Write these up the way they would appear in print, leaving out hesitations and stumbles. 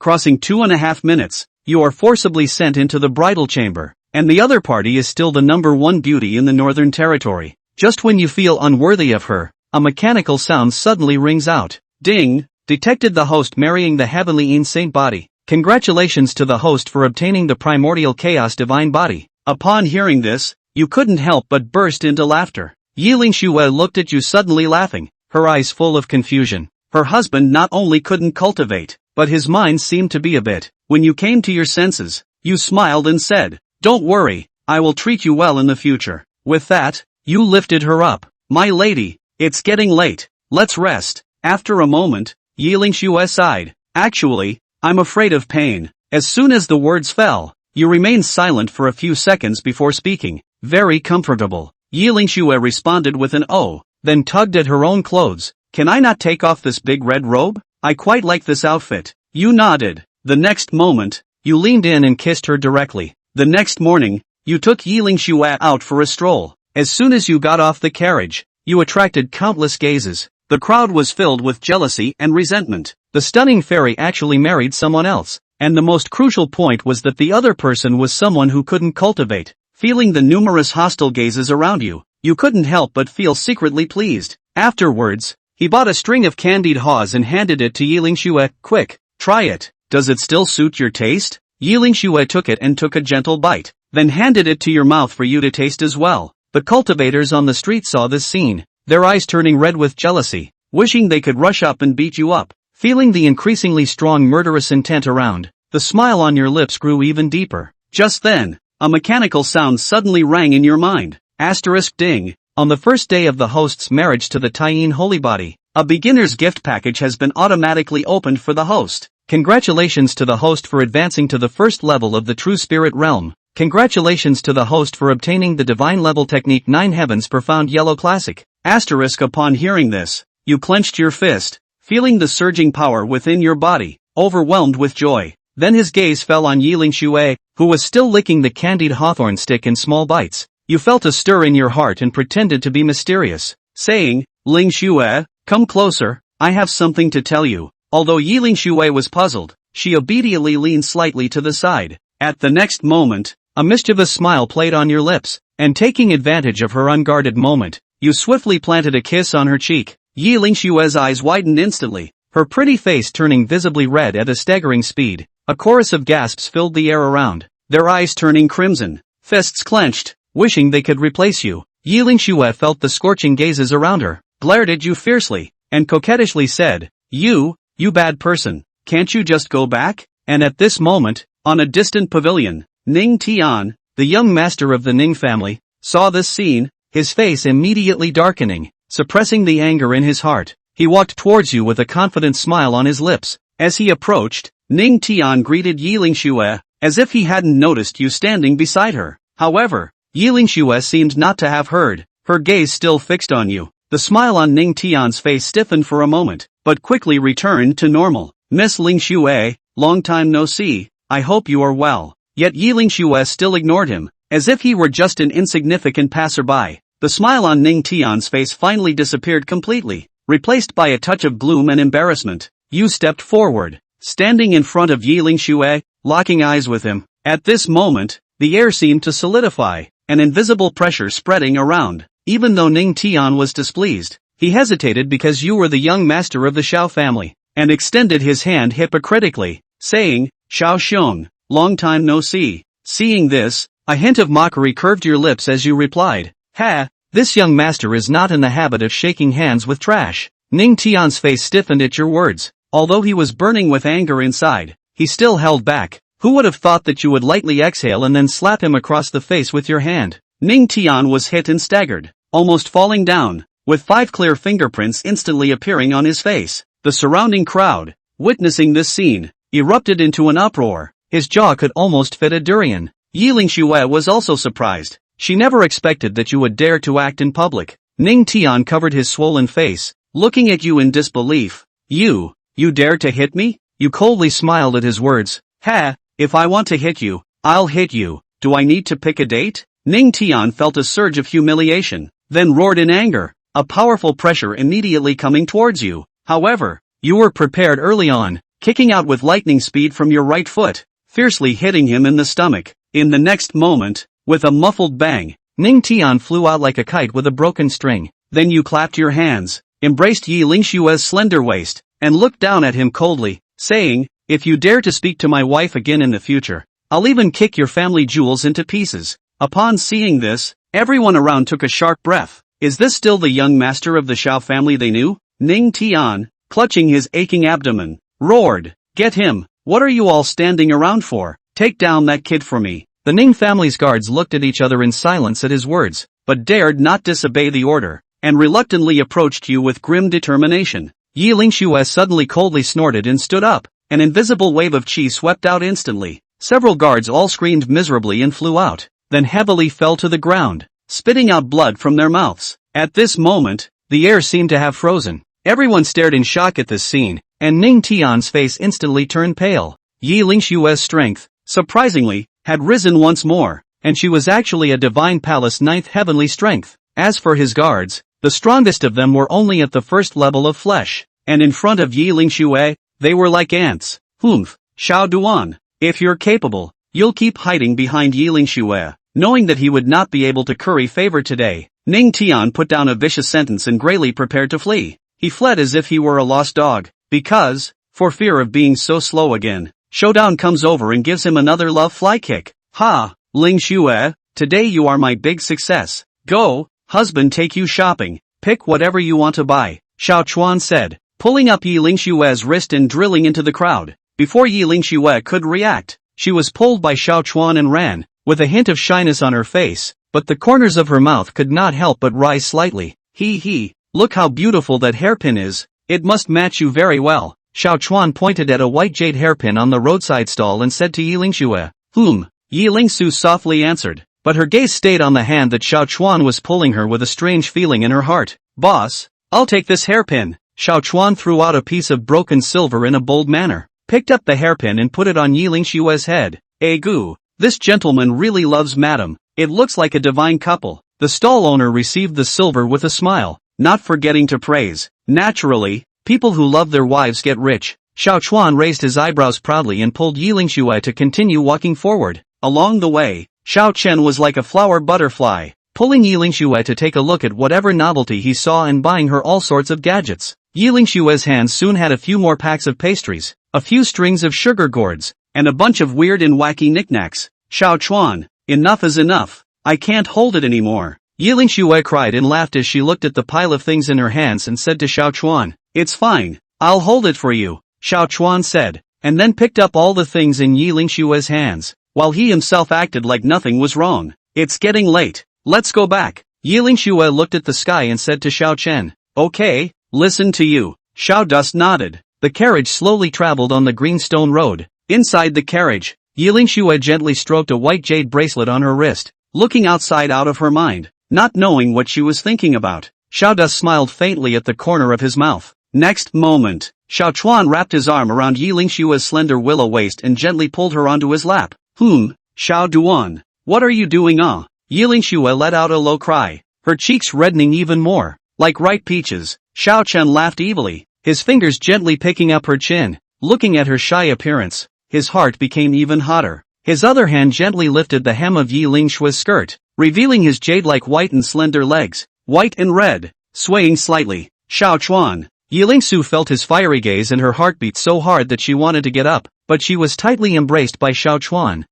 Crossing 2.5 minutes, you are forcibly sent into the bridal chamber, and the other party is still the number one beauty in the Northern Territory. Just when you feel unworthy of her, a mechanical sound suddenly rings out. Ding! Detected the host marrying the heavenly saint body. Congratulations to the host for obtaining the primordial chaos divine body. Upon hearing this, you couldn't help but burst into laughter. Yiling Shue looked at you suddenly laughing, her eyes full of confusion. Her husband not only couldn't cultivate, but his mind seemed to be a bit. When you came to your senses, you smiled and said, "Don't worry, I will treat you well in the future." With that, you lifted her up. "My lady, it's getting late, let's rest." After a moment, Yiling Shue sighed. "Actually, I'm afraid of pain." As soon as the words fell, you remained silent for a few seconds before speaking. "Very comfortable." Yiling Shue responded with an "oh," then tugged at her own clothes. "Can I not take off this big red robe? I quite like this outfit." You nodded. The next moment, you leaned in and kissed her directly. The next morning, you took Yiling Shue out for a stroll. As soon as you got off the carriage, you attracted countless gazes. The crowd was filled with jealousy and resentment. The stunning fairy actually married someone else, and the most crucial point was that the other person was someone who couldn't cultivate. Feeling the numerous hostile gazes around you, you couldn't help but feel secretly pleased. Afterwards, he bought a string of candied haws and handed it to Yiling Shue. "Quick, try it. Does it still suit your taste?" Yiling Shue took it and took a gentle bite, then handed it to your mouth for you to taste as well. The cultivators on the street saw this scene, their eyes turning red with jealousy, wishing they could rush up and beat you up. Feeling the increasingly strong murderous intent around, the smile on your lips grew even deeper. Just then, a mechanical sound suddenly rang in your mind. Ding. On the first day of the host's marriage to the Taiyin holy body, a beginner's gift package has been automatically opened for the host. Congratulations to the host for advancing to the first level of the true spirit realm. Congratulations to the host for obtaining the divine level technique 9 Heavens Profound Yellow Classic. Upon hearing this, you clenched your fist, feeling the surging power within your body, overwhelmed with joy. Then his gaze fell on Yiling Shue, who was still licking the candied hawthorn stick in small bites. You felt a stir in your heart and pretended to be mysterious, saying, "Ling Shue, come closer, I have something to tell you." Although Yiling Shue was puzzled, she obediently leaned slightly to the side. At the next moment, a mischievous smile played on your lips, and taking advantage of her unguarded moment, you swiftly planted a kiss on her cheek. Yiling Shue's eyes widened instantly, her pretty face turning visibly red at a staggering speed. A chorus of gasps filled the air around, their eyes turning crimson, fists clenched, wishing they could replace you. Yiling Shue felt the scorching gazes around her, glared at you fiercely, and coquettishly said, You bad person, can't you just go back?" And at this moment, on a distant pavilion, Ning Tian, the young master of the Ning family, saw this scene, his face immediately darkening, suppressing the anger in his heart. He walked towards you with a confident smile on his lips. As he approached, Ning Tian greeted Yiling Shue, as if he hadn't noticed you standing beside her. However, Yiling Shue seemed not to have heard, her gaze still fixed on you. The smile on Ning Tian's face stiffened for a moment, but quickly returned to normal. "Miss Ling Shue, long time no see, I hope you are well." Yet Yiling Shue still ignored him, as if he were just an insignificant passerby. The smile on Ning Tian's face finally disappeared completely, replaced by a touch of gloom and embarrassment. You stepped forward, standing in front of Yiling Shue, locking eyes with him. At this moment, the air seemed to solidify, an invisible pressure spreading around. Even though Ning Tian was displeased, he hesitated because you were the young master of the Xiao family, and extended his hand hypocritically, saying, "Xiao Xiong, long time no see." Seeing this, a hint of mockery curved your lips as you replied, "Ha, this young master is not in the habit of shaking hands with trash." Ning Tian's face stiffened at your words. Although he was burning with anger inside, he still held back. Who would have thought that you would lightly exhale and then slap him across the face with your hand? Ning Tian was hit and staggered, almost falling down, with 5 clear fingerprints instantly appearing on his face. The surrounding crowd, witnessing this scene, erupted into an uproar. His jaw could almost fit a durian. Yiling Shue was also surprised. She never expected that you would dare to act in public. Ning Tian covered his swollen face, looking at you in disbelief. You dare to hit me?" You coldly smiled at his words. "Ha, if I want to hit you, I'll hit you. Do I need to pick a date?" Ning Tian felt a surge of humiliation, then roared in anger, a powerful pressure immediately coming towards you. However, you were prepared early on, kicking out with lightning speed from your right foot, fiercely hitting him in the stomach. In the next moment, with a muffled bang, Ning Tian flew out like a kite with a broken string. Then you clapped your hands, embraced Yi Lingshue's slender waist, and looked down at him coldly, saying, "If you dare to speak to my wife again in the future, I'll even kick your family jewels into pieces." Upon seeing this, everyone around took a sharp breath. Is this still the young master of the Shao family they knew? Ning Tian, clutching his aching abdomen, roared, "Get him! What are you all standing around for? Take down that kid for me." The Ning family's guards looked at each other in silence at his words, but dared not disobey the order, and reluctantly approached you with grim determination. Yi Lingxue suddenly coldly snorted and stood up. An invisible wave of qi swept out instantly. Several guards all screamed miserably and flew out, then heavily fell to the ground, spitting out blood from their mouths. At this moment, the air seemed to have frozen. Everyone stared in shock at this scene, and Ning Tian's face instantly turned pale. Yi Lingshue's strength, surprisingly, had risen once more, and she was actually a divine palace ninth heavenly strength. As for his guards, the strongest of them were only at the first level of flesh, and in front of Yi Lingxue, they were like ants. Humph, Shao Duan, if you're capable, you'll keep hiding behind Yi Lingxue. Knowing that he would not be able to curry favor today, Ning Tian put down a vicious sentence and grayly prepared to flee. He fled as if he were a lost dog, because, for fear of being so slow again, Showdown comes over and gives him another love fly kick. "Ha, Lingxue, today you are my big success. Go, husband, take you shopping, pick whatever you want to buy," Shao Chuan said, pulling up Yi Lingshue's wrist and drilling into the crowd. Before Yi Lingxue could react, she was pulled by Shao Chuan and ran, with a hint of shyness on her face, but the corners of her mouth could not help but rise slightly. He, look how beautiful that hairpin is, it must match you very well." Shao Chuan pointed at a white jade hairpin on the roadside stall and said to Yi Lingxue. Yi Lingsu softly answered, but her gaze stayed on the hand that Shao Chuan was pulling her with a strange feeling in her heart. "Boss, I'll take this hairpin." Shao Chuan threw out a piece of broken silver in a bold manner, picked up the hairpin and put it on Yi Lingshue's head. "Egu, this gentleman really loves madam, it looks like a divine couple." The stall owner received the silver with a smile, not forgetting to praise. "Naturally, people who love their wives get rich." Shao Chuan raised his eyebrows proudly and pulled Yi Lingxue to continue walking forward. Along the way, Shao Chen was like a flower butterfly, pulling Yi Lingxue to take a look at whatever novelty he saw and buying her all sorts of gadgets. Yi Lingshue's hands soon had a few more packs of pastries, a few strings of sugar gourds, and a bunch of weird and wacky knickknacks. "Shao Chuan, enough is enough, I can't hold it anymore." Yi Lingxue cried and laughed as she looked at the pile of things in her hands and said to Shao Chuan, "It's fine, I'll hold it for you," Shao Chuan said, and then picked up all the things in Yi Lingshue's hands, while he himself acted like nothing was wrong. "It's getting late, let's go back." Yi Lingxue looked at the sky and said to Shao Chen, "Okay, listen to you." Shao Dust nodded. The carriage slowly traveled on the green stone road. Inside the carriage, Yi Lingxue gently stroked a white jade bracelet on her wrist, looking outside out of her mind, not knowing what she was thinking about. Shao Dust smiled faintly at the corner of his mouth. Next moment, Shao Chuan wrapped his arm around Yi Lingshue's slender willow waist and gently pulled her onto his lap. Shao Duan, what are you doing? Yi Lingxue let out a low cry, her cheeks reddening even more, like ripe peaches. Shao Chen laughed evilly, his fingers gently picking up her chin. Looking at her shy appearance, his heart became even hotter. His other hand gently lifted the hem of Yi Lingshue's skirt, revealing his jade-like white and slender legs, white and red, swaying slightly. "Shao Chuan." Yi Lingsu felt his fiery gaze and her heart beat so hard that she wanted to get up, but she was tightly embraced by Shao Chuan.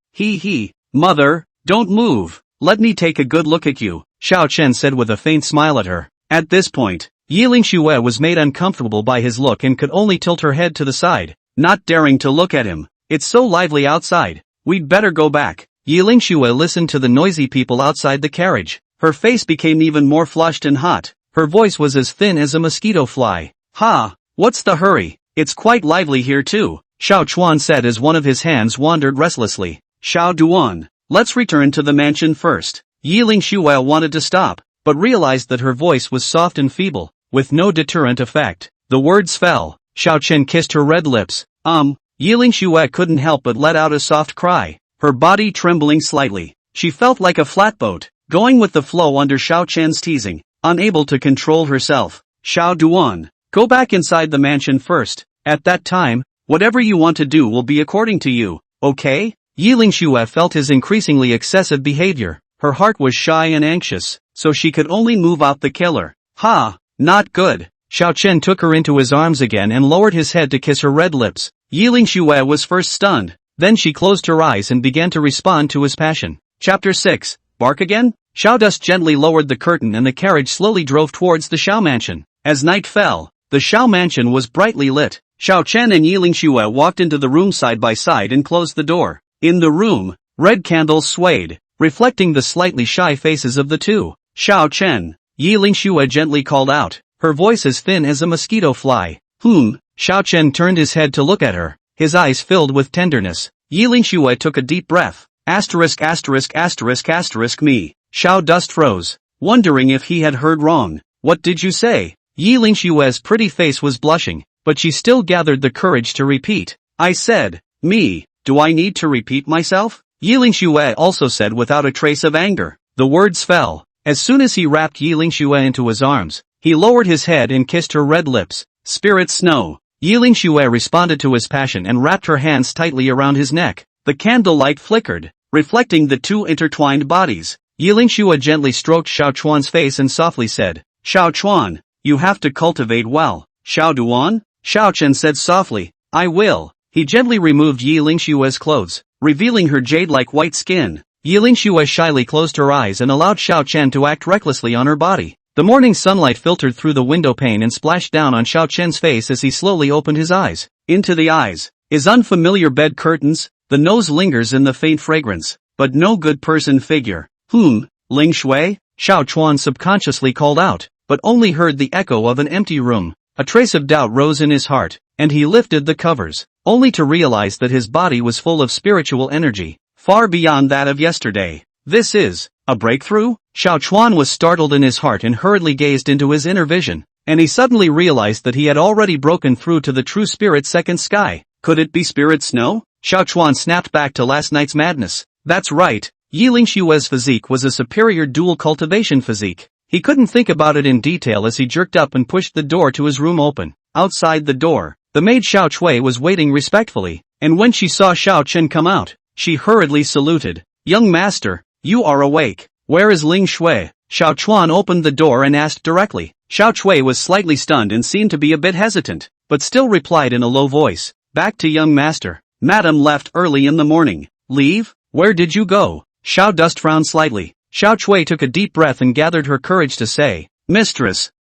Mother, don't move, let me take a good look at you," Shao Chen said with a faint smile at her. At this point, Yi Lingxue was made uncomfortable by his look and could only tilt her head to the side, not daring to look at him. "It's so lively outside, we'd better go back." Yi Lingxue listened to the noisy people outside the carriage. Her face became even more flushed and hot. Her voice was as thin as a mosquito fly. What's the hurry? It's quite lively here too," Shao Chuan said as one of his hands wandered restlessly. "Shao Duan, let's return to the mansion first." Yi Lingxue wanted to stop, but realized that her voice was soft and feeble, with no deterrent effect. The words fell. Shao Chen kissed her red lips. Yi Lingxue couldn't help but let out a soft cry, her body trembling slightly. She felt like a flatboat, going with the flow under Shao Chen's teasing, unable to control herself. "Shao Duan, go back inside the mansion first." At that time, Whatever you want to do will be according to you, okay? Yi Lingxue felt his increasingly excessive behavior. Her heart was shy and anxious, so she could only move out the killer. Ha! Not good. Xiao Chen took her into his arms again and lowered his head to kiss her red lips. Yi Lingxue was first stunned, then she closed her eyes and began to respond to his passion. Chapter 6. Bark again? Xiao Dust gently lowered the curtain and the carriage slowly drove towards the Xiao mansion. As night fell, the Xiao mansion was brightly lit. Xiao Chen and Yi Lingxue walked into the room side by side and closed the door. In the room, red candles swayed, reflecting the slightly shy faces of the two. Xiao Chen, Yi Lingxue gently called out, her voice as thin as a mosquito fly. Xiao Chen turned his head to look at her, his eyes filled with tenderness. Yi Lingxue took a deep breath. ******** me. Xiao Dust froze, wondering if he had heard wrong. What did you say? Yi Lingxue's pretty face was blushing, but she still gathered the courage to repeat. I said, me. Do I need to repeat myself? Yi Lingxue also said without a trace of anger. The words fell. As soon as he wrapped Yi Lingxue into his arms, he lowered his head and kissed her red lips. Spirit Snow. Yi Lingxue responded to his passion and wrapped her hands tightly around his neck. The candlelight flickered, reflecting the two intertwined bodies. Yi Lingxue gently stroked Xiao Chuan's face and softly said, Xiao Chuan, you have to cultivate well. Xiao Duan? Xiao Chen said softly, I will. He gently removed Yi Lingxue's clothes, revealing her jade-like white skin. Yi Lingxue shyly closed her eyes and allowed Xiao Chen to act recklessly on her body. The morning sunlight filtered through the window pane and splashed down on Xiao Chen's face as he slowly opened his eyes. Into the eyes, his unfamiliar bed curtains, the nose lingers in the faint fragrance, but no good person figure. Lingxue? Xiao Chuan subconsciously called out, but only heard the echo of an empty room. A trace of doubt rose in his heart, and he lifted the covers, only to realize that his body was full of spiritual energy, far beyond that of yesterday. This is a breakthrough? Xiao Chuan was startled in his heart and hurriedly gazed into his inner vision, and he suddenly realized that he had already broken through to the true spirit second sky. Could it be Spirit Snow? Xiao Chuan snapped back to last night's madness. That's right, Yi Lingxue's physique was a superior dual cultivation physique. He couldn't think about it in detail as he jerked up and pushed the door to his room open. Outside the door, the maid Xiao Chui was waiting respectfully, and when she saw Xiao Chen come out, she hurriedly saluted. Young master, you are awake. Where is Ling Shui? Xiao Chuan opened the door and asked directly. Xiao Chui was slightly stunned and seemed to be a bit hesitant, but still replied in a low voice. Back to young master. Madam left early in the morning. Leave? Where did you go? Xiao Dust frowned slightly. Xiao Chui took a deep breath and gathered her courage to say. Mistress,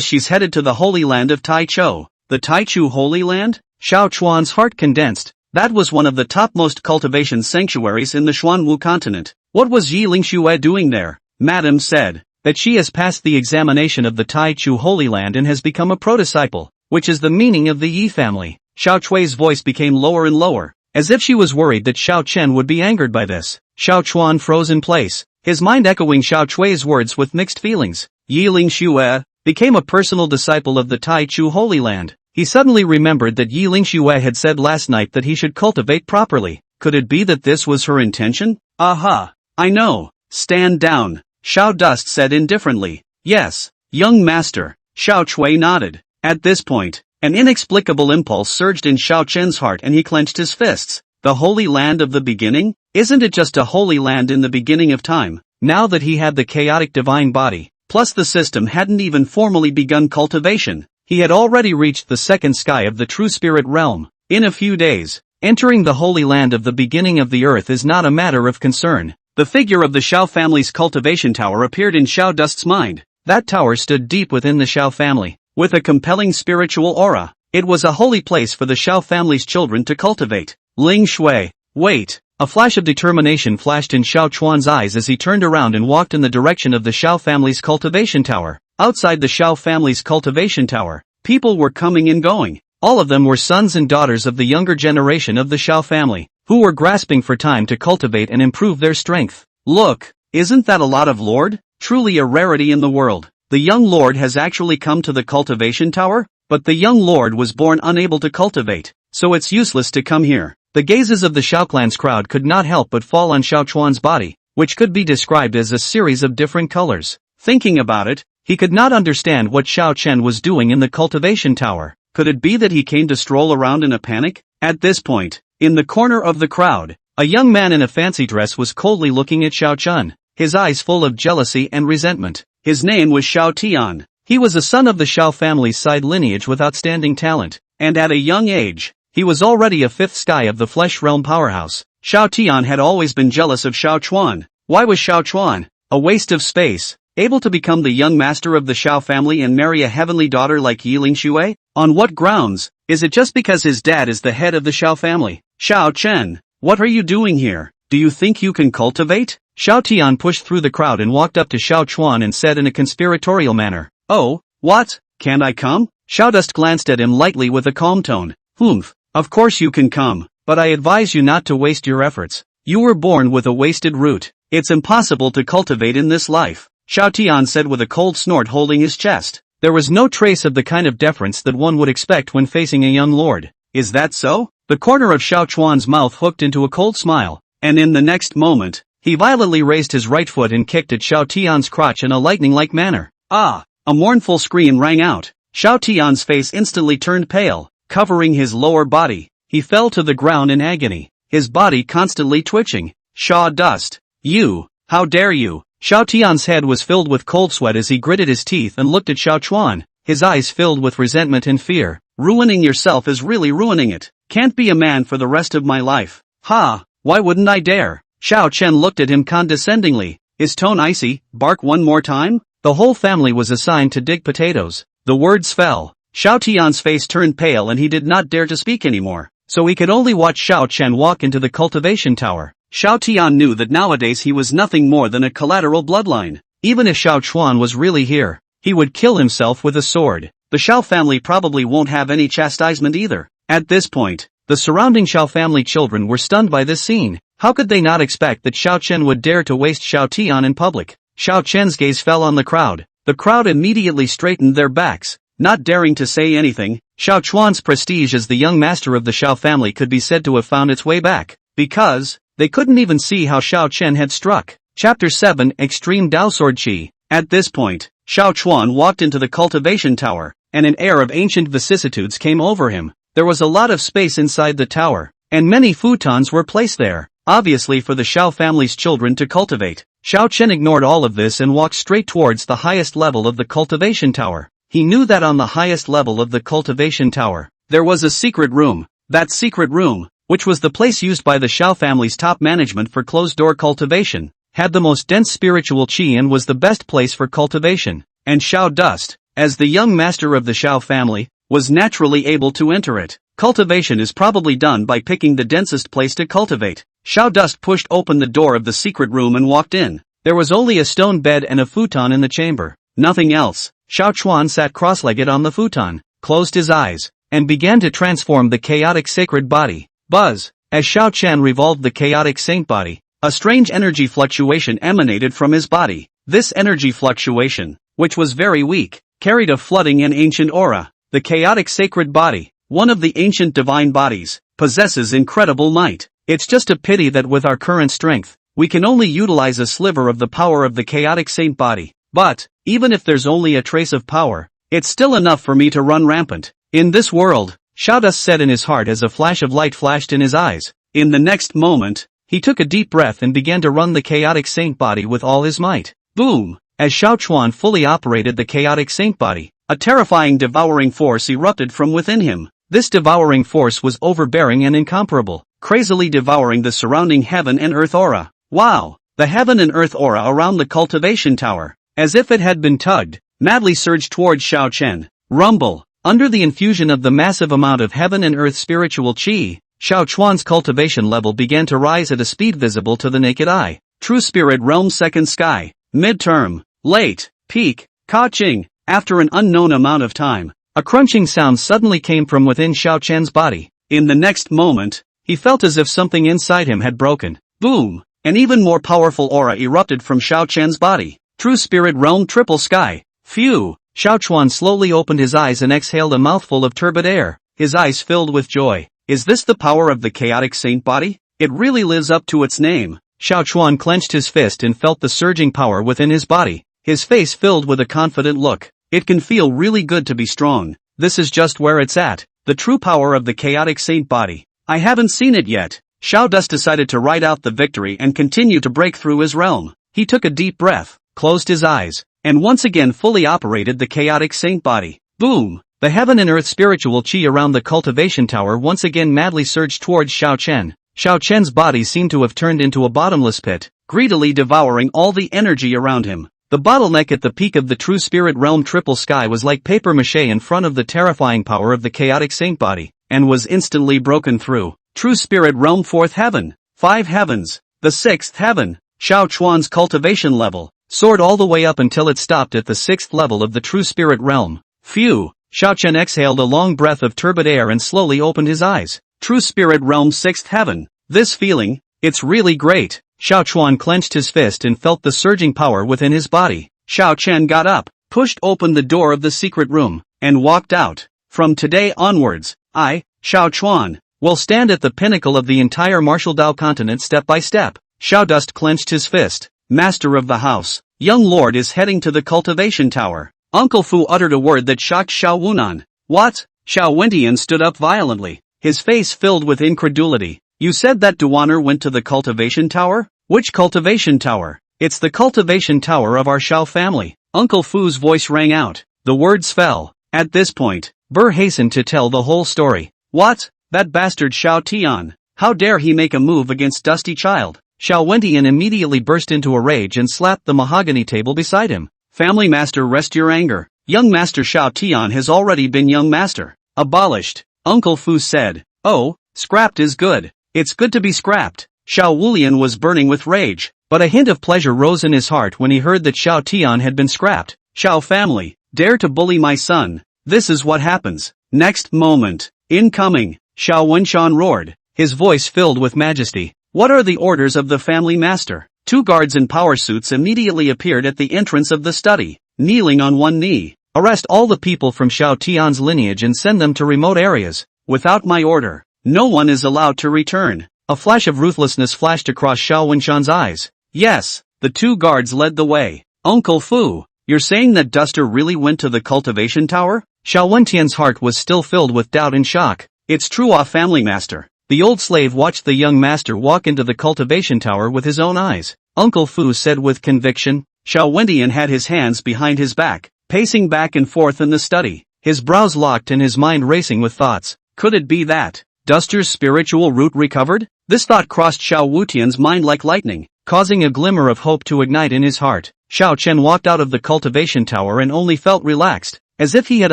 she's headed to the holy land of Taichou. The Taichu Holy Land? Xiao Chuan's heart condensed. That was one of the topmost cultivation sanctuaries in the Xuanwu continent. What was Yi Lingxue doing there? Madam said that she has passed the examination of the Taichu Holy Land and has become a prodisciple, which is the meaning of the Yi family. Xiao Chui's voice became lower and lower, as if she was worried that Xiao Chen would be angered by this. Xiao Chuan froze in place, his mind echoing Xiao Chui's words with mixed feelings. Yi Lingxue became a personal disciple of the Taichu Holy Land. He suddenly remembered that Yi Lingxue had said last night that he should cultivate properly. Could it be that this was her intention? Aha! I know. Stand down, Xiao Dust said indifferently. Yes, young master. Xiao Chui nodded. At this point, an inexplicable impulse surged in Xiao Chen's heart and he clenched his fists. The Holy Land of the Beginning? Isn't it just a holy land in the beginning of time? Now that he had the chaotic divine body, plus the system hadn't even formally begun cultivation, he had already reached the second sky of the true spirit realm. In a few days, entering the Holy Land of the beginning of the earth is not a matter of concern. The figure of the Xiao family's cultivation tower appeared in Xiao Dust's mind. That tower stood deep within the Xiao family, with a compelling spiritual aura. It was a holy place for the Xiao family's children to cultivate. Ling Shui, wait! A flash of determination flashed in Xiao Chuan's eyes as he turned around and walked in the direction of the Xiao family's cultivation tower. Outside the Xiao family's cultivation tower, people were coming and going. All of them were sons and daughters of the younger generation of the Xiao family, who were grasping for time to cultivate and improve their strength. Look, isn't that a lot of lord? Truly a rarity in the world. The young lord has actually come to the cultivation tower? But the young lord was born unable to cultivate, so it's useless to come here. The gazes of the Xiao clan's crowd could not help but fall on Xiao Chuan's body, which could be described as a series of different colors. Thinking about it, he could not understand what Xiao Chen was doing in the cultivation tower. Could it be that he came to stroll around in a panic? At this point, in the corner of the crowd, a young man in a fancy dress was coldly looking at Xiao Chun, his eyes full of jealousy and resentment. His name was Xiao Tian. He was a son of the Xiao family's side lineage with outstanding talent, and at a young age, he was already a fifth sky of the flesh realm powerhouse. Xiao Tian had always been jealous of Xiao Chuan. Why was Xiao Chuan, a waste of space, able to become the young master of the Xiao family and marry a heavenly daughter like Yiling Shui? On what grounds? Is it just because his dad is the head of the Xiao family? Xiao Chen, what are you doing here? Do you think you can cultivate? Xiao Tian pushed through the crowd and walked up to Xiao Chuan and said in a conspiratorial manner, "Oh, what? Can't I come?" Xiao Dust glanced at him lightly with a calm tone. "Humph, of course you can come, but I advise you not to waste your efforts. You were born with a wasted root. It's impossible to cultivate in this life," Xiao Tian said with a cold snort, holding his chest. There was no trace of the kind of deference that one would expect when facing a young lord. "Is that so?" The corner of Xiao Chuan's mouth hooked into a cold smile, and in the next moment, he violently raised his right foot and kicked at Xiao Tian's crotch in a lightning-like manner. Ah! A mournful scream rang out. Xiao Tian's face instantly turned pale, covering his lower body. He fell to the ground in agony, his body constantly twitching. "Xiao Dust! You! How dare you!" Xiao Tian's head was filled with cold sweat as he gritted his teeth and looked at Xiao Chuan, his eyes filled with resentment and fear. "Ruining yourself is really ruining it. Can't be a man for the rest of my life." "Ha! Why wouldn't I dare?" Xiao Chen looked at him condescendingly, his tone icy. "Bark one more time?" The whole family was assigned to dig potatoes. The words fell. Xiao Tian's face turned pale and he did not dare to speak anymore, so he could only watch Xiao Chen walk into the cultivation tower. Xiao Tian knew that nowadays he was nothing more than a collateral bloodline. Even if Xiao Chuan was really here, he would kill himself with a sword. The Xiao family probably won't have any chastisement either. At this point, the surrounding Xiao family children were stunned by this scene. How could they not expect that Xiao Chen would dare to waste Xiao Tian in public? Xiao Chen's gaze fell on the crowd. The crowd immediately straightened their backs, not daring to say anything. Xiao Chuan's prestige as the young master of the Xiao family could be said to have found its way back, because they couldn't even see how Xiao Chen had struck. Chapter 7 Extreme Dao Sword Qi. At this point, Xiao Chuan walked into the cultivation tower, and an air of ancient vicissitudes came over him. There was a lot of space inside the tower, and many futons were placed there, obviously for the Xiao family's children to cultivate. Xiao Chen ignored all of this and walked straight towards the highest level of the cultivation tower. He knew that on the highest level of the cultivation tower, there was a secret room. That secret room, which was the place used by the Xiao family's top management for closed-door cultivation, had the most dense spiritual qi and was the best place for cultivation. And Xiao Dust, as the young master of the Xiao family, was naturally able to enter it. Cultivation is probably done by picking the densest place to cultivate. Xiao Dust pushed open the door of the secret room and walked in. There was only a stone bed and a futon in the chamber. Nothing else. Xiao Chuan sat cross-legged on the futon, closed his eyes, and began to transform the chaotic sacred body. Buzz! As Xiao Chen revolved the chaotic saint body, a strange energy fluctuation emanated from his body. This energy fluctuation, which was very weak, carried a flooding and ancient aura. The chaotic sacred body, one of the ancient divine bodies, possesses incredible might. It's just a pity that with our current strength, we can only utilize a sliver of the power of the chaotic saint body. But, even if there's only a trace of power, it's still enough for me to run rampant in this world, Xiao Dust said in his heart as a flash of light flashed in his eyes. In the next moment, he took a deep breath and began to run the chaotic saint body with all his might. Boom! As Xiao Chuan fully operated the chaotic saint body, a terrifying devouring force erupted from within him. This devouring force was overbearing and incomparable, crazily devouring the surrounding heaven and earth aura. Wow! The heaven and earth aura around the cultivation tower, as if it had been tugged, madly surged towards Xiao Chen. Rumble! Under the infusion of the massive amount of heaven and earth spiritual qi, Xiao Chuan's cultivation level began to rise at a speed visible to the naked eye. True Spirit Realm Second Sky. Midterm. Late. Peak. Ka-ching. After an unknown amount of time, a crunching sound suddenly came from within Xiao Chen's body. In the next moment, he felt as if something inside him had broken. Boom! An even more powerful aura erupted from Xiao Chen's body. True Spirit Realm Triple Sky. Phew! Xiao Chuan slowly opened his eyes and exhaled a mouthful of turbid air, his eyes filled with joy. Is this the power of the chaotic saint body? It really lives up to its name. Xiao Chuan clenched his fist and felt the surging power within his body, his face filled with a confident look. It can feel really good to be strong. This is just where it's at. the true power of the chaotic saint body. I haven't seen it yet. Xiao Dust decided to ride out the victory and continue to break through his realm. He took a deep breath, closed his eyes, and once again fully operated the chaotic saint body. Boom! The heaven and earth spiritual chi around the cultivation tower once again madly surged towards Xiao Chen. Xiao Chen's body seemed to have turned into a bottomless pit, greedily devouring all the energy around him. The bottleneck at the peak of the true spirit realm triple sky was like papier-mâché in front of the terrifying power of the chaotic saint body, and was instantly broken through. True spirit realm 4th heaven, 5 heavens, the 6th heaven. Xiao Chuan's cultivation level soared all the way up until it stopped at the 6th level of the true spirit realm. Phew! Xiao Chen exhaled a long breath of turbid air and slowly opened his eyes. True spirit realm 6th heaven. This feeling, it's really great. Xiao Chuan clenched his fist and felt the surging power within his body. Xiao Chen got up, pushed open the door of the secret room, and walked out. From today onwards, I, Xiao Chuan, will stand at the pinnacle of the entire martial Dao continent step by step. Xiao Dust clenched his fist. Master of the house, young lord is heading to the cultivation tower. Uncle Fu uttered a word that shocked Xiao Wunan. What? Xiao Wentian stood up violently, his face filled with incredulity. You said that Duaner went to the cultivation tower? Which cultivation tower? It's the cultivation tower of our Xiao family. Uncle Fu's voice rang out. The words fell. At this point, Burr hastened to tell the whole story. What? That bastard Xiao Tian. How dare he make a move against Dusty Child? Xiao Wentian immediately burst into a rage and slapped the mahogany table beside him. Family master, rest your anger. Young master Xiao Tian has already been young master. Abolished. Uncle Fu said. Oh, scrapped is good. It's good to be scrapped. Xiao Wulian was burning with rage, but a hint of pleasure rose in his heart when he heard that Xiao Tian had been scrapped. Xiao family, dare to bully my son. This is what happens. Next moment. Incoming. Xiao Wenshan roared, his voice filled with majesty. What are the orders of the family master? 2 guards in power suits immediately appeared at the entrance of the study, kneeling on one knee. Arrest all the people from Xiao Tian's lineage and send them to remote areas. Without my order, no one is allowed to return. A flash of ruthlessness flashed across Xiao Wenshan's eyes. Yes, the 2 guards led the way. Uncle Fu, you're saying that Duster really went to the cultivation tower? Xiao Wentian's heart was still filled with doubt and shock. It's true, family master. The old slave watched the young master walk into the cultivation tower with his own eyes. Uncle Fu said with conviction. Xiao Wentian had his hands behind his back, pacing back and forth in the study, his brows locked and his mind racing with thoughts. Could it be that Duster's spiritual root recovered? This thought crossed Xiao Wutian's mind like lightning, causing a glimmer of hope to ignite in his heart. Xiao Chen walked out of the cultivation tower and only felt relaxed, as if he had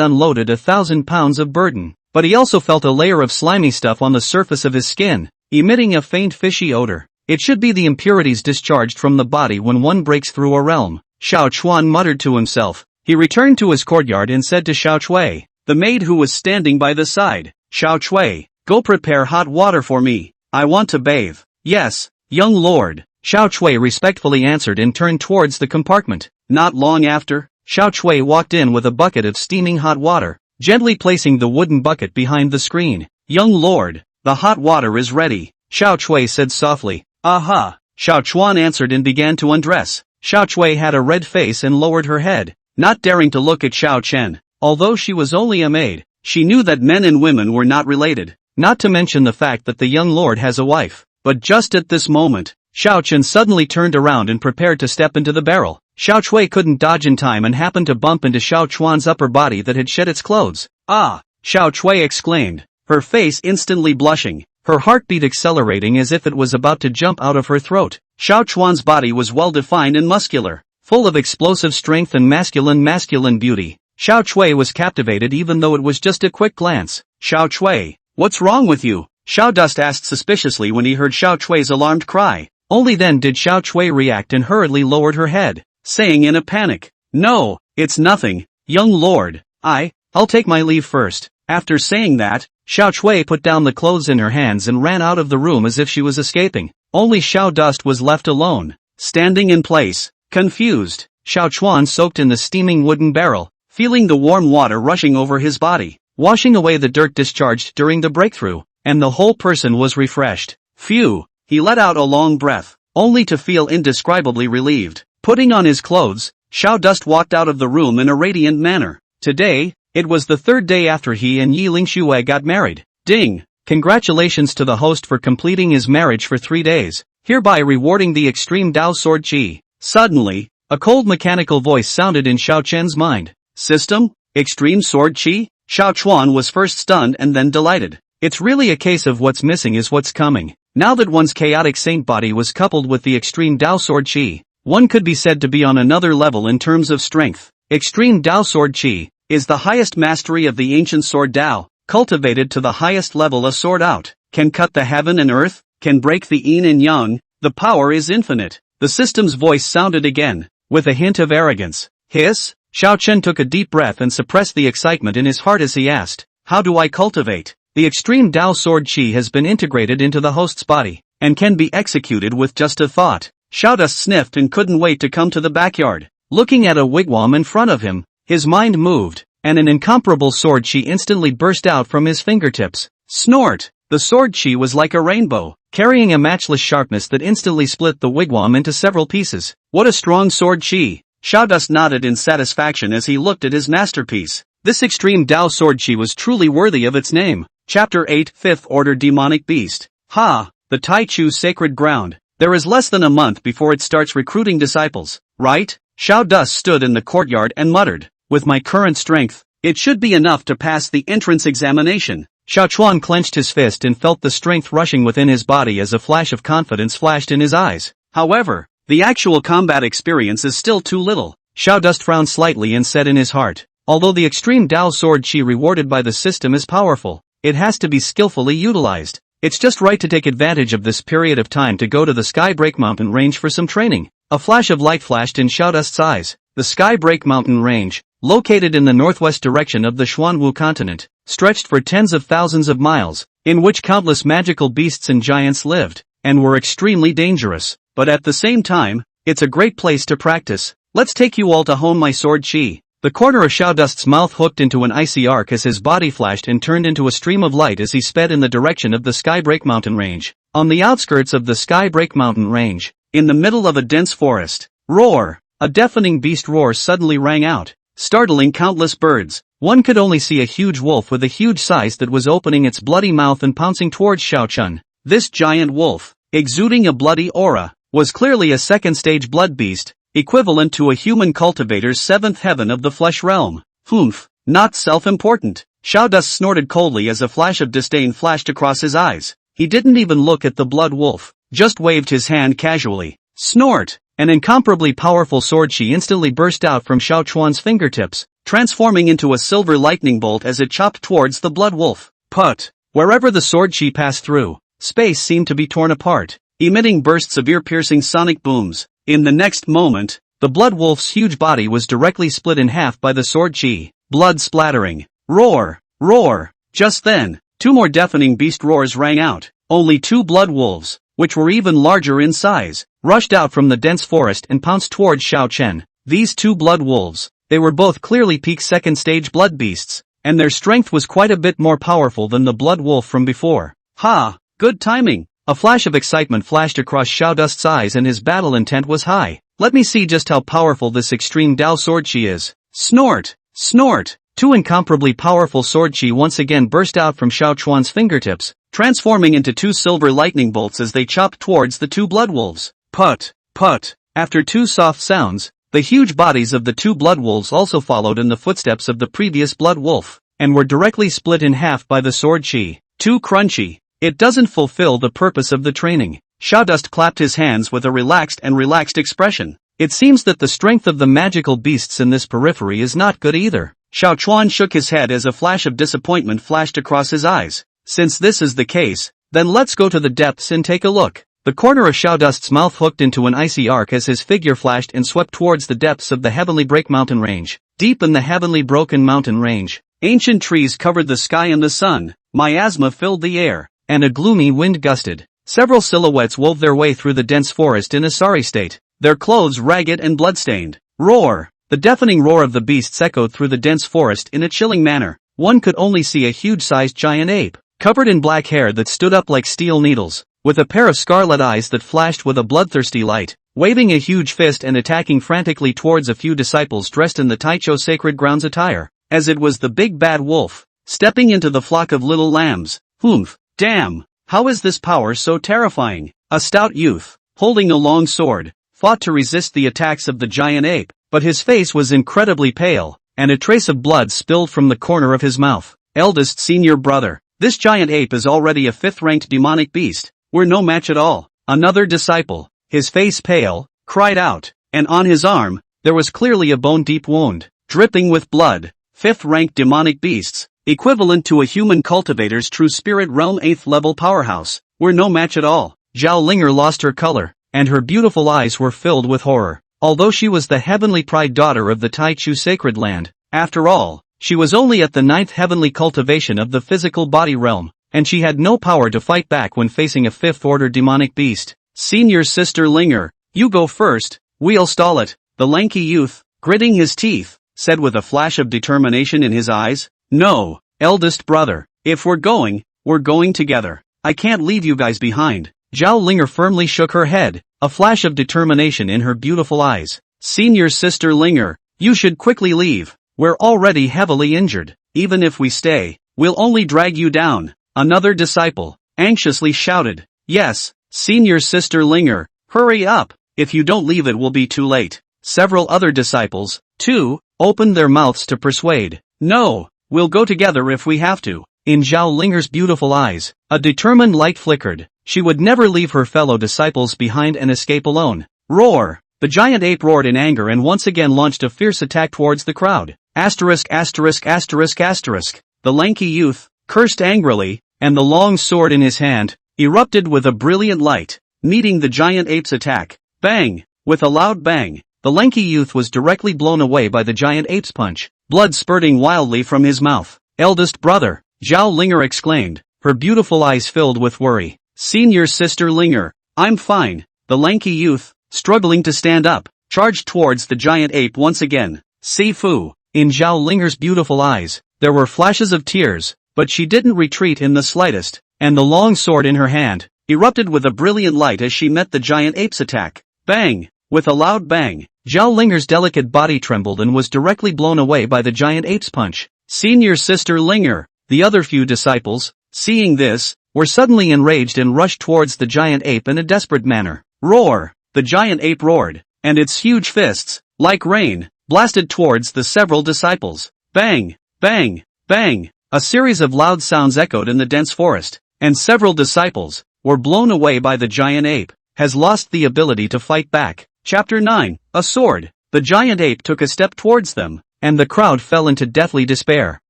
unloaded 1,000 pounds of burden. But he also felt a layer of slimy stuff on the surface of his skin, emitting a faint fishy odor. It should be the impurities discharged from the body when one breaks through a realm. Xiao Chuan muttered to himself. He returned to his courtyard and said to Xiao Chui, the maid who was standing by the side, Xiao Chui, go prepare hot water for me. I want to bathe. Yes, young lord. Xiao Chui respectfully answered and turned towards the compartment. Not long after, Xiao Chui walked in with a bucket of steaming hot water, gently placing the wooden bucket behind the screen. Young lord, the hot water is ready, Xiao Chui said softly. Aha! Xiao Chuan answered and began to undress. Xiao Chui had a red face and lowered her head, not daring to look at Xiao Chen. Although she was only a maid, she knew that men and women were not related, not to mention the fact that the young lord has a wife. But just at this moment, Xiao Chen suddenly turned around and prepared to step into the barrel. Xiao Chui couldn't dodge in time and happened to bump into Xiao Chuan's upper body that had shed its clothes. Ah! Xiao Chui exclaimed, her face instantly blushing, her heartbeat accelerating as if it was about to jump out of her throat. Xiao Chuan's body was well-defined and muscular, full of explosive strength and masculine beauty. Xiao Chui was captivated even though it was just a quick glance. Xiao Chui, what's wrong with you? Xiao Dust asked suspiciously when he heard Xiao Chui's alarmed cry. Only then did Xiao Chui react and hurriedly lowered her head, saying in a panic, no, it's nothing, young lord, I'll take my leave first. After saying that, Xiao Chui put down the clothes in her hands and ran out of the room as if she was escaping. Only Xiao Dust was left alone, standing in place, confused. Xiao Chuan soaked in the steaming wooden barrel, feeling the warm water rushing over his body, washing away the dirt discharged during the breakthrough, and the whole person was refreshed. Phew, he let out a long breath, only to feel indescribably relieved. Putting on his clothes, Xiao Dust walked out of the room in a radiant manner. Today, It was the third day after he and Yi Lingxue got married. Ding! Congratulations to the host for completing his marriage for 3 days, hereby rewarding the extreme Dao Sword Chi. Suddenly, a cold mechanical voice sounded in Xiao Chen's mind. System? Extreme Sword Chi? Xiao Chuan was first stunned and then delighted. It's really a case of what's missing is what's coming. Now that one's chaotic saint body was coupled with the extreme Dao Sword Chi, one could be said to be on another level in terms of strength. Extreme Dao Sword Chi is the highest mastery of the ancient sword Dao, cultivated to the highest level a sword out, can cut the heaven and earth, can break the yin and yang, the power is infinite. The system's voice sounded again, with a hint of arrogance. Hiss? Xiao Chen took a deep breath and suppressed the excitement in his heart as he asked, how do I cultivate? The extreme Dao Sword Chi has been integrated into the host's body, and can be executed with just a thought. Xiaodust sniffed and couldn't wait to come to the backyard. Looking at a wigwam in front of him, his mind moved, and an incomparable sword chi instantly burst out from his fingertips. Snort! The sword chi was like a rainbow, carrying a matchless sharpness that instantly split the wigwam into several pieces. What a strong sword chi! Xiaodust nodded in satisfaction as he looked at his masterpiece. This extreme Dao sword chi was truly worthy of its name. Chapter 8, 5th Order Demonic Beast. Ha! The Taichu Sacred Ground. There is less than a month before it starts recruiting disciples, right? Xiaodust stood in the courtyard and muttered, with my current strength, it should be enough to pass the entrance examination. Xiao Chuan clenched his fist and felt the strength rushing within his body as a flash of confidence flashed in his eyes. However, the actual combat experience is still too little. Xiaodust frowned slightly and said in his heart, although the extreme Dao sword chi rewarded by the system is powerful, it has to be skillfully utilized. It's just right to take advantage of this period of time to go to the Skybreak Mountain Range for some training. A flash of light flashed in Xiaodust's eyes. The Skybreak Mountain Range, located in the northwest direction of the Xuanwu continent, stretched for tens of thousands of miles, in which countless magical beasts and giants lived, and were extremely dangerous. But at the same time, it's a great place to practice. Let's take you all to hone my sword chi. The corner of Xiaodust's mouth hooked into an icy arc as his body flashed and turned into a stream of light as he sped in the direction of the Skybreak Mountain Range. On the outskirts of the Skybreak Mountain Range, in the middle of a dense forest, roar! A deafening beast roar suddenly rang out, startling countless birds. One could only see a huge wolf with a huge size that was opening its bloody mouth and pouncing towards Xiao Chun. This giant wolf, exuding a bloody aura, was clearly a second-stage blood beast, equivalent to a human cultivator's seventh heaven of the flesh realm. Humph, not self-important. Xiaodust snorted coldly as a flash of disdain flashed across his eyes. He didn't even look at the blood wolf, just waved his hand casually. Snort! An incomparably powerful sword chi instantly burst out from Xiao Chuan's fingertips, transforming into a silver lightning bolt as it chopped towards the blood wolf. Put! Wherever the sword chi passed through, space seemed to be torn apart, emitting bursts of ear-piercing sonic booms. In the next moment, the blood wolf's huge body was directly split in half by the sword chi, blood splattering. Roar! Roar! Just then, two more deafening beast roars rang out. Only two blood wolves, which were even larger in size, rushed out from the dense forest and pounced towards Xiao Chen. These two blood wolves, they were both clearly peak second-stage blood beasts, and their strength was quite a bit more powerful than the blood wolf from before. Ha! Good timing! A flash of excitement flashed across Xiaodust's eyes and his battle intent was high. Let me see just how powerful this extreme Dao sword chi is. Snort! Snort! Two incomparably powerful sword chi once again burst out from Xiao Chuan's fingertips, transforming into two silver lightning bolts as they chopped towards the two blood wolves. Put! Put! After two soft sounds, the huge bodies of the two blood wolves also followed in the footsteps of the previous blood wolf, and were directly split in half by the sword chi. Too crunchy. It doesn't fulfill the purpose of the training. Xiaodust clapped his hands with a relaxed expression. It seems that the strength of the magical beasts in this periphery is not good either. Xiao Chuan shook his head as a flash of disappointment flashed across his eyes. Since this is the case, then let's go to the depths and take a look. The corner of Xiaodust's mouth hooked into an icy arc as his figure flashed and swept towards the depths of the Heavenly Break Mountain Range. Deep in the Heavenly Broken Mountain Range, ancient trees covered the sky and the sun, miasma filled the air, and a gloomy wind gusted. Several silhouettes wove their way through the dense forest in a sorry state, their clothes ragged and bloodstained. Roar! The deafening roar of the beasts echoed through the dense forest in a chilling manner. One could only see a huge-sized giant ape, covered in black hair that stood up like steel needles, with a pair of scarlet eyes that flashed with a bloodthirsty light, waving a huge fist and attacking frantically towards a few disciples dressed in the Taicho Sacred Grounds attire. as it was the big bad wolf, stepping into the flock of little lambs. Humph, damn, how is this power so terrifying? A stout youth, holding a long sword, fought to resist the attacks of the giant ape, but his face was incredibly pale, and a trace of blood spilled from the corner of his mouth. Eldest senior brother, this giant ape is already a 5th-ranked demonic beast. We're no match at all. Another disciple, his face pale, cried out, and on his arm, there was clearly a bone-deep wound, dripping with blood. 5th-ranked demonic beasts, equivalent to a human cultivator's true spirit realm 8th-level powerhouse. We're no match at all. Zhao Linger lost her color, and her beautiful eyes were filled with horror. Although she was the heavenly pride daughter of the Taichu sacred land, after all, she was only at the 9th heavenly cultivation of the physical body realm, and she had no power to fight back when facing a 5th-order demonic beast. Senior sister Linger, you go first, we'll stall it, the lanky youth, gritting his teeth, said with a flash of determination in his eyes. No, eldest brother, if we're going together. I can't leave you guys behind. Zhao Linger firmly shook her head, a flash of determination in her beautiful eyes. Senior sister Linger, you should quickly leave. We're already heavily injured. Even if we stay, we'll only drag you down. Another disciple, anxiously shouted. Yes, senior sister Linger, hurry up. If you don't leave it will be too late. Several other disciples, too, opened their mouths to persuade. No, we'll go together if we have to. In Zhao Linger's beautiful eyes, a determined light flickered. She would never leave her fellow disciples behind and escape alone. Roar! The giant ape roared in anger and once again launched a fierce attack towards the crowd. Asterisk asterisk asterisk asterisk. The lanky youth cursed angrily, and the long sword in his hand erupted with a brilliant light, meeting the giant ape's attack. Bang! With a loud bang, the lanky youth was directly blown away by the giant ape's punch, blood spurting wildly from his mouth. Eldest brother, Zhao Linger exclaimed, her beautiful eyes filled with worry. Senior sister Linger, I'm fine. The lanky youth, struggling to stand up, charged towards the giant ape once again. Sifu. In Zhao Linger's beautiful eyes, there were flashes of tears, but she didn't retreat in the slightest, and the long sword in her hand erupted with a brilliant light as she met the giant ape's attack. Bang! With a loud bang, Zhao Linger's delicate body trembled and was directly blown away by the giant ape's punch. Senior sister Linger, the other few disciples, seeing this, were suddenly enraged and rushed towards the giant ape in a desperate manner. Roar! The giant ape roared, and its huge fists, like rain, blasted towards the several disciples. Bang! Bang! Bang! A series of loud sounds echoed in the dense forest, and several disciples were blown away by the giant ape, has lost the ability to fight back. Chapter 9, A Sword. The giant ape took a step towards them, and the crowd fell into deathly despair.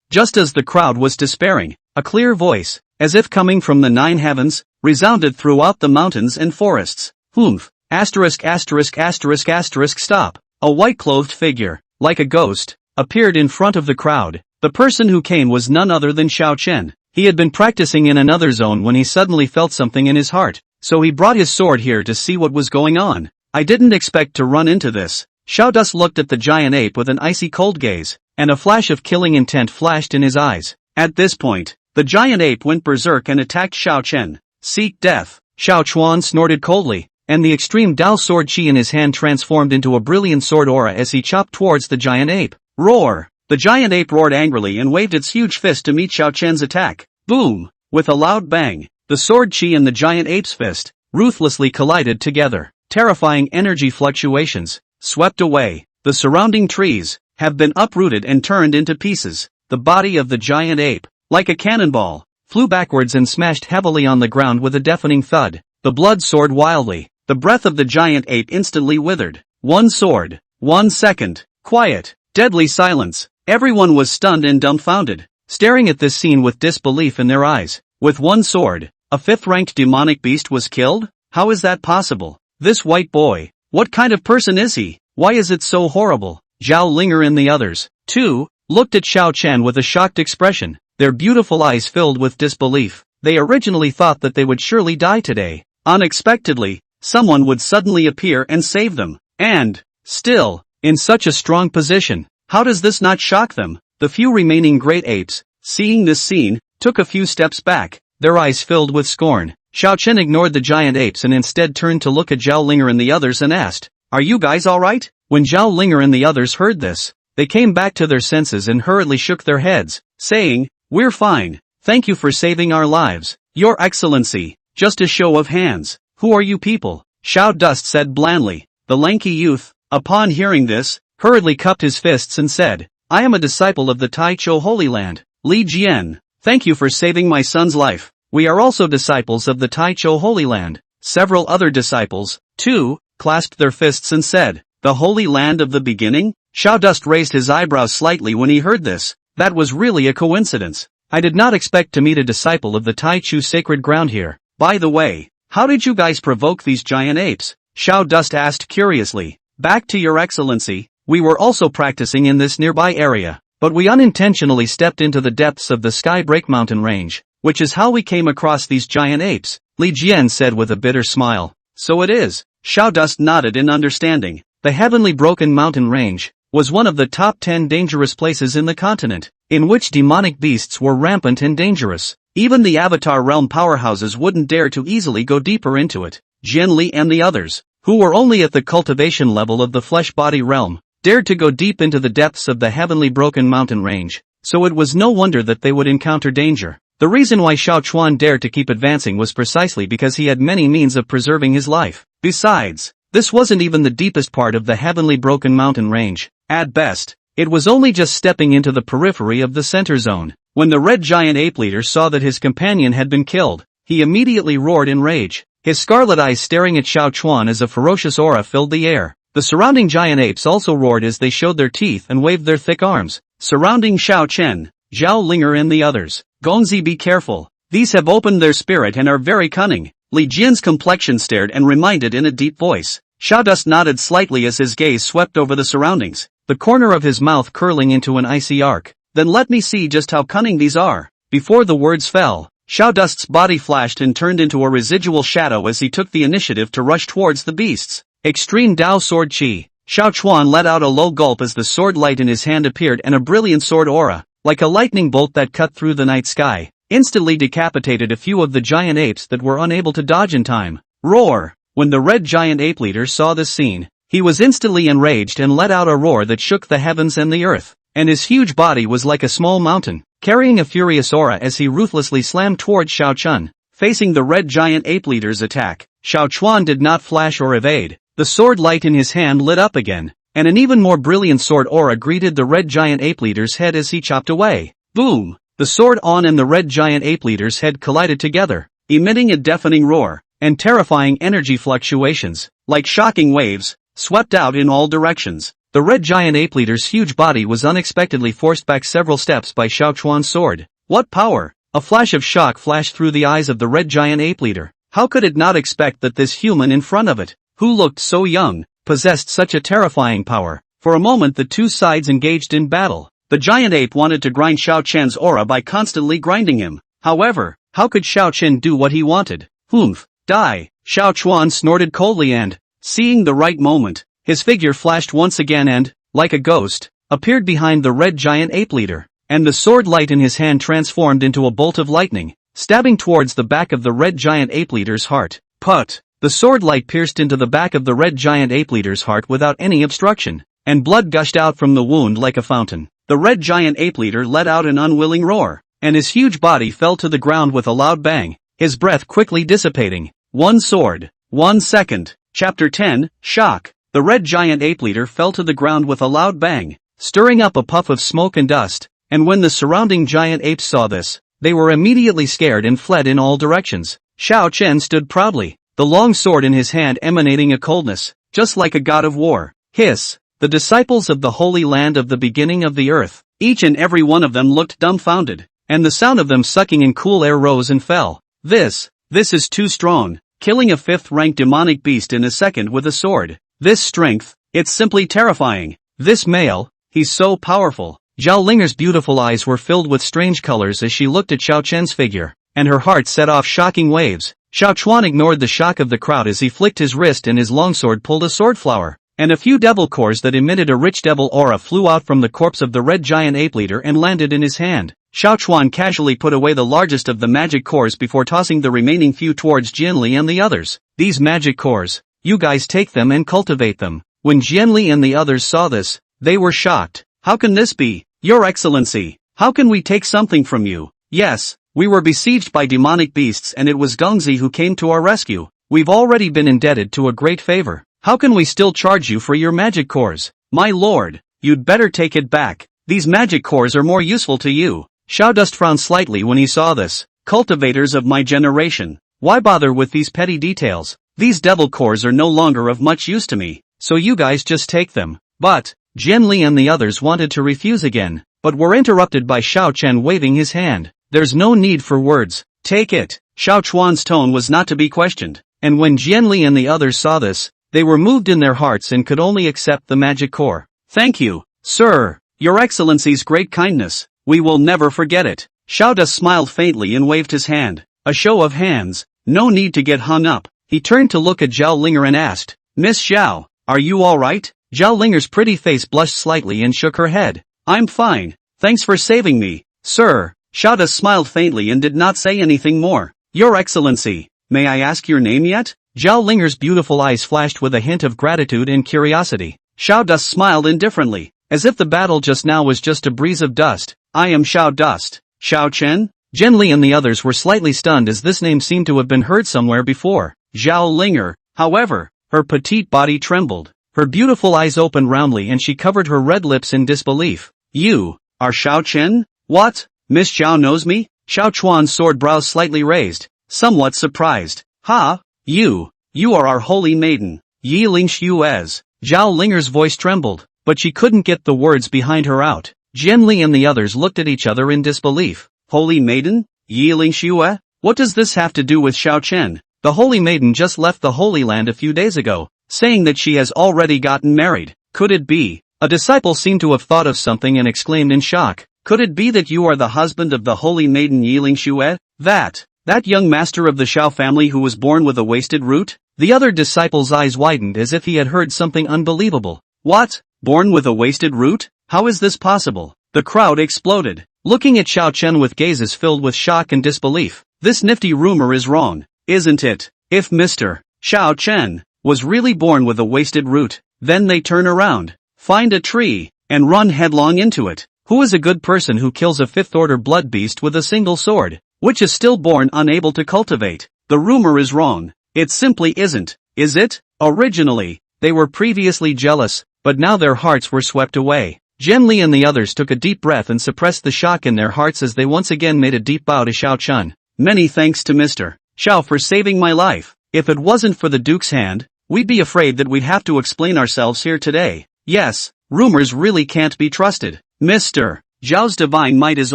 Just as the crowd was despairing, a clear voice, as if coming from the 9 heavens, resounded throughout the mountains and forests. Humph! Asterisk asterisk asterisk asterisk stop. A white-clothed figure, like a ghost, appeared in front of the crowd. The person who came was none other than Xiao Chen. He had been practicing in another zone when he suddenly felt something in his heart, so he brought his sword here to see what was going on. I didn't expect to run into this. Xiao Dus looked at the giant ape with an icy cold gaze, and a flash of killing intent flashed in his eyes. At this point, the giant ape went berserk and attacked Xiao Chen. Seek death. Xiao Chuan snorted coldly, and the extreme Dao sword chi in his hand transformed into a brilliant sword aura as he chopped towards the giant ape. Roar! The giant ape roared angrily and waved its huge fist to meet Xiao Chen's attack. Boom! With a loud bang, the sword chi and the giant ape's fist ruthlessly collided together. Terrifying energy fluctuations swept away. The surrounding trees have been uprooted and turned into pieces. The body of the giant ape, like a cannonball, flew backwards and smashed heavily on the ground with a deafening thud. The blood soared wildly. The breath of the giant ape instantly withered. One sword. 1 second. Quiet. Deadly silence. Everyone was stunned and dumbfounded, staring at this scene with disbelief in their eyes. With one sword, a 5th-ranked demonic beast was killed? How is that possible? This white boy, what kind of person is he? Why is it so horrible? Zhao Linger and the others, too, looked at Xiao Chen with a shocked expression, their beautiful eyes filled with disbelief. They originally thought that they would surely die today. Unexpectedly, someone would suddenly appear and save them. And, still, in such a strong position. How does this not shock them? The few remaining great apes, seeing this scene, took a few steps back, their eyes filled with scorn. Xiao Chen ignored the giant apes and instead turned to look at Zhao Linger and the others and asked, "Are you guys alright?" When Zhao Linger and the others heard this, they came back to their senses and hurriedly shook their heads, saying, "We're fine. Thank you for saving our lives, Your Excellency. Just a show of hands. Who are you people?" Xiao Dust said blandly. The lanky youth, upon hearing this, hurriedly cupped his fists and said, "I am a disciple of the Tai Cho Holy Land, Li Jian. Thank you for saving my son's life. We are also disciples of the Tai Cho Holy Land." Several other disciples, too, clasped their fists and said, "The Holy Land of the Beginning?" Xiao Dust raised his eyebrows slightly when he heard this. That was really a coincidence. I did not expect to meet a disciple of the Tai Chu sacred ground here. By the way, how did you guys provoke these giant apes? Xiao Dust asked curiously. "Back to Your Excellency, we were also practicing in this nearby area, but we unintentionally stepped into the depths of the Sky Break mountain range, which is how we came across these giant apes," Li Jian said with a bitter smile. "So it is." Xiao Dust nodded in understanding. The Heavenly Broken Mountain Range was one of the top 10 dangerous places in the continent, in which demonic beasts were rampant and dangerous. Even the Avatar realm powerhouses wouldn't dare to easily go deeper into it. Jian Li and the others, who were only at the cultivation level of the flesh-body realm, dared to go deep into the depths of the Heavenly Broken Mountain Range, so it was no wonder that they would encounter danger. The reason why Xiao Chuan dared to keep advancing was precisely because he had many means of preserving his life. Besides, this wasn't even the deepest part of the Heavenly Broken Mountain Range. At best, it was only just stepping into the periphery of the center zone. When the red giant ape leader saw that his companion had been killed, he immediately roared in rage, his scarlet eyes staring at Xiao Chuan as a ferocious aura filled the air. The surrounding giant apes also roared as they showed their teeth and waved their thick arms, surrounding Xiao Chen, Zhao Linger and the others. "Gongzi, be careful. These have opened their spirit and are very cunning." Li Jian's complexion stared and reminded in a deep voice. Xiao Dust nodded slightly as his gaze swept over the surroundings, the corner of his mouth curling into an icy arc. "Then let me see just how cunning these are." Before the words fell, Xiao Dust's body flashed and turned into a residual shadow as he took the initiative to rush towards the beasts. Extreme Dao Sword Chi. Xiao Chuan let out a low gulp as the sword light in his hand appeared and a brilliant sword aura, like a lightning bolt that cut through the night sky, instantly decapitated a few of the giant apes that were unable to dodge in time. Roar! When the red giant ape leader saw this scene, he was instantly enraged and let out a roar that shook the heavens and the earth, and his huge body was like a small mountain, carrying a furious aura as he ruthlessly slammed towards Xiao Chun. Facing the red giant ape leader's attack, Xiao Chuan did not flash or evade. The sword light in his hand lit up again, and an even more brilliant sword aura greeted the red giant ape leader's head as he chopped away. Boom! The sword on and the red giant ape leader's head collided together, emitting a deafening roar, and terrifying energy fluctuations, like shocking waves, swept out in all directions. The red giant ape leader's huge body was unexpectedly forced back several steps by Xiao Chuan's sword. What power! A flash of shock flashed through the eyes of the red giant ape leader. How could it not expect that this human in front of it, who looked so young, possessed such a terrifying power? For a moment the two sides engaged in battle. The giant ape wanted to grind Xiao Chen's aura by constantly grinding him. However, how could Xiao Chen do what he wanted? Humph! Die! Xiao Chuan snorted coldly and, seeing the right moment, his figure flashed once again and, like a ghost, appeared behind the red giant ape leader, and the sword light in his hand transformed into a bolt of lightning, stabbing towards the back of the red giant ape leader's heart. Put! The sword light pierced into the back of the red giant ape leader's heart without any obstruction, and blood gushed out from the wound like a fountain. The red giant ape leader let out an unwilling roar, and his huge body fell to the ground with a loud bang, his breath quickly dissipating. One sword. 1 second. Chapter 10, Shock. The red giant ape leader fell to the ground with a loud bang, stirring up a puff of smoke and dust, and when the surrounding giant apes saw this, they were immediately scared and fled in all directions. Xiao Chen stood proudly, the long sword in his hand emanating a coldness, just like a god of war. Hiss! The disciples of the Holy Land of the beginning of the earth, each and every one of them looked dumbfounded, and the sound of them sucking in cool air rose and fell. This is too strong, killing a 5th-ranked demonic beast in a second with a sword. This strength, it's simply terrifying. This male, he's so powerful. Zhao Linger's beautiful eyes were filled with strange colors as she looked at Xiao Chen's figure, and her heart set off shocking waves. Xiao Chuan ignored the shock of the crowd as he flicked his wrist and his longsword pulled a sword flower, and a few devil cores that emitted a rich devil aura flew out from the corpse of the red giant ape leader and landed in his hand. Xiao Chuan casually put away the largest of the magic cores before tossing the remaining few towards Jianli and the others. These magic cores, you guys take them and cultivate them. When Jianli and the others saw this, they were shocked. How can this be, Your Excellency? How can we take something from you? Yes, we were besieged by demonic beasts and it was Gongzi who came to our rescue. We've already been indebted to a great favor. How can we still charge you for your magic cores? My lord, you'd better take it back. These magic cores are more useful to you. Xiaodust frowned slightly when he saw this. Cultivators of my generation. Why bother with these petty details? These devil cores are no longer of much use to me, so you guys just take them. But, Jian Li and the others wanted to refuse again, but were interrupted by Xiao Chen waving his hand. There's no need for words. Take it. Xiao Chuan's tone was not to be questioned, and when Jian Li and the others saw this, they were moved in their hearts and could only accept the magic core. Thank you, sir. Your Excellency's great kindness. We will never forget it. Xiaodust smiled faintly and waved his hand. A show of hands. No need to get hung up. He turned to look at Zhao Linger and asked, Miss Xiao, are you alright? Zhao Linger's pretty face blushed slightly and shook her head. I'm fine. Thanks for saving me, sir. Xiaodust smiled faintly and did not say anything more. Your Excellency, may I ask your name yet? Zhao Linger's beautiful eyes flashed with a hint of gratitude and curiosity. Xiaodust smiled indifferently, as if the battle just now was just a breeze of dust. I am Xiaodust. Xiao Chen? Jian Li and the others were slightly stunned as this name seemed to have been heard somewhere before. Zhao Linger, however, her petite body trembled. Her beautiful eyes opened roundly and she covered her red lips in disbelief. You are Xiao Chen? What? Miss Xiao knows me? Xiao Chuan's sword brows slightly raised, somewhat surprised. Ha? You are our holy maiden, Yi Ling Xuez. Zhao Linger's voice trembled, but she couldn't get the words behind her out. Jian Li and the others looked at each other in disbelief. Holy maiden? Yi Ling Xue? What does this have to do with Xiao Chen? The holy maiden just left the Holy Land a few days ago, saying that she has already gotten married. Could it be? A disciple seemed to have thought of something and exclaimed in shock. Could it be that you are the husband of the holy maiden Yi Ling Xue? That young master of the Xiao family who was born with a wasted root? The other disciple's eyes widened as if he had heard something unbelievable. What? Born with a wasted root? How is this possible? The crowd exploded, looking at Xiao Chen with gazes filled with shock and disbelief. This nifty rumor is wrong, isn't it? If Mr. Xiao Chen was really born with a wasted root, then they turn around, find a tree, and run headlong into it. Who is a good person who kills a fifth-order blood beast with a single sword, which is stillborn unable to cultivate? The rumor is wrong. It simply isn't, is it? Originally, they were previously jealous, but now their hearts were swept away. Jian Li and the others took a deep breath and suppressed the shock in their hearts as they once again made a deep bow to Xiao Chen. Many thanks to Mr. Xiao for saving my life. If it wasn't for the Duke's hand, we'd be afraid that we'd have to explain ourselves here today. Yes, rumors really can't be trusted. Mr. Zhao's divine might is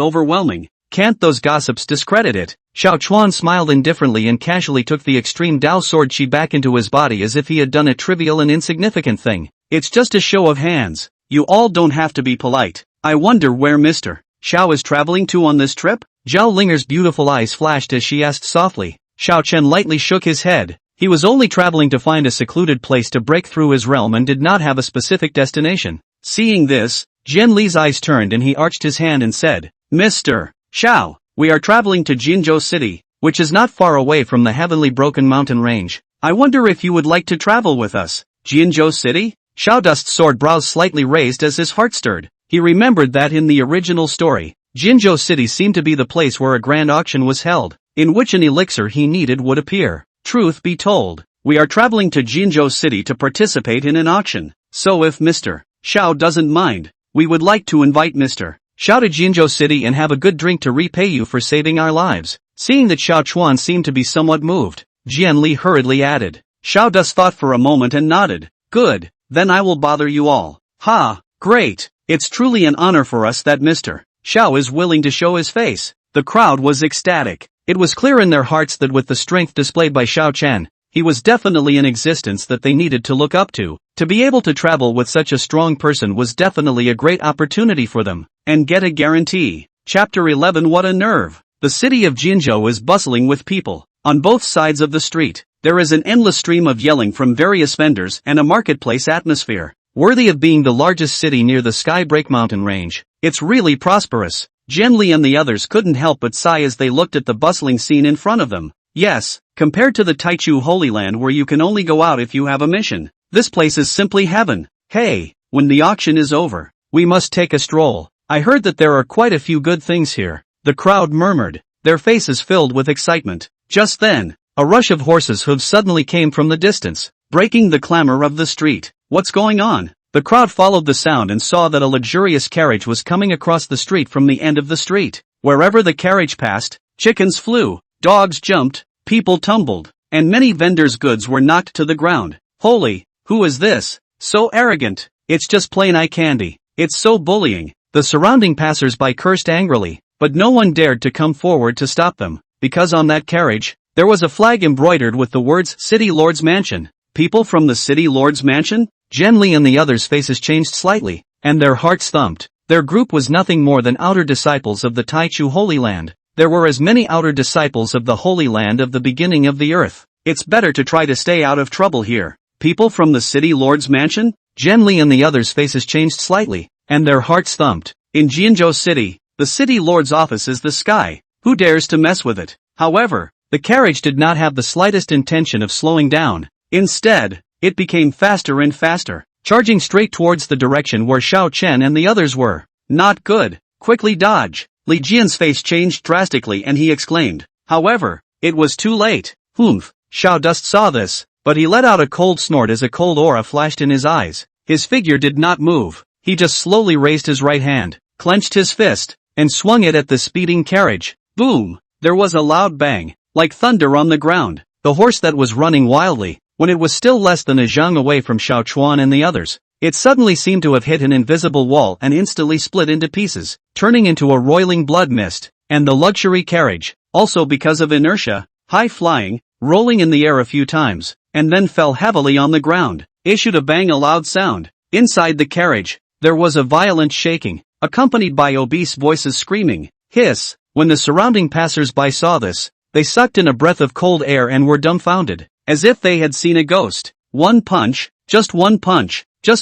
overwhelming. Can't those gossips discredit it? Xiao Chuan smiled indifferently and casually took the extreme Dao sword chi back into his body as if he had done a trivial and insignificant thing. It's just a show of hands. You all don't have to be polite. I wonder where Mr. Xiao is traveling to on this trip? Zhao Linger's beautiful eyes flashed as she asked softly. Xiao Chen lightly shook his head. He was only traveling to find a secluded place to break through his realm and did not have a specific destination. Seeing this, Jian Li's eyes turned and he arched his hand and said, Mr. Xiao, we are traveling to Jinzhou City, which is not far away from the heavenly broken mountain range. I wonder if you would like to travel with us. Jinzhou City? Xiaodust's sword brows slightly raised as his heart stirred. He remembered that in the original story, Jinzhou City seemed to be the place where a grand auction was held, in which an elixir he needed would appear. Truth be told, we are traveling to Jinzhou City to participate in an auction, so if Mr. Xiao doesn't mind, we would like to invite Mr. Xiao to Jinzhou City and have a good drink to repay you for saving our lives. Seeing that Xiao Chuan seemed to be somewhat moved, Jian Li hurriedly added. Xiaodust thought for a moment and nodded. Good. Then I will bother you all. Ha, great. It's truly an honor for us that Mr. Xiao is willing to show his face. The crowd was ecstatic. It was clear in their hearts that with the strength displayed by Xiao Chen, he was definitely an existence that they needed to look up to. To be able to travel with such a strong person was definitely a great opportunity for them, and get a guarantee. Chapter 11. What a nerve. The city of Jinzhou is bustling with people. On both sides of the street, there is an endless stream of yelling from various vendors and a marketplace atmosphere, worthy of being the largest city near the Skybreak mountain range. It's really prosperous. Jian Li and the others couldn't help but sigh as they looked at the bustling scene in front of them. Yes, compared to the Taichu Holy Land where you can only go out if you have a mission, this place is simply heaven. Hey, when the auction is over, we must take a stroll. I heard that there are quite a few good things here. The crowd murmured, their faces filled with excitement. Just then, a rush of horses' hooves suddenly came from the distance, breaking the clamor of the street. What's going on? The crowd followed the sound and saw that a luxurious carriage was coming across the street from the end of the street. Wherever the carriage passed, chickens flew, dogs jumped, people tumbled, and many vendors' goods were knocked to the ground. Holy, who is this? So arrogant. It's just plain eye candy. It's so bullying. The surrounding passers-by cursed angrily, but no one dared to come forward to stop them, because on that carriage, there was a flag embroidered with the words City Lord's Mansion. People from the City Lord's Mansion? Jen Li and the others' faces changed slightly, and their hearts thumped. Their group was nothing more than outer disciples of the Taichu Holy Land. There were as many outer disciples of the Holy Land of the beginning of the earth. It's better to try to stay out of trouble here. People from the City Lord's Mansion? Jen Li and the others' faces changed slightly, and their hearts thumped. In Jianzhou City, the City Lord's office is the sky. Who dares to mess with it? However, the carriage did not have the slightest intention of slowing down. Instead, it became faster and faster, charging straight towards the direction where Xiao Chen and the others were. Not good. Quickly dodge. Li Jian's face changed drastically and he exclaimed. However, it was too late. Humph. Xiao Dust saw this, but he let out a cold snort as a cold aura flashed in his eyes. His figure did not move. He just slowly raised his right hand, clenched his fist, and swung it at the speeding carriage. Boom! There was a loud bang, like thunder on the ground. The horse that was running wildly, when it was still less than a zhang away from Xiao Chuan and the others, it suddenly seemed to have hit an invisible wall and instantly split into pieces, turning into a roiling blood mist. And the luxury carriage, also because of inertia, high flying, rolling in the air a few times, and then fell heavily on the ground, issued a loud sound. Inside the carriage, there was a violent shaking, accompanied by obese voices screaming, hiss. When the surrounding passers-by saw this, they sucked in a breath of cold air and were dumbfounded, as if they had seen a ghost. One punch, just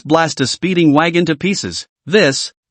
blast a speeding wagon to pieces.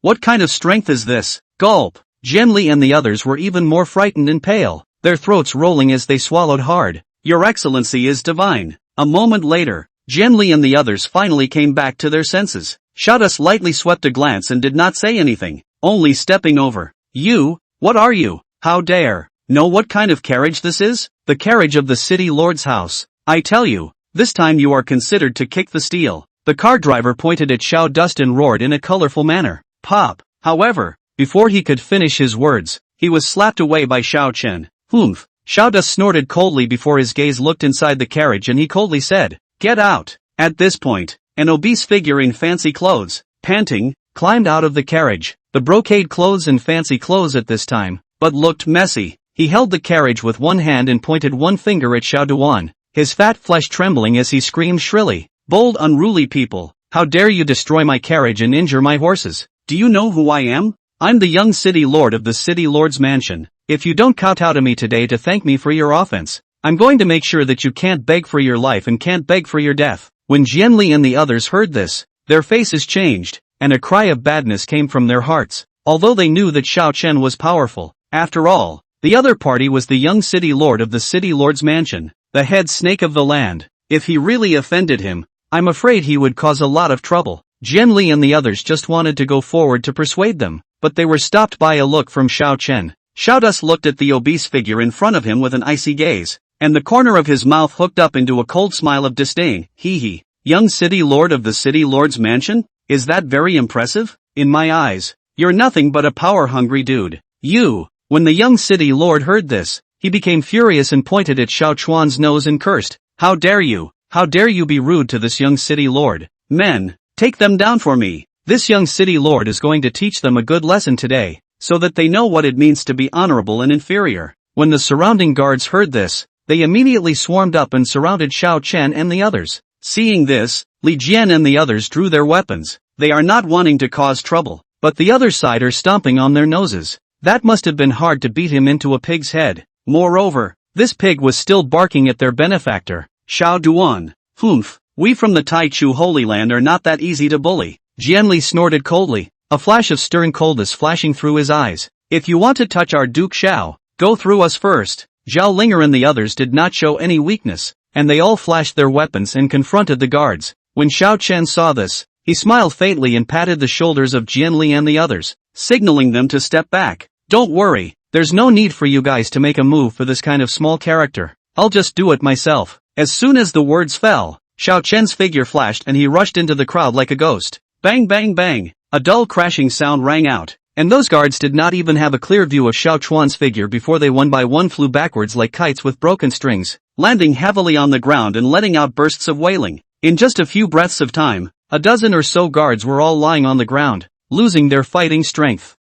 What kind of strength is this? Gulp. Jen Li and the others were even more frightened and pale, their throats rolling as they swallowed hard. Your Excellency is divine. A moment later, Jen Li and the others finally came back to their senses. Xiaoda lightly swept a glance and did not say anything, only stepping over. You, what are you? How dare? Know what kind of carriage this is? The carriage of the City Lord's house. I tell you, this time you are considered to kick the steel. The car driver pointed at Xiao Dust and roared in a colorful manner. Pop. However, before he could finish his words, he was slapped away by Xiao Chen. Humph. Xiao Dust snorted coldly before his gaze looked inside the carriage and he coldly said, get out. At this point, an obese figure in fancy clothes, panting, climbed out of the carriage. The brocade clothes and fancy clothes at this time, but looked messy. He held the carriage with one hand and pointed one finger at Xiao Duan, his fat flesh trembling as he screamed shrilly. Bold unruly people, how dare you destroy my carriage and injure my horses? Do you know who I am? I'm the young city lord of the City Lord's Mansion. If you don't kowtow to me today to thank me for your offense, I'm going to make sure that you can't beg for your life and can't beg for your death. When Jian Li and the others heard this, their faces changed, and a cry of badness came from their hearts, although they knew that Xiao Chen was powerful. After all, the other party was the young city lord of the City Lord's Mansion, the head snake of the land. If he really offended him, I'm afraid he would cause a lot of trouble. Jian Li and the others just wanted to go forward to persuade them, but they were stopped by a look from Xiao Chen. Xiao Dust looked at the obese figure in front of him with an icy gaze, and the corner of his mouth hooked up into a cold smile of disdain. Hee. Young city lord of the City Lord's Mansion? Is that very impressive? In my eyes, you're nothing but a power-hungry dude. You. When the young city lord heard this, he became furious and pointed at Xiao Chuan's nose and cursed. How dare you? How dare you be rude to this young city lord? Men, take them down for me. This young city lord is going to teach them a good lesson today, so that they know what it means to be honorable and inferior. When the surrounding guards heard this, they immediately swarmed up and surrounded Xiao Chen and the others. Seeing this, Li Jian and the others drew their weapons. They are not wanting to cause trouble, but the other side are stomping on their noses. That must have been hard to beat him into a pig's head. Moreover, this pig was still barking at their benefactor, Xiao Duan. Humph, we from the Taichu Holy Land are not that easy to bully. Jian Li snorted coldly, a flash of stern coldness flashing through his eyes. If you want to touch our Duke Xiao, go through us first. Zhao Linger and the others did not show any weakness, and they all flashed their weapons and confronted the guards. When Xiao Chen saw this, He smiled faintly and patted the shoulders of Jianli and the others, signaling them to step back. Don't worry, there's no need for you guys to make a move for this kind of small character. I'll just do it myself. As soon as the words fell, Xiao Chen's figure flashed and he rushed into the crowd like a ghost. Bang bang bang, a dull crashing sound rang out, and those guards did not even have a clear view of Xiao Chuan's figure before they one by one flew backwards like kites with broken strings, landing heavily on the ground and letting out bursts of wailing. In just a few breaths of time, a dozen or so guards were all lying on the ground, losing their fighting strength.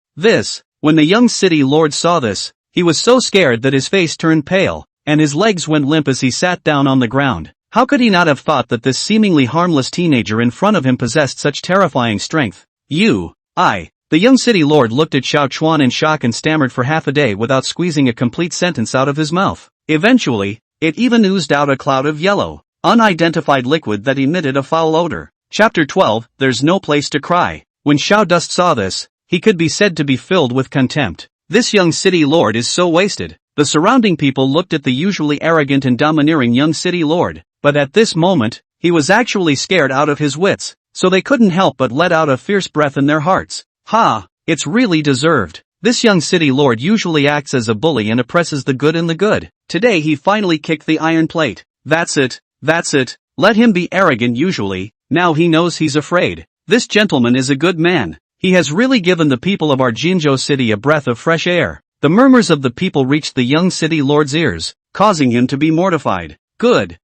When the young city lord saw this, he was so scared that his face turned pale, and his legs went limp as he sat down on the ground. How could he not have thought that this seemingly harmless teenager in front of him possessed such terrifying strength? The young city lord looked at Xiao Chuan in shock and stammered for half a day without squeezing a complete sentence out of his mouth. Eventually, it even oozed out a cloud of yellow, unidentified liquid that emitted a foul odor. Chapter 12, There's No Place to Cry. When Xiao Dust saw this, he could be said to be filled with contempt. This young city lord is so wasted. The surrounding people looked at the usually arrogant and domineering young city lord, but at this moment, he was actually scared out of his wits, so they couldn't help but let out a fierce breath in their hearts. It's really deserved. This young city lord usually acts as a bully and oppresses the good and the good. Today he finally kicked the iron plate. That's it. Let him be arrogant usually, now he knows he's afraid. This gentleman is a good man. He has really given the people of our Jinzhou city a breath of fresh air. The murmurs of the people reached the young city lord's ears, causing him to be mortified. Good.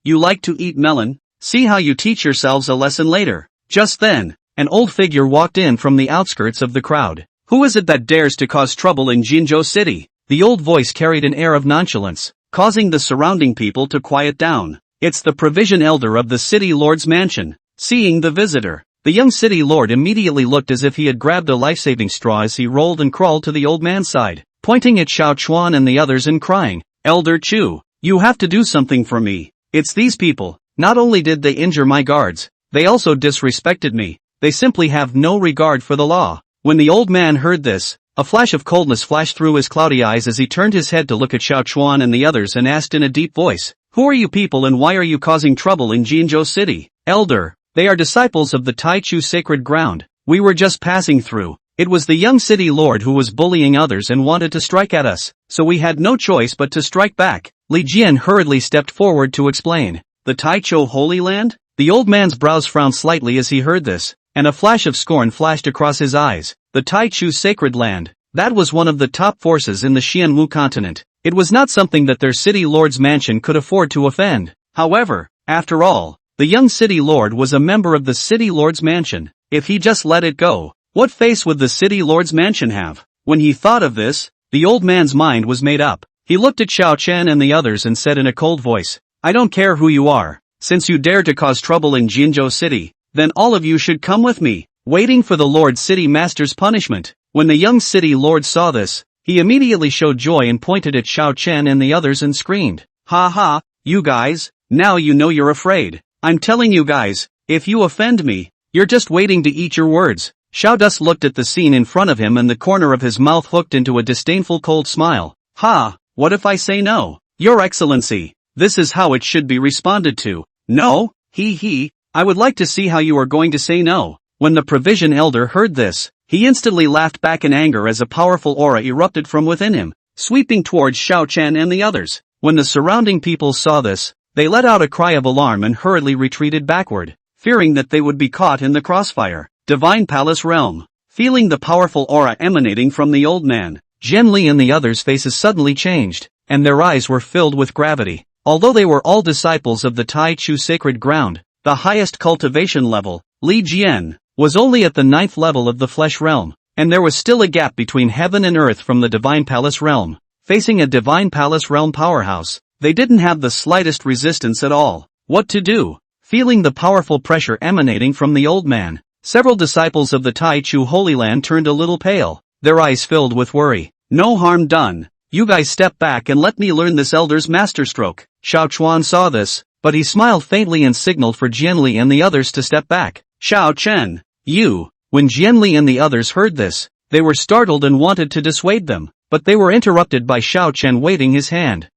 You like to eat melon? See how you teach yourselves a lesson later. Just then, an old figure walked in from the outskirts of the crowd. Who is it that dares to cause trouble in Jinzhou city? The old voice carried an air of nonchalance, causing the surrounding people to quiet down. It's the provision elder of the city lord's mansion. Seeing the visitor, the young city lord immediately looked as if he had grabbed a life-saving straw as he rolled and crawled to the old man's side, pointing at Xiao Chuan and the others and crying, "Elder Chu, you have to do something for me. It's these people. Not only did they injure my guards, they also disrespected me. They simply have no regard for the law." When the old man heard this, a flash of coldness flashed through his cloudy eyes as he turned his head to look at Xiao Chuan and the others and asked in a deep voice, "Who are you people and why are you causing trouble in Jinzhou city?" "Elder, they are disciples of the Tai Chu sacred ground. We were just passing through. It was the young city lord who was bullying others and wanted to strike at us, so we had no choice but to strike back." Li Jian hurriedly stepped forward to explain. The Tai Chu Holy Land? The old man's brows frowned slightly as he heard this, and a flash of scorn flashed across his eyes. The Tai Chu sacred land. That was one of the top forces in the Xianwu continent. It was not something that their city lord's mansion could afford to offend. However, after all, the young city lord was a member of the city lord's mansion. If he just let it go, what face would the city lord's mansion have? When he thought of this, the old man's mind was made up. He looked at Xiao Chen and the others and said in a cold voice, "I don't care who you are. Since you dare to cause trouble in Jinzhou city, then all of you should come with me." Waiting for the Lord City Master's punishment. When the young city lord saw this, he immediately showed joy and pointed at Xiao Chen and the others and screamed, "Ha, you guys, now you know you're afraid. I'm telling you guys, if you offend me, you're just waiting to eat your words." Xiao Dust looked at the scene in front of him and the corner of his mouth hooked into a disdainful cold smile. What if I say no? Your Excellency, this is how it should be responded to. No? I would like to see how you are going to say no. When the provision elder heard this, he instantly laughed back in anger as a powerful aura erupted from within him, sweeping towards Xiao Chen and the others. When the surrounding people saw this, they let out a cry of alarm and hurriedly retreated backward, fearing that they would be caught in the crossfire. Divine Palace Realm. Feeling the powerful aura emanating from the old man, Jian Li and the others' faces suddenly changed, and their eyes were filled with gravity. Although they were all disciples of the Tai Chu sacred ground, the highest cultivation level, Li Jian, was only at the 9th level of the flesh realm, and there was still a gap between heaven and earth from the Divine Palace Realm. Facing a Divine Palace Realm powerhouse, they didn't have the slightest resistance at all. What to do? Feeling the powerful pressure emanating from the old man, several disciples of the Tai Chu Holy Land turned a little pale, their eyes filled with worry. "No harm done. You guys step back and let me learn this elder's masterstroke." Xiao Chuan saw this, but he smiled faintly and signaled for Jianli and the others to step back. "Xiao Chen, you." When Jianli and the others heard this, they were startled and wanted to dissuade them, but they were interrupted by Xiao Chen waving his hand.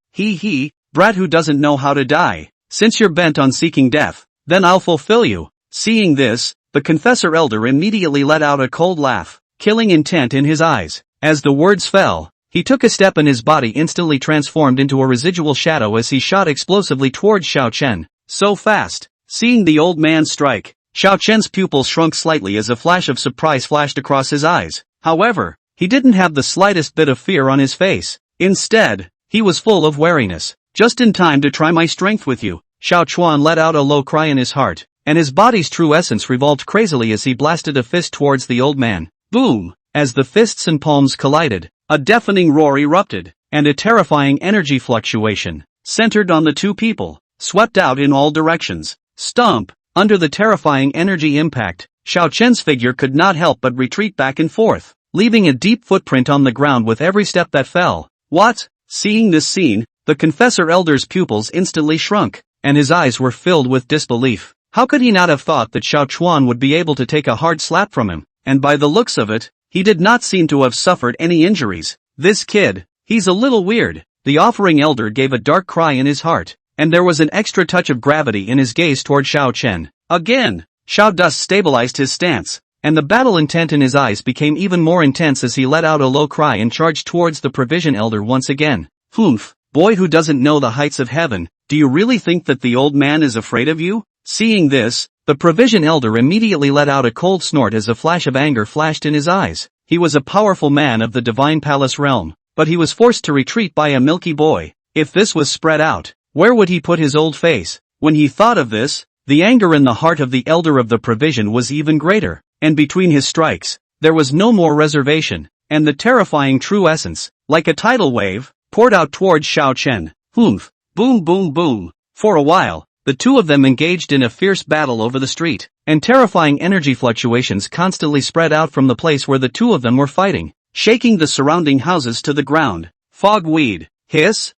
Brat who doesn't know how to die. Since you're bent on seeking death, then I'll fulfill you." Seeing this, the confessor elder immediately let out a cold laugh, killing intent in his eyes. As the words fell, he took a step and his body instantly transformed into a residual shadow as he shot explosively towards Xiao Chen. So fast. Seeing the old man strike, Xiao Chen's pupils shrunk slightly as a flash of surprise flashed across his eyes. However, he didn't have the slightest bit of fear on his face. Instead, he was full of wariness. Just in time to try my strength with you. Xiao Chuan let out a low cry in his heart, and his body's true essence revolved crazily as he blasted a fist towards the old man. Boom! As the fists and palms collided, a deafening roar erupted, and a terrifying energy fluctuation, centered on the two people, swept out in all directions. Stomp! Under the terrifying energy impact, Xiao Chen's figure could not help but retreat back and forth, leaving a deep footprint on the ground with every step that fell. What? Seeing this scene, the confessor elder's pupils instantly shrunk, and his eyes were filled with disbelief. How could he not have thought that Xiao Chuan would be able to take a hard slap from him? And by the looks of it, he did not seem to have suffered any injuries. This kid, he's a little weird. The offering elder gave a dark cry in his heart, and there was an extra touch of gravity in his gaze toward Xiao Chen. Again, Xiao Dust stabilized his stance, and the battle intent in his eyes became even more intense as he let out a low cry and charged towards the provision elder once again. Humph, boy who doesn't know the heights of heaven, do you really think that the old man is afraid of you? Seeing this, the provision elder immediately let out a cold snort as a flash of anger flashed in his eyes. He was a powerful man of the divine palace realm, but he was forced to retreat by a milky boy. If this was spread out, where would he put his old face? When he thought of this, the anger in the heart of the elder of the provision was even greater, and between his strikes, there was no more reservation, and the terrifying true essence, like a tidal wave, poured out towards Xiao Chen. Humph! Boom boom boom! For a while, the two of them engaged in a fierce battle over the street, and terrifying energy fluctuations constantly spread out from the place where the two of them were fighting, shaking the surrounding houses to the ground. Fogweed! Hiss!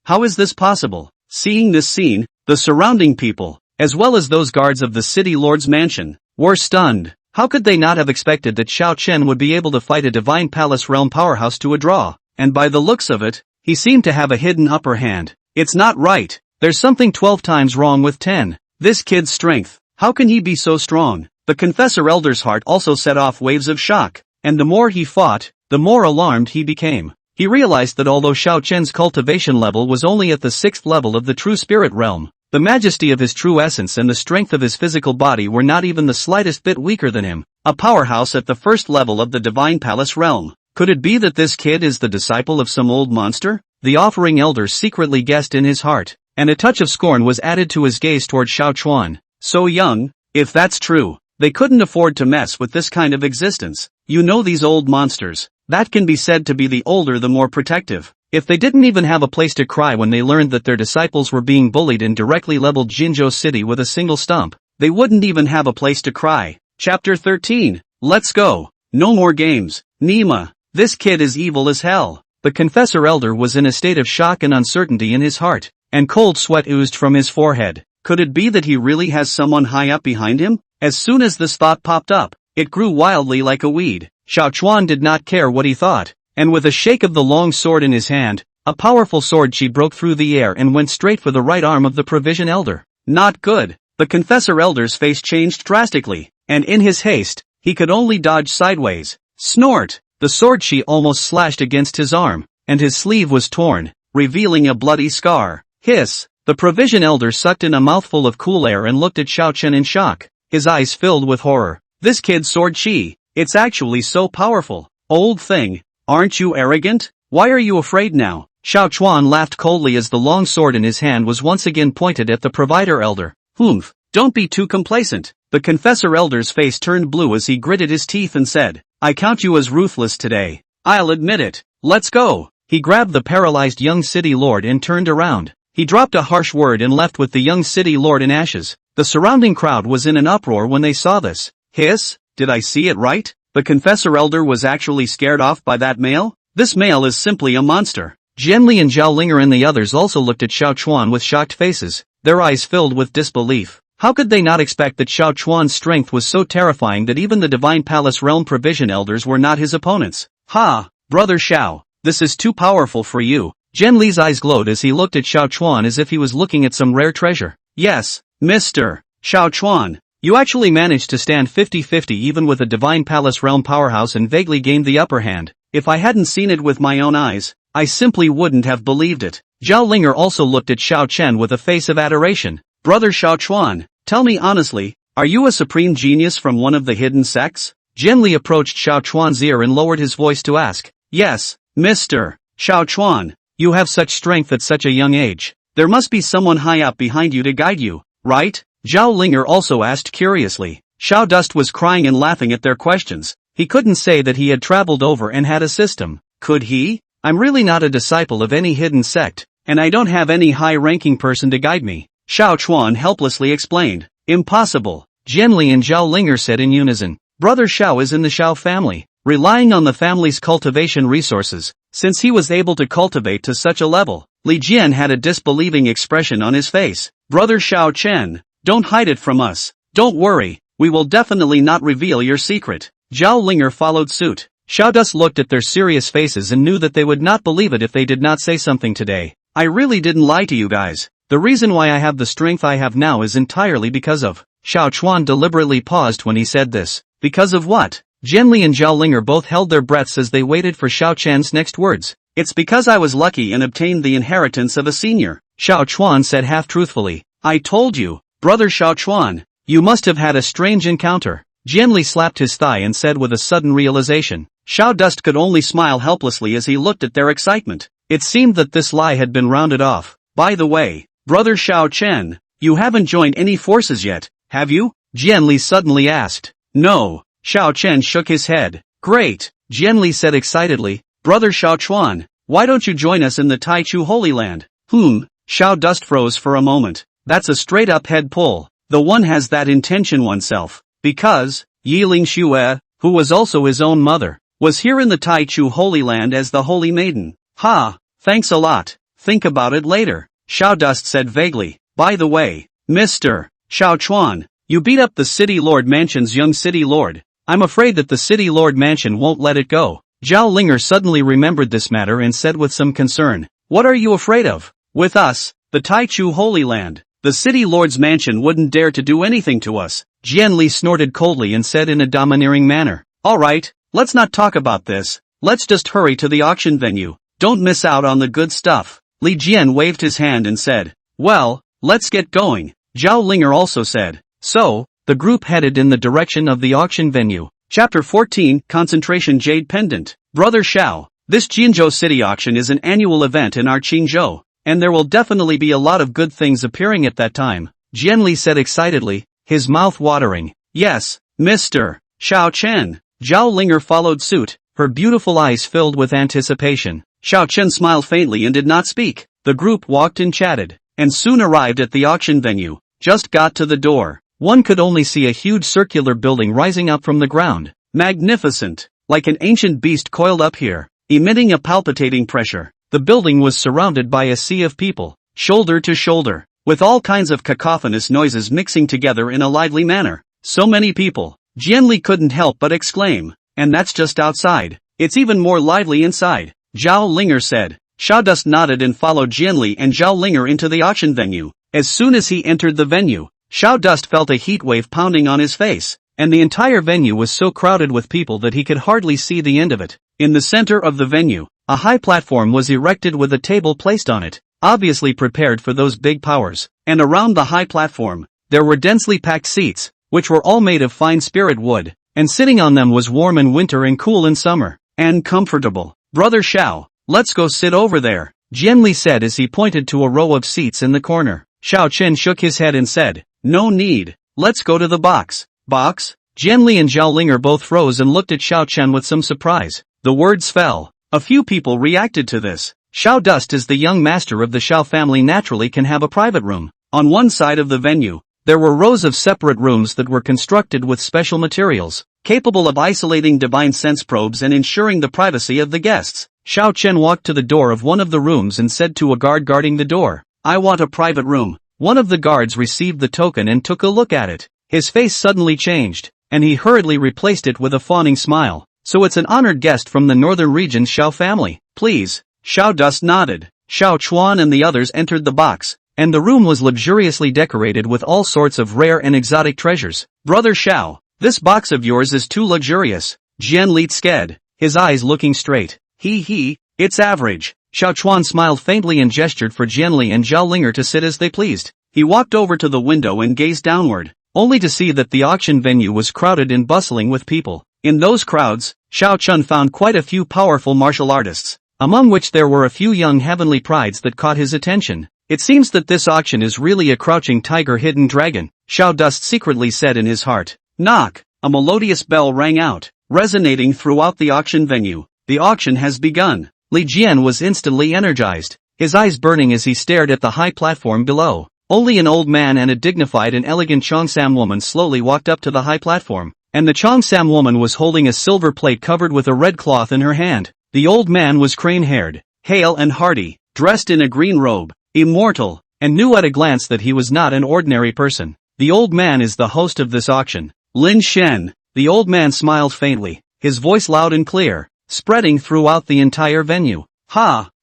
How is this possible? Seeing this scene, the surrounding people, as well as those guards of the city lord's mansion, were stunned. How could they not have expected that Xiao Chen would be able to fight a divine palace realm powerhouse to a draw? And by the looks of it, he seemed to have a hidden upper hand. It's not right. There's something 12 times wrong with 10. This kid's strength. How can he be so strong? The confessor elder's heart also set off waves of shock, and the more he fought, the more alarmed he became. He realized that although Xiao Chen's cultivation level was only at the 6th level of the true spirit realm, the majesty of his true essence and the strength of his physical body were not even the slightest bit weaker than him. A powerhouse at the 1st level of the divine palace realm. Could it be that this kid is the disciple of some old monster? The offering elder secretly guessed in his heart, and a touch of scorn was added to his gaze toward Xiao Chuan. So young? If that's true, they couldn't afford to mess with this kind of existence. You know, these old monsters, that can be said to be the older the more protective. If they didn't even have a place to cry when they learned that their disciples were being bullied and directly leveled Jinzhou City with a single stump, they wouldn't even have a place to cry. Chapter 13. Let's go. No more games. Nima, this kid is evil as hell. The confessor elder was in a state of shock and uncertainty in his heart, and cold sweat oozed from his forehead. Could it be that he really has someone high up behind him? As soon as this thought popped up, it grew wildly like a weed. Xiao Chuan did not care what he thought, and with a shake of the long sword in his hand, a powerful sword chi broke through the air and went straight for the right arm of the provision elder. Not good. The confessor elder's face changed drastically, and in his haste, he could only dodge sideways. Snort! The sword chi almost slashed against his arm, and his sleeve was torn, revealing a bloody scar. Hiss! The provision elder sucked in a mouthful of cool air and looked at Xiao Chen in shock, his eyes filled with horror. This kid's sword chi, it's actually so powerful. Old thing, aren't you arrogant? Why are you afraid now? Xiao Chuan laughed coldly as the long sword in his hand was once again pointed at the provider elder. Humph, don't be too complacent. The confessor elder's face turned blue as he gritted his teeth and said, I count you as ruthless today. I'll admit it. Let's go. He grabbed the paralyzed young city lord and turned around. He dropped a harsh word and left with the young city lord in ashes. The surrounding crowd was in an uproar when they saw this. Hiss, did I see it right? The confessor elder was actually scared off by that male? This male is simply a monster. Zhenli and Zhao Linger and the others also looked at Xiao Chuan with shocked faces, their eyes filled with disbelief. How could they not expect that Xiao Chuan's strength was so terrifying that even the Divine Palace Realm Provision Elders were not his opponents? Ha! Brother Xiao, this is too powerful for you. Zhen Li's eyes glowed as he looked at Xiao Chuan as if he was looking at some rare treasure. Yes, Mr. Xiao Chuan, You actually managed to stand 50-50 even with a Divine Palace Realm powerhouse and vaguely gained the upper hand. If I hadn't seen it with my own eyes, I simply wouldn't have believed it. Zhao Linger also looked at Xiao Chen with a face of adoration. Brother Xiao Chuan, tell me honestly, are you a supreme genius from one of the hidden sects? Jian Li approached Xiao Chuan's ear and lowered his voice to ask. Yes, Mr. Xiao Chuan, you have such strength at such a young age. There must be someone high up behind you to guide you, right? Zhao Linger also asked curiously. Xiao Dust was crying and laughing at their questions. He couldn't say that he had traveled over and had a system. Could he? I'm really not a disciple of any hidden sect, and I don't have any high-ranking person to guide me. Xiao Chuan helplessly explained. Impossible. Jian Li and Zhao Linger said in unison. Brother Xiao is in the Xiao family, relying on the family's cultivation resources. Since he was able to cultivate to such a level, Li Jian had a disbelieving expression on his face. Brother Xiao Chen, don't hide it from us. Don't worry, we will definitely not reveal your secret. Zhao Linger followed suit. Xiao Dust looked at their serious faces and knew that they would not believe it if they did not say something today. I really didn't lie to you guys. The reason why I have the strength I have now is entirely because of. Xiao Chuan deliberately paused when he said this. Because of what? Jian Li and Zhao Linger both held their breaths as they waited for Xiao Chen's next words. It's because I was lucky and obtained the inheritance of a senior, Xiao Chuan said half-truthfully. I told you, brother Xiao Chuan, you must have had a strange encounter. Jian Li slapped his thigh and said with a sudden realization. Xiao Dust could only smile helplessly as he looked at their excitement. It seemed that this lie had been rounded off. By the way, brother Xiao Chen, you haven't joined any forces yet, have you? Jian Li suddenly asked. No. Xiao Chen shook his head. Great, Jian Li said excitedly. Brother Xiao Chuan, why don't you join us in the Taichu Holy Land? Xiao Dust froze for a moment. That's a straight-up head pull. The one has that intention oneself. Because, Yiling Xue, who was also his own mother, was here in the Taichu Holy Land as the Holy Maiden. Ha, thanks a lot. Think about it later, Xiao Dust said vaguely. By the way, Mr. Xiao Chuan, you beat up the City Lord Mansion's young City Lord. I'm afraid that the City Lord Mansion won't let it go. Zhao Linger suddenly remembered this matter and said with some concern. What are you afraid of? With us, the Taichu Holy Land, the City Lord's Mansion wouldn't dare to do anything to us. Jian Li snorted coldly and said in a domineering manner. Alright, let's not talk about this. Let's just hurry to the auction venue. Don't miss out on the good stuff. Li Jian waved his hand and said. Well, let's get going. Zhao Linger also said. So, the group headed in the direction of the auction venue. Chapter 14, Concentration Jade Pendant. Brother Xiao, this Jinzhou City Auction is an annual event in our Qingzhou, and there will definitely be a lot of good things appearing at that time, Jian Li said excitedly, his mouth watering. Yes, Mr. Xiao Chen. Zhao Linger followed suit, her beautiful eyes filled with anticipation. Xiao Chen smiled faintly and did not speak. The group walked and chatted, and soon arrived at the auction venue. Just got to the door. One could only see a huge circular building rising up from the ground. Magnificent. Like an ancient beast coiled up here, emitting a palpitating pressure. The building was surrounded by a sea of people, shoulder to shoulder, with all kinds of cacophonous noises mixing together in a lively manner. So many people. Jian Li couldn't help but exclaim. And that's just outside. It's even more lively inside, Zhao Linger said. Xiao Dust nodded and followed Jian Li and Zhao Linger into the auction venue. As soon as he entered the venue, Xiao Dust felt a heat wave pounding on his face, and the entire venue was so crowded with people that he could hardly see the end of it. In the center of the venue, a high platform was erected with a table placed on it, obviously prepared for those big powers, and around the high platform, there were densely packed seats, which were all made of fine spirit wood, and sitting on them was warm in winter and cool in summer, and comfortable. Brother Xiao, let's go sit over there, Jian Li said as he pointed to a row of seats in the corner. Xiao Chen shook his head and said, no need, let's go to the box. Box? Jian Li and Zhao Linger both froze and looked at Xiao Chen with some surprise. The words fell. A few people reacted to this. Xiao Dust as the young master of the Xiao family naturally can have a private room. On one side of the venue, there were rows of separate rooms that were constructed with special materials, capable of isolating divine sense probes and ensuring the privacy of the guests. Xiao Chen walked to the door of one of the rooms and said to a guard guarding the door, I want a private room. One of the guards received the token and took a look at it. His face suddenly changed, and he hurriedly replaced it with a fawning smile. So it's an honored guest from the northern region's Xiao family. Please. Xiao Dust nodded. Xiao Chuan and the others entered the box, and the room was luxuriously decorated with all sorts of rare and exotic treasures. "Brother Xiao, this box of yours is too luxurious," Jian Li sked, his eyes looking straight. It's average." Xiao Chuan smiled faintly and gestured for Jian Li and Zhao Linger to sit as they pleased. He walked over to the window and gazed downward, only to see that the auction venue was crowded and bustling with people. In those crowds, Xiao Chun found quite a few powerful martial artists, among which there were a few young heavenly prides that caught his attention. "It seems that this auction is really a crouching tiger hidden dragon," Xiao Dust secretly said in his heart. Knock! A melodious bell rang out, resonating throughout the auction venue. "The auction has begun." Li Jian was instantly energized, his eyes burning as he stared at the high platform below. Only an old man and a dignified and elegant Cheongsam woman slowly walked up to the high platform, and the Cheongsam woman was holding a silver plate covered with a red cloth in her hand. The old man was crane-haired, hale and hearty, dressed in a green robe, immortal, and knew at a glance that he was not an ordinary person. "The old man is the host of this auction, Lin Shen." The old man smiled faintly, his voice loud and clear, spreading throughout the entire venue.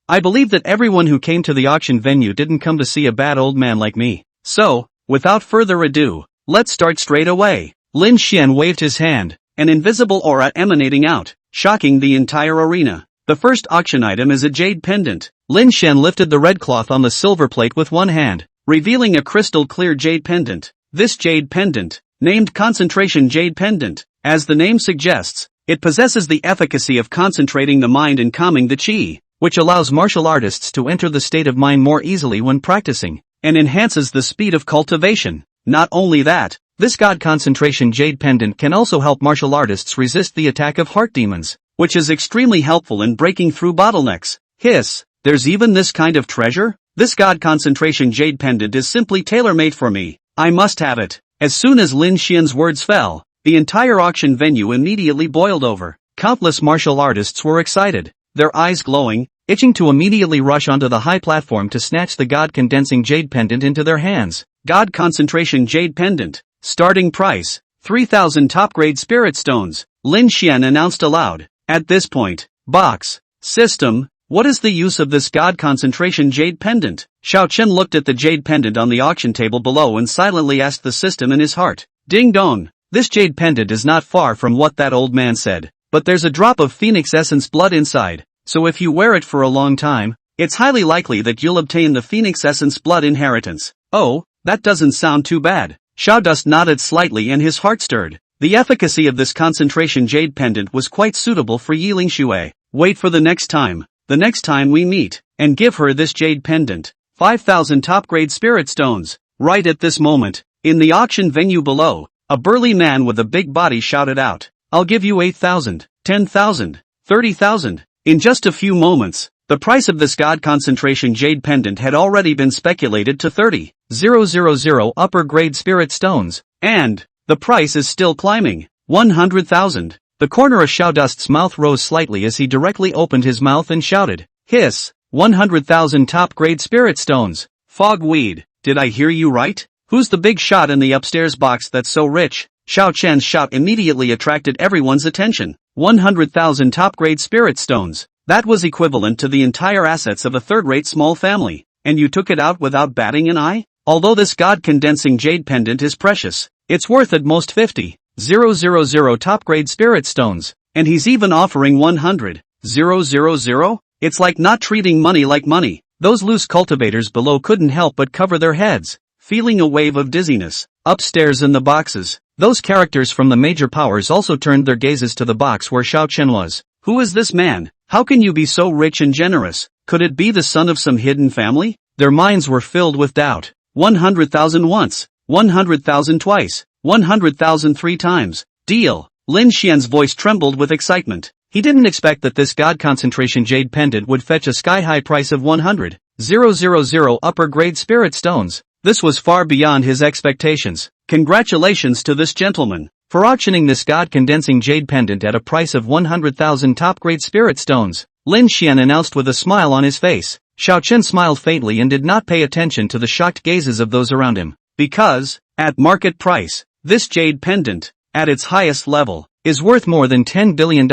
I believe that everyone who came to the auction venue didn't come to see a bad old man like me. So, without further ado, let's start straight away." Lin Xian waved his hand, an invisible aura emanating out, shocking the entire arena. "The first auction item is a jade pendant." Lin Xian lifted the red cloth on the silver plate with one hand, revealing a crystal-clear jade pendant. This jade pendant, named Concentration Jade Pendant, as the name suggests, it possesses the efficacy of concentrating the mind and calming the qi, which allows martial artists to enter the state of mind more easily when practicing, and enhances the speed of cultivation. Not only that, this God Concentration Jade Pendant can also help martial artists resist the attack of heart demons, which is extremely helpful in breaking through bottlenecks. Hiss, there's even this kind of treasure? This God Concentration Jade Pendant is simply tailor-made for me. I must have it. As soon as Lin Xian's words fell, the entire auction venue immediately boiled over. Countless martial artists were excited, their eyes glowing, itching to immediately rush onto the high platform to snatch the God Condensing Jade Pendant into their hands. God Concentration Jade Pendant. Starting price, 3,000 top-grade spirit stones, Lin Xian announced aloud. At this point, box, system, what is the use of this God Concentration Jade Pendant? Xiao Chen looked at the jade pendant on the auction table below and silently asked the system in his heart. Ding dong, this jade pendant is not far from what that old man said, but there's a drop of phoenix essence blood inside, so if you wear it for a long time, it's highly likely that you'll obtain the phoenix essence blood inheritance. Oh, that doesn't sound too bad. Xiao Dust nodded slightly and his heart stirred. The efficacy of this concentration jade pendant was quite suitable for Yi Lingshui. Wait for the next time we meet, and give her this jade pendant. 5,000 top-grade spirit stones. Right at this moment, in the auction venue below, a burly man with a big body shouted out, I'll give you 8,000, 10,000, 30,000. In just a few moments, the price of this God Concentration Jade Pendant had already been speculated to 30,000 upper-grade spirit stones, and the price is still climbing. 100,000. The corner of Xiao Dust's mouth rose slightly as he directly opened his mouth and shouted, Hiss, 100,000 top-grade spirit stones. Fogweed, did I hear you right? Who's the big shot in the upstairs box that's so rich? Xiao Chen's shout immediately attracted everyone's attention. 100,000 top-grade spirit stones. That was equivalent to the entire assets of a third-rate small family, and you took it out without batting an eye? Although this God-condensing jade pendant is precious, it's worth at most 50,000 top-grade spirit stones, and he's even offering 100,000. It's like not treating money like money. Those loose cultivators below couldn't help but cover their heads, feeling a wave of dizziness. Upstairs in the boxes, those characters from the major powers also turned their gazes to the box where Xiao Chen was. Who is this man? How can you be so rich and generous? Could it be the son of some hidden family? Their minds were filled with doubt. 100,000 once, 100,000 twice, 100,000 three times. Deal. Lin Xian's voice trembled with excitement. He didn't expect that this God Concentration Jade Pendant would fetch a sky-high price of 100,000 upper-grade spirit stones. This was far beyond his expectations. Congratulations to this gentleman for auctioning this God-condensing jade pendant at a price of 100,000 top-grade spirit stones, Lin Xian announced with a smile on his face. Xiao Chen smiled faintly and did not pay attention to the shocked gazes of those around him. Because, at market price, this jade pendant, at its highest level, is worth more than $10 billion.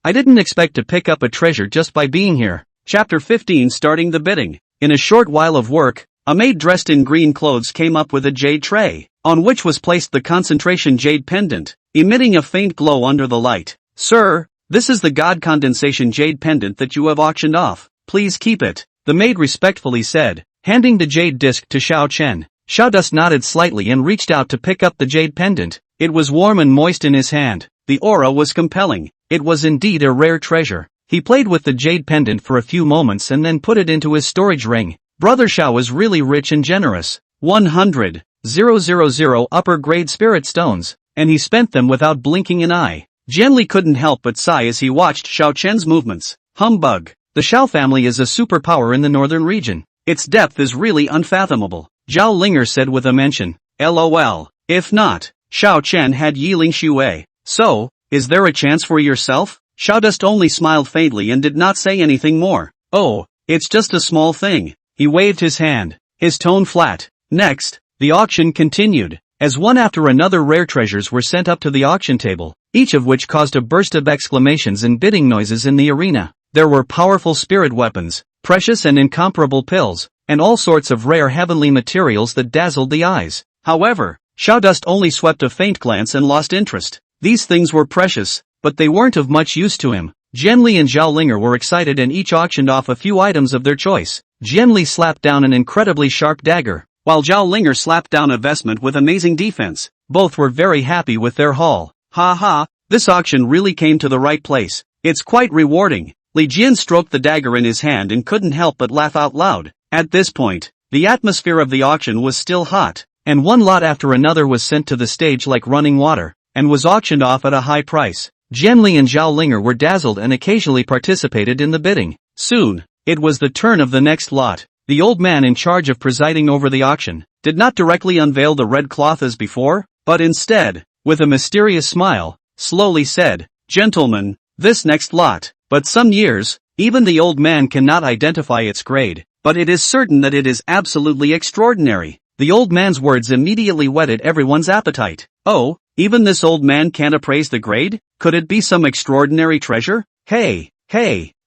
I didn't expect to pick up a treasure just by being here. Chapter 15 Starting the bidding. In a short while of work, A maid dressed in green clothes came up with a jade tray, on which was placed the concentration jade pendant, emitting a faint glow under the light. "Sir, this is the god condensation jade pendant that you have auctioned off. Please keep it," the maid respectfully said, handing the jade disc to Xiao Chen. Xiao Dust nodded slightly and reached out to pick up the jade pendant. It was warm and moist in his hand. The aura was compelling. It was indeed a rare treasure. He played with the jade pendant for a few moments and then put it into his storage ring. Brother Xiao was really rich and generous. 100,000 upper grade spirit stones, and he spent them without blinking an eye. Jian Li couldn't help but sigh as he watched Xiao Chen's movements. Humbug. The Xiao family is a superpower in the northern region. Its depth is really unfathomable, Zhao Linger said with a mention. LOL. If not, Xiao Chen had Yiling Xue. So, is there a chance for yourself? Xiao Dust only smiled faintly and did not say anything more. Oh, it's just a small thing. He waved his hand, his tone flat. Next, the auction continued, as one after another rare treasures were sent up to the auction table, each of which caused a burst of exclamations and bidding noises in the arena. There were powerful spirit weapons, precious and incomparable pills, and all sorts of rare heavenly materials that dazzled the eyes. However, Xiao Dust only swept a faint glance and lost interest. These things were precious, but they weren't of much use to him. Jian Li and Zhao Linger were excited and each auctioned off a few items of their choice. Jian Li slapped down an incredibly sharp dagger, while Zhao Linger slapped down a vestment with amazing defense. Both were very happy with their haul. Ha ha, this auction really came to the right place. It's quite rewarding. Li Jian stroked the dagger in his hand and couldn't help but laugh out loud. At this point, the atmosphere of the auction was still hot, and one lot after another was sent to the stage like running water, and was auctioned off at a high price. Jian Li and Zhao Linger were dazzled and occasionally participated in the bidding. Soon, it was the turn of the next lot. The old man in charge of presiding over the auction did not directly unveil the red cloth as before, but instead, with a mysterious smile, slowly said, "Gentlemen, this next lot." But some years, even the old man cannot identify its grade, but it is certain that it is absolutely extraordinary. The old man's words immediately whetted everyone's appetite. Oh, even this old man can't appraise the grade? Could it be some extraordinary treasure? Hey,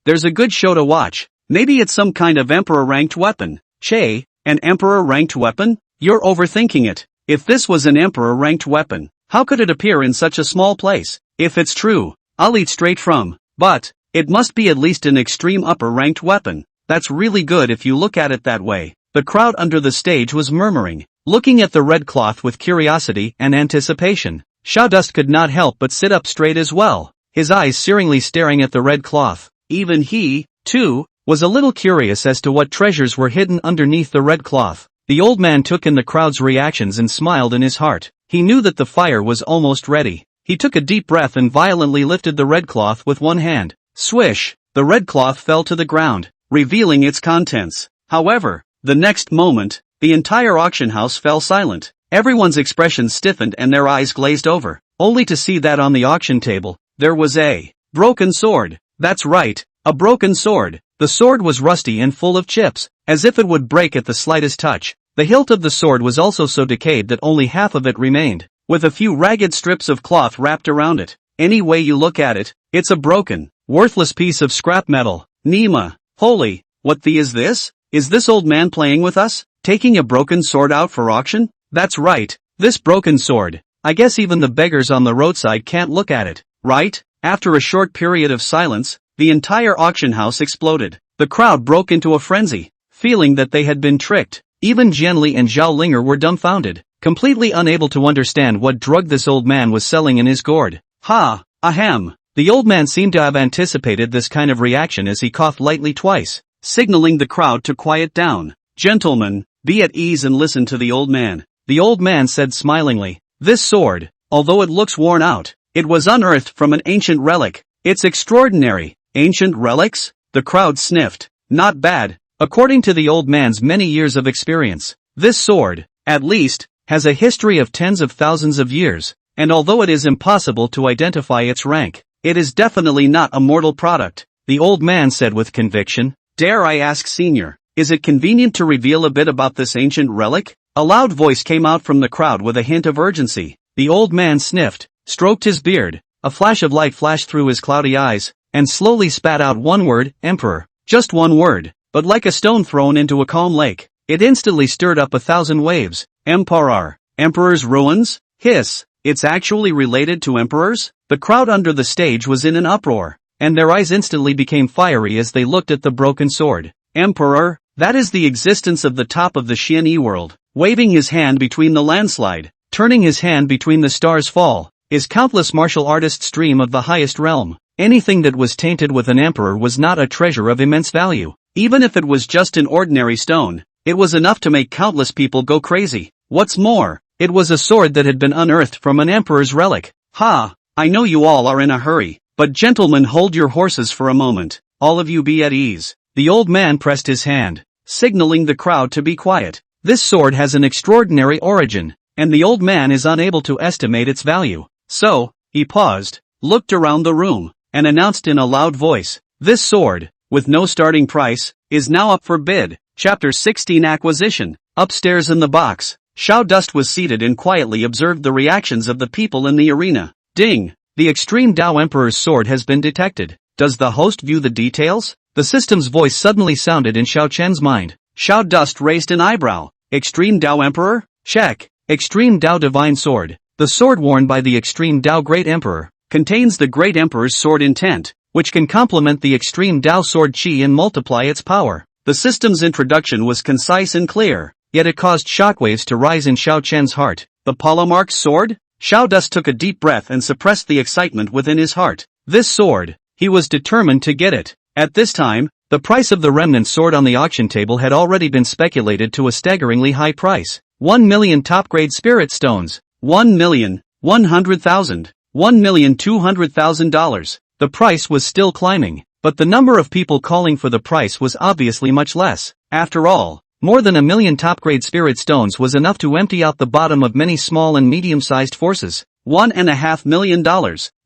there's a good show to watch. Maybe it's some kind of emperor-ranked weapon. Che, an emperor-ranked weapon? You're overthinking it. If this was an emperor-ranked weapon, how could it appear in such a small place? If it's true, I'll eat straight from. But, it must be at least an extreme upper-ranked weapon. That's really good if you look at it that way. The crowd under the stage was murmuring, looking at the red cloth with curiosity and anticipation. Xiao Dust could not help but sit up straight as well, his eyes searingly staring at the red cloth. Even he, too, was a little curious as to what treasures were hidden underneath the red cloth. The old man took in the crowd's reactions and smiled in his heart. He knew that the fire was almost ready. He took a deep breath and violently lifted the red cloth with one hand. Swish! The red cloth fell to the ground, revealing its contents. However, the next moment, the entire auction house fell silent. Everyone's expressions stiffened and their eyes glazed over, only to see that on the auction table, there was a broken sword. That's right, a broken sword. The sword was rusty and full of chips, as if it would break at the slightest touch. The hilt of the sword was also so decayed that only half of it remained, with a few ragged strips of cloth wrapped around it. Any way you look at it, it's a broken, worthless piece of scrap metal. Nima, holy, what the is this? Is this old man playing with us? Taking a broken sword out for auction? That's right, this broken sword. I guess even the beggars on the roadside can't look at it, right? After a short period of silence, the entire auction house exploded. The crowd broke into a frenzy, feeling that they had been tricked. Even Jian Li and Zhao Linger were dumbfounded, completely unable to understand what drug this old man was selling in his gourd. Ha, ahem. The old man seemed to have anticipated this kind of reaction as he coughed lightly twice, signaling the crowd to quiet down. Gentlemen, be at ease and listen to the old man. The old man said smilingly, this sword, although it looks worn out, it was unearthed from an ancient relic. It's extraordinary. Ancient relics? The crowd sniffed. Not bad. According to the old man's many years of experience, this sword, at least, has a history of tens of thousands of years, and although it is impossible to identify its rank, it is definitely not a mortal product, the old man said with conviction. Dare I ask, Senior, is it convenient to reveal a bit about this ancient relic? A loud voice came out from the crowd with a hint of urgency. The old man sniffed, stroked his beard, a flash of light flashed through his cloudy eyes, and slowly spat out one word, Emperor. Just one word, but like a stone thrown into a calm lake. It instantly stirred up 1,000 waves. Emperor. Emperor's ruins? Hiss. It's actually related to emperors? The crowd under the stage was in an uproar, and their eyes instantly became fiery as they looked at the broken sword. Emperor? That is the existence of the top of the Xian world, waving his hand between the landslide, turning his hand between the stars fall, is countless martial artists' dream of the highest realm. Anything that was tainted with an emperor was not a treasure of immense value. Even if it was just an ordinary stone, it was enough to make countless people go crazy. What's more, it was a sword that had been unearthed from an emperor's relic. Ha! I know you all are in a hurry, but gentlemen, hold your horses for a moment. All of you be at ease. The old man pressed his hand, signaling the crowd to be quiet. This sword has an extraordinary origin, and the old man is unable to estimate its value. So, he paused, looked around the room, and announced in a loud voice, "This sword, with no starting price, is now up for bid." Chapter 16 Acquisition. Upstairs in the box, Xiao Dust was seated and quietly observed the reactions of the people in the arena. Ding! The Extreme Tao Emperor's sword has been detected. Does the host view the details? The system's voice suddenly sounded in Xiao Chen's mind. Xiao Dust raised an eyebrow. Extreme Tao Emperor? Check. Extreme Tao Divine Sword. The sword worn by the Extreme Tao Great Emperor contains the Great Emperor's sword intent, which can complement the Extreme Tao Sword Qi and multiply its power. The system's introduction was concise and clear, yet it caused shockwaves to rise in Xiao Chen's heart. The Polemarch's sword? Xiao Dust took a deep breath and suppressed the excitement within his heart. This sword, he was determined to get it. At this time, the price of the remnant sword on the auction table had already been speculated to a staggeringly high price. 1 million top-grade spirit stones. 1,100,000. $1,200,000. The price was still climbing, but the number of people calling for the price was obviously much less. After all, more than 1 million top-grade spirit stones was enough to empty out the bottom of many small and medium-sized forces. $1.5 million.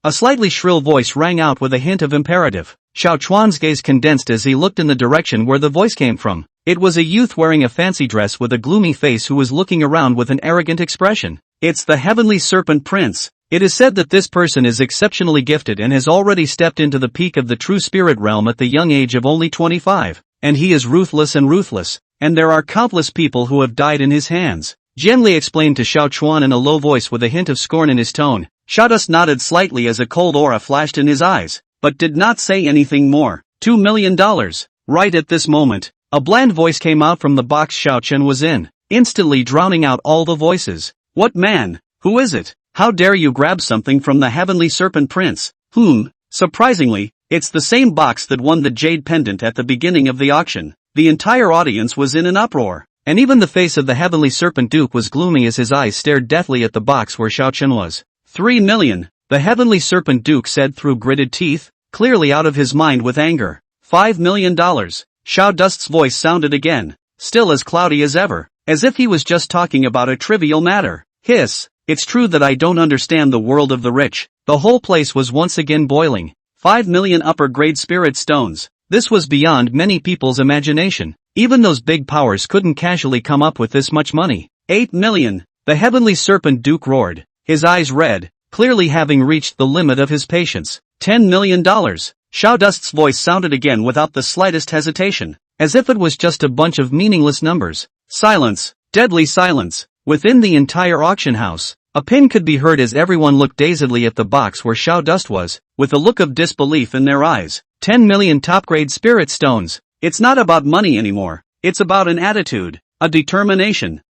A slightly shrill voice rang out with a hint of imperative. Xiao Chuan's gaze condensed as he looked in the direction where the voice came from. It was a youth wearing a fancy dress with a gloomy face who was looking around with an arrogant expression. It's the Heavenly Serpent Prince. It is said that this person is exceptionally gifted and has already stepped into the peak of the true spirit realm at the young age of only 25. And he is ruthless, and there are countless people who have died in his hands. Jian Li explained to Xiao Chuan in a low voice with a hint of scorn in his tone. Xiao Dust nodded slightly as a cold aura flashed in his eyes, but did not say anything more. $2 million. Right at this moment, a bland voice came out from the box Xiao Chen was in, instantly drowning out all the voices. What man? Who is it? How dare you grab something from the Heavenly Serpent Prince? Surprisingly, it's the same box that won the jade pendant at the beginning of the auction. The entire audience was in an uproar, and even the face of the Heavenly Serpent Duke was gloomy as his eyes stared deathly at the box where Xiao Chen was. 3 million, the Heavenly Serpent Duke said through gritted teeth, clearly out of his mind with anger. $5 million. Xiao Dust's voice sounded again, still as cloudy as ever, as if he was just talking about a trivial matter. Hiss. It's true that I don't understand the world of the rich. The whole place was once again boiling. 5 million upper-grade spirit stones. This was beyond many people's imagination. Even those big powers couldn't casually come up with this much money. 8 million. The Heavenly Serpent Duke roared, his eyes red, clearly having reached the limit of his patience. $10 million. Xiao Dust's voice sounded again without the slightest hesitation, as if it was just a bunch of meaningless numbers. Silence. Deadly silence. Within the entire auction house, a pin could be heard as everyone looked dazedly at the box where Xiao Dust was, with a look of disbelief in their eyes. 10 million top-grade spirit stones. It's not about money anymore. It's about an attitude, a determination.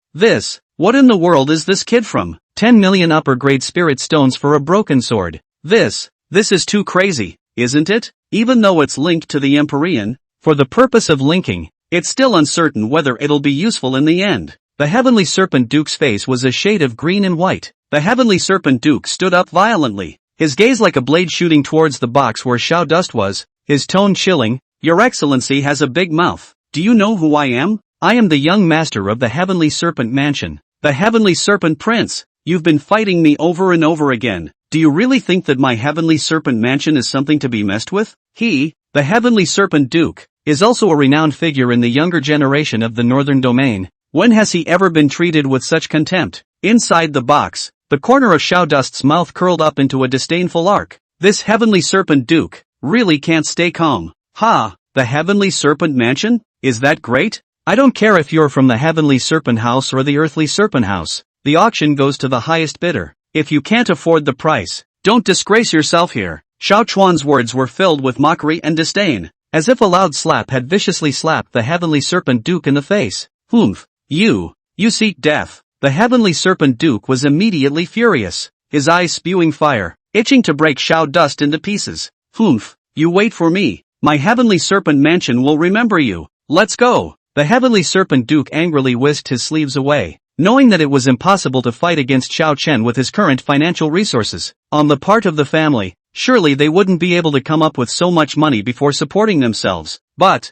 What in the world is this kid from? 10 million upper-grade spirit stones for a broken sword. This is too crazy, isn't it? Even though it's linked to the Empyrean, for the purpose of linking, it's still uncertain whether it'll be useful in the end. The Heavenly Serpent Duke's face was a shade of green and white. The Heavenly Serpent Duke stood up violently, his gaze like a blade shooting towards the box where Xiao Dust was, his tone chilling. Your Excellency has a big mouth. Do you know who I am? I am the young master of the Heavenly Serpent Mansion, the Heavenly Serpent Prince. You've been fighting me over and over again. Do you really think that my Heavenly Serpent Mansion is something to be messed with? He, the Heavenly Serpent Duke, is also a renowned figure in the younger generation of the Northern Domain. When has he ever been treated with such contempt? Inside the box, the corner of Xiao Dust's mouth curled up into a disdainful arc. This Heavenly Serpent Duke really can't stay calm. Ha! The Heavenly Serpent Mansion? Is that great? I don't care if you're from the heavenly serpent house or the earthly serpent house. The auction goes to the highest bidder. If you can't afford the price, don't disgrace yourself here. Xiao Chuan's words were filled with mockery and disdain, as if a loud slap had viciously slapped the heavenly serpent duke in the face. Humph. You seek death. The heavenly serpent duke was immediately furious, his eyes spewing fire, itching to break Xiao Dust into pieces. Humph. You wait for me. My heavenly serpent mansion will remember you. Let's go. The heavenly serpent duke angrily whisked his sleeves away, knowing that it was impossible to fight against Xiao Chen with his current financial resources. On the part of the family, surely they wouldn't be able to come up with so much money before supporting themselves. But,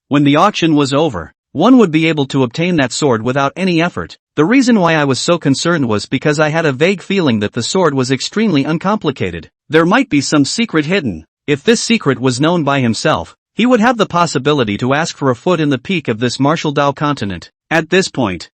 when the auction was over, one would be able to obtain that sword without any effort. The reason why I was so concerned was because I had a vague feeling that the sword was extremely uncomplicated. There might be some secret hidden. If this secret was known by himself, he would have the possibility to ask for a foot in the peak of this martial Dao continent. At this point,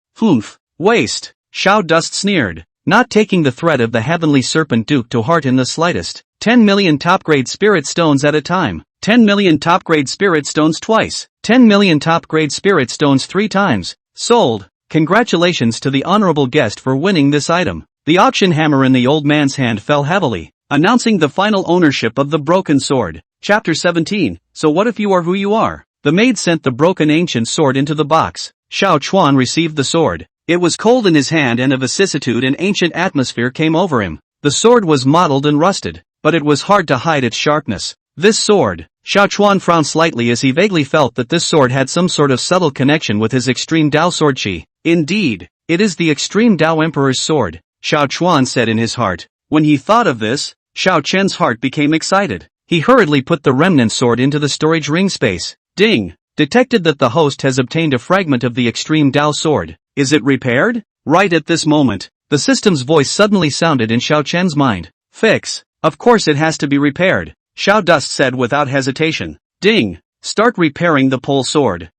waste. Xiao Dust sneered, not taking the threat of the heavenly serpent duke to heart in the slightest. 10 million top-grade spirit stones at a time. 10 million top-grade spirit stones twice. 10 million top-grade spirit stones 3 times. Sold. Congratulations to the honorable guest for winning this item. The auction hammer in the old man's hand fell heavily, announcing the final ownership of the broken sword. Chapter 17. So what if you are who you are? The maid sent the broken ancient sword into the box. Xiao Chuan received the sword. It was cold in his hand and a vicissitude and ancient atmosphere came over him. The sword was mottled and rusted, but it was hard to hide its sharpness. This sword. Xiao Chuan frowned slightly as he vaguely felt that this sword had some sort of subtle connection with his extreme Dao sword chi. Indeed, it is the extreme Dao Emperor's sword, Xiao Chuan said in his heart. When he thought of this, Xiao Chen's heart became excited. He hurriedly put the remnant sword into the storage ring space. Ding! Detected that the host has obtained a fragment of the extreme Dao sword. Is it repaired? Right at this moment, the system's voice suddenly sounded in Xiao Chen's mind. Fix. Of course it has to be repaired, Xiao Dust said without hesitation. Ding! Start repairing the pole sword.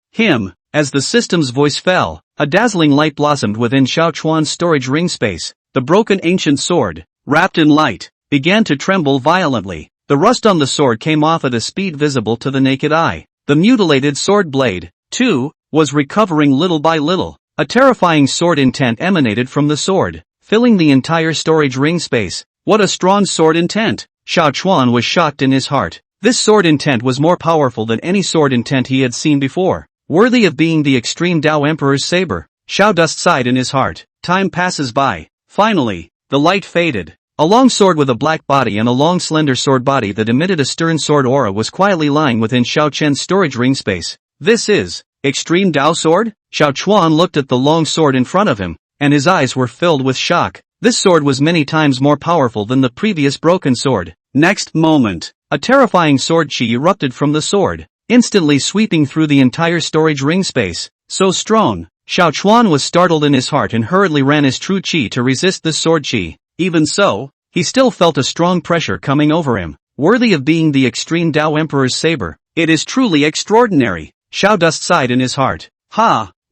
As the system's voice fell, a dazzling light blossomed within Xiao Chuan's storage ring space. The broken ancient sword, wrapped in light, began to tremble violently. The rust on the sword came off at a speed visible to the naked eye. The mutilated sword blade, too, was recovering little by little. A terrifying sword intent emanated from the sword, filling the entire storage ring space. What a strong sword intent! Xiao Chuan was shocked in his heart. This sword intent was more powerful than any sword intent he had seen before. Worthy of being the extreme Dao Emperor's saber. Xiao Dust sighed in his heart. Time passes by. Finally, the light faded. A long sword with a black body and a long slender sword body that emitted a stern sword aura was quietly lying within Xiao Chen's storage ring space. This is extreme Dao sword? Xiao Chuan looked at the long sword in front of him, and his eyes were filled with shock. This sword was many times more powerful than the previous broken sword. Next moment, a terrifying sword chi erupted from the sword, instantly sweeping through the entire storage ring space. So strong. Xiao Chuan was startled in his heart and hurriedly ran his true chi to resist this sword chi. Even so, he still felt a strong pressure coming over him. Worthy of being the extreme Dao Emperor's saber. It is truly extraordinary. Xiao Dust sighed in his heart.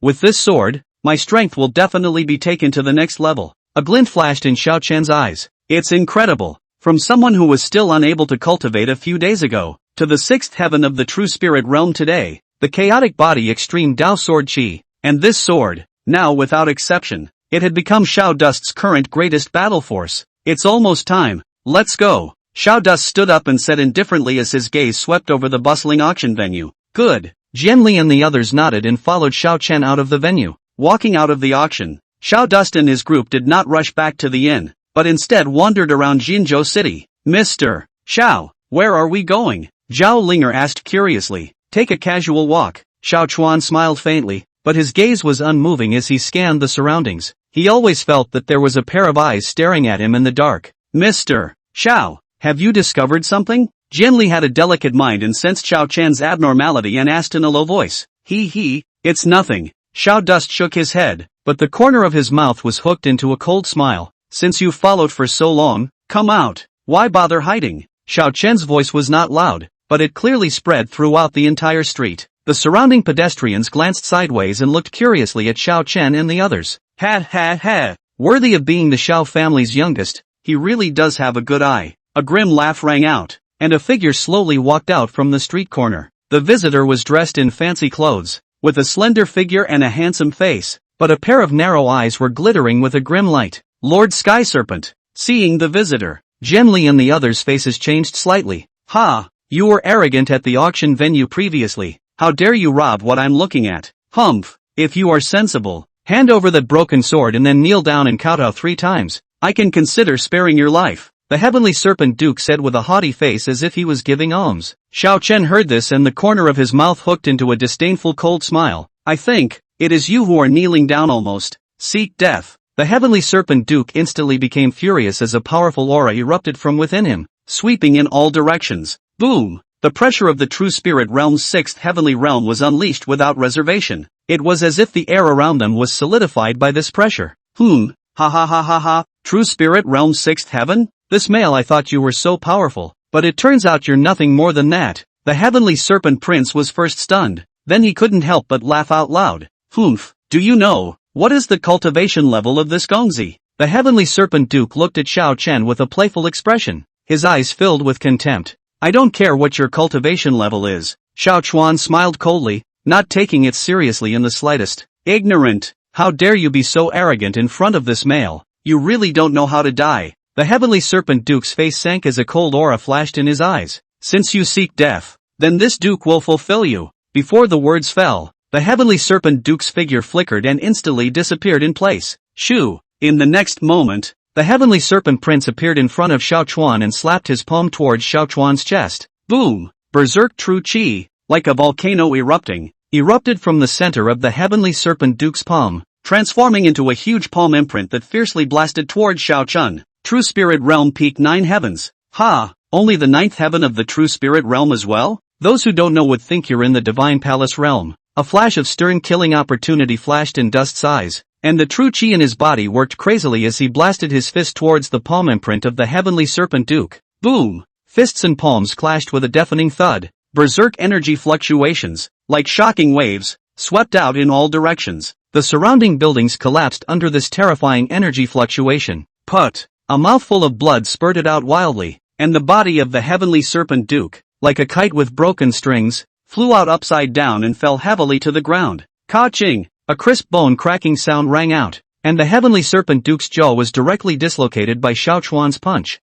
With this sword, my strength will definitely be taken to the next level. A glint flashed in Xiao Chen's eyes. It's incredible. From someone who was still unable to cultivate a few days ago, to the sixth heaven of the true spirit realm today, the chaotic body extreme Dao sword chi, and this sword, now without exception, it had become Xiao Dust's current greatest battle force. It's almost time. Let's go. Xiao Dust stood up and said indifferently as his gaze swept over the bustling auction venue. Good. Jian Li and the others nodded and followed Xiao Chen out of the venue. Walking out of the auction, Xiao Dust and his group did not rush back to the inn, but instead wandered around Jinzhou City. Mr. Xiao, where are we going? Zhao Linger asked curiously. Take a casual walk. Xiao Chuan smiled faintly, but his gaze was unmoving as he scanned the surroundings. He always felt that there was a pair of eyes staring at him in the dark. Mr. Xiao, have you discovered something? Jian Li had a delicate mind and sensed Xiao Chen's abnormality and asked in a low voice. It's nothing. Xiao Dust shook his head, but the corner of his mouth was hooked into a cold smile. Since you've followed for so long, come out. Why bother hiding? Xiao Chen's voice was not loud, but it clearly spread throughout the entire street. The surrounding pedestrians glanced sideways and looked curiously at Xiao Chen and the others. Ha. Worthy of being the Xiao family's youngest, he really does have a good eye. A grim laugh rang out, and a figure slowly walked out from the street corner. The visitor was dressed in fancy clothes, with a slender figure and a handsome face, but a pair of narrow eyes were glittering with a grim light. Lord Sky Serpent. Seeing the visitor, Genli and the others' faces changed slightly. Ha! You were arrogant at the auction venue previously. How dare you rob what I'm looking at? Humph! If you are sensible, hand over that broken sword and then kneel down and kowtow 3 times. I can consider sparing your life, the Heavenly Serpent Duke said with a haughty face as if he was giving alms. Xiao Chen heard this and the corner of his mouth hooked into a disdainful cold smile. I think it is you who are kneeling down almost. Seek death. The Heavenly Serpent Duke instantly became furious as a powerful aura erupted from within him, sweeping in all directions. Boom! The pressure of the True Spirit Realm's 6th heavenly realm was unleashed without reservation. It was as if the air around them was solidified by this pressure. Ha ha ha ha ha, True Spirit Realm 6th heaven? This male, I thought you were so powerful, but it turns out you're nothing more than that. The Heavenly Serpent Prince was first stunned, then he couldn't help but laugh out loud. Humph, do you know, what is the cultivation level of this Gongzi? The Heavenly Serpent Duke looked at Xiao Chen with a playful expression, his eyes filled with contempt. I don't care what your cultivation level is. Xiao Chuan smiled coldly, not taking it seriously in the slightest. Ignorant, how dare you be so arrogant in front of this male? You really don't know how to die. The Heavenly Serpent Duke's face sank as a cold aura flashed in his eyes. Since you seek death, then this Duke will fulfill you. Before the words fell, the Heavenly Serpent Duke's figure flickered and instantly disappeared in place. Shoo! In the next moment, the Heavenly Serpent Prince appeared in front of Xiao Chuan and slapped his palm towards Xiao Chuan's chest. Boom! Berserk True Qi, like a volcano erupted from the center of the Heavenly Serpent Duke's palm, transforming into a huge palm imprint that fiercely blasted towards Xiao Chun. True Spirit Realm peak 9 heavens. Ha! Only the 9th heaven of the True Spirit Realm as well? Those who don't know would think you're in the Divine Palace realm. A flash of stern killing opportunity flashed in Dust's eyes, and the true chi in his body worked crazily as he blasted his fist towards the palm imprint of the Heavenly Serpent Duke. Boom! Fists and palms clashed with a deafening thud. Berserk energy fluctuations, like shocking waves, swept out in all directions. The surrounding buildings collapsed under this terrifying energy fluctuation. Put! A mouthful of blood spurted out wildly, and the body of the Heavenly Serpent Duke, like a kite with broken strings, flew out upside down and fell heavily to the ground. Ka-ching! A crisp bone-cracking sound rang out, and the Heavenly Serpent Duke's jaw was directly dislocated by Xiao Chuan's punch.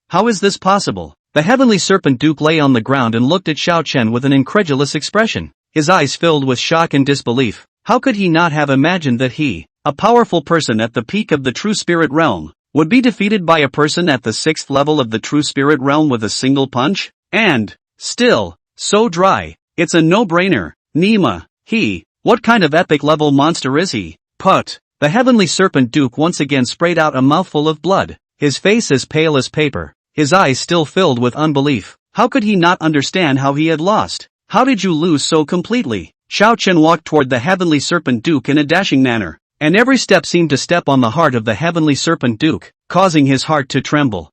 How is this possible? The Heavenly Serpent Duke lay on the ground and looked at Xiao Chen with an incredulous expression, his eyes filled with shock and disbelief. How could he not have imagined that he, a powerful person at the peak of the True Spirit Realm, would be defeated by a person at the 6th level of the True Spirit Realm with a single punch? And, still, so dry. It's a no-brainer. Nima, what kind of epic level monster is he? Put! The Heavenly Serpent Duke once again sprayed out a mouthful of blood, his face as pale as paper, his eyes still filled with unbelief. How could he not understand how he had lost? How did you lose so completely? Xiao Chen walked toward the Heavenly Serpent Duke in a dashing manner, and every step seemed to step on the heart of the Heavenly Serpent Duke, causing his heart to tremble.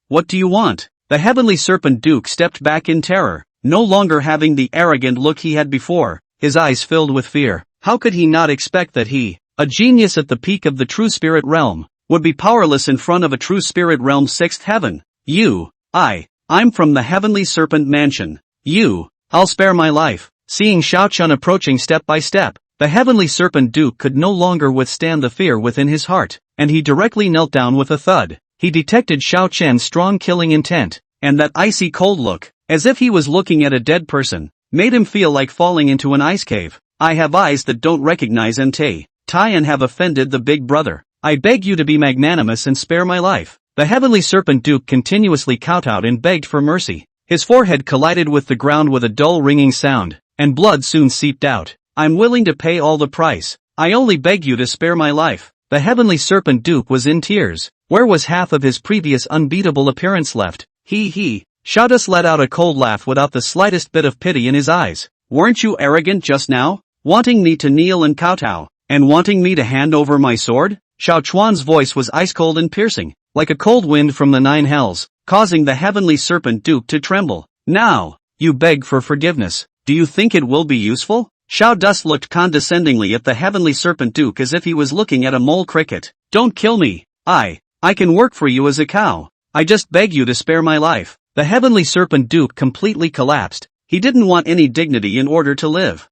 What do you want? The Heavenly Serpent Duke stepped back in terror, no longer having the arrogant look he had before, his eyes filled with fear. How could he not expect that he, a genius at the peak of the True Spirit Realm, would be powerless in front of a True Spirit Realm 6th heaven? I'm from the Heavenly Serpent Mansion. I'll spare my life. Seeing Xiao Chun approaching step by step, the Heavenly Serpent Duke could no longer withstand the fear within his heart, and he directly knelt down with a thud. He detected Xiao Chen's strong killing intent, and that icy cold look, as if he was looking at a dead person, made him feel like falling into an ice cave. I have eyes that don't recognize Tai and have offended the big brother. I beg you to be magnanimous and spare my life. The Heavenly Serpent Duke continuously kowtowed and begged for mercy. His forehead collided with the ground with a dull ringing sound, and blood soon seeped out. I'm willing to pay all the price. I only beg you to spare my life. The Heavenly Serpent Duke was in tears. Where was half of his previous unbeatable appearance left? Shadus let out a cold laugh without the slightest bit of pity in his eyes. Weren't you arrogant just now? Wanting me to kneel and kowtow, and wanting me to hand over my sword? Xiao Chuan's voice was ice cold and piercing, like a cold wind from the 9 hells, causing the Heavenly Serpent Duke to tremble. Now, you beg for forgiveness. Do you think it will be useful? Xiao Dus looked condescendingly at the Heavenly Serpent Duke as if he was looking at a mole cricket. Don't kill me. I can work for you as a cow. I just beg you to spare my life. The Heavenly Serpent Duke completely collapsed. He didn't want any dignity in order to live.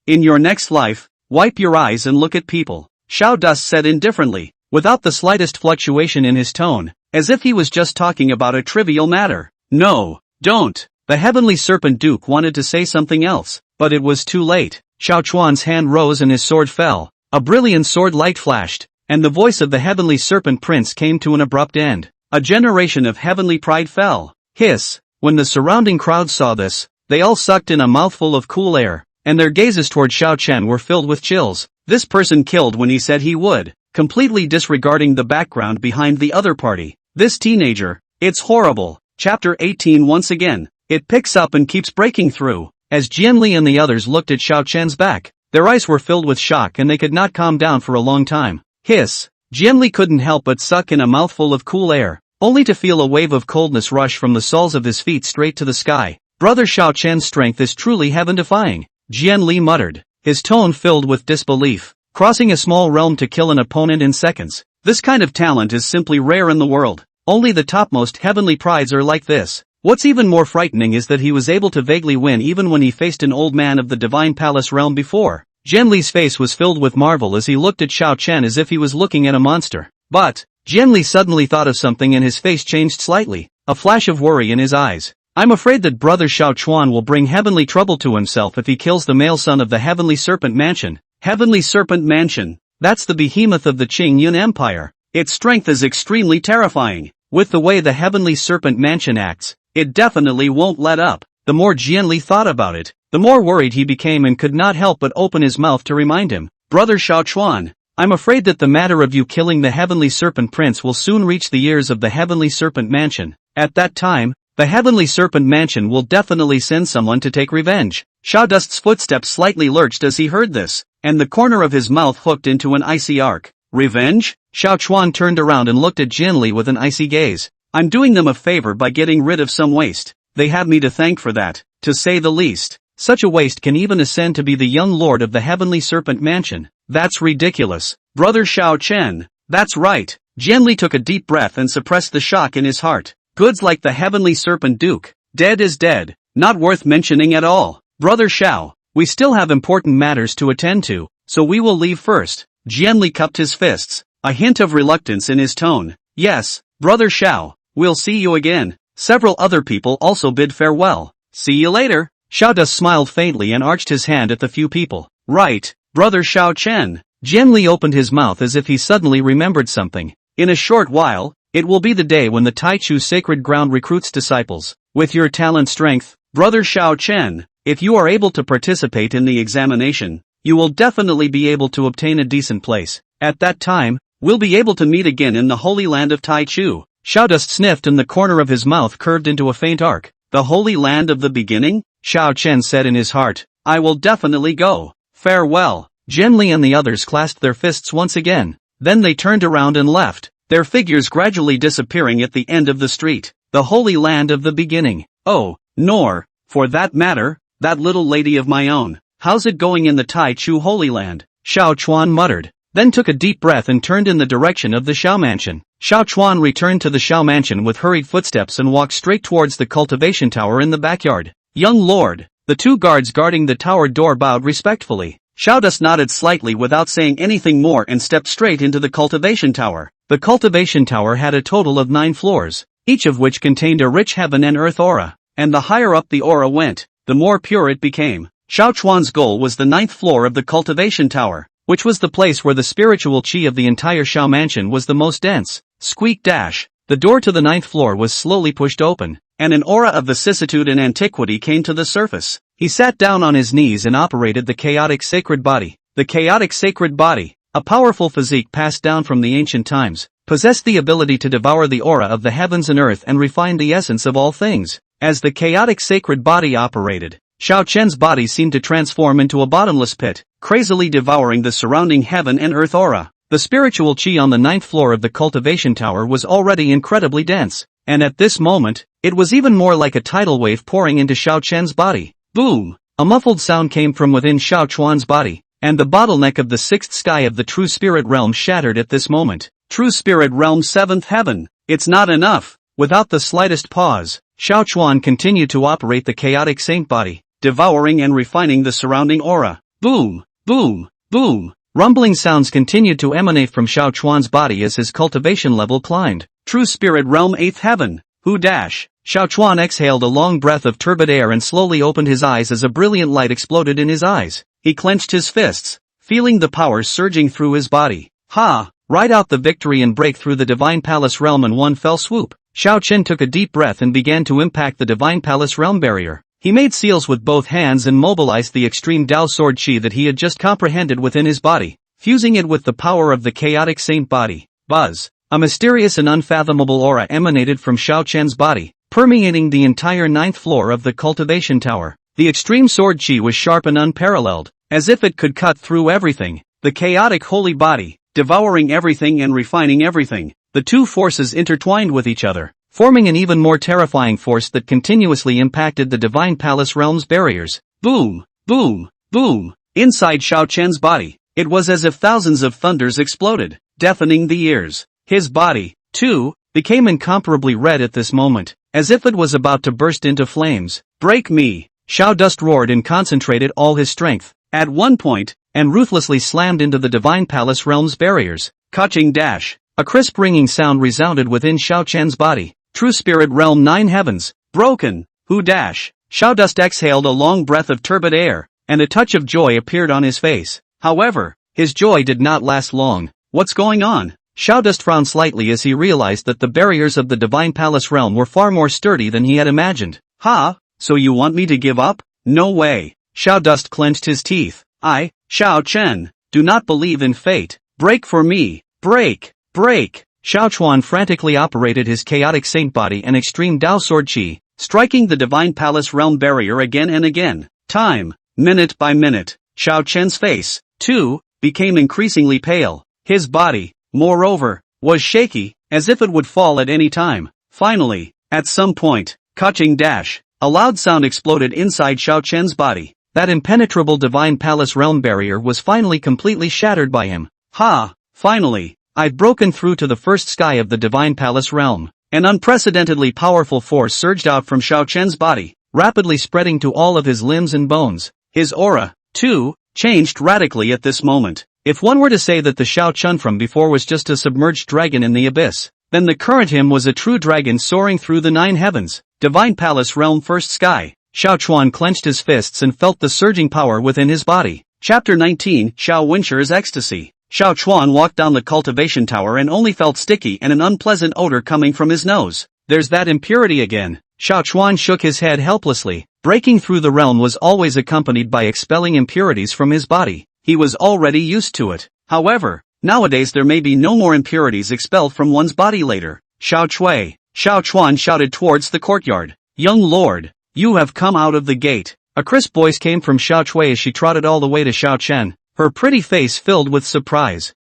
In your next life, wipe your eyes and look at people, Xiao Dust said indifferently, without the slightest fluctuation in his tone, as if he was just talking about a trivial matter. No, don't. The Heavenly Serpent Duke wanted to say something else, but it was too late. Xiao Chuan's hand rose and his sword fell. A brilliant sword light flashed, and the voice of the Heavenly Serpent Prince came to an abrupt end. A generation of heavenly pride fell. Hiss. When the surrounding crowd saw this, they all sucked in a mouthful of cool air, and their gazes toward Xiao Chen were filled with chills. This person killed when he said he would, completely disregarding the background behind the other party. This teenager, it's horrible. Chapter 18. Once again, it picks up and keeps breaking through. As Jianli and the others looked at Xiao Chen's back, their eyes were filled with shock and they could not calm down for a long time. Hiss. Jianli couldn't help but suck in a mouthful of cool air, only to feel a wave of coldness rush from the soles of his feet straight to the sky. Brother Xiao Chen's strength is truly heaven-defying, Jianli muttered, his tone filled with disbelief. Crossing a small realm to kill an opponent in seconds. This kind of talent is simply rare in the world. Only the topmost heavenly prides are like this. What's even more frightening is that he was able to vaguely win even when he faced an old man of the Divine Palace realm before. Jianli's face was filled with marvel as he looked at Xiao Chen as if he was looking at a monster. But, Jianli suddenly thought of something and his face changed slightly, a flash of worry in his eyes. I'm afraid that Brother Xiao Chuan will bring heavenly trouble to himself if he kills the male son of the Heavenly Serpent Mansion. Heavenly Serpent Mansion. That's the behemoth of the Qing Yun Empire. Its strength is extremely terrifying. With the way the Heavenly Serpent Mansion acts, it definitely won't let up. The more Jianli thought about it, the more worried he became and could not help but open his mouth to remind him. Brother Xiao Chuan, I'm afraid that the matter of you killing the Heavenly Serpent Prince will soon reach the ears of the Heavenly Serpent Mansion. At that time, the Heavenly Serpent Mansion will definitely send someone to take revenge. Xiao Dust's footsteps slightly lurched as he heard this, and the corner of his mouth hooked into an icy arc. Revenge? Xiao Chuan turned around and looked at Jianli with an icy gaze. I'm doing them a favor by getting rid of some waste. They have me to thank for that, to say the least. Such a waste can even ascend to be the young lord of the Heavenly Serpent Mansion. That's ridiculous. Brother Xiao Chen. That's right. Jianli took a deep breath and suppressed the shock in his heart. Goods like the Heavenly Serpent Duke. Dead is dead. Not worth mentioning at all. Brother Xiao, we still have important matters to attend to, so we will leave first. Jianli cupped his fists, a hint of reluctance in his tone. Yes, Brother Xiao, we'll see you again. Several other people also bid farewell. See you later. Xiao Dust smiled faintly and arched his hand at the few people. Right, Brother Xiao Chen. Jianli opened his mouth as if he suddenly remembered something. In a short while, it will be the day when the Taichu Sacred Ground recruits disciples. With your talent strength, Brother Xiao Chen, if you are able to participate in the examination, you will definitely be able to obtain a decent place. At that time, we'll be able to meet again in the Holy Land of Taichu. Xiao Dust sniffed and the corner of his mouth curved into a faint arc. The Holy Land of the Beginning? Xiao Chen said in his heart. I will definitely go. Farewell. Jianli and the others clasped their fists once again. Then they turned around and left, their figures gradually disappearing at the end of the street. The Holy Land of the Beginning. Oh, nor, for that matter, that little lady of my own. How's it going in the Taichu Holy Land? Xiao Chuan muttered, then took a deep breath and turned in the direction of the Xiao Mansion. Xiao Chuan returned to the Xiao Mansion with hurried footsteps and walked straight towards the cultivation tower in the backyard. Young lord, the two guards guarding the tower door bowed respectfully. Xiao Dust nodded slightly without saying anything more and stepped straight into the cultivation tower. The cultivation tower had a total of 9 floors, each of which contained a rich heaven and earth aura, and the higher up the aura went, the more pure it became. Xiao Chuan's goal was the 9th floor of the cultivation tower, which was the place where the spiritual qi of the entire Xiao Mansion was the most dense. Squeak dash. The door to the 9th floor was slowly pushed open, and an aura of vicissitude and antiquity came to the surface. He sat down on his knees and operated the chaotic sacred body. The chaotic sacred body, a powerful physique passed down from the ancient times, possessed the ability to devour the aura of the heavens and earth and refine the essence of all things. As the chaotic sacred body operated, Xiao Chen's body seemed to transform into a bottomless pit, crazily devouring the surrounding heaven and earth aura. The spiritual qi on the 9th floor of the cultivation tower was already incredibly dense, and at this moment, it was even more like a tidal wave pouring into Xiao Chen's body. Boom! A muffled sound came from within Xiao Chuan's body, and the bottleneck of the 6th sky of the True Spirit Realm shattered at this moment. True Spirit Realm 7th Heaven. It's not enough. Without the slightest pause, Xiao Chuan continued to operate the chaotic saint body. devouring and refining the surrounding aura. Boom, boom, boom. Rumbling sounds continued to emanate from Xiao Chuan's body as his cultivation level climbed. True Spirit Realm 8th Heaven. Who dash? Xiao Chuan exhaled a long breath of turbid air and slowly opened his eyes as a brilliant light exploded in his eyes. He clenched his fists, feeling the power surging through his body. Ha! Ride out the victory and break through the Divine Palace Realm in one fell swoop. Xiao Chen took a deep breath and began to impact the Divine Palace Realm barrier. He made seals with both hands and mobilized the extreme Dao Sword Qi that he had just comprehended within his body, fusing it with the power of the chaotic saint body. Buzz! A mysterious and unfathomable aura emanated from Xiao Chen's body, permeating the entire 9th floor of the cultivation tower. The extreme sword Qi was sharp and unparalleled, as if it could cut through everything. The chaotic holy body, devouring everything and refining everything. The two forces intertwined with each other, forming an even more terrifying force that continuously impacted the Divine Palace Realm's barriers. Boom, boom, boom. Inside Xiao Chen's body, it was as if thousands of thunders exploded, deafening the ears. His body, too, became incomparably red at this moment, as if it was about to burst into flames. Break me! Xiao Dust roared and concentrated all his strength, at one point, and ruthlessly slammed into the Divine Palace Realm's barriers. Catching dash! A crisp ringing sound resounded within Xiao Chen's body. True Spirit Realm 9 Heavens. Broken! Who dash! Xiao Dust exhaled a long breath of turbid air, and a touch of joy appeared on his face. However, his joy did not last long. What's going on? Xiao Dust frowned slightly as he realized that the barriers of the Divine Palace Realm were far more sturdy than he had imagined. Ha! So you want me to give up? No way! Xiao Dust clenched his teeth. I, Xiao Chen, do not believe in fate. Break for me! Break! Break! Xiao Chuan frantically operated his chaotic saint body and extreme Dao Sword Qi, striking the Divine Palace Realm barrier again and again. Time, minute by minute, Xiao Chen's face, too, became increasingly pale. His body, moreover, was shaky, as if it would fall at any time. Finally, at some point, catching dash, a loud sound exploded inside Xiao Chen's body. That impenetrable Divine Palace Realm barrier was finally completely shattered by him. Ha! Finally! I've broken through to the first sky of the Divine Palace Realm. An unprecedentedly powerful force surged out from Xiao Chen's body, rapidly spreading to all of his limbs and bones. His aura, too, changed radically at this moment. If one were to say that the Xiao Chun from before was just a submerged dragon in the abyss, then the current him was a true dragon soaring through the 9 heavens. Divine Palace Realm First Sky. Xiao Chuan clenched his fists and felt the surging power within his body. Chapter 19, Xiao Winsher's Ecstasy. Xiao Chuan walked down the cultivation tower and only felt sticky and an unpleasant odor coming from his nose. There's that impurity again. Xiao Chuan shook his head helplessly. Breaking through the realm was always accompanied by expelling impurities from his body. He was already used to it. However, nowadays there may be no more impurities expelled from one's body later. Xiao Chui. Xiao Chuan shouted towards the courtyard. Young lord, you have come out of the gate. A crisp voice came from Xiao Chui as she trotted all the way to Xiao Chen, her pretty face filled with surprise.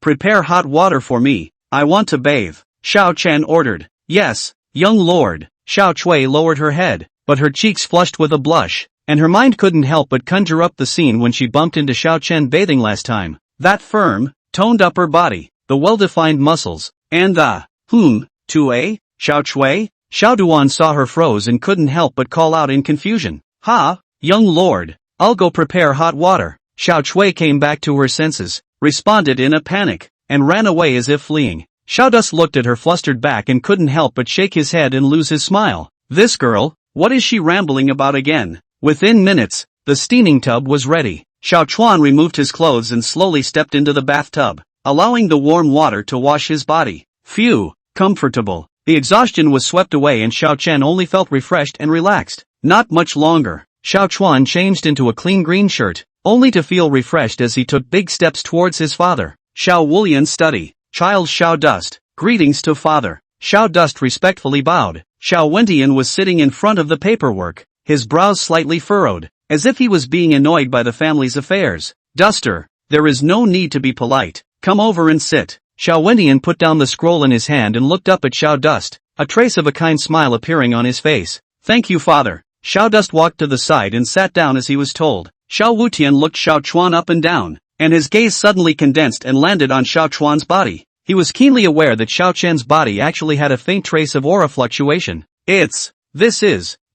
Prepare hot water for me. I want to bathe. Xiao Chen ordered. Yes, young lord. Xiao Chui lowered her head, but her cheeks flushed with a blush, and her mind couldn't help but conjure up the scene when she bumped into Xiao Chen bathing last time. That firm, toned upper body, the well-defined muscles, and the, Xiao Chui? Xiao Duan saw her froze and couldn't help but call out in confusion. Ha, young lord, I'll go prepare hot water. Xiao Chui came back to her senses, responded in a panic, and ran away as if fleeing. Xiao Dus looked at her flustered back and couldn't help but shake his head and lose his smile. This girl, what is she rambling about again? Within minutes, the steaming tub was ready. Xiao Chuan removed his clothes and slowly stepped into the bathtub, allowing the warm water to wash his body. Phew, comfortable. The exhaustion was swept away and Xiao Chen only felt refreshed and relaxed. Not much longer. Xiao Chuan changed into a clean green shirt, only to feel refreshed as he took big steps towards his father. Xiao Wulian's study. Child Xiao Dust. Greetings to father. Xiao Dust respectfully bowed. Xiao Wentian was sitting in front of the paperwork, his brows slightly furrowed, as if he was being annoyed by the family's affairs. Duster, there is no need to be polite. Come over and sit. Xiao Wentian put down the scroll in his hand and looked up at Xiao Dust, a trace of a kind smile appearing on his face. Thank you father. Xiao Dust walked to the side and sat down as he was told. Xiao Wutian looked Xiao Chuan up and down, and his gaze suddenly condensed and landed on Xiao Chuan's body. He was keenly aware that Xiao Chen's body actually had a faint trace of aura fluctuation.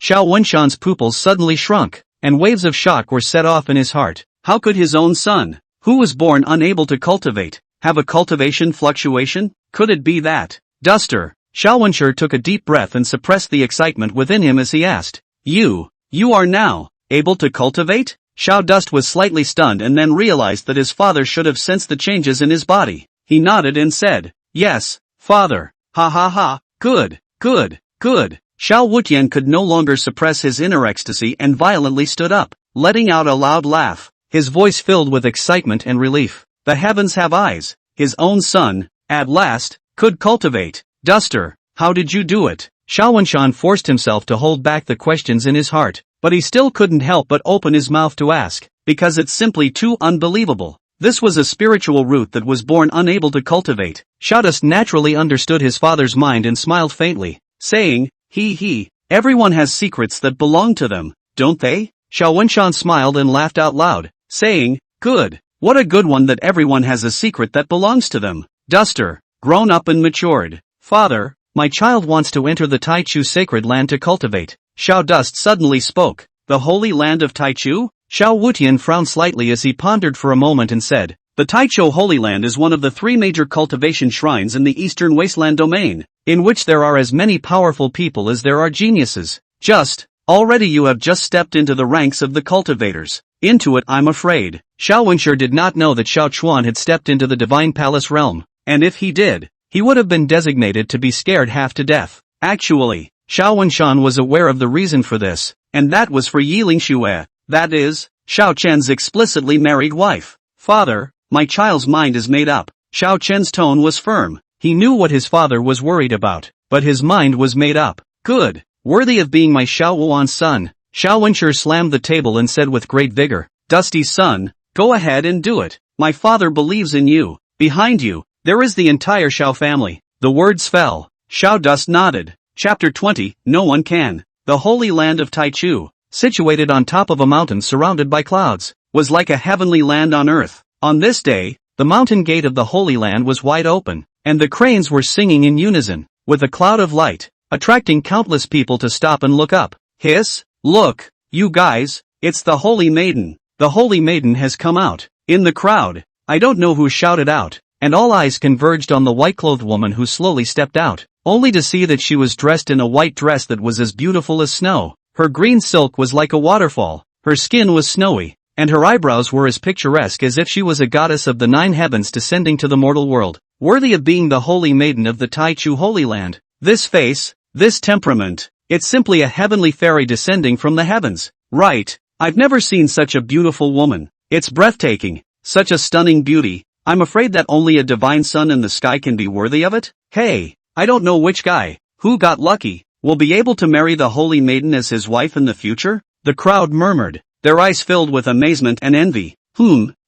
Xiao Wenshan's pupils suddenly shrunk. and waves of shock were set off in his heart. How could his own son, who was born unable to cultivate, have a cultivation fluctuation? Could it be that? Duster. Xiao Wenshi took a deep breath and suppressed the excitement within him as he asked. You are now able to cultivate? Xiao Dust was slightly stunned and then realized that his father should have sensed the changes in his body. He nodded and said, yes, father. Ha ha ha, good. Xiao Wutian could no longer suppress his inner ecstasy and violently stood up, letting out a loud laugh, his voice filled with excitement and relief. The heavens have eyes. His own son, at last, could cultivate. Duster, how did you do it? Xiao Wenshan forced himself to hold back the questions in his heart, but he still couldn't help but open his mouth to ask, because it's simply too unbelievable. This was a spiritual root that was born unable to cultivate. Xiao Dust naturally understood his father's mind and smiled faintly, saying, everyone has secrets that belong to them, don't they? Xiao Wenshan smiled and laughed out loud, saying, good. What a good one that everyone has a secret that belongs to them. Duster, grown up and matured. Father, my child wants to enter the Taichu sacred land to cultivate. Xiao Dust suddenly spoke. The holy land of Taichu? Xiao Wutian frowned slightly as he pondered for a moment and said, the Taichu Holy Land is one of the 3 major cultivation shrines in the Eastern Wasteland domain, in which there are as many powerful people as there are geniuses. Already you have just stepped into the ranks of the cultivators. Into it, I'm afraid. Xiao Wenshi did not know that Xiao Chuan had stepped into the Divine Palace realm, and if he did, he would have been designated to be scared half to death. Actually, Xiao Wenshan was aware of the reason for this, and that was for Yiling Xue, that is, Xiao Chen's explicitly married wife. Father, my child's mind is made up. Xiao Chen's tone was firm. He knew what his father was worried about, but his mind was made up. Good. Worthy of being my Xiao Wuan's son. Xiao Wenshi slammed the table and said with great vigor, Dusty's son, go ahead and do it. My father believes in you. Behind you, there is the entire Xiao family. The words fell. Xiao Dust nodded. Chapter 20, No One Can. The holy land of Taichu, situated on top of a mountain surrounded by clouds, was like a heavenly land on earth. On this day, the mountain gate of the Holy Land was wide open, and the cranes were singing in unison, with a cloud of light, attracting countless people to stop and look up. Hiss, look, you guys, it's the Holy Maiden. The Holy Maiden has come out. In the crowd, I don't know who shouted out, and all eyes converged on the white-clothed woman who slowly stepped out, only to see that she was dressed in a white dress that was as beautiful as snow. Her green silk was like a waterfall, her skin was snowy, and her eyebrows were as picturesque as if she was a goddess of the 9 heavens descending to the mortal world, worthy of being the Holy Maiden of the Taichu Holy Land. This face, this temperament, it's simply a heavenly fairy descending from the heavens. Right, I've never seen such a beautiful woman. It's breathtaking, such a stunning beauty. I'm afraid that only a divine son in the sky can be worthy of it. Hey, I don't know which guy, who got lucky, will be able to marry the Holy Maiden as his wife in the future? The crowd murmured, their eyes filled with amazement and envy.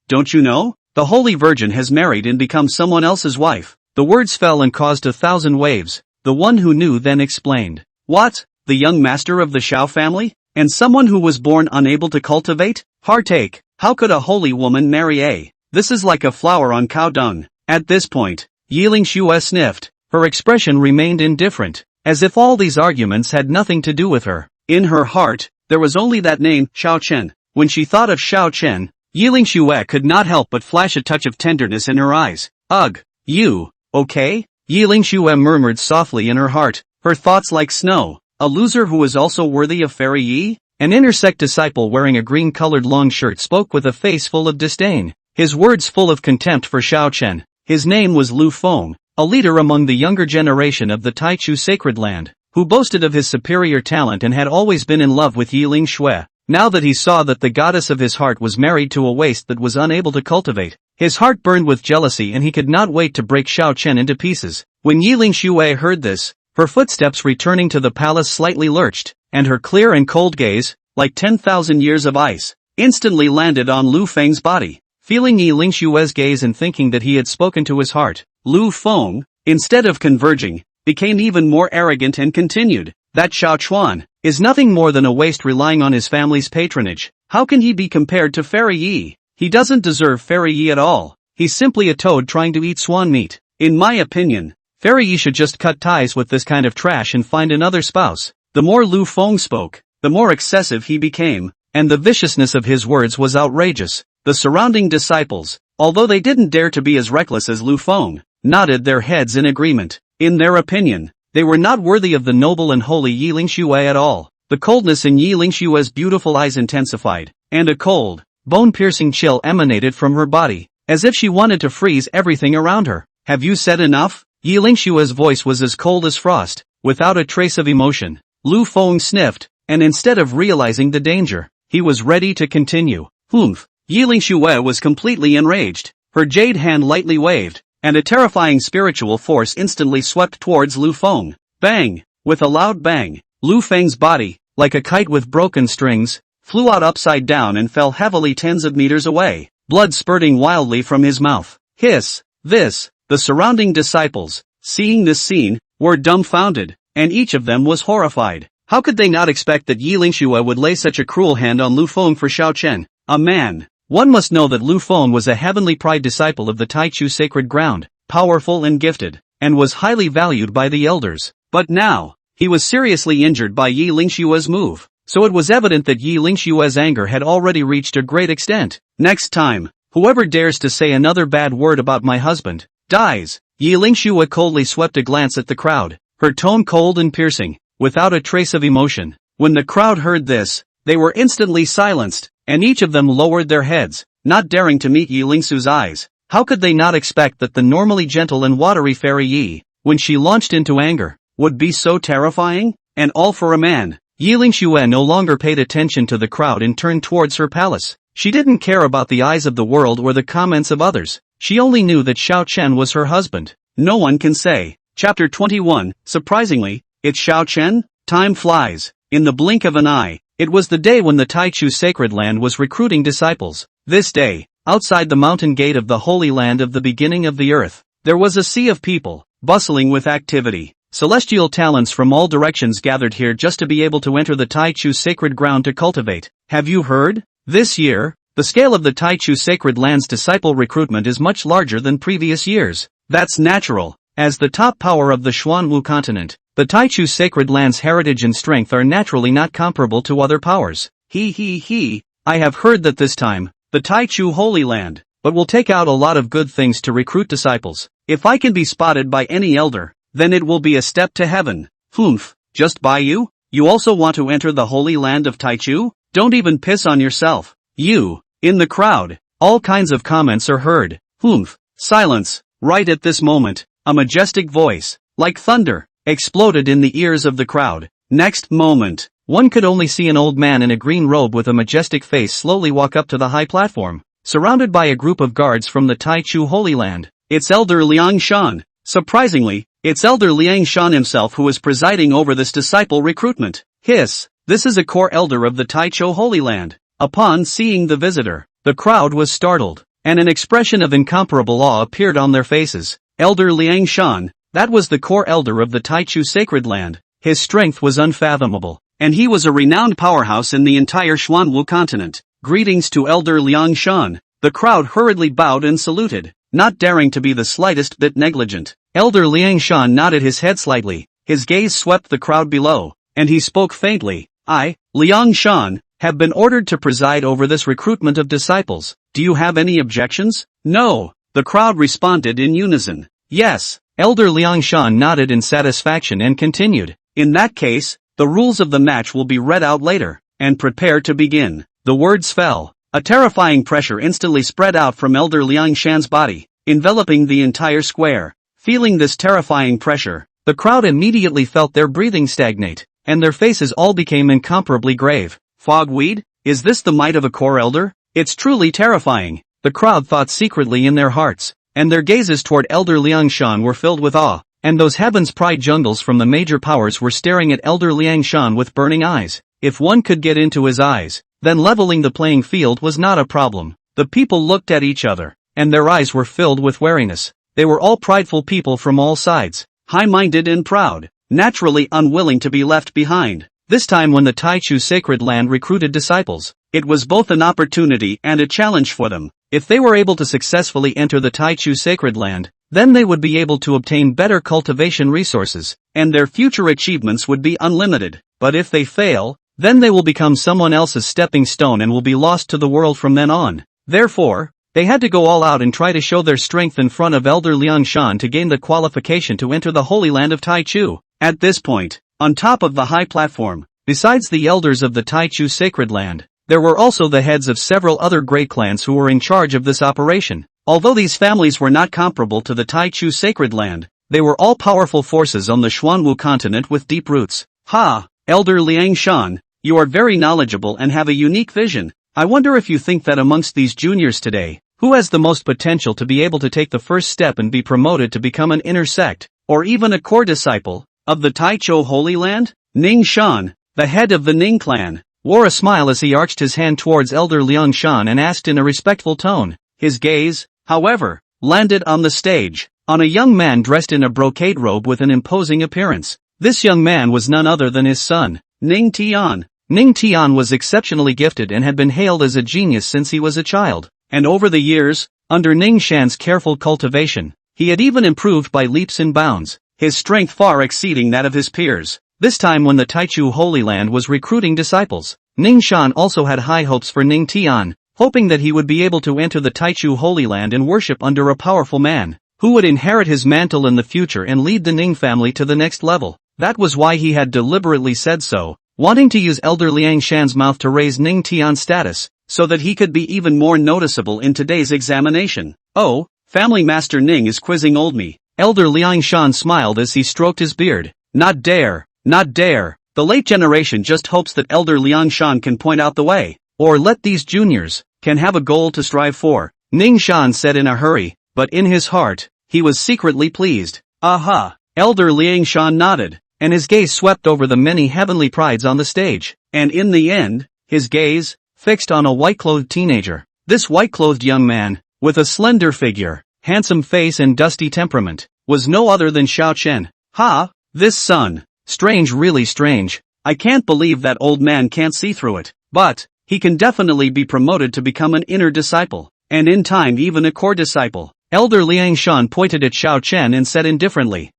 Don't you know? The Holy Virgin has married and become someone else's wife. The words fell and caused 1,000 waves. The one who knew then explained. What? The young master of the Xiao family? And someone who was born unable to cultivate? Heartache. How could a holy woman marry a? This is like a flower on cow dung. At this point, Yiling Xue sniffed. Her expression remained indifferent, as if all these arguments had nothing to do with her. In her heart, there was only that name, Xiao Chen. When she thought of Xiao Chen, Yiling Xue could not help but flash a touch of tenderness in her eyes. Ugh, you, okay? Yiling Xue murmured softly in her heart, her thoughts like snow. A loser who is also worthy of Fairy Yi? An inner sect disciple wearing a green-colored long shirt spoke with a face full of disdain, his words full of contempt for Xiao Chen. His name was Lu Feng, a leader among the younger generation of the Taichu Sacred Land, who boasted of his superior talent and had always been in love with Yiling Xue. Now that he saw that the goddess of his heart was married to a waste that was unable to cultivate, his heart burned with jealousy and he could not wait to break Xiao Chen into pieces. When Yiling Xue heard this, her footsteps returning to the palace slightly lurched, and her clear and cold gaze, like 10,000 years of ice, instantly landed on Lu Feng's body. Feeling Yiling Xue's gaze and thinking that he had spoken to his heart, Lu Feng, instead of converging, became even more arrogant and continued, that Xiao Chuan is nothing more than a waste relying on his family's patronage. How can he be compared to Fairy Yi? He doesn't deserve Fairy Yi at all. He's simply a toad trying to eat swan meat. In my opinion, Fairy Yi should just cut ties with this kind of trash and find another spouse. The more Lu Feng spoke, the more excessive he became, and the viciousness of his words was outrageous. The surrounding disciples, although they didn't dare to be as reckless as Lu Feng, nodded their heads in agreement. In their opinion, they were not worthy of the noble and holy Yi Lingxue at all. The coldness in Yi Lingxue's beautiful eyes intensified, and a cold, bone-piercing chill emanated from her body, as if she wanted to freeze everything around her. Have you said enough? Yi Lingxue's voice was as cold as frost, without a trace of emotion. Lu Feng sniffed, and instead of realizing the danger, he was ready to continue. Humph! Yi Lingxue was completely enraged. Her jade hand lightly waved, and a terrifying spiritual force instantly swept towards Lu Feng. Bang! With a loud bang, Lu Feng's body, like a kite with broken strings, flew out upside down and fell heavily tens of meters away, blood spurting wildly from his mouth. Hiss! This! The surrounding disciples, seeing this scene, were dumbfounded, and each of them was horrified. How could they not expect that Yi Lingxue would lay such a cruel hand on Lu Feng for Xiao Chen, a man? One must know that Lu Feng was a heavenly pride disciple of the Taichu sacred ground, powerful and gifted, and was highly valued by the elders. But now, he was seriously injured by Yi Lingxue's move, so it was evident that Yi Lingxue's anger had already reached a great extent. Next time, whoever dares to say another bad word about my husband, dies. Yi Lingxue coldly swept a glance at the crowd, her tone cold and piercing, without a trace of emotion. When the crowd heard this, they were instantly silenced, and each of them lowered their heads, not daring to meet Yi Lingxue's eyes. How could they not expect that the normally gentle and watery fairy Yi, when she launched into anger, would be so terrifying? And all for a man. Yi Lingxue no longer paid attention to the crowd and turned towards her palace. She didn't care about the eyes of the world or the comments of others. She only knew that Xiao Chen was her husband. No one can say. Chapter 21, surprisingly, it's Xiao Chen? Time flies. In the blink of an eye, it was the day when the Taichu sacred land was recruiting disciples. This day, outside the mountain gate of the Holy Land of the beginning of the earth, there was a sea of people, bustling with activity. Celestial talents from all directions gathered here just to be able to enter the Taichu sacred ground to cultivate. Have you heard? This year, the scale of the Taichu sacred land's disciple recruitment is much larger than previous years. That's natural. As the top power of the Xuanwu continent, the Taichu sacred land's heritage and strength are naturally not comparable to other powers. I have heard that this time, the Taichu Holy Land, but will take out a lot of good things to recruit disciples. If I can be spotted by any elder, then it will be a step to heaven. Humph, just by you? You also want to enter the Holy Land of Taichu? Don't even piss on yourself. You. In the crowd, all kinds of comments are heard. Humph, silence. Right at this moment, a majestic voice, like thunder, exploded in the ears of the crowd. Next moment, one could only see an old man in a green robe with a majestic face slowly walk up to the high platform, surrounded by a group of guards from the Taichu Holy Land. It's Elder Liang Shan. Surprisingly, it's Elder Liang Shan himself who is presiding over this disciple recruitment. Hiss, this is a core elder of the Taichu Holy Land. Upon seeing the visitor, the crowd was startled, and an expression of incomparable awe appeared on their faces. Elder Liang Shan, that was the core elder of the Taichu sacred land. His strength was unfathomable, and he was a renowned powerhouse in the entire Xuanwu continent. Greetings to Elder Liang Shan. The crowd hurriedly bowed and saluted, not daring to be the slightest bit negligent. Elder Liang Shan nodded his head slightly, his gaze swept the crowd below, and he spoke faintly. I, Liang Shan, have been ordered to preside over this recruitment of disciples. Do you have any objections? No. The crowd responded in unison. Yes. Elder Liang Shan nodded in satisfaction and continued. In that case, the rules of the match will be read out later, and prepare to begin. The words fell. A terrifying pressure instantly spread out from Elder Liang Shan's body, enveloping the entire square. Feeling this terrifying pressure, the crowd immediately felt their breathing stagnate, and their faces all became incomparably grave. Fogweed? Is this the might of a core elder? It's truly terrifying, the crowd thought secretly in their hearts, and their gazes toward Elder Liang Shan were filled with awe, and those heaven's pride jungles from the major powers were staring at Elder Liang Shan with burning eyes. If one could get into his eyes, then leveling the playing field was not a problem. The people looked at each other, and their eyes were filled with wariness. They were all prideful people from all sides, high-minded and proud, naturally unwilling to be left behind. This time when the Taichu sacred land recruited disciples, it was both an opportunity and a challenge for them. If they were able to successfully enter the Taichu sacred land, then they would be able to obtain better cultivation resources, and their future achievements would be unlimited. But if they fail, then they will become someone else's stepping stone and will be lost to the world from then on. Therefore, they had to go all out and try to show their strength in front of Elder Liang Shan to gain the qualification to enter the Holy Land of Taichu. At this point, on top of the high platform, besides the elders of the Taichu sacred land, there were also the heads of several other great clans who were in charge of this operation. Although these families were not comparable to the Taichu sacred land, they were all powerful forces on the Xuanwu continent with deep roots. Ha! Elder Liang Shan, you are very knowledgeable and have a unique vision. I wonder if you think that amongst these juniors today, who has the most potential to be able to take the first step and be promoted to become an inner sect, or even a core disciple, of the Taichu Holy Land? Ning Shan, the head of the Ning clan, wore a smile as he arched his hand towards Elder Liang Shan and asked in a respectful tone. His gaze, however, landed on the stage, on a young man dressed in a brocade robe with an imposing appearance. This young man was none other than his son, Ning Tian. Ning Tian was exceptionally gifted and had been hailed as a genius since he was a child, and over the years, under Ning Shan's careful cultivation, he had even improved by leaps and bounds, his strength far exceeding that of his peers. This time when the Taichu Holy Land was recruiting disciples, Ning Shan also had high hopes for Ning Tian, hoping that he would be able to enter the Taichu Holy Land and worship under a powerful man, who would inherit his mantle in the future and lead the Ning family to the next level. That was why he had deliberately said so, wanting to use Elder Liang Shan's mouth to raise Ning Tian's status, so that he could be even more noticeable in today's examination. Oh, Family Master Ning is quizzing old me. Elder Liang Shan smiled as he stroked his beard. Not dare, not dare. The late generation just hopes that Elder Liang Shan can point out the way, or let these juniors, can have a goal to strive for. Ning Shan said in a hurry, but in his heart, he was secretly pleased. Aha! Elder Liang Shan nodded, and his gaze swept over the many heavenly prides on the stage, and in the end, his gaze, fixed on a white-clothed teenager. This white-clothed young man, with a slender figure, handsome face and dusty temperament, was no other than Xiao Chen. Ha! This son. Strange, really strange. I can't believe that old man can't see through it. But, he can definitely be promoted to become an inner disciple, and in time even a core disciple. Elder Liang Shan pointed at Xiao Chen and said indifferently,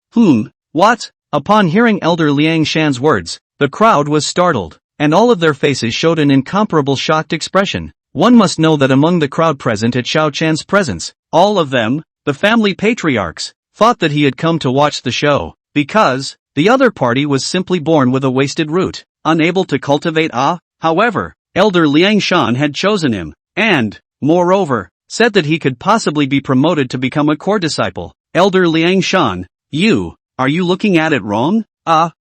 what? Upon hearing Elder Liang Shan's words, the crowd was startled, and all of their faces showed an incomparable shocked expression. One must know that among the crowd present at Xiao Chen's presence, all of them, the family patriarchs, thought that he had come to watch the show, because the other party was simply born with a wasted root, unable to cultivate However, Elder Liang Shan had chosen him, and, moreover, said that he could possibly be promoted to become a core disciple. Elder Liang Shan, are you looking at it wrong?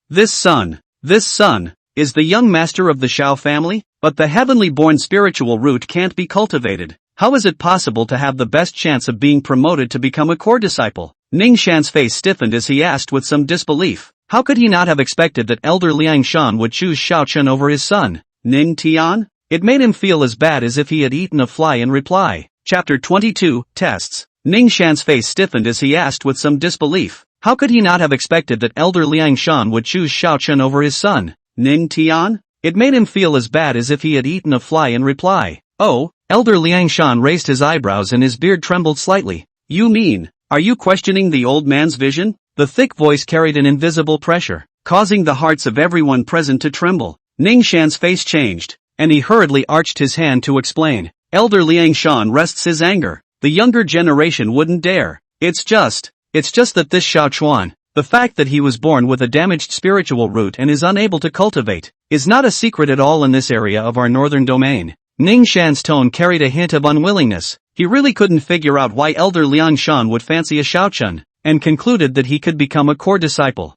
This son, is the young master of the Shao family? But the heavenly born spiritual root can't be cultivated. How is it possible to have the best chance of being promoted to become a core disciple? Ning Shan's face stiffened as he asked with some disbelief. How could he not have expected that Elder Liang Shan would choose Xiao Chen over his son, Ning Tian? It made him feel as bad as if he had eaten a fly in reply. Chapter 22, Tests. Ning Shan's face stiffened as he asked with some disbelief. How could he not have expected that Elder Liang Shan would choose Xiao Chen over his son, Ning Tian? It made him feel as bad as if he had eaten a fly in reply. Oh, Elder Liang Shan raised his eyebrows and his beard trembled slightly. You mean, are you questioning the old man's vision? The thick voice carried an invisible pressure, causing the hearts of everyone present to tremble. Ning Shan's face changed, and he hurriedly arched his hand to explain. Elder Liang Shan rests his anger. The younger generation wouldn't dare. It's just that this Xiao Chuan, the fact that he was born with a damaged spiritual root and is unable to cultivate, is not a secret at all in this area of our northern domain. Ning Shan's tone carried a hint of unwillingness. He really couldn't figure out why Elder Liang Shan would fancy a Xiao Chen, and concluded that he could become a core disciple.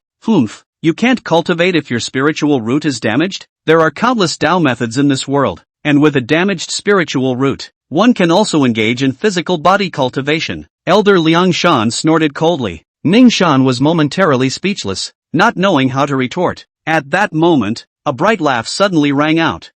You can't cultivate if your spiritual root is damaged? There are countless Tao methods in this world, and with a damaged spiritual root, one can also engage in physical body cultivation. Elder Liang Shan snorted coldly. Ning Shan was momentarily speechless, not knowing how to retort. At that moment, a bright laugh suddenly rang out.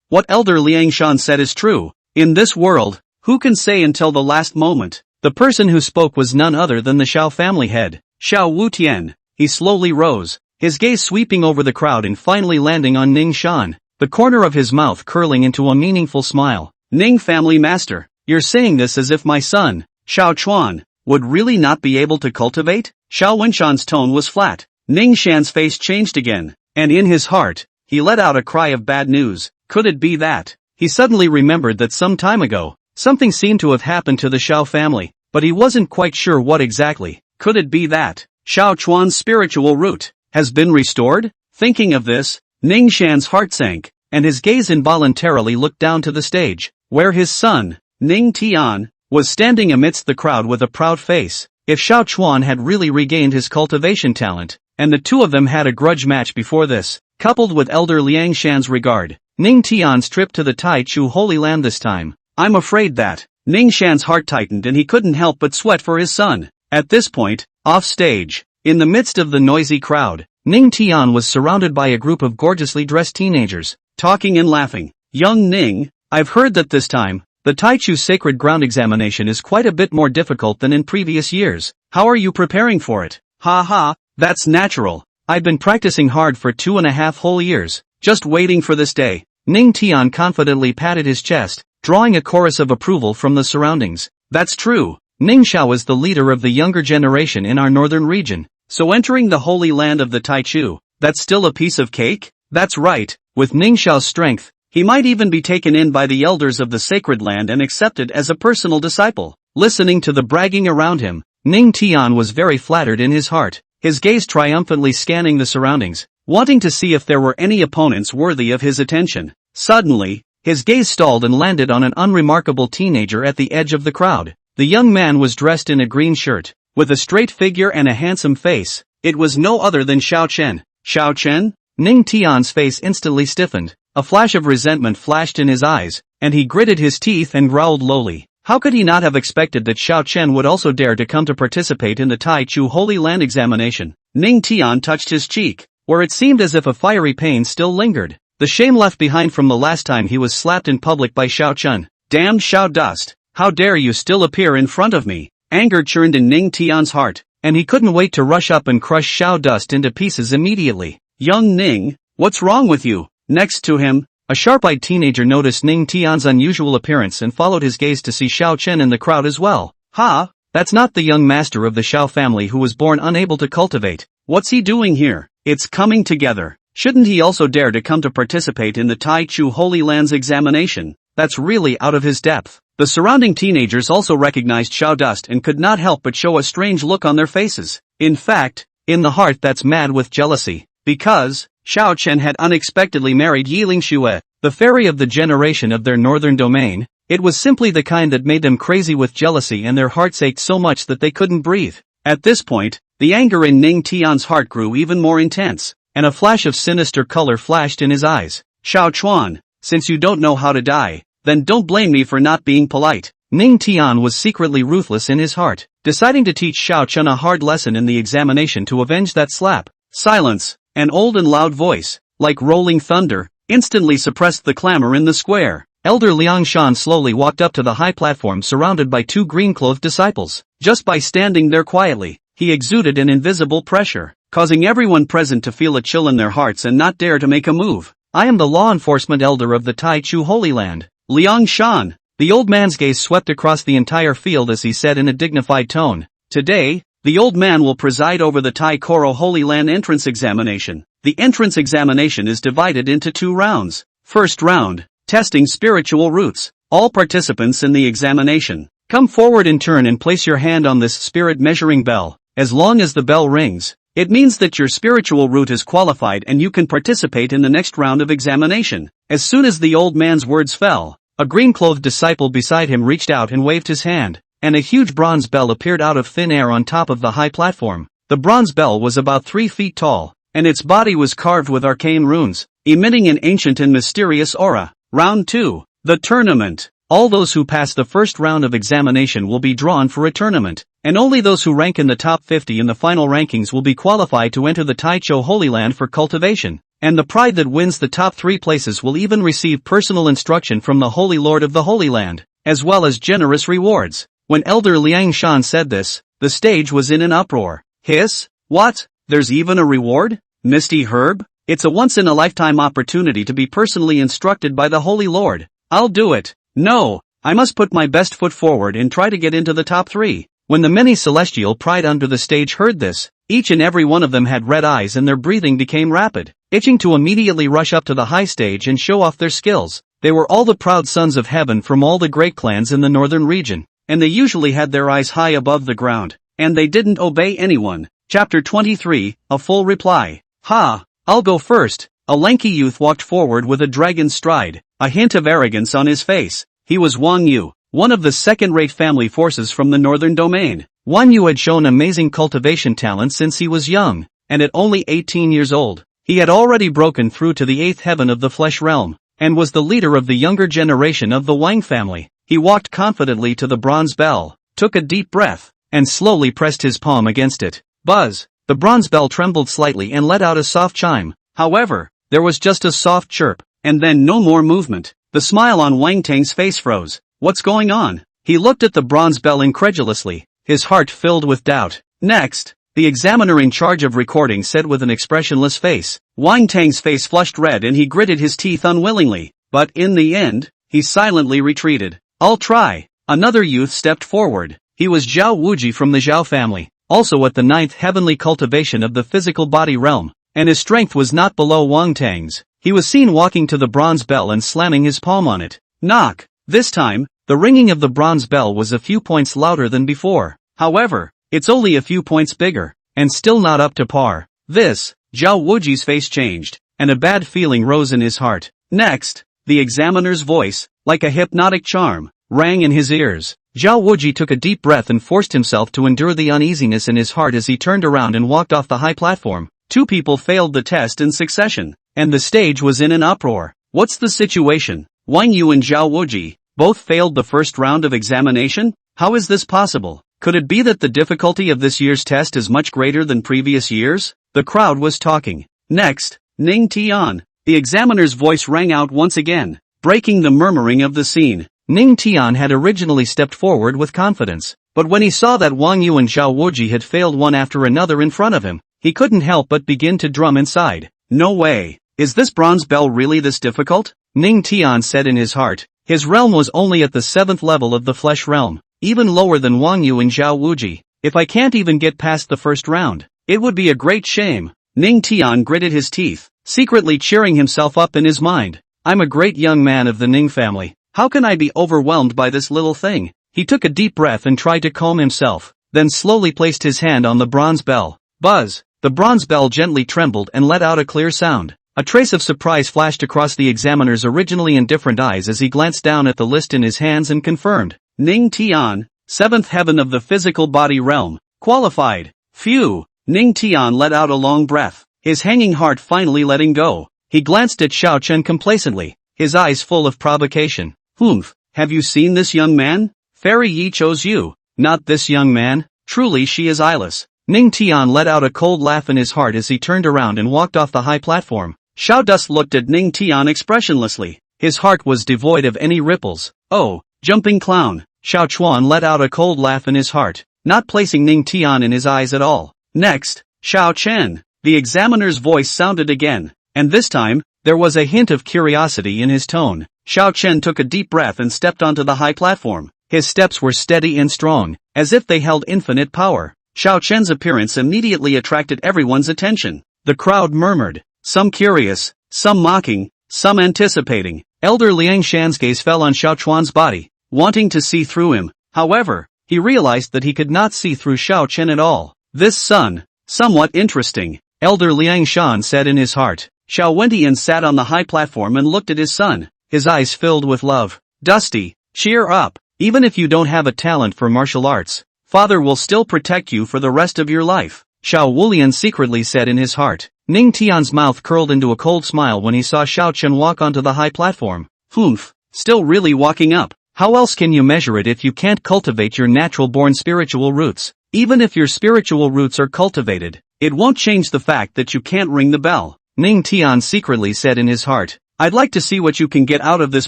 What Elder Liang Shan said is true. In this world, who can say until the last moment? The person who spoke was none other than the Xiao family head, Xiao Wutian. He slowly rose, his gaze sweeping over the crowd and finally landing on Ning Shan, the corner of his mouth curling into a meaningful smile. Ning family master, you're saying this as if my son, Xiao Chuan, would really not be able to cultivate? Xiao Wenshan's tone was flat. Ning Shan's face changed again, and in his heart, he let out a cry of bad news. Could it be that? He suddenly remembered that some time ago, something seemed to have happened to the Xiao family, but he wasn't quite sure what exactly. Could it be that Xiao Chuan's spiritual root has been restored? Thinking of this, Ning Shan's heart sank, and his gaze involuntarily looked down to the stage, where his son, Ning Tian, was standing amidst the crowd with a proud face. If Xiao Chuan had really regained his cultivation talent, and the two of them had a grudge match before this, coupled with Elder Liang Shan's regard, Ning Tian's trip to the Tai Chu Holy Land this time, I'm afraid that Ning Shan's heart tightened and he couldn't help but sweat for his son. At this point, off stage, in the midst of the noisy crowd, Ning Tian was surrounded by a group of gorgeously dressed teenagers, talking and laughing. Young Ning, I've heard that this time, the Tai Chu Sacred Ground examination is quite a bit more difficult than in previous years. How are you preparing for it? Ha ha, that's natural. I've been practicing hard for 2.5 whole years, just waiting for this day. Ning Tian confidently patted his chest, drawing a chorus of approval from the surroundings. That's true. Ning Xiao is the leader of the younger generation in our northern region, so entering the holy land of the Tai Chu, that's still a piece of cake? That's right, with Ning Xiao's strength, he might even be taken in by the elders of the sacred land and accepted as a personal disciple. Listening to the bragging around him, Ning Tian was very flattered in his heart, his gaze triumphantly scanning the surroundings, wanting to see if there were any opponents worthy of his attention. Suddenly, his gaze stalled and landed on an unremarkable teenager at the edge of the crowd. The young man was dressed in a green shirt, with a straight figure and a handsome face. It was no other than Xiao Chen. Xiao Chen? Ning Tian's face instantly stiffened. A flash of resentment flashed in his eyes, and he gritted his teeth and growled lowly. How could he not have expected that Xiao Chen would also dare to come to participate in the Tai Chu Holy Land examination? Ning Tian touched his cheek, where it seemed as if a fiery pain still lingered. The shame left behind from the last time he was slapped in public by Xiao Chen. Damned Xiao Dust! How dare you still appear in front of me? Anger churned in Ning Tian's heart, and he couldn't wait to rush up and crush Xiao Dust into pieces immediately. Young Ning, what's wrong with you? Next to him, a sharp-eyed teenager noticed Ning Tian's unusual appearance and followed his gaze to see Xiao Chen in the crowd as well. Ha! That's not the young master of the Xiao family who was born unable to cultivate. What's he doing here? It's coming together. Shouldn't he also dare to come to participate in the Tai Chu Holy Land's examination? That's really out of his depth. The surrounding teenagers also recognized Xiao Dust and could not help but show a strange look on their faces. In fact, in the heart that's mad with jealousy. Because Xiao Chen had unexpectedly married Yiling Xue, the fairy of the generation of their northern domain. It was simply the kind that made them crazy with jealousy and their hearts ached so much that they couldn't breathe. At this point, the anger in Ning Tian's heart grew even more intense, and a flash of sinister color flashed in his eyes. Xiao Chuan, since you don't know how to die, then don't blame me for not being polite. Ning Tian was secretly ruthless in his heart, deciding to teach Xiao Chen a hard lesson in the examination to avenge that slap. Silence! An old and loud voice, like rolling thunder, instantly suppressed the clamor in the square. Elder Liang Shan slowly walked up to the high platform surrounded by two green-clothed disciples. Just by standing there quietly, he exuded an invisible pressure, causing everyone present to feel a chill in their hearts and not dare to make a move. I am the law enforcement elder of the Tai Chu Holy Land, Liang Shan. The old man's gaze swept across the entire field as he said in a dignified tone. Today, the old man will preside over the Tai Koro Holy Land entrance examination. The entrance examination is divided into 2 rounds. First round, testing spiritual roots. All participants in the examination, come forward in turn and place your hand on this spirit measuring bell. As long as the bell rings, it means that your spiritual root is qualified and you can participate in the next round of examination. As soon as the old man's words fell, a green-clothed disciple beside him reached out and waved his hand, and a huge bronze bell appeared out of thin air on top of the high platform. The bronze bell was about 3 feet tall, and its body was carved with arcane runes, emitting an ancient and mysterious aura. Round 2. The tournament. All those who pass the first round of examination will be drawn for a tournament, and only those who rank in the top 50 in the final rankings will be qualified to enter the Tai Chu Holy Land for cultivation, and the pride that wins the top 3 places will even receive personal instruction from the Holy Lord of the Holy Land, as well as generous rewards. When Elder Liang Shan said this, the stage was in an uproar. Hiss? What? There's even a reward? Misty Herb? It's a once-in-a-lifetime opportunity to be personally instructed by the Holy Lord. I'll do it. No, I must put my best foot forward and try to get into the top 3. When the many celestial pride under the stage heard this, each and every one of them had red eyes and their breathing became rapid. itching to immediately rush up to the high stage and show off their skills. They were all the proud sons of heaven from all the great clans in the northern region, and they usually had their eyes high above the ground, and they didn't obey anyone. Chapter 23, A Full Reply. Ha! I'll go first. A lanky youth walked forward with a dragon's stride, a hint of arrogance on his face. He was Wang Yu, one of the second-rate family forces from the northern domain. Wang Yu had shown amazing cultivation talent since he was young, and at only 18 years old, he had already broken through to the 8th heaven of the flesh realm, and was the leader of the younger generation of the Wang family. He walked confidently to the bronze bell, took a deep breath, and slowly pressed his palm against it. Buzz! The bronze bell trembled slightly and let out a soft chime. However, there was just a soft chirp, and then no more movement. The smile on Wang Tang's face froze. What's going on? He looked at the bronze bell incredulously, his heart filled with doubt. Next, the examiner in charge of recording said with an expressionless face. Wang Tang's face flushed red and he gritted his teeth unwillingly, but in the end, he silently retreated. I'll try. Another youth stepped forward. He was Zhao Wuji from the Zhao family, also at the 9th heavenly cultivation of the physical body realm, and his strength was not below Wang Tang's. He was seen walking to the bronze bell and slamming his palm on it. Knock! This time, the ringing of the bronze bell was a few points louder than before. However, it's only a few points bigger, and still not up to par. Zhao Wuji's face changed, and a bad feeling rose in his heart. Next, the examiner's voice, like a hypnotic charm, rang in his ears. Zhao Wuji took a deep breath and forced himself to endure the uneasiness in his heart as he turned around and walked off the high platform. Two people failed the test in succession, and the stage was in an uproar. What's the situation? Wang Yu and Zhao Wuji both failed the first round of examination? How is this possible? Could it be that the difficulty of this year's test is much greater than previous years? The crowd was talking. Next, Ning Tian. The examiner's voice rang out once again, breaking the murmuring of the scene. Ning Tian had originally stepped forward with confidence, but when he saw that Wang Yu and Zhao Wuji had failed one after another in front of him, he couldn't help but begin to drum inside. No way. Is this bronze bell really this difficult? Ning Tian said in his heart. His realm was only at the 7th level of the flesh realm, even lower than Wang Yu and Zhao Wuji. If I can't even get past the first round, it would be a great shame. Ning Tian gritted his teeth, secretly cheering himself up in his mind. I'm a great young man of the Ning family. How can I be overwhelmed by this little thing? He took a deep breath and tried to calm himself, then slowly placed his hand on the bronze bell. Buzz! The bronze bell gently trembled and let out a clear sound. A trace of surprise flashed across the examiner's originally indifferent eyes as he glanced down at the list in his hands and confirmed. Ning Tian, 7th heaven of the physical body realm, qualified. Phew! Ning Tian let out a long breath, his hanging heart finally letting go. He glanced at Xiao Chen complacently, his eyes full of provocation. Humph, have you seen this young man? Fairy Yi chose you, not this young man. Truly she is eyeless. Ning Tian let out a cold laugh in his heart as he turned around and walked off the high platform. Xiao Dust looked at Ning Tian expressionlessly. His heart was devoid of any ripples. Oh, jumping clown. Xiao Chuan let out a cold laugh in his heart, not placing Ning Tian in his eyes at all. Next, Xiao Chen. The examiner's voice sounded again, and this time, there was a hint of curiosity in his tone. Xiao Chen took a deep breath and stepped onto the high platform. His steps were steady and strong, as if they held infinite power. Xiao Chen's appearance immediately attracted everyone's attention. The crowd murmured, some curious, some mocking, some anticipating. Elder Liang Shan's gaze fell on Xiao Chuan's body, wanting to see through him. However, he realized that he could not see through Xiao Chen at all. This son, somewhat interesting, Elder Liang Shan said in his heart. Xiao Wentian sat on the high platform and looked at his son, his eyes filled with love. Dusty, cheer up. Even if you don't have a talent for martial arts, Father will still protect you for the rest of your life, Xiao Wulian secretly said in his heart. Ning Tian's mouth curled into a cold smile when he saw Xiao Chen walk onto the high platform. Humph, still really walking up. How else can you measure it if you can't cultivate your natural-born spiritual roots? Even if your spiritual roots are cultivated, it won't change the fact that you can't ring the bell, Ning Tian secretly said in his heart. I'd like to see what you can get out of this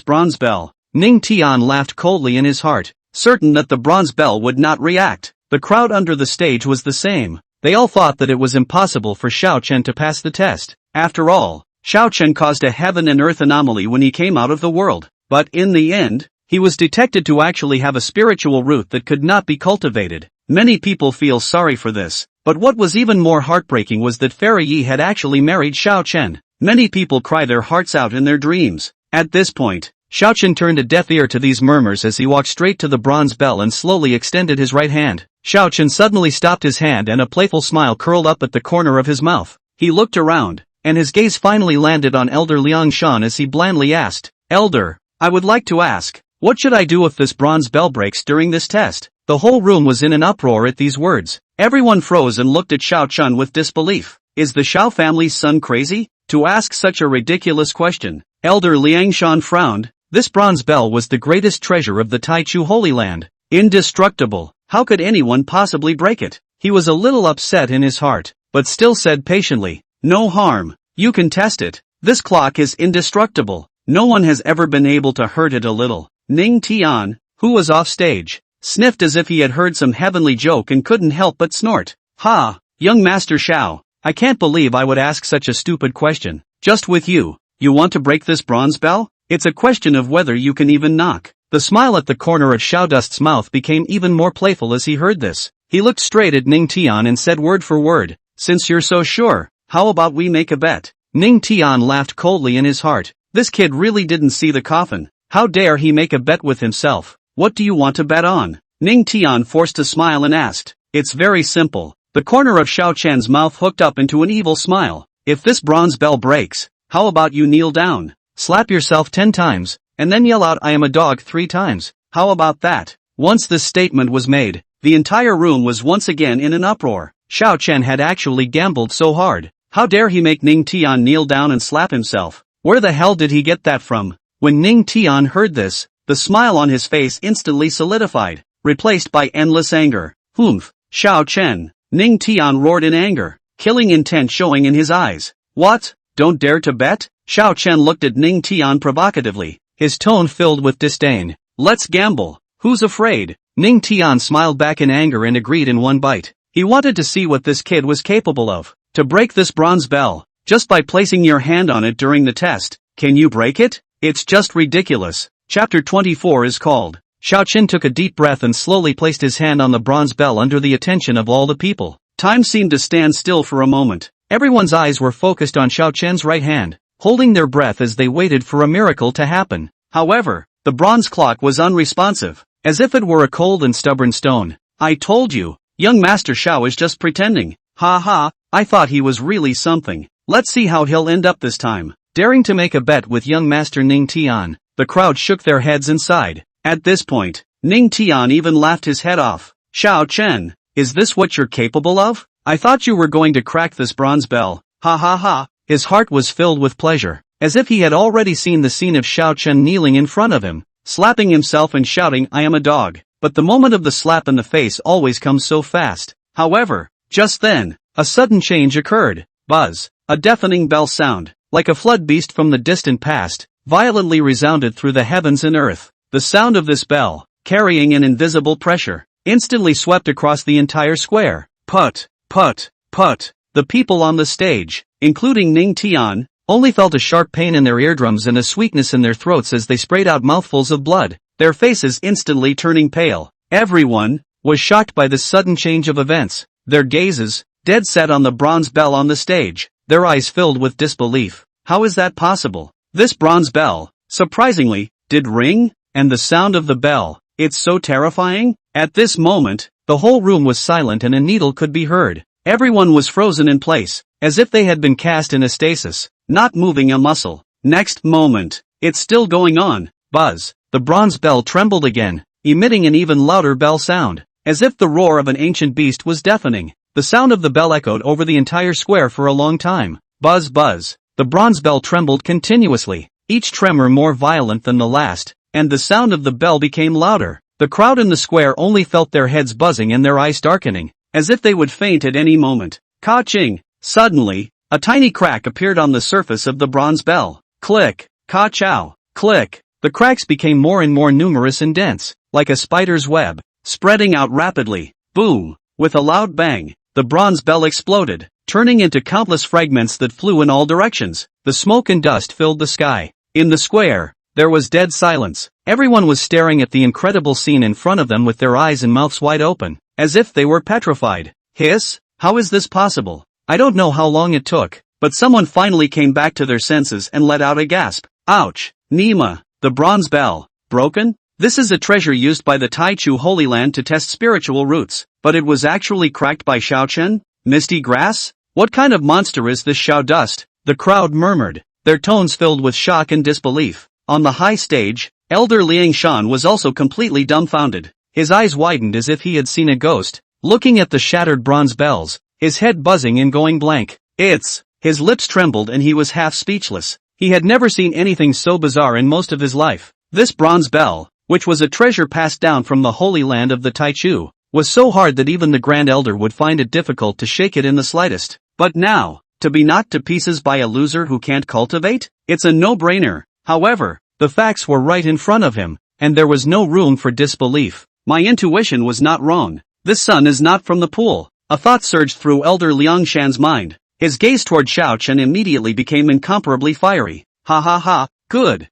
bronze bell. Ning Tian laughed coldly in his heart, certain that the bronze bell would not react. The crowd under the stage was the same. They all thought that it was impossible for Xiao Chen to pass the test. After all, Xiao Chen caused a heaven and earth anomaly when he came out of the world. But in the end, he was detected to actually have a spiritual root that could not be cultivated. Many people feel sorry for this, but what was even more heartbreaking was that Fairy Yi had actually married Xiao Chen. Many people cry their hearts out in their dreams. At this point, Xiaochen turned a deaf ear to these murmurs as he walked straight to the bronze bell and slowly extended his right hand. Xiaochen suddenly stopped his hand and a playful smile curled up at the corner of his mouth. He looked around, and his gaze finally landed on Elder Liang Shan as he blandly asked, "Elder, I would like to ask, what should I do if this bronze bell breaks during this test?" The whole room was in an uproar at these words. Everyone froze and looked at Xiaochen with disbelief. Is the Xiao family's son crazy to ask such a ridiculous question? Elder Liang Shan frowned. This bronze bell was the greatest treasure of the Taichu Holy Land. Indestructible. How could anyone possibly break it? He was a little upset in his heart, but still said patiently, "No harm. You can test it. This clock is indestructible. No one has ever been able to hurt it a little." Ning Tian, who was off stage, sniffed as if he had heard some heavenly joke and couldn't help but snort. "Ha, young Master Xiao, I can't believe I would ask such a stupid question. Just with you, you want to break this bronze bell? It's a question of whether you can even knock." The smile at the corner of Xiao Dust's mouth became even more playful as he heard this. He looked straight at Ning Tian and said word for word, "Since you're so sure, how about we make a bet?" Ning Tian laughed coldly in his heart. This kid really didn't see the coffin. How dare he make a bet with himself? "What do you want to bet on?" Ning Tian forced a smile and asked. "It's very simple." The corner of Xiao Chen's mouth hooked up into an evil smile. "If this bronze bell breaks, how about you kneel down, slap yourself 10 times, and then yell out 'I am a dog' 3 times. How about that?" Once this statement was made, the entire room was once again in an uproar. Xiao Chen had actually gambled so hard. How dare he make Ning Tian kneel down and slap himself? Where the hell did he get that from? When Ning Tian heard this, the smile on his face instantly solidified, replaced by endless anger. "Humph, Xiao Chen!" Ning Tian roared in anger, killing intent showing in his eyes. "What? Don't dare to bet?" Xiao Chen looked at Ning Tian provocatively, his tone filled with disdain. "Let's gamble. Who's afraid?" Ning Tian smiled back in anger and agreed in one bite. He wanted to see what this kid was capable of. To break this bronze bell, just by placing your hand on it during the test. Can you break it? It's just ridiculous. Chapter 24 is called. Xiao Chen took a deep breath and slowly placed his hand on the bronze bell under the attention of all the people. Time seemed to stand still for a moment. Everyone's eyes were focused on Xiao Chen's right hand, holding their breath as they waited for a miracle to happen. However, the bronze clock was unresponsive, as if it were a cold and stubborn stone. "I told you, young Master Xiao is just pretending. Ha ha, I thought he was really something. Let's see how he'll end up this time." Daring to make a bet with young Master Ning Tian, the crowd shook their heads and sighed. At this point, Ning Tian even laughed his head off. "Xiao Chen, is this what you're capable of? I thought you were going to crack this bronze bell. Ha ha ha." His heart was filled with pleasure, as if he had already seen the scene of Xiao Chen kneeling in front of him, slapping himself and shouting, "I am a dog." But the moment of the slap in the face always comes so fast. However, just then, a sudden change occurred. Buzz, a deafening bell sound, like a flood beast from the distant past, violently resounded through the heavens and earth. The sound of this bell, carrying an invisible pressure, instantly swept across the entire square. Put, put, put. The people on the stage, including Ning Tian, only felt a sharp pain in their eardrums and a sweetness in their throats as they sprayed out mouthfuls of blood, their faces instantly turning pale. Everyone was shocked by this sudden change of events, their gazes, dead set on the bronze bell on the stage, their eyes filled with disbelief. How is that possible? This bronze bell, surprisingly, did ring? And the sound of the bell, it's so terrifying? At this moment, the whole room was silent and a needle could be heard. Everyone was frozen in place, as if they had been cast in a stasis, not moving a muscle. Next moment, it's still going on. Buzz, the bronze bell trembled again, emitting an even louder bell sound, as if the roar of an ancient beast was deafening. The sound of the bell echoed over the entire square for a long time. Buzz, buzz. The bronze bell trembled continuously, each tremor more violent than the last, and the sound of the bell became louder. The crowd in the square only felt their heads buzzing and their eyes darkening, as if they would faint at any moment. Ka-ching! Suddenly, a tiny crack appeared on the surface of the bronze bell. Click! Ka-chow! Click! The cracks became more and more numerous and dense, like a spider's web, spreading out rapidly. Boom! With a loud bang, the bronze bell exploded, turning into countless fragments that flew in all directions. The smoke and dust filled the sky. In the square, there was dead silence. Everyone was staring at the incredible scene in front of them with their eyes and mouths wide open, as if they were petrified. Hiss? How is this possible? I don't know how long it took, but someone finally came back to their senses and let out a gasp. Ouch! Nima, the bronze bell, broken? This is a treasure used by the Taichu Holy Land to test spiritual roots, but it was actually cracked by Xiao Chen? Misty grass? What kind of monster is this Xiao Dust? The crowd murmured, their tones filled with shock and disbelief. On the high stage, Elder Liang Shan was also completely dumbfounded. His eyes widened as if he had seen a ghost, looking at the shattered bronze bells, his head buzzing and going blank. His lips trembled and he was half speechless. He had never seen anything so bizarre in most of his life. This bronze bell, which was a treasure passed down from the Holy Land of the Taichu, was so hard that even the Grand Elder would find it difficult to shake it in the slightest. But now, to be knocked to pieces by a loser who can't cultivate? It's a no-brainer. However, the facts were right in front of him, and there was no room for disbelief. My intuition was not wrong. This sun is not from the pool. A thought surged through Elder Liang Shan's mind. His gaze toward Xiao Chen immediately became incomparably fiery. Ha ha ha, good.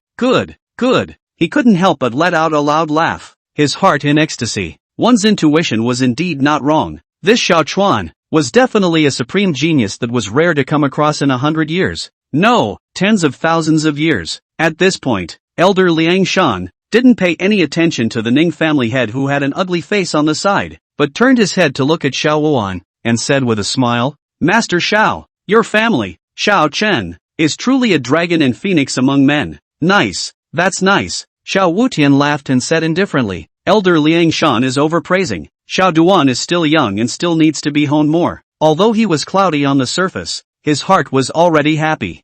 He couldn't help but let out a loud laugh, his heart in ecstasy. One's intuition was indeed not wrong. This Xiao Chuan was definitely a supreme genius that was rare to come across in 100 years. No, tens of thousands of years. At this point, Elder Liang Shan didn't pay any attention to the Ning family head who had an ugly face on the side, but turned his head to look at Xiao Wuan, and said with a smile, Master Xiao, your family, Xiao Chen, is truly a dragon and phoenix among men. Nice, that's nice. Xiao Wutian laughed and said indifferently, Elder Liang Shan is overpraising. Xiao Duan is still young and still needs to be honed more. Although he was cloudy on the surface, his heart was already happy.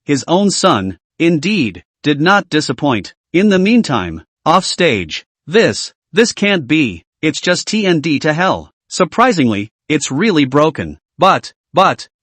His own son, indeed, did not disappoint. In the meantime, off stage, this can't be, it's just TND to hell. Surprisingly, it's really broken. But,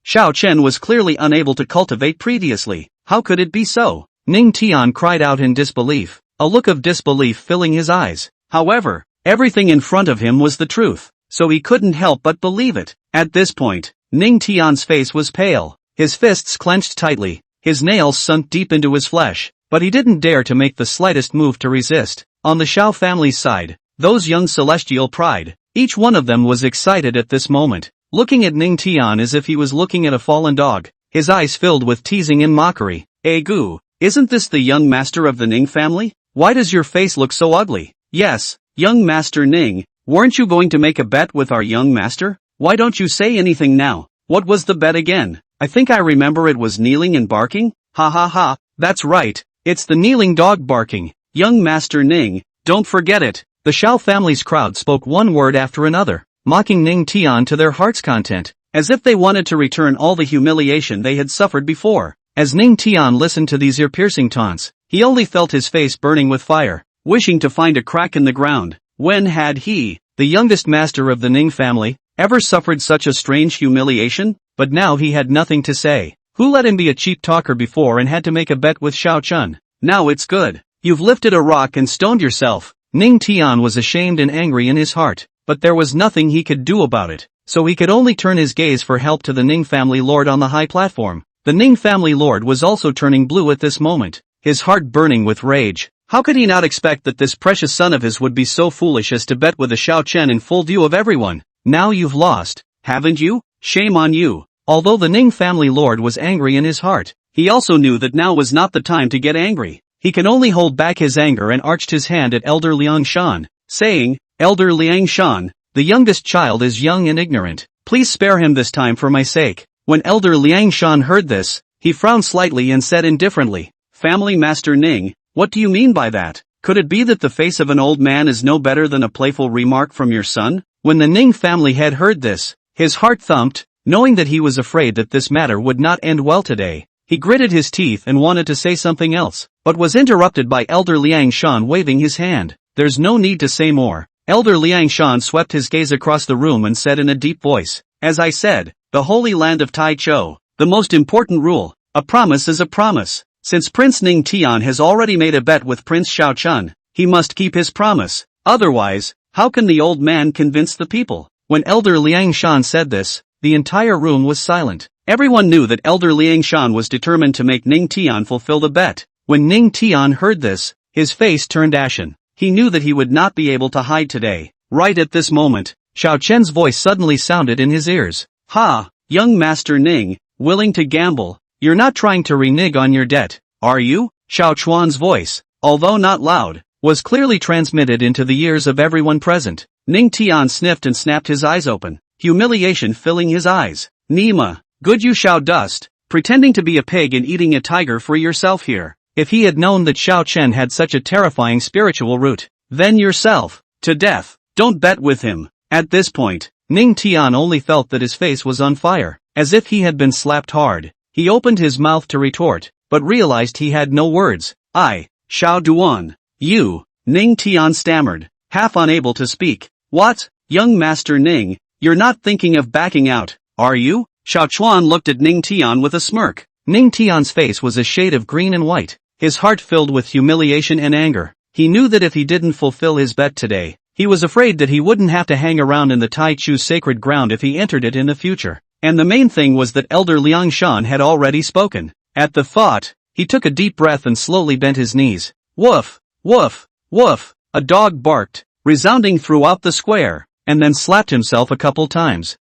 Xiao Chen was clearly unable to cultivate previously. How could it be so? Ning Tian cried out in disbelief, a look of disbelief filling his eyes. However, everything in front of him was the truth, so he couldn't help but believe it. At this point, Ning Tian's face was pale, his fists clenched tightly, his nails sunk deep into his flesh, but he didn't dare to make the slightest move to resist. On the Xiao family's side, those young celestial pride, each one of them was excited at this moment, looking at Ning Tian as if he was looking at a fallen dog, his eyes filled with teasing and mockery. Gu, isn't this the young master of the Ning family? Why does your face look so ugly? Yes, young Master Ning, weren't you going to make a bet with our young master? Why don't you say anything now? What was the bet again? I think I remember it was kneeling and barking? Ha ha ha, that's right, it's the kneeling dog barking. Young Master Ning, don't forget it. The Xiao family's crowd spoke one word after another, mocking Ning Tian to their heart's content, as if they wanted to return all the humiliation they had suffered before. As Ning Tian listened to these ear-piercing taunts, he only felt his face burning with fire, wishing to find a crack in the ground. When had he, the youngest master of the Ning family, ever suffered such a strange humiliation? But now he had nothing to say. Who let him be a cheap talker before and had to make a bet with Xiao Chun? Now it's good. You've lifted a rock and stoned yourself. Ning Tian was ashamed and angry in his heart, but there was nothing he could do about it, so he could only turn his gaze for help to the Ning family lord on the high platform. The Ning family lord was also turning blue at this moment, his heart burning with rage. How could he not expect that this precious son of his would be so foolish as to bet with a Xiao Chen in full view of everyone? Now you've lost, haven't you? Shame on you. Although the Ning family lord was angry in his heart, he also knew that now was not the time to get angry. He could only hold back his anger and arched his hand at Elder Liang Shan, saying, Elder Liang Shan, the youngest child is young and ignorant. Please spare him this time for my sake. When Elder Liang Shan heard this, he frowned slightly and said indifferently, Family Master Ning, what do you mean by that? Could it be that the face of an old man is no better than a playful remark from your son? When the Ning family head heard this, his heart thumped, knowing that he was afraid that this matter would not end well today. He gritted his teeth and wanted to say something else, but was interrupted by Elder Liang Shan waving his hand. There's no need to say more. Elder Liang Shan swept his gaze across the room and said in a deep voice, As I said, the Holy Land of Taichou, the most important rule, a promise is a promise. Since Prince Ning Tian has already made a bet with Prince Xiao Chun, he must keep his promise. Otherwise, how can the old man convince the people? When Elder Liang Shan said this, the entire room was silent. Everyone knew that Elder Liang Shan was determined to make Ning Tian fulfill the bet. When Ning Tian heard this, his face turned ashen. He knew that he would not be able to hide today. Right at this moment, Xiao Chen's voice suddenly sounded in his ears. Ha, young Master Ning, willing to gamble, you're not trying to renege on your debt, are you? Xiao Chuan's voice, although not loud, was clearly transmitted into the ears of everyone present. Ning Tian sniffed and snapped his eyes open, humiliation filling his eyes. Nima, good you Xiao dust, pretending to be a pig and eating a tiger for yourself here. If he had known that Xiao Chen had such a terrifying spiritual root, then yourself, to death, don't bet with him. At this point, Ning Tian only felt that his face was on fire, as if he had been slapped hard. He opened his mouth to retort, but realized he had no words. Xiao Duan. You, Ning Tian stammered, half unable to speak. What, young Master Ning, you're not thinking of backing out, are you? Xiao Chuan looked at Ning Tian with a smirk. Ning Tian's face was a shade of green and white, his heart filled with humiliation and anger. He knew that if he didn't fulfill his bet today, he was afraid that he wouldn't have to hang around in the Tai Chu's sacred ground if he entered it in the future. And the main thing was that Elder Liang Shan had already spoken. At the thought, he took a deep breath and slowly bent his knees. Woof, woof, woof, a dog barked, resounding throughout the square, and then slapped himself a couple times.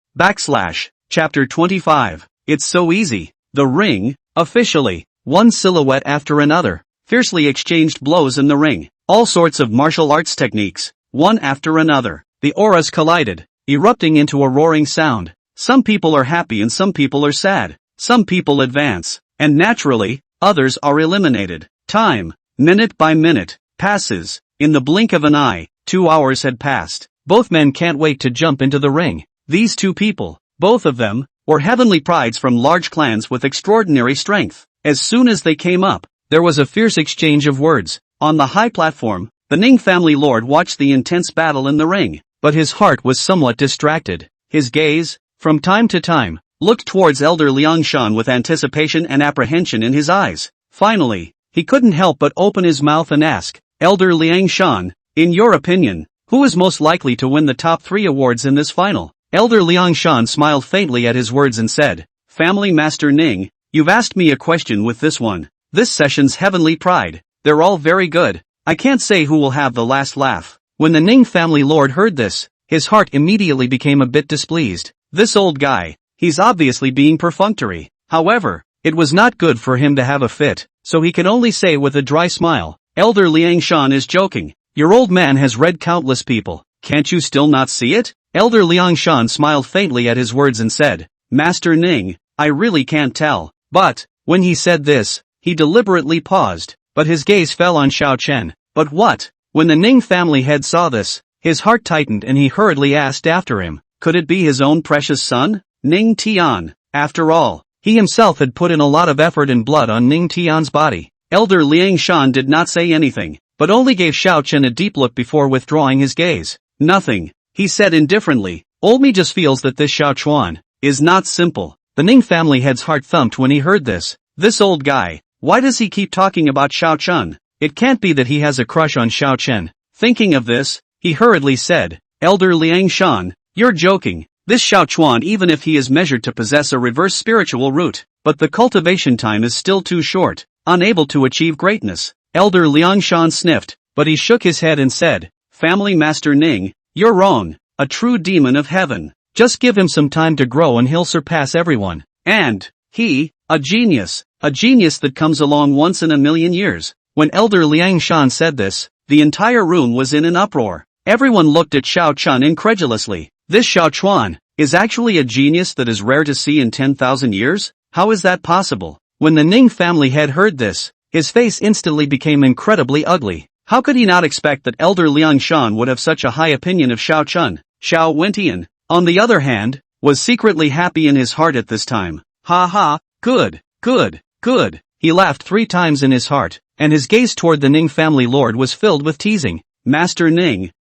Chapter 25. It's so easy. The ring, officially, one silhouette after another, fiercely exchanged blows in the ring. All sorts of martial arts techniques, one after another. The auras collided, erupting into a roaring sound. Some people are happy and some people are sad. Some people advance, and naturally, others are eliminated. Time, minute by minute, passes. In the blink of an eye, 2 hours had passed. Both men can't wait to jump into the ring. These two people, both of them, were heavenly prides from large clans with extraordinary strength. As soon as they came up, there was a fierce exchange of words. On the high platform, the Ning family lord watched the intense battle in the ring, but his heart was somewhat distracted. His gaze, from time to time, looked towards Elder Liang Shan with anticipation and apprehension in his eyes. Finally, he couldn't help but open his mouth and ask, Elder Liang Shan, in your opinion, who is most likely to win the top 3 awards in this final? Elder Liang Shan smiled faintly at his words and said, Family Master Ning, you've asked me a question with this one. This session's heavenly pride. They're all very good. I can't say who will have the last laugh. When the Ning family lord heard this, his heart immediately became a bit displeased. This old guy, he's obviously being perfunctory. However, it was not good for him to have a fit, so he could only say with a dry smile, Elder Liang Shan is joking. Your old man has read countless people. Can't you still not see it? Elder Liang Shan smiled faintly at his words and said, Master Ning, I really can't tell. But, when he said this, he deliberately paused, but his gaze fell on Xiao Chen. But what? When the Ning family head saw this, his heart tightened and he hurriedly asked after him, could it be his own precious son? Ning Tian. After all, he himself had put in a lot of effort and blood on Ning Tian's body. Elder Liang Shan did not say anything, but only gave Xiao Chen a deep look before withdrawing his gaze. Nothing, he said indifferently. Old me just feels that this Xiao Chuan is not simple. The Ning family head's heart thumped when he heard this. This old guy, why does he keep talking about Xiao Chen? It can't be that he has a crush on Xiao Chen. Thinking of this, he hurriedly said, Elder Liang Shan, you're joking. This Xiao Chuan, even if he is measured to possess a reverse spiritual root, but the cultivation time is still too short, unable to achieve greatness. Elder Liang Shan sniffed, but he shook his head and said, Family Master Ning, you're wrong. A true demon of heaven. Just give him some time to grow and he'll surpass everyone. And, he, a genius that comes along once in a million years. When Elder Liang Shan said this, the entire room was in an uproar. Everyone looked at Xiao Chen incredulously. This Xiao Chuan is actually a genius that is rare to see in 10,000 years? How is that possible? When the Ning family head heard this, his face instantly became incredibly ugly. How could he not expect that Elder Liang Shan would have such a high opinion of Xiao Chen? Xiao Wentian, on the other hand, was secretly happy in his heart at this time. Ha ha, good. He laughed 3 times in his heart, and his gaze toward the Ning family lord was filled with teasing. Master Ning,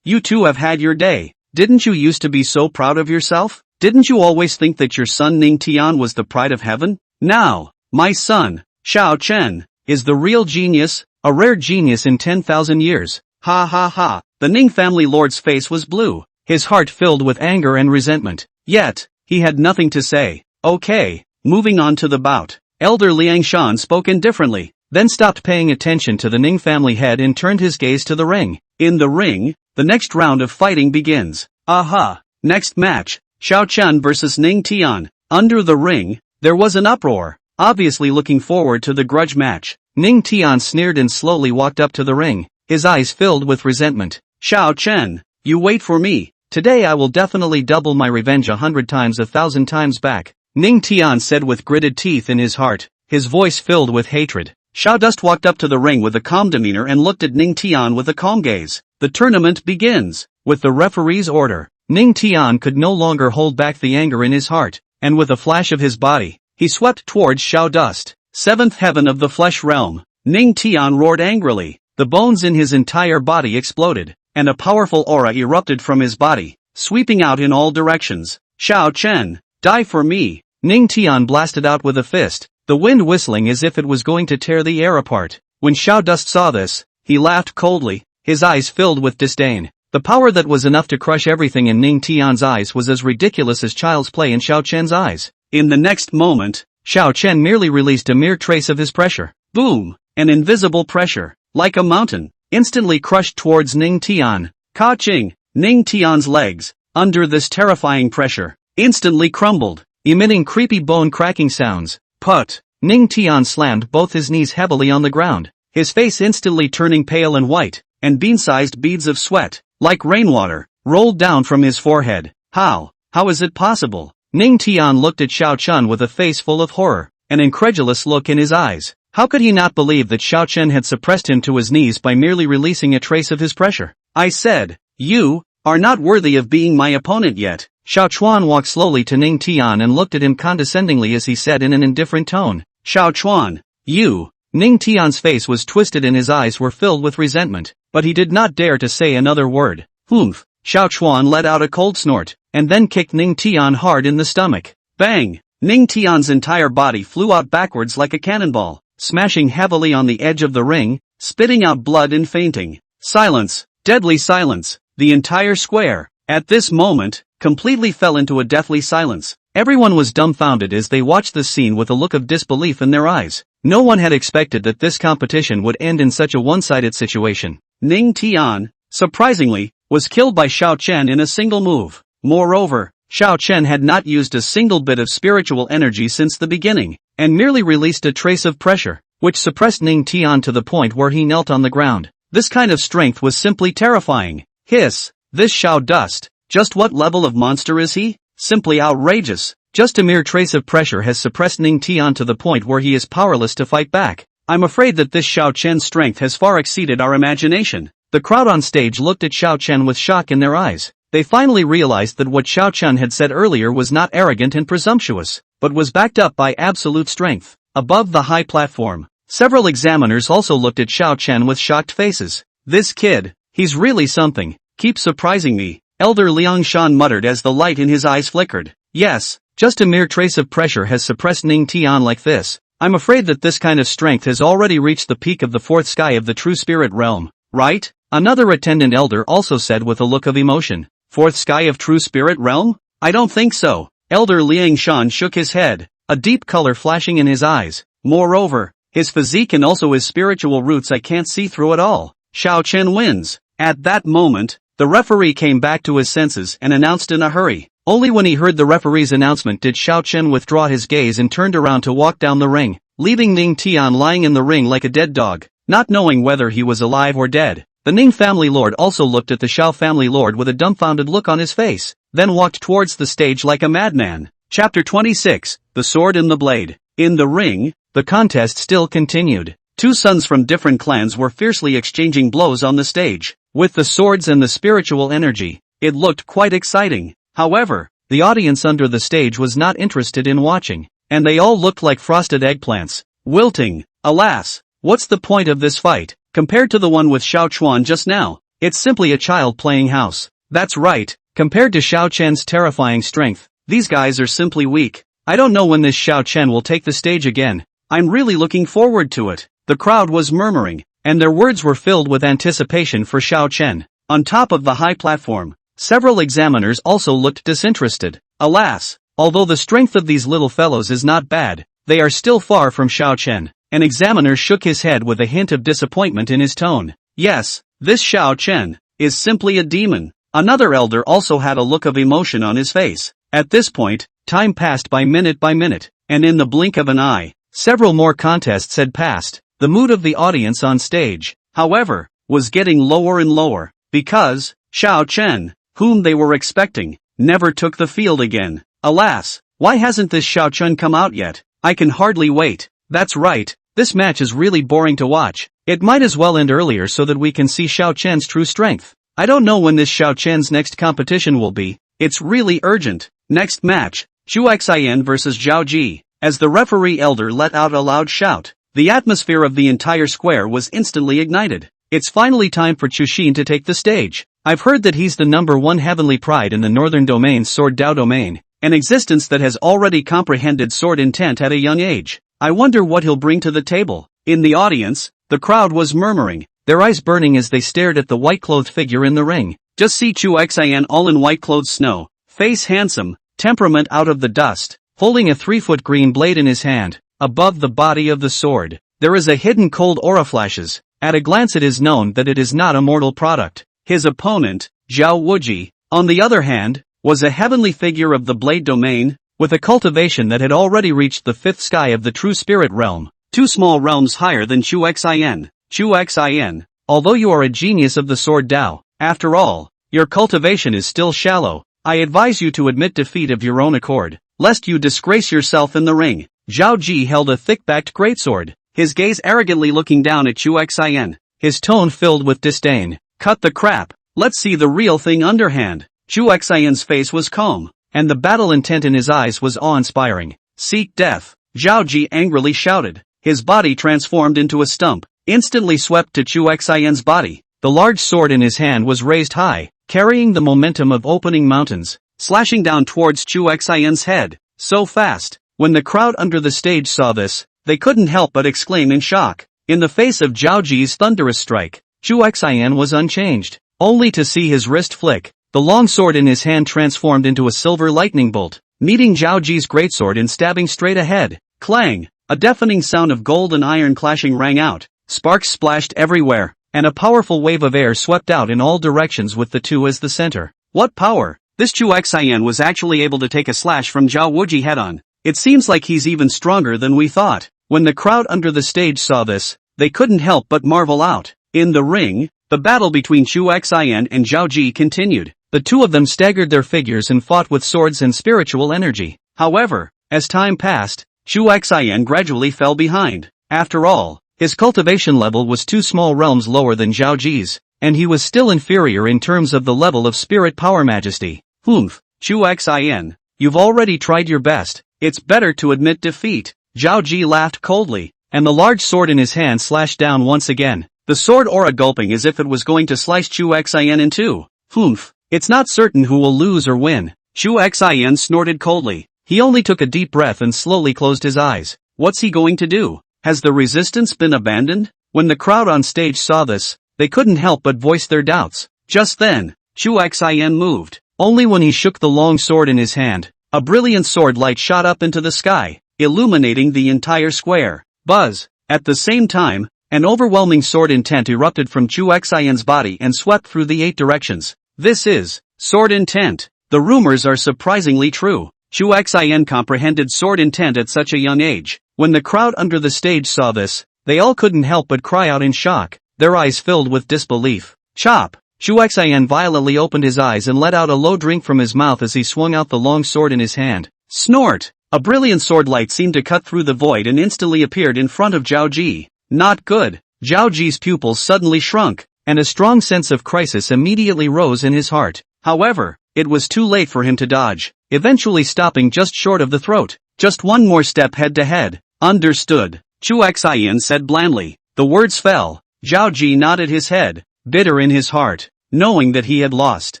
you too have had your day. Didn't you used to be so proud of yourself? Didn't you always think that your son Ning Tian was the pride of heaven? Now, my son, Xiao Chen, is the real genius, a rare genius in 10,000 years. Ha ha ha. The Ning family lord's face was blue, his heart filled with anger and resentment. Yet, he had nothing to say. Okay, moving on to the bout. Elder Liang Shan spoke indifferently, then stopped paying attention to the Ning family head and turned his gaze to the ring. In the ring, the next round of fighting begins. Aha! Next match, Xiao Chen vs Ning Tian. Under the ring, there was an uproar. Obviously looking forward to the grudge match, Ning Tian sneered and slowly walked up to the ring, his eyes filled with resentment. Xiao Chen, you wait for me. Today I will definitely double my revenge 100 times 1,000 times back, Ning Tian said with gritted teeth in his heart, his voice filled with hatred. Xiao Dust walked up to the ring with a calm demeanor and looked at Ning Tian with a calm gaze. The tournament begins. With the referee's order, Ning Tian could no longer hold back the anger in his heart, and with a flash of his body, he swept towards Xiao Dust. Seventh heaven of the flesh realm. Ning Tian roared angrily. The bones in his entire body exploded, and a powerful aura erupted from his body, sweeping out in all directions. Xiao Chen, die for me! Ning Tian blasted out with a fist, the wind whistling as if it was going to tear the air apart. When Xiao Dust saw this, he laughed coldly, his eyes filled with disdain. The power that was enough to crush everything in Ning Tian's eyes was as ridiculous as child's play in Xiao Chen's eyes. In the next moment, Xiao Chen merely released a mere trace of his pressure. Boom! An invisible pressure, like a mountain, instantly crushed towards Ning Tian. Ka-ching! Ning Tian's legs, under this terrifying pressure, instantly crumbled, emitting creepy bone-cracking sounds. Put! Ning Tian slammed both his knees heavily on the ground, his face instantly turning pale and white, and bean-sized beads of sweat, like rainwater, rolled down from his forehead. How is it possible? Ning Tian looked at Xiao Chen with a face full of horror, an incredulous look in his eyes. How could he not believe that Xiao Chen had suppressed him to his knees by merely releasing a trace of his pressure? I said, you are not worthy of being my opponent yet. Xiao Chuan walked slowly to Ning Tian and looked at him condescendingly as he said in an indifferent tone. Xiao Chuan, you. Ning Tian's face was twisted and his eyes were filled with resentment, but he did not dare to say another word. Humph! Xiao Chuan let out a cold snort, and then kicked Ning Tian hard in the stomach. Bang! Ning Tian's entire body flew out backwards like a cannonball, smashing heavily on the edge of the ring, spitting out blood and fainting. Silence! Deadly silence! The entire square, at this moment, completely fell into a deathly silence. Everyone was dumbfounded as they watched the scene with a look of disbelief in their eyes. No one had expected that this competition would end in such a one-sided situation. Ning Tian, surprisingly, was killed by Xiao Chen in a single move. Moreover, Xiao Chen had not used a single bit of spiritual energy since the beginning, and merely released a trace of pressure, which suppressed Ning Tian to the point where he knelt on the ground. This kind of strength was simply terrifying. Hiss! This Xiao Dust, just what level of monster is he? Simply outrageous. Just a mere trace of pressure has suppressed Ning Tian to the point where he is powerless to fight back. I'm afraid that this Xiao Chen's strength has far exceeded our imagination. The crowd on stage looked at Xiao Chen with shock in their eyes. They finally realized that what Xiao Chen had said earlier was not arrogant and presumptuous, but was backed up by absolute strength. Above the high platform, several examiners also looked at Xiao Chen with shocked faces. This kid, he's really something. Keep surprising me, Elder Liang Shan muttered as the light in his eyes flickered. Yes, just a mere trace of pressure has suppressed Ning Tian like this. I'm afraid that this kind of strength has already reached the peak of the fourth sky of the true spirit realm, right? Another attendant elder also said with a look of emotion. Fourth sky of true spirit realm? I don't think so. Elder Liang Shan shook his head, a deep color flashing in his eyes. Moreover, his physique and also his spiritual roots I can't see through at all. Xiao Chen wins. At that moment, the referee came back to his senses and announced in a hurry. Only when he heard the referee's announcement did Xiao Chen withdraw his gaze and turned around to walk down the ring, leaving Ning Tian lying in the ring like a dead dog, not knowing whether he was alive or dead. The Ning family lord also looked at the Xiao family lord with a dumbfounded look on his face, then walked towards the stage like a madman. Chapter 26, The Sword and the Blade. In the ring, the contest still continued. Two sons from different clans were fiercely exchanging blows on the stage. With the swords and the spiritual energy, it looked quite exciting. However, the audience under the stage was not interested in watching, and they all looked like frosted eggplants, wilting. Alas, what's the point of this fight? Compared to the one with Xiao Chuan just now, it's simply a child playing house. That's right, compared to Xiao Chen's terrifying strength, these guys are simply weak. I don't know when this Xiao Chen will take the stage again. I'm really looking forward to it. The crowd was murmuring, and their words were filled with anticipation for Xiao Chen. On top of the high platform, several examiners also looked disinterested. Alas, although the strength of these little fellows is not bad, they are still far from Xiao Chen. An examiner shook his head with a hint of disappointment in his tone. Yes, this Xiao Chen, is simply a demon. Another elder also had a look of emotion on his face. At this point, time passed by minute, and in the blink of an eye, several more contests had passed. The mood of the audience on stage, however, was getting lower and lower, because Xiao Chen, whom they were expecting, never took the field again. Alas, why hasn't this Xiao Chen come out yet? I can hardly wait. That's right, this match is really boring to watch. It might as well end earlier so that we can see Xiao Chen's true strength. I don't know when this Xiao Chen's next competition will be. It's really urgent. Next match, Chu Xian vs Zhao Ji. As the referee elder let out a loud shout, the atmosphere of the entire square was instantly ignited. It's finally time for Chu Xin to take the stage. I've heard that he's the #1 heavenly pride in the northern domain's sword Dao domain, an existence that has already comprehended sword intent at a young age. I wonder what he'll bring to the table. In the audience, the crowd was murmuring, their eyes burning as they stared at the white-clothed figure in the ring. Just see Chu Xian all in white-clothed snow, face handsome, temperament out of the dust, holding a 3-foot green blade in his hand. Above the body of the sword, there is a hidden cold aura flashes. At a glance it is known that it is not a mortal product. His opponent, Zhao Wuji, on the other hand, was a heavenly figure of the blade domain, with a cultivation that had already reached the 5th sky of the true spirit realm, 2 small realms higher than Chu Xian. Chu Xian, although you are a genius of the sword Dao, after all, your cultivation is still shallow. I advise you to admit defeat of your own accord, lest you disgrace yourself in the ring. Zhao Ji held a thick-backed greatsword, his gaze arrogantly looking down at Chu Xian, his tone filled with disdain. Cut the crap, let's see the real thing underhand. Chu Xian's face was calm, and the battle intent in his eyes was awe-inspiring. Seek death, Zhao Ji angrily shouted. His body transformed into a stump, instantly swept to Chu Xian's body. The large sword in his hand was raised high, carrying the momentum of opening mountains, slashing down towards Chu Xian's head, so fast. When the crowd under the stage saw this, they couldn't help but exclaim in shock. In the face of Zhao Ji's thunderous strike, Chu Xian was unchanged, only to see his wrist flick. The long sword in his hand transformed into a silver lightning bolt, meeting Zhao Ji's greatsword and stabbing straight ahead. Clang! A deafening sound of gold and iron clashing rang out. Sparks splashed everywhere, and a powerful wave of air swept out in all directions with the two as the center. What power! This Chu Xian was actually able to take a slash from Zhao Wuji head-on. It seems like he's even stronger than we thought. When the crowd under the stage saw this, they couldn't help but marvel out. In the ring, the battle between Chu Xian and Zhao Ji continued. The two of them staggered their figures and fought with swords and spiritual energy. However, as time passed, Chu Xian gradually fell behind. After all, his cultivation level was 2 small realms lower than Zhao Ji's, and he was still inferior in terms of the level of spirit power majesty. Humph, Chu Xian, you've already tried your best. It's better to admit defeat. Zhao Ji laughed coldly, and the large sword in his hand slashed down once again, the sword aura gulping as if it was going to slice Chu Xian in two. Humph, it's not certain who will lose or win. Chu Xian snorted coldly. He only took a deep breath and slowly closed his eyes. What's he going to do? Has the resistance been abandoned? When the crowd on stage saw this, they couldn't help but voice their doubts. Just then, Chu Xian moved. Only when he shook the long sword in his hand, a brilliant sword light shot up into the sky, illuminating the entire square. Buzz! At the same time, an overwhelming sword intent erupted from Chu Xian's body and swept through the 8 directions. This is sword intent. The rumors are surprisingly true. Chu Xian comprehended sword intent at such a young age. When the crowd under the stage saw this, they all couldn't help but cry out in shock, their eyes filled with disbelief. Chop! Chu Xian violently opened his eyes and let out a low drink from his mouth as he swung out the long sword in his hand. Snort! A brilliant sword light seemed to cut through the void and instantly appeared in front of Zhao Ji. Not good. Zhao Ji's pupils suddenly shrunk, and a strong sense of crisis immediately rose in his heart. However, it was too late for him to dodge, eventually stopping just short of the throat. Just one more step head-to-head. Understood, Chu Xian said blandly. The words fell. Zhao Ji nodded his head, bitter in his heart, knowing that he had lost.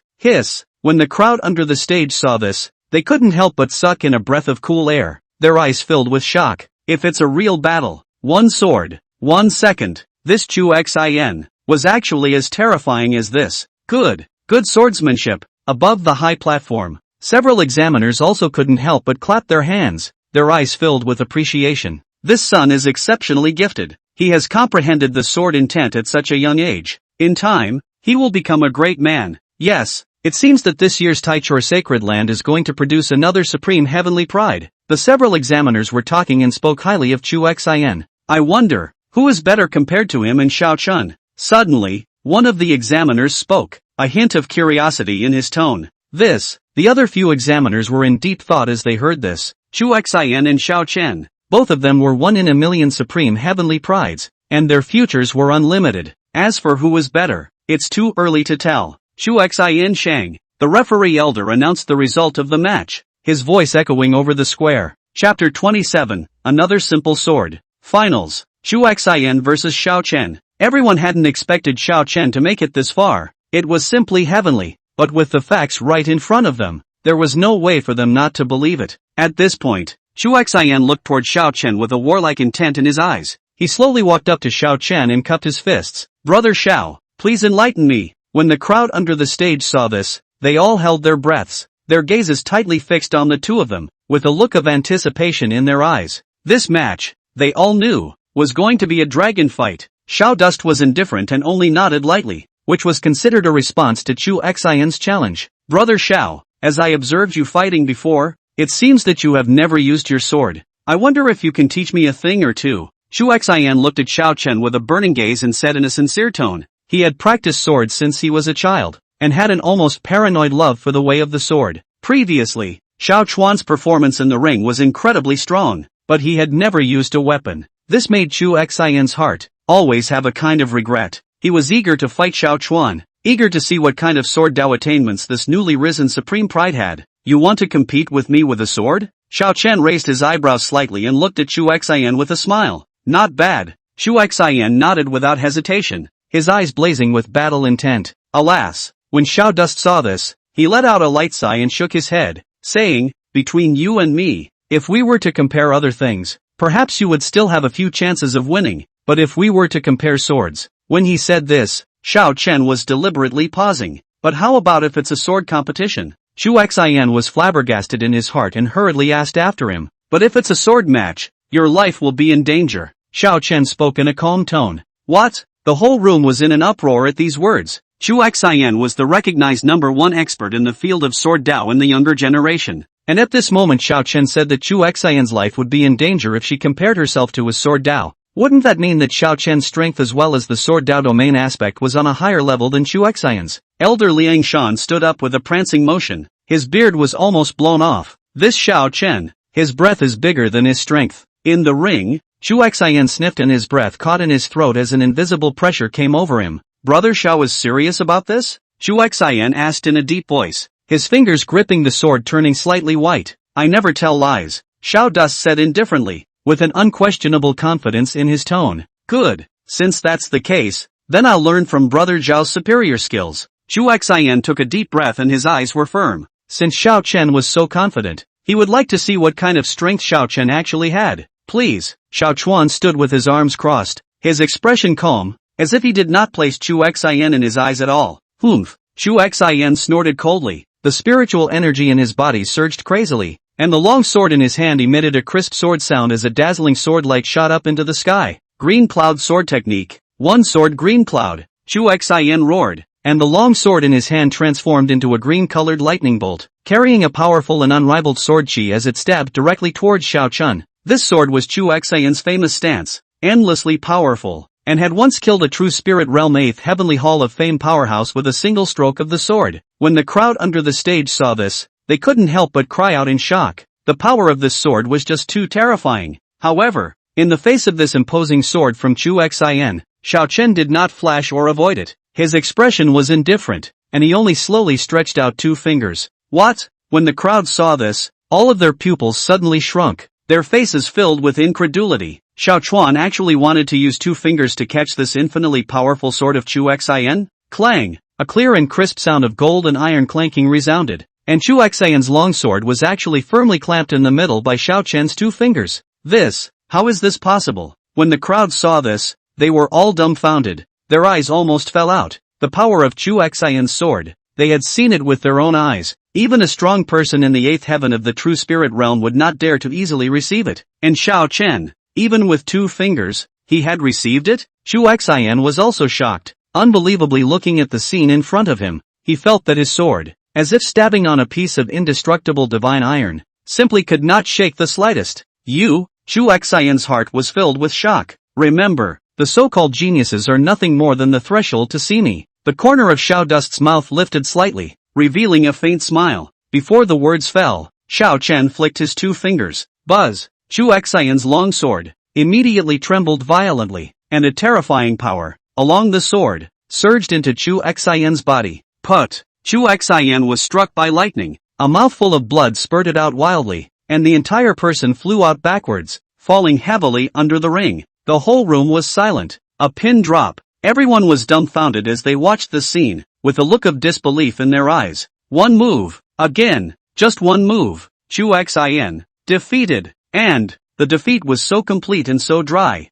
Hiss! When the crowd under the stage saw this, they couldn't help but suck in a breath of cool air, their eyes filled with shock. If it's a real battle, 1 sword, 1 second, this Chu Xian was actually as terrifying as this. Good swordsmanship. Above the high platform, several examiners also couldn't help but clap their hands, their eyes filled with appreciation. This son is exceptionally gifted. He has comprehended the sword intent at such a young age. In time, He will become a great man. Yes, it seems that this year's Taichor Sacred Land is going to produce another supreme heavenly pride. The several examiners were talking and spoke highly of Chu Xian. I wonder, who is better compared to him and Xiao Chun? Suddenly, one of the examiners spoke, a hint of curiosity in his tone. The other few examiners were in deep thought as they heard this. Chu Xian and Xiao Chen, both of them were 1 in a million supreme heavenly prides, and their futures were unlimited. As for who was better, it's too early to tell. Chu Xian Shang, the referee elder, announced the result of the match, his voice echoing over the square. Chapter 27, Another Simple Sword. Finals. Chu Xian vs Xiao Chen. Everyone hadn't expected Xiao Chen to make it this far. It was simply heavenly, but with the facts right in front of them, there was no way for them not to believe it. At this point, Chu Xian looked toward Xiao Chen with a warlike intent in his eyes. He slowly walked up to Xiao Chen and cupped his fists. Brother Xiao, please enlighten me. When the crowd under the stage saw this, they all held their breaths, their gazes tightly fixed on the two of them, with a look of anticipation in their eyes. This match, they all knew, was going to be a dragon fight. Xiao Dust was indifferent and only nodded lightly, which was considered a response to Chu Xian's challenge. Brother Xiao, as I observed you fighting before, it seems that you have never used your sword. I wonder if you can teach me a thing or two. Chu Xian looked at Xiao Chen with a burning gaze and said in a sincere tone. He had practiced swords since he was a child, and had an almost paranoid love for the way of the sword. Previously, Xiao Chuan's performance in the ring was incredibly strong, but he had never used a weapon. This made Chu Xian's heart always have a kind of regret. He was eager to fight Xiao Chuan, eager to see what kind of sword Dao attainments this newly risen supreme pride had. You want to compete with me with a sword? Xiao Chen raised his eyebrows slightly and looked at Chu Xian with a smile. Not bad. Chu Xian nodded without hesitation, his eyes blazing with battle intent. Alas, when Xiao Dust saw this, he let out a light sigh and shook his head, saying, between you and me, if we were to compare other things, perhaps you would still have a few chances of winning, but if we were to compare swords. When he said this, Xiao Chen was deliberately pausing. But how about if it's a sword competition? Chu Xian was flabbergasted in his heart and hurriedly asked after him. But if it's a sword match, your life will be in danger. Xiao Chen spoke in a calm tone. What? The whole room was in an uproar at these words. Chu Xian was the recognized #1 expert in the field of sword Dao in the younger generation. And at this moment Xiao Chen said that Chu Xian's life would be in danger if she compared herself to his sword Dao. Wouldn't that mean that Xiao Chen's strength as well as the sword Dao domain aspect was on a higher level than Chu Xian's? Elder Liang Shan stood up with a prancing motion. His beard was almost blown off. This Xiao Chen, his breath is bigger than his strength. In the ring, Chu Xian sniffed and his breath caught in his throat as an invisible pressure came over him. Brother Xiao is serious about this? Chu Xian asked in a deep voice, his fingers gripping the sword turning slightly white. I never tell lies, Xiao Dust said indifferently, with an unquestionable confidence in his tone. Good, since that's the case, then I'll learn from Brother Zhao's superior skills. Chu Xian took a deep breath and his eyes were firm. Since Xiao Chen was so confident, he would like to see what kind of strength Xiao Chen actually had. Please, Xiao Chuan stood with his arms crossed, his expression calm, as if he did not place Chu Xian in his eyes at all. Humph. Chu Xian snorted coldly, the spiritual energy in his body surged crazily, and the long sword in his hand emitted a crisp sword sound as a dazzling sword light shot up into the sky. Green cloud sword technique. One sword green cloud. Chu Xian roared, and the long sword in his hand transformed into a green-colored lightning bolt, carrying a powerful and unrivaled sword chi as it stabbed directly towards Xiao Chun. This sword was Chu Xian's famous stance, endlessly powerful, and had once killed a true spirit realm 8th Heavenly Hall of Fame powerhouse with a single stroke of the sword. When the crowd under the stage saw this, they couldn't help but cry out in shock. The power of this sword was just too terrifying. However, in the face of this imposing sword from Chu Xian, Xiao Chen did not flash or avoid it. His expression was indifferent, and he only slowly stretched out 2 fingers. What? When the crowd saw this, all of their pupils suddenly shrunk, their faces filled with incredulity. Xiao Chuan actually wanted to use 2 fingers to catch this infinitely powerful sword of Chu Xian? Clang! A clear and crisp sound of gold and iron clanking resounded, and Chu Xian's longsword was actually firmly clamped in the middle by Xiao Chen's 2 fingers. How is this possible? When the crowd saw this, they were all dumbfounded. Their eyes almost fell out. The power of Chu Xian's sword. They had seen it with their own eyes. Even a strong person in the 8th heaven of the true spirit realm would not dare to easily receive it. And Xiao Chen, even with 2 fingers, he had received it? Chu Xian was also shocked. unbelievably looking at the scene in front of him. He felt that his sword, as if stabbing on a piece of indestructible divine iron, simply could not shake the slightest. Chu Xian's heart was filled with shock. Remember, the so-called geniuses are nothing more than the threshold to see me. The corner of Xiao Dust's mouth lifted slightly, revealing a faint smile. Before the words fell, Xiao Chen flicked his 2 fingers. Buzz! Chu Xian's long sword immediately trembled violently, and a terrifying power, along the sword, surged into Chu Xian's body. Put! Chu Xian was struck by lightning. A mouthful of blood spurted out wildly, and the entire person flew out backwards, falling heavily under the ring. The whole room was silent. A pin drop. Everyone was dumbfounded as they watched the scene, with a look of disbelief in their eyes. One move. Again. Just one move. Chu Xian defeated. And the defeat was so complete and so dry.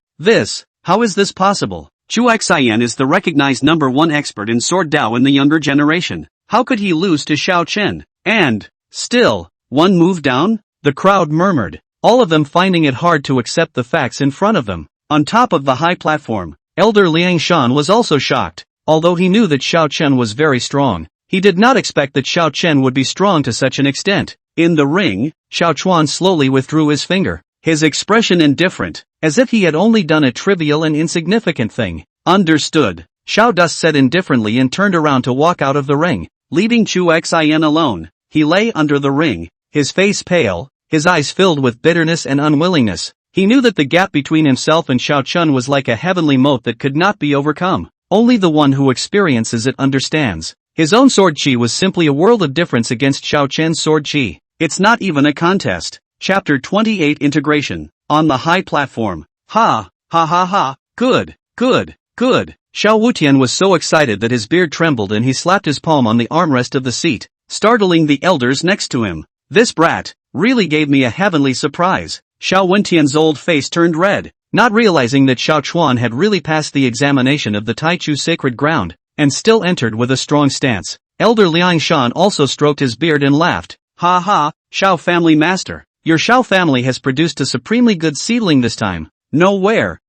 How is this possible? Chu Xian is the recognized #1 expert in sword Dao in the younger generation. How could he lose to Xiao Chen? And, still, one move down? The crowd murmured, all of them finding it hard to accept the facts in front of them. On top of the high platform, Elder Liang Shan was also shocked. Although he knew that Xiao Chen was very strong, he did not expect that Xiao Chen would be strong to such an extent. In the ring, Xiao Chuan slowly withdrew his finger, his expression indifferent, as if he had only done a trivial and insignificant thing. Understood, Xiao Dust said indifferently and turned around to walk out of the ring, leaving Chu Xian alone. He lay under the ring, his face pale, his eyes filled with bitterness and unwillingness. He knew that the gap between himself and Xiao Chen was like a heavenly moat that could not be overcome. Only the one who experiences it understands. His own sword chi was simply a world of difference against Xiao Chen's sword chi. It's not even a contest. Chapter 28 Integration. On the high platform. Ha, ha ha ha, good, good, good. Xiao Wutian was so excited that his beard trembled and he slapped his palm on the armrest of the seat, startling the elders next to him. This brat really gave me a heavenly surprise. Xiao Wentian's old face turned red, not realizing that Xiao Chuan had really passed the examination of the Taichu sacred ground, and still entered with a strong stance. Elder Liang Shan also stroked his beard and laughed. Ha ha, Xiao family master, your Xiao family has produced a supremely good seedling this time. Nowhere,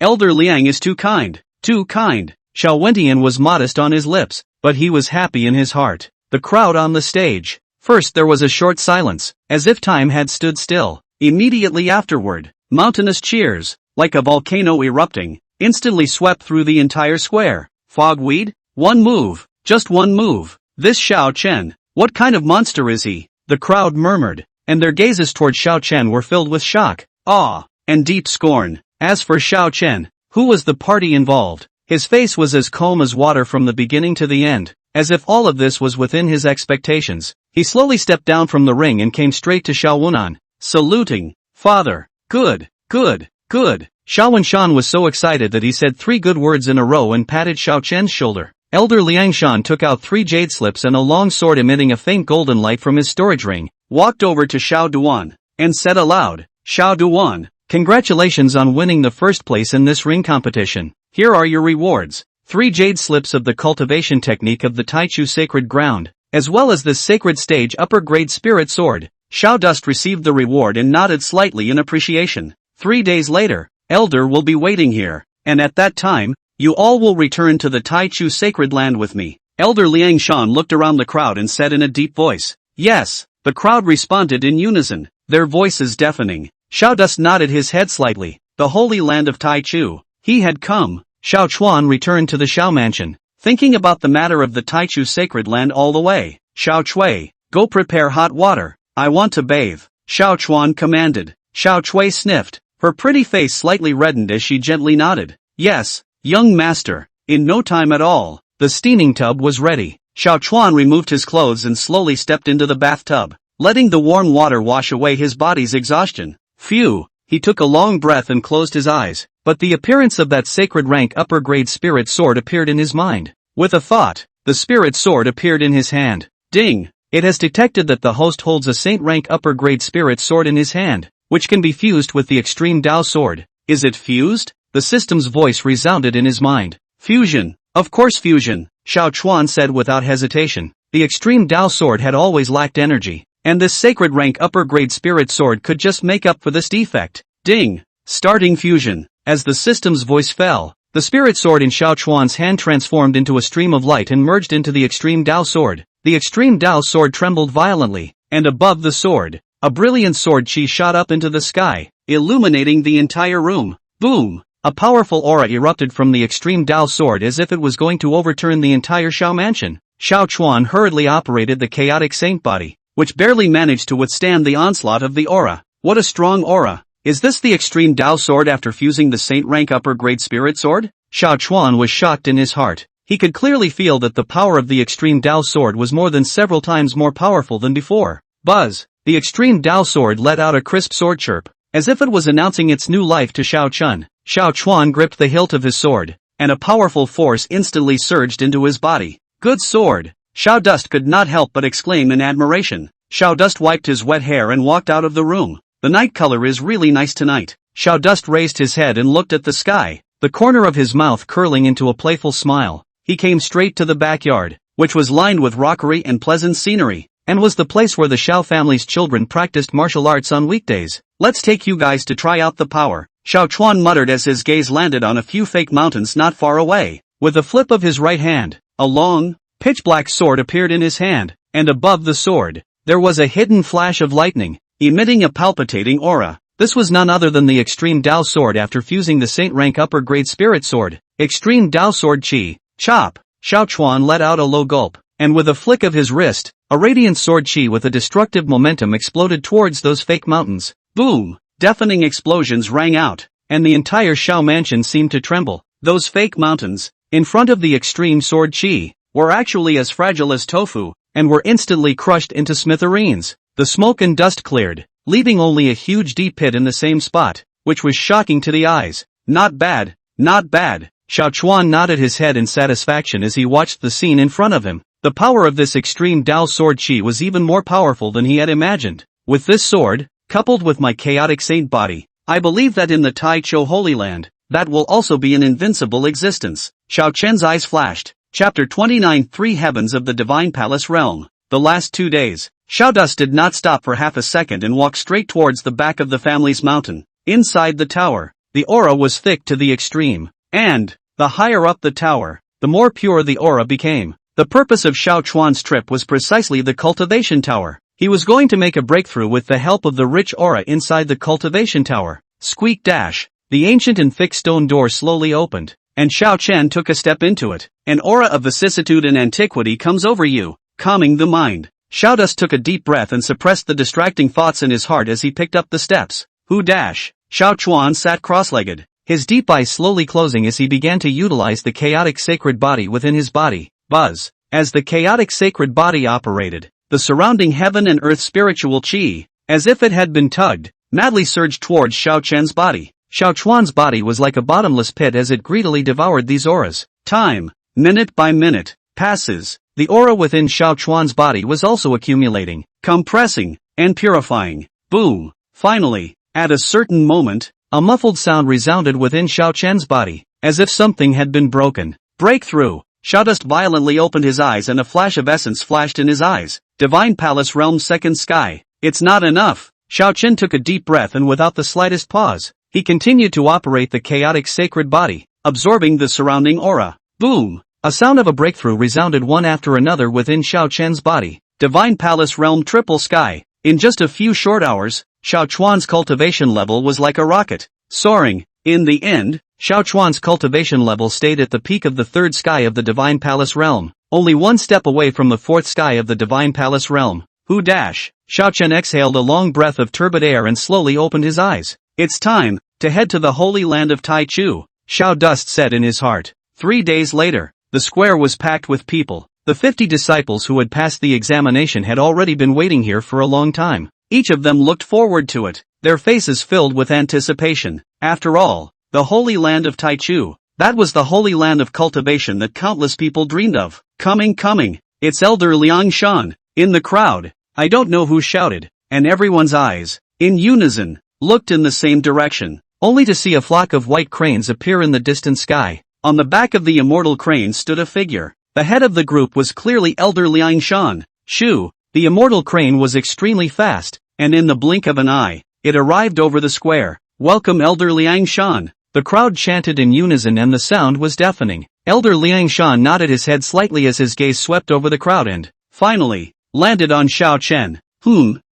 Elder Liang is too kind, too kind. Xiao Wentian was modest on his lips, but he was happy in his heart. The crowd on the stage. First there was a short silence, as if time had stood still. Immediately afterward, mountainous cheers, like a volcano erupting, instantly swept through the entire square. Fogweed? One move, just one move. This Xiao Chen, what kind of monster is he? The crowd murmured, and their gazes toward Xiao Chen were filled with shock, awe, and deep scorn. As for Xiao Chen, who was the party involved, his face was as calm as water from the beginning to the end, as if all of this was within his expectations. He slowly stepped down from the ring and came straight to Xiao Wunan, saluting, Father, good, good, good. Xiao Wenshan was so excited that he said 3 good words in a row and patted Xiao Chen's shoulder. Elder Liang Shan took out 3 jade slips and a long sword emitting a faint golden light from his storage ring, walked over to Xiao Duan, and said aloud, Xiao Duan, congratulations on winning the first place in this ring competition. Here are your rewards. 3 jade slips of the cultivation technique of the Taichu sacred ground, as well as this sacred stage upper grade spirit sword. Xiao Dust received the reward and nodded slightly in appreciation. 3 days later, Elder will be waiting here, and at that time, you all will return to the Taichu sacred land with me. Elder Liang Shan looked around the crowd and said in a deep voice, Yes. The crowd responded in unison, their voices deafening. Xiao Dust nodded his head slightly. The holy land of Taichu. He had come. Xiao Chuan returned to the Xiao mansion, thinking about the matter of the Taichu sacred land all the way. Xiao Chui, go prepare hot water. I want to bathe. Xiao Chuan commanded. Xiao Chui sniffed. Her pretty face slightly reddened as she gently nodded. Yes, young master. In no time at all, the steaming tub was ready. Xiao Chuan removed his clothes and slowly stepped into the bathtub, letting the warm water wash away his body's exhaustion. Phew, he took a long breath and closed his eyes, but the appearance of that sacred rank upper grade spirit sword appeared in his mind. With a thought, the spirit sword appeared in his hand. Ding! It has detected that the host holds a saint rank upper grade spirit sword in his hand, which can be fused with the extreme Dao sword. Is it fused? The system's voice resounded in his mind. Fusion. Of course fusion, Xiao Chuan said without hesitation. The extreme Dao sword had always lacked energy, and this sacred rank upper grade spirit sword could just make up for this defect. Ding! Starting fusion. As the system's voice fell, The spirit sword in Xiao Chuan's hand transformed into a stream of light and merged into the extreme Dao sword. The extreme Dao sword trembled violently, and above the sword, a brilliant sword chi shot up into the sky, illuminating the entire room. Boom! A powerful aura erupted from the extreme Dao sword as if it was going to overturn the entire Xiao mansion. Xiao Chuan hurriedly operated the chaotic saint body, which barely managed to withstand the onslaught of the aura. What a strong aura! Is this the extreme Dao sword after fusing the saint rank upper grade spirit sword? Xiao Chuan was shocked in his heart. He could clearly feel that the power of the extreme Dao sword was more than several times more powerful than before. Buzz! The extreme Dao sword let out a crisp sword chirp, as if it was announcing its new life to Xiao Chun. Xiao Chuan gripped the hilt of his sword, and a powerful force instantly surged into his body. Good sword! Xiao Dust could not help but exclaim in admiration. Xiao Dust wiped his wet hair and walked out of the room. The night color is really nice tonight. Xiao Dust raised his head and looked at the sky, the corner of his mouth curling into a playful smile. He came straight to the backyard, which was lined with rockery and pleasant scenery, and was the place where the Xiao family's children practiced martial arts on weekdays. Let's take you guys to try out the power, Xiao Chuan muttered as his gaze landed on a few fake mountains not far away. With a flip of his right hand, a long, pitch-black sword appeared in his hand, and above the sword, there was a hidden flash of lightning, emitting a palpitating aura. This was none other than the extreme Dao sword after fusing the saint rank upper grade spirit sword. Extreme Dao sword chi. Chop! Xiao Chuan let out a low gulp, and with a flick of his wrist, a radiant sword chi with a destructive momentum exploded towards those fake mountains. Boom! Deafening explosions rang out, and the entire Xiao mansion seemed to tremble. Those fake mountains, in front of the extreme sword chi, were actually as fragile as tofu, and were instantly crushed into smithereens. The smoke and dust cleared, leaving only a huge deep pit in the same spot, which was shocking to the eyes. Not bad, not bad. Xiao Chuan nodded his head in satisfaction as he watched the scene in front of him. The power of this extreme Dao sword chi was even more powerful than he had imagined. With this sword, coupled with my chaotic saint body, I believe that in the Tai Chou Holy Land, that will also be an invincible existence. Xiao Chen's eyes flashed. Chapter 29 Three Heavens of the Divine Palace Realm. The last 2 days, Xiao Dust did not stop for half a second and walked straight towards the back of the family's mountain. Inside the tower, the aura was thick to the extreme, and, the higher up the tower, the more pure the aura became. The purpose of Xiao Chuan's trip was precisely the cultivation tower. He was going to make a breakthrough with the help of the rich aura inside the cultivation tower. Squeak dash! The ancient and thick stone door slowly opened, and Xiao Chen took a step into it. An aura of vicissitude and antiquity comes over you, calming the mind. Xiao Dust took a deep breath and suppressed the distracting thoughts in his heart as he picked up the steps. Hu dash! Xiao Chuan sat cross-legged, his deep eyes slowly closing as he began to utilize the chaotic sacred body within his body. Buzz! As the chaotic sacred body operated, the surrounding heaven and earth spiritual chi, as if it had been tugged, madly surged towards Xiao Chen's body. Xiao Chuan's body was like a bottomless pit as it greedily devoured these auras. Time, minute by minute, passes. The aura within Xiao Chuan's body was also accumulating, compressing, and purifying. Boom! Finally, at a certain moment, a muffled sound resounded within Xiao Chen's body, as if something had been broken. Breakthrough! Xiao Dust violently opened his eyes and a flash of essence flashed in his eyes. Divine Palace Realm Second Sky. It's not enough. Xiao Chen took a deep breath and without the slightest pause, he continued to operate the chaotic sacred body, absorbing the surrounding aura. Boom! A sound of a breakthrough resounded one after another within Xiao Chen's body. Divine Palace Realm Triple Sky. In just a few short hours, Xiao Chuan's cultivation level was like a rocket, soaring. In the end, Xiao Chuan's cultivation level stayed at the peak of the third sky of the Divine Palace Realm, only one step away from the fourth sky of the Divine Palace Realm. Hu dash! Xiao Chen exhaled a long breath of turbid air and slowly opened his eyes. It's time to head to the Holy Land of Tai Chu, Xiao Dust said in his heart. 3 days later, the square was packed with people. The 50 disciples who had passed the examination had already been waiting here for a long time. Each of them looked forward to it, their faces filled with anticipation. After all, the Holy Land of Tai Chu, that was the holy land of cultivation that countless people dreamed of. Coming, it's Elder Liang Shan. In the crowd, I don't know who shouted, and everyone's eyes, in unison, looked in the same direction, only to see a flock of white cranes appear in the distant sky. On the back of the immortal crane stood a figure. The head of the group was clearly Elder Liang Shan. Shoo! The immortal crane was extremely fast, and in the blink of an eye, it arrived over the square. Welcome Elder Liang Shan. The crowd chanted in unison and the sound was deafening. Elder Liangshan nodded his head slightly as his gaze swept over the crowd and, finally, landed on Xiao Chen.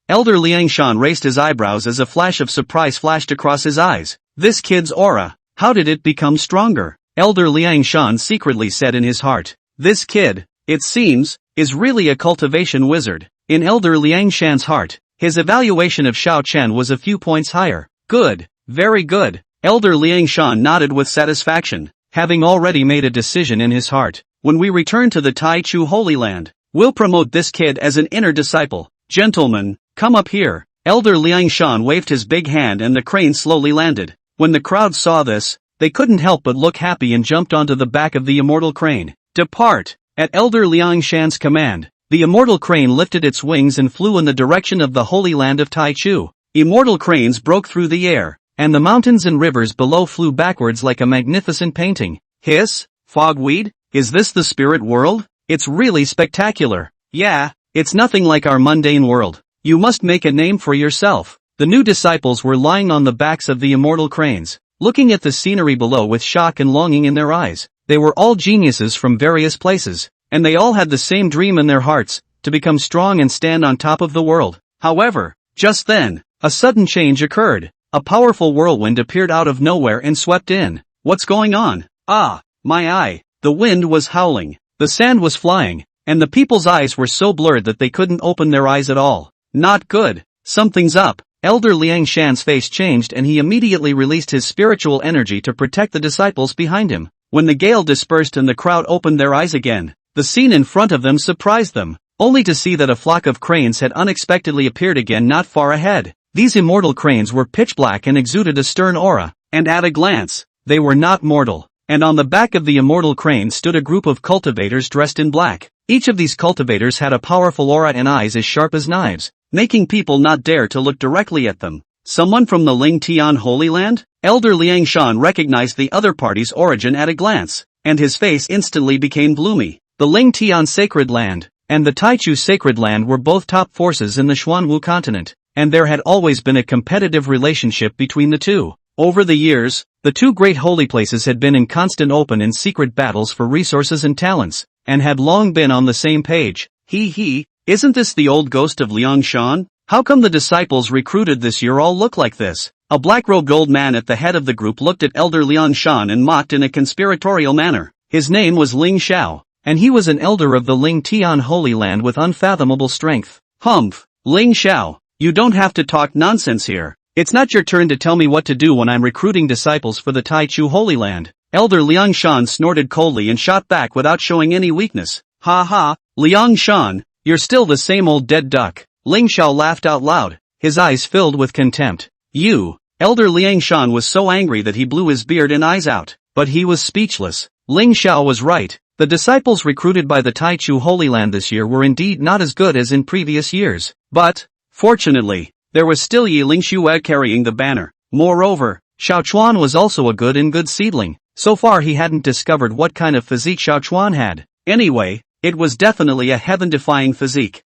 Elder Liangshan raised his eyebrows as a flash of surprise flashed across his eyes. This kid's aura, how did it become stronger? Elder Liangshan secretly said in his heart. This kid, it seems, is really a cultivation wizard. In Elder Liangshan's heart, his evaluation of Xiao Chen was a few points higher. Good, very good. Elder Liangshan nodded with satisfaction, having already made a decision in his heart. When we return to the Taichu Holy Land, we'll promote this kid as an inner disciple. Gentlemen, come up here. Elder Liangshan waved his big hand and the crane slowly landed. When the crowd saw this, they couldn't help but look happy and jumped onto the back of the immortal crane. Depart! At Elder Liangshan's command, the immortal crane lifted its wings and flew in the direction of the Holy Land of Taichu. Immortal cranes broke through the air, and the mountains and rivers below flew backwards like a magnificent painting. Hiss, fogweed, is this the spirit world? It's really spectacular. Yeah, it's nothing like our mundane world. You must make a name for yourself. The new disciples were lying on the backs of the immortal cranes, looking at the scenery below with shock and longing in their eyes. They were all geniuses from various places, and they all had the same dream in their hearts, to become strong and stand on top of the world. However, just then, a sudden change occurred. A powerful whirlwind appeared out of nowhere and swept in. What's going on? Ah, my eye. The wind was howling, the sand was flying, and the people's eyes were so blurred that they couldn't open their eyes at all. Not good. Something's up. Elder Liangshan's face changed and he immediately released his spiritual energy to protect the disciples behind him. When the gale dispersed and the crowd opened their eyes again, the scene in front of them surprised them, only to see that a flock of cranes had unexpectedly appeared again not far ahead. These immortal cranes were pitch black and exuded a stern aura, and at a glance, they were not mortal. And on the back of the immortal crane stood a group of cultivators dressed in black. Each of these cultivators had a powerful aura and eyes as sharp as knives, making people not dare to look directly at them. Someone from the Ling Tian Holy Land? Elder Liangshan recognized the other party's origin at a glance, and his face instantly became gloomy. The Ling Tian Sacred Land and the Taichu Sacred Land were both top forces in the Xuanwu continent, and there had always been a competitive relationship between the two. Over the years, the two great holy places had been in constant open and secret battles for resources and talents, and had long been on the same page. Isn't this the old ghost of Liangshan? How come the disciples recruited this year all look like this? A black-robed old man at the head of the group looked at Elder Liangshan and mocked in a conspiratorial manner. His name was Ling Xiao, and he was an elder of the Ling Tian Holy Land with unfathomable strength. Humph, Ling Xiao, you don't have to talk nonsense here. It's not your turn to tell me what to do when I'm recruiting disciples for the Taichu Holy Land. Elder Liangshan snorted coldly and shot back without showing any weakness. Ha ha, Liangshan, you're still the same old dead duck. Ling Xiao laughed out loud, his eyes filled with contempt. You! Elder Liangshan was so angry that he blew his beard and eyes out, but he was speechless. Ling Xiao was right. The disciples recruited by the Taichu Holy Land this year were indeed not as good as in previous years. But, fortunately, there was still Yi Lingxue carrying the banner. Moreover, Xiao Chuan was also a good seedling. So far he hadn't discovered what kind of physique Xiao Chuan had. Anyway, it was definitely a heaven-defying physique.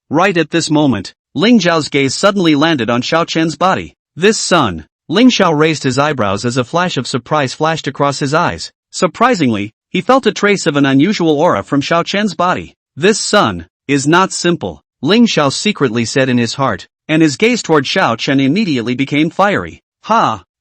Right at this moment, Ling Zhao's gaze suddenly landed on Xiao Chen's body. This son. Ling Xiao raised his eyebrows as a flash of surprise flashed across his eyes. Surprisingly, he felt a trace of an unusual aura from Xiao Chen's body. This son is not simple, Ling Xiao secretly said in his heart, and his gaze toward Xiao Chen immediately became fiery.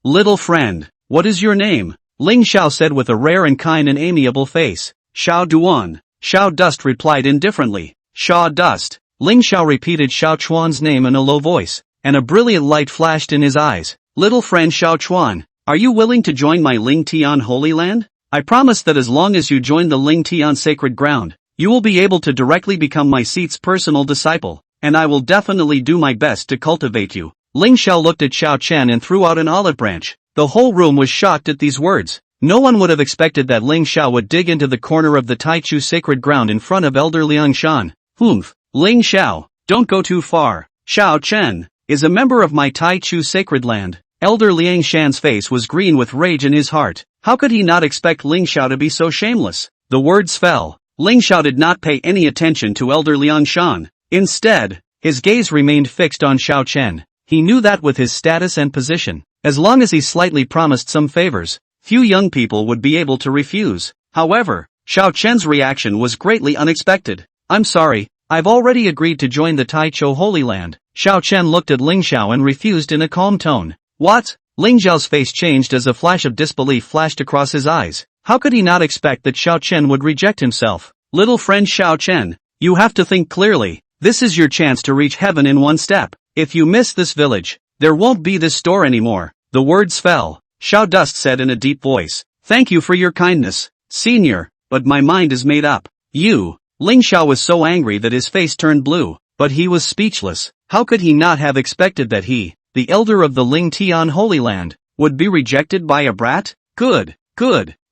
Little friend, what is your name? Ling Xiao said with a rare and kind and amiable face. Xiao Duan. Xiao Dust replied indifferently. Xiao Dust. Ling Xiao repeated Xiao Chuan's name in a low voice, and a brilliant light flashed in his eyes. Little friend Xiao Chuan, are you willing to join my Ling Tian Holy Land? I promise that as long as you join the Ling Tian Sacred Ground, you will be able to directly become my seat's personal disciple, and I will definitely do my best to cultivate you. Ling Xiao looked at Xiao Chen and threw out an olive branch. The whole room was shocked at these words. No one would have expected that Ling Xiao would dig into the corner of the Taichu Sacred Ground in front of Elder Liangshan. Ling Xiao, don't go too far. Xiao Chen is a member of my Taichu Sacred Land. Elder Liangshan's face was green with rage in his heart. How could he not expect Ling Xiao to be so shameless? The words fell. Ling Xiao did not pay any attention to Elder Liangshan. Instead, his gaze remained fixed on Xiao Chen. He knew that with his status and position, As long as he slightly promised some favors, few young people would be able to refuse. However, Xiao Chen's reaction was greatly unexpected. I'm sorry, I've already agreed to join the Taichou Holy Land. Xiao Chen looked at Ling Xiao and refused in a calm tone. What? Ling Xiao's face changed as a flash of disbelief flashed across his eyes. How could he not expect that Xiao Chen would reject himself? Little friend Xiao Chen, you have to think clearly. This is your chance to reach heaven in one step. If you miss this village, there won't be this store anymore. The words fell. Xiao Dust said in a deep voice. Thank you for your kindness, senior, but my mind is made up. You. Ling Xiao was so angry that his face turned blue, but he was speechless. How could he not have expected that he, the elder of the Ling Tian Holy Land, would be rejected by a brat? Good.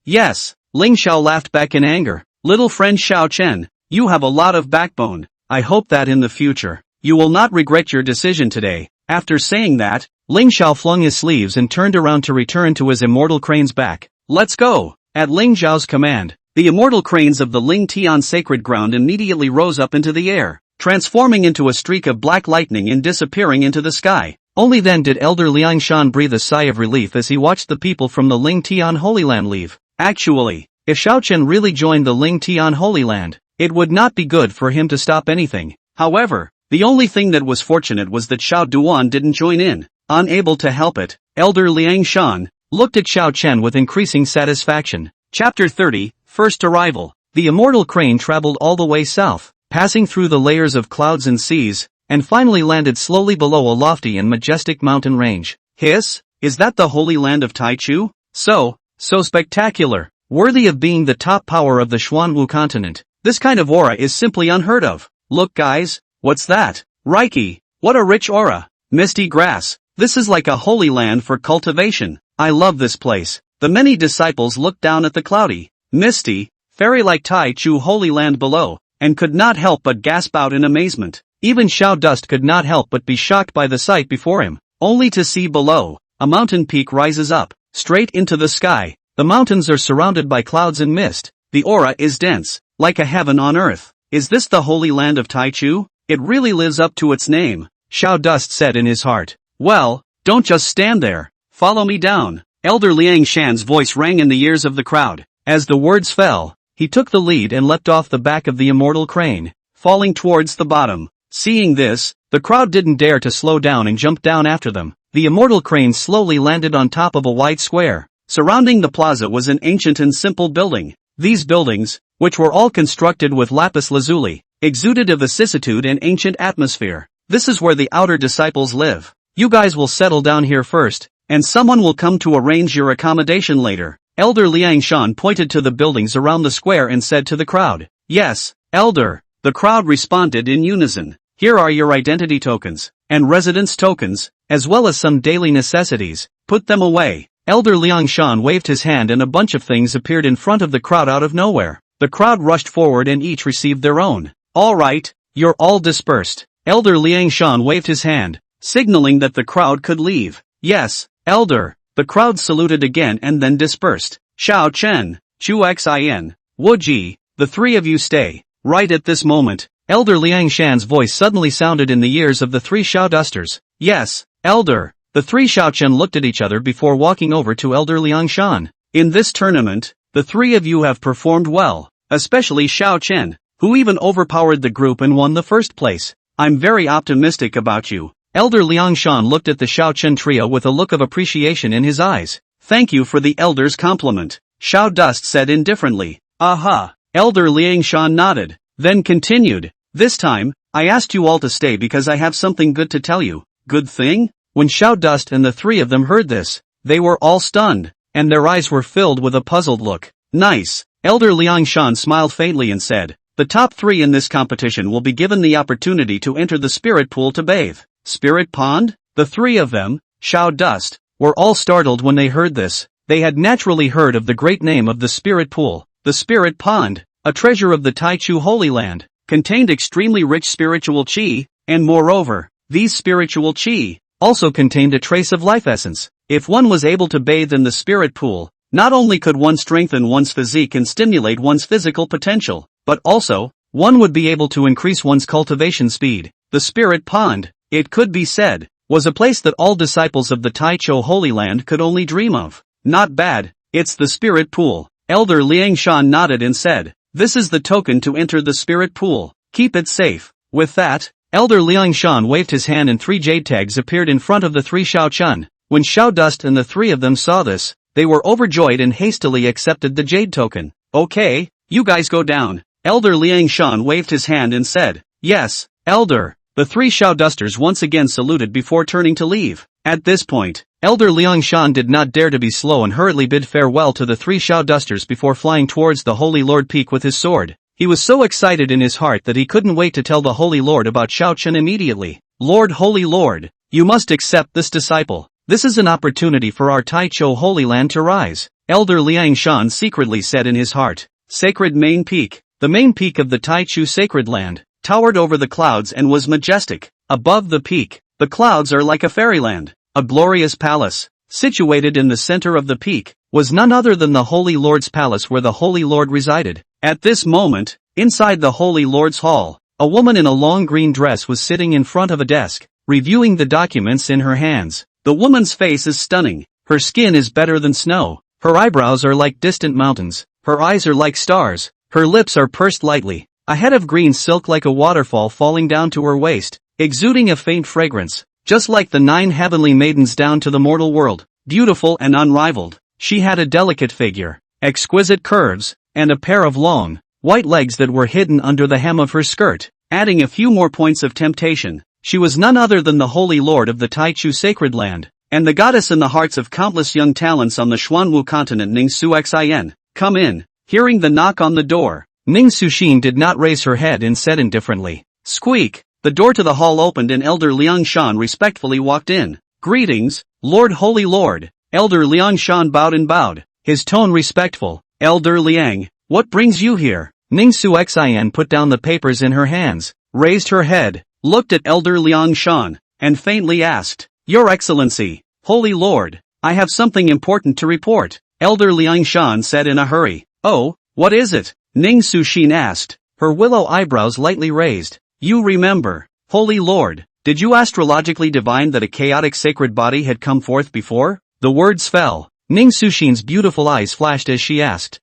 Yes. Ling Xiao laughed back in anger. Little friend Xiao Chen, you have a lot of backbone. I hope that in the future, you will not regret your decision today. After saying that, Ling Xiao flung his sleeves and turned around to return to his immortal crane's back. Let's go! At Ling Xiao's command, the immortal cranes of the Ling Tian sacred ground immediately rose up into the air, transforming into a streak of black lightning and disappearing into the sky. Only then did Elder Liangshan breathe a sigh of relief as he watched the people from the Ling Tian Holy Land leave. Actually, if Xiao Chen really joined the Ling Tian Holy Land, it would not be good for him to stop anything. However, the only thing that was fortunate was that Xiao Duan didn't join in. Unable to help it, Elder Liang Shan looked at Xiao Chen with increasing satisfaction. Chapter 30, First Arrival. The immortal crane traveled all the way south, passing through the layers of clouds and seas, and finally landed slowly below a lofty and majestic mountain range. Hiss, is that the holy land of Taichu? So spectacular, worthy of being the top power of the Xuanwu continent. This kind of aura is simply unheard of. Look guys, what's that? Reiki, what a rich aura. Misty grass. This is like a holy land for cultivation. I love this place. The many disciples looked down at the cloudy, misty, fairy-like Tai Chu holy land below, and could not help but gasp out in amazement. Even Xiao Dust could not help but be shocked by the sight before him. Only to see below, a mountain peak rises up, straight into the sky. The mountains are surrounded by clouds and mist. The aura is dense, like a heaven on earth. Is this the holy land of Taichu? It really lives up to its name, Xiao Dust said in his heart. Well, don't just stand there. Follow me down. Elder Liang Shan's voice rang in the ears of the crowd. As the words fell, he took the lead and leapt off the back of the immortal crane, falling towards the bottom. Seeing this, the crowd didn't dare to slow down and jumped down after them. The immortal crane slowly landed on top of a wide square. Surrounding the plaza was an ancient and simple building. These buildings, which were all constructed with lapis lazuli, exuded a vicissitude and ancient atmosphere. This is where the outer disciples live. You guys will settle down here first, and someone will come to arrange your accommodation later. Elder Liang Shan pointed to the buildings around the square and said to the crowd. Yes, Elder. The crowd responded in unison. Here are your identity tokens, and residence tokens, as well as some daily necessities. Put them away. Elder Liang Shan waved his hand and a bunch of things appeared in front of the crowd out of nowhere. The crowd rushed forward and each received their own. All right, you're all dispersed. Elder Liang Shan waved his hand, signaling that the crowd could leave. Yes, Elder. The crowd saluted again and then dispersed. Xiao Chen, Chu Xin, Wu Ji, the three of you stay. Right at this moment, Elder Liang Shan's voice suddenly sounded in the ears of the three Xiao Dusters. Yes, Elder. The three Xiao Chen looked at each other before walking over to Elder Liang Shan. In this tournament, the three of you have performed well, especially Xiao Chen, who even overpowered the group and won the first place. I'm very optimistic about you. Elder Liang Shan looked at the Xiao Chen trio with a look of appreciation in his eyes. Thank you for the elder's compliment, Xiao Dust said indifferently. Aha. Elder Liang Shan nodded, then continued. This time, I asked you all to stay because I have something good to tell you. Good thing? When Xiao Dust and the three of them heard this, they were all stunned, and their eyes were filled with a puzzled look. Nice. Elder Liang Shan smiled faintly and said, the top three in this competition will be given the opportunity to enter the spirit pool to bathe. Spirit pond? The three of them, Xiao Dust, were all startled when they heard this. They had naturally heard of the great name of the spirit pool. The spirit pond, a treasure of the Taichu Holy Land, contained extremely rich spiritual qi, and moreover, these spiritual qi also contained a trace of life essence. If one was able to bathe in the spirit pool, not only could one strengthen one's physique and stimulate one's physical potential, but also, one would be able to increase one's cultivation speed. The spirit pond, it could be said, was a place that all disciples of the Taichou Holy Land could only dream of. Not bad, it's the spirit pool. Elder Liang Shan nodded and said, "This is the token to enter the spirit pool. Keep it safe." With that, Elder Liang Shan waved his hand and 3 jade tags appeared in front of the 3 Shao Chun. When Shao Dust and the 3 of them saw this, they were overjoyed and hastily accepted the jade token. "Okay, you guys go down." Elder Liang Shan waved his hand and said, "Yes, Elder." The 3 Shao Dusters once again saluted before turning to leave. At this point, Elder Liang Shan did not dare to be slow and hurriedly bid farewell to the 3 Shao Dusters before flying towards the Holy Lord Peak with his sword. He was so excited in his heart that he couldn't wait to tell the Holy Lord about Shao Chun immediately. "Lord, Holy Lord, you must accept this disciple. This is an opportunity for our Taichou Holy Land to rise," Elder Liang Shan secretly said in his heart. Sacred Main Peak. The main peak of the Taichou Sacred Land towered over the clouds and was majestic. Above the peak, the clouds are like a fairyland. A glorious palace, situated in the center of the peak, was none other than the Holy Lord's palace where the Holy Lord resided. At this moment, inside the Holy Lord's hall, a woman in a long green dress was sitting in front of a desk, reviewing the documents in her hands. The woman's face is stunning. Her skin is better than snow. Her eyebrows are like distant mountains. Her eyes are like stars. Her lips are pursed lightly. A head of green silk like a waterfall falling down to her waist, exuding a faint fragrance, just like the 9 heavenly maidens down to the mortal world. Beautiful and unrivaled, she had a delicate figure, exquisite curves, and a pair of long, white legs that were hidden under the hem of her skirt, adding a few more points of temptation. She was none other than the Holy Lord of the Taichou Sacred Land, and the goddess in the hearts of countless young talents on the Xuanwu continent. Ning Suxin, come in. Hearing the knock on the door, Ning Suxin did not raise her head and said indifferently, "Squeak." The door to the hall opened and Elder Liang Shan respectfully walked in. "Greetings, Lord, Holy Lord." Elder Liang Shan bowed, his tone respectful. "Elder Liang, what brings you here?" Ning Suxin put down the papers in her hands, raised her head, looked at Elder Liang Shan, and faintly asked, "Your Excellency, Holy Lord, I have something important to report." Elder Liang Shan said in a hurry. "Oh, what is it?" Ning Suxin asked, her willow eyebrows lightly raised. "You remember, Holy Lord, did you astrologically divine that a chaotic sacred body had come forth before?" The words fell. Ning Suxin's beautiful eyes flashed as she asked,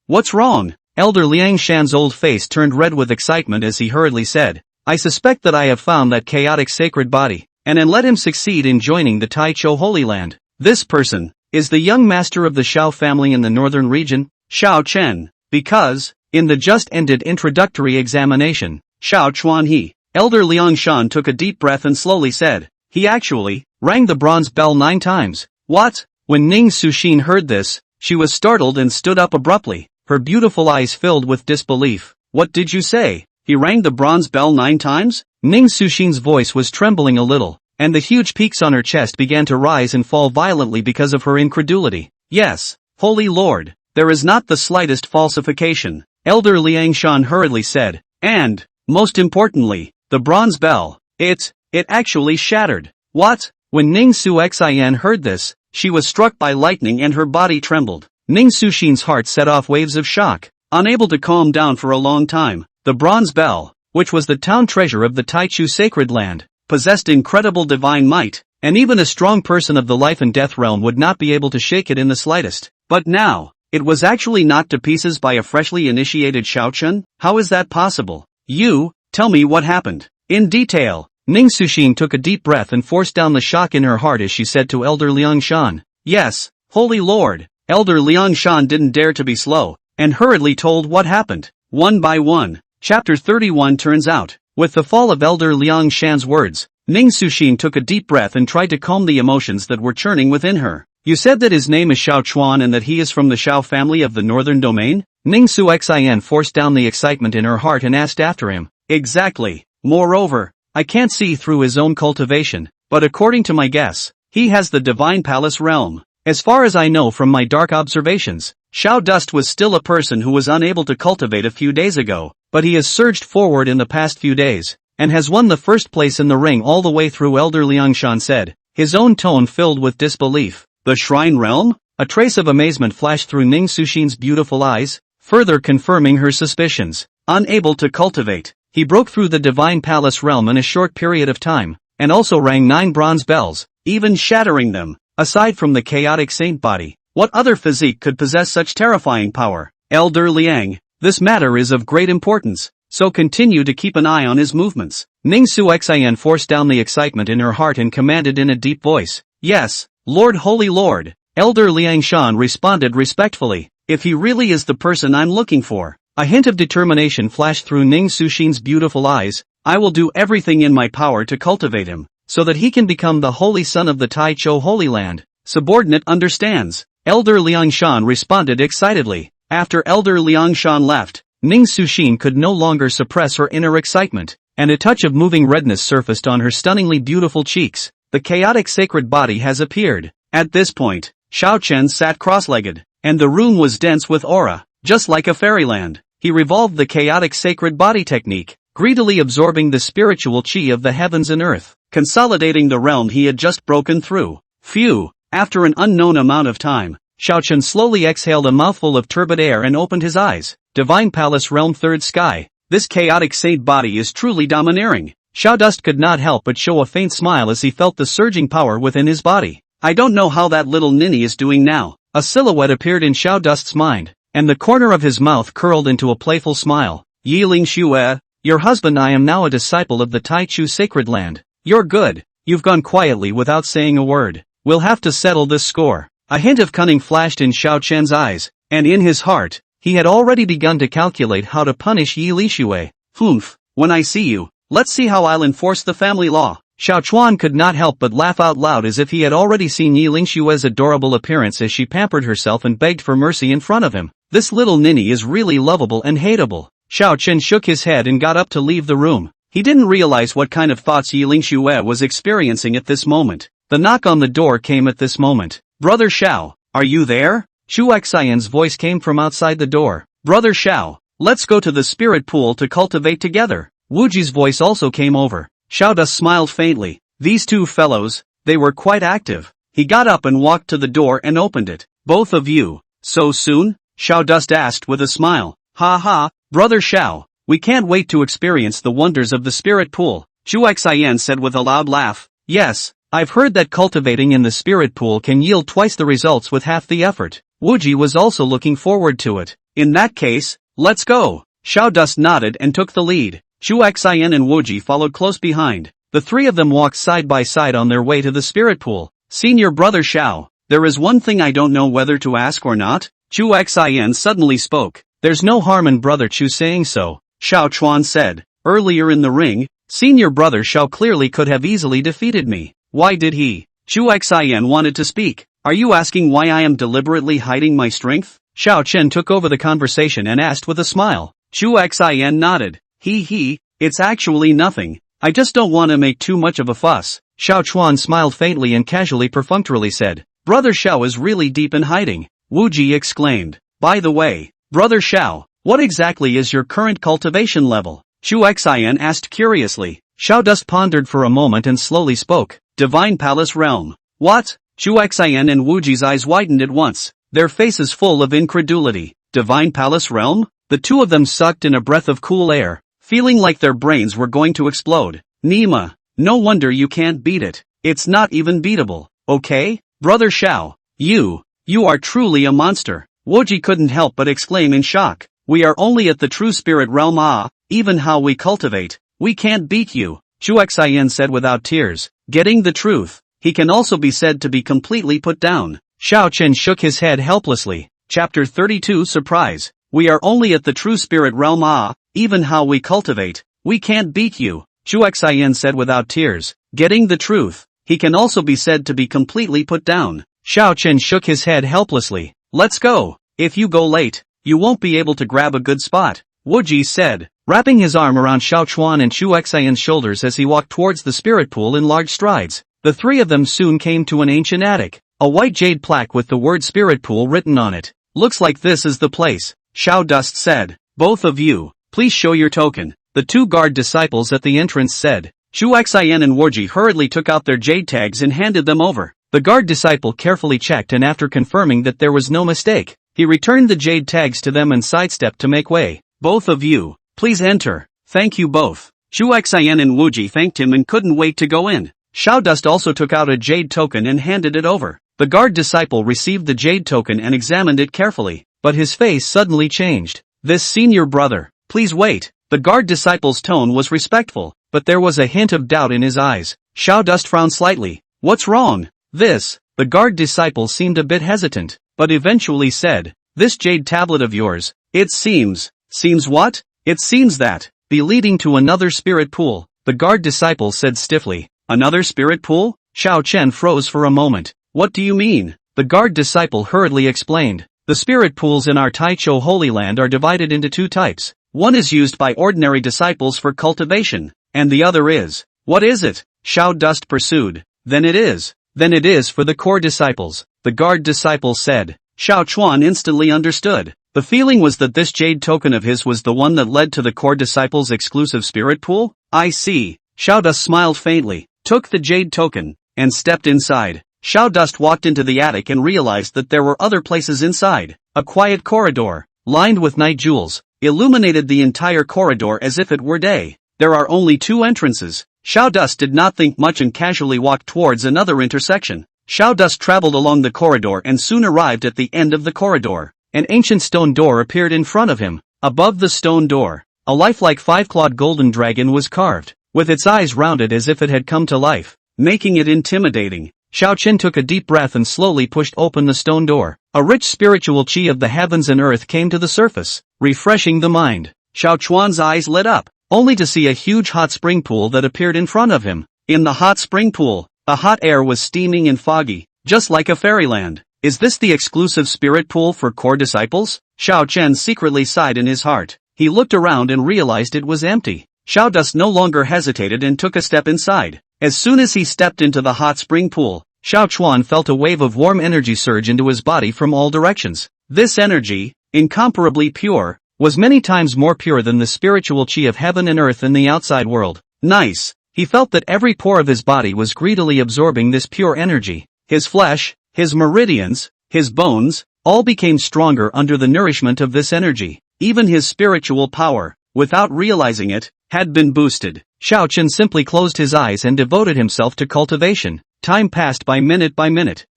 What's wrong?" Elder Liang Shan's old face turned red with excitement as he hurriedly said, "I suspect that I have found that chaotic sacred body, and let him succeed in joining the Taichou Holy Land. This person is the young master of the Shao family in the northern region, Shao Chen, because, in the just-ended introductory examination, Shao Chuanhe." Elder Liang Shan took a deep breath and slowly said, "He actually rang the bronze bell 9 times. What?" When Ning Suxin heard this, she was startled and stood up abruptly, her beautiful eyes filled with disbelief. "What did you say? He rang the bronze bell 9 times? Ning Suxin's voice was trembling a little, and the huge peaks on her chest began to rise and fall violently because of her incredulity. "Yes, Holy Lord, there is not the slightest falsification," Elder Liang Shan hurriedly said, "and, most importantly, the bronze bell, it actually shattered." "What?" When Ning Suxin heard this, she was struck by lightning and her body trembled. Ning Suxin's heart set off waves of shock. Unable to calm down for a long time, the bronze bell, which was the town treasure of the Taichou Sacred Land, possessed incredible divine might, and even a strong person of the life and death realm would not be able to shake it in the slightest. But now, it was actually knocked to pieces by a freshly initiated Shao Chun? How is that possible? "You, tell me what happened, in detail." Ning Suxin took a deep breath and forced down the shock in her heart as she said to Elder Liang Shan, "Yes, Holy Lord." Elder Liang Shan didn't dare to be slow, and hurriedly told what happened. One by one, Chapter 31 turns out. With the fall of Elder Liang Shan's words, Ning Suxin took a deep breath and tried to calm the emotions that were churning within her. "You said that his name is Shao Chuan and that he is from the Shao family of the northern domain?" Ning Suxin forced down the excitement in her heart and asked after him. "Exactly. Moreover, I can't see through his own cultivation, but according to my guess, he has the divine palace realm. As far as I know from my dark observations, Shao Dust was still a person who was unable to cultivate a few days ago, but he has surged forward in the past few days, and has won the first place in the ring all the way through," Elder Liang Shan said, his own tone filled with disbelief. "The Shrine Realm?" A trace of amazement flashed through Ning Suxin's beautiful eyes, further confirming her suspicions. Unable to cultivate, he broke through the divine palace realm in a short period of time. and also rang 9 bronze bells, even shattering them. Aside from the chaotic saint body, what other physique could possess such terrifying power? Elder Liang, this matter is of great importance, so continue to keep an eye on his movements. Ning Su Xian forced down the excitement in her heart and commanded in a deep voice. Yes, Lord, Holy Lord. Elder Liang Shan responded respectfully. If he really is the person I'm looking for. A hint of determination flashed through Ning Sushin's beautiful eyes. I will do everything in my power to cultivate him, so that he can become the holy son of the Tai Chou Holy Land. Subordinate understands. Elder Liang Shan responded excitedly. After Elder Liang Shan left, Ning Sushin could no longer suppress her inner excitement, and a touch of moving redness surfaced on her stunningly beautiful cheeks. The chaotic sacred body has appeared. At this point, Xiao Chen sat cross-legged, and the room was dense with aura, just like a fairyland. He revolved the chaotic sacred body technique, greedily absorbing the spiritual chi of the heavens and earth, consolidating the realm he had just broken through. Phew! After an unknown amount of time, Xiao Chen slowly exhaled a mouthful of turbid air and opened his eyes. Divine Palace Realm Third Sky. This chaotic saint body is truly domineering. Xiao Dust could not help but show a faint smile as he felt the surging power within his body. I don't know how that little ninny is doing now. A silhouette appeared in Xiao Dust's mind, and the corner of his mouth curled into a playful smile. Yiling Xue, your husband. I am now a disciple of the Tai Chu Sacred Land. You're good. You've gone quietly without saying a word. We'll have to settle this score. A hint of cunning flashed in Xiao Chen's eyes, and in his heart, he had already begun to calculate how to punish Yi Lixue. Humph, when I see you, let's see how I'll enforce the family law. Xiao Chuan could not help but laugh out loud as if he had already seen Yi Lingshue's adorable appearance as she pampered herself and begged for mercy in front of him. This little ninny is really lovable and hateable. Xiao Chen shook his head and got up to leave the room. He didn't realize what kind of thoughts Yi Lingxue was experiencing at this moment. The knock on the door came at this moment. Brother Xiao, are you there? Shu Xian's voice came from outside the door. Brother Xiao, let's go to the spirit pool to cultivate together. Wuji's voice also came over. Xiao Dust smiled faintly. These two fellows, they were quite active. He got up and walked to the door and opened it. Both of you, so soon? Xiao Dust asked with a smile. Ha ha, Brother Xiao, we can't wait to experience the wonders of the spirit pool. Shu Xian said with a loud laugh. Yes, I've heard that cultivating in the spirit pool can yield twice the results with half the effort. Wuji was also looking forward to it. In that case, let's go. Xiao Dust nodded and took the lead. Shu Xian and Wuji followed close behind. The three of them walked side by side on their way to the spirit pool. Senior Brother Xiao, there is one thing I don't know whether to ask or not. Shu Xian suddenly spoke. There's no harm in Brother Chu saying so, Xiao Chuan said. Earlier in the ring, Senior Brother Xiao clearly could have easily defeated me. Why did he? Shu Xian wanted to speak. Are you asking why I am deliberately hiding my strength? Xiao Chen took over the conversation and asked with a smile. Shu Xian nodded. It's actually nothing. I just don't want to make too much of a fuss. Xiao Chuan smiled faintly and casually perfunctorily said. Brother Xiao is really deep in hiding. Wuji exclaimed. By the way, Brother Xiao, what exactly is your current cultivation level? Shu Xian asked curiously. Xiao Dust pondered for a moment and slowly spoke. Divine Palace Realm. What? Shu Xian and Wuji's eyes widened at once, their faces full of incredulity. Divine Palace Realm? The two of them sucked in a breath of cool air, feeling like their brains were going to explode. Nima, no wonder you can't beat it. It's not even beatable, okay? Brother Xiao, you are truly a monster. Wuji couldn't help but exclaim in shock. We are only at the true spirit realm. Even how we cultivate, we can't beat you. Shu Xian said without tears. Getting the truth, he can also be said to be completely put down. Xiao Chen shook his head helplessly. Chapter 32 Surprise. We are only at the true spirit realm. Even how we cultivate, we can't beat you. Shu Xian said without tears. Getting the truth, he can also be said to be completely put down. Xiao Chen shook his head helplessly. Let's go. If you go late, you won't be able to grab a good spot, Wuji said, wrapping his arm around Xiao Chuan and Shu Xian's shoulders as he walked towards the spirit pool in large strides. The three of them soon came to an ancient attic, a white jade plaque with the word spirit pool written on it. Looks like this is the place, Xiao Dust said. Both of you, please show your token, the two guard disciples at the entrance said. Shu Xian and Wuji hurriedly took out their jade tags and handed them over. The guard disciple carefully checked and after confirming that there was no mistake, he returned the jade tags to them and sidestepped to make way. Both of you, please enter. Thank you both. Chu Xian and Wuji thanked him and couldn't wait to go in. Xiao Dust also took out a jade token and handed it over. The guard disciple received the jade token and examined it carefully, but his face suddenly changed. This senior brother, please wait. The guard disciple's tone was respectful, but there was a hint of doubt in his eyes. Xiao Dust frowned slightly. What's wrong? This. The guard disciple seemed a bit hesitant, but eventually said, this jade tablet of yours, it seems. Seems what? It seems that be leading to another spirit pool, the guard disciple said stiffly. Another spirit pool? Xiao Chen froze for a moment. What do you mean? The guard disciple hurriedly explained. The spirit pools in our Taichou Holy Land are divided into two types. One is used by ordinary disciples for cultivation, and the other is. What is it? Xiao Dust pursued. Then it is for the core disciples, the guard disciple said. Xiao Chuan instantly understood. The feeling was that this jade token of his was the one that led to the core disciples' exclusive spirit pool? I see. Xiao Dust smiled faintly, took the jade token, and stepped inside. Xiao Dust walked into the attic and realized that there were other places inside. A quiet corridor, lined with night jewels, illuminated the entire corridor as if it were day. There are only two entrances. Xiao Dust did not think much and casually walked towards another intersection. Xiao Dust traveled along the corridor and soon arrived at the end of the corridor. An ancient stone door appeared in front of him. Above the stone door, a lifelike five-clawed golden dragon was carved, with its eyes rounded as if it had come to life, making it intimidating. Xiao Chen took a deep breath and slowly pushed open the stone door. A rich spiritual qi of the heavens and earth came to the surface, refreshing the mind. Xiao Chuan's eyes lit up, only to see a huge hot spring pool that appeared in front of him. In the hot spring pool, the hot air was steaming and foggy, just like a fairyland. Is this the exclusive spirit pool for core disciples? Xiao Chen secretly sighed in his heart. He looked around and realized it was empty. Xiao Dust no longer hesitated and took a step inside. As soon as he stepped into the hot spring pool, Xiao Chuan felt a wave of warm energy surge into his body from all directions. This energy, incomparably pure, was many times more pure than the spiritual qi of heaven and earth in the outside world. Nice. He felt that every pore of his body was greedily absorbing this pure energy. His flesh, his meridians, his bones, all became stronger under the nourishment of this energy. Even his spiritual power, without realizing it, had been boosted. Xiao Chen simply closed his eyes and devoted himself to cultivation. Time passed by minute,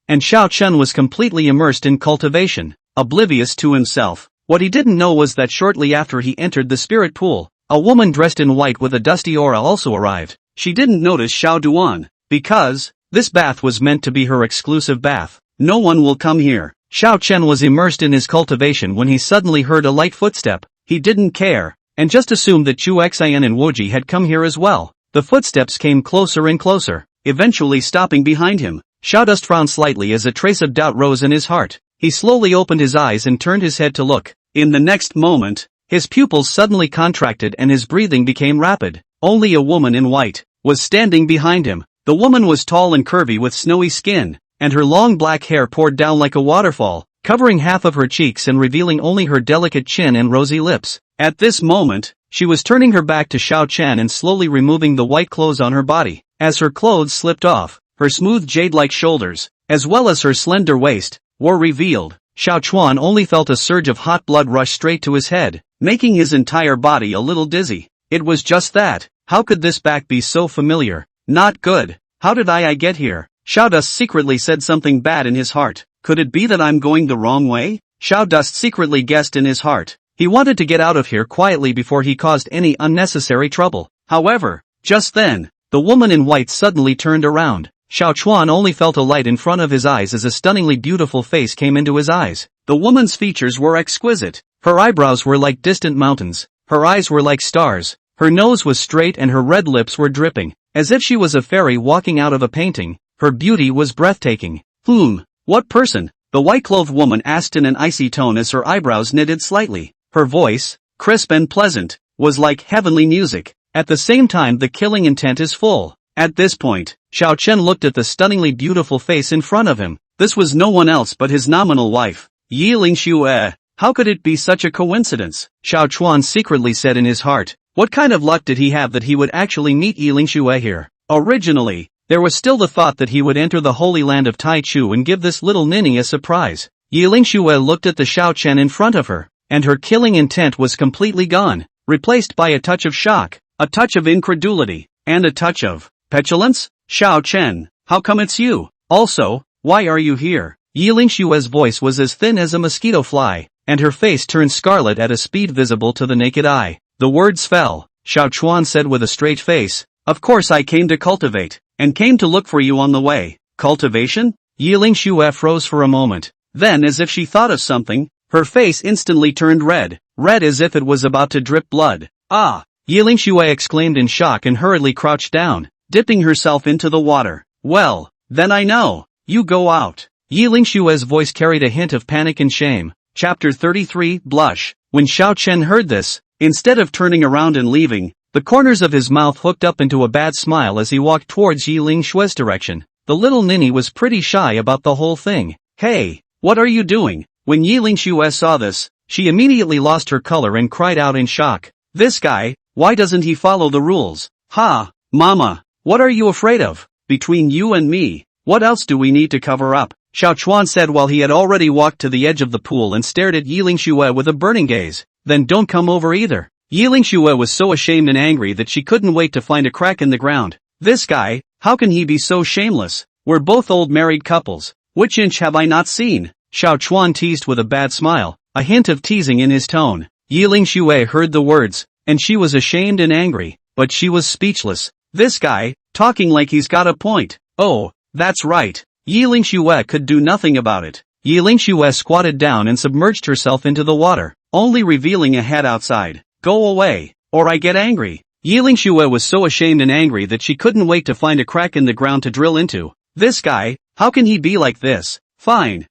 and Xiao Chen was completely immersed in cultivation, oblivious to himself. What he didn't know was that shortly after he entered the spirit pool, a woman dressed in white with a dusty aura also arrived. She didn't notice Xiao Duan, because this bath was meant to be her exclusive bath. No one will come here. Xiao Chen was immersed in his cultivation when he suddenly heard a light footstep. He didn't care, and just assumed that Chu Xian and Wuji had come here as well. The footsteps came closer and closer, eventually stopping behind him. Xiao Dust frowned slightly as a trace of doubt rose in his heart. He slowly opened his eyes and turned his head to look. In the next moment, his pupils suddenly contracted and his breathing became rapid. Only a woman in white was standing behind him. The woman was tall and curvy with snowy skin, and her long black hair poured down like a waterfall, covering half of her cheeks and revealing only her delicate chin and rosy lips. At this moment, she was turning her back to Xiao Chen and slowly removing the white clothes on her body. As her clothes slipped off, her smooth jade-like shoulders, as well as her slender waist, were revealed. Xiao Chuan only felt a surge of hot blood rush straight to his head, making his entire body a little dizzy. It was just that. How could this back be so familiar? Not good. How did I get here? Xiao Dust secretly said something bad in his heart. Could it be that I'm going the wrong way? Xiao Dust secretly guessed in his heart. He wanted to get out of here quietly before he caused any unnecessary trouble. However, just then, the woman in white suddenly turned around. Xiao Chuan only felt a light in front of his eyes as a stunningly beautiful face came into his eyes. The woman's features were exquisite. Her eyebrows were like distant mountains. Her eyes were like stars. Her nose was straight and her red lips were dripping, as if she was a fairy walking out of a painting. Her beauty was breathtaking. What person? The white-clothed woman asked in an icy tone as her eyebrows knitted slightly. Her voice, crisp and pleasant, was like heavenly music. At the same time the killing intent is full. At this point, Xiao Chen looked at the stunningly beautiful face in front of him. This was no one else but his nominal wife, Yi Lingxue. How could it be such a coincidence? Xiao Chuan secretly said in his heart. What kind of luck did he have that he would actually meet Yi Lingxue here? Originally, there was still the thought that he would enter the holy land of Taichu and give this little ninny a surprise. Yi Lingxue looked at the Xiao Chen in front of her, and her killing intent was completely gone, replaced by a touch of shock. a touch of incredulity, and a touch of petulance. Xiao Chen, how come it's you? Also, why are you here? Yi Lingshue's voice was as thin as a mosquito fly, and her face turned scarlet at a speed visible to the naked eye. The words fell. Xiao Chuan said with a straight face, of course I came to cultivate, and came to look for you on the way. Cultivation? Yi Lingshue froze for a moment. Then as if she thought of something, her face instantly turned red as if it was about to drip blood. Ah! Yi Lingshue exclaimed in shock and hurriedly crouched down, dipping herself into the water. Well, then I know. You go out. Yi Lingshue's voice carried a hint of panic and shame. Chapter 33, Blush. When Xiao Chen heard this, instead of turning around and leaving, the corners of his mouth hooked up into a bad smile as he walked towards Yi Lingshue's direction. The little ninny was pretty shy about the whole thing. Hey, what are you doing? When Yi Lingshue saw this, she immediately lost her color and cried out in shock. This guy, why doesn't he follow the rules? Ha, mama, what are you afraid of? Between you and me, what else do we need to cover up? Xiao Chuan said while he had already walked to the edge of the pool and stared at Yi Lingshue with a burning gaze. Then don't come over either. Yi Lingshue was so ashamed and angry that she couldn't wait to find a crack in the ground. This guy, how can he be so shameless? We're both old married couples. Which inch have I not seen? Xiao Chuan teased with a bad smile, a hint of teasing in his tone. Yi Lingshue heard the words, and she was ashamed and angry, but she was speechless. This guy, talking like he's got a point. Oh, that's right. Yi Lingshue could do nothing about it. Yi Lingshue squatted down and submerged herself into the water, only revealing a head outside. Go away, or I get angry. Yi Lingshue was so ashamed and angry that she couldn't wait to find a crack in the ground to drill into. This guy, how can he be like this? Fine,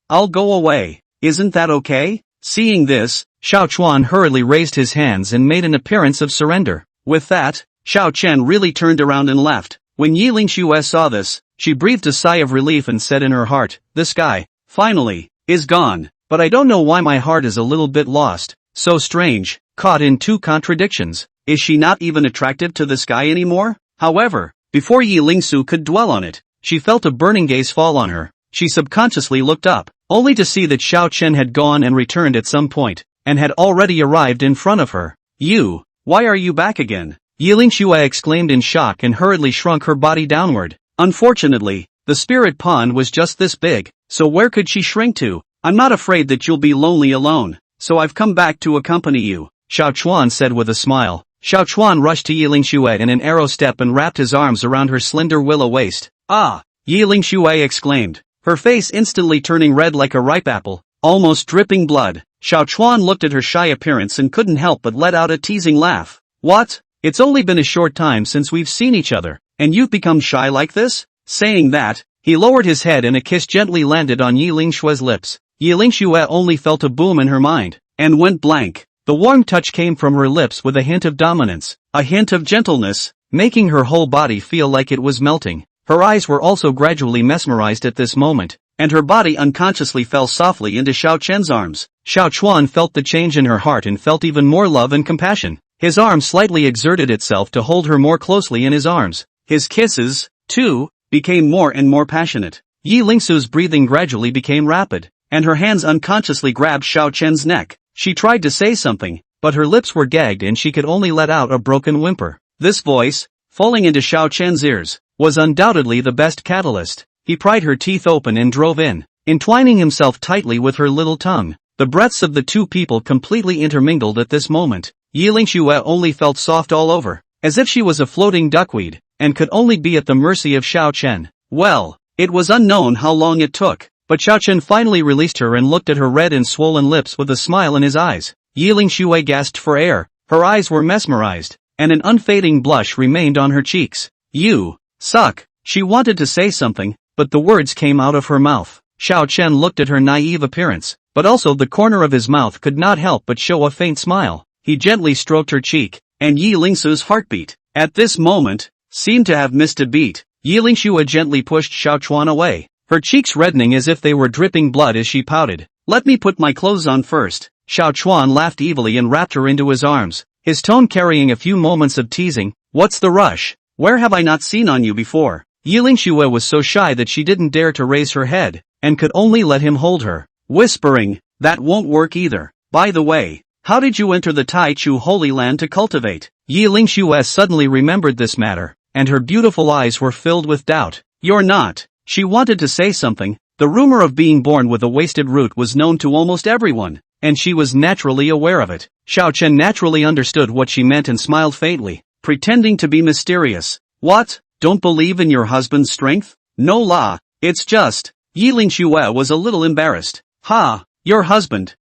I'll go away. Isn't that okay? Seeing this, Xiao Chuan hurriedly raised his hands and made an appearance of surrender. With that, Xiao Chen really turned around and left. When Yi Lingshue saw this, she breathed a sigh of relief and said in her heart, this guy, finally, is gone. But I don't know why my heart is a little bit lost. So strange, caught in two contradictions. Is she not even attractive to this guy anymore? However, before Yi Lingsu could dwell on it, she felt a burning gaze fall on her. She subconsciously looked up, only to see that Xiao Chen had gone and returned at some point, and had already arrived in front of her. You, why are you back again? Yi Lingshue exclaimed in shock and hurriedly shrunk her body downward. Unfortunately, the spirit pond was just this big, so where could she shrink to? I'm not afraid that you'll be lonely alone, so I've come back to accompany you, Xiao Chuan said with a smile. Xiao Chuan rushed to Yi Lingshue in an arrow step and wrapped his arms around her slender willow waist. Ah! Yi Lingshue exclaimed, her face instantly turning red like a ripe apple, almost dripping blood. Xiao Chuan looked at her shy appearance and couldn't help but let out a teasing laugh. What? It's only been a short time since we've seen each other, and you've become shy like this? Saying that, he lowered his head and a kiss gently landed on Yi Lingshue's lips. Yi Lingshue only felt a boom in her mind, and went blank. The warm touch came from her lips with a hint of dominance, a hint of gentleness, making her whole body feel like it was melting. Her eyes were also gradually mesmerized at this moment, and her body unconsciously fell softly into Xiao Chen's arms. Xiao Chuan felt the change in her heart and felt even more love and compassion. His arm slightly exerted itself to hold her more closely in his arms. His kisses, too, became more and more passionate. Yi Lingsu's breathing gradually became rapid, and her hands unconsciously grabbed Xiao Chen's neck. She tried to say something, but her lips were gagged and she could only let out a broken whimper. This voice, falling into Xiao Chen's ears, was undoubtedly the best catalyst. He pried her teeth open and drove in, entwining himself tightly with her little tongue. The breaths of the two people completely intermingled at this moment. Yi Lingshue only felt soft all over, as if she was a floating duckweed, and could only be at the mercy of Xiao Chen. Well, it was unknown how long it took, but Xiao Chen finally released her and looked at her red and swollen lips with a smile in his eyes. Yi Lingshue gasped for air, her eyes were mesmerized, and an unfading blush remained on her cheeks. You suck. She wanted to say something, but the words came out of her mouth. Xiao Chen looked at her naive appearance, but also the corner of his mouth could not help but show a faint smile. He gently stroked her cheek, and Yi Lingsu's heartbeat, at this moment, seemed to have missed a beat. Yi Lingshue gently pushed Xiao Chuan away, her cheeks reddening as if they were dripping blood as she pouted. Let me put my clothes on first. Xiao Chuan laughed evilly and wrapped her into his arms, his tone carrying a few moments of teasing. What's the rush? Where have I not seen on you before? Yi Lingshue was so shy that she didn't dare to raise her head, and could only let him hold her, whispering, that won't work either. By the way, How did you enter the Tai Chu Holy Land to cultivate? Yi Lingxue suddenly remembered this matter, and her beautiful eyes were filled with doubt. You're not. She wanted to say something. The rumor of being born with a wasted root was known to almost everyone, and she was naturally aware of it. Xiao Chen naturally understood what she meant and smiled faintly, pretending to be mysterious. What? Don't believe in your husband's strength? No la, it's just. Yi Lingxue was a little embarrassed. Ha, your husband,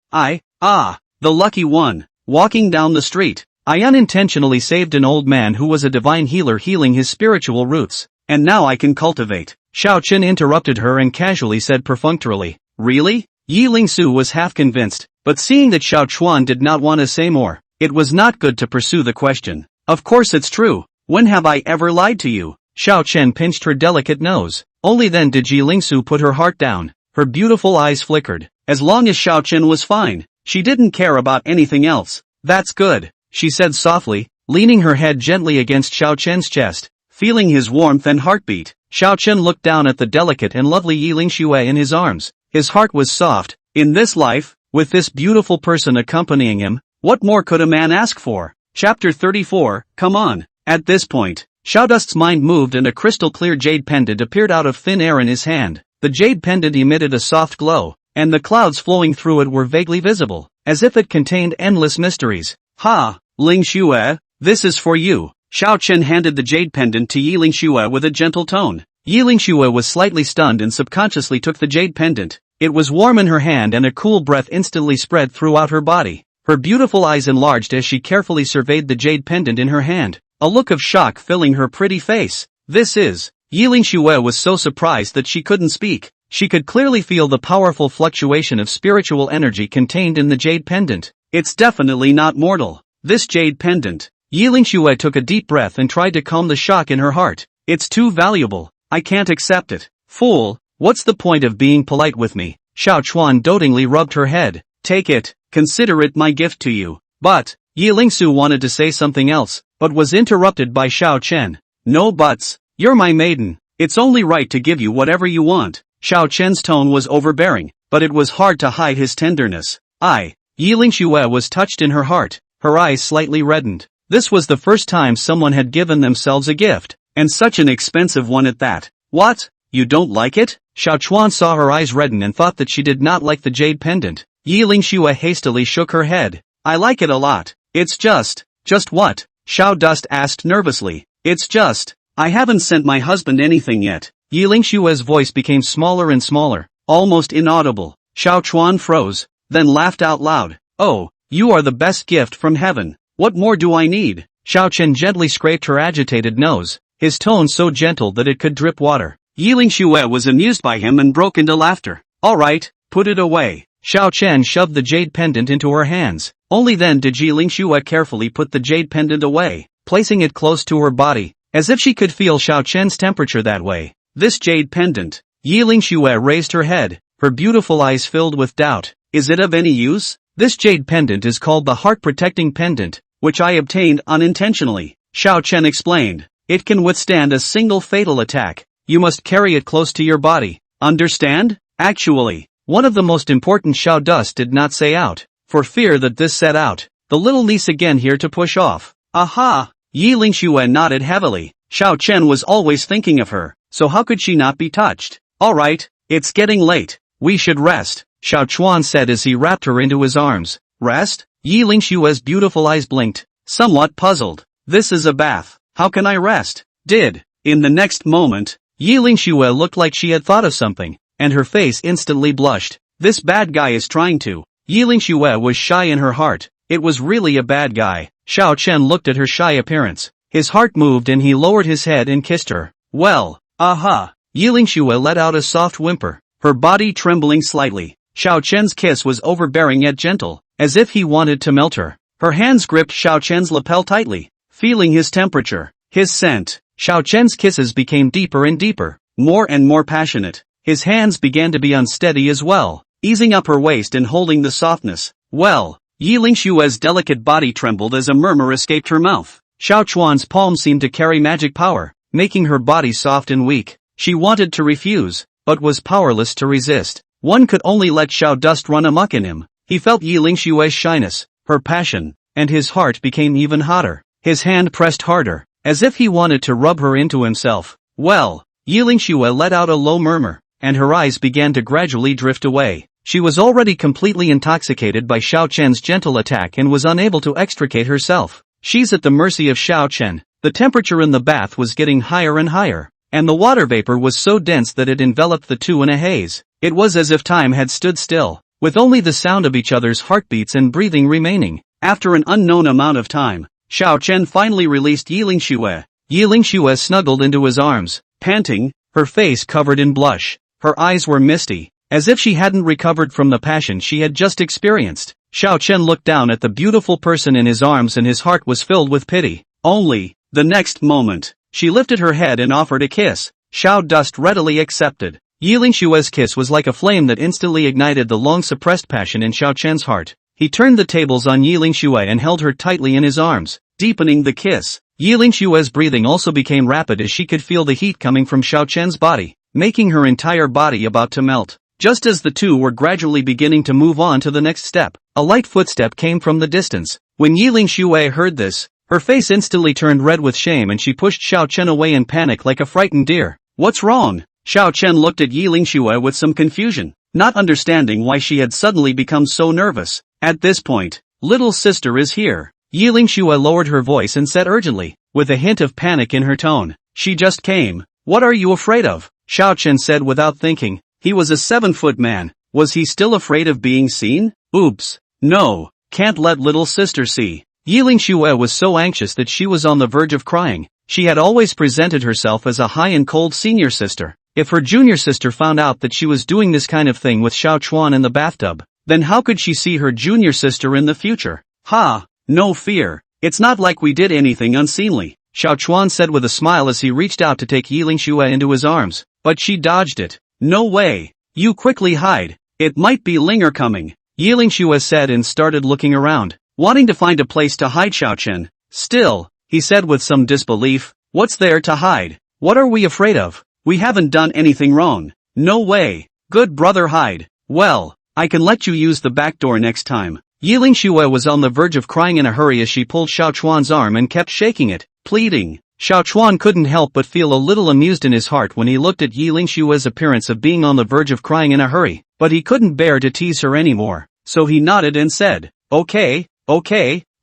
the lucky one. Walking down the street, I unintentionally saved an old man who was a divine healer healing his spiritual roots, and now I can cultivate. Xiao Chen interrupted her and casually said perfunctorily, really? Yi Lingsu was half convinced, but seeing that Xiao Chuan did not want to say more, it was not good to pursue the question. Of course it's true. When have I ever lied to you? Xiao Chen pinched her delicate nose. Only then did Yi Lingsu put her heart down. Her beautiful eyes flickered. As long as Xiao Chen was fine, she didn't care about anything else. That's good, she said softly, leaning her head gently against Xiao Chen's chest. Feeling his warmth and heartbeat, Xiao Chen looked down at the delicate and lovely Yi Lingxue in his arms. His heart was soft. In this life, with this beautiful person accompanying him, what more could a man ask for? Chapter 34, come on. At this point, Xiao Dust's mind moved and a crystal-clear jade pendant appeared out of thin air in his hand. The jade pendant emitted a soft glow, and the clouds flowing through it were vaguely visible, as if it contained endless mysteries. Ha, Lingxue, this is for you. Xiao Chen handed the jade pendant to Yi Lingxue with a gentle tone. Yi Lingxue was slightly stunned and subconsciously took the jade pendant. It was warm in her hand and a cool breath instantly spread throughout her body. Her beautiful eyes enlarged as she carefully surveyed the jade pendant in her hand, a look of shock filling her pretty face. This is... Yi Lingxue was so surprised that she couldn't speak. She could clearly feel the powerful fluctuation of spiritual energy contained in the jade pendant. It's definitely not mortal. This jade pendant... Yi Lingxue took a deep breath and tried to calm the shock in her heart. It's too valuable. I can't accept it. Fool, what's the point of being polite with me? Xiao Chuan dotingly rubbed her head. Take it, consider it my gift to you. But, Yi Lingsu wanted to say something else, but was interrupted by Xiao Chen. No buts. You're my maiden. It's only right to give you whatever you want. Xiao Chen's tone was overbearing, but it was hard to hide his tenderness. Yi Lingxue was touched in her heart. Her eyes slightly reddened. This was the first time someone had given themselves a gift, and such an expensive one at that. What? You don't like it? Xiao Chuan saw her eyes redden and thought that she did not like the jade pendant. Yi Lingxue hastily shook her head. I like it a lot. It's just what? Xiao Dust asked nervously. It's just, I haven't sent my husband anything yet. Yi Lingxue's voice became smaller and smaller, almost inaudible. Xiao Chuan froze, then laughed out loud. Oh, you are the best gift from heaven. What more do I need? Xiao Chen gently scraped her agitated nose, his tone so gentle that it could drip water. Yi Lingxue was amused by him and broke into laughter. All right, put it away. Xiao Chen shoved the jade pendant into her hands. Only then did Yi Lingxue carefully put the jade pendant away, placing it close to her body, as if she could feel Xiao Chen's temperature that way. This jade pendant. Yi Lingxue raised her head, her beautiful eyes filled with doubt. Is it of any use? This jade pendant is called the heart-protecting pendant, which I obtained unintentionally. Xiao Chen explained. It can withstand a single fatal attack. You must carry it close to your body. Understand? Actually, one of the most important Xiao Dust did not say out, for fear that this set out the little niece again here to push off. Aha! Yi Lingxue nodded heavily. Xiao Chen was always thinking of her, so how could she not be touched? Alright, it's getting late. We should rest, Xiao Chuan said as he wrapped her into his arms. Rest? Yi Lingxue's beautiful eyes blinked, somewhat puzzled. This is a bath. How can I rest? In the next moment, Yi Lingxue looked like she had thought of something, and her face instantly blushed. This bad guy is trying to. Yi Lingxue was shy in her heart. It was really a bad guy. Xiao Chen looked at her shy appearance. His heart moved and he lowered his head and kissed her. Well, aha! Yi Lingxue let out a soft whimper, her body trembling slightly. Xiao Chen's kiss was overbearing yet gentle, as if he wanted to melt her. Her hands gripped Xiao Chen's lapel tightly, feeling his temperature, his scent. Xiao Chen's kisses became deeper and deeper, more and more passionate. His hands began to be unsteady as well, easing up her waist and holding the softness. Well, Yi Lingxue's delicate body trembled as a murmur escaped her mouth. Xiao Chuan's palm seemed to carry magic power, making her body soft and weak. She wanted to refuse, but was powerless to resist. One could only let Xiao Dust run amok in him. He felt Yi Lingxue's shyness, her passion, and his heart became even hotter. His hand pressed harder, as if he wanted to rub her into himself. Well, Yilingxue let out a low murmur, and her eyes began to gradually drift away. She was already completely intoxicated by Xiao Chen's gentle attack and was unable to extricate herself. She's at the mercy of Xiao Chen. The temperature in the bath was getting higher and higher, and the water vapor was so dense that it enveloped the two in a haze. It was as if time had stood still, with only the sound of each other's heartbeats and breathing remaining. After an unknown amount of time, Xiao Chen finally released Yilingxue. Yilingxue snuggled into his arms, panting, her face covered in blush. Her eyes were misty, as if she hadn't recovered from the passion she had just experienced. Xiao Chen looked down at the beautiful person in his arms and his heart was filled with pity. Only, the next moment, she lifted her head and offered a kiss. Xiao Dust readily accepted. Yilingxue's kiss was like a flame that instantly ignited the long-suppressed passion in Xiao Chen's heart. He turned the tables on Yilingxue and held her tightly in his arms, deepening the kiss. Yilingxue's breathing also became rapid as she could feel the heat coming from Xiao Chen's body, making her entire body about to melt. Just as the two were gradually beginning to move on to the next step, a light footstep came from the distance. When Yilingxue heard this, her face instantly turned red with shame and she pushed Xiao Chen away in panic like a frightened deer. "What's wrong?" Xiao Chen looked at Yilingxue with some confusion, not understanding why she had suddenly become so nervous. At this point, "Little sister is here." Yilingxue lowered her voice and said urgently, with a hint of panic in her tone. "She just came. What are you afraid of?" Xiao Chen said without thinking. He was a 7-foot man. Was he still afraid of being seen? Oops. No, can't let little sister see. Yilingxue was so anxious that she was on the verge of crying. She had always presented herself as a high and cold senior sister. If her junior sister found out that she was doing this kind of thing with Xiao Chuan in the bathtub, then how could she see her junior sister in the future? "Ha, no fear. It's not like we did anything unseemly," Xiao Chuan said with a smile as he reached out to take Yilingxue into his arms, but she dodged it. "No way. You quickly hide. It might be Linger coming," Yilingxue said and started looking around, wanting to find a place to hide Xiao Chen. "Still," he said with some disbelief, "what's there to hide? What are we afraid of? We haven't done anything wrong." "No way. Good brother, hide." "Well, I can let you use the back door next time." Yilingxue was on the verge of crying in a hurry as she pulled Xiao Chuan's arm and kept shaking it, pleading. Xiao Chuan couldn't help but feel a little amused in his heart when he looked at Yilingxue's appearance of being on the verge of crying in a hurry, but he couldn't bear to tease her anymore, so he nodded and said, Okay,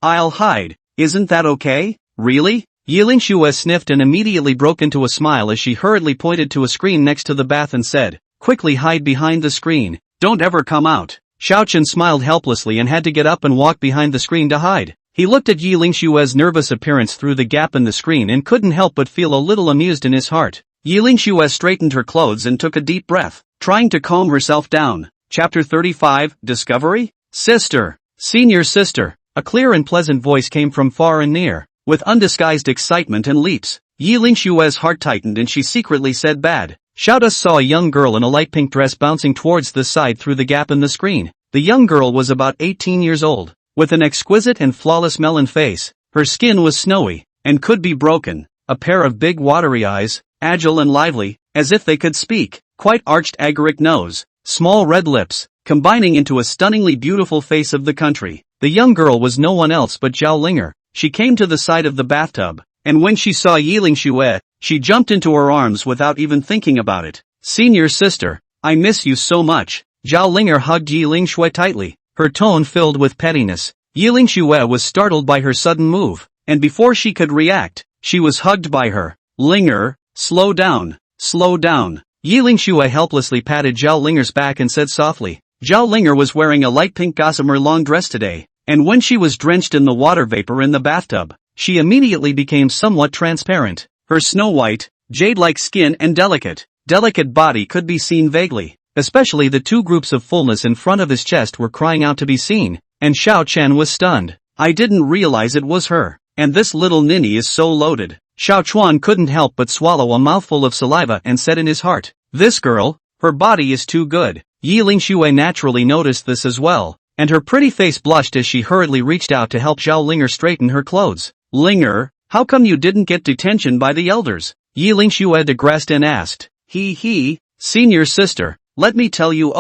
I'll hide. Isn't that okay? Really? Yilingxue sniffed and immediately broke into a smile as she hurriedly pointed to a screen next to the bath and said, "Quickly hide behind the screen. Don't ever come out." Xiao Chen smiled helplessly and had to get up and walk behind the screen to hide. He looked at Yilingxue's nervous appearance through the gap in the screen and couldn't help but feel a little amused in his heart. Yilingxue straightened her clothes and took a deep breath, trying to calm herself down. Chapter 35, Discovery? Sister. Senior sister. A clear and pleasant voice came from far and near, with undisguised excitement and leaps. Yilingxue's heart tightened and she secretly said bad. Xiaoda saw a young girl in a light pink dress bouncing towards the side through the gap in the screen. The young girl was about 18 years old, with an exquisite and flawless melon face. Her skin was snowy, and could be broken, a pair of big watery eyes, agile and lively, as if they could speak, quite arched agaric nose, small red lips, combining into a stunningly beautiful face of the country. The young girl was no one else but Zhao Linger. She came to the side of the bathtub, and when she saw Yilingxue, she jumped into her arms without even thinking about it. "Senior sister, I miss you so much." Zhao Linger hugged Yilingxue tightly, her tone filled with pettiness. Yilingxue was startled by her sudden move, and before she could react, she was hugged by her. "Linger, slow down, slow down." Yilingxue helplessly patted Zhao Linger's back and said softly. Zhao Linger was wearing a light pink gossamer long dress today, and when she was drenched in the water vapor in the bathtub, she immediately became somewhat transparent. Her snow-white, jade-like skin and delicate body could be seen vaguely. Especially the two groups of fullness in front of his chest were crying out to be seen, and Xiao Chen was stunned. "I didn't realize it was her, and this little ninny is so loaded." Xiao Chuan couldn't help but swallow a mouthful of saliva and said in his heart, "This girl, her body is too good." Yilingxue naturally noticed this as well, and her pretty face blushed as she hurriedly reached out to help Zhao Linger straighten her clothes. "Linger, how come you didn't get detention by the elders?" Yilingxue digressed and asked. Senior sister, let me tell you,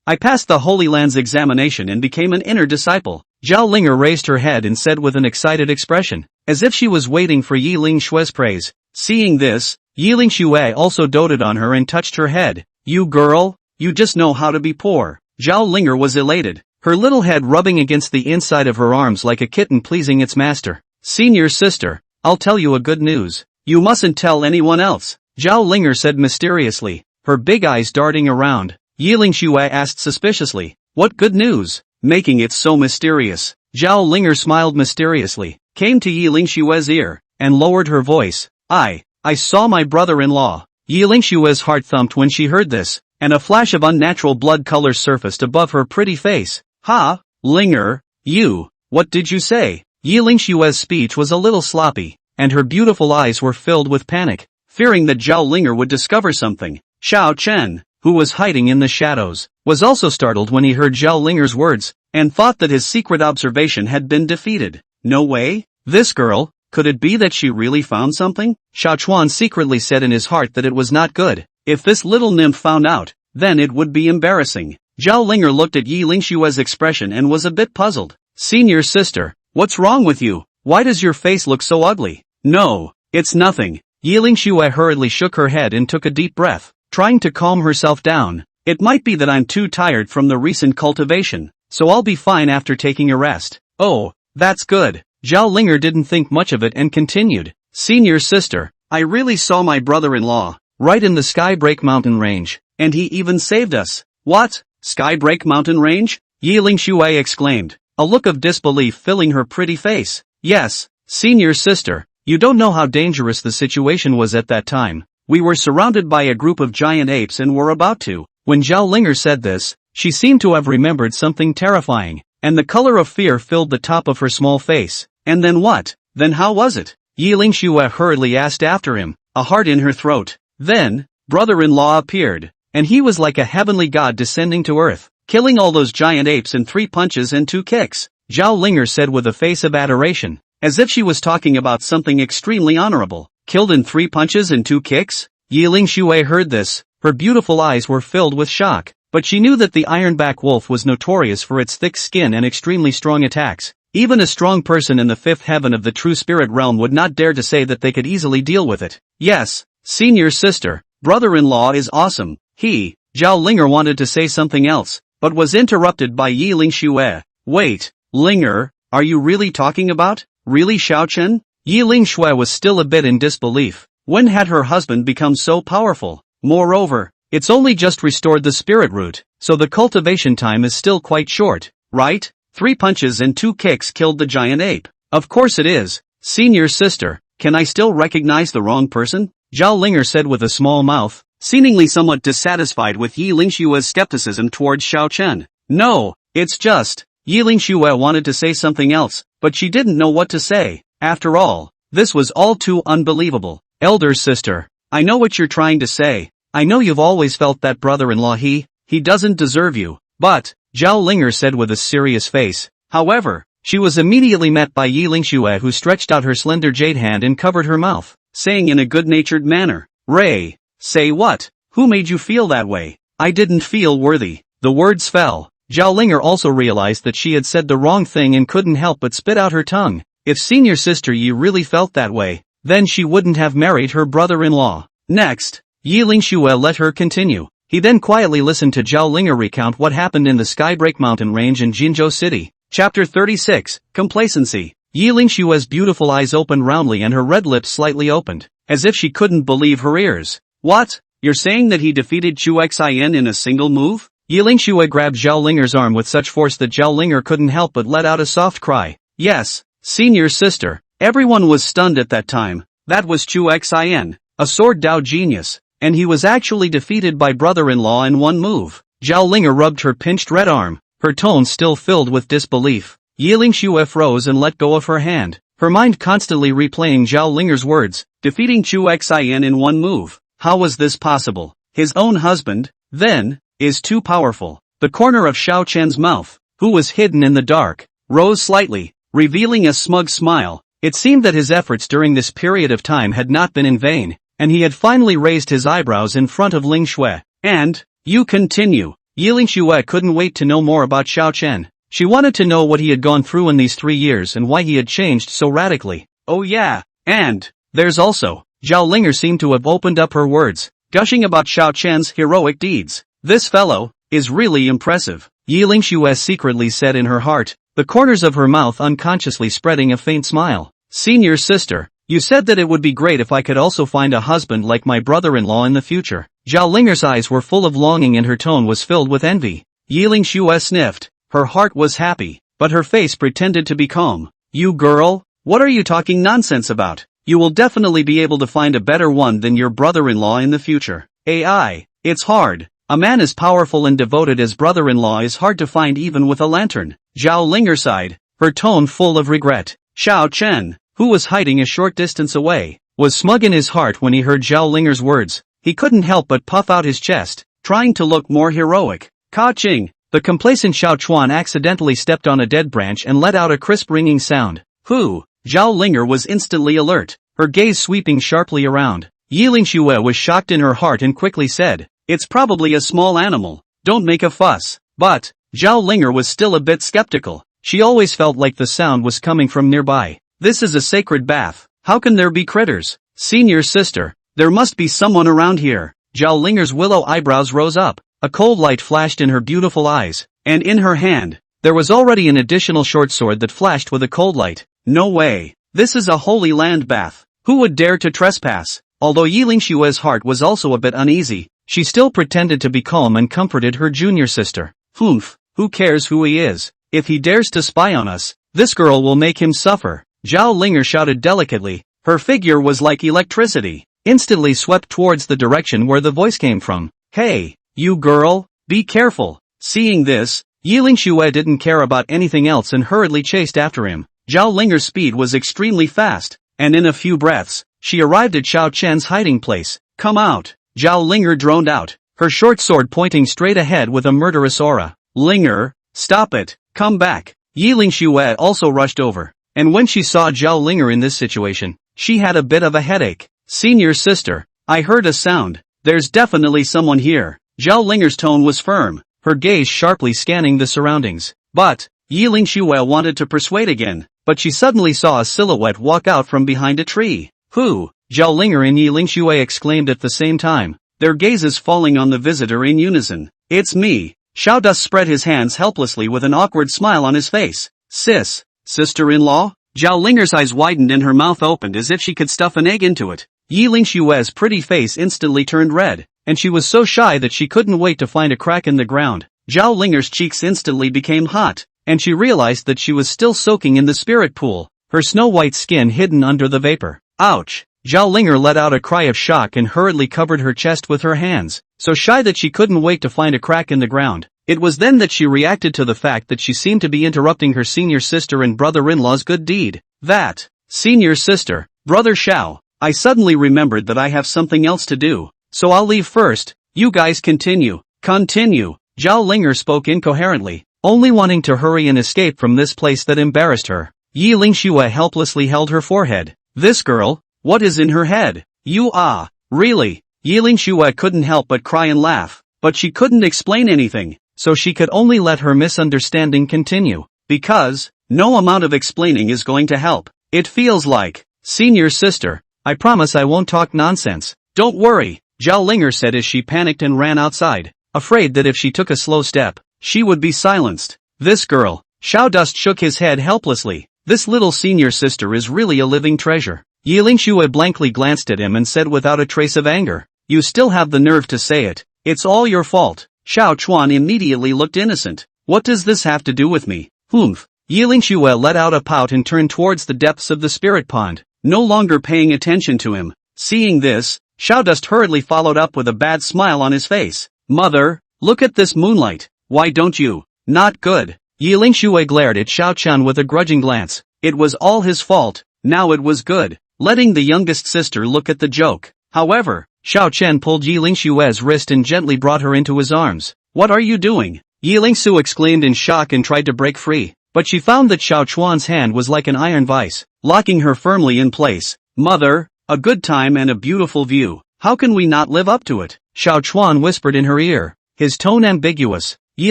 I passed the Holy Land's examination and became an inner disciple." Zhao Linger raised her head and said with an excited expression, as if she was waiting for Yi Ling Xue's praise. Seeing this, Yi Ling Xue also doted on her and touched her head. You girl, you just know how to be poor. Zhao Linger was elated, her little head rubbing against the inside of her arms like a kitten pleasing its master. Senior sister, I'll tell you a good news. You mustn't tell anyone else, Zhao Linger said mysteriously, her big eyes darting around. Yi Ling Xue asked suspiciously, what good news? Making it so mysterious. Zhao Linger smiled mysteriously, came to Yi Ling Xue's ear, and lowered her voice. I saw my brother-in-law. Yi Ling Xue's heart thumped when she heard this, and a flash of unnatural blood color surfaced above her pretty face. Ha, Linger, you, what did you say? Yi Ling Xue's speech was a little sloppy, and her beautiful eyes were filled with panic, fearing that Zhao Linger would discover something. Xiao Chen, who was hiding in the shadows, was also startled when he heard Zhao Linger's words, and thought that his secret observation had been defeated. No way? This girl, could it be that she really found something? Xiao Chuan secretly said in his heart that it was not good. If this little nymph found out, then it would be embarrassing. Zhao Linger looked at Yi Ling Xue's expression and was a bit puzzled. Senior sister, what's wrong with you? Why does your face look so ugly? No, it's nothing. Yi Ling Xue hurriedly shook her head and took a deep breath, trying to calm herself down. It might be that I'm too tired from the recent cultivation, so I'll be fine after taking a rest. Oh, that's good. Zhao Linger didn't think much of it and continued. Senior sister, I really saw my brother-in-law, right in the Skybreak mountain range, and he even saved us. What? Skybreak mountain range? Yi Ling Xue exclaimed, a look of disbelief filling her pretty face. Yes, senior sister, you don't know how dangerous the situation was at that time. We were surrounded by a group of giant apes and were about to. When Zhao Linger said this, she seemed to have remembered something terrifying, and the color of fear filled the top of her small face. And then what? Then how was it? Yi Ling Xue hurriedly asked after him, a heart in her throat. Then, brother-in-law appeared, and he was like a heavenly god descending to earth, killing all those giant apes in 3 punches and 2 kicks, Zhao Linger said with a face of adoration, as if she was talking about something extremely honorable. Killed in 3 punches and 2 kicks? Yi Ling Xue heard this, her beautiful eyes were filled with shock, but she knew that the ironback wolf was notorious for its thick skin and extremely strong attacks. Even a strong person in the 5th heaven of the true spirit realm would not dare to say that they could easily deal with it. Yes, senior sister, brother-in-law is awesome. Zhao Linger wanted to say something else, but was interrupted by Yi Ling Xue. Wait, Linger, are you really talking about? Really Xiao Chen? Yi Ling Xue was still a bit in disbelief. When had her husband become so powerful? Moreover, it's only just restored the spirit root, so the cultivation time is still quite short, right? 3 punches and 2 kicks killed the giant ape. Of course it is. Senior sister, can I still recognize the wrong person? Zhao Linger said with a small mouth, seemingly somewhat dissatisfied with Yi Ling Xue's skepticism towards Xiao Chen. No, it's just. Yi Ling Xue wanted to say something else, but she didn't know what to say. After all, this was all too unbelievable. Elder sister, I know what you're trying to say. I know you've always felt that brother-in-law he doesn't deserve you, but, Zhao Linger said with a serious face. However, she was immediately met by Yi Ling Xue, who stretched out her slender jade hand and covered her mouth, saying in a good-natured manner, Ray, say what? Who made you feel that way? I didn't feel worthy. The words fell. Zhao Linger also realized that she had said the wrong thing and couldn't help but spit out her tongue. If senior sister Yi really felt that way, then she wouldn't have married her brother-in-law. Next, Yi Ling Xue let her continue. He then quietly listened to Zhao Linger recount what happened in the Skybreak mountain range in Jinzhou City. Chapter 36, Complacency. Yi Ling Xue's beautiful eyes opened roundly and her red lips slightly opened, as if she couldn't believe her ears. What? You're saying that he defeated Chu Xian in a single move? Yi Ling Xue grabbed Zhao Linger's arm with such force that Zhao Linger couldn't help but let out a soft cry. Yes, senior sister. Everyone was stunned at that time. That was Chu Xian, a sword Dao genius. And he was actually defeated by brother-in-law in one move. Zhao Linger rubbed her pinched red arm, her tone still filled with disbelief. Yi Ling Xue froze and let go of her hand, her mind constantly replaying Zhao Linger's words, defeating Chu Xian in one move. How was this possible? His own husband, then, is too powerful. The corner of Xiao Chen's mouth, who was hidden in the dark, rose slightly, revealing a smug smile. It seemed that his efforts during this period of time had not been in vain, and he had finally raised his eyebrows in front of Ling Xue. And, you continue. Yi Ling Xue couldn't wait to know more about Xiao Chen. She wanted to know what he had gone through in these 3 years and why he had changed so radically. Oh yeah, and there's also, Zhao Linger seemed to have opened up her words, gushing about Xiao Chen's heroic deeds. This fellow is really impressive, Yi Lingxue secretly said in her heart, the corners of her mouth unconsciously spreading a faint smile. Senior sister, you said that it would be great if I could also find a husband like my brother-in-law in the future. Zhao Linger's eyes were full of longing and her tone was filled with envy. Yi Lingxue sniffed. Her heart was happy, but her face pretended to be calm. You girl, what are you talking nonsense about? You will definitely be able to find a better one than your brother-in-law in the future. AI, it's hard. A man as powerful and devoted as brother-in-law is hard to find even with a lantern. Zhao Linger sighed, her tone full of regret. Xiao Chen, who was hiding a short distance away, was smug in his heart when he heard Zhao Linger's words. He couldn't help but puff out his chest, trying to look more heroic. Ka-ching! The complacent Xiao Chuan accidentally stepped on a dead branch and let out a crisp ringing sound. Who? Zhao Linger was instantly alert, her gaze sweeping sharply around. Yi Lingxue was shocked in her heart and quickly said, it's probably a small animal, don't make a fuss. But, Zhao Linger was still a bit skeptical. She always felt like the sound was coming from nearby. This is a sacred bath, how can there be critters? Senior sister, there must be someone around here. Zhao Linger's willow eyebrows rose up. A cold light flashed in her beautiful eyes, and in her hand, there was already an additional short sword that flashed with a cold light. No way, this is a holy land bath. Who would dare to trespass? Although Yi Lingxue's heart was also a bit uneasy, she still pretended to be calm and comforted her junior sister. Humph, who cares who he is? If he dares to spy on us, this girl will make him suffer. Zhao Linger shouted delicately. Her figure was like electricity, instantly swept towards the direction where the voice came from. Hey! You girl, be careful. Seeing this, Yi Lingxue didn't care about anything else and hurriedly chased after him. Zhao Linger's speed was extremely fast, and in a few breaths, she arrived at Xiao Chen's hiding place. Come out, Zhao Linger droned out, her short sword pointing straight ahead with a murderous aura. Linger, stop it, come back. Yi Lingxue also rushed over, and when she saw Zhao Linger in this situation, she had a bit of a headache. Senior sister, I heard a sound, there's definitely someone here. Zhao Linger's tone was firm, her gaze sharply scanning the surroundings. But, Yi Lingxue wanted to persuade again, but she suddenly saw a silhouette walk out from behind a tree. Who? Zhao Linger and Yi Lingxue exclaimed at the same time, their gazes falling on the visitor in unison. It's me. Xiao Dus spread his hands helplessly with an awkward smile on his face. Sister-in-law? Zhao Linger's eyes widened and her mouth opened as if she could stuff an egg into it. Yi Lingxue's pretty face instantly turned red, and she was so shy that she couldn't wait to find a crack in the ground. Zhao Linger's cheeks instantly became hot, and she realized that she was still soaking in the spirit pool, her snow-white skin hidden under the vapor. Ouch! Zhao Linger let out a cry of shock and hurriedly covered her chest with her hands, so shy that she couldn't wait to find a crack in the ground. It was then that she reacted to the fact that she seemed to be interrupting her senior sister and brother-in-law's good deed. That, senior sister, brother Xiao, I suddenly remembered that I have something else to do, so I'll leave first. You guys continue. Zhao Linger spoke incoherently, only wanting to hurry and escape from this place that embarrassed her. Yi Lingxue helplessly held her forehead. This girl? What is in her head? Really? Yi Lingxue couldn't help but cry and laugh, but she couldn't explain anything, so she could only let her misunderstanding continue. Because, no amount of explaining is going to help. It feels like, senior sister, I promise I won't talk nonsense. Don't worry, Zhao Linger said as she panicked and ran outside, afraid that if she took a slow step, she would be silenced. This girl, Xiao Dust shook his head helplessly. This little senior sister is really a living treasure. Yi Lingxue blankly glanced at him and said without a trace of anger, you still have the nerve to say it. It's all your fault. Xiao Chuan immediately looked innocent. What does this have to do with me? Humph. Yi Lingxue let out a pout and turned towards the depths of the spirit pond, no longer paying attention to him. Seeing this, Xiao Dust hurriedly followed up with a bad smile on his face. Mother, look at this moonlight. Why don't you? Not good. Yi Lingxue glared at Xiao Chen with a grudging glance. It was all his fault, now it was good. Letting the youngest sister look at the joke. However, Xiao Chen pulled Yi Lingxue's wrist and gently brought her into his arms. What are you doing? Yi Lingxu exclaimed in shock and tried to break free, but she found that Xiao Chuan's hand was like an iron vice, locking her firmly in place. Mother, a good time and a beautiful view. How can we not live up to it? Xiao Chuan whispered in her ear, his tone ambiguous. Yi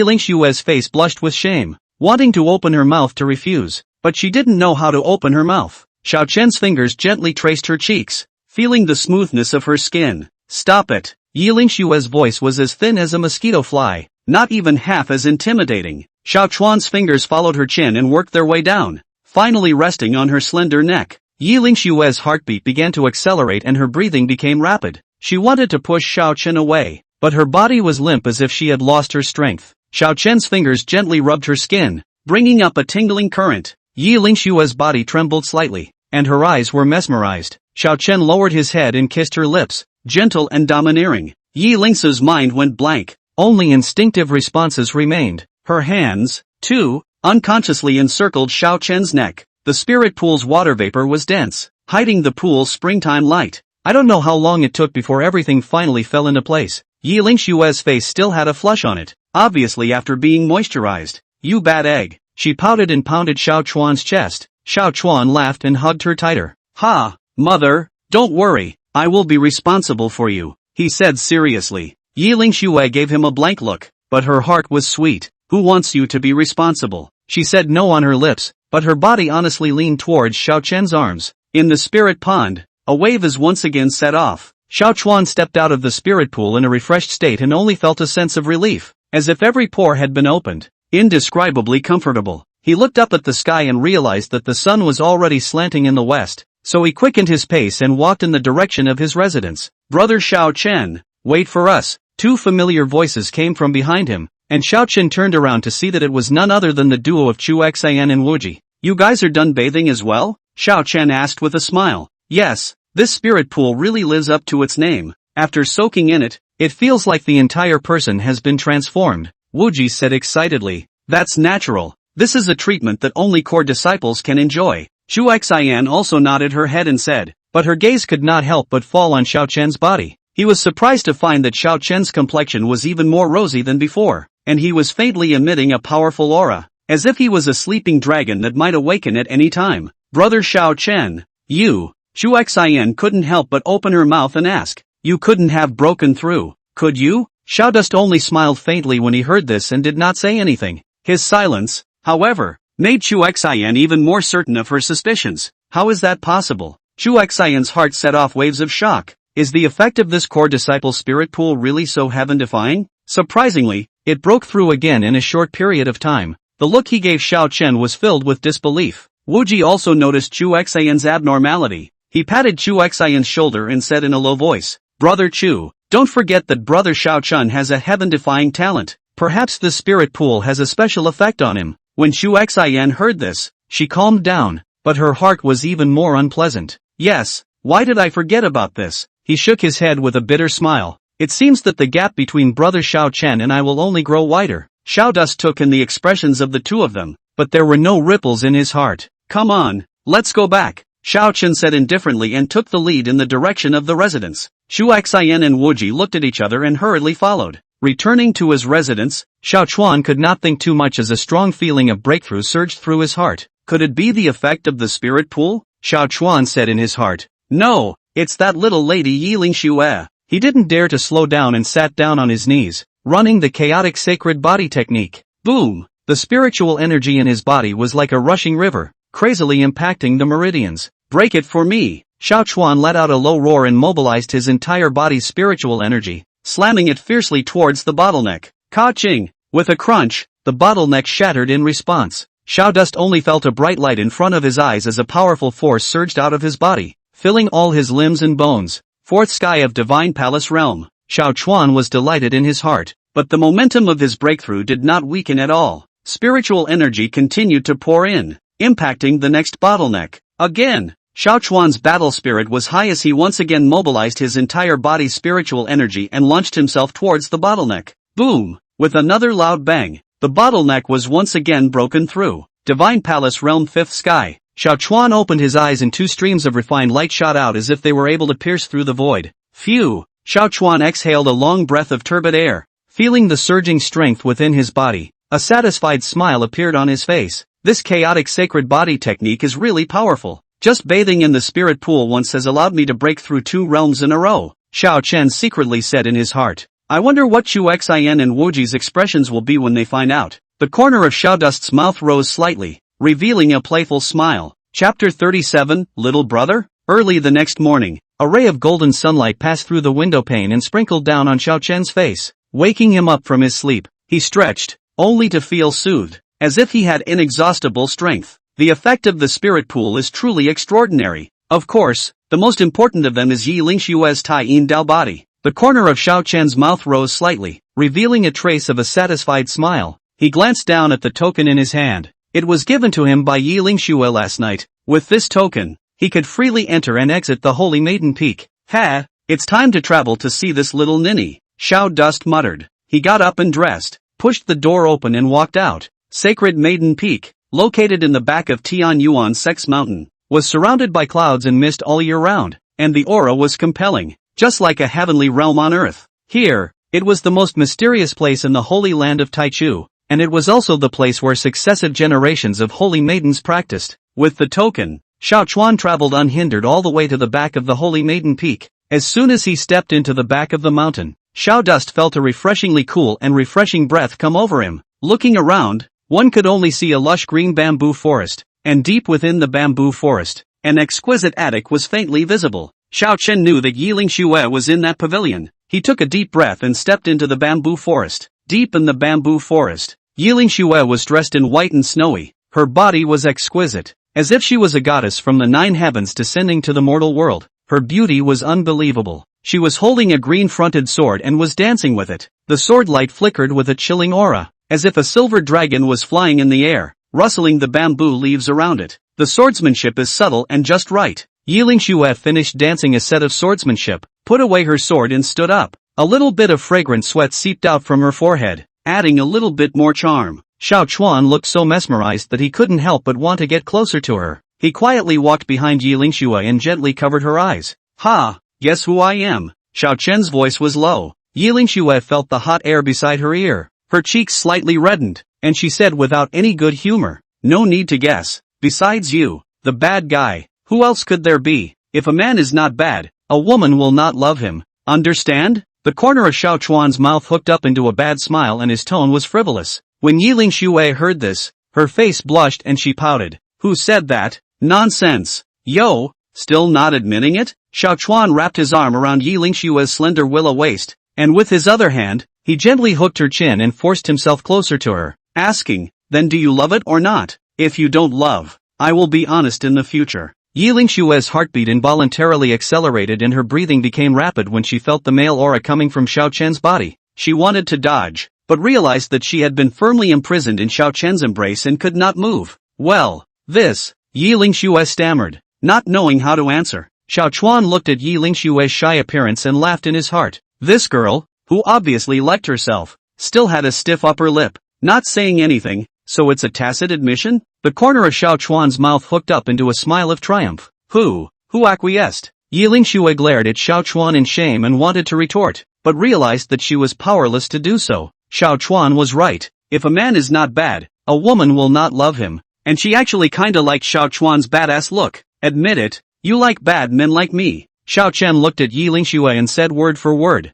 Lingxue's face blushed with shame. wanting to open her mouth to refuse, but she didn't know how to open her mouth. Xiao Chen's fingers gently traced her cheeks, feeling the smoothness of her skin. Stop it. Yi Lingshue's voice was as thin as a mosquito fly, not even half as intimidating. Xiao Chuan's fingers followed her chin and worked their way down, finally resting on her slender neck. Yi Lingshue's heartbeat began to accelerate and her breathing became rapid. She wanted to push Xiao Chen away, but her body was limp as if she had lost her strength. Xiao Chen's fingers gently rubbed her skin, bringing up a tingling current. Yi Lingshue's body trembled slightly, and her eyes were mesmerized. Xiao Chen lowered his head and kissed her lips, gentle and domineering. Yi Lingshue's mind went blank. Only instinctive responses remained. Her hands, too, unconsciously encircled Xiao Chen's neck. The spirit pool's water vapor was dense, hiding the pool's springtime light. I don't know how long it took before everything finally fell into place. Yi Lingshue's face still had a flush on it, obviously after being moisturized. You bad egg. She pouted and pounded Xiao Chuan's chest. Xiao Chuan laughed and hugged her tighter. Ha, mother, don't worry, I will be responsible for you, he said seriously. Yi Lingxue gave him a blank look, but her heart was sweet. Who wants you to be responsible? She said no on her lips, but her body honestly leaned towards Xiao Chen's arms. In the spirit pond, a wave is once again set off. Xiao Chuan stepped out of the spirit pool in a refreshed state and only felt a sense of relief, as if every pore had been opened. Indescribably comfortable. He looked up at the sky and realized that the sun was already slanting in the west, so he quickened his pace and walked in the direction of his residence. Brother Xiao Chen, wait for us. Two familiar voices came from behind him, and Xiao Chen turned around to see that it was none other than the duo of Chu Xian and Wuji. You guys are done bathing as well? Xiao Chen asked with a smile. Yes, this spirit pool really lives up to its name. After soaking in it, it feels like the entire person has been transformed, Wuji said excitedly. That's natural. This is a treatment that only core disciples can enjoy. Chu Xian also nodded her head and said, but her gaze could not help but fall on Xiao Chen's body. He was surprised to find that Xiao Chen's complexion was even more rosy than before, and he was faintly emitting a powerful aura, as if he was a sleeping dragon that might awaken at any time. Brother Xiao Chen, you. Chu Xian couldn't help but open her mouth and ask, you couldn't have broken through, could you? Xiao Dust only smiled faintly when he heard this and did not say anything. His silence, however, made Chu Xian even more certain of her suspicions. How is that possible? Chu Xian's heart set off waves of shock. Is the effect of this core disciple spirit pool really so heaven-defying? Surprisingly, it broke through again in a short period of time. The look he gave Xiao Chen was filled with disbelief. Wuji also noticed Chu Xian's abnormality. He patted Chu Xian's shoulder and said in a low voice, Brother Chu, don't forget that Brother Xiao Chen has a heaven-defying talent. Perhaps the spirit pool has a special effect on him. When Chu Xian heard this, she calmed down, but her heart was even more unpleasant. Yes, why did I forget about this? He shook his head with a bitter smile. It seems that the gap between Brother Xiao Chen and I will only grow wider. Xiao Dust took in the expressions of the two of them, but there were no ripples in his heart. Come on, let's go back, Xiao Chen said indifferently and took the lead in the direction of the residence. Chu Xian and Wuji looked at each other and hurriedly followed. Returning to his residence, Xiao Chuan could not think too much as a strong feeling of breakthrough surged through his heart. Could it be the effect of the spirit pool? Xiao Chuan said in his heart. No, it's that little lady Yi Lingxue. He didn't dare to slow down and sat down on his knees, running the chaotic sacred body technique. Boom! The spiritual energy in his body was like a rushing river, crazily impacting the meridians. Break it for me! Xiao Chuan let out a low roar and mobilized his entire body's spiritual energy, slamming it fiercely towards the bottleneck. Ka-ching! With a crunch, the bottleneck shattered in response. Xiao Dust only felt a bright light in front of his eyes as a powerful force surged out of his body, filling all his limbs and bones. Fourth sky of Divine Palace Realm. Xiao Chuan was delighted in his heart, but the momentum of his breakthrough did not weaken at all. Spiritual energy continued to pour in, impacting the next bottleneck. Again, Xiao Chuan's battle spirit was high as he once again mobilized his entire body's spiritual energy and launched himself towards the bottleneck. Boom! With another loud bang, the bottleneck was once again broken through. Divine Palace Realm 5th Sky. Xiao Chuan opened his eyes and two streams of refined light shot out as if they were able to pierce through the void. Phew! Xiao Chuan exhaled a long breath of turbid air, feeling the surging strength within his body. A satisfied smile appeared on his face. This chaotic sacred body technique is really powerful. Just bathing in the spirit pool once has allowed me to break through 2 realms in a row, Xiao Chen secretly said in his heart. I wonder what Chu Xian and Wuji's expressions will be when they find out. The corner of Xiaodust's mouth rose slightly, revealing a playful smile. Chapter 37, Little Brother? Early the next morning, a ray of golden sunlight passed through the window pane and sprinkled down on Xiao Chen's face, waking him up from his sleep. He stretched, only to feel soothed, as if he had inexhaustible strength. The effect of the spirit pool is truly extraordinary. Of course, the most important of them is Yi Lingshue's Tai Yin Dao body. The corner of Xiao Chen's mouth rose slightly, revealing a trace of a satisfied smile. He glanced down at the token in his hand. It was given to him by Yi Lingxue last night. With this token, he could freely enter and exit the Holy Maiden Peak. Ha! It's time to travel to see this little ninny, Xiaodust muttered. He got up and dressed, pushed the door open and walked out. Sacred Maiden Peak, located in the back of Tianyuan Sex Mountain, was surrounded by clouds and mist all year round, and the aura was compelling, just like a heavenly realm on earth. Here, it was the most mysterious place in the holy land of Taichu, and it was also the place where successive generations of holy maidens practiced. With the token, Xiao Chuan traveled unhindered all the way to the back of the Holy Maiden Peak. As soon as he stepped into the back of the mountain, Xiaodust felt a refreshingly cool and refreshing breath come over him. Looking around, one could only see a lush green bamboo forest, and deep within the bamboo forest, an exquisite attic was faintly visible. Xiao Chen knew that Yi Lingxue was in that pavilion. He took a deep breath and stepped into the bamboo forest. Deep in the bamboo forest, Yi Lingxue was dressed in white and snowy. Her body was exquisite, as if she was a goddess from the 9 heavens descending to the mortal world. Her beauty was unbelievable. She was holding a green-fronted sword and was dancing with it. The sword light flickered with a chilling aura, as if a silver dragon was flying in the air, rustling the bamboo leaves around it. The swordsmanship is subtle and just right. Yi Lingxue finished dancing a set of swordsmanship, put away her sword and stood up. A little bit of fragrant sweat seeped out from her forehead, adding a little bit more charm. Xiao Chuan looked so mesmerized that he couldn't help but want to get closer to her. He quietly walked behind Yi Lingxue and gently covered her eyes. Ha! Guess who I am? Xiao Chen's voice was low. Yi Lingxue felt the hot air beside her ear. Her cheeks slightly reddened, and she said without any good humor, "No need to guess. Besides you, the bad guy, who else could there be? If a man is not bad, a woman will not love him. Understand?" The corner of Xiao Chuan's mouth hooked up into a bad smile and his tone was frivolous. When Yi Lingxue heard this, her face blushed and she pouted. "Who said that? Nonsense. Yo, still not admitting it?" Xiao Chuan wrapped his arm around Yi Lingxue's slender willow waist, and with his other hand, he gently hooked her chin and forced himself closer to her, asking, "Then do you love it or not? If you don't love, I will be honest in the future." Yi Lingxue's heartbeat involuntarily accelerated and her breathing became rapid when she felt the male aura coming from Xiao Chen's body. She wanted to dodge, but realized that she had been firmly imprisoned in Xiao Chen's embrace and could not move. "Well, this," Yi Lingxue stammered, not knowing how to answer. Xiao Chuan looked at Yi Lingxue's shy appearance and laughed in his heart. This girl, who obviously liked herself, still had a stiff upper lip, not saying anything. So it's a tacit admission? The corner of Xiao Chuan's mouth hooked up into a smile of triumph. Who acquiesced? Yi Lingxue glared at Xiao Chuan in shame and wanted to retort, but realized that she was powerless to do so. Xiao Chuan was right. If a man is not bad, a woman will not love him. And she actually kinda liked Xiao Chuan's badass look. Admit it, you like bad men like me. Xiao Chen looked at Yi Lingxue and said word for word.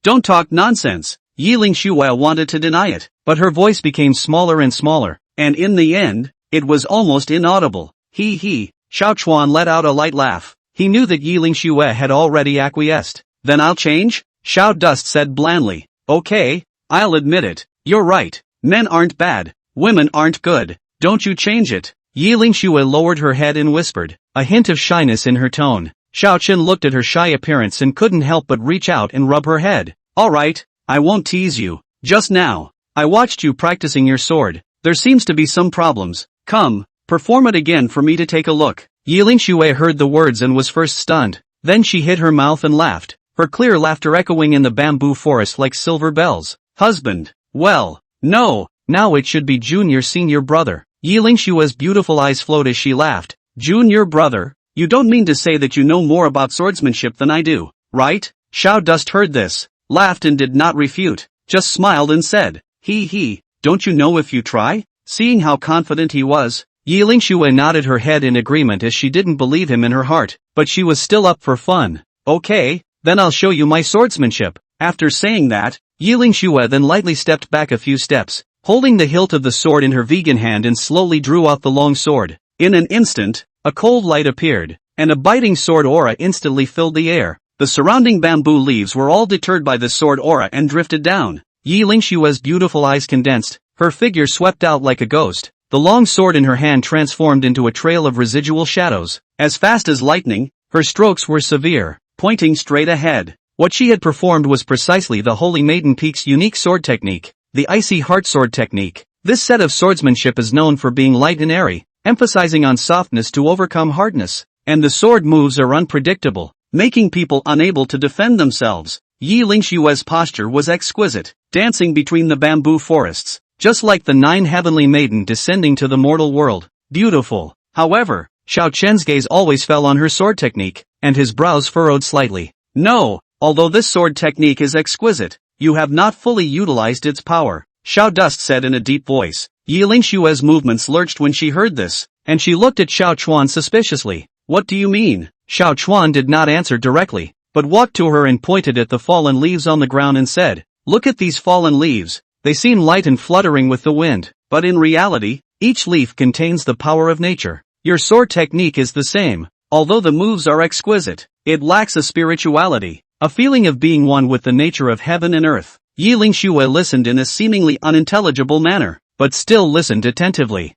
Don't talk nonsense. Yi Lingxue wanted to deny it, but her voice became smaller and smaller, and in the end, it was almost inaudible. He. Xiao Chuan let out a light laugh. He knew that Yi Lingxue had already acquiesced. Then I'll change? Xiaodust said blandly. Okay, I'll admit it. You're right. Men aren't bad. Women aren't good. Don't you change it. Yi Lingxue lowered her head and whispered, a hint of shyness in her tone. Xiao Chen looked at her shy appearance and couldn't help but reach out and rub her head. Alright, I won't tease you. Just now, I watched you practicing your sword. There seems to be some problems. Come, perform it again for me to take a look. Yi Lingxue heard the words and was first stunned. Then she hid her mouth and laughed, her clear laughter echoing in the bamboo forest like silver bells. Husband. Well, no, now it should be junior senior brother. Yi Lingxue's beautiful eyes flowed as she laughed. Junior brother? You don't mean to say that you know more about swordsmanship than I do, right? Xiaodust heard this, laughed and did not refute, just smiled and said, he, don't you know if you try? Seeing how confident he was, Yi Lingxue nodded her head in agreement as she didn't believe him in her heart, but she was still up for fun. Okay, then I'll show you my swordsmanship. After saying that, Yi Lingxue then lightly stepped back a few steps, holding the hilt of the sword in her vegan hand and slowly drew out the long sword. In an instant, a cold light appeared, and a biting sword aura instantly filled the air. The surrounding bamboo leaves were all deterred by the sword aura and drifted down. Yi Lingshue's beautiful eyes condensed, her figure swept out like a ghost. The long sword in her hand transformed into a trail of residual shadows. As fast as lightning, her strokes were severe, pointing straight ahead. What she had performed was precisely the Holy Maiden Peak's unique sword technique, the Icy Heart Sword technique. This set of swordsmanship is known for being light and airy, emphasizing on softness to overcome hardness, and the sword moves are unpredictable, making people unable to defend themselves. Yi Lingshue's posture was exquisite, dancing between the bamboo forests, just like the 9 heavenly maiden descending to the mortal world. Beautiful. However, Xiao Chen's gaze always fell on her sword technique, and his brows furrowed slightly. No, although this sword technique is exquisite, you have not fully utilized its power, Xiao Dust said in a deep voice. Yi Lingshue's movements lurched when she heard this, and she looked at Xiao Chuan suspiciously. What do you mean? Xiao Chuan did not answer directly, but walked to her and pointed at the fallen leaves on the ground and said, "Look at these fallen leaves. They seem light and fluttering with the wind, but in reality, each leaf contains the power of nature. Your sword technique is the same. Although the moves are exquisite, it lacks a spirituality, a feeling of being one with the nature of heaven and earth." Yi Lingshue listened in a seemingly unintelligible manner, but still listened attentively.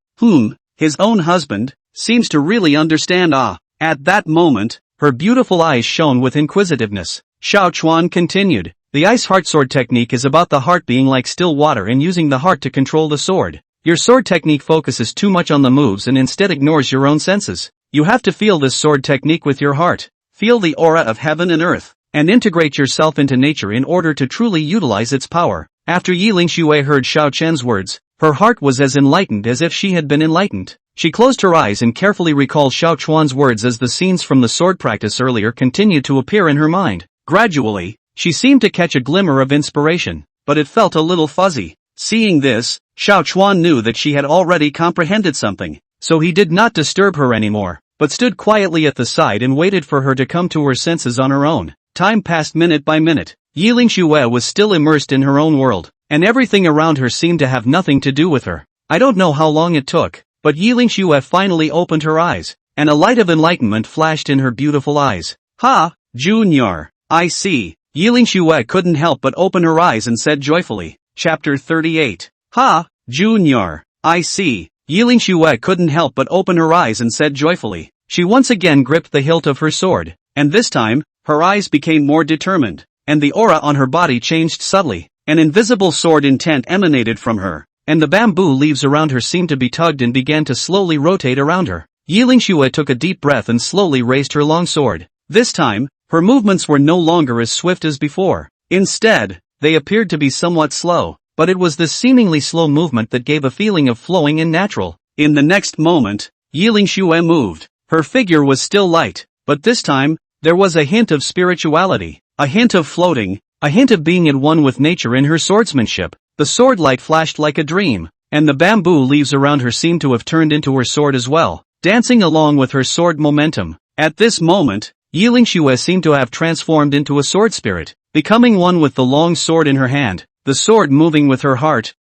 His own husband, seems to really understand. At that moment, her beautiful eyes shone with inquisitiveness. Xiao Chuan continued, "The Ice Heart Sword technique is about the heart being like still water and using the heart to control the sword. Your sword technique focuses too much on the moves and instead ignores your own senses. You have to feel this sword technique with your heart. Feel the aura of heaven and earth, and integrate yourself into nature in order to truly utilize its power." After Yi Lingshue heard Xiao Chen's words, her heart was as enlightened as if she had been enlightened. She closed her eyes and carefully recalled Xiao Chuan's words as the scenes from the sword practice earlier continued to appear in her mind. Gradually, she seemed to catch a glimmer of inspiration, but it felt a little fuzzy. Seeing this, Xiao Chuan knew that she had already comprehended something, so he did not disturb her anymore, but stood quietly at the side and waited for her to come to her senses on her own. Time passed minute by minute. Yi Lingshue was still immersed in her own world, and everything around her seemed to have nothing to do with her. I don't know how long it took, but Yi Lingshue finally opened her eyes, and a light of enlightenment flashed in her beautiful eyes. "Ha, Junior, I see." Yi Lingshue couldn't help but open her eyes and said joyfully. Chapter 38. "Ha, Junior, I see." Yi Lingshue couldn't help but open her eyes and said joyfully. She once again gripped the hilt of her sword, and this time, her eyes became more determined, and the aura on her body changed subtly. An invisible sword intent emanated from her, and the bamboo leaves around her seemed to be tugged and began to slowly rotate around her. Yi Lingshue took a deep breath and slowly raised her long sword. This time, her movements were no longer as swift as before. Instead, they appeared to be somewhat slow, but it was this seemingly slow movement that gave a feeling of flowing and natural. In the next moment, Yi Lingshue moved. Her figure was still light, but this time, there was a hint of spirituality, a hint of floating, a hint of being at one with nature in her swordsmanship. The sword light flashed like a dream, and the bamboo leaves around her seemed to have turned into her sword as well, dancing along with her sword momentum. At this moment, Yi Lingshue seemed to have transformed into a sword spirit, becoming one with the long sword in her hand, the sword moving with her heart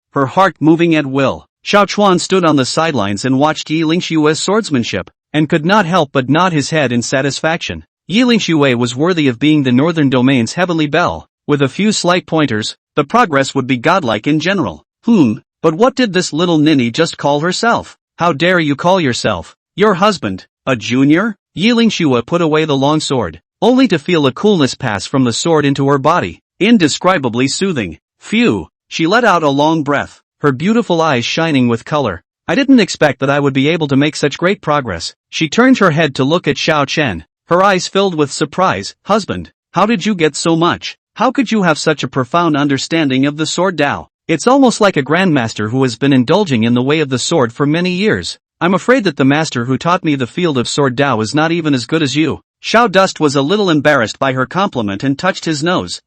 moving at will. Xiao Chuan stood on the sidelines and watched Yi Lingshue's swordsmanship, and could not help but nod his head in satisfaction. Yi Lingshue was worthy of being the Northern Domain's heavenly belle. With a few slight pointers, the progress would be godlike in general. But what did this little ninny just call herself? How dare you call yourself your husband a junior? Yi Lingshue put away the long sword, only to feel a coolness pass from the sword into her body, indescribably soothing. Phew, she let out a long breath, her beautiful eyes shining with color. I didn't expect that I would be able to make such great progress. She turned her head to look at Xiao Chen, her eyes filled with surprise. Husband, how did you get so much? How could you have such a profound understanding of the sword Tao? It's almost like a grandmaster who has been indulging in the way of the sword for many years. I'm afraid that the master who taught me the field of sword Tao is not even as good as you. Xiao Dust was a little embarrassed by her compliment and touched his nose.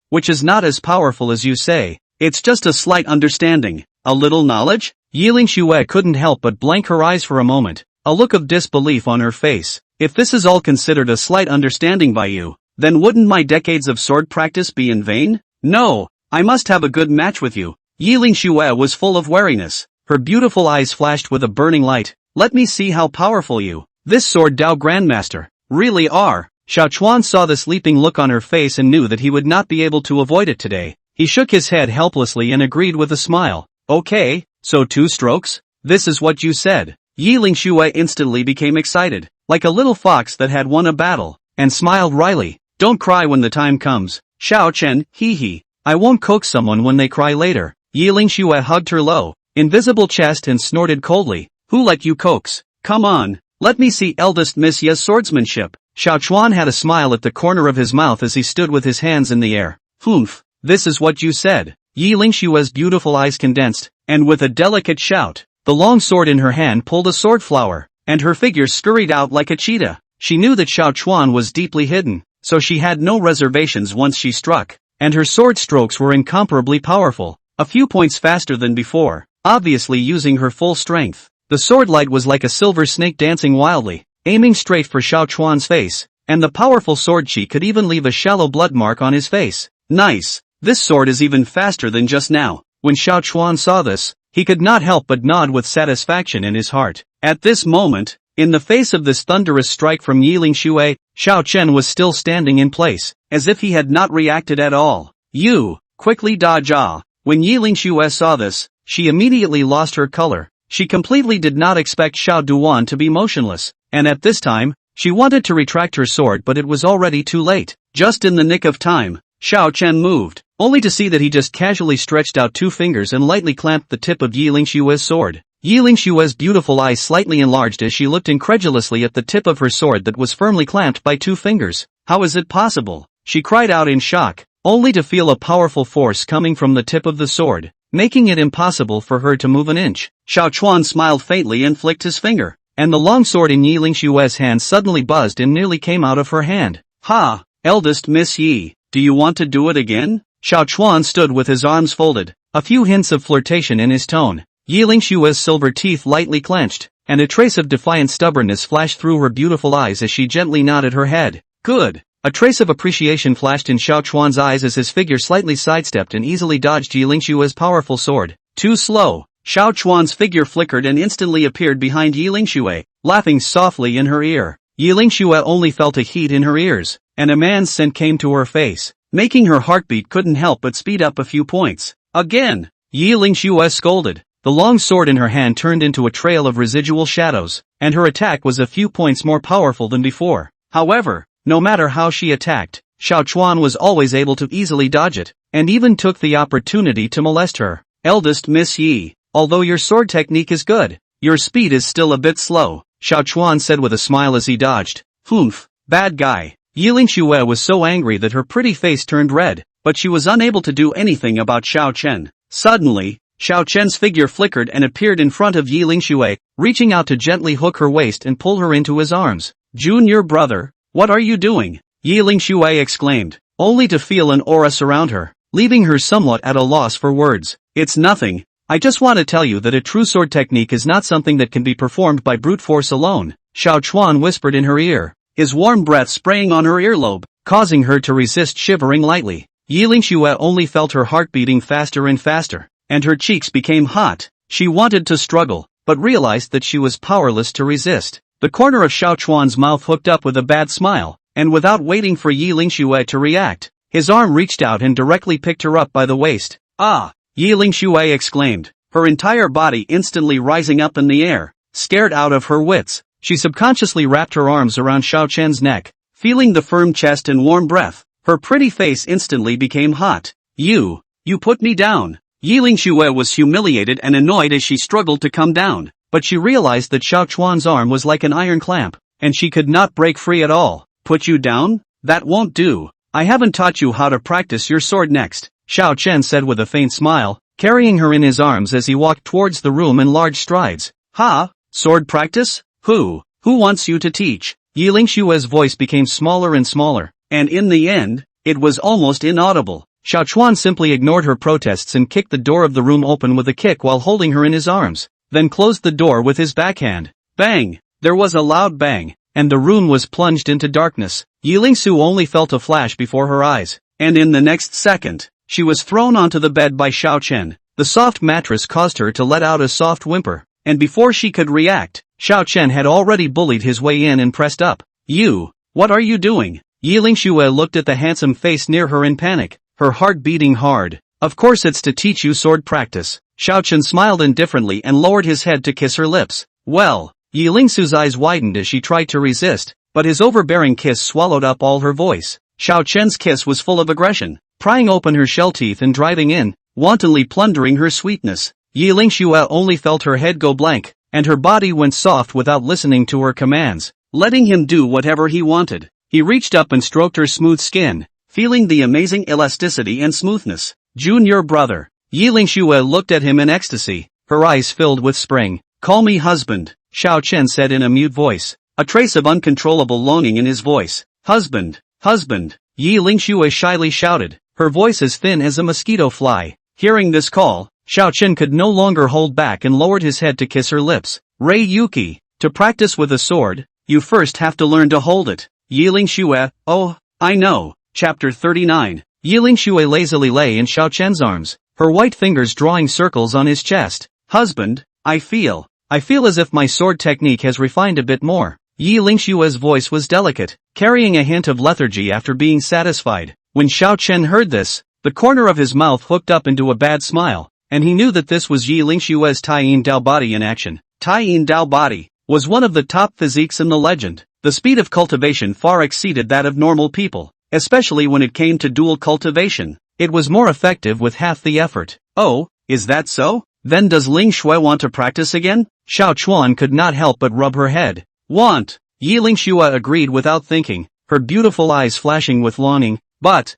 Which is not as powerful as you say. It's just a slight understanding. A little knowledge? Yi Lingshue couldn't help but blank her eyes for a moment, a look of disbelief on her face. If this is all considered a slight understanding by you, then wouldn't my decades of sword practice be in vain? No, I must have a good match with you. Yi Lingxue was full of wariness. Her beautiful eyes flashed with a burning light. Let me see how powerful you, this sword Dao Grandmaster, really are. Xiao Chuan saw the sleeping look on her face and knew that he would not be able to avoid it today. He shook his head helplessly and agreed with a smile. Okay, so 2 strokes? This is what you said. Yi Lingxue instantly became excited, like a little fox that had won a battle, and smiled wryly. Don't cry when the time comes. Xiao Chen, hee. I won't coax someone when they cry later. Yi Lingxue hugged her low, invisible chest and snorted coldly. Who let you coax? Come on, let me see eldest Miss Ye's swordsmanship. Xiao Chuan had a smile at the corner of his mouth as he stood with his hands in the air. Humph, this is what you said. Yi Lingxue's beautiful eyes condensed, and with a delicate shout, the long sword in her hand pulled a sword flower, and her figure scurried out like a cheetah. She knew that Xiao Chuan was deeply hidden, so she had no reservations once she struck, and her sword strokes were incomparably powerful, a few points faster than before, obviously using her full strength. The sword light was like a silver snake dancing wildly, aiming straight for Xiao Chuan's face, and the powerful sword chi could even leave a shallow blood mark on his face. Nice! This sword is even faster than just now. When Xiao Chuan saw this, he could not help but nod with satisfaction in his heart. At this moment, in the face of this thunderous strike from Yi Lingxue, Xiao Chen was still standing in place, as if he had not reacted at all. You, quickly dodge ah. When Yi Lingxue saw this, she immediately lost her color. She completely did not expect Xiao Duan to be motionless, and at this time, she wanted to retract her sword but it was already too late. Just in the nick of time, Xiao Chen moved, only to see that he just casually stretched out 2 fingers and lightly clamped the tip of Yi Lingxue's sword. Yi Lingxue's beautiful eyes slightly enlarged as she looked incredulously at the tip of her sword that was firmly clamped by 2 fingers. How is it possible? She cried out in shock, only to feel a powerful force coming from the tip of the sword, making it impossible for her to move an inch. Xiao Chuan smiled faintly and flicked his finger, and the long sword in Yi Lingxue's hand suddenly buzzed and nearly came out of her hand. Ha! Eldest Miss Yi, do you want to do it again? Xiao Chuan stood with his arms folded, a few hints of flirtation in his tone. Yi Lingxue's silver teeth lightly clenched, and a trace of defiant stubbornness flashed through her beautiful eyes as she gently nodded her head. Good! A trace of appreciation flashed in Xiao Chuan's eyes as his figure slightly sidestepped and easily dodged Yi Lingxue's powerful sword. Too slow. Xiao Chuan's figure flickered and instantly appeared behind Yi Lingxue, laughing softly in her ear. Yi Lingxue only felt a heat in her ears, and a man's scent came to her face, making her heartbeat couldn't help but speed up a few points. Again! Yi Lingxue scolded. The long sword in her hand turned into a trail of residual shadows, and her attack was a few points more powerful than before. However, no matter how she attacked, Xiao Chuan was always able to easily dodge it, and even took the opportunity to molest her. Eldest Miss Yi, although your sword technique is good, your speed is still a bit slow, Xiao Chuan said with a smile as he dodged. Humph, bad guy. Yi Lingxue was so angry that her pretty face turned red, but she was unable to do anything about Xiao Chen. Suddenly, Xiao Chen's figure flickered and appeared in front of Yi Lingxue, reaching out to gently hook her waist and pull her into his arms. Junior brother, what are you doing? Yi Lingxue exclaimed, only to feel an aura surround her, leaving her somewhat at a loss for words. It's nothing. I just want to tell you that a true sword technique is not something that can be performed by brute force alone, Xiao Chuan whispered in her ear, his warm breath spraying on her earlobe, causing her to resist shivering lightly. Yi Lingxue only felt her heart beating faster and faster, and her cheeks became hot. She wanted to struggle, but realized that she was powerless to resist. The corner of Xiao Chuan's mouth hooked up with a bad smile, and without waiting for Yi Lingxue to react, his arm reached out and directly picked her up by the waist. Ah! Yi Lingxue exclaimed, her entire body instantly rising up in the air. Scared out of her wits, she subconsciously wrapped her arms around Xiao Chen's neck, feeling the firm chest and warm breath. Her pretty face instantly became hot. You put me down. Yi Lingxue was humiliated and annoyed as she struggled to come down, but she realized that Xiao Chuan's arm was like an iron clamp, and she could not break free at all. Put you down? That won't do. I haven't taught you how to practice your sword next, Xiao Chen said with a faint smile, carrying her in his arms as he walked towards the room in large strides. Ha? Sword practice? Who wants you to teach? Yi Lingxue's voice became smaller and smaller, and in the end, it was almost inaudible. Xiao Chuan simply ignored her protests and kicked the door of the room open with a kick while holding her in his arms, then closed the door with his backhand. Bang! There was a loud bang, and the room was plunged into darkness. Yi Lingxue only felt a flash before her eyes, and in the next second, she was thrown onto the bed by Xiao Chen. The soft mattress caused her to let out a soft whimper, and before she could react, Xiao Chen had already bullied his way in and pressed up. What are you doing? Yi Lingxue looked at the handsome face near her in panic, her heart beating hard. Of course it's to teach you sword practice. Xiao Chen smiled indifferently and lowered his head to kiss her lips. Well, Yi Lingxu's eyes widened as she tried to resist, but his overbearing kiss swallowed up all her voice. Xiao Chen's kiss was full of aggression, prying open her shell teeth and driving in, wantonly plundering her sweetness. Yi Lingxue only felt her head go blank, and her body went soft without listening to her commands, letting him do whatever he wanted. He reached up and stroked her smooth skin, feeling the amazing elasticity and smoothness. Junior brother. Yi Lingxue looked at him in ecstasy, her eyes filled with spring. Call me husband, Xiao Chen said in a mute voice, a trace of uncontrollable longing in his voice. Husband, husband, Yi Lingxue shyly shouted, her voice as thin as a mosquito fly. Hearing this call, Xiao Chen could no longer hold back and lowered his head to kiss her lips. Rei Yuki, to practice with a sword, you first have to learn to hold it. Yi Lingxue, oh, I know. Chapter 39. Yi Lingxue lazily lay in Xiao Chen's arms, her white fingers drawing circles on his chest. Husband, I feel as if my sword technique has refined a bit more. Yi Lingxue's voice was delicate, carrying a hint of lethargy after being satisfied. When Xiao Chen heard this, the corner of his mouth hooked up into a bad smile, and he knew that this was Yi Lingxue's Taiyin Dao body in action. Taiyin Dao body was one of the top physiques in the legend. The speed of cultivation far exceeded that of normal people, especially when it came to dual cultivation. It was more effective with half the effort. Oh, is that so? Then does Ling Shui want to practice again? Xiao Chuan could not help but rub her head. Want? Yi Lingxue agreed without thinking, her beautiful eyes flashing with longing. But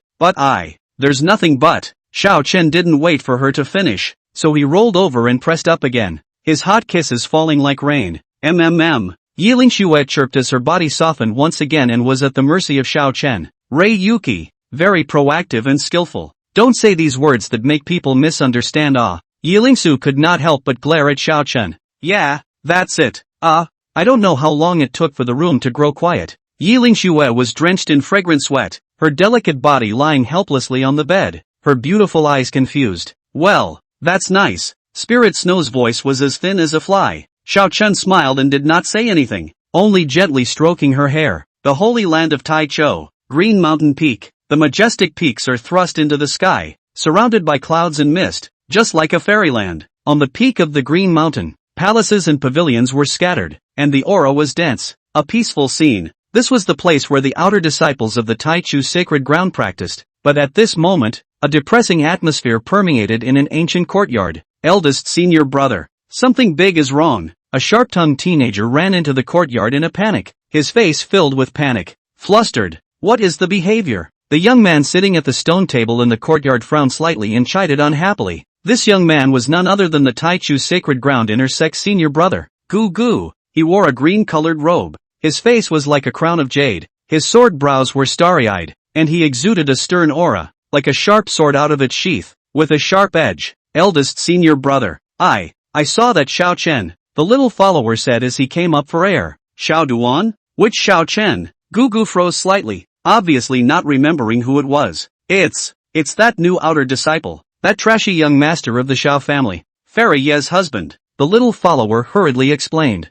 there's nothing but. Xiao Chen didn't wait for her to finish, so he rolled over and pressed up again, his hot kisses falling like rain. Yi Lingxue chirped as her body softened once again and was at the mercy of Xiao Chen. Rei Yuki, very proactive and skillful. Don't say these words that make people misunderstand. Yi Lingxu could not help but glare at Xiao Chen. Yeah, that's it. I don't know how long it took for the room to grow quiet. Yi Lingxue was drenched in fragrant sweat, her delicate body lying helplessly on the bed, her beautiful eyes confused. Well, that's nice. Spirit Snow's voice was as thin as a fly. Xiao Chen smiled and did not say anything, only gently stroking her hair. The holy land of Taichou, Green Mountain Peak. The majestic peaks are thrust into the sky, surrounded by clouds and mist, just like a fairyland. On the peak of the Green Mountain, palaces and pavilions were scattered, and the aura was dense, a peaceful scene. This was the place where the outer disciples of the Taichu sacred ground practiced, but at this moment, a depressing atmosphere permeated in an ancient courtyard. Eldest senior brother. Something big is wrong. A sharp-tongued teenager ran into the courtyard in a panic, his face filled with panic. Flustered. What is the behavior? The young man sitting at the stone table in the courtyard frowned slightly and chided unhappily. This young man was none other than the Taichu sacred ground inner-sex senior brother. Gu. He wore a green-colored robe. His face was like a crown of jade, his sword brows were starry-eyed, and he exuded a stern aura, like a sharp sword out of its sheath, with a sharp edge. Eldest senior brother. I saw that Xiao Chen, the little follower said as he came up for air. Xiao Duan? Which Xiao Chen? Gu froze slightly, obviously not remembering who it was. It's that new outer disciple, that trashy young master of the Xiao family, Fairy Ye's husband, the little follower hurriedly explained.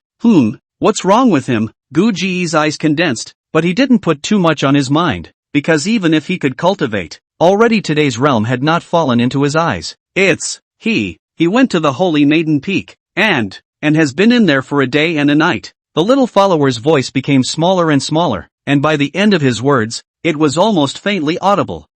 What's wrong with him? Gu Ji's eyes condensed, but he didn't put too much on his mind, because even if he could cultivate, already today's realm had not fallen into his eyes. He went to the Holy Maiden Peak, and has been in there for a day and a night. The little follower's voice became smaller and smaller, and by the end of his words, it was almost faintly audible.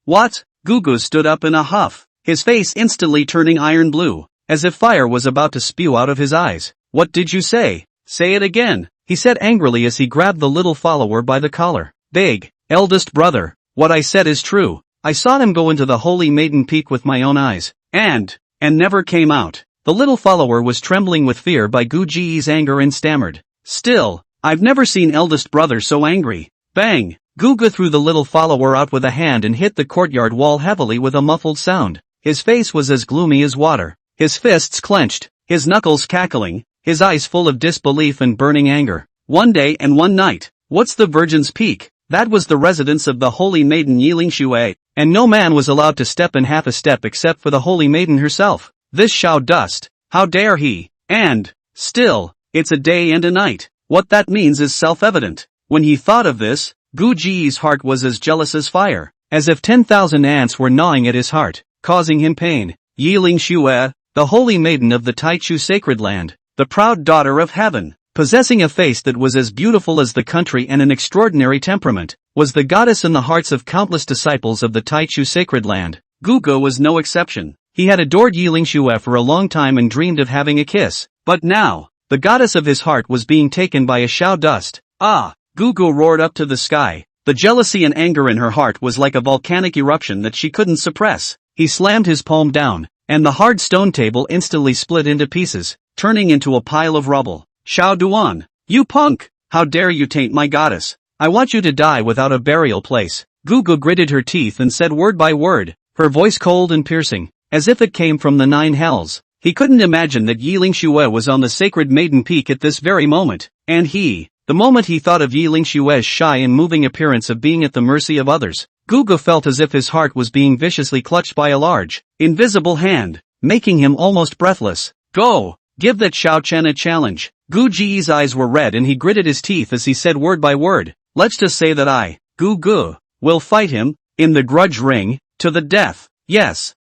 What? Gugu stood up in a huff, his face instantly turning iron blue, as if fire was about to spew out of his eyes. What did you say? Say it again, he said angrily as he grabbed the little follower by the collar. Big, eldest brother, what I said is true. I saw them go into the Holy Maiden Peak with my own eyes, and never came out. The little follower was trembling with fear by Gu Ji's anger and stammered. Still, I've never seen eldest brother so angry. Bang! Gugu threw the little follower out with a hand and hit the courtyard wall heavily with a muffled sound. His face was as gloomy as water, his fists clenched, his knuckles cackling, his eyes full of disbelief and burning anger. One day and one night. What's the Virgin's Peak? That was the residence of the Holy Maiden Yi Lingxue. and no man was allowed to step in half a step except for the holy maiden herself. This Shao Dust, how dare he? And, still, it's a day and a night. What that means is self-evident. When he thought of this, Gu Ji's heart was as jealous as fire, as if 10,000 ants were gnawing at his heart, causing him pain. Yiling Xue, the holy maiden of the Taichu sacred land, the proud daughter of heaven, possessing a face that was as beautiful as the country and an extraordinary temperament, was the goddess in the hearts of countless disciples of the Taichu sacred land. Gugu was no exception. He had adored Yiling Xue for a long time and dreamed of having a kiss, but now, the goddess of his heart was being taken by a Shao Dust. Ah! Gugu roared up to the sky. The jealousy and anger in her heart was like a volcanic eruption that she couldn't suppress. He slammed his palm down, and the hard stone table instantly split into pieces, turning into a pile of rubble. Shao Duan, you punk! How dare you taint my goddess? I want you to die without a burial place. Gugu gritted her teeth and said word by word, her voice cold and piercing, as if it came from the nine hells. He couldn't imagine that Yiling Xue was on the sacred maiden peak at this very moment, and the moment he thought of Yiling Xue's shy and moving appearance of being at the mercy of others, Gugu felt as if his heart was being viciously clutched by a large, invisible hand, making him almost breathless. Go! Give that Shao Chen a challenge. Gu Ji's eyes were red and he gritted his teeth as he said word by word, let's just say that I, Gugu, will fight him, in the grudge ring, to the death. Yes,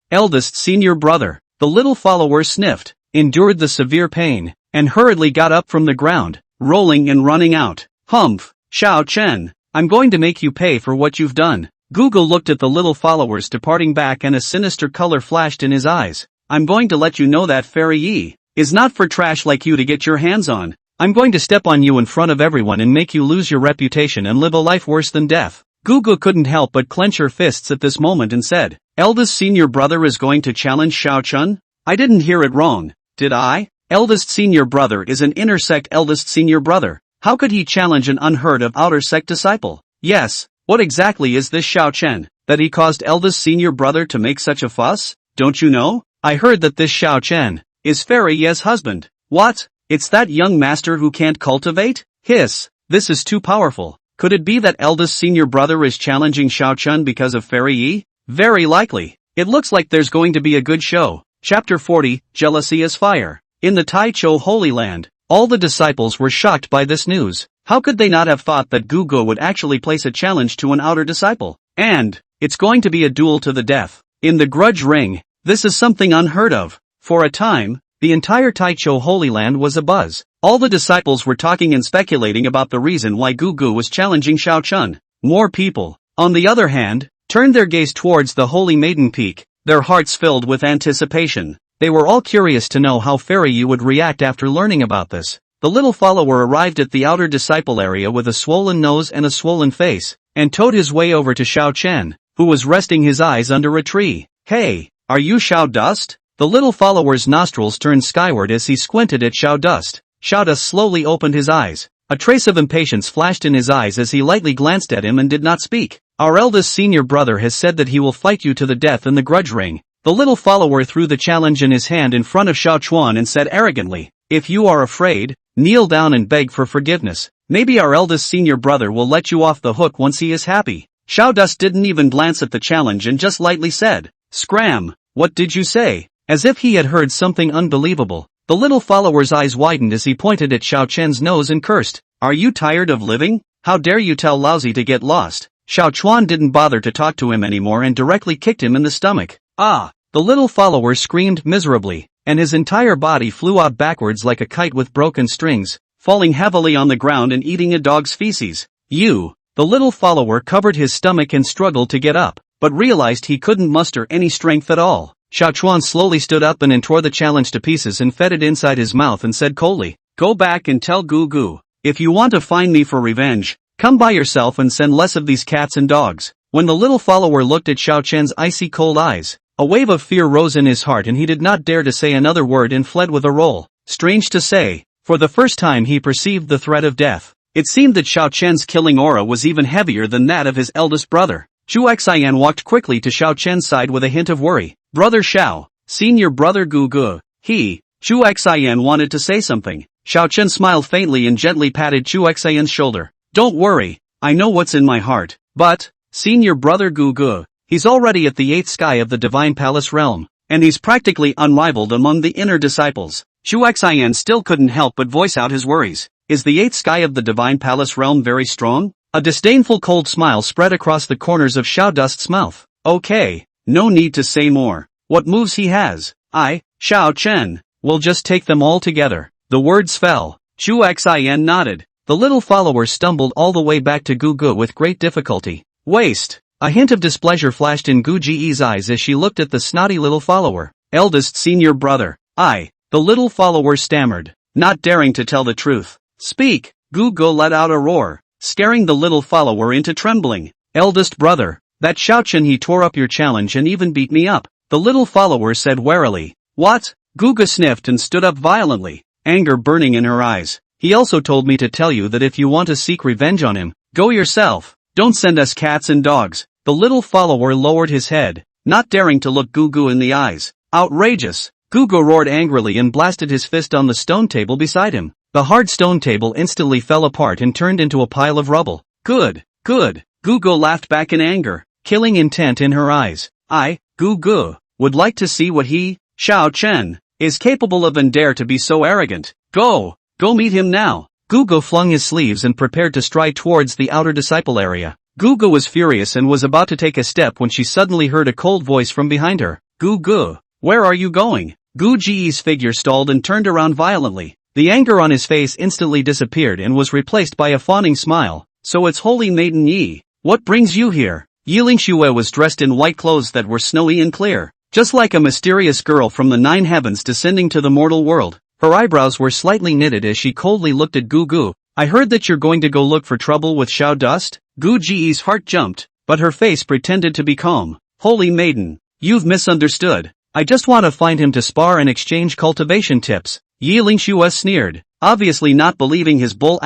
eldest senior brother. The little follower sniffed, endured the severe pain, and hurriedly got up from the ground, rolling and running out. Humph, Shao Chen, I'm going to make you pay for what you've done. Gugu looked at the little followers departing back and a sinister color flashed in his eyes. I'm going to let you know that Fairy Yi is not for trash like you to get your hands on. I'm going to step on you in front of everyone and make you lose your reputation and live a life worse than death. Gugu couldn't help but clench her fists at this moment and said, eldest senior brother is going to challenge Shao Chen? I didn't hear it wrong, did I? Eldest senior brother is an inner sect eldest senior brother. How could he challenge an unheard of outer sect disciple? Yes, what exactly is this Shao Chen, that he caused eldest senior brother to make such a fuss? Don't you know? I heard that this Shao Chen is Fairy Ye's husband. What? It's that young master who can't cultivate? Hiss, this is too powerful. Could it be that eldest senior brother is challenging Shao Chen because of Fairy Yi? Very likely. It looks like there's going to be a good show. Chapter 40, Jealousy as Fire. In the Taichou Holy Land, all the disciples were shocked by this news. How could they not have thought that Gugu would actually place a challenge to an outer disciple? And, it's going to be a duel to the death. In the grudge ring, this is something unheard of. For a time, the entire Taichou Holy Land was abuzz. All the disciples were talking and speculating about the reason why Gugu was challenging Shao Chen. More people, on the other hand, turned their gaze towards the Holy Maiden Peak, their hearts filled with anticipation. They were all curious to know how Fairy Yi would react after learning about this. The little follower arrived at the outer disciple area with a swollen nose and a swollen face, and towed his way over to Shao Chen, who was resting his eyes under a tree. Hey, are you Shao Dust? The little follower's nostrils turned skyward as he squinted at Shao Dust. Shao Dust slowly opened his eyes. A trace of impatience flashed in his eyes as he lightly glanced at him and did not speak. Our eldest senior brother has said that he will fight you to the death in the grudge ring. The little follower threw the challenge in his hand in front of Shao Chuan and said arrogantly, if you are afraid, kneel down and beg for forgiveness. Maybe our eldest senior brother will let you off the hook once he is happy. Shao Dust didn't even glance at the challenge and just lightly said, Scram, what did you say? As if he had heard something unbelievable. The little follower's eyes widened as he pointed at Shao Chen's nose and cursed, are you tired of living? How dare you tell Lousy to get lost? Shao Chuan didn't bother to talk to him anymore and directly kicked him in the stomach. Ah! The little follower screamed miserably, and his entire body flew out backwards like a kite with broken strings, falling heavily on the ground and eating a dog's feces. The little follower covered his stomach and struggled to get up, but realized he couldn't muster any strength at all. Shao Chuan slowly stood up and tore the challenge to pieces and fed it inside his mouth and said coldly, go back and tell Gugu, if you want to find me for revenge, come by yourself and send less of these cats and dogs. When the little follower looked at Shao Chen's icy cold eyes, a wave of fear rose in his heart and he did not dare to say another word and fled with a roll. Strange to say, for the first time he perceived the threat of death. It seemed that Shao Chen's killing aura was even heavier than that of his eldest brother. Chu Xian walked quickly to Shao Chen's side with a hint of worry. Brother Shao, senior brother Gugu, Chu Xian wanted to say something. Shao Chen smiled faintly and gently patted Chu Xian's shoulder. Don't worry, I know what's in my heart. But, senior brother Gugu. He's already at the 8th sky of the Divine Palace realm, and he's practically unrivaled among the inner disciples. Chu Xian still couldn't help but voice out his worries. Is the 8th sky of the Divine Palace realm very strong? A disdainful cold smile spread across the corners of Xiao Dust's mouth. Okay, no need to say more. What moves he has, Xiao Chen, will just take them all together. The words fell. Chu Xian nodded. The little follower stumbled all the way back to Gugu with great difficulty. Waste. A hint of displeasure flashed in Gu Ji's eyes as she looked at the snotty little follower. Eldest senior brother. The little follower stammered, not daring to tell the truth. Speak. Gugu let out a roar, scaring the little follower into trembling. Eldest brother, that Xiaochen he tore up your challenge and even beat me up, the little follower said warily. What? Gugu sniffed and stood up violently, anger burning in her eyes. He also told me to tell you that if you want to seek revenge on him, go yourself. Don't send us cats and dogs. The little follower lowered his head, not daring to look Gugu in the eyes. Outrageous. Gugu roared angrily and blasted his fist on the stone table beside him. The hard stone table instantly fell apart and turned into a pile of rubble. Good. Gugu laughed back in anger, killing intent in her eyes. Gugu, would like to see what he, Xiao Chen, is capable of and dare to be so arrogant. Go meet him now. Gugu flung his sleeves and prepared to stride towards the outer disciple area. Gugu was furious and was about to take a step when she suddenly heard a cold voice from behind her. Gugu, where are you going? Gu Ji's figure stalled and turned around violently. The anger on his face instantly disappeared and was replaced by a fawning smile. So it's Holy Maiden Yi. What brings you here? Yiling Xue was dressed in white clothes that were snowy and clear, just like a mysterious girl from the 9 heavens descending to the mortal world. Her eyebrows were slightly knitted as she coldly looked at Gugu. I heard that you're going to go look for trouble with Xiao Dust? Gu Ji's heart jumped, but her face pretended to be calm. Holy Maiden, you've misunderstood. I just want to find him to spar and exchange cultivation tips. Yiling Xue sneered, obviously not believing his bull.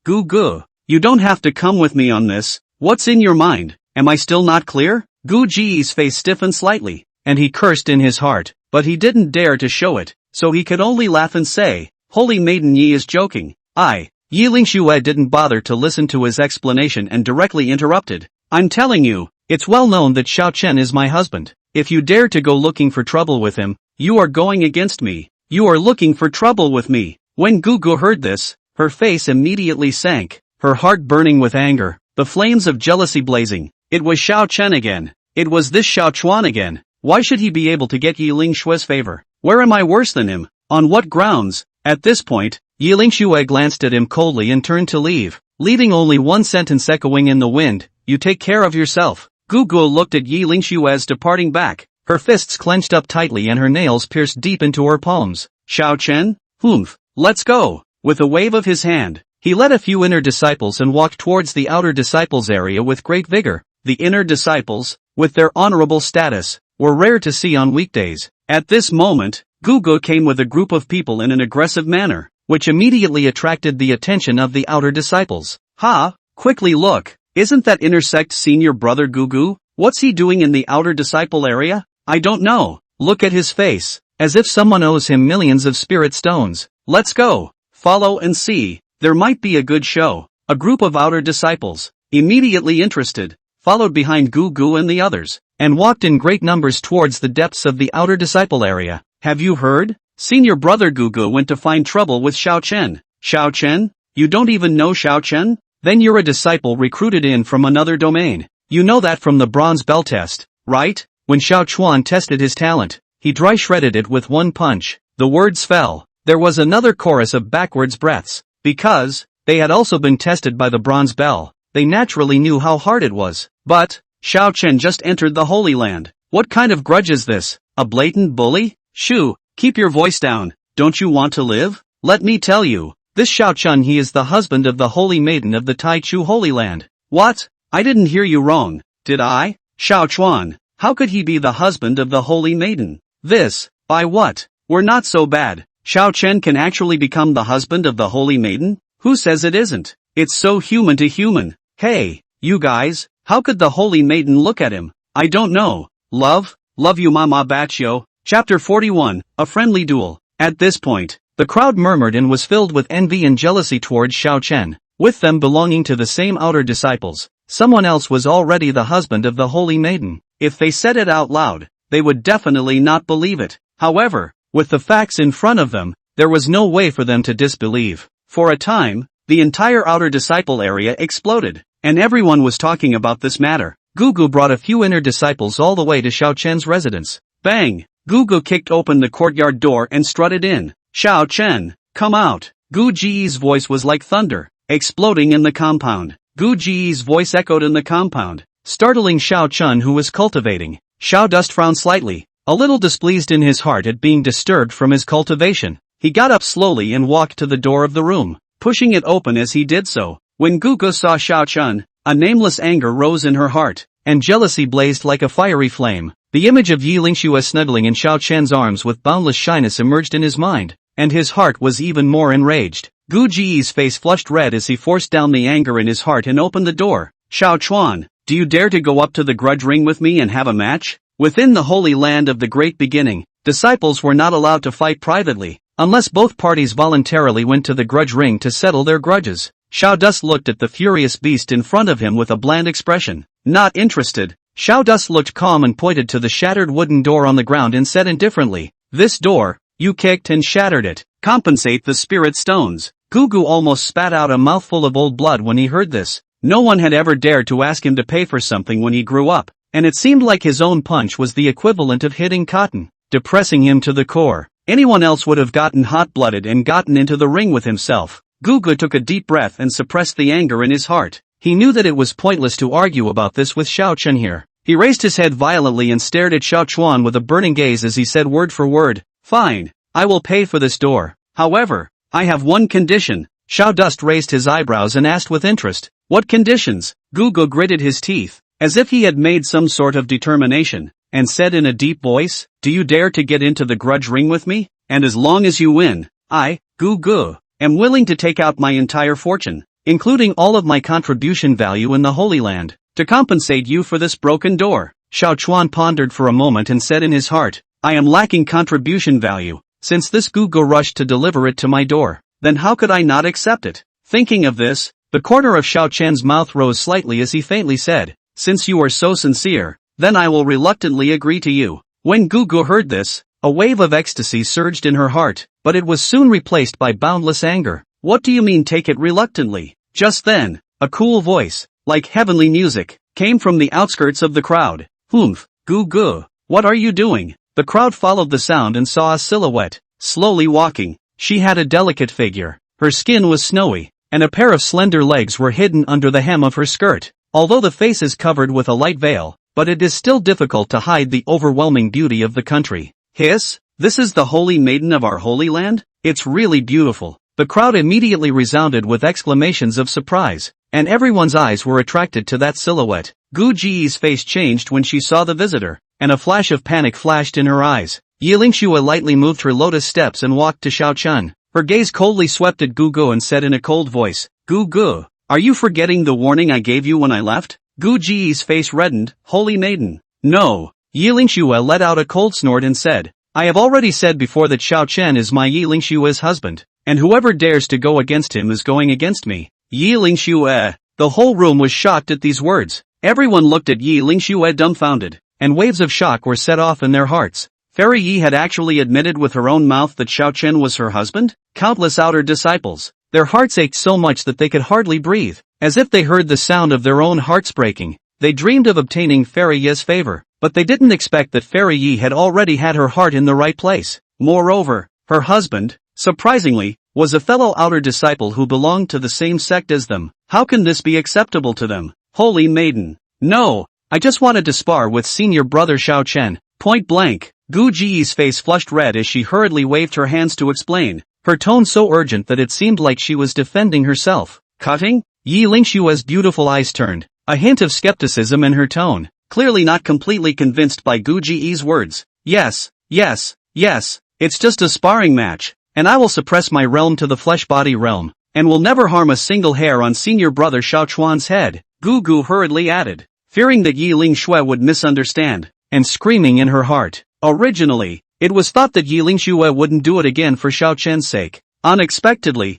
Gugu, you don't have to come with me on this. What's in your mind? Am I still not clear? Gu Ji's face stiffened slightly, and he cursed in his heart, but he didn't dare to show it, so he could only laugh and say, Holy Maiden Yi is joking. Yiling Xue didn't bother to listen to his explanation and directly interrupted. I'm telling you, it's well known that Xiao Chen is my husband. If you dare to go looking for trouble with him, you are going against me. You are looking for trouble with me. When Gugu heard this, her face immediately sank, her heart burning with anger, the flames of jealousy blazing. It was Xiao Chen again. It was this Xiao Chuan again. Why should he be able to get Yiling Xue's favor? Where am I worse than him? On what grounds? At this point, Yiling Xue glanced at him coldly and turned to leave, leaving only one sentence echoing in the wind. You take care of yourself. Gugu looked at Yiling Xue's departing back, her fists clenched up tightly and her nails pierced deep into her palms. Xiao Chen? Let's go. With a wave of his hand, he led a few inner disciples and walked towards the outer disciples area with great vigor. The inner disciples, with their honorable status, were rare to see on weekdays. At this moment, Gugu came with a group of people in an aggressive manner, which immediately attracted the attention of the outer disciples. Quickly look, isn't that inner sect senior brother Gugu? What's he doing in the outer disciple area? I don't know. Look at his face, as if someone owes him millions of spirit stones. Let's go. Follow and see. There might be a good show. A group of outer disciples, immediately interested, followed behind Gugu and the others, and walked in great numbers towards the depths of the outer disciple area. Have you heard? Senior brother Gugu went to find trouble with Xiao Chen. Xiao Chen? You don't even know Xiao Chen? Then you're a disciple recruited in from another domain. You know that from the bronze bell test, right? When Xiao Chuan tested his talent, he dry shredded it with one punch. The words fell. There was another chorus of backwards breaths. Because they had also been tested by the bronze bell, they naturally knew how hard it was. But Xiao Chen just entered the Holy Land. What kind of grudge is this? A blatant bully? Shoo, keep your voice down. Don't you want to live? Let me tell you, this Xiao Chen he is the husband of the Holy Maiden of the Tai Chu Holy Land. What? I didn't hear you wrong, did I? Xiao Chuan, how could he be the husband of the Holy Maiden? By what? We're not so bad. Xiao Chen can actually become the husband of the Holy Maiden? Who says it isn't? It's so human to human. Hey, you guys, how could the Holy Maiden look at him? I don't know. Love you mama bachyo. Chapter 41, A Friendly Duel. At this point, the crowd murmured and was filled with envy and jealousy towards Xiao Chen. with them belonging to the same outer disciples. Someone else was already the husband of the holy maiden. If they said it out loud, they would definitely not believe it. However, with the facts in front of them, there was no way for them to disbelieve. For a time, the entire outer disciple area exploded, and everyone was talking about this matter. Gugu brought a few inner disciples all the way to Xiao Chen's residence. Bang! Gugu kicked open the courtyard door and strutted in. Xiao Chen, come out! Gu Ji's voice was like thunder, exploding in the compound. Gu Ji's voice echoed in the compound, startling Xiao Chen, who was cultivating. Xiao Dust frowned slightly, a little displeased in his heart at being disturbed from his cultivation. He got up slowly and walked to the door of the room, pushing it open as he did so. When Gugu saw Xiao Chen, a nameless anger rose in her heart, and jealousy blazed like a fiery flame. The image of Yi Lingxue snuggling in Xiao Chen's arms with boundless shyness emerged in his mind, and his heart was even more enraged. Gu Ji's face flushed red as he forced down the anger in his heart and opened the door. Xiao Chuan, do you dare to go up to the grudge ring with me and have a match? Within the holy land of the Great Beginning, disciples were not allowed to fight privately, unless both parties voluntarily went to the grudge ring to settle their grudges. Xiao Dust looked at the furious beast in front of him with a bland expression. Not interested. Xiao Dust looked calm and pointed to the shattered wooden door on the ground and said indifferently, this door, you kicked and shattered it. Compensate the spirit stones. Gugu almost spat out a mouthful of old blood when he heard this. No one had ever dared to ask him to pay for something when he grew up, and it seemed like his own punch was the equivalent of hitting cotton, depressing him to the core. Anyone else would have gotten hot-blooded and gotten into the ring with himself. Gugu took a deep breath and suppressed the anger in his heart. He knew that it was pointless to argue about this with Xiao Chen here. He raised his head violently and stared at Xiao Chuan with a burning gaze as he said word for word, fine, I will pay for this door. However, I have one condition. Xiao Dust raised his eyebrows and asked with interest, what conditions? Gugu gritted his teeth, as if he had made some sort of determination, and said in a deep voice, do you dare to get into the grudge ring with me? And as long as you win, I, Gugu, am willing to take out my entire fortune, including all of my contribution value in the Holy Land, to compensate you for this broken door. Xiao Chuan pondered for a moment and said in his heart, I am lacking contribution value. Since this Gugu rushed to deliver it to my door, then how could I not accept it? Thinking of this, the corner of Xiao Chen's mouth rose slightly as he faintly said, since you are so sincere, then I will reluctantly agree to you. When Gugu heard this, a wave of ecstasy surged in her heart, but it was soon replaced by boundless anger. What do you mean take it reluctantly? Just then, a cool voice, like heavenly music, came from the outskirts of the crowd. Humph, Gugu, what are you doing? The crowd followed the sound and saw a silhouette, slowly walking. She had a delicate figure, her skin was snowy, and a pair of slender legs were hidden under the hem of her skirt. Although the face is covered with a light veil, but it is still difficult to hide the overwhelming beauty of the country. Hiss, this is the holy maiden of our holy land? It's really beautiful. The crowd immediately resounded with exclamations of surprise, and everyone's eyes were attracted to that silhouette. Gu Ji's face changed when she saw the visitor, and a flash of panic flashed in her eyes. Yi Lingxue lightly moved her lotus steps and walked to Xiao Chen. Her gaze coldly swept at Gugu and said in a cold voice, Gugu, are you forgetting the warning I gave you when I left? Gu Ji's face reddened, holy maiden. No. Yi Lingxue let out a cold snort and said, I have already said before that Xiao Chen is my Yi Lingxue's husband, and whoever dares to go against him is going against me. Yi Lingxue. The whole room was shocked at these words. Everyone looked at Yi Lingxue dumbfounded, and waves of shock were set off in their hearts. Fairy Yi had actually admitted with her own mouth that Xiao Chen was her husband? Countless outer disciples. Their hearts ached so much that they could hardly breathe, as if they heard the sound of their own hearts breaking. They dreamed of obtaining Fairy Yi's favor, but they didn't expect that Fairy Yi had already had her heart in the right place. Moreover, her husband, surprisingly, was a fellow outer disciple who belonged to the same sect as them. How can this be acceptable to them? Holy maiden. No, I just wanted to spar with senior brother Xiao Chen, point blank. Gu Ji's face flushed red as she hurriedly waved her hands to explain, her tone so urgent that it seemed like she was defending herself. Cutting? Yi Lingxue's beautiful eyes turned, a hint of skepticism in her tone, clearly not completely convinced by Gu Ji's words. Yes, it's just a sparring match, and I will suppress my realm to the flesh-body realm, and will never harm a single hair on senior brother Xiao Chuan's head, Gugu hurriedly added, fearing that Yi Lingxue would misunderstand, and screaming in her heart. Originally, it was thought that Yi Lingxue wouldn't do it again for Xiao Chen's sake. Unexpectedly,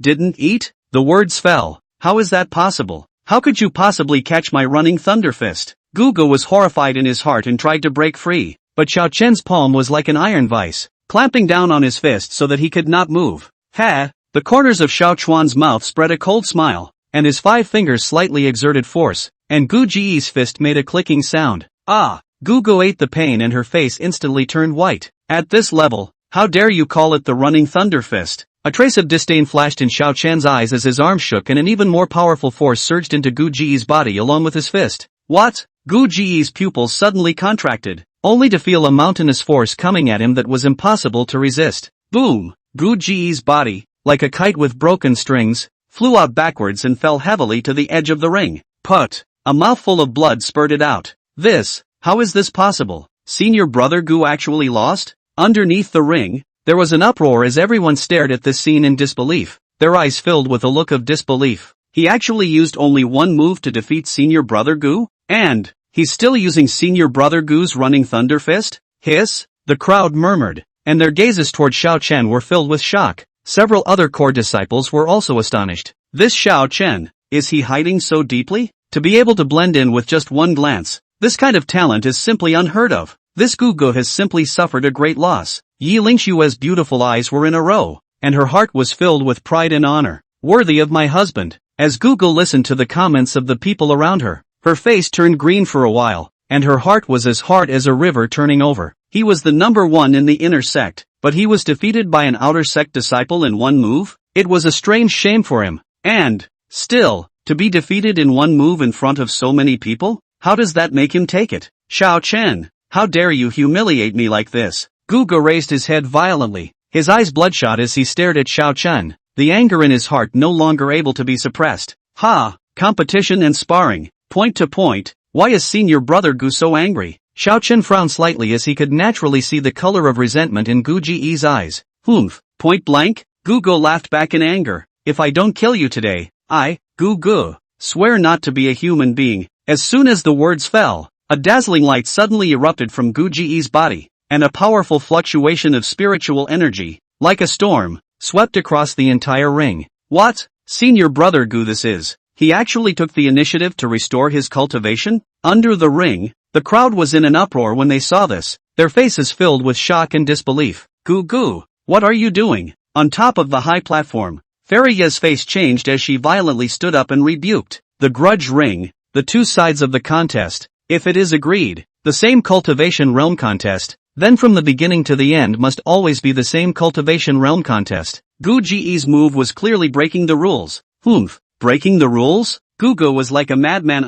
Didn't eat? The words fell. How is that possible? How could you possibly catch my running thunder fist? Gugu was horrified in his heart and tried to break free, but Xiao Chen's palm was like an iron vice, clamping down on his fist so that he could not move. Ha! The corners of Xiao Chuan's mouth spread a cold smile, and his 5 fingers slightly exerted force, and Gu Ji's fist made a clicking sound. Ah! Gugu ate the pain and her face instantly turned white. At this level, how dare you call it the running thunder fist? A trace of disdain flashed in Xiao Chen's eyes as his arm shook and an even more powerful force surged into Gu Ji's body along with his fist. What? Gu Ji's pupils suddenly contracted, only to feel a mountainous force coming at him that was impossible to resist. Boom! Gu Ji's body, like a kite with broken strings, flew out backwards and fell heavily to the edge of the ring. Put! A mouthful of blood spurted out. How is this possible? Senior brother Gu actually lost? Underneath the ring, there was an uproar as everyone stared at this scene in disbelief, their eyes filled with a look of disbelief. He actually used only one move to defeat senior brother Gu? And he's still using senior brother Gu's running thunder fist? Hiss? The crowd murmured, and their gazes toward Xiao Chen were filled with shock. Several other core disciples were also astonished. This Xiao Chen, is he hiding so deeply? To be able to blend in with just one glance, this kind of talent is simply unheard of. This Gugu has simply suffered a great loss. Yi Lingshue's beautiful eyes were in a row, and her heart was filled with pride and honor. Worthy of my husband. As Gugu listened to the comments of the people around her, her face turned green for a while, and her heart was as hard as a river turning over. He was the number 1 in the inner sect, but he was defeated by an outer sect disciple in one move? It was a strange shame for him. And, still, to be defeated in one move in front of so many people? How does that make him take it? Xiao Chen, how dare you humiliate me like this? Gugu raised his head violently, his eyes bloodshot as he stared at Xiao Chen, the anger in his heart no longer able to be suppressed. Ha! Competition and sparring, point to point, why is senior brother Gu so angry? Xiao Chen frowned slightly as he could naturally see the color of resentment in Gu Ji's eyes. Humph, point blank? Gugu laughed back in anger. If I don't kill you today, I, Gugu, swear not to be a human being. As soon as the words fell, a dazzling light suddenly erupted from Gu Ji's body, and a powerful fluctuation of spiritual energy, like a storm, swept across the entire ring. What? Senior brother Gu this is. He actually took the initiative to restore his cultivation? Under the ring, the crowd was in an uproar when they saw this, their faces filled with shock and disbelief. Gugu, what are you doing? On top of the high platform, Fariya's face changed as she violently stood up and rebuked the grudge ring. The 2 sides of the contest, if it is agreed, the same cultivation realm contest, then from the beginning to the end must always be the same cultivation realm contest. Gu Ji's move was clearly breaking the rules. Humph, breaking the rules? Gugu was like a madman.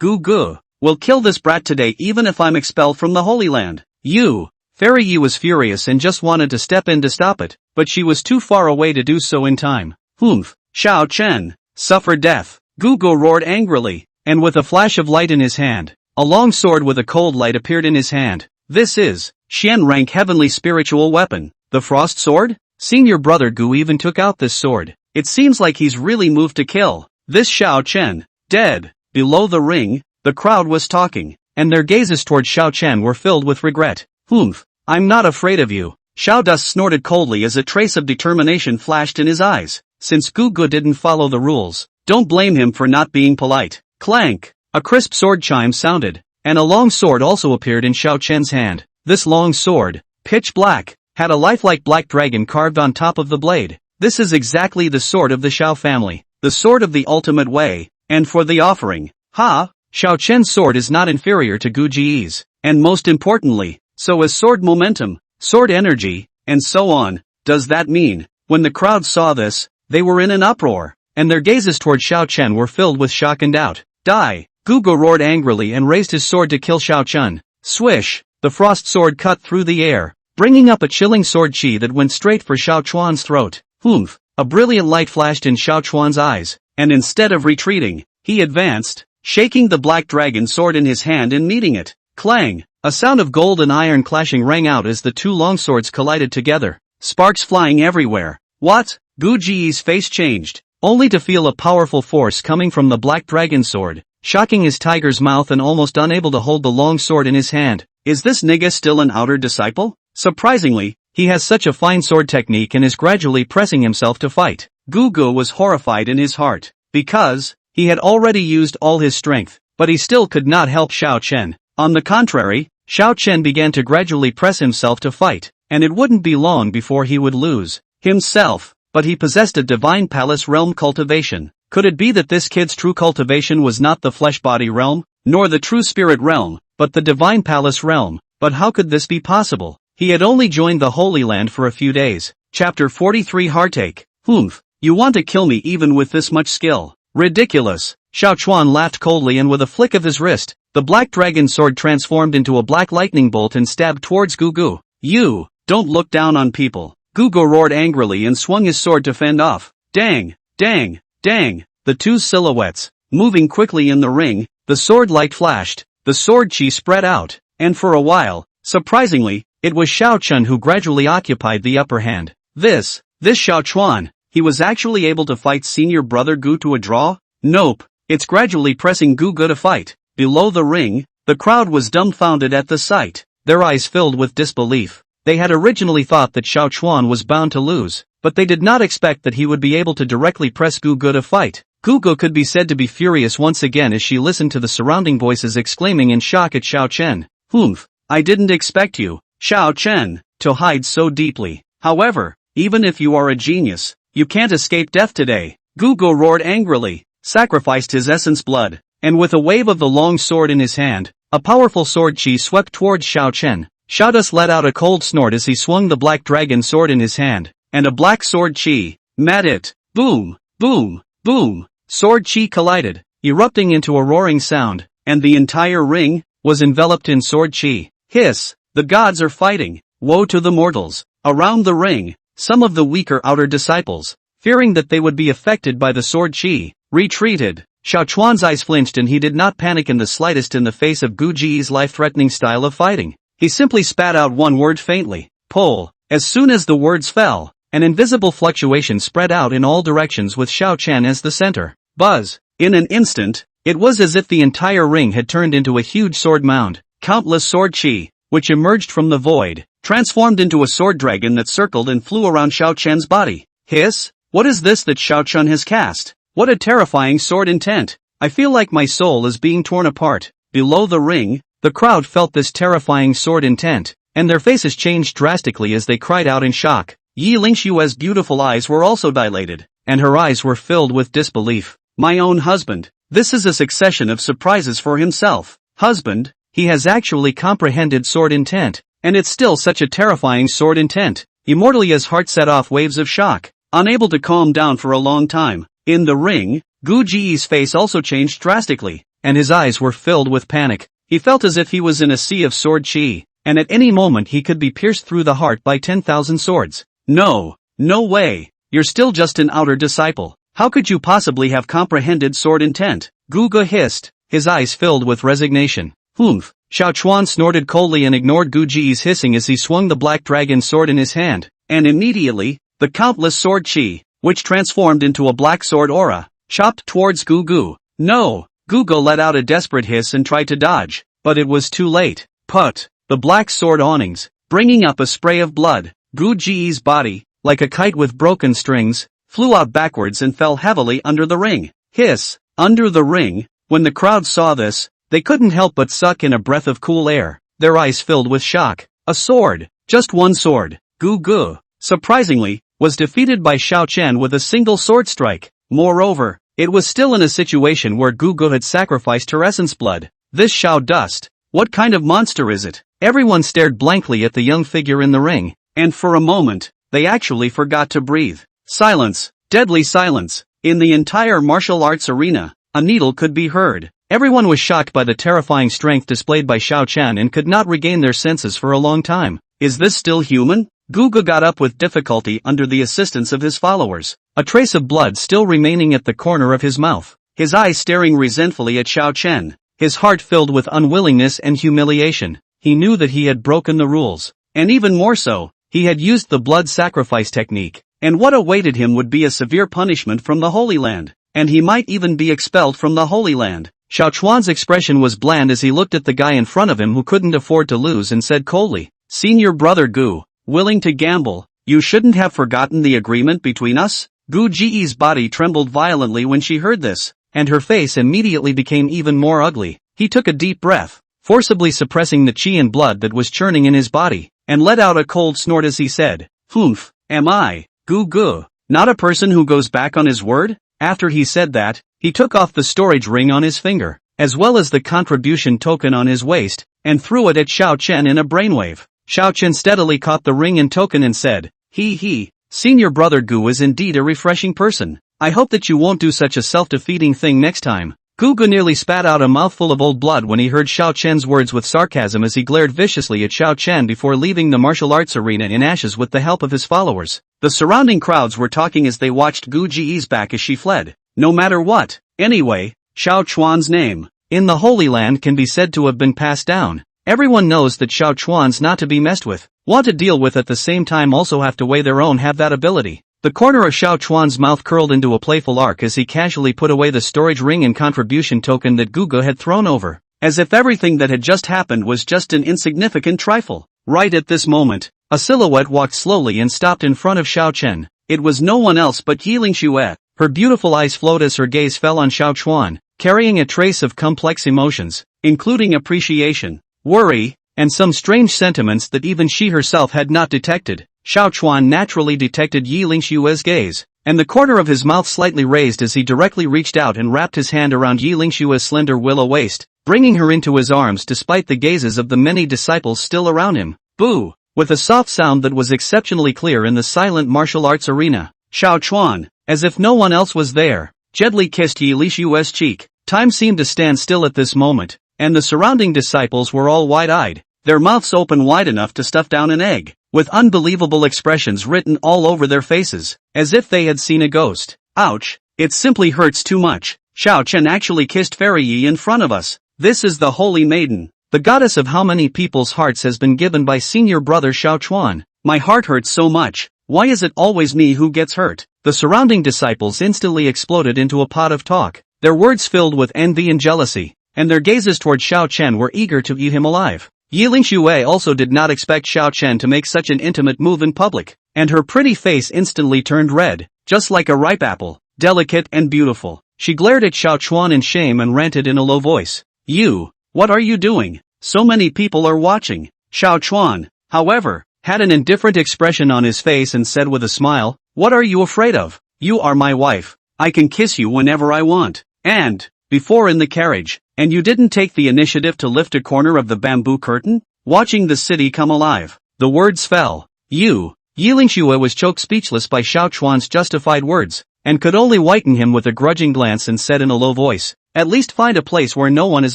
Gugu, will kill this brat today even if I'm expelled from the Holy Land. Fariya was furious and just wanted to step in to stop it, but she was too far away to do so in time. Humph, Xiao Chen, suffer death. Gugu roared angrily. And with a flash of light in his hand, a long sword with a cold light appeared in his hand. This is Xian rank heavenly spiritual weapon. The frost sword? Senior brother Gu even took out this sword. It seems like he's really moved to kill this Xiao Chen. Dead. Below the ring, the crowd was talking, and their gazes toward Xiao Chen were filled with regret. Humph, I'm not afraid of you. Xiao Dust snorted coldly as a trace of determination flashed in his eyes. Since Gugu didn't follow the rules, don't blame him for not being polite. Clank! A crisp sword chime sounded, and a long sword also appeared in Xiao Chen's hand. This long sword, pitch black, had a lifelike black dragon carved on top of the blade. This is exactly the sword of the Xiao family, the sword of the ultimate way, and for the offering. Xiao Chen's sword is not inferior to Gu Ji's, and most importantly, so is sword momentum, sword energy, and so on. Does that mean, when the crowd saw this, they were in an uproar, and their gazes toward Xiao Chen were filled with shock and doubt. Die! Gugu roared angrily and raised his sword to kill Xiao Chen. Swish! The frost sword cut through the air, bringing up a chilling sword chi that went straight for Xiao Chuan's throat. Humph! A brilliant light flashed in Xiao Chuan's eyes, and instead of retreating, he advanced, shaking the black dragon sword in his hand and meeting it. Clang! A sound of gold and iron clashing rang out as the 2 longswords collided together, sparks flying everywhere. What? Gu Ji's face changed, only to feel a powerful force coming from the black dragon sword, shocking his tiger's mouth and almost unable to hold the long sword in his hand. Is this nigga still an outer disciple? Surprisingly, he has such a fine sword technique and is gradually pressing himself to fight. Gugu was horrified in his heart, because he had already used all his strength, but he still could not help Xiao Chen. On the contrary, Xiao Chen began to gradually press himself to fight, and it wouldn't be long before he would lose himself. But he possessed a divine palace realm cultivation. Could it be that this kid's true cultivation was not the flesh body realm, nor the true spirit realm, but the divine palace realm? But how could this be possible? He had only joined the Holy Land for a few days. Chapter 43 Heartache. Humph, you want to kill me even with this much skill? Ridiculous. Xiao Chuan laughed coldly, and with a flick of his wrist, the black dragon sword transformed into a black lightning bolt and stabbed towards Gugu. You, don't look down on people. Gugu roared angrily and swung his sword to fend off. Dang, dang, dang. The two silhouettes, moving quickly in the ring, the sword light flashed, the sword chi spread out, and for a while, surprisingly, it was Xiao Chen who gradually occupied the upper hand. This Xiao Chuan, he was actually able to fight senior brother Gu to a draw? Nope, it's gradually pressing Gugu to fight. Below the ring, the crowd was dumbfounded at the sight, their eyes filled with disbelief. They had originally thought that Xiao Chuan was bound to lose, but they did not expect that he would be able to directly press Gugu to fight. Gugu could be said to be furious once again as she listened to the surrounding voices exclaiming in shock at Xiao Chen. Humph, I didn't expect you, Xiao Chen, to hide so deeply. However, even if you are a genius, you can't escape death today. Gugu roared angrily, sacrificed his essence blood, and with a wave of the long sword in his hand, a powerful sword chi swept towards Xiao Chen. Xiaodus let out a cold snort as he swung the black dragon sword in his hand, and a black sword chi met it. Boom, boom, boom. Sword chi collided, erupting into a roaring sound, and the entire ring was enveloped in sword chi. Hiss, the gods are fighting. Woe to the mortals. Around the ring, some of the weaker outer disciples, fearing that they would be affected by the sword chi, retreated. Xiao Chuan's eyes flinched, and he did not panic in the slightest in the face of Gu Ji's life-threatening style of fighting. He simply spat out one word faintly, pull. As soon as the words fell, an invisible fluctuation spread out in all directions with Xiao Chen as the center. Buzz. In an instant, it was as if the entire ring had turned into a huge sword mound. Countless sword chi, which emerged from the void, transformed into a sword dragon that circled and flew around Xiao Chen's body. Hiss? What is this that Xiao Chen has cast? What a terrifying sword intent. I feel like my soul is being torn apart. Below the ring, the crowd felt this terrifying sword intent, and their faces changed drastically as they cried out in shock. Yi Lingshua's beautiful eyes were also dilated, and her eyes were filled with disbelief. My own husband. This is a succession of surprises for himself. Husband, he has actually comprehended sword intent, and it's still such a terrifying sword intent. Immortalia's heart set off waves of shock, unable to calm down for a long time. In the ring, Gu Ji's face also changed drastically, and his eyes were filled with panic. He felt as if he was in a sea of sword chi, and at any moment he could be pierced through the heart by 10,000 swords. No, no way. You're still just an outer disciple. How could you possibly have comprehended sword intent? Gugu hissed, his eyes filled with resignation. Humph. Xiao Chuan snorted coldly and ignored Gu Ji's hissing as he swung the black dragon sword in his hand, and immediately, the countless sword chi, which transformed into a black sword aura, chopped towards Gugu. No! Gugu let out a desperate hiss and tried to dodge, but it was too late. Put! The black sword awnings, bringing up a spray of blood. Gu Ji's body, like a kite with broken strings, flew out backwards and fell heavily under the ring. Hiss! Under the ring. When the crowd saw this, they couldn't help but suck in a breath of cool air, their eyes filled with shock. A sword! Just one sword! Gugu, surprisingly, was defeated by Xiao Chen with a single sword strike. Moreover, it was still in a situation where Gugu had sacrificed her essence blood. This Xiao Dust, what kind of monster is it? Everyone stared blankly at the young figure in the ring, and for a moment, they actually forgot to breathe. Silence, deadly silence. In the entire martial arts arena, a needle could be heard. Everyone was shocked by the terrifying strength displayed by Xiao Chen and could not regain their senses for a long time. Is this still human? Gugu got up with difficulty under the assistance of his followers, a trace of blood still remaining at the corner of his mouth, his eyes staring resentfully at Xiao Chen, his heart filled with unwillingness and humiliation. He knew that he had broken the rules, and even more so, he had used the blood sacrifice technique, and what awaited him would be a severe punishment from the Holy Land, and he might even be expelled from the Holy Land. Xiao Chuan's expression was bland as he looked at the guy in front of him who couldn't afford to lose and said coldly, "Senior brother Gu, willing to gamble, you shouldn't have forgotten the agreement between us?" Gu Ji's body trembled violently when she heard this, and her face immediately became even more ugly. He took a deep breath, forcibly suppressing the qi and blood that was churning in his body, and let out a cold snort as he said, "Humph, am I, Gu, not a person who goes back on his word?" After he said that, he took off the storage ring on his finger, as well as the contribution token on his waist, and threw it at Xiao Chen in a brainwave. Xiao Chen steadily caught the ring and token and said, He, senior brother Gu is indeed a refreshing person. I hope that you won't do such a self-defeating thing next time." Gu nearly spat out a mouthful of old blood when he heard Xiao Chen's words with sarcasm as he glared viciously at Xiao Chen before leaving the martial arts arena in ashes with the help of his followers. The surrounding crowds were talking as they watched Gu Ji's back as she fled. No matter what, anyway, Xiao Chuan's name in the Holy Land can be said to have been passed down. Everyone knows that Xiao Chuan's not to be messed with. Want to deal with at the same time also have to weigh their own have that ability. The corner of Xiao Chuan's mouth curled into a playful arc as he casually put away the storage ring and contribution token that Guga had thrown over, as if everything that had just happened was just an insignificant trifle. Right at this moment, a silhouette walked slowly and stopped in front of Xiao Chen. It was no one else but Yiling Xue. Her beautiful eyes flowed as her gaze fell on Xiao Chuan, carrying a trace of complex emotions, including appreciation, worry, and some strange sentiments that even she herself had not detected. Xiao Chuan naturally detected Yiling Xue's gaze, and the corner of his mouth slightly raised as he directly reached out and wrapped his hand around Yiling Xue's slender willow waist, bringing her into his arms despite the gazes of the many disciples still around him. Boo! With a soft sound that was exceptionally clear in the silent martial arts arena, Xiao Chuan, as if no one else was there, gently kissed Yiling Xue's cheek. Time seemed to stand still at this moment, and the surrounding disciples were all wide-eyed, their mouths open wide enough to stuff down an egg, with unbelievable expressions written all over their faces, as if they had seen a ghost. Ouch, it simply hurts too much. Xiao Chen actually kissed Fairy Yi in front of us. This is the Holy Maiden, the goddess of how many people's hearts has been given by senior brother Xiao Chuan. My heart hurts so much. Why is it always me who gets hurt? The surrounding disciples instantly exploded into a pot of talk, their words filled with envy and jealousy, and their gazes toward Xiao Chen were eager to eat him alive. Yiling Xue also did not expect Xiao Chen to make such an intimate move in public, and her pretty face instantly turned red, just like a ripe apple, delicate and beautiful. She glared at Xiao Chuan in shame and ranted in a low voice. You, what are you doing? So many people are watching. Xiao Chuan, however, had an indifferent expression on his face and said with a smile, What are you afraid of? You are my wife. I can kiss you whenever I want. And, before in the carriage, and you didn't take the initiative to lift a corner of the bamboo curtain? Watching the city come alive. The words fell. You. Yiling Xue was choked speechless by Xiao Chuan's justified words, and could only whiten him with a grudging glance and said in a low voice, At least find a place where no one is.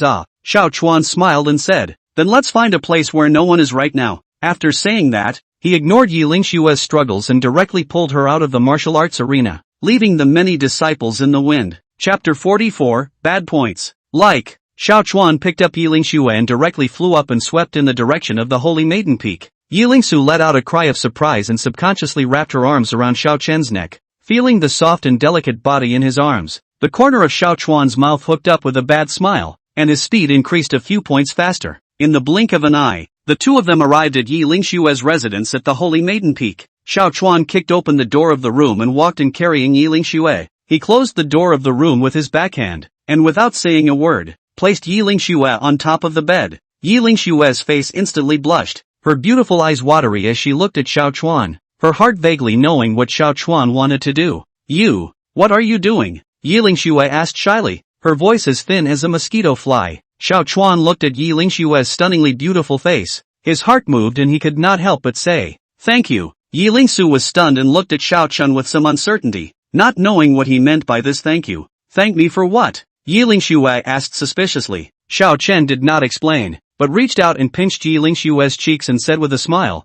Xiao Chuan smiled and said, Then let's find a place where no one is right now. After saying that, he ignored Yiling Xue's struggles and directly pulled her out of the martial arts arena, leaving the many disciples in the wind. Chapter 44, Bad Points. Like, Xiao Chuan picked up Yiling Xue and directly flew up and swept in the direction of the Holy Maiden Peak. Yiling Xue let out a cry of surprise and subconsciously wrapped her arms around Xiao Chen's neck, feeling the soft and delicate body in his arms. The corner of Xiao Chuan's mouth hooked up with a bad smile, and his speed increased a few points faster. In the blink of an eye, the two of them arrived at Yiling Xue's residence at the Holy Maiden Peak. Xiao Chuan kicked open the door of the room and walked in carrying Yiling Xue. He closed the door of the room with his backhand, and without saying a word, placed Yiling Xue on top of the bed. Yiling Xue's face instantly blushed, her beautiful eyes watery as she looked at Xiao Chuan, her heart vaguely knowing what Xiao Chuan wanted to do. You, what are you doing? Yiling Xue asked shyly, her voice as thin as a mosquito fly. Xiao Chuan looked at Yiling Xue's stunningly beautiful face. His heart moved and he could not help but say, Thank you. Yiling Xue was stunned and looked at Xiao Chen with some uncertainty, not knowing what he meant by this thank you. Thank me for what? Yiling Xue asked suspiciously. Xiao Chen did not explain, but reached out and pinched Yiling Xue's cheeks and said with a smile,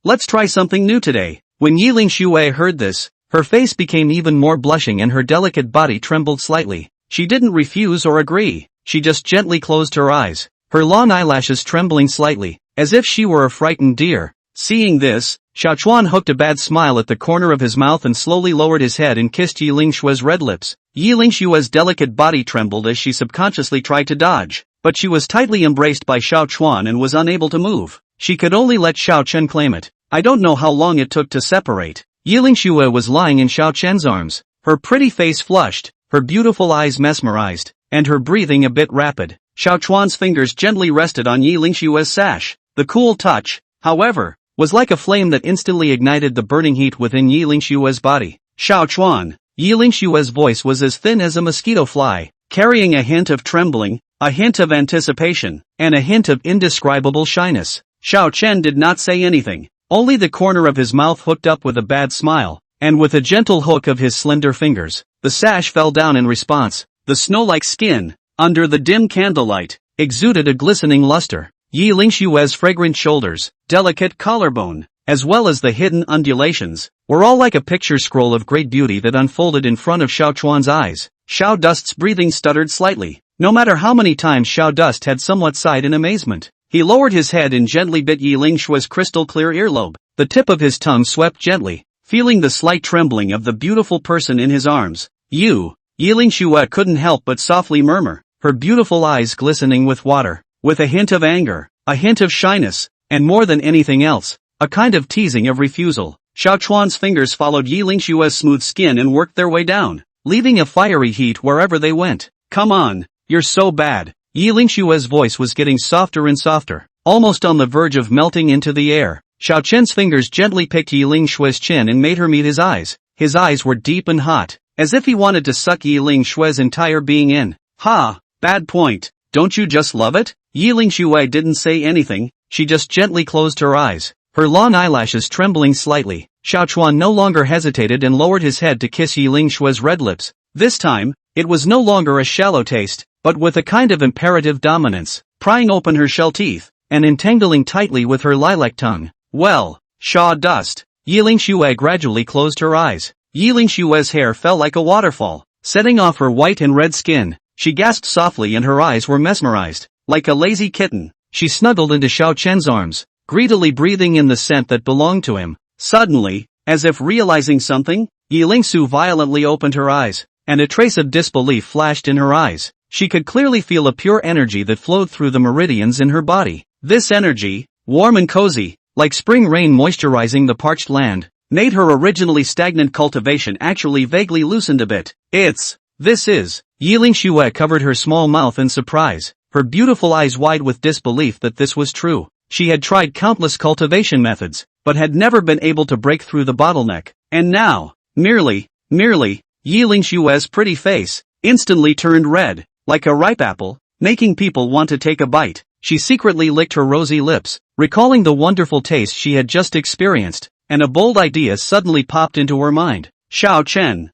Let's try something new today. When Yiling Xue heard this, her face became even more blushing and her delicate body trembled slightly. She didn't refuse or agree, she just gently closed her eyes, her long eyelashes trembling slightly, as if she were a frightened deer. Seeing this, Xiao Chuan hooked a bad smile at the corner of his mouth and slowly lowered his head and kissed Yiling Xue's red lips. Yiling Xue's delicate body trembled as she subconsciously tried to dodge, but she was tightly embraced by Xiao Chuan and was unable to move. She could only let Xiao Chen claim it. I don't know how long it took to separate. Yilingxue was lying in Xiao Chen's arms, her pretty face flushed, her beautiful eyes mesmerized, and her breathing a bit rapid. Xiao Chuan's fingers gently rested on Yilingxue's sash. The cool touch, however, was like a flame that instantly ignited the burning heat within Yilingxue's body. Xiao Chuan. Yilingxue's voice was as thin as a mosquito fly, carrying a hint of trembling, a hint of anticipation, and a hint of indescribable shyness. Xiao Chen did not say anything, only the corner of his mouth hooked up with a bad smile, and with a gentle hook of his slender fingers, the sash fell down in response. The snow-like skin, under the dim candlelight, exuded a glistening luster. Yilingxue's fragrant shoulders, delicate collarbone, as well as the hidden undulations, were all like a picture scroll of great beauty that unfolded in front of Xiao Chuan's eyes. Xiao Dust's breathing stuttered slightly. No matter how many times Xiao Dust had somewhat sighed in amazement, he lowered his head and gently bit Yilingxue's crystal-clear earlobe. The tip of his tongue swept gently, feeling the slight trembling of the beautiful person in his arms. Yilingxue couldn't help but softly murmur, her beautiful eyes glistening with water, with a hint of anger, a hint of shyness, and more than anything else, a kind of teasing of refusal. Xiao Chuan's fingers followed Yilingxue's smooth skin and worked their way down, leaving a fiery heat wherever they went. Come on, you're so bad. Yilingxue's voice was getting softer and softer, almost on the verge of melting into the air. Xiao Chen's fingers gently picked Yilingxue's chin and made her meet his eyes. His eyes were deep and hot, as if he wanted to suck Yilingxue's entire being in. Ha, bad point. Don't you just love it? Yilingxue didn't say anything, she just gently closed her eyes, her long eyelashes trembling slightly. Xiao Chuan no longer hesitated and lowered his head to kiss Yilingxue's red lips. This time, it was no longer a shallow taste, but with a kind of imperative dominance, prying open her shell teeth, and entangling tightly with her lilac tongue. Well, Xiao Dust. Yilingxue gradually closed her eyes. Yilingxue's hair fell like a waterfall, setting off her white and red skin. She gasped softly and her eyes were mesmerized. Like a lazy kitten, she snuggled into Xiao Chen's arms, greedily breathing in the scent that belonged to him. Suddenly, as if realizing something, Yilingxu violently opened her eyes, and a trace of disbelief flashed in her eyes. She could clearly feel a pure energy that flowed through the meridians in her body. This energy, warm and cozy, like spring rain moisturizing the parched land, made her originally stagnant cultivation actually vaguely loosened a bit. Yilingxue covered her small mouth in surprise, her beautiful eyes wide with disbelief that this was true. She had tried countless cultivation methods, but had never been able to break through the bottleneck. And now, merely, Yilingxue's pretty face instantly turned red, like a ripe apple, making people want to take a bite. She secretly licked her rosy lips, recalling the wonderful taste she had just experienced, and a bold idea suddenly popped into her mind. Xiao Chen,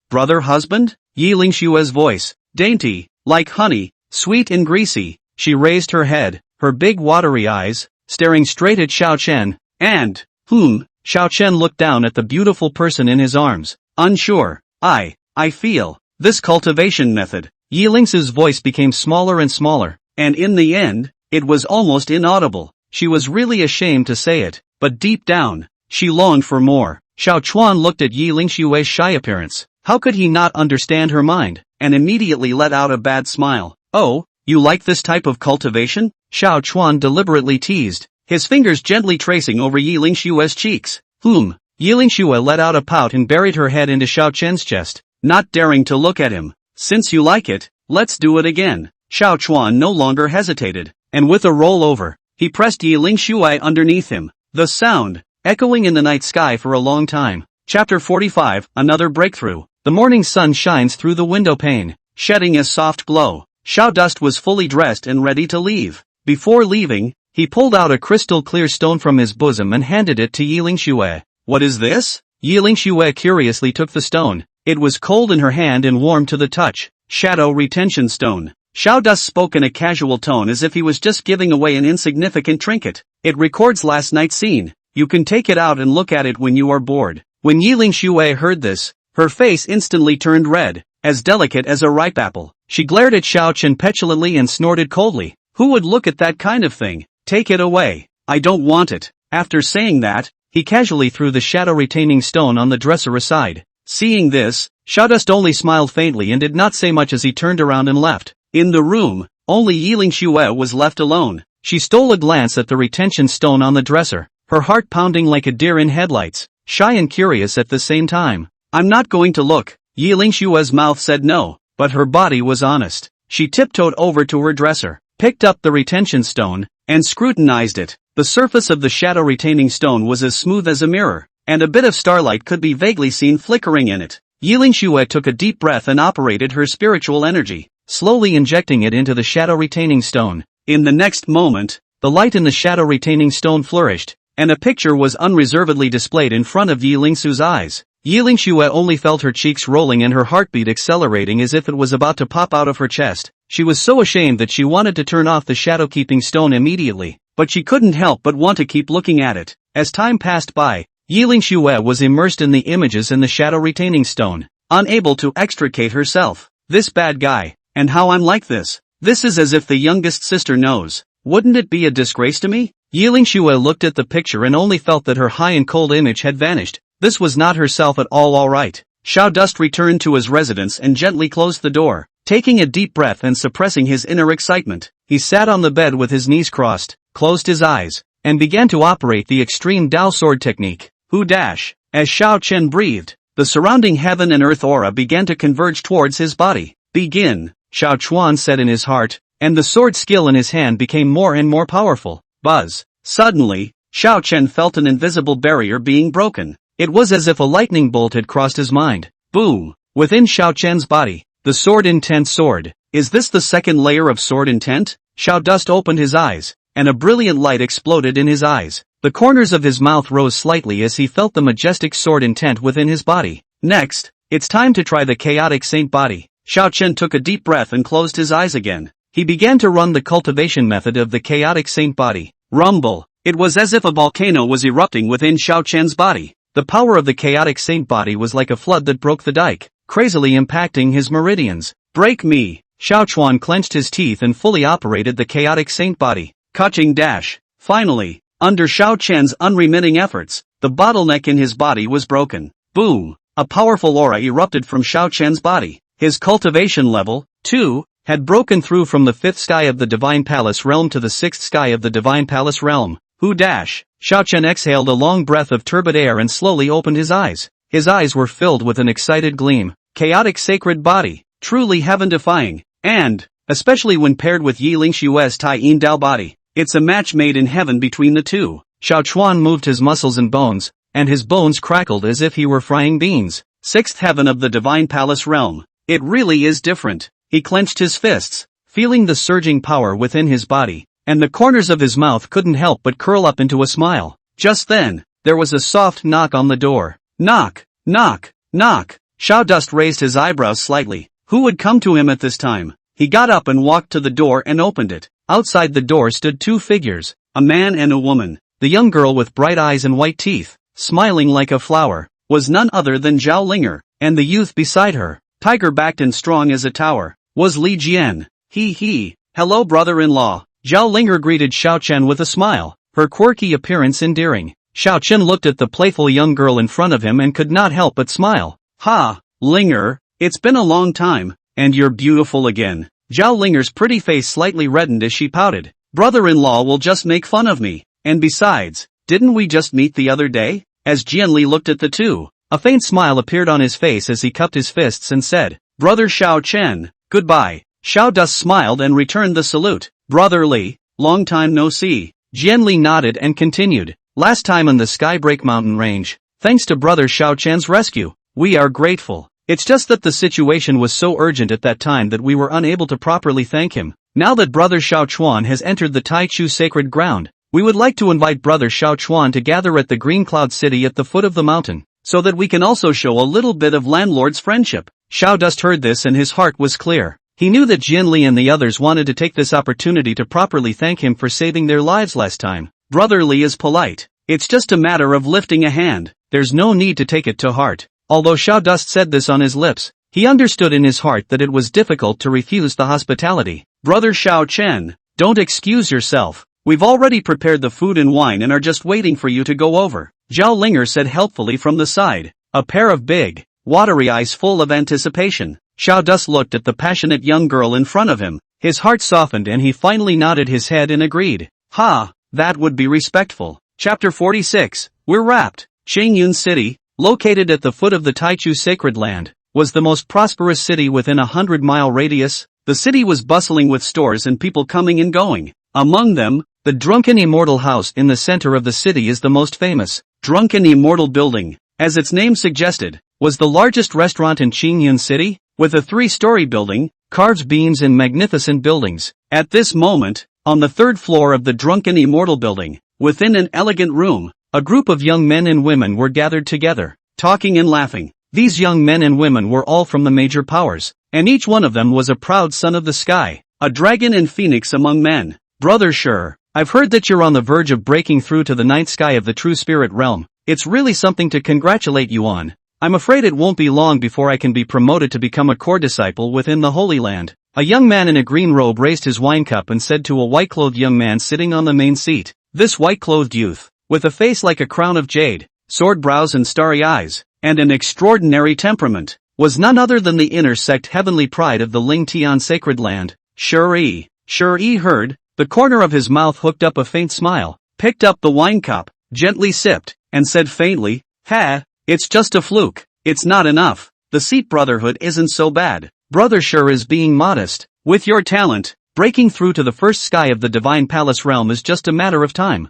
brother husband? Yilingxue's voice, dainty, like honey, sweet and greasy. She raised her head, her big watery eyes, staring straight at Xiao Chen, and, Xiao Chen looked down at the beautiful person in his arms, unsure. I feel, this cultivation method. Yilingxue's voice became smaller and smaller, and in the end, it was almost inaudible. She was really ashamed to say it, but deep down, she longed for more. Xiao Chuan looked at Yilingxue's shy appearance. How could he not understand her mind, and immediately let out a bad smile. Oh, you like this type of cultivation? Xiao Chuan deliberately teased, his fingers gently tracing over Yilingxue's cheeks. Yilingxue let out a pout and buried her head into Xiao Chen's chest, not daring to look at him. Since you like it, let's do it again. Xiao Chuan no longer hesitated, and with a roll over, he pressed Yilingxue underneath him, the sound echoing in the night sky for a long time. Chapter 45, Another Breakthrough. The morning sun shines through the window pane, shedding a soft glow. Xiao Dust was fully dressed and ready to leave. Before leaving, he pulled out a crystal-clear stone from his bosom and handed it to Yilingxue. What is this? Yilingxue curiously took the stone. It was cold in her hand and warm to the touch. Shadow retention stone. Xiao Dust spoke in a casual tone as if he was just giving away an insignificant trinket. It records last night's scene. You can take it out and look at it when you are bored. When Yilingxue heard this, her face instantly turned red, as delicate as a ripe apple. She glared at Xiao Chen petulantly and snorted coldly. Who would look at that kind of thing? Take it away. I don't want it. After saying that, he casually threw the shadow-retaining stone on the dresser aside. Seeing this, Xiao Dust only smiled faintly and did not say much as he turned around and left. In the room, only Yilingxue was left alone. She stole a glance at the retention stone on the dresser, her heart pounding like a deer in headlights. shy and curious at the same time. I'm not going to look. Yi Lingshua's mouth said no, but her body was honest. She tiptoed over to her dresser, picked up the retention stone, and scrutinized it. The surface of the shadow-retaining stone was as smooth as a mirror, and a bit of starlight could be vaguely seen flickering in it. Yi Lingshue took a deep breath and operated her spiritual energy, slowly injecting it into the shadow-retaining stone. In the next moment, the light in the shadow-retaining stone flourished, and a picture was unreservedly displayed in front of Yi Lingshu's eyes. Yi Lingshue only felt her cheeks rolling and her heartbeat accelerating as if it was about to pop out of her chest. She was so ashamed that she wanted to turn off the shadow-keeping stone immediately, but she couldn't help but want to keep looking at it. As time passed by, Yi Lingshue was immersed in the images in the shadow-retaining stone, unable to extricate herself. This bad guy, and how I'm like this. This is as if the youngest sister knows. Wouldn't it be a disgrace to me? Yi Lingshue looked at the picture and only felt that her high and cold image had vanished. This was not herself at all right. Xiao Dust returned to his residence and gently closed the door. Taking a deep breath and suppressing his inner excitement, he sat on the bed with his knees crossed, closed his eyes, and began to operate the extreme Dao sword technique. Hu dash. As Xiao Chen breathed, the surrounding heaven and earth aura began to converge towards his body. Begin, Xiao Chuan said in his heart, and the sword skill in his hand became more and more powerful. Buzz. Suddenly, Xiao Chen felt an invisible barrier being broken. It was as if a lightning bolt had crossed his mind. Boom! Within Xiao Chen's body, the sword intent sword. Is this the second layer of sword intent? Xiao Dust opened his eyes, and a brilliant light exploded in his eyes. The corners of his mouth rose slightly as he felt the majestic sword intent within his body. Next, it's time to try the chaotic saint body. Xiao Chen took a deep breath and closed his eyes again. He began to run the cultivation method of the chaotic saint body. Rumble! It was as if a volcano was erupting within Xiao Chen's body. The power of the chaotic saint body was like a flood that broke the dike, crazily impacting his meridians. Break me! Xiao Chuan clenched his teeth and fully operated the chaotic saint body. Kaching dash. Finally, under Xiao Chen's unremitting efforts, the bottleneck in his body was broken. Boom! A powerful aura erupted from Xiao Chen's body. His cultivation level, 2, had broken through from the 5th sky of the Divine Palace realm to the 6th sky of the Divine Palace realm. Hu dash. Xiao Chen exhaled a long breath of turbid air and slowly opened his eyes. His eyes were filled with an excited gleam. Chaotic sacred body, truly heaven-defying, and, especially when paired with Yi Lingshue's Tai Yin Dao body, it's a match made in heaven between the two. Xiao Chuan moved his muscles and bones, and his bones crackled as if he were frying beans. 6th heaven of the Divine Palace realm. It really is different. He clenched his fists, feeling the surging power within his body, and the corners of his mouth couldn't help but curl up into a smile. Just then, there was a soft knock on the door. Knock, knock, knock. Xiao Dust raised his eyebrows slightly. Who would come to him at this time? He got up and walked to the door and opened it. Outside the door stood two figures, a man and a woman. The young girl with bright eyes and white teeth, smiling like a flower, was none other than Zhao Linger, and the youth beside her, tiger-backed and strong as a tower, was Li Jian. He. Hello brother-in-law. Zhao Linger greeted Xiao Chen with a smile, her quirky appearance endearing. Xiao Chen looked at the playful young girl in front of him and could not help but smile. Ha, Linger, it's been a long time, and you're beautiful again. Zhao Linger's pretty face slightly reddened as she pouted. Brother-in-law will just make fun of me, and besides, didn't we just meet the other day? As Jianli looked at the two, a faint smile appeared on his face as he cupped his fists and said, Brother Xiao Chen, goodbye. Xiao Dust smiled and returned the salute. Brother Li, long time no see. Jianli nodded and continued. Last time on the Skybreak mountain range, thanks to Brother Xiao Chen's rescue, we are grateful. It's just that the situation was so urgent at that time that we were unable to properly thank him. Now that Brother Xiao Chuan has entered the Taichu sacred ground, we would like to invite Brother Xiao Chuan to gather at the Green Cloud City at the foot of the mountain, so that we can also show a little bit of landlord's friendship. Xiao Dust heard this and his heart was clear. He knew that Jianli and the others wanted to take this opportunity to properly thank him for saving their lives last time. Brother Li is polite. It's just a matter of lifting a hand. There's no need to take it to heart. Although Xiao Dust said this on his lips, he understood in his heart that it was difficult to refuse the hospitality. Brother Xiao Chen, don't excuse yourself. We've already prepared the food and wine and are just waiting for you to go over. Zhao Linger said helpfully from the side, a pair of big, watery eyes full of anticipation. Xiao Dust looked at the passionate young girl in front of him. His heart softened and he finally nodded his head and agreed. Ha, that would be respectful. Chapter 46, we're wrapped. Changyun City, located at the foot of the Taichu Sacred Land, was the most prosperous city within a 100-mile radius. The city was bustling with stores and people coming and going. Among them, the Drunken Immortal House in the center of the city is the most famous. Drunken Immortal Building, as its name suggested, was the largest restaurant in Changyun City, with a 3-story building, carved beams and magnificent buildings. At this moment, on the 3rd floor of the Drunken Immortal Building, within an elegant room, a group of young men and women were gathered together, talking and laughing. These young men and women were all from the major powers, and each one of them was a proud son of the sky, a dragon and phoenix among men. Brother Sure, I've heard that you're on the verge of breaking through to the 9th sky of the true spirit realm. It's really something to congratulate you on. I'm afraid it won't be long before I can be promoted to become a core disciple within the Holy Land. A young man in a green robe raised his wine cup and said to a white-clothed young man sitting on the main seat. This white-clothed youth, with a face like a crown of jade, sword brows and starry eyes, and an extraordinary temperament, was none other than the inner sect heavenly pride of the Ling Tian Sacred Land, Sure-yi. Sure-yi heard, the corner of his mouth hooked up a faint smile, picked up the wine cup, gently sipped, and said faintly, "Ha, it's just a fluke, it's not enough, the Seat Brotherhood isn't so bad. Brother Sure is being modest. With your talent, breaking through to the 1st sky of the Divine Palace realm is just a matter of time."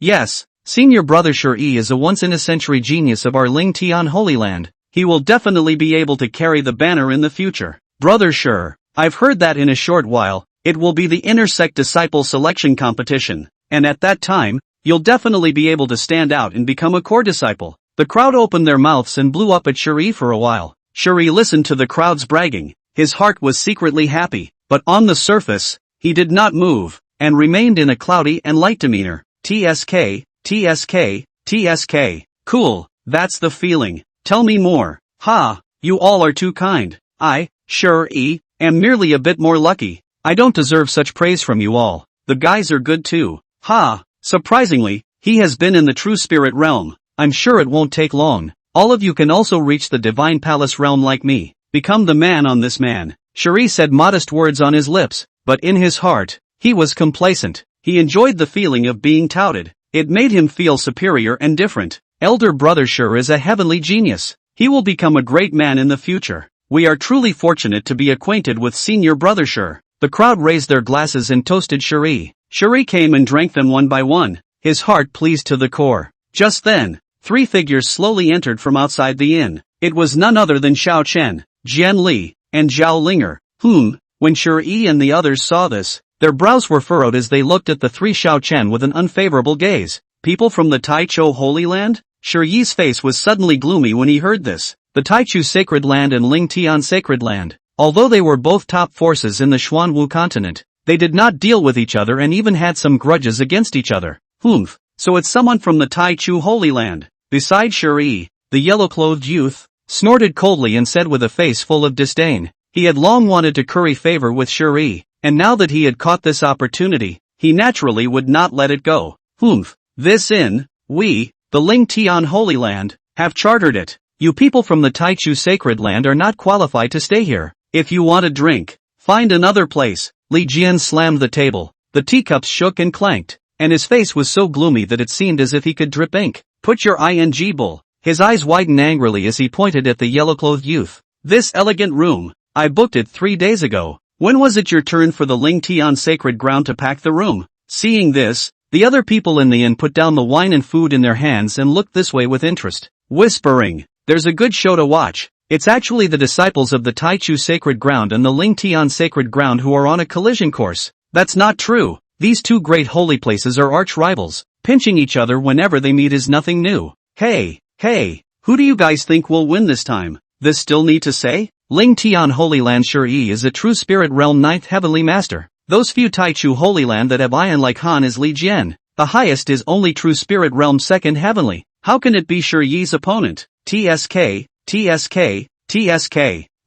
Yes, Senior Brother Sure-yi is a once-in-a-century genius of our Ling Tian Holy Land. He will definitely be able to carry the banner in the future. Brother Sure, I've heard that in a short while, it will be the Inner Sect Disciple Selection Competition, and at that time, you'll definitely be able to stand out and become a core disciple. The crowd opened their mouths and blew up at Sure-yi for a while. Sure-yi listened to the crowd's bragging. His heart was secretly happy, but on the surface, he did not move, and remained in a cloudy and light demeanor. TSK. Cool, that's the feeling. Tell me more. Ha, you all are too kind. I, Sure-yi, am merely a bit more lucky. I don't deserve such praise from you all. The guys are good too. Ha, surprisingly, he has been in the true spirit realm. I'm sure it won't take long. All of you can also reach the Divine Palace realm like me. Become the man on this man. Sure-yi said modest words on his lips, but in his heart, he was complacent. He enjoyed the feeling of being touted. It made him feel superior and different. Elder Brother Sure is a heavenly genius. He will become a great man in the future. We are truly fortunate to be acquainted with Senior Brother Sure. The crowd raised their glasses and toasted Sure-yi. Sure-yi came and drank them one by one, his heart pleased to the core. Just then, 3 figures slowly entered from outside the inn. It was none other than Xiao Chen, Jian Li, and Zhao Linger, whom, when Sure-yi and the others saw this, their brows were furrowed as they looked at the 3 Xiao Chen with an unfavorable gaze. People from the Taichu Holy Land? Sure-yi's face was suddenly gloomy when he heard this. The Taichu Sacred Land and Ling Tian Sacred Land, although they were both top forces in the Xuanwu continent, they did not deal with each other and even had some grudges against each other. So it's someone from the Taichu Holy Land. Besides Sure-yi, the yellow-clothed youth snorted coldly and said with a face full of disdain. He had long wanted to curry favor with Sure-yi, and now that he had caught this opportunity, he naturally would not let it go. This inn, we, the Ling Tian Holy Land, have chartered it. You people from the Taichu Sacred Land are not qualified to stay here. If you want a drink, find another place. Li Jian slammed the table. The teacups shook and clanked, and his face was so gloomy that it seemed as if he could drip ink. Put your ing bull. His eyes widened angrily as he pointed at the yellow-clothed youth. This elegant room, I booked it 3 days ago. When was it your turn for the Ling Tian Sacred Ground to pack the room? Seeing this, the other people in the inn put down the wine and food in their hands and looked this way with interest, whispering, "There's a good show to watch." It's actually the disciples of the Taichu Sacred Ground and the Ling Tian Sacred Ground who are on a collision course. That's not true. These 2 great holy places are arch rivals. Pinching each other whenever they meet is nothing new. Hey, who do you guys think will win this time? This still need to say? Ling Tian Holy Land Sure-yi is a true spirit realm 9th heavenly master. Those few Taichu Holy Land that have ion like Han is Li Jian. The highest is only true spirit realm 2nd heavenly. How can it be Sure-yi's opponent? TSK.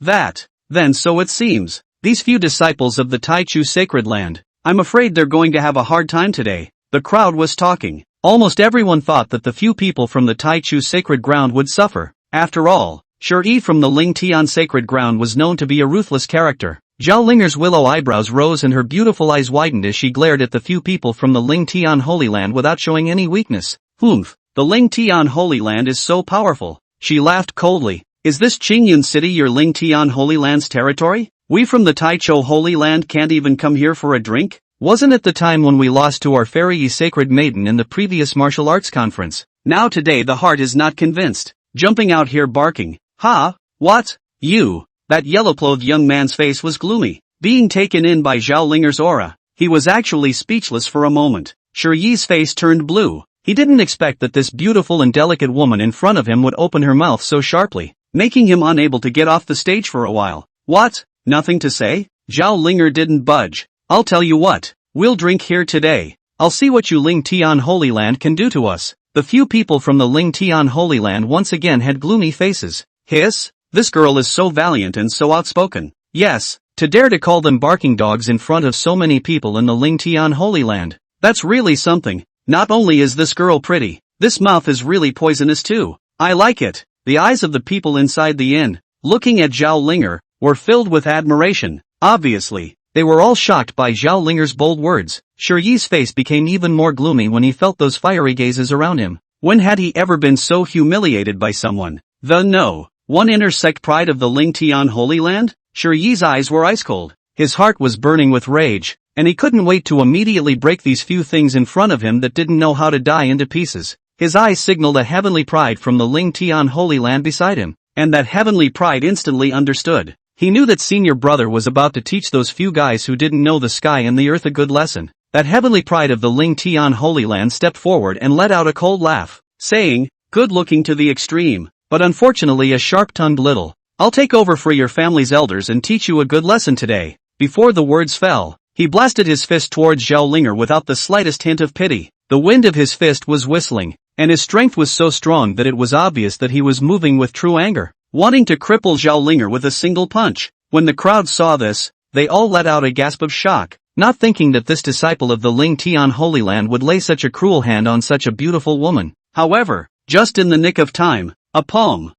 That. Then so it seems. These few disciples of the Taichu Sacred Land, I'm afraid they're going to have a hard time today. The crowd was talking. Almost everyone thought that the few people from the Taichu Sacred Ground would suffer. After all, Sure-yi from the Ling Tian Sacred Ground was known to be a ruthless character. Zhao Linger's willow eyebrows rose and her beautiful eyes widened as she glared at the few people from the Ling Tian Holy Land without showing any weakness. The Ling Tian Holy Land is so powerful. She laughed coldly. Is this Qingyun City your Ling Tian Holy Land's territory? We from the Taichou Holy Land can't even come here for a drink? Wasn't it the time when we lost to our fairy Yi Sacred Maiden in the previous martial arts conference? Now today the heart is not convinced. Jumping out here barking. Ha? What? You? That yellow-clothed young man's face was gloomy. Being taken in by Zhao Linger's aura, he was actually speechless for a moment. Shi Yi's face turned blue. He didn't expect that this beautiful and delicate woman in front of him would open her mouth so sharply, making him unable to get off the stage for a while. What? Nothing to say? Zhao Linger didn't budge. I'll tell you what. We'll drink here today. I'll see what you Ling Tian Holy Land can do to us. The few people from the Ling Tian Holy Land once again had gloomy faces. Hiss? This girl is so valiant and so outspoken. Yes, to dare to call them barking dogs in front of so many people in the Ling Tian Holy Land. That's really something. Not only is this girl pretty, this mouth is really poisonous too. I like it. The eyes of the people inside the inn, looking at Zhao Linger, were filled with admiration. Obviously, they were all shocked by Zhao Linger's bold words. Shi Yi's face became even more gloomy when he felt those fiery gazes around him. When had he ever been so humiliated by someone? One intersect pride of the Ling Tian Holy Land? Shi Yi's eyes were ice cold. His heart was burning with rage, and he couldn't wait to immediately break these few things in front of him that didn't know how to die into pieces. His eyes signaled a heavenly pride from the Ling Tian Holy Land beside him, and that heavenly pride instantly understood. He knew that senior brother was about to teach those few guys who didn't know the sky and the earth a good lesson. That heavenly pride of the Ling Tian Holy Land stepped forward and let out a cold laugh, saying, good looking to the extreme, but unfortunately a sharp-tongued little. I'll take over for your family's elders and teach you a good lesson today. Before the words fell, he blasted his fist towards Zhao Linger without the slightest hint of pity. The wind of his fist was whistling, and his strength was so strong that it was obvious that he was moving with true anger, wanting to cripple Zhao Linger with a single punch. When the crowd saw this, they all let out a gasp of shock, not thinking that this disciple of the Ling Tian Holy Land would lay such a cruel hand on such a beautiful woman. However, just in the nick of time, a palm,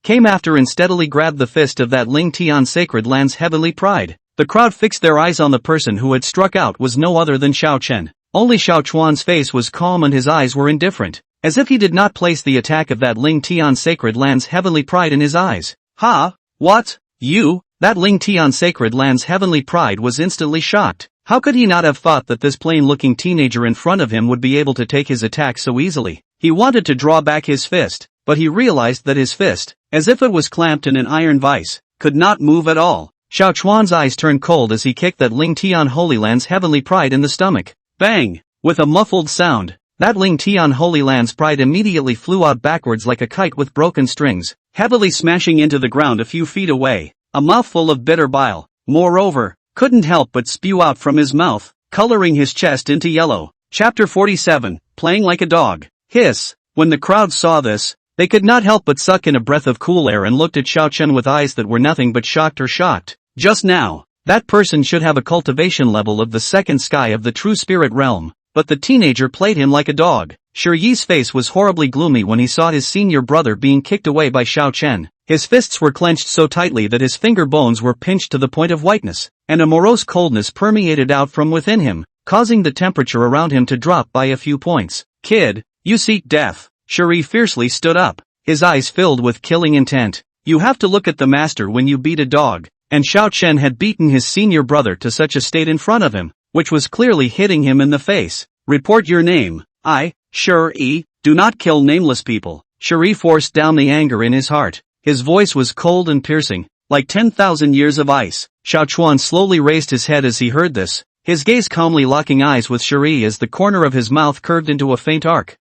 came after and steadily grabbed the fist of that Ling Tian Sacred Land's heavenly pride. The crowd fixed their eyes on the person who had struck out was no other than Xiao Chen. Only Xiao Chuan's face was calm and his eyes were indifferent, as if he did not place the attack of that Ling Tian Sacred Land's heavenly pride in his eyes. Ha? What? You? That Ling Tian Sacred Land's heavenly pride was instantly shocked. How could he not have thought that this plain-looking teenager in front of him would be able to take his attack so easily? He wanted to draw back his fist, but he realized that his fist, as if it was clamped in an iron vise, could not move at all. Xiao Chuan's eyes turned cold as he kicked that Ling Tian Holy Land's heavenly pride in the stomach. Bang! With a muffled sound, that Ling Tian Holy Land's pride immediately flew out backwards like a kite with broken strings, heavily smashing into the ground a few feet away. A mouthful of bitter bile, moreover, couldn't help but spew out from his mouth, coloring his chest into yellow. Chapter 47, Playing Like a Dog. Hiss! When the crowd saw this, they could not help but suck in a breath of cool air and looked at Xiao Chen with eyes that were nothing but shocked. Just now, that person should have a cultivation level of the second sky of the true spirit realm, but the teenager played him like a dog. Shi Yi's face was horribly gloomy when he saw his senior brother being kicked away by Xiao Chen. His fists were clenched so tightly that his finger bones were pinched to the point of whiteness, and a morose coldness permeated out from within him, causing the temperature around him to drop by a few points. Kid, you seek death. Shi fiercely stood up, his eyes filled with killing intent. You have to look at the master when you beat a dog. And Xiao Chen had beaten his senior brother to such a state in front of him, which was clearly hitting him in the face. Report your name. I, Shi, do not kill nameless people. Shi forced down the anger in his heart. His voice was cold and piercing, like 10,000 years of ice. Xiao Chuan slowly raised his head as he heard this, his gaze calmly locking eyes with Shi as the corner of his mouth curved into a faint arc.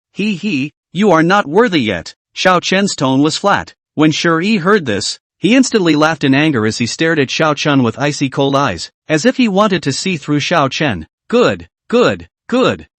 You are not worthy yet. Xiao Chen's tone was flat. When Shi heard this, he instantly laughed in anger as he stared at Xiao Chen with icy cold eyes, as if he wanted to see through Xiao Chen. Good.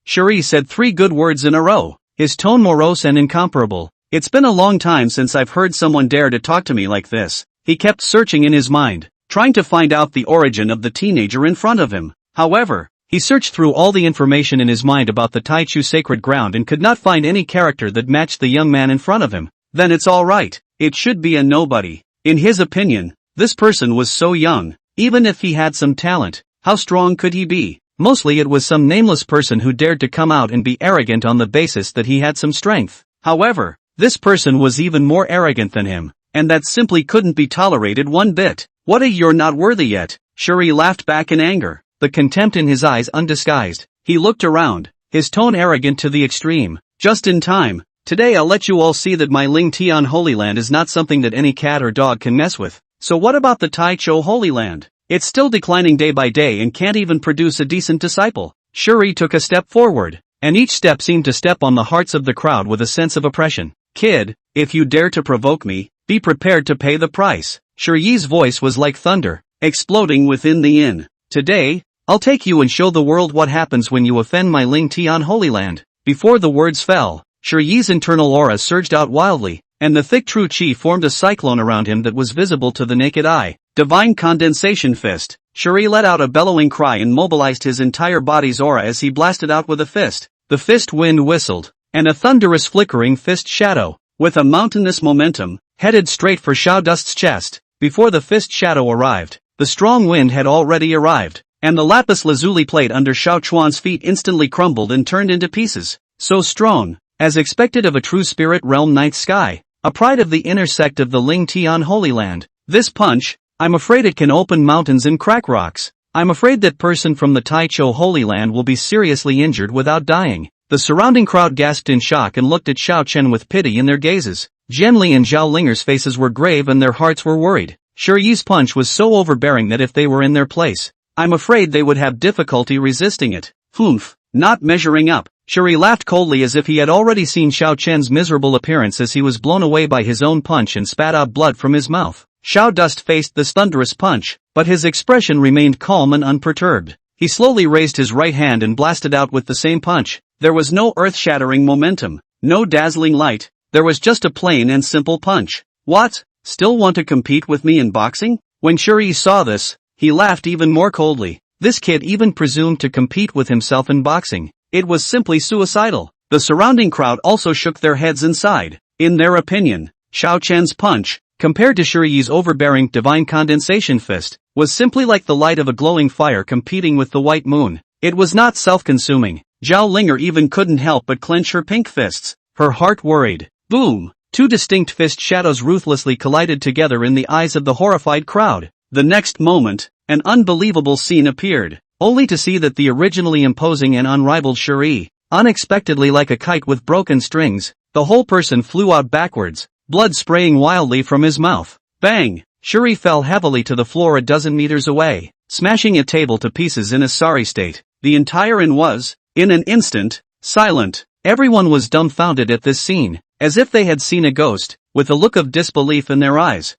Shi said 3 good words in a row, his tone morose and incomparable. It's been a long time since I've heard someone dare to talk to me like this. He kept searching in his mind, trying to find out the origin of the teenager in front of him. However, he searched through all the information in his mind about the Taichu sacred ground and could not find any character that matched the young man in front of him. Then it's alright, it should be a nobody. In his opinion, this person was so young. Even if he had some talent, how strong could he be? Mostly it was some nameless person who dared to come out and be arrogant on the basis that he had some strength. However, this person was even more arrogant than him, and that simply couldn't be tolerated one bit. What a you're not worthy yet, Shuri laughed back in anger, the contempt in his eyes undisguised. He looked around, his tone arrogant to the extreme. Just in time. Today I'll let you all see that my Ling Tian Holy Land is not something that any cat or dog can mess with. So what about the Tai Cho Holy Land? It's still declining day by day and can't even produce a decent disciple. Shuri took a step forward, and each step seemed to step on the hearts of the crowd with a sense of oppression. Kid, if you dare to provoke me, be prepared to pay the price. Shuri's voice was like thunder, exploding within the inn. Today, I'll take you and show the world what happens when you offend my Ling Tian Holy Land. Before the words fell, Shuri's internal aura surged out wildly, and the thick true chi formed a cyclone around him that was visible to the naked eye. Divine Condensation Fist. Shuri let out a bellowing cry and mobilized his entire body's aura as he blasted out with a fist. The fist wind whistled, and a thunderous flickering fist shadow, with a mountainous momentum, headed straight for Xiao Dust's chest. Before the fist shadow arrived, the strong wind had already arrived, and the lapis lazuli plate under Xiao Chuan's feet instantly crumbled and turned into pieces. So strong, as expected of a true spirit realm night sky, a pride of the inner sect of the Ling Tian Holy Land. This punch, I'm afraid it can open mountains and crack rocks. I'm afraid that person from the Tai Cho Holy Land will be seriously injured without dying. The surrounding crowd gasped in shock and looked at Xiao Chen with pity in their gazes. Jian Li and Zhao Linger's faces were grave and their hearts were worried. Shuri's punch was so overbearing that if they were in their place, I'm afraid they would have difficulty resisting it. Humph, not measuring up. Shuri laughed coldly as if he had already seen Xiao Chen's miserable appearance as he was blown away by his own punch and spat out blood from his mouth. Xiao Dust faced this thunderous punch, but his expression remained calm and unperturbed. He slowly raised his right hand and blasted out with the same punch. There was no earth-shattering momentum, no dazzling light, there was just a plain and simple punch. What? Still want to compete with me in boxing? When Shuri saw this, he laughed even more coldly. This kid even presumed to compete with himself in boxing. It was simply suicidal. The surrounding crowd also shook their heads and sighed. In their opinion, Xiao Chen's punch, compared to Shuri's overbearing divine condensation fist, was simply like the light of a glowing fire competing with the white moon. It was not self-consuming. Zhao Linger even couldn't help but clench her pink fists. Her heart worried. Boom! Two distinct fist shadows ruthlessly collided together in the eyes of the horrified crowd. The next moment, an unbelievable scene appeared, only to see that the originally imposing and unrivaled Shuri, unexpectedly like a kite with broken strings, the whole person flew out backwards, blood spraying wildly from his mouth. Bang! Shuri fell heavily to the floor a dozen meters away, smashing a table to pieces in a sorry state. The entire inn was, in an instant, silent. Everyone was dumbfounded at this scene, as if they had seen a ghost, with a look of disbelief in their eyes.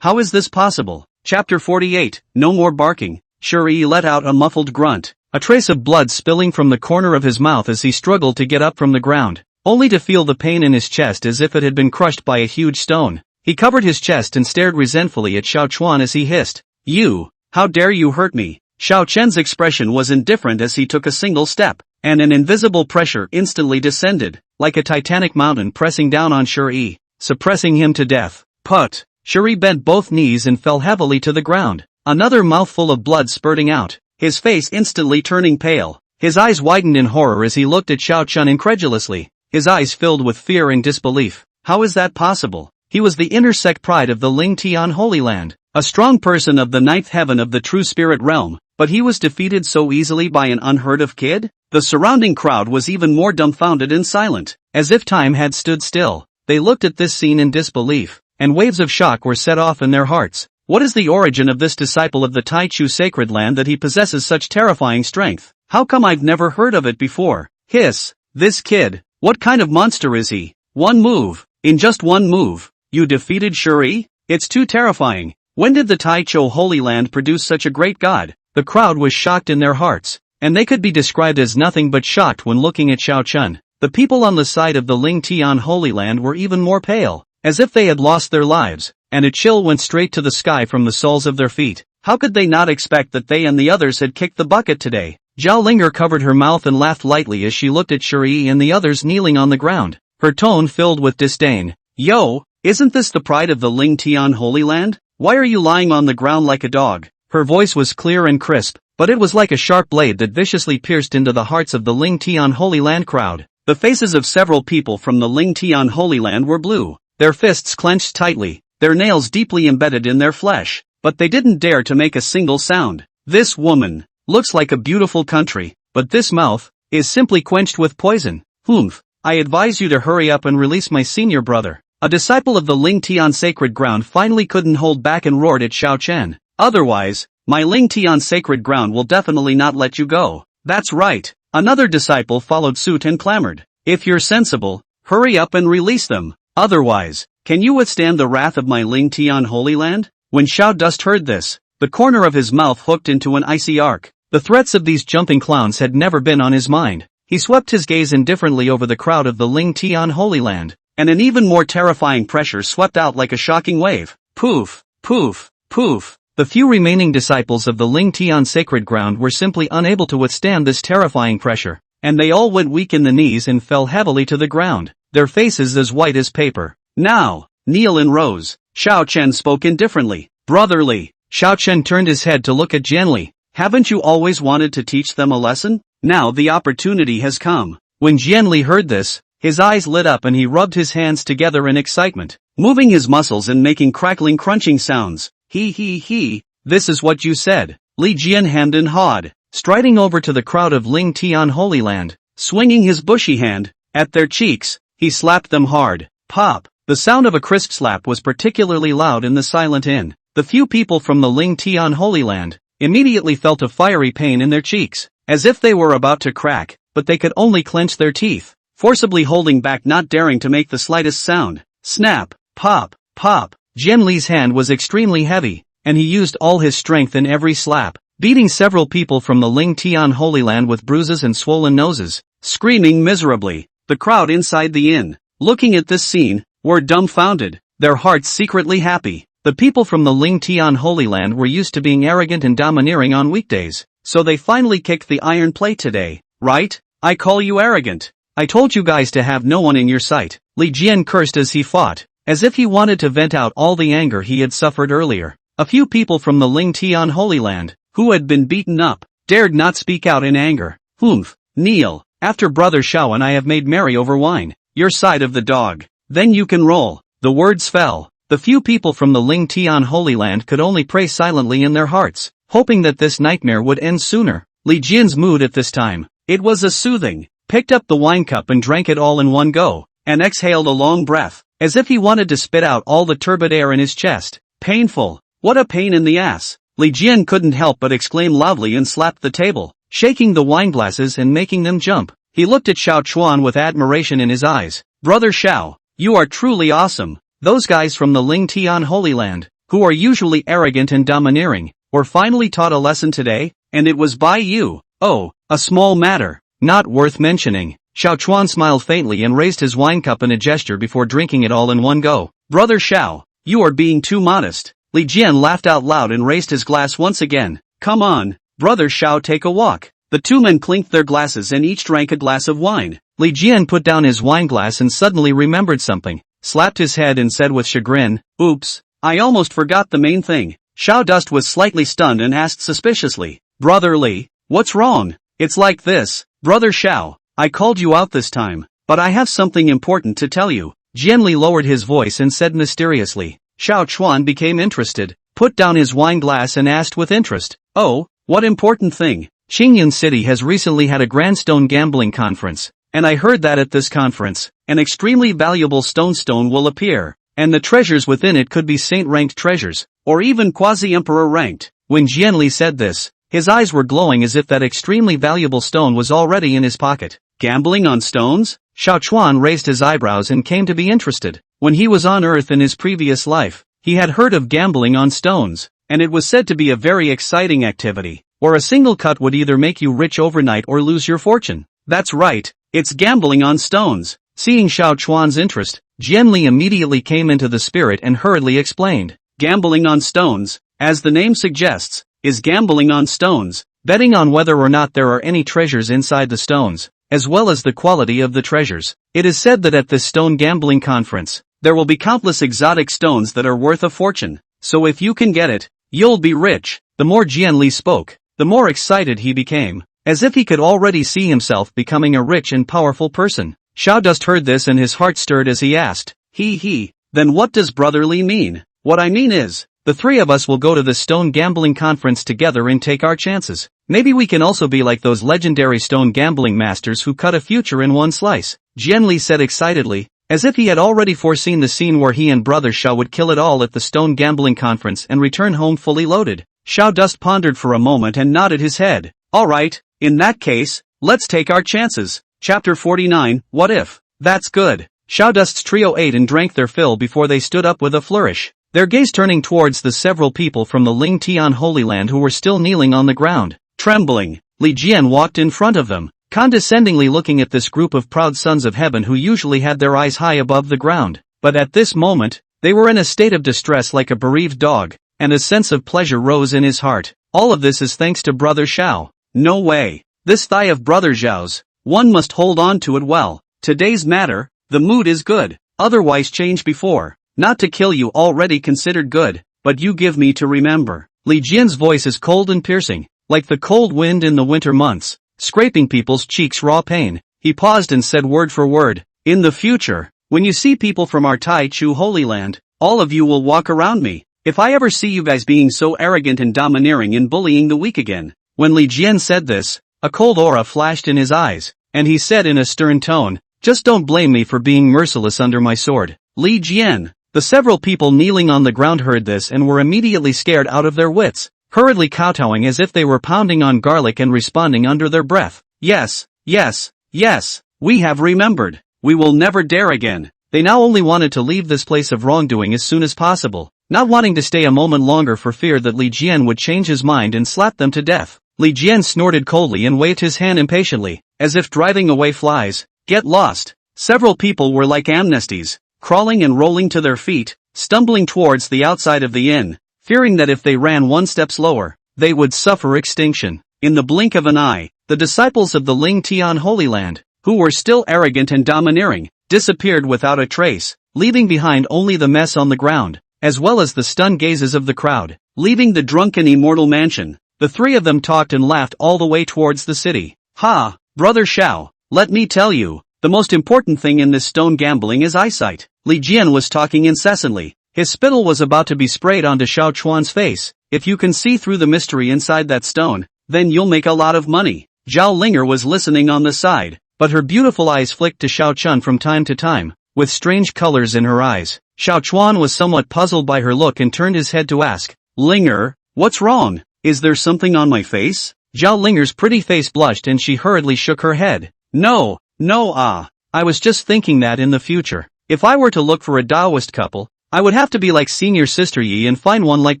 How is this possible? Chapter 48, No More Barking. Shuri let out a muffled grunt, a trace of blood spilling from the corner of his mouth as he struggled to get up from the ground, only to feel the pain in his chest as if it had been crushed by a huge stone. He covered his chest and stared resentfully at Xiao Chuan as he hissed, "You, how dare you hurt me?" Xiao Chen's expression was indifferent as he took a single step, and an invisible pressure instantly descended, like a titanic mountain pressing down on Shuri, suppressing him to death. Put! Shuri bent both knees and fell heavily to the ground, another mouthful of blood spurting out, his face instantly turning pale. His eyes widened in horror as he looked at Xiao Chen incredulously, his eyes filled with fear and disbelief. How is that possible? He was the inner sect pride of the Ling Tian Holy Land, a strong person of the ninth heaven of the true spirit realm, but he was defeated so easily by an unheard of kid? The surrounding crowd was even more dumbfounded and silent, as if time had stood still. They looked at this scene in disbelief, and waves of shock were set off in their hearts. What is the origin of this disciple of the Tai Chu sacred land that he possesses such terrifying strength? How come I've never heard of it before? Hiss! This kid, what kind of monster is he? One move, in just one move, you defeated Shuri? It's too terrifying. When did the Tai Cho Holy Land produce such a great god? The crowd was shocked in their hearts, and they could be described as nothing but shocked when looking at Xiao Chen. The people on the side of the Ling Tian Holy Land were even more pale, as if they had lost their lives, and a chill went straight to the sky from the soles of their feet. How could they not expect that they and the others had kicked the bucket today? Zhao Linger covered her mouth and laughed lightly as she looked at Shuri and the others kneeling on the ground, her tone filled with disdain. Yo, isn't this the pride of the Ling Tian Holy Land? Why are you lying on the ground like a dog? Her voice was clear and crisp, but it was like a sharp blade that viciously pierced into the hearts of the Ling Tian Holy Land crowd. The faces of several people from the Ling Tian Holy Land were blue, their fists clenched tightly, their nails deeply embedded in their flesh, but they didn't dare to make a single sound. This woman looks like a beautiful country, but this mouth is simply quenched with poison. Humph, I advise you to hurry up and release my senior brother. A disciple of the Ling Tian sacred ground finally couldn't hold back and roared at Xiao Chen. Otherwise, my Ling Tian sacred ground will definitely not let you go. That's right. Another disciple followed suit and clamored. If you're sensible, hurry up and release them. Otherwise, can you withstand the wrath of my Ling Tian Holy Land? When Xiao Dust heard this, the corner of his mouth hooked into an icy arc. The threats of these jumping clowns had never been on his mind. He swept his gaze indifferently over the crowd of the Ling Tian Holy Land, and an even more terrifying pressure swept out like a shocking wave. Poof, poof, poof. The few remaining disciples of the Ling Tian sacred ground were simply unable to withstand this terrifying pressure, and they all went weak in the knees and fell heavily to the ground, their faces as white as paper. Now, kneel and rose. Xiao Chen spoke indifferently. Brotherly. Xiao Chen turned his head to look at Jianli. Haven't you always wanted to teach them a lesson? Now the opportunity has come. When Jianli heard this, his eyes lit up and he rubbed his hands together in excitement, moving his muscles and making crackling crunching sounds. He, this is what you said. Li Jian hemmed and hawed, striding over to the crowd of Ling Tian Holy Land, swinging his bushy hand at their cheeks, he slapped them hard. Pop! The sound of a crisp slap was particularly loud in the silent inn. The few people from the Ling Tian Holy Land immediately felt a fiery pain in their cheeks, as if they were about to crack, but they could only clench their teeth, forcibly holding back, not daring to make the slightest sound. Snap! Pop! Pop! Jian Li's hand was extremely heavy, and he used all his strength in every slap, beating several people from the Ling Tian Holy Land with bruises and swollen noses, screaming miserably. The crowd inside the inn, looking at this scene, were dumbfounded, their hearts secretly happy. The people from the Ling Tian Holy Land were used to being arrogant and domineering on weekdays, so they finally kicked the iron plate today, right? I call you arrogant. I told you guys to have no one in your sight. Li Jian cursed as he fought, as if he wanted to vent out all the anger he had suffered earlier. A few people from the Ling Tian Holy Land, who had been beaten up, dared not speak out in anger. Humph, kneel. After Brother Xiao and I have made merry over wine, your side of the dog, then you can roll. The words fell. The few people from the Ling Tian Holy Land could only pray silently in their hearts, hoping that this nightmare would end sooner. Li Jian's mood at this time, it was a soothing, picked up the wine cup and drank it all in one go, and exhaled a long breath, as if he wanted to spit out all the turbid air in his chest. Painful. What a pain in the ass. Li Jian couldn't help but exclaim loudly and slapped the table, shaking the wine glasses and making them jump. He looked at Xiao Chuan with admiration in his eyes. Brother Xiao, you are truly awesome. Those guys from the Ling Tian Holy Land, who are usually arrogant and domineering, were finally taught a lesson today, and it was by you. Oh, a small matter, not worth mentioning. Xiao Chuan smiled faintly and raised his wine cup in a gesture before drinking it all in one go. Brother Xiao, you are being too modest. Li Jian laughed out loud and raised his glass once again. Come on, Brother Xiao, take a walk. The two men clinked their glasses and each drank a glass of wine. Li Jian put down his wine glass and suddenly remembered something, slapped his head and said with chagrin, oops, I almost forgot the main thing. Xiao Dust was slightly stunned and asked suspiciously, Brother Li, what's wrong? It's like this, Brother Xiao, I called you out this time, but I have something important to tell you. Jian Li lowered his voice and said mysteriously. Xiao Chuan became interested, put down his wine glass and asked with interest, oh, what important thing? Qingyun City has recently had a grand stone gambling conference, and I heard that at this conference, an extremely valuable stone will appear, and the treasures within it could be saint-ranked treasures, or even quasi-emperor ranked. When Jian Li said this, his eyes were glowing as if that extremely valuable stone was already in his pocket. Gambling on stones? Xiao Chuan raised his eyebrows and came to be interested. When he was on Earth in his previous life, he had heard of gambling on stones, and it was said to be a very exciting activity, where a single cut would either make you rich overnight or lose your fortune. That's right, it's gambling on stones. Seeing Xiao Chuan's interest, Jian Li immediately came into the spirit and hurriedly explained. Gambling on stones, as the name suggests, is gambling on stones, betting on whether or not there are any treasures inside the stones, as well as the quality of the treasures. It is said that at this stone gambling conference, there will be countless exotic stones that are worth a fortune, so if you can get it, you'll be rich. The more Jian Li spoke, the the more excited he became, as if he could already see himself becoming a rich and powerful person. Xiao Dust heard this and his heart stirred as he asked, Then what does brotherly mean? What I mean is, the three of us will go to the stone gambling conference together and take our chances. Maybe we can also be like those legendary stone gambling masters who cut a future in one slice, Jian Li said excitedly, as if he had already foreseen the scene where he and brother Xiao would kill it all at the stone gambling conference and return home fully loaded. Xiao Dust pondered for a moment and nodded his head. Alright, in that case, let's take our chances. Chapter 49, What If? That's good. Xiao Dust's trio ate and drank their fill before they stood up with a flourish, their gaze turning towards the several people from the Ling Tian Holy Land who were still kneeling on the ground. Trembling, Li Jian walked in front of them, condescendingly looking at this group of proud sons of heaven who usually had their eyes high above the ground. But at this moment, they were in a state of distress like a bereaved dog, and a sense of pleasure rose in his heart. All of this is thanks to brother Xiao. No way. This thigh of brother Xiao's, one must hold on to it well. Today's matter, the mood is good, otherwise change before. Not to kill you already considered good, but you give me to remember. Li Jian's voice is cold and piercing, like the cold wind in the winter months, scraping people's cheeks raw pain. He paused and said word for word, in the future, when you see people from our Tai Chu Holy Land, all of you will walk around me. If I ever see you guys being so arrogant and domineering and bullying the weak again. When Li Jian said this, a cold aura flashed in his eyes, and he said in a stern tone, just don't blame me for being merciless under my sword. Li Jian. The several people kneeling on the ground heard this and were immediately scared out of their wits, hurriedly kowtowing as if they were pounding on garlic and responding under their breath. Yes, yes, yes, we have remembered. We will never dare again. They now only wanted to leave this place of wrongdoing as soon as possible, not wanting to stay a moment longer for fear that Li Jian would change his mind and slap them to death. Li Jian snorted coldly and waved his hand impatiently, as if driving away flies. Get lost. Several people were like amnesties, crawling and rolling to their feet, stumbling towards the outside of the inn, fearing that if they ran one step slower, they would suffer extinction. In the blink of an eye, the disciples of the Ling Tian Holy Land, who were still arrogant and domineering, disappeared without a trace, leaving behind only the mess on the ground, as well as the stunned gazes of the crowd. Leaving the drunken immortal mansion, the three of them talked and laughed all the way towards the city. Ha, brother Xiao, let me tell you, the most important thing in this stone gambling is eyesight. Li Jian was talking incessantly. His spittle was about to be sprayed onto Xiao Chuan's face. If you can see through the mystery inside that stone, then you'll make a lot of money. Zhao Linger was listening on the side, but her beautiful eyes flicked to Xiao Chun from time to time, with strange colors in her eyes. Xiao Chuan was somewhat puzzled by her look and turned his head to ask, Linger, what's wrong? Is there something on my face? Zhao Linger's pretty face blushed and she hurriedly shook her head. No, I was just thinking that in the future, if I were to look for a Taoist couple, I would have to be like senior sister Yi and find one like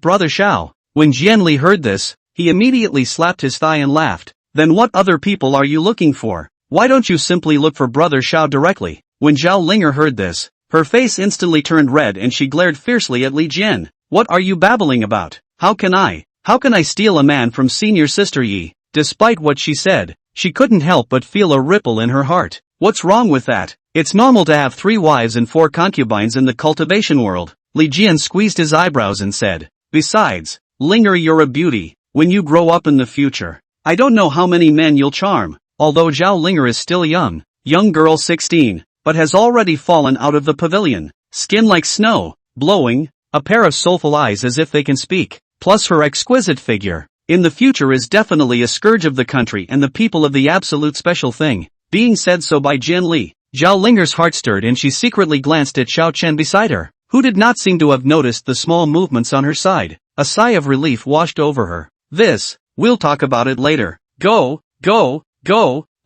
brother Xiao. When Jian Li heard this, he immediately slapped his thigh and laughed. Then what other people are you looking for? Why don't you simply look for brother Xiao directly? When Zhao Linger heard this, her face instantly turned red and she glared fiercely at Li Jian. What are you babbling about? How can I steal a man from senior sister Yi? Despite what she said, she couldn't help but feel a ripple in her heart. What's wrong with that? It's normal to have 3 wives and 4 concubines in the cultivation world. Li Jian squeezed his eyebrows and said, besides, Linger, you're a beauty. When you grow up in the future, I don't know how many men you'll charm. Although Zhao Linger is still young girl 16, but has already fallen out of the pavilion. Skin like snow, glowing, a pair of soulful eyes as if they can speak, plus her exquisite figure. In the future is definitely a scourge of the country and the people of the absolute special thing. Being said so by Jian Li, Zhao Linger's heart stirred and she secretly glanced at Xiao Chen beside her, who did not seem to have noticed the small movements on her side. A sigh of relief washed over her. We'll talk about it later. Go,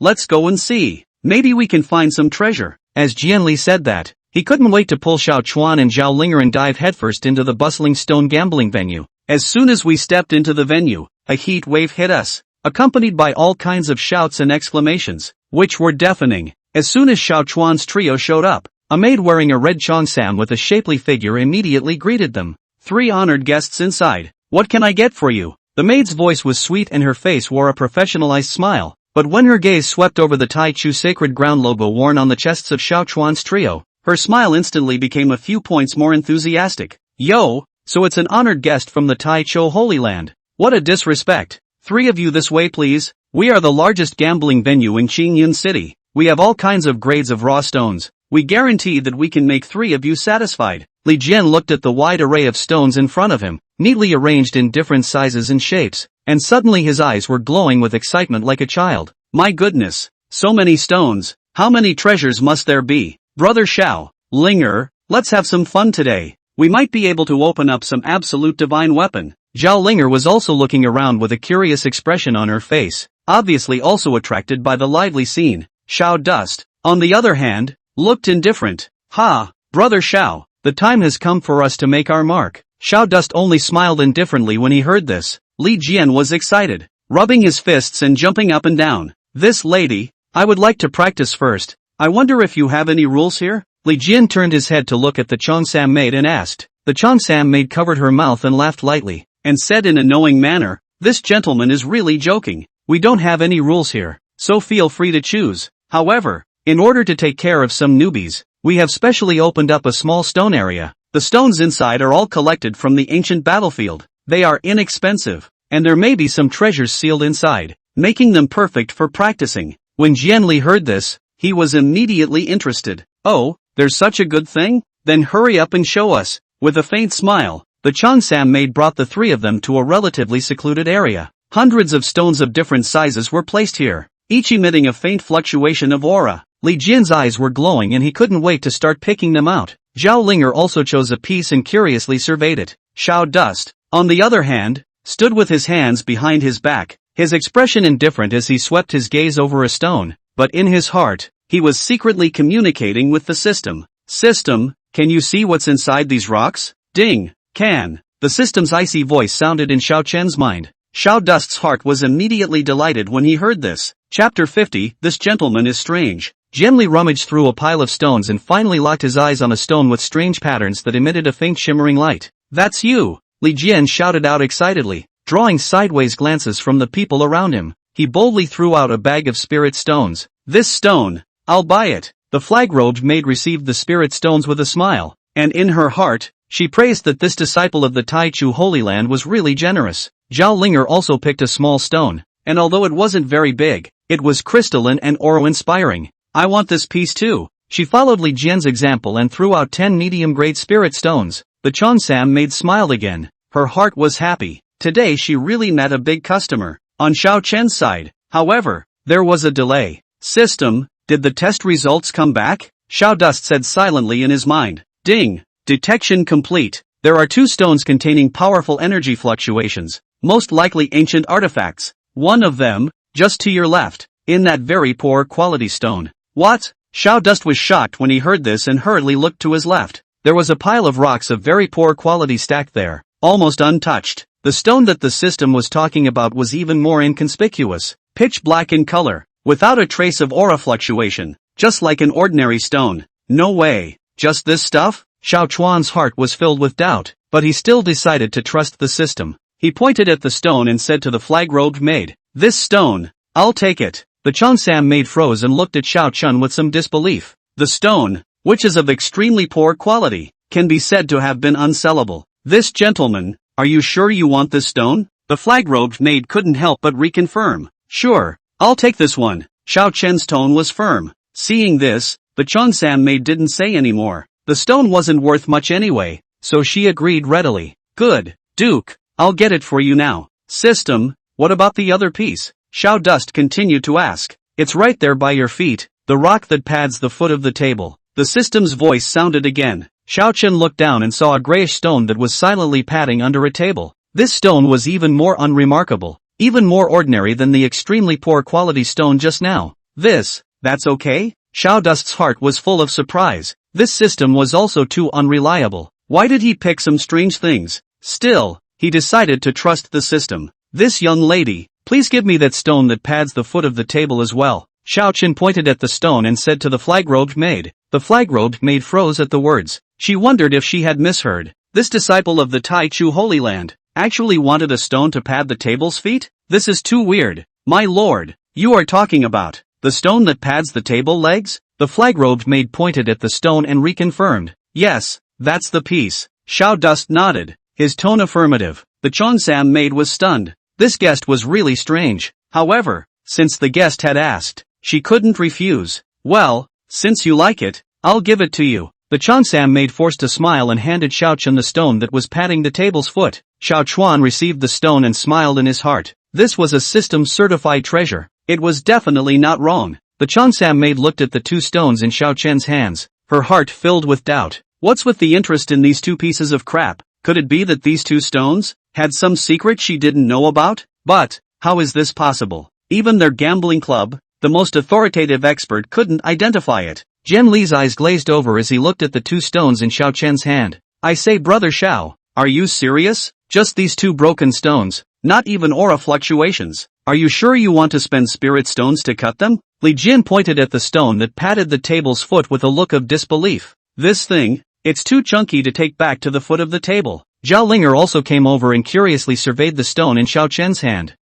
let's go and see. Maybe we can find some treasure. As Jian Li said that, he couldn't wait to pull Xiao Chuan and Zhao Linger and dive headfirst into the bustling stone gambling venue. As soon as we stepped into the venue, a heat wave hit us, accompanied by all kinds of shouts and exclamations, which were deafening. As soon as Xiao Chuan's trio showed up, a maid wearing a red cheongsam with a shapely figure immediately greeted them. 3 honored guests inside. What can I get for you? The maid's voice was sweet and her face wore a professionalized smile, but when her gaze swept over the Tai Chu Sacred Ground logo worn on the chests of Xiao Chuan's trio, her smile instantly became a few points more enthusiastic. Yo, so it's an honored guest from the Tai Chu Holy Land. What a disrespect. 3 of you this way please. We are the largest gambling venue in Qingyun City. We have all kinds of grades of raw stones. We guarantee that we can make 3 of you satisfied. Li Jian looked at the wide array of stones in front of him, neatly arranged in different sizes and shapes, and suddenly his eyes were glowing with excitement like a child. My goodness! So many stones! How many treasures must there be? Brother Xiao, Linger, let's have some fun today. We might be able to open up some absolute divine weapon. Zhao Linger was also looking around with a curious expression on her face, obviously also attracted by the lively scene. Xiao Dust, on the other hand, looked indifferent. Ha, Brother Xiao, the time has come for us to make our mark. Xiao Dust only smiled indifferently when he heard this. Li Jian was excited, rubbing his fists and jumping up and down. This lady, I would like to practice first. I wonder if you have any rules here? Li Jian turned his head to look at the Cheongsam maid and asked. The Cheongsam maid covered her mouth and laughed lightly, and said in a knowing manner, this gentleman is really joking. We don't have any rules here, so feel free to choose. However, in order to take care of some newbies, we have specially opened up a small stone area. The stones inside are all collected from the ancient battlefield. They are inexpensive, and there may be some treasures sealed inside, making them perfect for practicing. When Jianli heard this, he was immediately interested. Oh, there's such a good thing? Then hurry up and show us. With a faint smile, the Cheongsam maid brought the 3 of them to a relatively secluded area. Hundreds of stones of different sizes were placed here, each emitting a faint fluctuation of aura. Li Jian's eyes were glowing and he couldn't wait to start picking them out. Zhao Linger also chose a piece and curiously surveyed it. Xiao Dust, on the other hand, stood with his hands behind his back, his expression indifferent as he swept his gaze over a stone, but in his heart, he was secretly communicating with the system. System, can you see what's inside these rocks? Ding, can. The system's icy voice sounded in Xiao Chen's mind. Xiao Dust's heart was immediately delighted when he heard this. Chapter 50, This gentleman is strange. Jianli rummaged through a pile of stones and finally locked his eyes on a stone with strange patterns that emitted a faint shimmering light. That's you! Li Jian shouted out excitedly, drawing sideways glances from the people around him. He boldly threw out a bag of spirit stones. This stone, I'll buy it. The flag-robed maid received the spirit stones with a smile, and in her heart, she praised that this disciple of the Taichu Holy Land was really generous. Zhao Linger also picked a small stone, and although it wasn't very big, it was crystalline and aura-inspiring. I want this piece too. She followed Li Jian's example and threw out 10 medium-grade spirit stones. The Cheongsam maid smiled again. Her heart was happy. Today she really met a big customer. On Xiao Chen's side, however, there was a delay. System, did the test results come back? Xiao Dust said silently in his mind. Ding! Detection complete. There are 2 stones containing powerful energy fluctuations, most likely ancient artifacts. One of them, just to your left, in that very poor quality stone. What? Xiao Dust was shocked when he heard this and hurriedly looked to his left. There was a pile of rocks of very poor quality stacked there, almost untouched. The stone that the system was talking about was even more inconspicuous, pitch black in color, without a trace of aura fluctuation, just like an ordinary stone. No way, just this stuff? Xiao Chuan's heart was filled with doubt, but he still decided to trust the system. He pointed at the stone and said to the flag-robed maid, this stone, I'll take it. The Cheongsam maid froze and looked at Xiao Chun with some disbelief. The stone, which is of extremely poor quality, can be said to have been unsellable. This gentleman, are you sure you want this stone? The flag-robed maid couldn't help but reconfirm. Sure, I'll take this one. Xiao Chen's tone was firm. Seeing this, the Cheongsam maid didn't say any more. The stone wasn't worth much anyway, so she agreed readily. Good, Duke, I'll get it for you now. System, what about the other piece? Xiao Dust continued to ask. It's right there by your feet, the rock that pads the foot of the table. The system's voice sounded again. Xiao Chen looked down and saw a grayish stone that was silently padding under a table. This stone was even more unremarkable, even more ordinary than the extremely poor quality stone just now. That's okay? Xiao Dust's heart was full of surprise. This system was also too unreliable. Why did he pick some strange things? Still, he decided to trust the system. This young lady, please give me that stone that pads the foot of the table as well. Xiao Chen pointed at the stone and said to the flag-robed maid. The flag-robed maid froze at the words. She wondered if she had misheard. This disciple of the Taichu Holy Land actually wanted a stone to pad the table's feet? This is too weird. My lord, you are talking about the stone that pads the table legs? The flag-robed maid pointed at the stone and reconfirmed. Yes, that's the piece. Xiao Dust nodded, his tone affirmative. The Cheongsam maid was stunned. This guest was really strange. However, since the guest had asked, she couldn't refuse. Well, since you like it, I'll give it to you. The Cheongsam maid forced a smile and handed Xiao Chen the stone that was patting the table's foot. Xiao Chuan received the stone and smiled in his heart. This was a system-certified treasure. It was definitely not wrong. The Cheongsam maid looked at the 2 stones in Xiao Chen's hands, her heart filled with doubt. What's with the interest in these 2 pieces of crap? Could it be that these 2 stones had some secret she didn't know about? But how is this possible? Even their gambling club, the most authoritative expert, couldn't identify it. Jian Li's eyes glazed over as he looked at the 2 stones in Xiao Chen's hand. I say, brother Xiao, are you serious? Just these 2 broken stones, not even aura fluctuations. Are you sure you want to spend spirit stones to cut them? Li Jin pointed at the stone that patted the table's foot with a look of disbelief. This thing, it's too chunky to take back to the foot of the table. Zhao Linger also came over and curiously surveyed the stone in Xiao Chen's hand.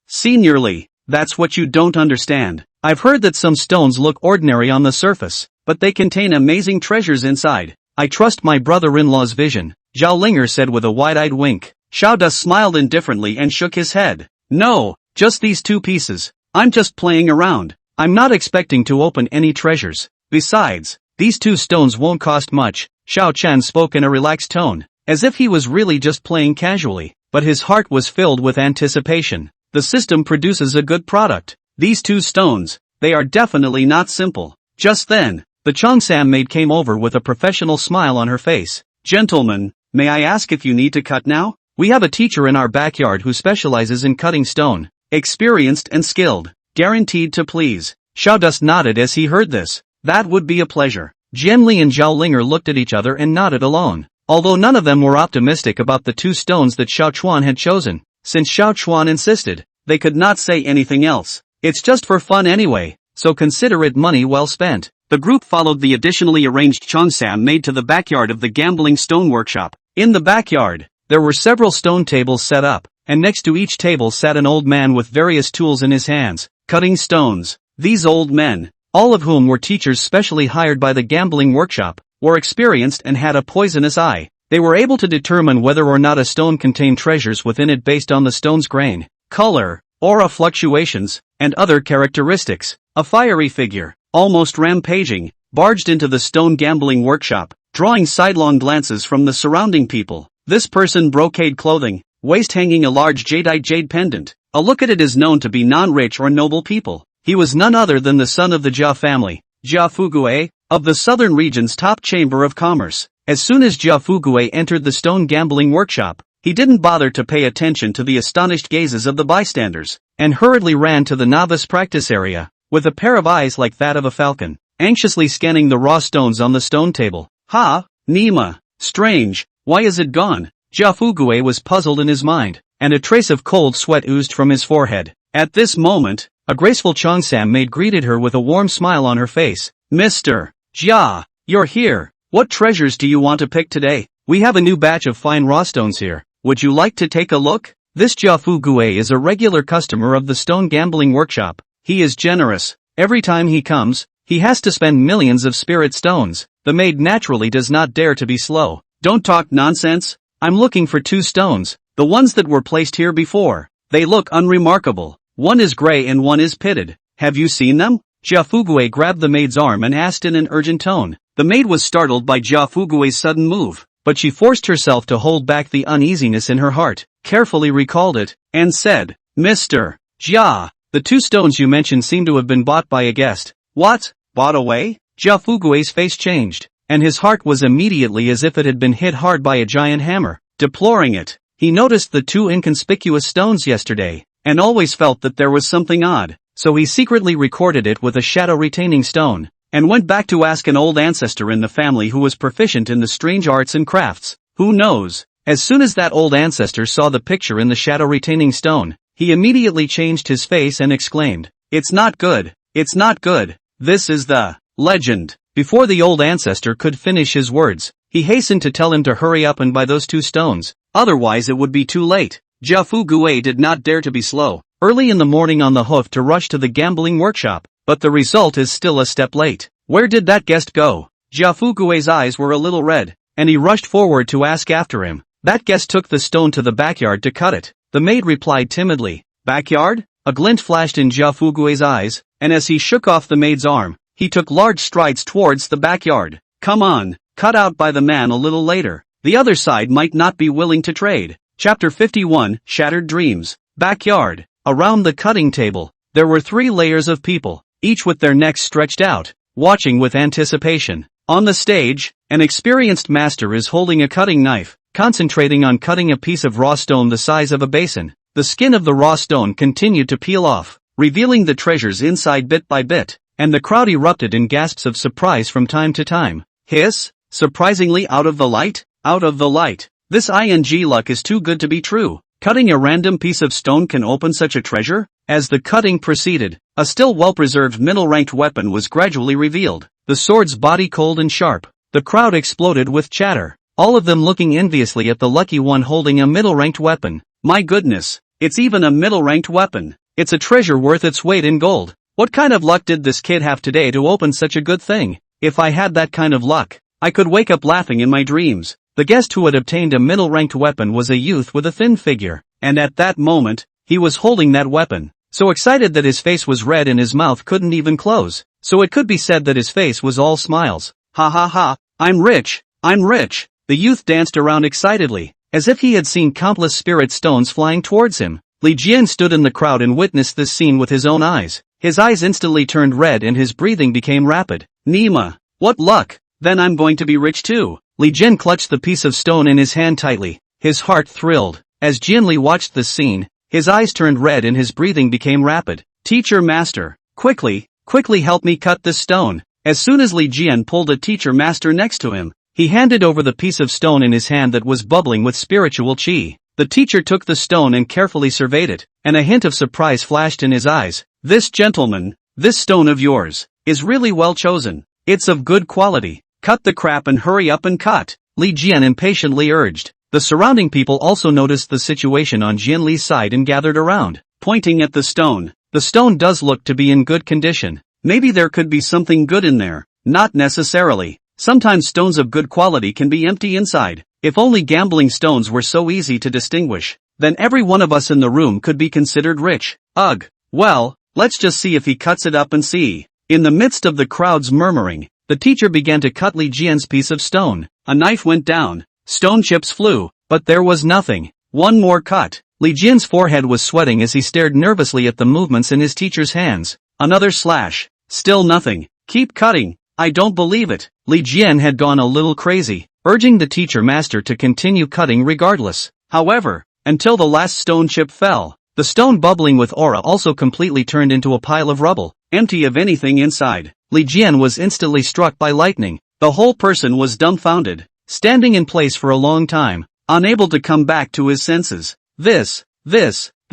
Senior Li, that's what you don't understand. I've heard that some stones look ordinary on the surface, but they contain amazing treasures inside. I trust my brother-in-law's vision, Zhao Linger said with a wide-eyed wink. Xiao Dus smiled indifferently and shook his head. No, just these 2 pieces. I'm just playing around. I'm not expecting to open any treasures. Besides, these 2 stones won't cost much. Xiao Chen spoke in a relaxed tone, as if he was really just playing casually, but his heart was filled with anticipation. The system produces a good product. These 2 stones, they are definitely not simple. Just then, the Cheongsam maid came over with a professional smile on her face. Gentlemen, may I ask if you need to cut now? We have a teacher in our backyard who specializes in cutting stone. Experienced and skilled. Guaranteed to please. Xiao Dus nodded as he heard this. That would be a pleasure. Jian Li and Zhao Linger looked at each other and nodded alone. Although none of them were optimistic about the 2 stones that Xiao Chuan had chosen, since Xiao Chuan insisted, they could not say anything else. It's just for fun anyway, so consider it money well spent. The group followed the additionally arranged Cheongsam maid to the backyard of the gambling stone workshop. In the backyard, there were several stone tables set up, and next to each table sat an old man with various tools in his hands, cutting stones. These old men, all of whom were teachers specially hired by the gambling workshop, were experienced and had a poisonous eye. They were able to determine whether or not a stone contained treasures within it based on the stone's grain, color, aura fluctuations, and other characteristics. A fiery figure, almost rampaging, barged into the stone gambling workshop, drawing sidelong glances from the surrounding people. This person brocade clothing, waist hanging a large jadeite jade pendant. A look at it is known to be non-rich or noble people. He was none other than the son of the Jia family, Jia Fugue, of the southern region's top chamber of commerce. As soon as Jia Fugue entered the stone gambling workshop, he didn't bother to pay attention to the astonished gazes of the bystanders, and hurriedly ran to the novice practice area, with a pair of eyes like that of a falcon, anxiously scanning the raw stones on the stone table. Ha, Nima, strange, why is it gone? Jia Fugue was puzzled in his mind, and a trace of cold sweat oozed from his forehead. At this moment, a graceful Cheongsam maid greeted her with a warm smile on her face. Mr. Jia, you're here. What treasures do you want to pick today? We have a new batch of fine raw stones here. Would you like to take a look? This Jia Fugue is a regular customer of the stone gambling workshop. He is generous. Every time he comes, he has to spend millions of spirit stones. The maid naturally does not dare to be slow. Don't talk nonsense. I'm looking for 2 stones, the ones that were placed here before. They look unremarkable. One is gray and one is pitted. Have you seen them? Jia Fugue grabbed the maid's arm and asked in an urgent tone. The maid was startled by Jia Fugue's sudden move, but she forced herself to hold back the uneasiness in her heart, carefully recalled it, and said, Mr. Jia, the 2 stones you mentioned seem to have been bought by a guest. What? Bought away? Jia Fugue's face changed, and his heart was immediately as if it had been hit hard by a giant hammer. Deploring it, he noticed the 2 inconspicuous stones yesterday, and always felt that there was something odd, so he secretly recorded it with a shadow-retaining stone, and went back to ask an old ancestor in the family who was proficient in the strange arts and crafts. Who knows? As soon as that old ancestor saw the picture in the shadow-retaining stone, he immediately changed his face and exclaimed, It's not good. It's not good. This is the legend. Before the old ancestor could finish his words, he hastened to tell him to hurry up and buy those 2 stones, otherwise it would be too late. Jia Fugue did not dare to be slow, early in the morning on the hoof to rush to the gambling workshop, but the result is still a step late. Where did that guest go? Jia Fugue's eyes were a little red, and he rushed forward to ask after him. That guest took the stone to the backyard to cut it. the maid replied timidly. Backyard? A glint flashed in Jia Fugue's eyes, and as he shook off the maid's arm, he took large strides towards the backyard. Come on, cut out by the man a little later. The other side might not be willing to trade. Chapter 51, Shattered Dreams. Backyard. Around the cutting table, there were 3 layers of people, each with their necks stretched out, watching with anticipation. On the stage, an experienced master is holding a cutting knife, concentrating on cutting a piece of raw stone the size of a basin. The skin of the raw stone continued to peel off, revealing the treasures inside bit by bit, and the crowd erupted in gasps of surprise from time to time. Hiss, surprisingly out of the light? Out of the light. This ing luck is too good to be true. Cutting a random piece of stone can open such a treasure? As the cutting proceeded, a still well-preserved middle-ranked weapon was gradually revealed, the sword's body cold and sharp. The crowd exploded with chatter, all of them looking enviously at the lucky one holding a middle-ranked weapon. My goodness, it's even a middle-ranked weapon. It's a treasure worth its weight in gold. What kind of luck did this kid have today to open such a good thing? If I had that kind of luck, I could wake up laughing in my dreams. The guest who had obtained a middle-ranked weapon was a youth with a thin figure, and at that moment, he was holding that weapon, so excited that his face was red and his mouth couldn't even close, so it could be said that his face was all smiles. Ha ha ha, I'm rich, I'm rich. The youth danced around excitedly, as if he had seen countless spirit stones flying towards him. Li Jian stood in the crowd and witnessed this scene with his own eyes. His eyes instantly turned red and his breathing became rapid. Nima, what luck, then I'm going to be rich too. Li Jian clutched the piece of stone in his hand tightly, his heart thrilled. As Jian Li watched this scene, his eyes turned red and his breathing became rapid. Teacher master, quickly help me cut this stone. As soon as Li Jian pulled a teacher master next to him, he handed over the piece of stone in his hand that was bubbling with spiritual qi. The teacher took the stone and carefully surveyed it, and a hint of surprise flashed in his eyes. This gentleman, this stone of yours, is really well chosen. It's of good quality. Cut the crap and hurry up and cut, Li Jian impatiently urged. The surrounding people also noticed the situation on Jian Li's side and gathered around, pointing at the stone. The stone does look to be in good condition. Maybe there could be something good in there. Not necessarily. Sometimes stones of good quality can be empty inside. If only gambling stones were so easy to distinguish, then every one of us in the room could be considered rich. Ugh. Well, let's just see if he cuts it up and see. In the midst of the crowd's murmuring, the teacher began to cut Li Jian's piece of stone. A knife went down. Stone chips flew, but there was nothing. One more cut. Li Jian's forehead was sweating as he stared nervously at the movements in his teacher's hands. Another slash. Still nothing. Keep cutting. I don't believe it. Li Jian had gone a little crazy, urging the teacher master to continue cutting regardless. However, until the last stone chip fell, the stone bubbling with aura also completely turned into a pile of rubble, empty of anything inside. Li Jian was instantly struck by lightning. The whole person was dumbfounded, standing in place for a long time, unable to come back to his senses. The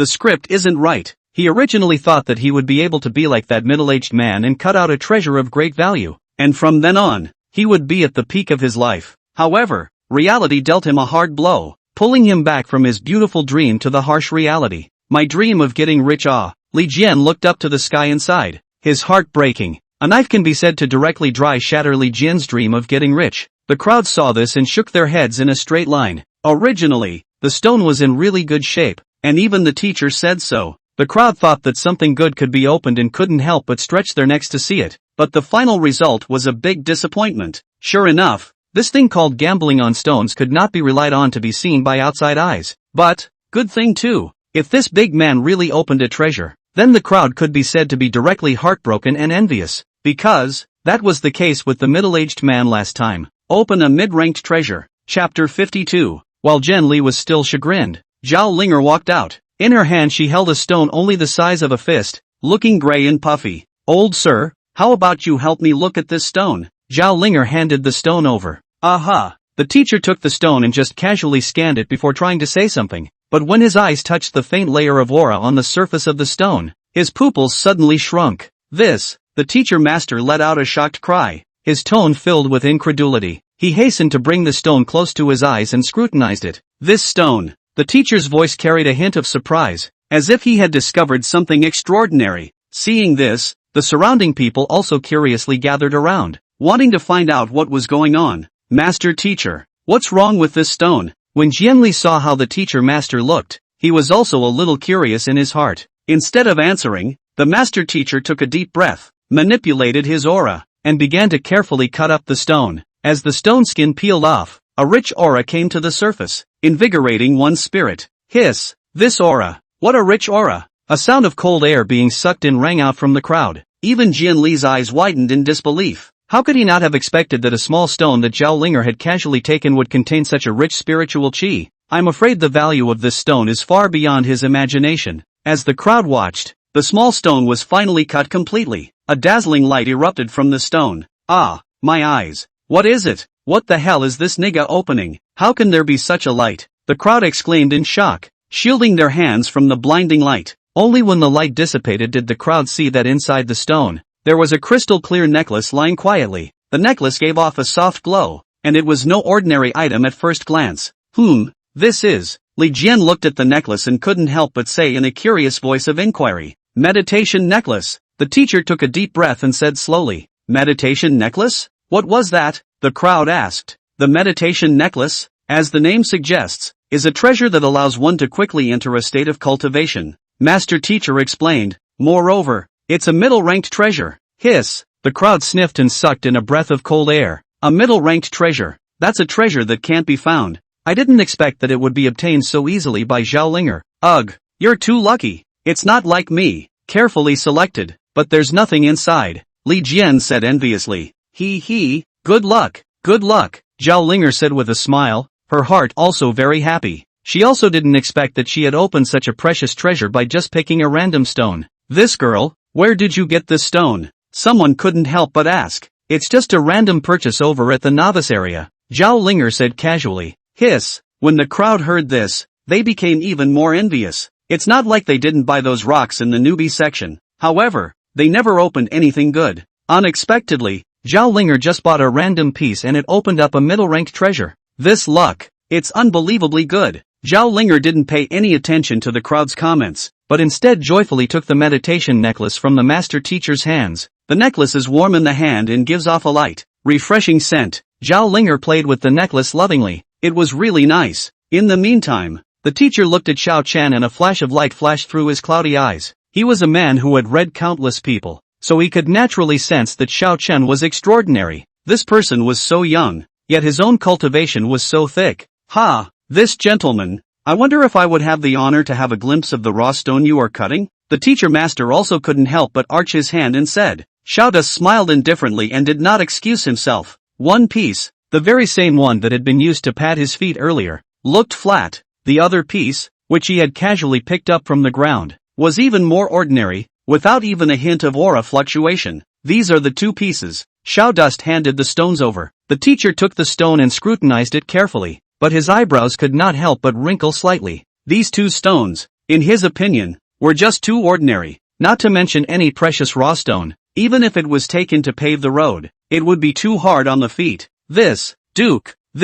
script isn't right. He originally thought that he would be able to be like that middle-aged man and cut out a treasure of great value, and from then on, he would be at the peak of his life. However, reality dealt him a hard blow, pulling him back from his beautiful dream to the harsh reality. My dream of getting rich. Li Jian looked up to the sky and sighed, his heart breaking. A knife can be said to directly shatter Li Jian's dream of getting rich. The crowd saw this and shook their heads in a straight line. Originally, the stone was in really good shape, and even the teacher said so. The crowd thought that something good could be opened and couldn't help but stretch their necks to see it. But the final result was a big disappointment. Sure enough, this thing called gambling on stones could not be relied on to be seen by outside eyes. But, good thing too, if this big man really opened a treasure, then the crowd could be said to be directly heartbroken and envious, because that was the case with the middle-aged man last time. Open a mid-ranked treasure. Chapter 52. While Jian Li was still chagrined, Zhao Linger walked out. In her hand she held a stone only the size of a fist, looking gray and puffy. Old sir, how about you help me look at this stone? Zhao Linger handed the stone over. Aha! The teacher took the stone and just casually scanned it before trying to say something, but when his eyes touched the faint layer of aura on the surface of the stone, his pupils suddenly shrunk. The teacher master let out a shocked cry, his tone filled with incredulity. He hastened to bring the stone close to his eyes and scrutinized it. This stone. The teacher's voice carried a hint of surprise, as if he had discovered something extraordinary. Seeing this, the surrounding people also curiously gathered around, wanting to find out what was going on. Master teacher, what's wrong with this stone? When Jian Li saw how the teacher master looked, he was also a little curious in his heart. Instead of answering, the master teacher took a deep breath, manipulated his aura, and began to carefully cut up the stone. As the stone skin peeled off, a rich aura came to the surface, invigorating one's spirit. Hiss! This aura! What a rich aura! A sound of cold air being sucked in rang out from the crowd. Even Jian Li's eyes widened in disbelief. How could he not have expected that a small stone that Zhao Linger had casually taken would contain such a rich spiritual qi? I'm afraid the value of this stone is far beyond his imagination. As the crowd watched, the small stone was finally cut completely. A dazzling light erupted from the stone. Ah, my eyes! What is it? What the hell is this nigga opening? How can there be such a light? The crowd exclaimed in shock, shielding their hands from the blinding light. Only when the light dissipated did the crowd see that inside the stone, there was a crystal clear necklace lying quietly. The necklace gave off a soft glow, and it was no ordinary item at first glance. This is... Li Jian looked at the necklace and couldn't help but say in a curious voice of inquiry, meditation necklace. The teacher took a deep breath and said slowly, meditation necklace? What was that? The crowd asked. The meditation necklace, as the name suggests, is a treasure that allows one to quickly enter a state of cultivation. Master teacher explained. Moreover, it's a middle-ranked treasure. Hiss! The crowd sniffed and sucked in a breath of cold air. A middle-ranked treasure. That's a treasure that can't be found. I didn't expect that it would be obtained so easily by Zhao Linger. Ugh! You're too lucky. It's not like me. Carefully selected. But there's nothing inside. Li Jian said enviously. Good luck. Good luck, Zhao Linger said with a smile, her heart also very happy. She also didn't expect that she had opened such a precious treasure by just picking a random stone. This girl, where did you get this stone? Someone couldn't help but ask. It's just a random purchase over at the novice area, Zhao Linger said casually. Hiss! When the crowd heard this, they became even more envious. It's not like they didn't buy those rocks in the newbie section. However, they never opened anything good. Unexpectedly, Zhao Linger just bought a random piece and it opened up a middle-ranked treasure. This luck! It's unbelievably good. Zhao Linger didn't pay any attention to the crowd's comments, but instead joyfully took the meditation necklace from the master teacher's hands. The necklace is warm in the hand and gives off a light, refreshing scent. Zhao Linger played with the necklace lovingly. It was really nice. In the meantime, the teacher looked at Xiao Chen and a flash of light flashed through his cloudy eyes. He was a man who had read countless people, so he could naturally sense that Xiao Chen was extraordinary. This person was so young, yet his own cultivation was so thick. This gentleman, I wonder if I would have the honor to have a glimpse of the raw stone you are cutting? The teacher master also couldn't help but arch his hand and said. Xiao Das smiled indifferently and did not excuse himself. One piece, the very same one that had been used to pat his feet earlier, looked flat. The other piece, which he had casually picked up from the ground, was even more ordinary, without even a hint of aura fluctuation. These are the two pieces. Xiao Dust handed the stones over. The teacher took the stone and scrutinized it carefully, but his eyebrows could not help but wrinkle slightly. These two stones, in his opinion, were just too ordinary, not to mention any precious raw stone. Even if it was taken to pave the road, it would be too hard on the feet. This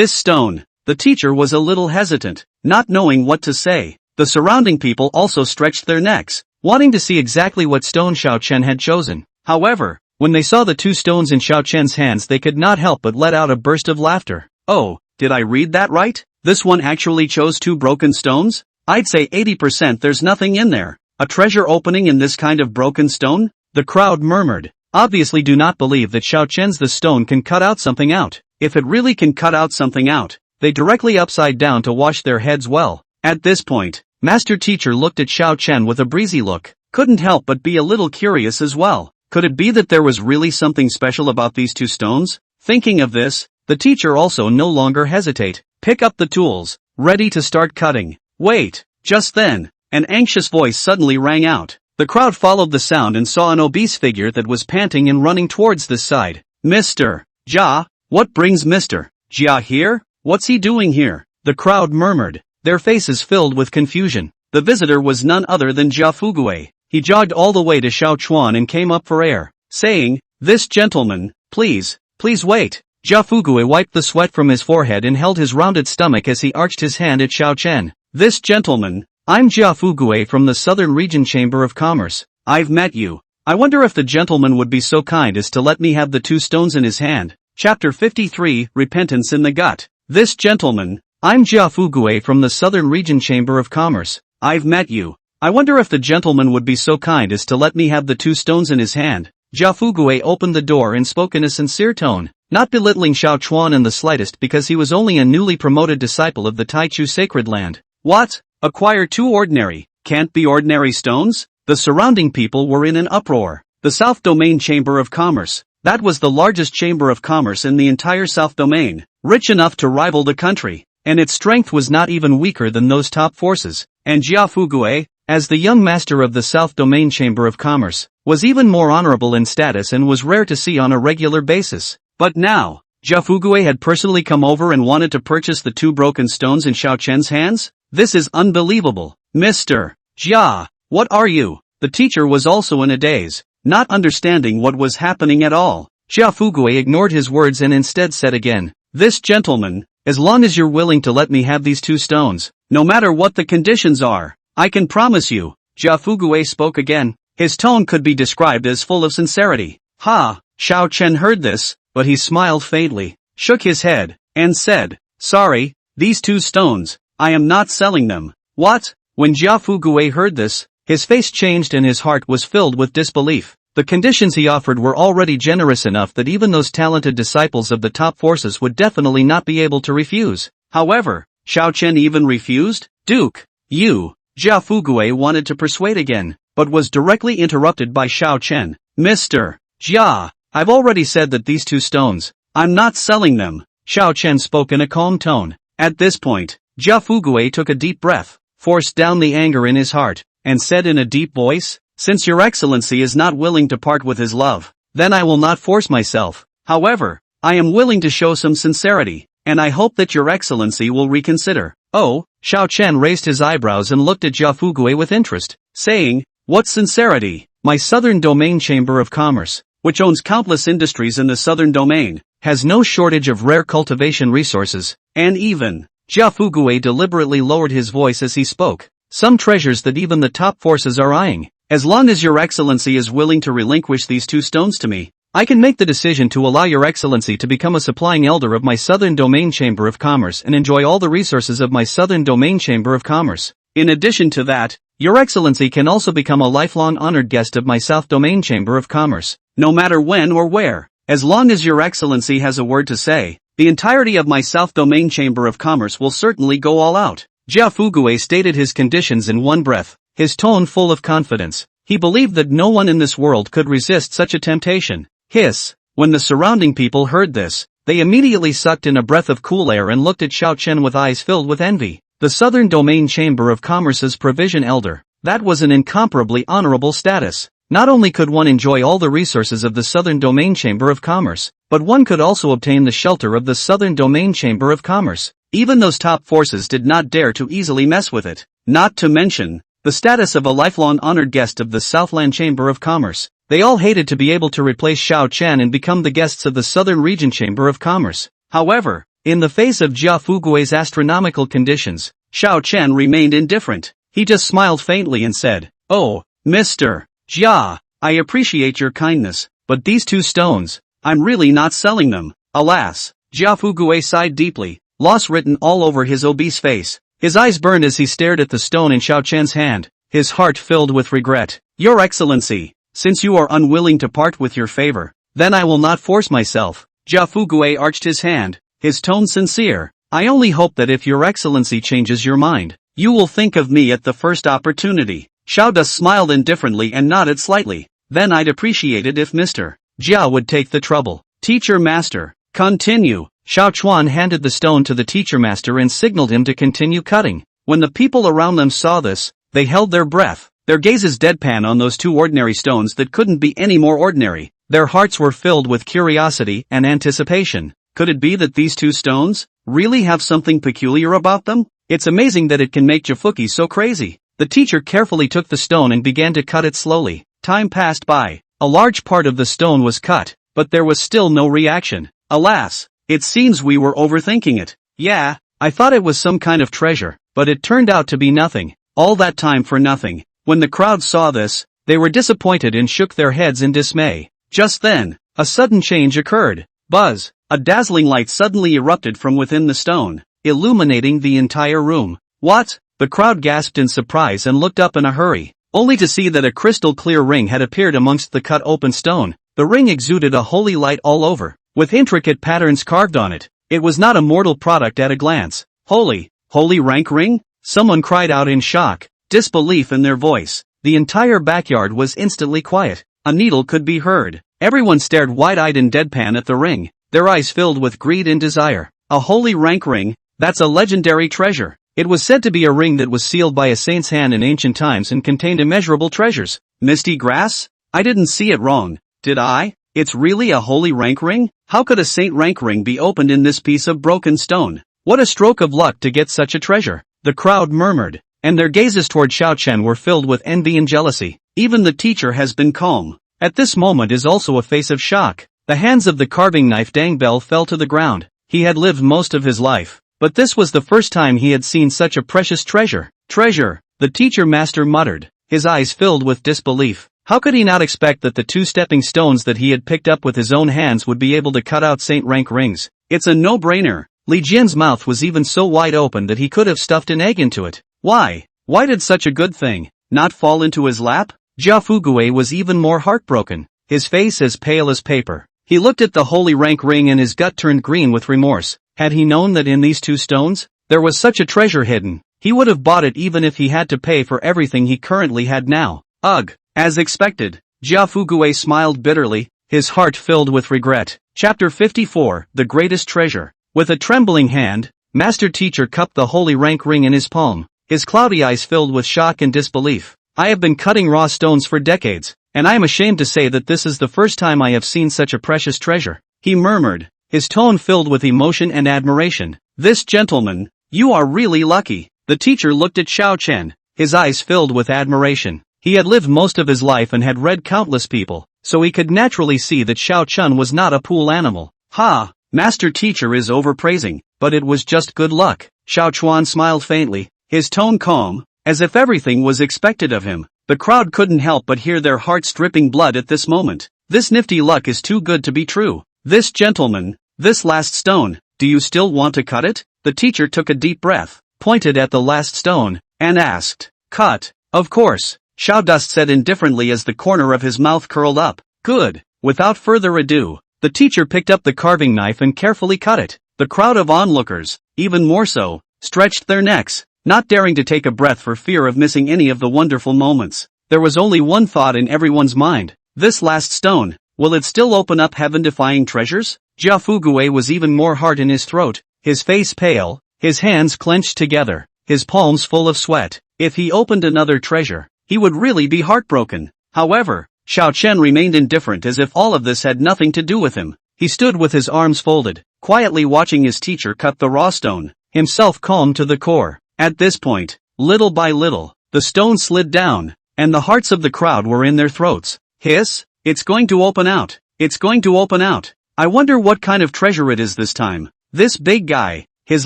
stone. The teacher was a little hesitant, not knowing what to say. The surrounding people also stretched their necks, wanting to see exactly what stone Xiao Chen had chosen. However, when they saw the two stones in Xiao Chen's hands, they could not help but let out a burst of laughter. Oh, did I read that right? This one actually chose two broken stones? I'd say 80% there's nothing in there. A treasure opening in this kind of broken stone? The crowd murmured. Obviously do not believe that Xiao Chen's the stone can cut out something out. If it really can cut out something out, they directly upside down to wash their heads well. At this point, Master Teacher looked at Xiao Chen with a breezy look. Couldn't help but be a little curious as well. Could it be that there was really something special about these two stones? Thinking of this, the teacher also no longer hesitate. Pick up the tools, ready to start cutting. Wait, just then, an anxious voice suddenly rang out. The crowd followed the sound and saw an obese figure that was panting and running towards this side. Mr. Jia, what brings Mr. Jia here? What's he doing here? The crowd murmured, their faces filled with confusion. The visitor was none other than Jia Fugue. He jogged all the way to Xiao Chuan and came up for air, saying, "This gentleman, please wait." Jia Fugue wiped the sweat from his forehead and held his rounded stomach as he arched his hand at Xiao Chen. "This gentleman, I'm Jia Fugue from the Southern Region Chamber of Commerce. I've met you. I wonder if the gentleman would be so kind as to let me have the two stones in his hand." Chapter 53, Repentance in the Gut. "This gentleman, I'm Jia Fugue from the Southern Region Chamber of Commerce. I've met you. I wonder if the gentleman would be so kind as to let me have the 2 stones in his hand. Jia Fugui opened the door and spoke in a sincere tone, not belittling Xiao Chuan in the slightest because he was only a newly promoted disciple of the Taichu sacred land. What? Acquire 2 ordinary, can't be ordinary stones? The surrounding people were in an uproar. The South Domain Chamber of Commerce. That was the largest chamber of commerce in the entire South Domain, rich enough to rival the country, and its strength was not even weaker than those top forces. And Jia Fugui, as the young master of the South Domain Chamber of Commerce, was even more honorable in status and was rare to see on a regular basis. But now, Jia Fugui had personally come over and wanted to purchase the 2 broken stones in Xiao Chen's hands? This is unbelievable. Mr. Jia, what are you? The teacher was also in a daze, not understanding what was happening at all. Jia Fugui ignored his words and instead said again, this gentleman, as long as you're willing to let me have these 2 stones, no matter what the conditions are, I can promise you. Jia Fugui spoke again. His tone could be described as full of sincerity. Ha! Xiao Chen heard this, but he smiled faintly, shook his head, and said, sorry, these 2 stones, I am not selling them. What? When Jia Fugui heard this, his face changed and his heart was filled with disbelief. The conditions he offered were already generous enough that even those talented disciples of the top forces would definitely not be able to refuse. However, Xiao Chen even refused? Duke, you, Jia Fugui wanted to persuade again, but was directly interrupted by Xiao Chen. Mr. Jia, I've already said that these 2 stones, I'm not selling them. Xiao Chen spoke in a calm tone. At this point, Jia Fugui took a deep breath, forced down the anger in his heart, and said in a deep voice, since your excellency is not willing to part with his love, then I will not force myself. However, I am willing to show some sincerity, and I hope that your excellency will reconsider. Oh, Xiao Chen raised his eyebrows and looked at Jia Fugui with interest, saying, what sincerity? My Southern Domain Chamber of Commerce, which owns countless industries in the Southern Domain, has no shortage of rare cultivation resources, and even, Jia Fugui deliberately lowered his voice as he spoke, some treasures that even the top forces are eyeing. As long as your excellency is willing to relinquish these 2 stones to me, I can make the decision to allow your excellency to become a supplying elder of my Southern Domain Chamber of Commerce and enjoy all the resources of my Southern Domain Chamber of Commerce. In addition to that, your excellency can also become a lifelong honored guest of my South Domain Chamber of Commerce, no matter when or where. As long as your excellency has a word to say, the entirety of my South Domain Chamber of Commerce will certainly go all out. Jia Fugui stated his conditions in one breath, his tone full of confidence. He believed that no one in this world could resist such a temptation. Hiss! When the surrounding people heard this, they immediately sucked in a breath of cool air and looked at Xiao Chen with eyes filled with envy. The Southern Domain Chamber of Commerce's provision elder. That was an incomparably honorable status. Not only could one enjoy all the resources of the Southern Domain Chamber of Commerce, but one could also obtain the shelter of the Southern Domain Chamber of Commerce. Even those top forces did not dare to easily mess with it. Not to mention the status of a lifelong honored guest of the Southland Chamber of Commerce. They all hated to be able to replace Xiao Chen and become the guests of the Southern Region Chamber of Commerce. However, in the face of Jia Fugui's astronomical conditions, Xiao Chen remained indifferent. He just smiled faintly and said, "Oh, Mr. Jia, I appreciate your kindness, but these 2 stones, I'm really not selling them." Alas, Jia Fugui sighed deeply, loss written all over his obese face. His eyes burned as he stared at the stone in Xiao Chen's hand, his heart filled with regret. "Your Excellency, since you are unwilling to part with your favor, then I will not force myself." Jia Fugui arched his hand, his tone sincere. "I only hope that if your Excellency changes your mind, you will think of me at the first opportunity." Xiao De smiled indifferently and nodded slightly. "Then I'd appreciate it if Mr. Jia would take the trouble." "Teacher Master, continue." Xiao Chuan handed the stone to the teacher master and signaled him to continue cutting. When the people around them saw this, they held their breath, their gazes deadpan on those 2 ordinary stones that couldn't be any more ordinary. Their hearts were filled with curiosity and anticipation. Could it be that these 2 stones really have something peculiar about them? It's amazing that it can make Jafuki so crazy. The teacher carefully took the stone and began to cut it slowly. Time passed by. A large part of the stone was cut, but there was still no reaction. "Alas, it seems we were overthinking it. Yeah, I thought it was some kind of treasure, but it turned out to be nothing. All that time for nothing." When the crowd saw this, they were disappointed and shook their heads in dismay. Just then, a sudden change occurred. Buzz! A dazzling light suddenly erupted from within the stone, illuminating the entire room. "What? The crowd gasped in surprise and looked up in a hurry, only to see that a crystal-clear ring had appeared amongst the cut-open stone. The ring exuded a holy light all over, with intricate patterns carved on it. It was not a mortal product at a glance. Holy rank ring? Someone cried out in shock, disbelief in their voice. The entire backyard was instantly quiet. A needle could be heard. Everyone stared wide-eyed and deadpan at the ring, their eyes filled with greed and desire. A holy rank ring? That's a legendary treasure. It was said to be a ring that was sealed by a saint's hand in ancient times and contained immeasurable treasures. Misty grass? I didn't see it wrong, did I? It's really a holy rank ring? How could a saint rank ring be opened in this piece of broken stone? What a stroke of luck to get such a treasure, the crowd murmured, and their gazes toward Xiao Chen were filled with envy and jealousy. Even the teacher has been calm. At this moment is also a face of shock. The hands of the carving knife Dang Bell fell to the ground. He had lived most of his life, but this was the first time he had seen such a precious treasure. Treasure, the teacher master muttered, his eyes filled with disbelief. How could he not expect that the two stepping stones that he had picked up with his own hands would be able to cut out saint rank rings? It's a no-brainer. Li Jian's mouth was even so wide open that he could have stuffed an egg into it. Why did such a good thing not fall into his lap? Jia Fugue was even more heartbroken, his face as pale as paper. He looked at the holy rank ring and his gut turned green with remorse. Had he known that in these two stones, there was such a treasure hidden, he would have bought it even if he had to pay for everything he currently had now. Ugh. As expected, Jia Fugue smiled bitterly, his heart filled with regret. Chapter 54, The Greatest Treasure. With a trembling hand, Master Teacher cupped the holy rank ring in his palm, his cloudy eyes filled with shock and disbelief. I have been cutting raw stones for decades, and I am ashamed to say that this is the first time I have seen such a precious treasure, he murmured, his tone filled with emotion and admiration. This gentleman, you are really lucky. The teacher looked at Xiao Chen, his eyes filled with admiration. He had lived most of his life and had read countless people, so he could naturally see that Xiao Chen was not a pool animal. Ha! Master Teacher is overpraising, but it was just good luck. Xiao Chuan smiled faintly, his tone calm, as if everything was expected of him. The crowd couldn't help but hear their hearts dripping blood at this moment. This nifty luck is too good to be true. This gentleman, this last stone, do you still want to cut it? The teacher took a deep breath, pointed at the last stone, and asked, Cut? Of course. Xiao Dust said indifferently as the corner of his mouth curled up. Good. Without further ado, the teacher picked up the carving knife and carefully cut it. The crowd of onlookers, even more so, stretched their necks, not daring to take a breath for fear of missing any of the wonderful moments. There was only one thought in everyone's mind. This last stone, will it still open up heaven-defying treasures? Jia Fugue was even more hard in his throat, his face pale, his hands clenched together, his palms full of sweat. If he opened another treasure, he would really be heartbroken. However, Xiao Chen remained indifferent as if all of this had nothing to do with him. He stood with his arms folded, quietly watching his teacher cut the raw stone, himself calm to the core. At this point, little by little, the stone slid down, and the hearts of the crowd were in their throats. Hiss! It's going to open out. It's going to open out. I wonder what kind of treasure it is this time. This big guy, his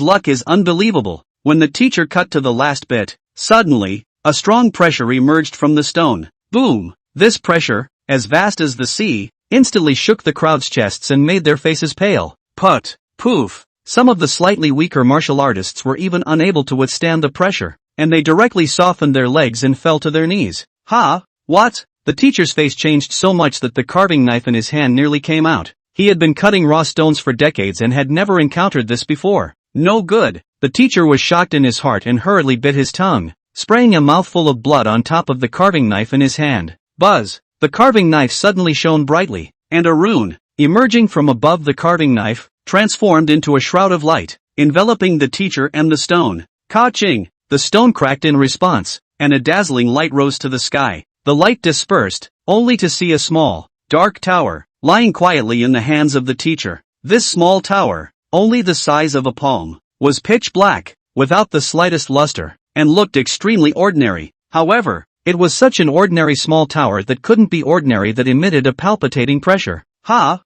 luck is unbelievable. When the teacher cut to the last bit, suddenly, a strong pressure emerged from the stone. Boom! This pressure, as vast as the sea, instantly shook the crowd's chests and made their faces pale. Put! Poof! Some of the slightly weaker martial artists were even unable to withstand the pressure, and they directly softened their legs and fell to their knees. Ha! What? The teacher's face changed so much that the carving knife in his hand nearly came out. He had been cutting raw stones for decades and had never encountered this before. No good! The teacher was shocked in his heart and hurriedly bit his tongue, spraying a mouthful of blood on top of the carving knife in his hand. Buzz! The carving knife suddenly shone brightly, and a rune, emerging from above the carving knife, transformed into a shroud of light, enveloping the teacher and the stone. Ka-ching! The stone cracked in response, and a dazzling light rose to the sky. The light dispersed, only to see a small, dark tower, lying quietly in the hands of the teacher. This small tower, only the size of a palm, was pitch black, without the slightest luster, and looked extremely ordinary. However, it was such an ordinary small tower that couldn't be ordinary that emitted a palpitating pressure. Ha!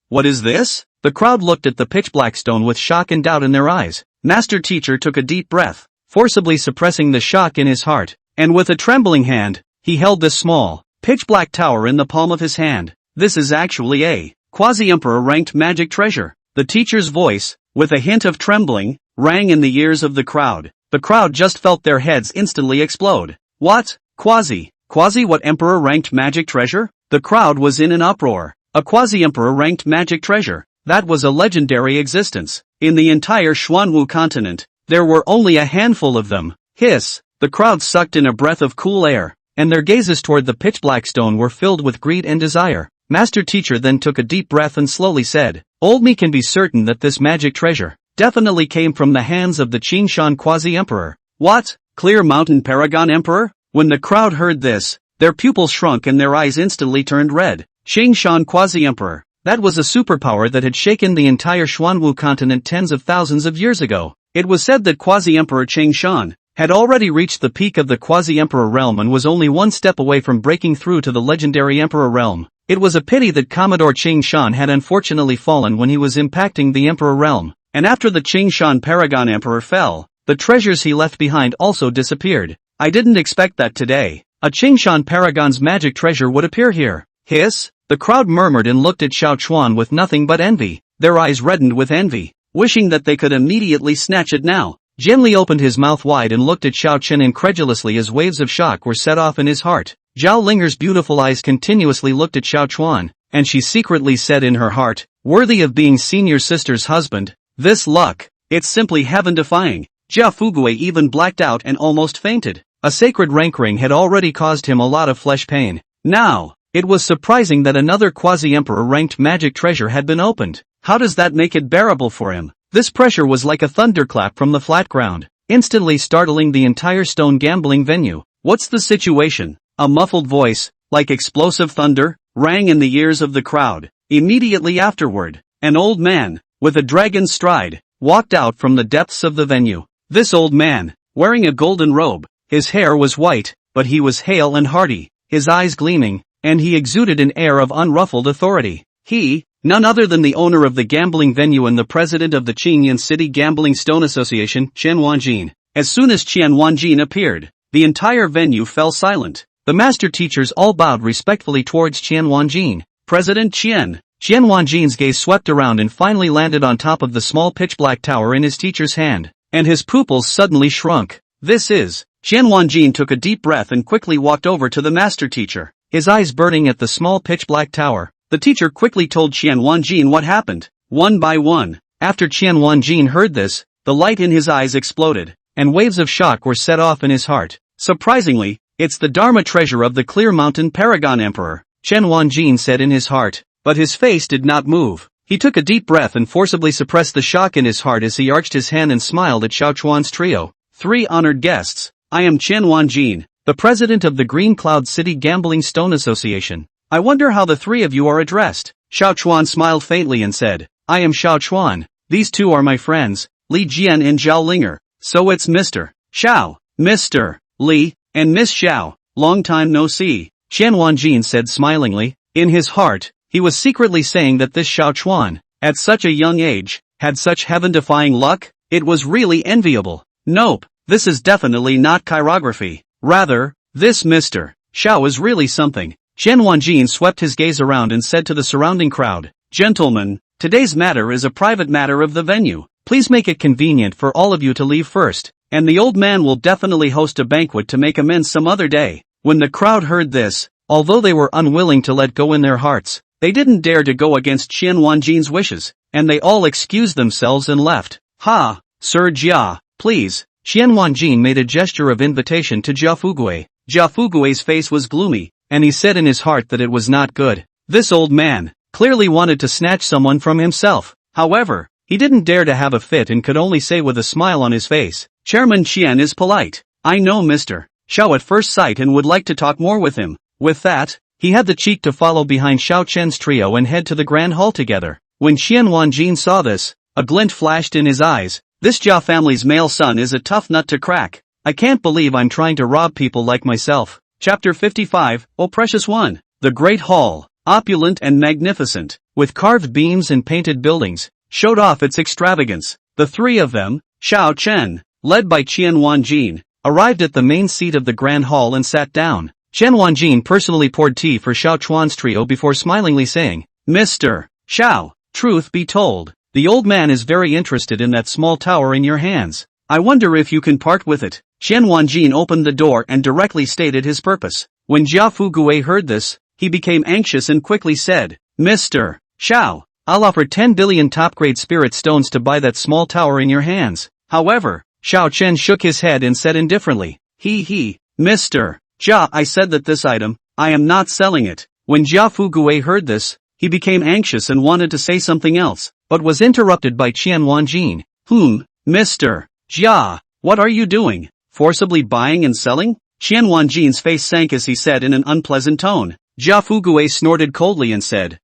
What is this? The crowd looked at the pitch-black stone with shock and doubt in their eyes. Master Teacher took a deep breath, forcibly suppressing the shock in his heart, and with a trembling hand, he held this small, pitch-black tower in the palm of his hand. This is actually a quasi-emperor-ranked magic treasure. The teacher's voice, with a hint of trembling, rang in the ears of the crowd. the crowd just felt their heads instantly explode. What? Quasi what emperor-ranked magic treasure? The crowd was in an uproar. A quasi-emperor-ranked magic treasure. That was a legendary existence. In the entire Xuanwu continent, there were only a handful of them. Hiss! The crowd sucked in a breath of cool air, and their gazes toward the pitch-black stone were filled with greed and desire. Master Teacher then took a deep breath and slowly said, "Old me can be certain that this magic treasure definitely came from the hands of the Qingshan Quasi-Emperor." What? Clear Mountain Paragon Emperor? When the crowd heard this, their pupils shrunk and their eyes instantly turned red. Qingshan Quasi-Emperor. That was a superpower that had shaken the entire Xuanwu continent tens of thousands of years ago. It was said that Quasi-Emperor Qingshan had already reached the peak of the Quasi-Emperor realm and was only one step away from breaking through to the legendary Emperor realm. It was a pity that Commodore Qingshan had unfortunately fallen when he was impacting the Emperor realm, and after the Qingshan Paragon Emperor fell, the treasures he left behind also disappeared. I didn't expect that today a Qingshan Paragon's magic treasure would appear here. Hiss! The crowd murmured and looked at Xiao Chuan with nothing but envy. Their eyes reddened with envy, wishing that they could immediately snatch it now. Jian Li opened his mouth wide and looked at Xiao Chen incredulously as waves of shock were set off in his heart. Zhao Linger's beautiful eyes continuously looked at Xiao Chuan, and she secretly said in her heart, "Worthy of being senior sister's husband, this luck, it's simply heaven-defying." Jia Fugui even blacked out and almost fainted. A sacred rank ring had already caused him a lot of flesh pain. Now, it was surprising that another quasi-emperor-ranked magic treasure had been opened. How does that make it bearable for him? This pressure was like a thunderclap from the flat ground, instantly startling the entire stone gambling venue. What's the situation? A muffled voice, like explosive thunder, rang in the ears of the crowd. Immediately afterward, an old man, with a dragon's stride, walked out from the depths of the venue. This old man, wearing a golden robe, his hair was white, but he was hale and hearty, his eyes gleaming, and he exuded an air of unruffled authority. He, none other than the owner of the gambling venue and the president of the Qingyan City Gambling Stone Association, Chen Wanjin. As soon as Chen Wanjin appeared, the entire venue fell silent. The master teachers all bowed respectfully towards Chen Wanjin. President Chen. Chen Wanjin's gaze swept around and finally landed on top of the small pitch-black tower in his teacher's hand, and his pupils suddenly shrunk. This is. Chen Wanjin took a deep breath and quickly walked over to the master teacher, his eyes burning at the small pitch-black tower. The teacher quickly told Chen Wanjin what happened, one by one. After Chen Wanjin heard this, the light in his eyes exploded, and waves of shock were set off in his heart. Surprisingly, it's the Dharma treasure of the Clear Mountain Paragon Emperor, Chen Wanjin said in his heart, but his face did not move. He took a deep breath and forcibly suppressed the shock in his heart as he arched his hand and smiled at Xiao Chuan's trio. Three honored guests. I am Chen Wanjin, the president of the Green Cloud City Gambling Stone Association. I wonder how the three of you are addressed. Xiao Chuan smiled faintly and said, I am Xiao Chuan. These two are my friends, Li Jian and Zhao Linger. So it's Mr. Xiao, Mr. Li, and Miss Xiao. Long time no see. Chen Wanjin said smilingly. In his heart, he was secretly saying that this Xiao Chuan, at such a young age, had such heaven-defying luck. It was really enviable. Nope, this is definitely not chirography. Rather, this Mr. Xiao is really something. Chen Wanjin swept his gaze around and said to the surrounding crowd, Gentlemen, today's matter is a private matter of the venue. Please make it convenient for all of you to leave first, and the old man will definitely host a banquet to make amends some other day. When the crowd heard this, although they were unwilling to let go in their hearts, they didn't dare to go against Chen Wanjin's wishes, and they all excused themselves and left. Ha, Sir Jia, please. Chen Wanjin made a gesture of invitation to Jia Fugui. Jia Fugui's face was gloomy, and he said in his heart that it was not good. This old man clearly wanted to snatch someone from himself. However, he didn't dare to have a fit and could only say with a smile on his face, Chairman Qian is polite. I know Mr. Xiao at first sight and would like to talk more with him. With that, he had the cheek to follow behind Xiao Chen's trio and head to the grand hall together. When Chen Wanjin saw this, a glint flashed in his eyes. This Jia family's male son is a tough nut to crack. I can't believe I'm trying to rob people like myself. Chapter 55, O Precious One. The Great Hall, opulent and magnificent, with carved beams and painted buildings, showed off its extravagance. The three of them, Xiao Chen, led by Chen Wanjin, arrived at the main seat of the grand hall and sat down. Chen Wanjin personally poured tea for Xiao Chuan's trio before smilingly saying, Mr. Xiao, truth be told, the old man is very interested in that small tower in your hands. I wonder if you can part with it. Qian Wanjin opened the door and directly stated his purpose. When Jia Fugue heard this, he became anxious and quickly said, Mr. Xiao, I'll offer 10 billion top-grade spirit stones to buy that small tower in your hands. However, Xiao Chen shook his head and said indifferently, Mr. Jia, I said that this item, I am not selling it. When Jia Fugue heard this, he became anxious and wanted to say something else, but was interrupted by Qian Wanjin. Mr. Jia, what are you doing? Forcibly buying and selling? Qian Wanjin's face sank as he said in an unpleasant tone. Jia Fugue snorted coldly and said,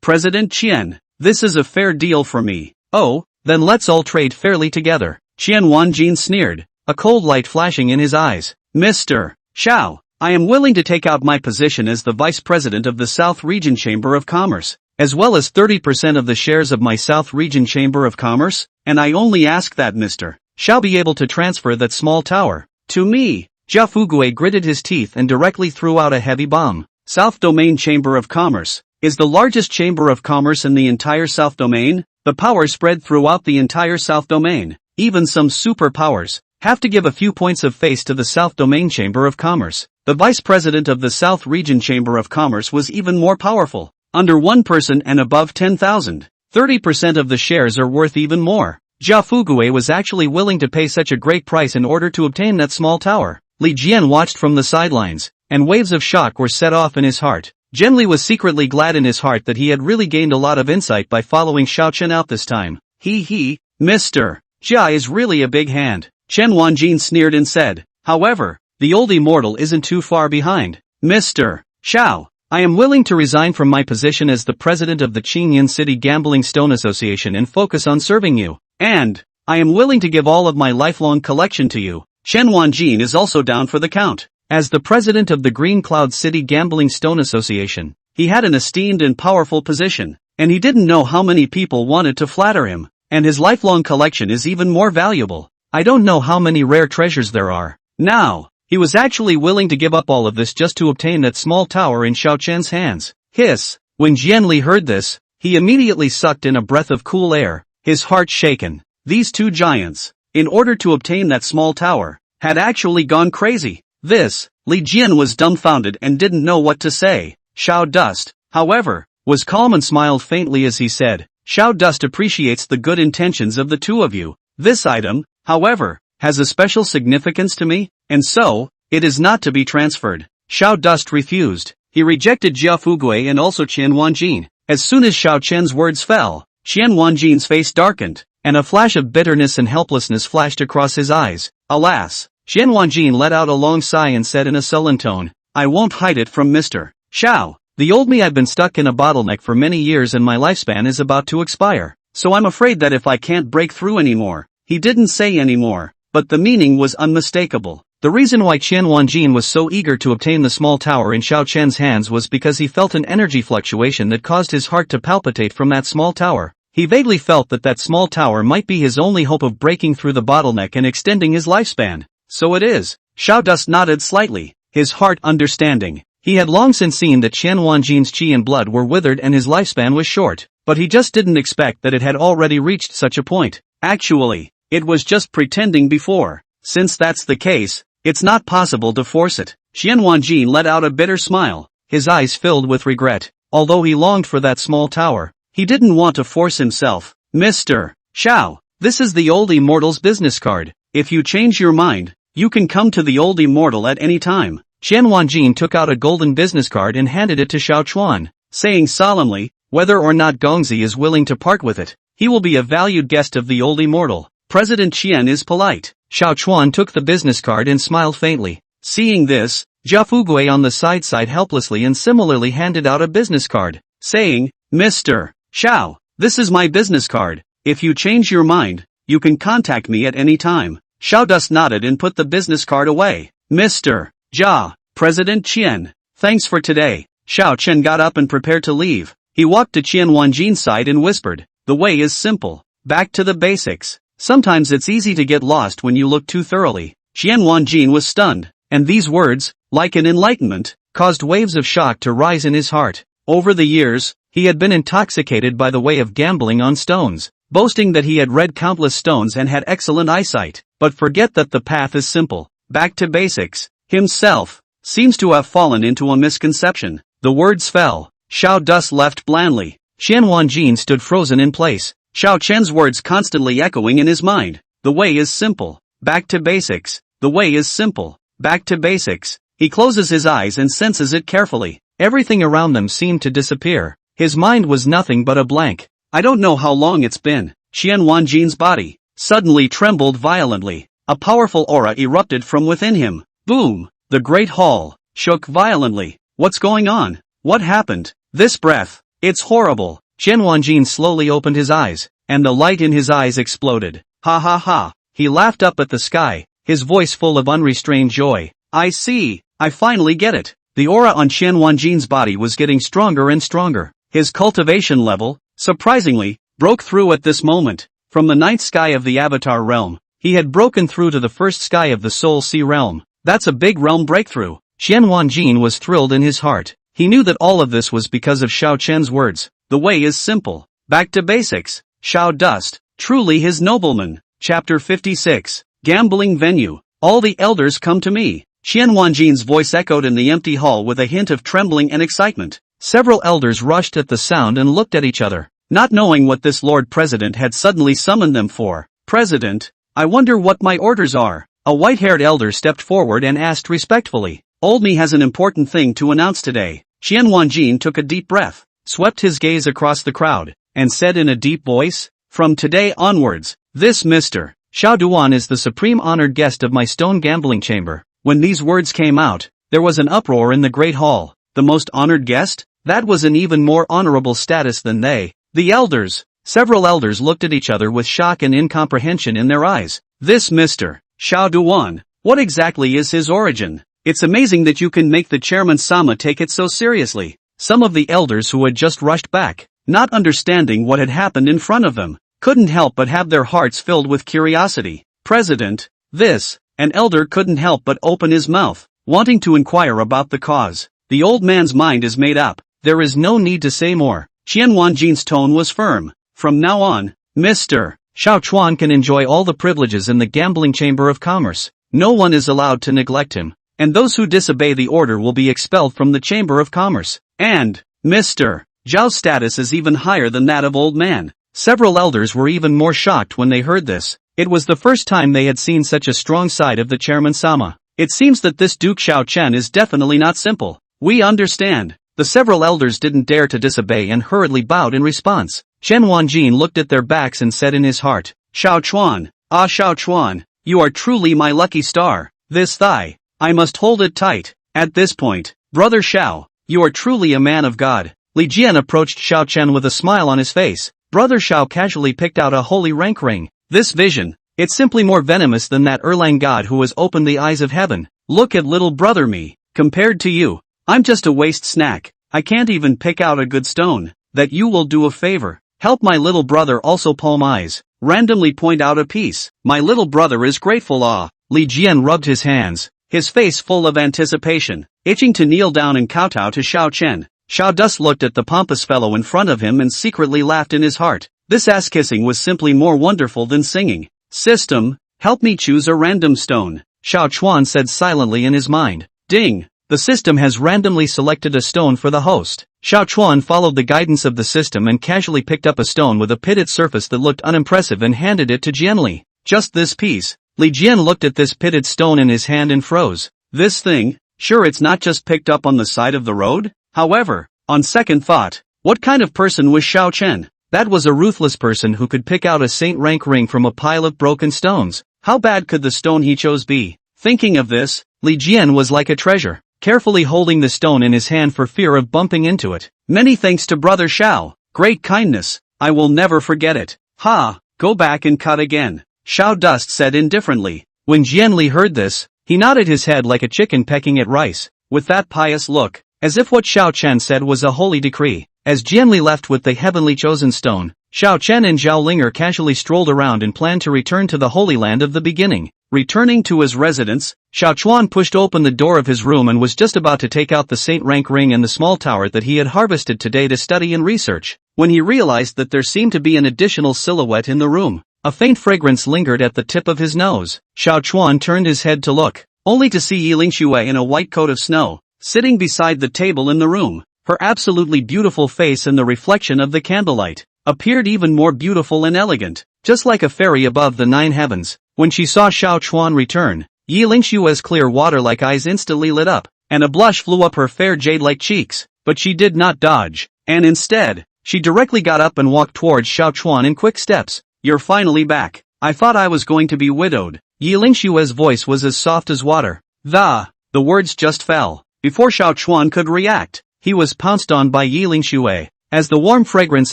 President Qian, this is a fair deal for me. Oh, then let's all trade fairly together. Qian Wanjin sneered, a cold light flashing in his eyes. Mr. Xiao, I am willing to take out my position as the Vice President of the South Region Chamber of Commerce, as well as 30% of the shares of my South Region Chamber of Commerce, and I only ask that Mr. Xiao be able to transfer that small tower to me. Jia Fugue gritted his teeth and directly threw out a heavy bomb. South Domain Chamber of Commerce is the largest chamber of commerce in the entire South Domain. The power spread throughout the entire South Domain. Even some superpowers have to give a few points of face to the South Domain Chamber of Commerce. The Vice President of the South Region Chamber of Commerce was even more powerful. Under one person and above 10,000, 30% of the shares are worth even more. Jia Fugue was actually willing to pay such a great price in order to obtain that small tower. Li Jian watched from the sidelines, and waves of shock were set off in his heart. Zhen was secretly glad in his heart that he had really gained a lot of insight by following Xiao Chen out this time. Mr. Jia is really a big hand. Chen Wanjin sneered and said. However, the old immortal isn't too far behind. Mr. Xiao, I am willing to resign from my position as the president of the Qingyan City Gambling Stone Association and focus on serving you. And I am willing to give all of my lifelong collection to you. Chen Wanjin is also down for the count. As the president of the Green Cloud City Gambling Stone Association, he had an esteemed and powerful position, and he didn't know how many people wanted to flatter him, and his lifelong collection is even more valuable. I don't know how many rare treasures there are. Now, he was actually willing to give up all of this just to obtain that small tower in Xiao Chen's hands. Hiss! When Jianli heard this, he immediately sucked in a breath of cool air, his heart shaken. These two giants, in order to obtain that small tower, had actually gone crazy. Li Jian was dumbfounded and didn't know what to say. Xiao Dust, however, was calm and smiled faintly as he said, Xiao Dust appreciates the good intentions of the two of you. This item, however, has a special significance to me, and so, it is not to be transferred. Xiao Dust refused. He rejected Jia Fugue and also Qian Wanjin. As soon as Xiao Chen's words fell, Qian Wanjin's face darkened, and a flash of bitterness and helplessness flashed across his eyes. Alas! Qian Wanjin let out a long sigh and said in a sullen tone, I won't hide it from Mr. Xiao. The old me I've been stuck in a bottleneck for many years and my lifespan is about to expire. So I'm afraid that if I can't break through anymore. He didn't say anymore, but the meaning was unmistakable. The reason why Qian Wanjin was so eager to obtain the small tower in Xiao Chen's hands was because he felt an energy fluctuation that caused his heart to palpitate from that small tower. He vaguely felt that that small tower might be his only hope of breaking through the bottleneck and extending his lifespan. So it is. Xiao Dust nodded slightly, his heart understanding. He had long since seen that Qian Wanjin's qi and blood were withered and his lifespan was short, but he just didn't expect that it had already reached such a point. Actually, it was just pretending before. Since that's the case, it's not possible to force it. Qian Wanjin let out a bitter smile, his eyes filled with regret. Although he longed for that small tower, he didn't want to force himself. Mr. Xiao, this is the old immortal's business card. If you change your mind, you can come to the old immortal at any time. Qian Wanjin took out a golden business card and handed it to Xiao Chuan, saying solemnly, whether or not Gongzi is willing to part with it, he will be a valued guest of the old immortal. President Qian is polite. Xiao Chuan took the business card and smiled faintly. Seeing this, Jia Fugue on the side sighed helplessly and similarly handed out a business card, saying, Mr. Xiao, this is my business card. If you change your mind, you can contact me at any time. Xiao Dust nodded and put the business card away. Mr. Jia, President Qian, thanks for today. Xiao Chen got up and prepared to leave. He walked to Qian Wanjin's side and whispered, the way is simple. Back to the basics. Sometimes it's easy to get lost when you look too thoroughly. Qian Wanjin was stunned, and these words, like an enlightenment, caused waves of shock to rise in his heart. Over the years, he had been intoxicated by the way of gambling on stones, boasting that he had read countless stones and had excellent eyesight, but forget that the path is simple. Back to basics. Himself seems to have fallen into a misconception. The words fell. Xiao Dust left blandly. Qian Wanjin stood frozen in place, Xiao Chen's words constantly echoing in his mind. The way is simple. Back to basics. The way is simple. Back to basics. He closes his eyes and senses it carefully. Everything around them seemed to disappear. His mind was nothing but a blank. I don't know how long it's been. Qian Wanjin's body suddenly trembled violently. A powerful aura erupted from within him. Boom! The great hall shook violently. What's going on? What happened? This breath. It's horrible. Qian Wanjin slowly opened his eyes, and the light in his eyes exploded. Ha ha ha. He laughed up at the sky, his voice full of unrestrained joy. I see. I finally get it. The aura on Qian Wanjin's body was getting stronger and stronger. His cultivation level, surprisingly, broke through at this moment. From the ninth sky of the Avatar realm, he had broken through to the first sky of the Soul Sea realm. That's a big realm breakthrough. Qian Wanjin was thrilled in his heart. He knew that all of this was because of Xiao Chen's words. The way is simple. Back to basics. Xiao Dust, truly his nobleman. Chapter 56. Gambling Venue. All the elders come to me. Qian Wanjin's voice echoed in the empty hall with a hint of trembling and excitement. Several elders rushed at the sound and looked at each other, not knowing what this Lord President had suddenly summoned them for. President, I wonder what my orders are. A white-haired elder stepped forward and asked respectfully. Old me has an important thing to announce today. Qian Wanjin took a deep breath, swept his gaze across the crowd, and said in a deep voice, from today onwards, this Mr. Xiao Duan is the supreme honored guest of my stone gambling chamber. When these words came out, there was an uproar in the great hall. The most honored guest? That was an even more honorable status than they. The elders. Several elders looked at each other with shock and incomprehension in their eyes. This Mr. Xiao Duan, what exactly is his origin? It's amazing that you can make the chairman Sama take it so seriously. Some of the elders who had just rushed back, not understanding what had happened in front of them, couldn't help but have their hearts filled with curiosity. President, this, an elder couldn't help but open his mouth, wanting to inquire about the cause. The old man's mind is made up. There is no need to say more. Qian Wanjin's tone was firm. From now on, Mr. Xiao Chuan can enjoy all the privileges in the gambling chamber of commerce. No one is allowed to neglect him, and those who disobey the order will be expelled from the chamber of commerce. And, Mr. Zhao's status is even higher than that of old man. Several elders were even more shocked when they heard this. It was the first time they had seen such a strong side of the chairman Sama. It seems that this Duke Xiao Chen is definitely not simple. We understand. The several elders didn't dare to disobey and hurriedly bowed in response. Qian Wanjin looked at their backs and said in his heart, Xiao Chuan, ah Xiao Chuan, you are truly my lucky star. This thigh, I must hold it tight. At this point, Brother Xiao, you are truly a man of God. Li Jian approached Xiao Chen with a smile on his face. Brother Xiao casually picked out a holy rank ring. This vision, it's simply more venomous than that Erlang god who has opened the eyes of heaven. Look at little brother me. Compared to you, I'm just a waste snack. I can't even pick out a good stone. That you will do a favor. Help my little brother also palm eyes. Randomly point out a piece. My little brother is grateful. Ah. Li Jian rubbed his hands, his face full of anticipation, itching to kneel down and kowtow to Xiao Chen. Xiao Dust looked at the pompous fellow in front of him and secretly laughed in his heart. This ass-kissing was simply more wonderful than singing. System, help me choose a random stone. Xiao Chuan said silently in his mind. Ding! The system has randomly selected a stone for the host. Xiao Chuan followed the guidance of the system and casually picked up a stone with a pitted surface that looked unimpressive and handed it to Jianli. Just this piece. Li Jian looked at this pitted stone in his hand and froze. This thing? Sure, it's not just picked up on the side of the road? However, on second thought, what kind of person was Xiao Chen? That was a ruthless person who could pick out a saint rank ring from a pile of broken stones. How bad could the stone he chose be? Thinking of this, Li Jian was like a treasure, carefully holding the stone in his hand for fear of bumping into it. Many thanks to Brother Xiao. Great kindness. I will never forget it. Ha, go back and cut again. Xiao Dust said indifferently. When Jianli heard this, he nodded his head like a chicken pecking at rice, with that pious look, as if what Xiao Chen said was a holy decree. As Jianli left with the heavenly chosen stone, Xiao Chen and Zhao Linger casually strolled around and planned to return to the Holy Land of the beginning. Returning to his residence, Xiao Chuan pushed open the door of his room and was just about to take out the Saint Rank ring and the small tower that he had harvested today to study and research, when he realized that there seemed to be an additional silhouette in the room. A faint fragrance lingered at the tip of his nose. Xiao Chuan turned his head to look, only to see Yi Lingxue in a white coat of snow, sitting beside the table in the room. Her absolutely beautiful face in the reflection of the candlelight appeared even more beautiful and elegant, just like a fairy above the 9 heavens. When she saw Xiao Chuan return, Yi Lingxue's clear water-like eyes instantly lit up, and a blush flew up her fair jade-like cheeks, but she did not dodge, and instead, she directly got up and walked towards Xiao Chuan in quick steps. "You're finally back. I thought I was going to be widowed." Yi Lingxue's voice was as soft as water. The words just fell. Before Xiao Chuan could react, he was pounced on by Yi Lingxue. As the warm fragrance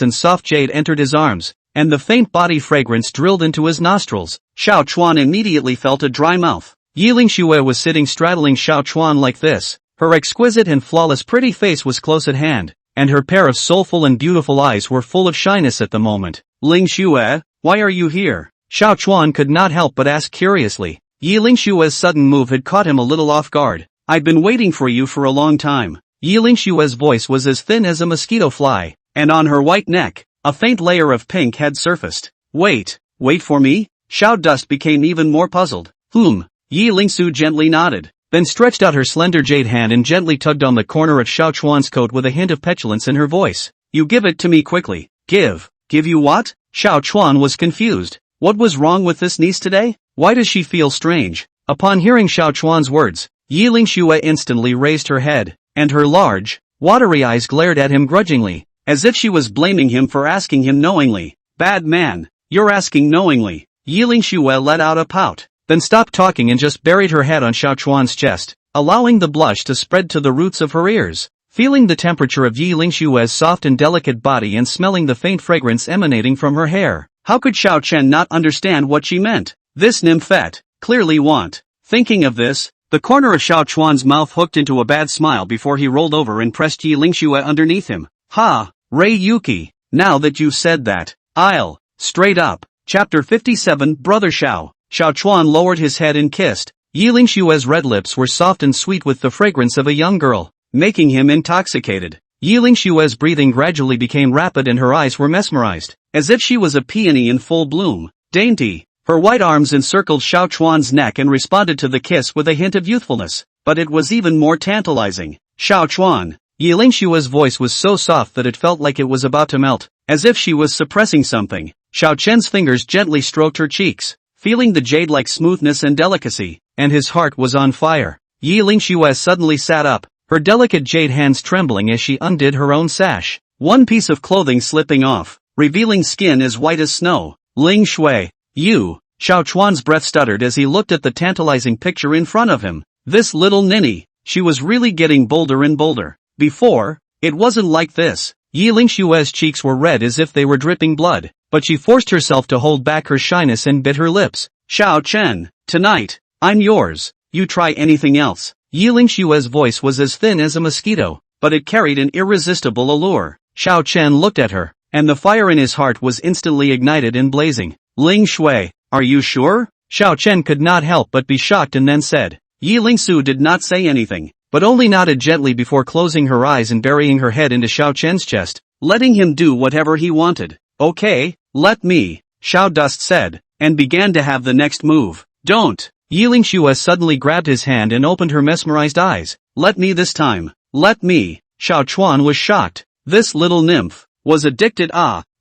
and soft jade entered his arms, and the faint body fragrance drilled into his nostrils, Xiao Chuan immediately felt a dry mouth. Yi Lingxue was sitting straddling Xiao Chuan like this. Her exquisite and flawless pretty face was close at hand, and her pair of soulful and beautiful eyes were full of shyness at the moment. "Lingxue, why are you here?" Xiao Chuan could not help but ask curiously. Yi Lingxue's sudden move had caught him a little off guard. "I've been waiting for you for a long time." Yi Lingxue's voice was as thin as a mosquito fly, and on her white neck, a faint layer of pink had surfaced. Wait for me?" Xiao Dust became even more puzzled. Yi Lingxu gently nodded, then stretched out her slender jade hand and gently tugged on the corner of Xiao Chuan's coat with a hint of petulance in her voice. "You give it to me quickly." Give you what?" Xiao Chuan was confused. What was wrong with this niece today? Why does she feel strange? Upon hearing Xiao Chuan's words, Yi Lingxue instantly raised her head, and her large, watery eyes glared at him grudgingly, as if she was blaming him for asking him knowingly. "Bad man, you're asking knowingly." Yi Lingxue let out a pout, then stopped talking and just buried her head on Xiao Chuan's chest, allowing the blush to spread to the roots of her ears. Feeling the temperature of Yi Lingxue's soft and delicate body and smelling the faint fragrance emanating from her hair, how could Xiao Chen not understand what she meant? This nymphette clearly want. Thinking of this, the corner of Xiao Chuan's mouth hooked into a bad smile before he rolled over and pressed Yi Lingxue underneath him. "Ha, Rei Yuki, now that you've said that, I'll, straight up." Chapter 57 Brother Xiao. Xiao Chuan lowered his head and kissed. Yi Lingxue's red lips were soft and sweet with the fragrance of a young girl, making him intoxicated. Yi Lingxue's breathing gradually became rapid and her eyes were mesmerized, as if she was a peony in full bloom. Dainty. Her white arms encircled Xiao Chuan's neck and responded to the kiss with a hint of youthfulness, but it was even more tantalizing. "Xiao Chuan." Yi Lingxue's voice was so soft that it felt like it was about to melt, as if she was suppressing something. Xiao Chen's fingers gently stroked her cheeks, feeling the jade-like smoothness and delicacy, and his heart was on fire. Yi Lingxue suddenly sat up, her delicate jade hands trembling as she undid her own sash, one piece of clothing slipping off, revealing skin as white as snow. "Lingxue, you." Xiao Chuan's breath stuttered as he looked at the tantalizing picture in front of him. This little ninny, she was really getting bolder and bolder. Before, it wasn't like this. Yi Lingxue's cheeks were red as if they were dripping blood, but she forced herself to hold back her shyness and bit her lips. "Xiao Chen, tonight, I'm yours. You try anything else." Yi Lingxue's voice was as thin as a mosquito, but it carried an irresistible allure. Xiao Chen looked at her, and the fire in his heart was instantly ignited and blazing. "Lingxue, are you sure?" Xiao Chen could not help but be shocked and then said. Yi Lingxu did not say anything, but only nodded gently before closing her eyes and burying her head into Xiao Chen's chest, letting him do whatever he wanted. "Okay, let me," Xiao Dust said, and began to have the next move. "Don't." Yi Lingxue suddenly grabbed his hand and opened her mesmerized eyes. "Let me this time. Let me." Xiao Chuan was shocked. This little nymph was addicted.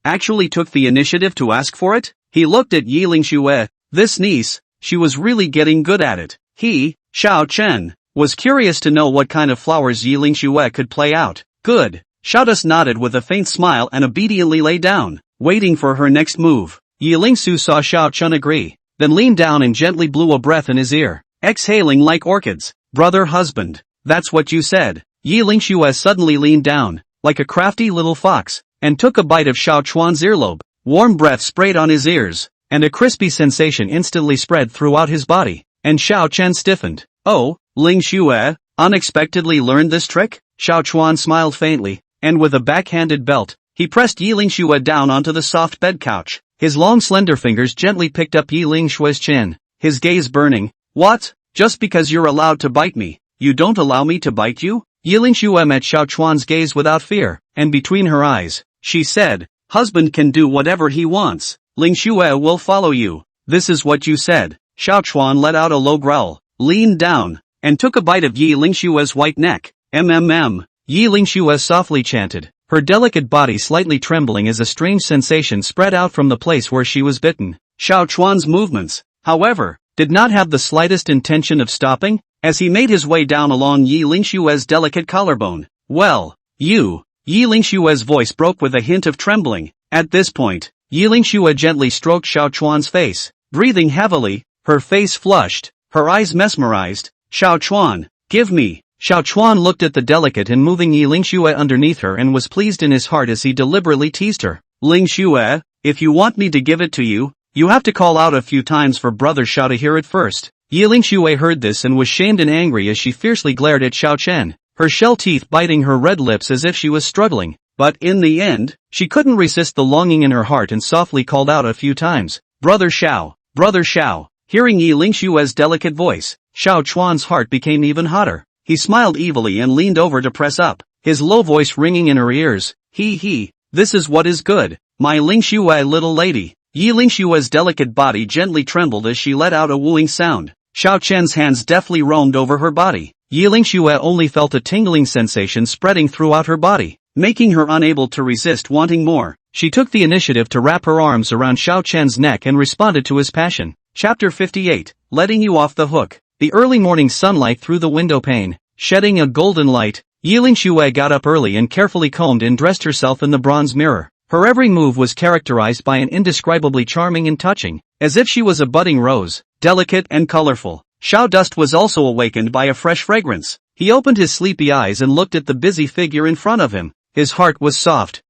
Actually took the initiative to ask for it? He looked at Yi Lingxue. This niece, she was really getting good at it. He, Xiao Chen, was curious to know what kind of flowers Yi Lingxue could play out. Good. Xiao Dust nodded with a faint smile and obediently lay down, waiting for her next move. Yi Lingxu saw Xiao Chen agree, then leaned down and gently blew a breath in his ear, exhaling like orchids. "Brother husband, that's what you said." Yi Lingxue suddenly leaned down, like a crafty little fox, and took a bite of Xiao Chuan's earlobe. Warm breath sprayed on his ears, and a crispy sensation instantly spread throughout his body, and Xiao Chen stiffened. "Oh, Lingxue, unexpectedly learned this trick?" Xiao Chuan smiled faintly, and with a backhanded belt, He pressed Yi Lingxue down onto the soft bed couch. His long slender fingers gently picked up Yi Lingshue's chin, his gaze burning. What? Just because you're allowed to bite me, you don't allow me to bite you? Yi Lingxue met Xiao Chuan's gaze without fear, and between her eyes, she said, husband can do whatever he wants. Lingxue will follow you. This is what you said. Xiao Chuan let out a low growl, leaned down, and took a bite of Yi Lingshue's white neck. MMM. Yi Lingxue softly chanted, her delicate body slightly trembling as a strange sensation spread out from the place where she was bitten. Xiao Chuan's movements, however, did not have the slightest intention of stopping, as he made his way down along Yi Lingshue's delicate collarbone. Well, you. Yi Lingshue's voice broke with a hint of trembling. At this point, Yi Lingxue gently stroked Xiao Chuan's face, breathing heavily, her face flushed, her eyes mesmerized. Xiao Chuan, give me. Xiao Chuan looked at the delicate and moving Yi Lingxue underneath her and was pleased in his heart as he deliberately teased her. Lingxue, if you want me to give it to you, you have to call out a few times for brother Xiao to hear it first. Yi Lingxue heard this and was shamed and angry as she fiercely glared at Xiao Chen, her shell teeth biting her red lips as if she was struggling. But in the end, she couldn't resist the longing in her heart and softly called out a few times, Brother Xiao, Brother Xiao. Hearing Yi Lingshue's delicate voice, Xiao Chuan's heart became even hotter. He smiled evilly and leaned over to press up, his low voice ringing in her ears. This is what is good, my Lingxue little lady. Yi Lingshue's delicate body gently trembled as she let out a wooing sound. Xiao Chen's hands deftly roamed over her body. Yi Lingxue only felt a tingling sensation spreading throughout her body, making her unable to resist wanting more. She took the initiative to wrap her arms around Xiao Chen's neck and responded to his passion. Chapter 58, Letting You Off the Hook. The early morning sunlight through the window pane, shedding a golden light. Yi Lingxue got up early and carefully combed and dressed herself in the bronze mirror. Her every move was characterized by an indescribably charming and touching, as if she was a budding rose, delicate and colorful. Xiao Dust was also awakened by a fresh fragrance. He opened his sleepy eyes and looked at the busy figure in front of him. His heart was soft.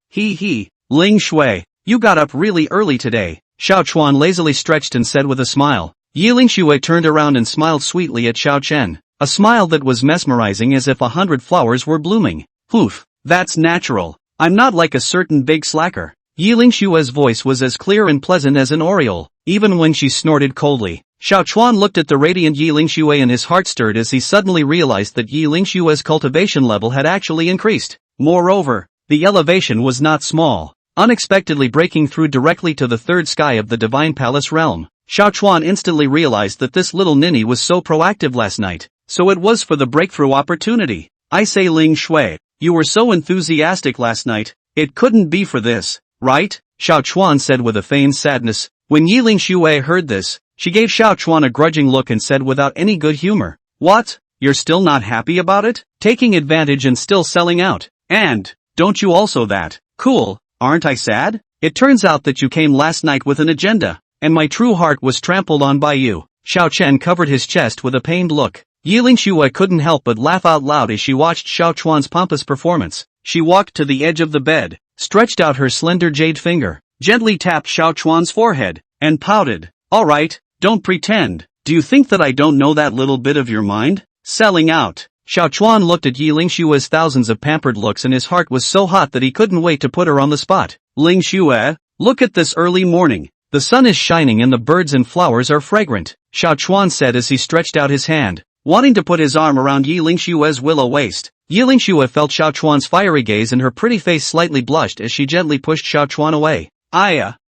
Ling Shui, you got up really early today. Xiao Chuan lazily stretched and said with a smile. Yi Lingxue turned around and smiled sweetly at Xiao Chen, a smile that was mesmerizing as if 100 flowers were blooming. Poof, that's natural. I'm not like a certain big slacker. Yi Lingshue's voice was as clear and pleasant as an oriole, even when she snorted coldly. Xiao Chuan looked at the radiant Yi Lingxue and his heart stirred as he suddenly realized that Yi Lingshue's cultivation level had actually increased. Moreover, the elevation was not small, unexpectedly breaking through directly to the third sky of the Divine Palace realm. Xiao Chuan instantly realized that this little ninny was so proactive last night, so it was for the breakthrough opportunity. I say Ling Shui, you were so enthusiastic last night, it couldn't be for this, right? Xiao Chuan said with a feigned sadness. When Yi Lingxue heard this, she gave Xiao Chuan a grudging look and said without any good humor, what? You're still not happy about it? Taking advantage and still selling out? And, don't you also that? Cool, aren't I sad? It turns out that you came last night with an agenda, and my true heart was trampled on by you. Xiao Chen covered his chest with a pained look. Yi Lingxue couldn't help but laugh out loud as she watched Xiao Chuan's pompous performance. She walked to the edge of the bed, stretched out her slender jade finger, gently tapped Xiao Chuan's forehead, and pouted. Alright, don't pretend. Do you think that I don't know that little bit of your mind? Selling out. Xiao Chuan looked at Yi Lingshue's thousands of pampered looks and his heart was so hot that he couldn't wait to put her on the spot. Lingxue, look at this early morning. The sun is shining and the birds and flowers are fragrant, Xiao Chuan said as he stretched out his hand, wanting to put his arm around Yi Lingshue's willow waist. Yi Lingxue felt Xiao Chuan's fiery gaze and her pretty face slightly blushed as she gently pushed Xiao Chuan away.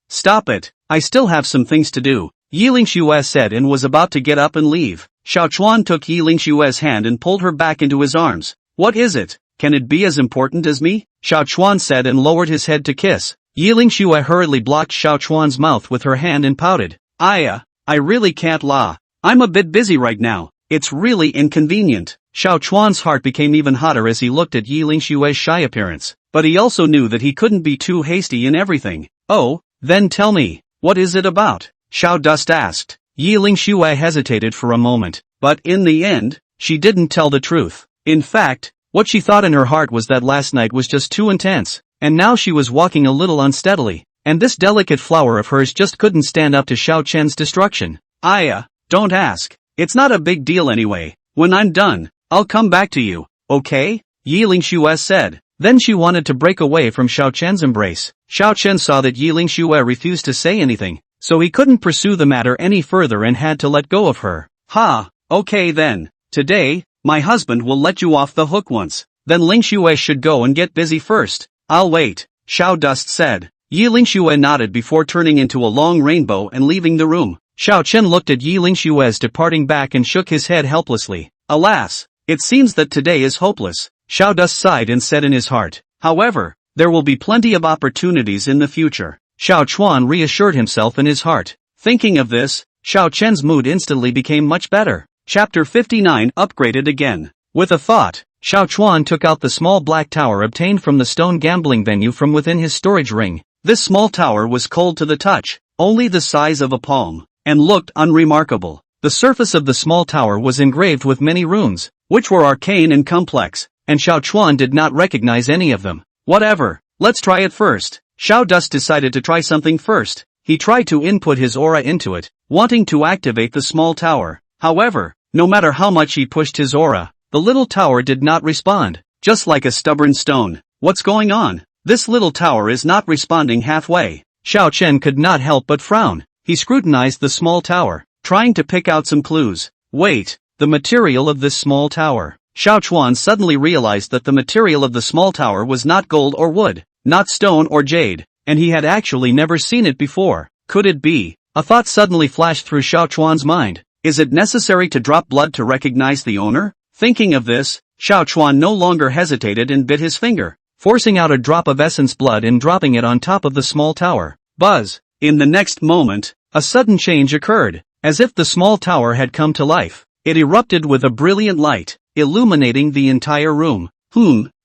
Stop it. I still have some things to do, Yi Lingxue said and was about to get up and leave. Xiao Chuan took Yi Lingshue's hand and pulled her back into his arms. What is it? Can it be as important as me? Xiao Chuan said and lowered his head to kiss. Yi Lingxue hurriedly blocked Xiao Chuan's mouth with her hand and pouted. I really can't lie. I'm a bit busy right now. It's really inconvenient. Xiao Chuan's heart became even hotter as he looked at Yi Lingshue's shy appearance, but he also knew that he couldn't be too hasty in everything. Oh, then tell me, what is it about? Xiao Dust asked. Yi Lingxue hesitated for a moment, but in the end, she didn't tell the truth. In fact, what she thought in her heart was that last night was just too intense, and now she was walking a little unsteadily, and this delicate flower of hers just couldn't stand up to Xiao Chen's destruction. Don't ask. It's not a big deal anyway. When I'm done, I'll come back to you, okay? Yi Lingxue said. Then she wanted to break away from Xiao Chen's embrace. Xiao Chen saw that Yi Lingxue refused to say anything, so he couldn't pursue the matter any further and had to let go of her. Ha, okay then. Today, my husband will let you off the hook once. Then Lingxue should go and get busy first. I'll wait, Xiao Dust said. Yi Lingxue nodded before turning into a long rainbow and leaving the room. Xiao Chen looked at Yi Lingxue's departing back and shook his head helplessly. Alas, it seems that today is hopeless. Xiao Dust sighed and said in his heart. However, there will be plenty of opportunities in the future. Xiao Chuan reassured himself in his heart. Thinking of this, Xiao Chen's mood instantly became much better. Chapter 59 Upgraded Again. With a thought, Xiao Chuan took out the small black tower obtained from the stone gambling venue from within his storage ring. This small tower was cold to the touch, only the size of a palm, and looked unremarkable. The surface of the small tower was engraved with many runes, which were arcane and complex, and Xiao Chuan did not recognize any of them. Whatever, let's try it first. Xiao Dust decided to try something first. He tried to input his aura into it, wanting to activate the small tower. However, no matter how much he pushed his aura, the little tower did not respond, just like a stubborn stone. What's going on? This little tower is not responding halfway. Xiao Chen could not help but frown. He scrutinized the small tower, trying to pick out some clues. Wait, the material of this small tower. Xiao Chuan suddenly realized that the material of the small tower was not gold or wood, not stone or jade, and he had actually never seen it before. Could it be? A thought suddenly flashed through Xiao Chuan's mind. Is it necessary to drop blood to recognize the owner? Thinking of this, Xiao Chuan no longer hesitated and bit his finger, forcing out a drop of essence blood and dropping it on top of the small tower. Buzz! In the next moment, a sudden change occurred, as if the small tower had come to life. It erupted with a brilliant light, illuminating the entire room.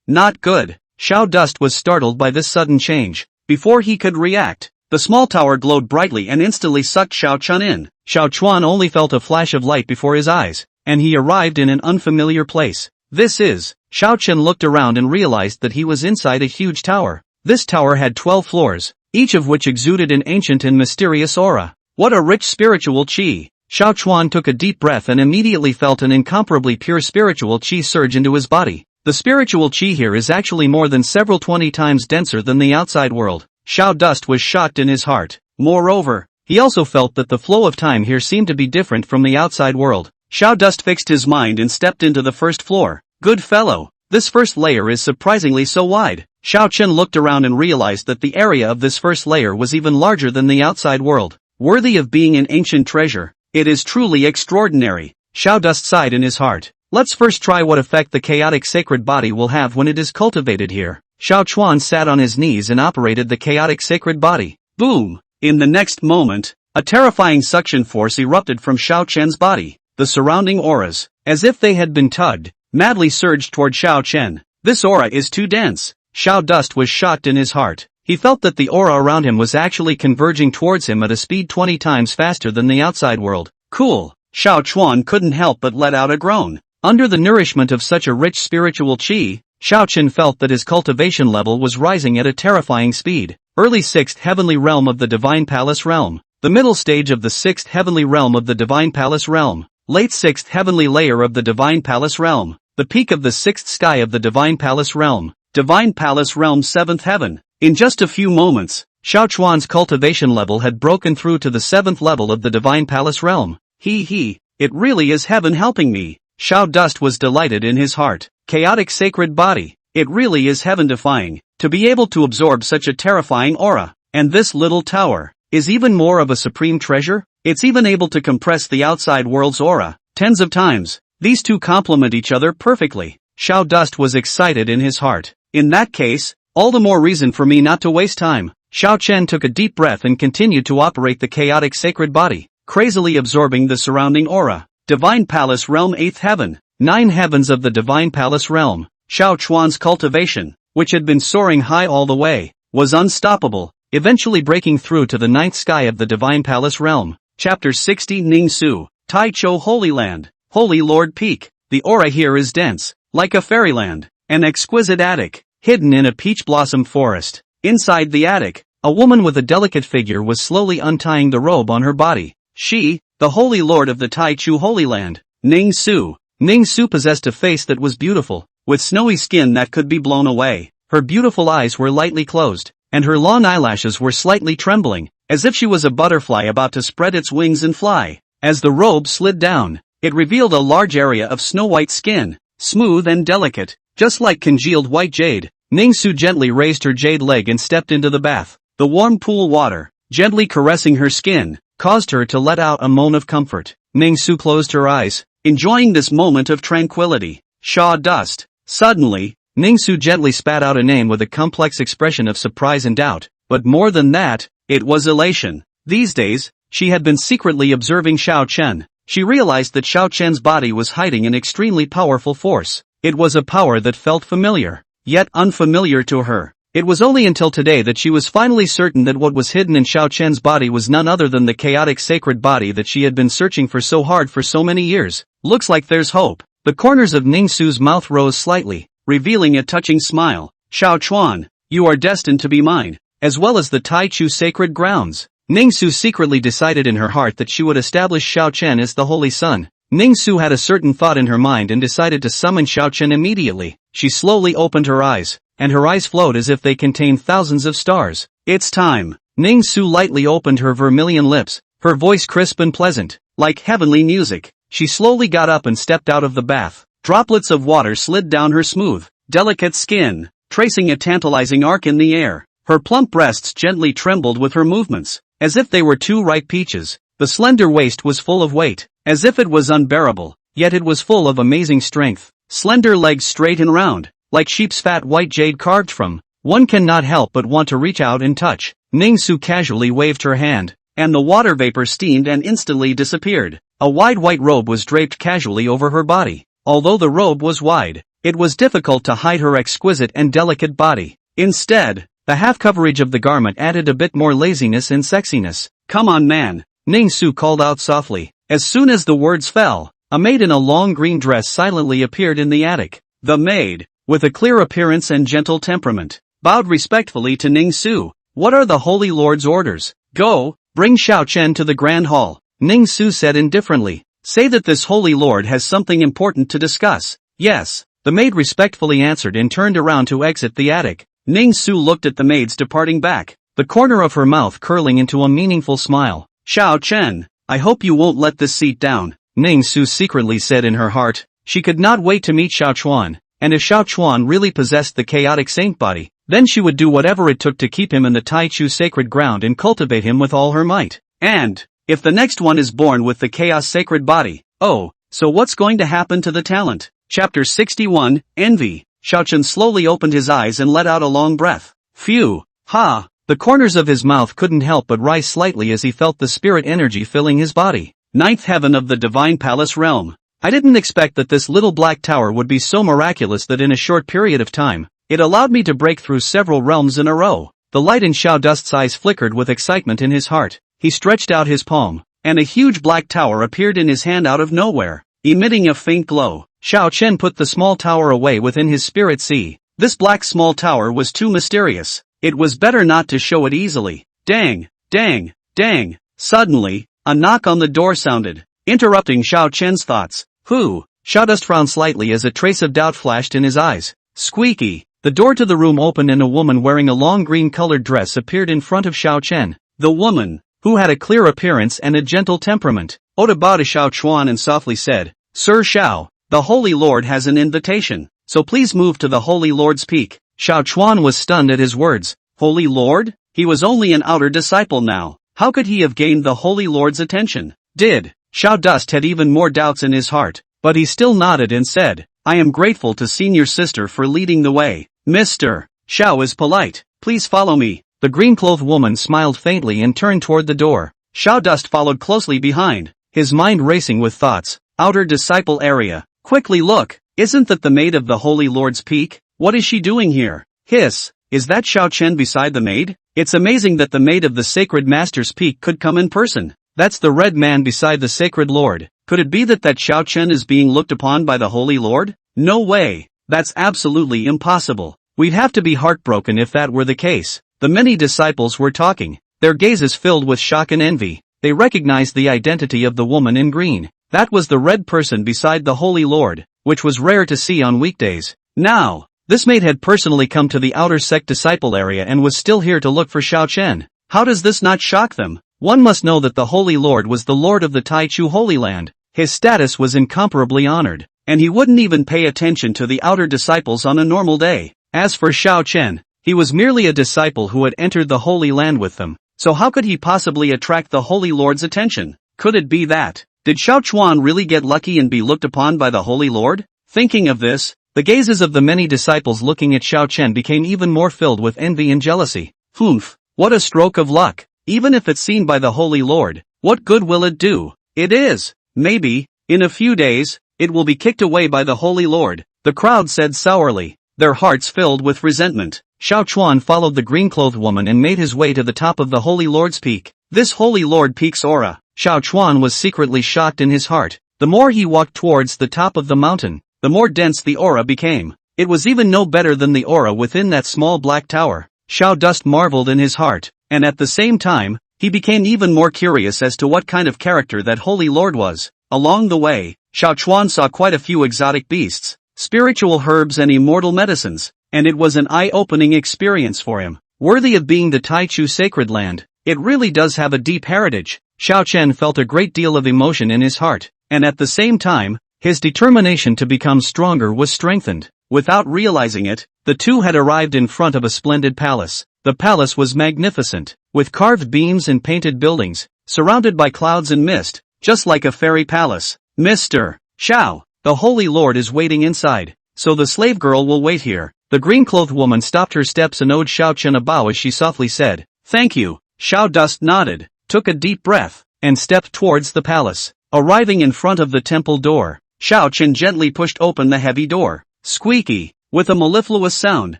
Not good. Xiao Dust was startled by this sudden change. Before he could react, the small tower glowed brightly and instantly sucked Xiao Chun in. Xiao Chuan only felt a flash of light before his eyes, and he arrived in an unfamiliar place. This is... Xiao Chen looked around and realized that he was inside a huge tower. This tower had 12 floors, each of which exuded an ancient and mysterious aura. What a rich spiritual qi! Xiao Chuan took a deep breath and immediately felt an incomparably pure spiritual qi surge into his body. The spiritual qi here is actually more than several 20 times denser than the outside world. Xiao Dust was shocked in his heart. Moreover, he also felt that the flow of time here seemed to be different from the outside world. Xiao Dust fixed his mind and stepped into the first floor. Good fellow, this first layer is surprisingly so wide. Xiao Chen looked around and realized that the area of this first layer was even larger than the outside world. Worthy of being an ancient treasure. It is truly extraordinary. Xiao Dust sighed in his heart. Let's first try what effect the chaotic sacred body will have when it is cultivated here. Xiao Chuan sat on his knees and operated the chaotic sacred body. Boom! In the next moment, a terrifying suction force erupted from Xiao Chen's body. The surrounding auras, as if they had been tugged, madly surged toward Xiao Chen. This aura is too dense. Xiao Dust was shocked in his heart. He felt that the aura around him was actually converging towards him at a speed 20 times faster than the outside world. Cool. Xiao Chuan couldn't help but let out a groan. Under the nourishment of such a rich spiritual qi, Xiao Chen felt that his cultivation level was rising at a terrifying speed. Early 6th Heavenly Realm of the Divine Palace Realm. The middle stage of the 6th Heavenly Realm of the Divine Palace Realm. Late 6th Heavenly Layer of the Divine Palace Realm. The peak of the 6th Sky of the Divine Palace Realm. Divine Palace Realm 7th Heaven. In just a few moments, Xiao Chuan's cultivation level had broken through to the 7th level of the Divine Palace Realm. It really is heaven helping me. Xiao Dust was delighted in his heart. Chaotic sacred body. It really is heaven-defying. To be able to absorb such a terrifying aura. And this little tower is even more of a supreme treasure. It's even able to compress the outside world's aura tens of times. These two complement each other perfectly. Xiao Dust was excited in his heart. In that case, all the more reason for me not to waste time. Xiao Chen took a deep breath and continued to operate the chaotic sacred body, crazily absorbing the surrounding aura. Divine Palace Realm 8th Heaven. 9 heavens of the Divine Palace Realm. Xiao Chuan's cultivation, which had been soaring high all the way, was unstoppable, eventually breaking through to the 9th sky of the Divine Palace Realm. Chapter 60 Ningsu, Tai Chou Holy Land, Holy Lord Peak. The aura here is dense, like a fairyland. An exquisite attic, hidden in a peach blossom forest. Inside the attic, a woman with a delicate figure was slowly untying the robe on her body. She, the Holy Lord of the Tai Chu Holy Land, Ningsu. Ningsu possessed a face that was beautiful, with snowy skin that could be blown away. her beautiful eyes were lightly closed, and her long eyelashes were slightly trembling, as if she was a butterfly about to spread its wings and fly. As the robe slid down, it revealed a large area of snow-white skin, smooth and delicate, just like congealed white jade. Ning-Su gently raised her jade leg and stepped into the bath. The warm pool water, gently caressing her skin, caused her to let out a moan of comfort. Ning-Su closed her eyes, enjoying this moment of tranquility. Sawdust. Suddenly, Ning-Su gently spat out a name with a complex expression of surprise and doubt, but more than that, it was elation. These days, she had been secretly observing Xiao Chen. She realized that Xiao Chen's body was hiding an extremely powerful force. It was a power that felt familiar, yet unfamiliar to her. It was only until today that she was finally certain that what was hidden in Xiao Chen's body was none other than the chaotic sacred body that she had been searching for so hard for so many years. Looks like there's hope. The corners of Ning-Su's mouth rose slightly, revealing a touching smile. Xiao Chuan, you are destined to be mine, as well as the Tai Chu sacred grounds. Ning-Su secretly decided in her heart that she would establish Xiao Chen as the Holy Son. Ning-Su had a certain thought in her mind and decided to summon Xiao Chen immediately. She slowly opened her eyes, and her eyes flowed as if they contained thousands of stars. It's time. Ning-Su lightly opened her vermilion lips, her voice crisp and pleasant, like heavenly music. She slowly got up and stepped out of the bath. Droplets of water slid down her smooth, delicate skin, tracing a tantalizing arc in the air. Her plump breasts gently trembled with her movements, as if they were two ripe peaches. The slender waist was full of weight, as if it was unbearable, yet it was full of amazing strength. Slender legs straight and round, like sheep's fat white jade carved from. One cannot help but want to reach out and touch. Ning-Su casually waved her hand, and the water vapor steamed and instantly disappeared. A wide white robe was draped casually over her body. Although the robe was wide, it was difficult to hide her exquisite and delicate body. Instead, the half coverage of the garment added a bit more laziness and sexiness. Come on, man, Ning-Su called out softly. As soon as the words fell, a maid in a long green dress silently appeared in the attic. The maid, with a clear appearance and gentle temperament, bowed respectfully to Ning-Su. What are the Holy Lord's orders? Go, bring Xiao Chen to the Grand Hall, Ning-Su said indifferently. Say that this Holy Lord has something important to discuss. Yes, the maid respectfully answered and turned around to exit the attic. Ning-Su looked at the maids departing back, the corner of her mouth curling into a meaningful smile. Xiao Chen, I hope you won't let this seat down, Ning-Su secretly said in her heart. She could not wait to meet Xiao Chuan, and if Xiao Chuan really possessed the chaotic saint body, then she would do whatever it took to keep him in the Tai Chu sacred ground and cultivate him with all her might. And if the next one is born with the chaos sacred body, oh, so what's going to happen to the talent? Chapter 61, Envy. Xiao Chen slowly opened his eyes and let out a long breath. Phew, ha, the corners of his mouth couldn't help but rise slightly as he felt the spirit energy filling his body. Ninth heaven of the divine palace realm. I didn't expect that this little black tower would be so miraculous that in a short period of time, it allowed me to break through several realms in a row. The light in Xiao Dust's eyes flickered with excitement in his heart. He stretched out his palm, and a huge black tower appeared in his hand out of nowhere, emitting a faint glow. Xiao Chen put the small tower away within his spirit sea. This black small tower was too mysterious. It was better not to show it easily. Dang, dang, dang. Suddenly, a knock on the door sounded, interrupting Xiao Chen's thoughts. Who? Xiao Dust frowned slightly as a trace of doubt flashed in his eyes. Squeaky. The door to the room opened and a woman wearing a long green-colored dress appeared in front of Xiao Chen. The woman, who had a clear appearance and a gentle temperament, bowed to Xiao Chuan and softly said, Sir Xiao, the Holy Lord has an invitation, so please move to the Holy Lord's peak. Xiao Chuan was stunned at his words. Holy Lord? He was only an outer disciple now. How could he have gained the Holy Lord's attention? Xiao Dust had even more doubts in his heart, but he still nodded and said, I am grateful to senior sister for leading the way. Mr. Xiao is polite. Please follow me. The green-clothed woman smiled faintly and turned toward the door. Xiao Dust followed closely behind, his mind racing with thoughts. Outer disciple area. Quickly look, isn't that the maid of the Holy Lord's peak? What is she doing here? Hiss, is that Xiao Chen beside the maid? It's amazing that the maid of the sacred master's peak could come in person. That's the red man beside the sacred lord. Could it be that Xiao Chen is being looked upon by the Holy Lord? No way. That's absolutely impossible. We'd have to be heartbroken if that were the case. The many disciples were talking, their gazes filled with shock and envy. They recognized the identity of the woman in green. That was the red person beside the Holy Lord, which was rare to see on weekdays. Now, This maid had personally come to the outer sect disciple area and was still here to look for Xiao Chen. How does this not shock them? One must know that the Holy Lord was the Lord of the Taichu Holy Land. His status was incomparably honored, and he wouldn't even pay attention to the outer disciples on a normal day. As for Xiao Chen, he was merely a disciple who had entered the Holy Land with them, so how could he possibly attract the Holy Lord's attention? Could it be that? Did Xiao Chuan really get lucky and be looked upon by the Holy Lord? Thinking of this, the gazes of the many disciples looking at Xiao Chen became even more filled with envy and jealousy. Humph, what a stroke of luck! Even if it's seen by the Holy Lord, what good will it do? It is. Maybe, in a few days, it will be kicked away by the Holy Lord, the crowd said sourly, their hearts filled with resentment. Xiao Chuan followed the green-clothed woman and made his way to the top of the Holy Lord's peak. This Holy Lord peak's aura, Xiao Chuan was secretly shocked in his heart. The more he walked towards the top of the mountain, the more dense the aura became. It was even no better than the aura within that small black tower. Xiao Dust marveled in his heart, and at the same time, he became even more curious as to what kind of character that Holy Lord was. Along the way, Xiao Chuan saw quite a few exotic beasts, spiritual herbs and immortal medicines, and it was an eye-opening experience for him. Worthy of being the Taichu sacred land, it really does have a deep heritage. Xiao Chen felt a great deal of emotion in his heart, and at the same time, his determination to become stronger was strengthened. Without realizing it, the two had arrived in front of a splendid palace. The palace was magnificent, with carved beams and painted buildings, surrounded by clouds and mist, just like a fairy palace. Mr. Xiao, the Holy Lord is waiting inside, so the slave girl will wait here. The green-clothed woman stopped her steps and owed Xiao Chen a bow as she softly said, "Thank you." Xiao Dust nodded, took a deep breath, and stepped towards the palace. Arriving in front of the temple door, Xiao Chen gently pushed open the heavy door. Squeaky, with a mellifluous sound,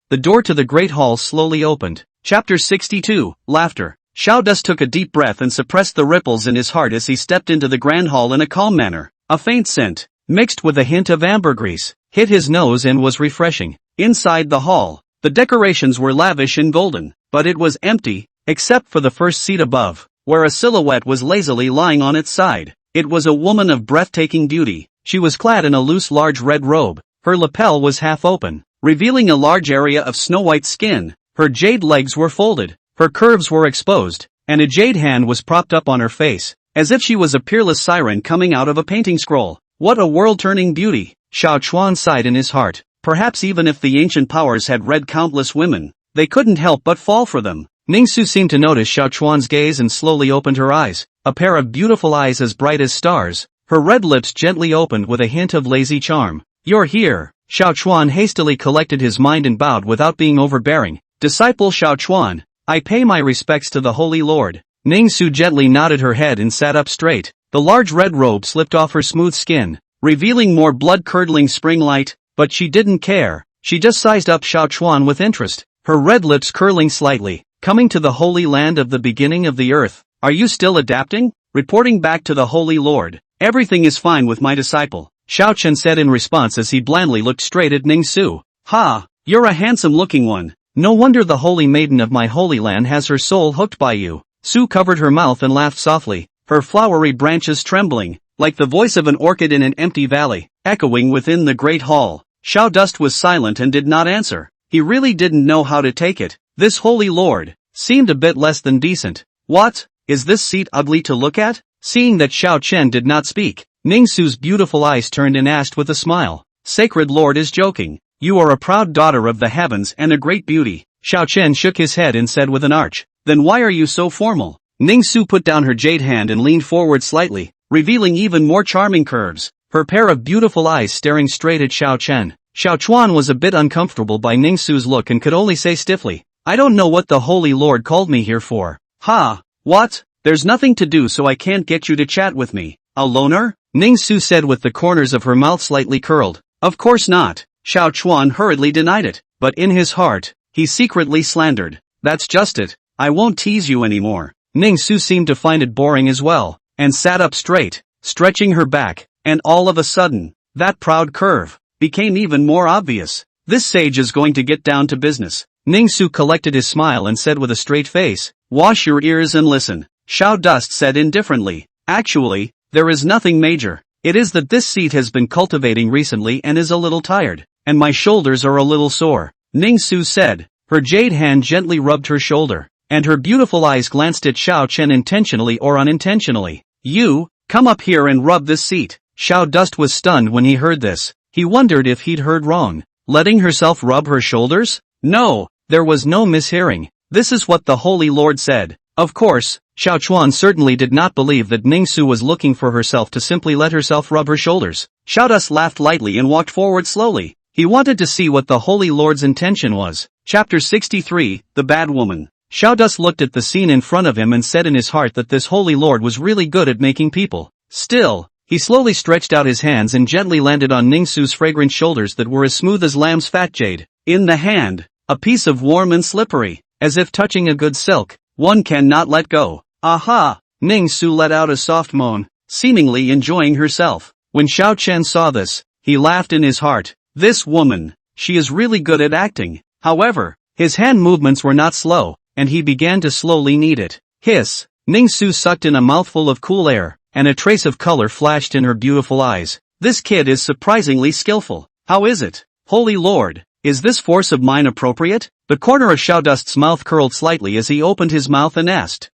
the door to the great hall slowly opened. Chapter 62, Laughter. Xiao Dust took a deep breath and suppressed the ripples in his heart as he stepped into the grand hall in a calm manner. A faint scent, mixed with a hint of ambergris, hit his nose and was refreshing. Inside the hall, the decorations were lavish and golden, but it was empty, except for the first seat above, where a silhouette was lazily lying on its side. It was a woman of breathtaking beauty. She was clad in a loose large red robe. Her lapel was half open, revealing a large area of snow-white skin. Her jade legs were folded, her curves were exposed, and a jade hand was propped up on her face, as if she was a peerless siren coming out of a painting scroll. What a world-turning beauty! Xiao Chuan sighed in his heart. Perhaps even if the ancient powers had read countless women, they couldn't help but fall for them. Ningsu seemed to notice Xiao Chuan's gaze and slowly opened her eyes, a pair of beautiful eyes as bright as stars. Her red lips gently opened with a hint of lazy charm. "You're here." Xiao Chuan hastily collected his mind and bowed without being overbearing. "Disciple Xiao Chuan, I pay my respects to the Holy Lord." Ningsu gently nodded her head and sat up straight. The large red robe slipped off her smooth skin, revealing more blood-curdling spring light, but she didn't care. She just sized up Xiao Chuan with interest, her red lips curling slightly. "Coming to the Holy Land of the beginning of the earth, are you still adapting?" Reporting back to the Holy Lord. "Everything is fine with my disciple," Xiao Chen said in response as he blandly looked straight at Ningsu. "Ha, you're a handsome-looking one. No wonder the holy maiden of my holy land has her soul hooked by you." Su covered her mouth and laughed softly, her flowery branches trembling, like the voice of an orchid in an empty valley, echoing within the great hall. Xiao Dust was silent and did not answer. He really didn't know how to take it. This Holy Lord seemed a bit less than decent. "What? Is this seat ugly to look at?" Seeing that Xiao Chen did not speak, Ningsu's beautiful eyes turned and asked with a smile. "Sacred Lord is joking. You are a proud daughter of the heavens and a great beauty." Xiao Chen shook his head and said with an arch, "Then why are you so formal?" Ningsu put down her jade hand and leaned forward slightly, revealing even more charming curves, her pair of beautiful eyes staring straight at Xiao Chen. Xiao Chuan was a bit uncomfortable by Ningsu's look and could only say stiffly, "I don't know what the Holy Lord called me here for." "Ha, what? There's nothing to do so I can't get you to chat with me. A loner?" Ningsu said with the corners of her mouth slightly curled. "Of course not." Xiao Chuan hurriedly denied it, but in his heart, he secretly slandered. "That's just it, I won't tease you anymore." Ningsu seemed to find it boring as well, and sat up straight, stretching her back, and all of a sudden, that proud curve became even more obvious. "This sage is going to get down to business." Ningsu collected his smile and said with a straight face, "Wash your ears and listen." Xiao Dust said indifferently, "Actually, there is nothing major. It is that this seat has been cultivating recently and is a little tired, and my shoulders are a little sore," Ning-su said. Her jade hand gently rubbed her shoulder, and her beautiful eyes glanced at Xiao Chen intentionally or unintentionally. "You, come up here and rub this seat." Xiao Dust was stunned when he heard this. He wondered if he'd heard wrong. Letting herself rub her shoulders? No, there was no mishearing. This is what the Holy Lord said. Of course, Xiao Chuan certainly did not believe that Ning-su was looking for herself to simply let herself rub her shoulders. Xiao Dust laughed lightly and walked forward slowly. He wanted to see what the Holy Lord's intention was. Chapter 63, The Bad Woman. Xiao Dust looked at the scene in front of him and said in his heart that this Holy Lord was really good at making people. Still, he slowly stretched out his hands and gently landed on Ning-su's fragrant shoulders that were as smooth as lamb's fat jade. In the hand, a piece of warm and slippery, as if touching a good silk, one cannot let go. Aha! Ning-su let out a soft moan, seemingly enjoying herself. When Xiao Chen saw this, he laughed in his heart. This woman, she is really good at acting. However, his hand movements were not slow, and he began to slowly knead it. Hiss! Ning-su sucked in a mouthful of cool air, and a trace of color flashed in her beautiful eyes. This kid is surprisingly skillful. How is it? Holy Lord, is this force of mine appropriate? The corner of Xiao Dust's mouth curled slightly as he opened his mouth and asked.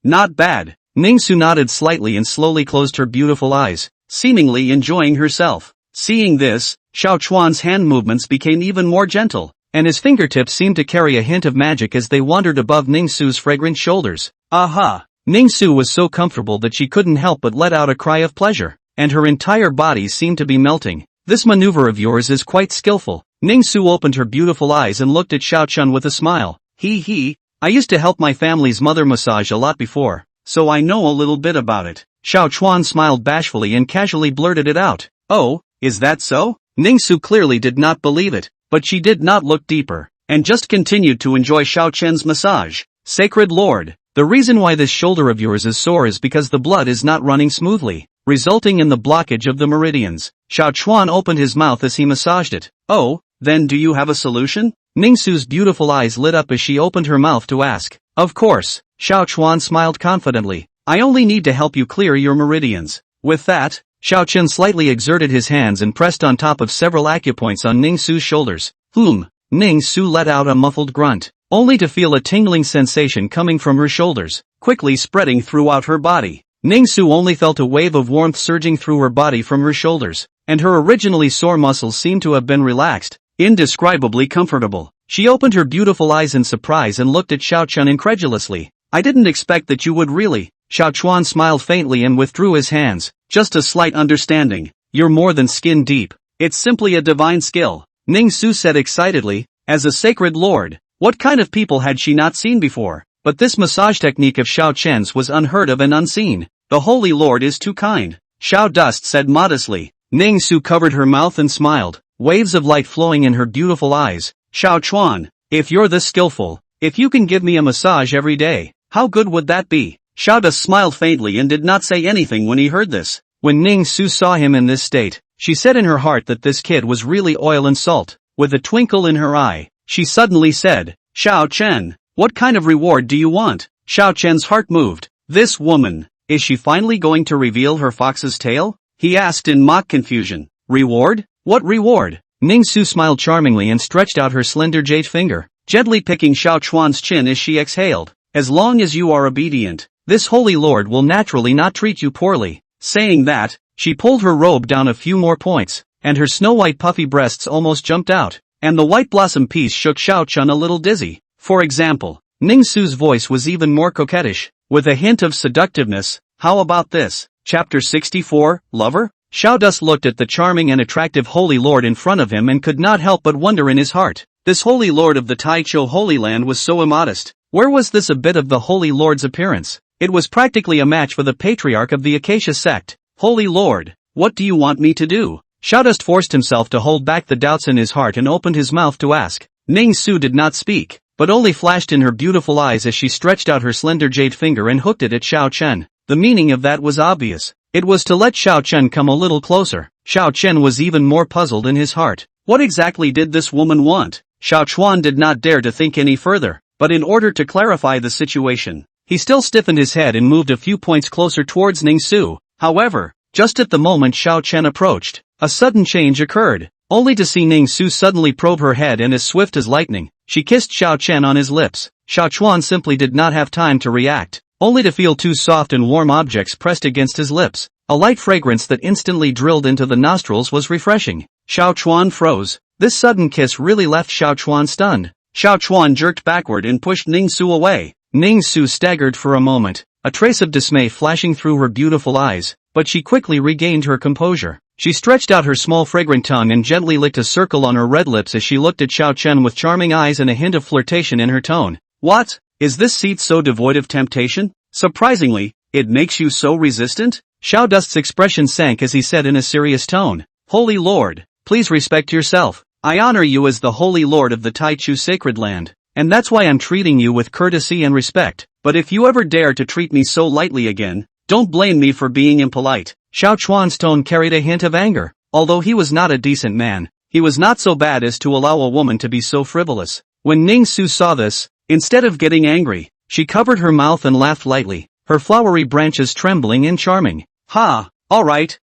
Not bad. Ning-su nodded slightly and slowly closed her beautiful eyes, seemingly enjoying herself. Seeing this, Xiao Chuan's hand movements became even more gentle, and his fingertips seemed to carry a hint of magic as they wandered above Ning-su's fragrant shoulders. Aha! Ning-su was so comfortable that she couldn't help but let out a cry of pleasure, and her entire body seemed to be melting. This maneuver of yours is quite skillful. Ning-su opened her beautiful eyes and looked at Xiao Chun with a smile. I used to help my family's mother massage a lot before, so I know a little bit about it. Xiao Chuan smiled bashfully and casually blurted it out. Oh, is that so? Ning-su clearly did not believe it, but she did not look deeper, and just continued to enjoy Xiao Chen's massage. Sacred Lord, the reason why this shoulder of yours is sore is because the blood is not running smoothly, resulting in the blockage of the meridians. Xiao Chuan opened his mouth as he massaged it. Oh, then do you have a solution? Ning-su's beautiful eyes lit up as she opened her mouth to ask. Of course, Xiao Chuan smiled confidently. I only need to help you clear your meridians. With that, Xiao Chen slightly exerted his hands and pressed on top of several acupoints on Ning-su's shoulders. Ning-su let out a muffled grunt, only to feel a tingling sensation coming from her shoulders, quickly spreading throughout her body. Ning-su only felt a wave of warmth surging through her body from her shoulders, and her originally sore muscles seemed to have been relaxed, indescribably comfortable. She opened her beautiful eyes in surprise and looked at Xiao Chun incredulously. I didn't expect that you would really. Xiao Chuan smiled faintly and withdrew his hands. Just a slight understanding. You're more than skin deep. It's simply a divine skill. Ning-su said excitedly. As a sacred lord, what kind of people had she not seen before? But this massage technique of Xiao Chen's was unheard of and unseen. The Holy Lord is too kind. Xiao Dust said modestly. Ning-su covered her mouth and smiled, waves of light flowing in her beautiful eyes. Xiao Chuan, if you're this skillful, if you can give me a massage every day, how good would that be? Xiao Dust smiled faintly and did not say anything when he heard this. When Ning-su saw him in this state, she said in her heart that this kid was really oil and salt. With a twinkle in her eye, she suddenly said, Xiao Chen, what kind of reward do you want? Xiao Chen's heart moved. This woman, is she finally going to reveal her fox's tail? He asked in mock confusion. Reward? What reward? Ning-su smiled charmingly and stretched out her slender jade finger, gently picking Xiao Chuan's chin as she exhaled. As long as you are obedient, this holy lord will naturally not treat you poorly. Saying that, she pulled her robe down a few more points, and her snow-white puffy breasts almost jumped out, and the white blossom piece shook Xiao Chun a little dizzy. For example, Ning-su's voice was even more coquettish, with a hint of seductiveness. How about this? Chapter 64, Lover? Xiao Dust looked at the charming and attractive holy lord in front of him and could not help but wonder in his heart. This holy lord of the Taichou Holy Land was so immodest. Where was this a bit of the holy lord's appearance? It was practically a match for the patriarch of the Acacia sect. Holy Lord, what do you want me to do? Xiao Dust forced himself to hold back the doubts in his heart and opened his mouth to ask. Ning-su did not speak, but only flashed in her beautiful eyes as she stretched out her slender jade finger and hooked it at Xiao Chen. The meaning of that was obvious. It was to let Xiao Chen come a little closer. Xiao Chen was even more puzzled in his heart. What exactly did this woman want? Xiao Chuan did not dare to think any further, but in order to clarify the situation, he still stiffened his head and moved a few points closer towards Ning-su. However, just at the moment Xiao Chen approached, a sudden change occurred. only to see Ning Su suddenly probe her head and as swift as lightning, she kissed Xiao Chen on his lips. Xiao Chuan simply did not have time to react, only to feel two soft and warm objects pressed against his lips. A light fragrance that instantly drilled into the nostrils was refreshing. Xiao Chuan froze. This sudden kiss really left Xiao Chuan stunned. Xiao Chuan jerked backward and pushed Ning Su away. Ning Su staggered for a moment, a trace of dismay flashing through her beautiful eyes, but she quickly regained her composure. She stretched out her small fragrant tongue and gently licked a circle on her red lips as she looked at Xiao Chen with charming eyes and a hint of flirtation in her tone. What? Is this seat so devoid of temptation? Surprisingly, it makes you so resistant? Xiao Dust's expression sank as he said in a serious tone. Holy Lord, please respect yourself. I honor you as the Holy Lord of the Taichu sacred land, and that's why I'm treating you with courtesy and respect. But if you ever dare to treat me so lightly again, don't blame me for being impolite. Xiao Chuan's tone carried a hint of anger. Although he was not a decent man, he was not so bad as to allow a woman to be so frivolous. When Ning Su saw this, instead of getting angry, she covered her mouth and laughed lightly, her flowery branches trembling and charming. Ha! Alright,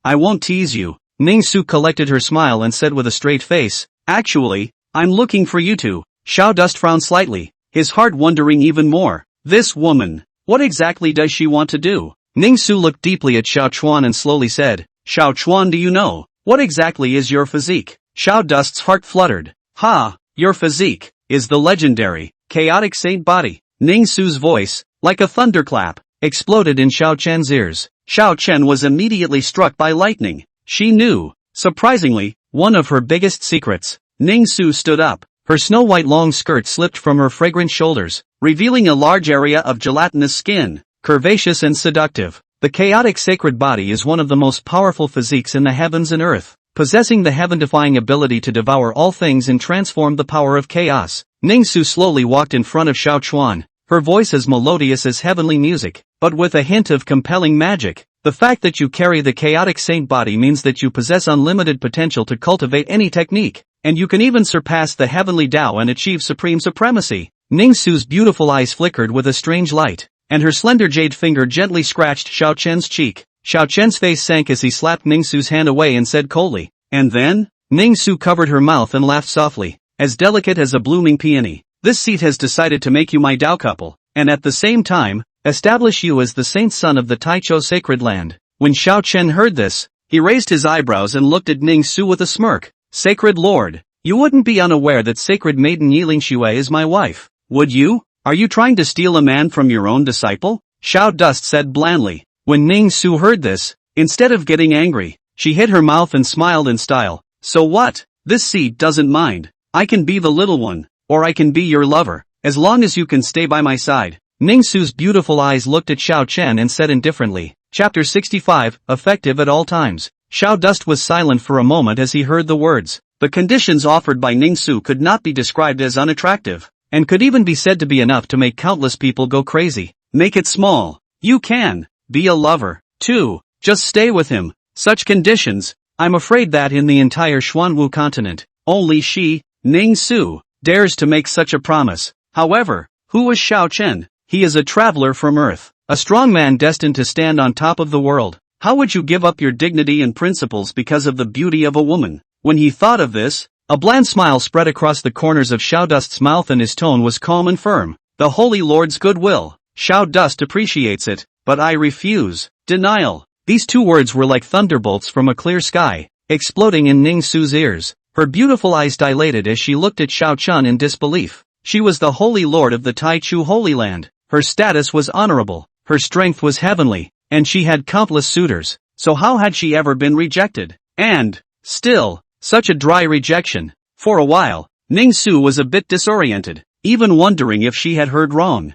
I won't tease you. Ning Su collected her smile and said with a straight face, actually, I'm looking for you two. Xiao Dust frowned slightly, his heart wondering even more. This woman, what exactly does she want to do? Ning Su looked deeply at Xiao Chuan and slowly said, Xiao Chuan, do you know, what exactly is your physique? Xiao Dust's heart fluttered. Ha! Your physique is the legendary, chaotic saint body. Ning Su's voice, like a thunderclap, exploded in Xiao Chen's ears. Xiao Chen was immediately struck by lightning. She knew, surprisingly, one of her biggest secrets. Ning Su stood up. Her snow-white long skirt slipped from her fragrant shoulders, revealing a large area of gelatinous skin, curvaceous and seductive. The chaotic sacred body is one of the most powerful physiques in the heavens and earth, possessing the heaven-defying ability to devour all things and transform the power of chaos. Ning Su slowly walked in front of Xiao Chuan, her voice as melodious as heavenly music, but with a hint of compelling magic. The fact that you carry the chaotic saint body means that you possess unlimited potential to cultivate any technique, and you can even surpass the heavenly Tao and achieve supreme supremacy. Ning Su's beautiful eyes flickered with a strange light, and her slender jade finger gently scratched Xiao Chen's cheek. Xiao Chen's face sank as he slapped Ning Su's hand away and said coldly, and then? Ning Su covered her mouth and laughed softly, as delicate as a blooming peony. This seat has decided to make you my Tao couple, and at the same time, establish you as the saint son of the Taichou sacred land. When Xiao Chen heard this, he raised his eyebrows and looked at Ning Su with a smirk. Sacred Lord, you wouldn't be unaware that sacred maiden Yiling Xue is my wife, would you? Are you trying to steal a man from your own disciple? Xiao Dust said blandly. When Ning Su heard this, instead of getting angry, she hid her mouth and smiled in style. So what? This seat doesn't mind. I can be the little one, or I can be your lover, as long as you can stay by my side. Ning Su's beautiful eyes looked at Xiao Chen and said indifferently. Chapter 65, effective at all times. Xiao Dust was silent for a moment as he heard the words. The conditions offered by Ning Su could not be described as unattractive, and could even be said to be enough to make countless people go crazy. Make it small. You can be a lover, too. Just stay with him. Such conditions, I'm afraid that in the entire Xuanwu continent, only she, Ning Su, dares to make such a promise. However, who is Xiao Chen? He is a traveler from Earth, a strong man destined to stand on top of the world. How would you give up your dignity and principles because of the beauty of a woman? When he thought of this, a bland smile spread across the corners of Xiao Dust's mouth and his tone was calm and firm. The Holy Lord's goodwill. Xiao Dust appreciates it, but I refuse. Denial. These two words were like thunderbolts from a clear sky, exploding in Ning Su's ears. Her beautiful eyes dilated as she looked at Xiao Chen in disbelief. She was the Holy Lord of the Taichu Holy Land. Her status was honorable, her strength was heavenly, and she had countless suitors. So how had she ever been rejected? And, still, such a dry rejection. For a while, Ning Su was a bit disoriented, even wondering if she had heard wrong.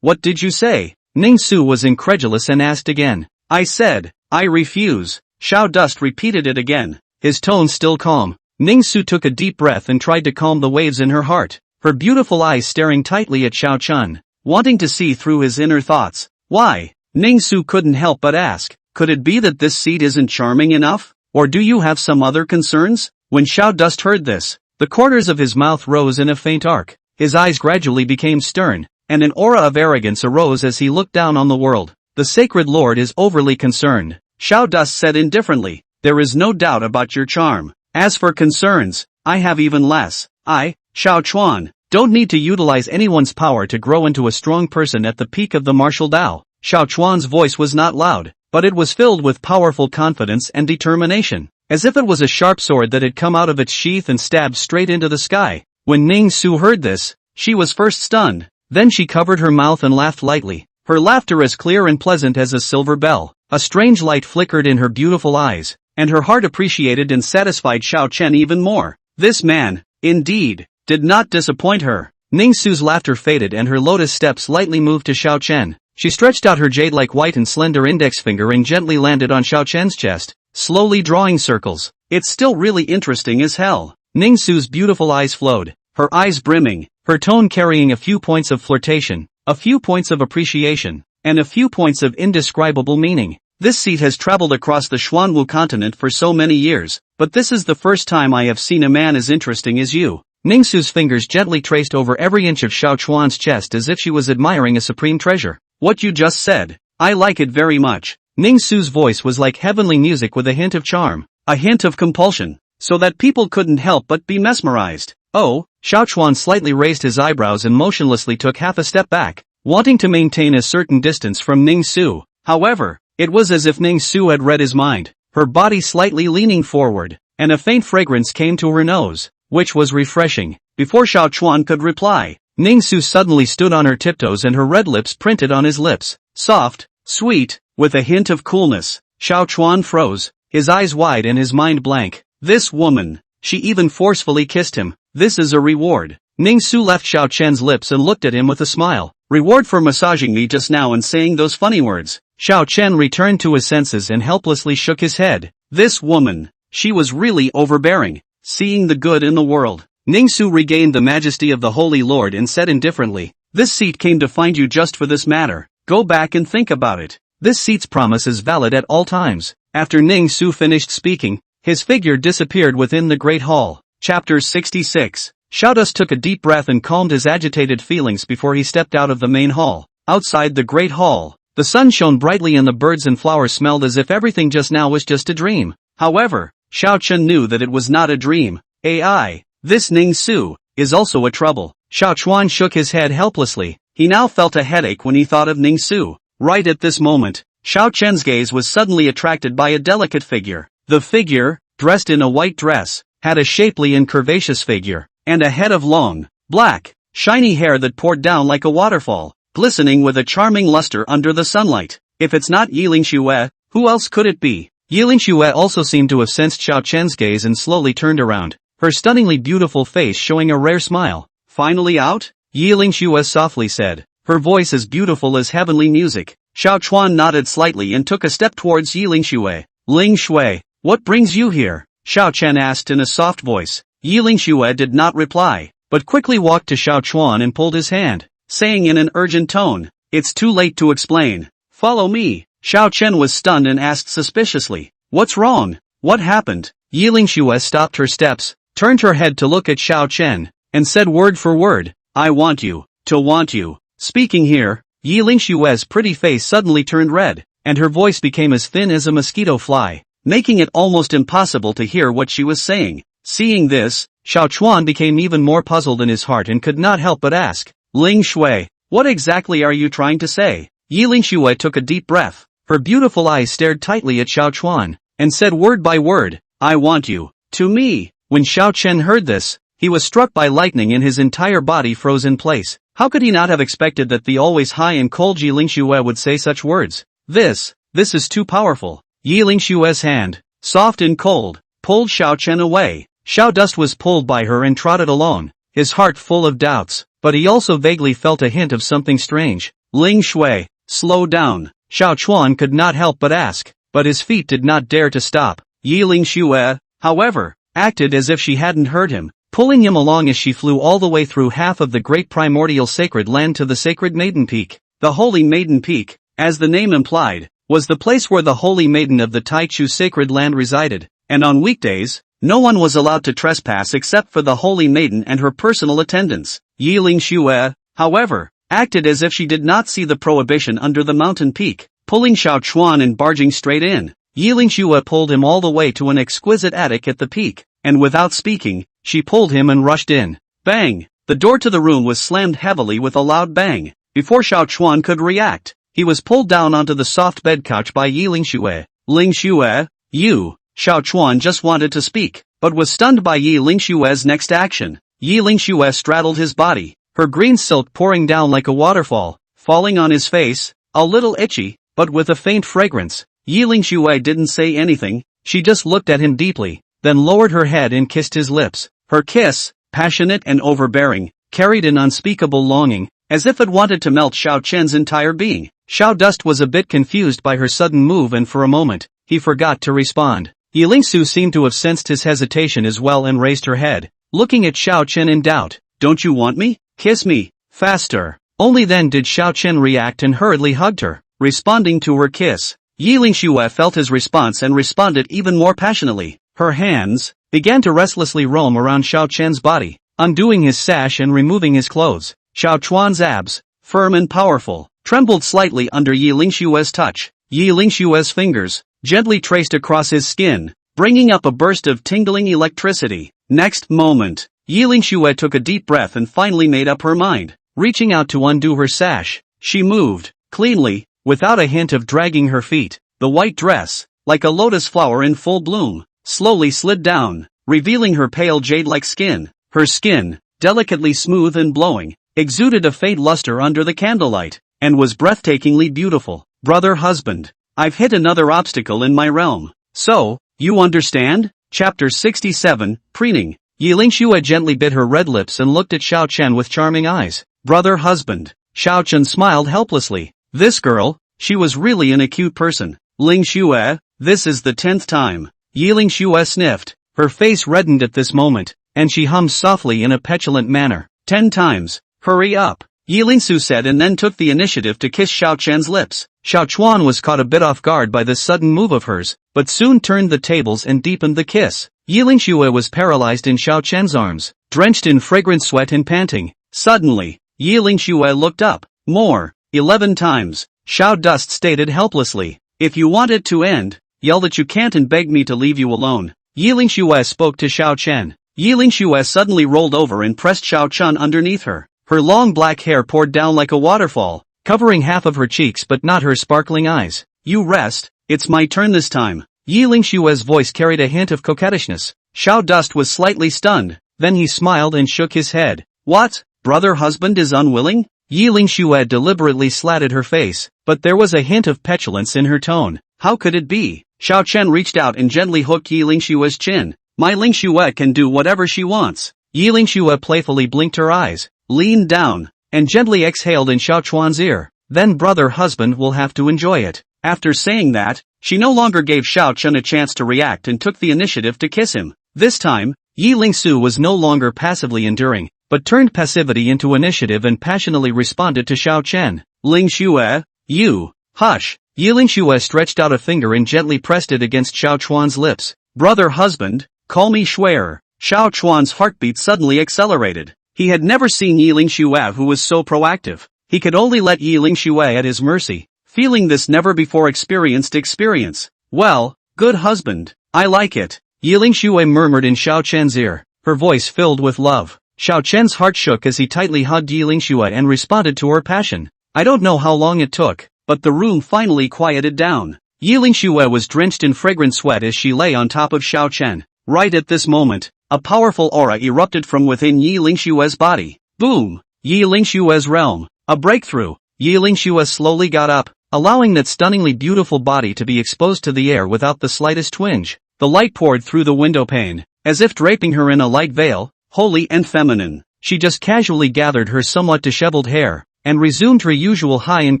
What did you say? Ning Su was incredulous and asked again. I said, I refuse. Xiao Dust repeated it again, his tone still calm. Ning Su took a deep breath and tried to calm the waves in her heart, her beautiful eyes staring tightly at Xiao Chen, wanting to see through his inner thoughts. Why? Ning Su couldn't help but ask, could it be that this seat isn't charming enough? Or do you have some other concerns? When Xiao Dust heard this, the corners of his mouth rose in a faint arc, his eyes gradually became stern, and an aura of arrogance arose as he looked down on the world. The sacred lord is overly concerned, Xiao Dust said indifferently. there is no doubt about your charm. As for concerns, I have even less. I, Xiao Chuan, don't need to utilize anyone's power to grow into a strong person at the peak of the martial Tao. Xiao Chuan's voice was not loud, but it was filled with powerful confidence and determination, as if it was a sharp sword that had come out of its sheath and stabbed straight into the sky. When Ning Su heard this, she was first stunned, then she covered her mouth and laughed lightly, her laughter as clear and pleasant as a silver bell. A strange light flickered in her beautiful eyes, and her heart appreciated and satisfied Xiao Chen even more. This man, indeed, did not disappoint her. Ning Su's laughter faded and her lotus steps lightly moved to Xiao Chen. She stretched out her jade-like white and slender index finger and gently landed on Xiao Chen's chest, slowly drawing circles. It's still really interesting as hell. Ning Su's beautiful eyes flowed, her eyes brimming, her tone carrying a few points of flirtation, a few points of appreciation, and a few points of indescribable meaning. This seat has traveled across the Xuanwu continent for so many years, but this is the first time I have seen a man as interesting as you. Ning Su's fingers gently traced over every inch of Xiao Chuan's chest as if she was admiring a supreme treasure. What you just said, I like it very much. Ning Su's voice was like heavenly music with a hint of charm, a hint of compulsion, so that people couldn't help but be mesmerized. Oh, Xiao Chuan slightly raised his eyebrows and motionlessly took half a step back, wanting to maintain a certain distance from Ning Su. However, it was as if Ning Su had read his mind, her body slightly leaning forward, and a faint fragrance came to her nose, which was refreshing. Before Xiao Chuan could reply, Ning Su suddenly stood on her tiptoes and her red lips printed on his lips. Soft, sweet, with a hint of coolness. Xiao Chuan froze, his eyes wide and his mind blank. This woman, she even forcefully kissed him. This is a reward. Ning Su left Xiao Chen's lips and looked at him with a smile. Reward for massaging me just now and saying those funny words. Xiao Chen returned to his senses and helplessly shook his head. This woman, she was really overbearing. Seeing the good in the world, Ning Su regained the majesty of the Holy Lord and said indifferently, this seat came to find you just for this matter. Go back and think about it. This seat's promise is valid at all times. After Ning Su finished speaking, his figure disappeared within the Great Hall. Chapter 66. Xiao Dus took a deep breath and calmed his agitated feelings before he stepped out of the main hall. Outside the Great Hall, the sun shone brightly and the birds and flowers smelled as if everything just now was just a dream. However, Xiao Chen knew that it was not a dream. AI, this Ning Su, is also a trouble. Xiao Chuan shook his head helplessly. He now felt a headache when he thought of Ning Su. Right at this moment, Xiao Chen's gaze was suddenly attracted by a delicate figure. The figure, dressed in a white dress, had a shapely and curvaceous figure, and a head of long, black, shiny hair that poured down like a waterfall, glistening with a charming luster under the sunlight. If it's not Yiling Xue, who else could it be? Yiling Xue also seemed to have sensed Xiao Chen's gaze and slowly turned around, her stunningly beautiful face showing a rare smile. Finally out? Yiling Xue softly said, her voice as beautiful as heavenly music. Xiao Chuan nodded slightly and took a step towards Yiling Xue. Ling Xue, what brings you here? Xiao Chen asked in a soft voice. Yiling Xue did not reply, but quickly walked to Xiao Chuan and pulled his hand, saying in an urgent tone, it's too late to explain. Follow me. Xiao Chen was stunned and asked suspiciously, what's wrong? What happened? Yiling Xue stopped her steps, turned her head to look at Xiao Chen, and said word for word, I want you, to want you. Speaking here, Yiling Xue's pretty face suddenly turned red, and her voice became as thin as a mosquito fly, making it almost impossible to hear what she was saying. Seeing this, Xiao Chuan became even more puzzled in his heart and could not help but ask, Ling Xue, what exactly are you trying to say? Yiling Xue took a deep breath, her beautiful eyes stared tightly at Xiao Chuan, and said word by word, I want you, to me. When Xiao Chen heard this, he was struck by lightning and his entire body froze in place. How could he not have expected that the always high and cold Yiling Xue would say such words? This is too powerful. Yiling Xue's hand, soft and cold, pulled Xiao Chen away. Xiao Dus was pulled by her and trotted along, his heart full of doubts, but he also vaguely felt a hint of something strange. Ling Xue, slow down. Xiao Chuan could not help but ask, but his feet did not dare to stop. Yiling Xue, however, acted as if she hadn't heard him, pulling him along as she flew all the way through half of the great primordial sacred land to the sacred Maiden Peak. The Holy Maiden Peak, as the name implied, was the place where the Holy Maiden of the Taichu sacred land resided, and on weekdays, no one was allowed to trespass except for the Holy Maiden and her personal attendants. Yiling Xue, however, acted as if she did not see the prohibition under the mountain peak, pulling Xiao Chuan and barging straight in. Yi Lingxue pulled him all the way to an exquisite attic at the peak, and without speaking, she pulled him and rushed in. Bang! The door to the room was slammed heavily with a loud bang. Before Xiao Chuan could react, he was pulled down onto the soft bed couch by Yi Lingxue. Lingxue, you! Xiao Chuan just wanted to speak, but was stunned by Yi Lingxue's next action. Yi Lingxue straddled his body, her green silk pouring down like a waterfall, falling on his face, a little itchy, but with a faint fragrance. Yi Lingxue didn't say anything, she just looked at him deeply, then lowered her head and kissed his lips. Her kiss, passionate and overbearing, carried an unspeakable longing, as if it wanted to melt Xiao Chen's entire being. Xiao Dust was a bit confused by her sudden move, and for a moment, he forgot to respond. Yi Lingxu seemed to have sensed his hesitation as well and raised her head, looking at Xiao Chen in doubt. Don't you want me? Kiss me, faster. Only then did Xiao Chen react and hurriedly hugged her, responding to her kiss. Yi Lingxue felt his response and responded even more passionately. Her hands began to restlessly roam around Xiao Chen's body, undoing his sash and removing his clothes. Xiao Chuan's abs, firm and powerful, trembled slightly under Yi Lingxue's touch. Yi Lingxue's fingers gently traced across his skin, bringing up a burst of tingling electricity. Next moment, Yi Lingxue took a deep breath and finally made up her mind. Reaching out to undo her sash, she moved, cleanly, without a hint of dragging her feet. The white dress, like a lotus flower in full bloom, slowly slid down, revealing her pale jade-like skin. Her skin, delicately smooth and glowing, exuded a faint luster under the candlelight, and was breathtakingly beautiful. Brother husband, I've hit another obstacle in my realm. So, you understand? Chapter 67, Preening. Yi Lingxue gently bit her red lips and looked at Xiao Chen with charming eyes. Brother husband. Xiao Chen smiled helplessly. This girl, she was really an acute person. Lingxue, this is the 10th time. Yi Lingxue sniffed. Her face reddened at this moment, and she hummed softly in a petulant manner. 10 times. Hurry up. Yi Lingxu said, and then took the initiative to kiss Xiao Chen's lips. Xiao Chuan was caught a bit off guard by this sudden move of hers, but soon turned the tables and deepened the kiss. Yi Lingxue was paralyzed in Xiao Chen's arms, drenched in fragrant sweat and panting. Suddenly, Yi Lingxue looked up. More. 11 times. Xiao Dust stated helplessly. If you want it to end, yell that you can't and beg me to leave you alone. Yi Lingxue spoke to Xiao Chen. Yi Lingxue suddenly rolled over and pressed Xiao Chen underneath her. Her long black hair poured down like a waterfall, covering half of her cheeks but not her sparkling eyes. You rest, it's my turn this time. Yi Lingxue's voice carried a hint of coquettishness. Xiao Dust was slightly stunned, then he smiled and shook his head. What? Brother husband is unwilling? Yi Lingxue deliberately slatted her face, but there was a hint of petulance in her tone. How could it be? Xiao Chen reached out and gently hooked Yi Lingxue's chin. My Lingxue can do whatever she wants. Yi Lingxue playfully blinked her eyes, leaned down, and gently exhaled in Xiao Chuan's ear. Then brother husband will have to enjoy it. After saying that, she no longer gave Xiao Chen a chance to react and took the initiative to kiss him. This time, Yi Lingxu was no longer passively enduring, but turned passivity into initiative and passionately responded to Xiao Chen. Lingxue, you, hush. Yi Lingxue stretched out a finger and gently pressed it against Xiao Chuan's lips. Brother husband, call me Schwerer. Xiao Chuan's heartbeat suddenly accelerated. He had never seen Yi Lingxue who was so proactive. He could only let Yi Lingxue at his mercy, feeling this never-before-experienced experience. Well, good husband, I like it. Yi Lingxue murmured in Xiao Chen's ear, her voice filled with love. Xiao Chen's heart shook as he tightly hugged Yi Lingxue and responded to her passion. I don't know how long it took, but the room finally quieted down. Yi Lingxue was drenched in fragrant sweat as she lay on top of Xiao Chen. Right at this moment, a powerful aura erupted from within Yi Lingxue's body. Boom! Yi Lingxue's realm. A breakthrough. Yi Lingxue slowly got up, allowing that stunningly beautiful body to be exposed to the air without the slightest twinge. The light poured through the window pane, as if draping her in a light veil, holy and feminine. She just casually gathered her somewhat disheveled hair, and resumed her usual high and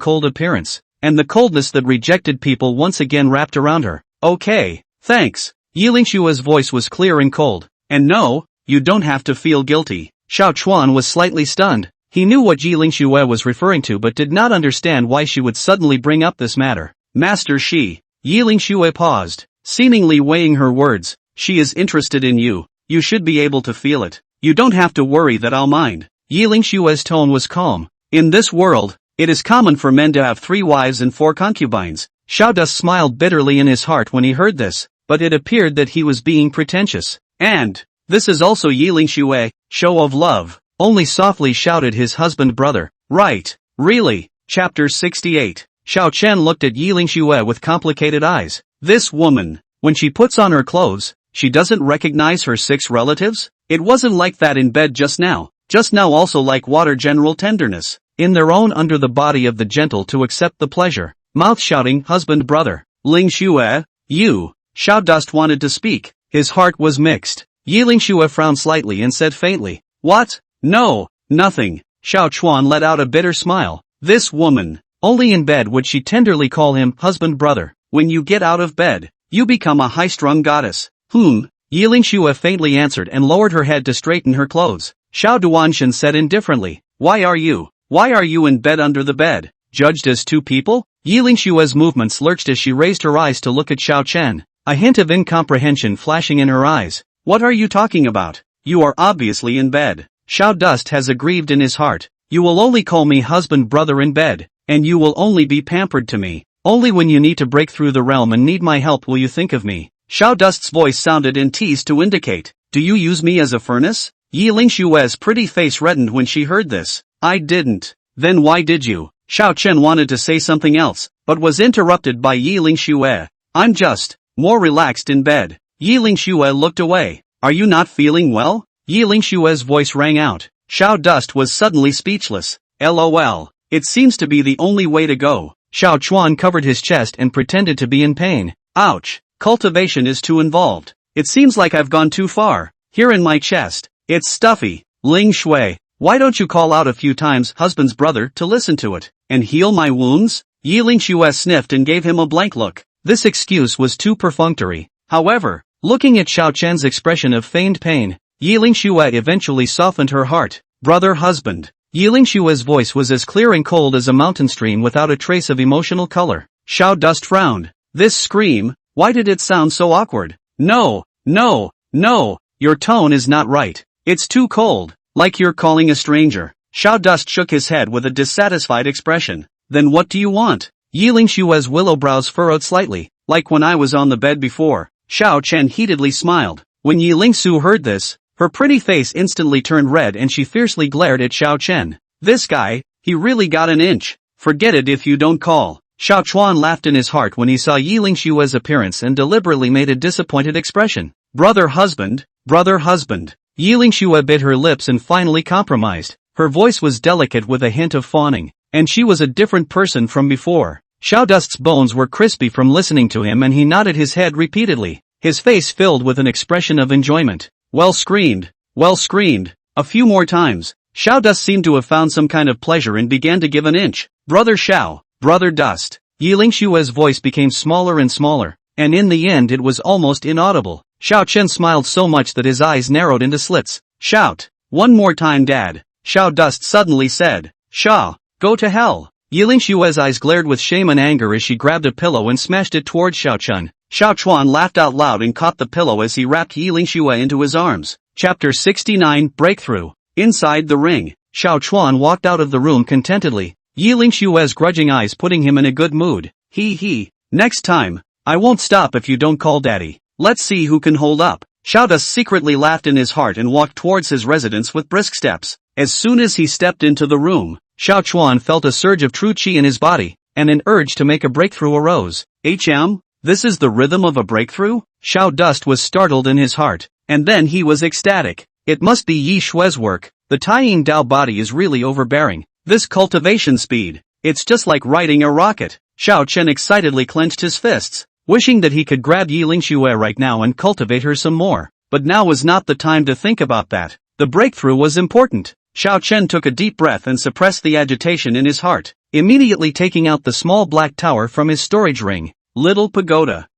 cold appearance, and the coldness that rejected people once again wrapped around her. Okay, thanks. Yi Lingxue's voice was clear and cold. And no, you don't have to feel guilty. Xiao Chuan was slightly stunned. He knew what Yi Lingxue was referring to but did not understand why she would suddenly bring up this matter. Master Shi. Yi Lingxue paused, seemingly weighing her words. She is interested in you. You should be able to feel it. You don't have to worry that I'll mind. Yi Lingxue's tone was calm. In this world, it is common for men to have 3 wives and 4 concubines. Xiao Dust smiled bitterly in his heart when he heard this, but it appeared that he was being pretentious. And, this is also Yiling Xue, show of love, only softly shouted his husband brother. Right, really. Chapter 68. Xiao Chen looked at Yiling Xue with complicated eyes. This woman, when she puts on her clothes, she doesn't recognize her 6 relatives? It wasn't like that in bed just now also like water general tenderness, in their own under the body of the gentle to accept the pleasure, mouth shouting husband brother. Ling Xue, you. Xiao Dust wanted to speak, his heart was mixed. Yiling Xue frowned slightly and said faintly, what? No, nothing. Xiao Chuan let out a bitter smile. This woman, only in bed would she tenderly call him husband brother. When you get out of bed, you become a high-strung goddess. Yiling Xue faintly answered and lowered her head to straighten her clothes. Xiao Duanshan said indifferently, why are you in bed under the bed? Judged as 2 people? Yiling Xue's movements lurched as she raised her eyes to look at Xiao Chen, a hint of incomprehension flashing in her eyes. What are you talking about? You are obviously in bed. Xiao Dust has aggrieved in his heart. You will only call me husband brother in bed, and you will only be pampered to me. Only when you need to break through the realm and need my help will you think of me. Xiao Dust's voice sounded in tease to indicate, do you use me as a furnace? Yiling Xue's pretty face reddened when she heard this. I didn't. Then why did you? Xiao Chen wanted to say something else, but was interrupted by Yiling Xue. I'm just more relaxed in bed. Yiling Xue looked away. Are you not feeling well? Yiling Xue's voice rang out. Xiao Dust was suddenly speechless. LOL. It seems to be the only way to go. Xiao Chuan covered his chest and pretended to be in pain. Ouch. Cultivation is too involved. It seems like I've gone too far. Here in my chest. It's stuffy. Ling Shui, why don't you call out a few times husband's brother to listen to it, and heal my wounds? Yiling Xue sniffed and gave him a blank look. This excuse was too perfunctory. However, looking at Xiao Chen's expression of feigned pain, Yiling Xue eventually softened her heart. Brother husband. Yiling Xue's voice was as clear and cold as a mountain stream without a trace of emotional color. Xiao Dust frowned. This scream, why did it sound so awkward? No, your tone is not right. It's too cold, like you're calling a stranger. Xiao Dust shook his head with a dissatisfied expression. Then what do you want? Yiling Xue's willow brows furrowed slightly, like when I was on the bed before. Xiao Chen heatedly smiled. When Yiling Su heard this, her pretty face instantly turned red and she fiercely glared at Xiao Chen. This guy, he really got an inch. Forget it if you don't call. Xiao Chuan laughed in his heart when he saw Yiling Xue's appearance and deliberately made a disappointed expression. Brother husband. Yiling Xue bit her lips and finally compromised. Her voice was delicate with a hint of fawning, and she was a different person from before. Xiao Dust's bones were crispy from listening to him and he nodded his head repeatedly, his face filled with an expression of enjoyment. Well screamed. A few more times. Xiao Dust seemed to have found some kind of pleasure and began to give an inch. Brother Xiao, Brother Dust. Yiling Xue's voice became smaller and smaller, and in the end it was almost inaudible. Xiao Chen smiled so much that his eyes narrowed into slits. Shout. One more time dad. Xiao Dust suddenly said. Sha. Go to hell. Yiling Xue's eyes glared with shame and anger as she grabbed a pillow and smashed it towards Xiao Chen. Xiao Chuan laughed out loud and caught the pillow as he wrapped Yiling Xue into his arms. Chapter 69 Breakthrough. Inside the ring. Xiao Chuan walked out of the room contentedly, Yiling Xue's grudging eyes putting him in a good mood. Next time, I won't stop if you don't call daddy. Let's see who can hold up. Xiao Dust secretly laughed in his heart and walked towards his residence with brisk steps. As soon as he stepped into the room, Xiao Chuan felt a surge of true qi in his body, and an urge to make a breakthrough arose. This is the rhythm of a breakthrough? Xiao Dust was startled in his heart, and then he was ecstatic. It must be Yi Shue's work. The Taiying Dao body is really overbearing. This cultivation speed, it's just like riding a rocket. Xiao Chen excitedly clenched his fists, wishing that he could grab Yiling Xue right now and cultivate her some more. But now was not the time to think about that. The breakthrough was important. Xiao Chen took a deep breath and suppressed the agitation in his heart, immediately taking out the small black tower from his storage ring. Little pagoda,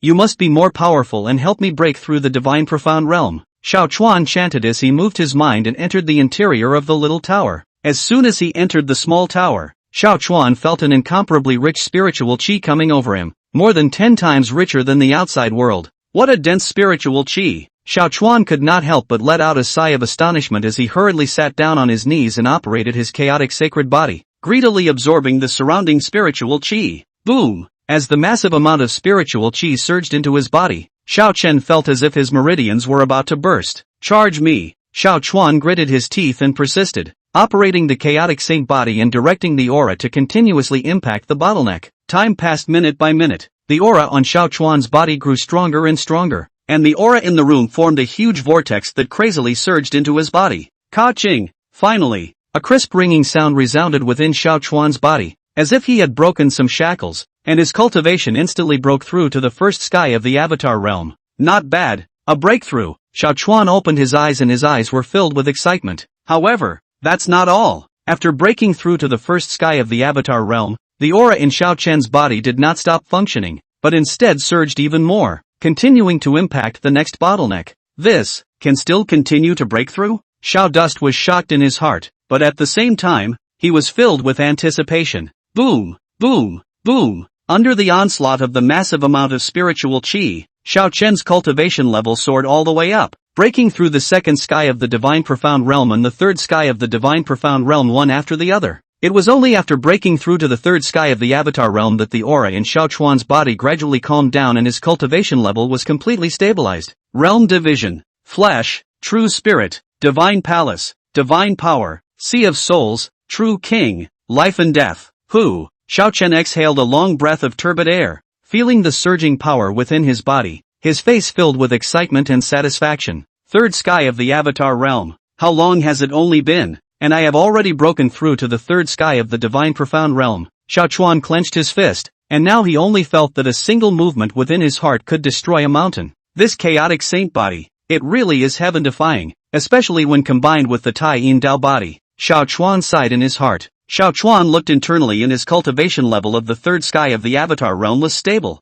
you must be more powerful and help me break through the divine profound realm. Xiao Chuan chanted as he moved his mind and entered the interior of the little tower. As soon as he entered the small tower, Xiao Chuan felt an incomparably rich spiritual qi coming over him, more than 10 times richer than the outside world. What a dense spiritual qi! Xiao Chuan could not help but let out a sigh of astonishment as he hurriedly sat down on his knees and operated his chaotic sacred body, greedily absorbing the surrounding spiritual qi. Boom! As the massive amount of spiritual chi surged into his body, Xiao Chen felt as if his meridians were about to burst. Charge me! Xiao Chuan gritted his teeth and persisted, operating the chaotic saint body and directing the aura to continuously impact the bottleneck. Time passed minute by minute. The aura on Xiao Chuan's body grew stronger and stronger, and the aura in the room formed a huge vortex that crazily surged into his body. Ka-ching! Finally, a crisp ringing sound resounded within Xiao Chuan's body, as if he had broken some shackles, and his cultivation instantly broke through to the first sky of the Avatar realm. Not bad, a breakthrough. Xiao Chuan opened his eyes and his eyes were filled with excitement. However, that's not all. After breaking through to the first sky of the Avatar realm, the aura in Xiao Chen's body did not stop functioning, but instead surged even more, continuing to impact the next bottleneck. This can still continue to break through? Xiao Dust was shocked in his heart, but at the same time, he was filled with anticipation. Boom! Boom! Boom! Under the onslaught of the massive amount of spiritual chi, Xiao Chen's cultivation level soared all the way up, breaking through the second sky of the Divine Profound Realm and the third sky of the Divine Profound Realm one after the other. It was only after breaking through to the third sky of the Avatar Realm that the aura in Xiao Chuan's body gradually calmed down and his cultivation level was completely stabilized. Realm Division, Flesh, True Spirit, Divine Palace, Divine Power, Sea of Souls, True King, Life and Death. Hu! Xiao Chen exhaled a long breath of turbid air, feeling the surging power within his body, his face filled with excitement and satisfaction. Third sky of the Avatar Realm. How long has it only been? And I have already broken through to the third sky of the Divine Profound Realm. Xiao Chuan clenched his fist, and now he only felt that a single movement within his heart could destroy a mountain. This chaotic saint body, it really is heaven-defying, especially when combined with the Tai Yin Dao body. Xiao Chuan sighed in his heart. Xiao Chuan looked internally and his cultivation level of the third sky of the Avatar Realm was stable.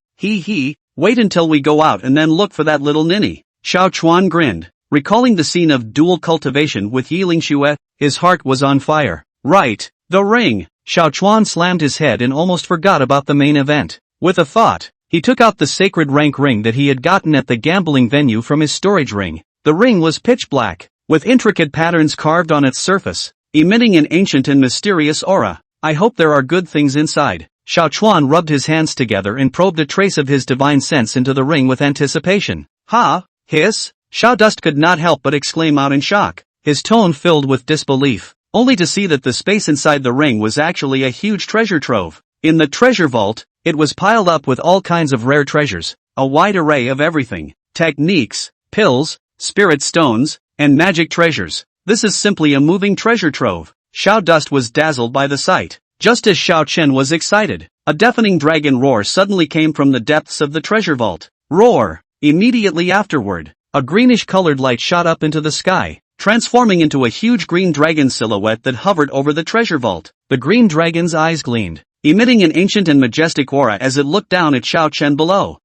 Wait until we go out and then look for that little ninny. Xiao Chuan grinned, recalling the scene of dual cultivation with Yi Lingxue. His heart was on fire. Right, the ring. Xiao Chuan slammed his head and almost forgot about the main event. With a thought, he took out the sacred rank ring that he had gotten at the gambling venue from his storage ring. The ring was pitch black, with intricate patterns carved on its surface, emitting an ancient and mysterious aura. I hope there are good things inside. Xiao Chuan rubbed his hands together and probed a trace of his divine sense into the ring with anticipation. Ha! Hiss! Xiao Dust could not help but exclaim out in shock, his tone filled with disbelief, only to see that the space inside the ring was actually a huge treasure trove. In the treasure vault, it was piled up with all kinds of rare treasures, a wide array of everything, techniques, pills, spirit stones, and magic treasures. This is simply a moving treasure trove. Xiao Dust was dazzled by the sight. Just as Xiao Chen was excited, a deafening dragon roar suddenly came from the depths of the treasure vault. Roar! Immediately afterward, a greenish-colored light shot up into the sky, transforming into a huge green dragon silhouette that hovered over the treasure vault. The green dragon's eyes gleamed, emitting an ancient and majestic aura as it looked down at Xiao Chen below.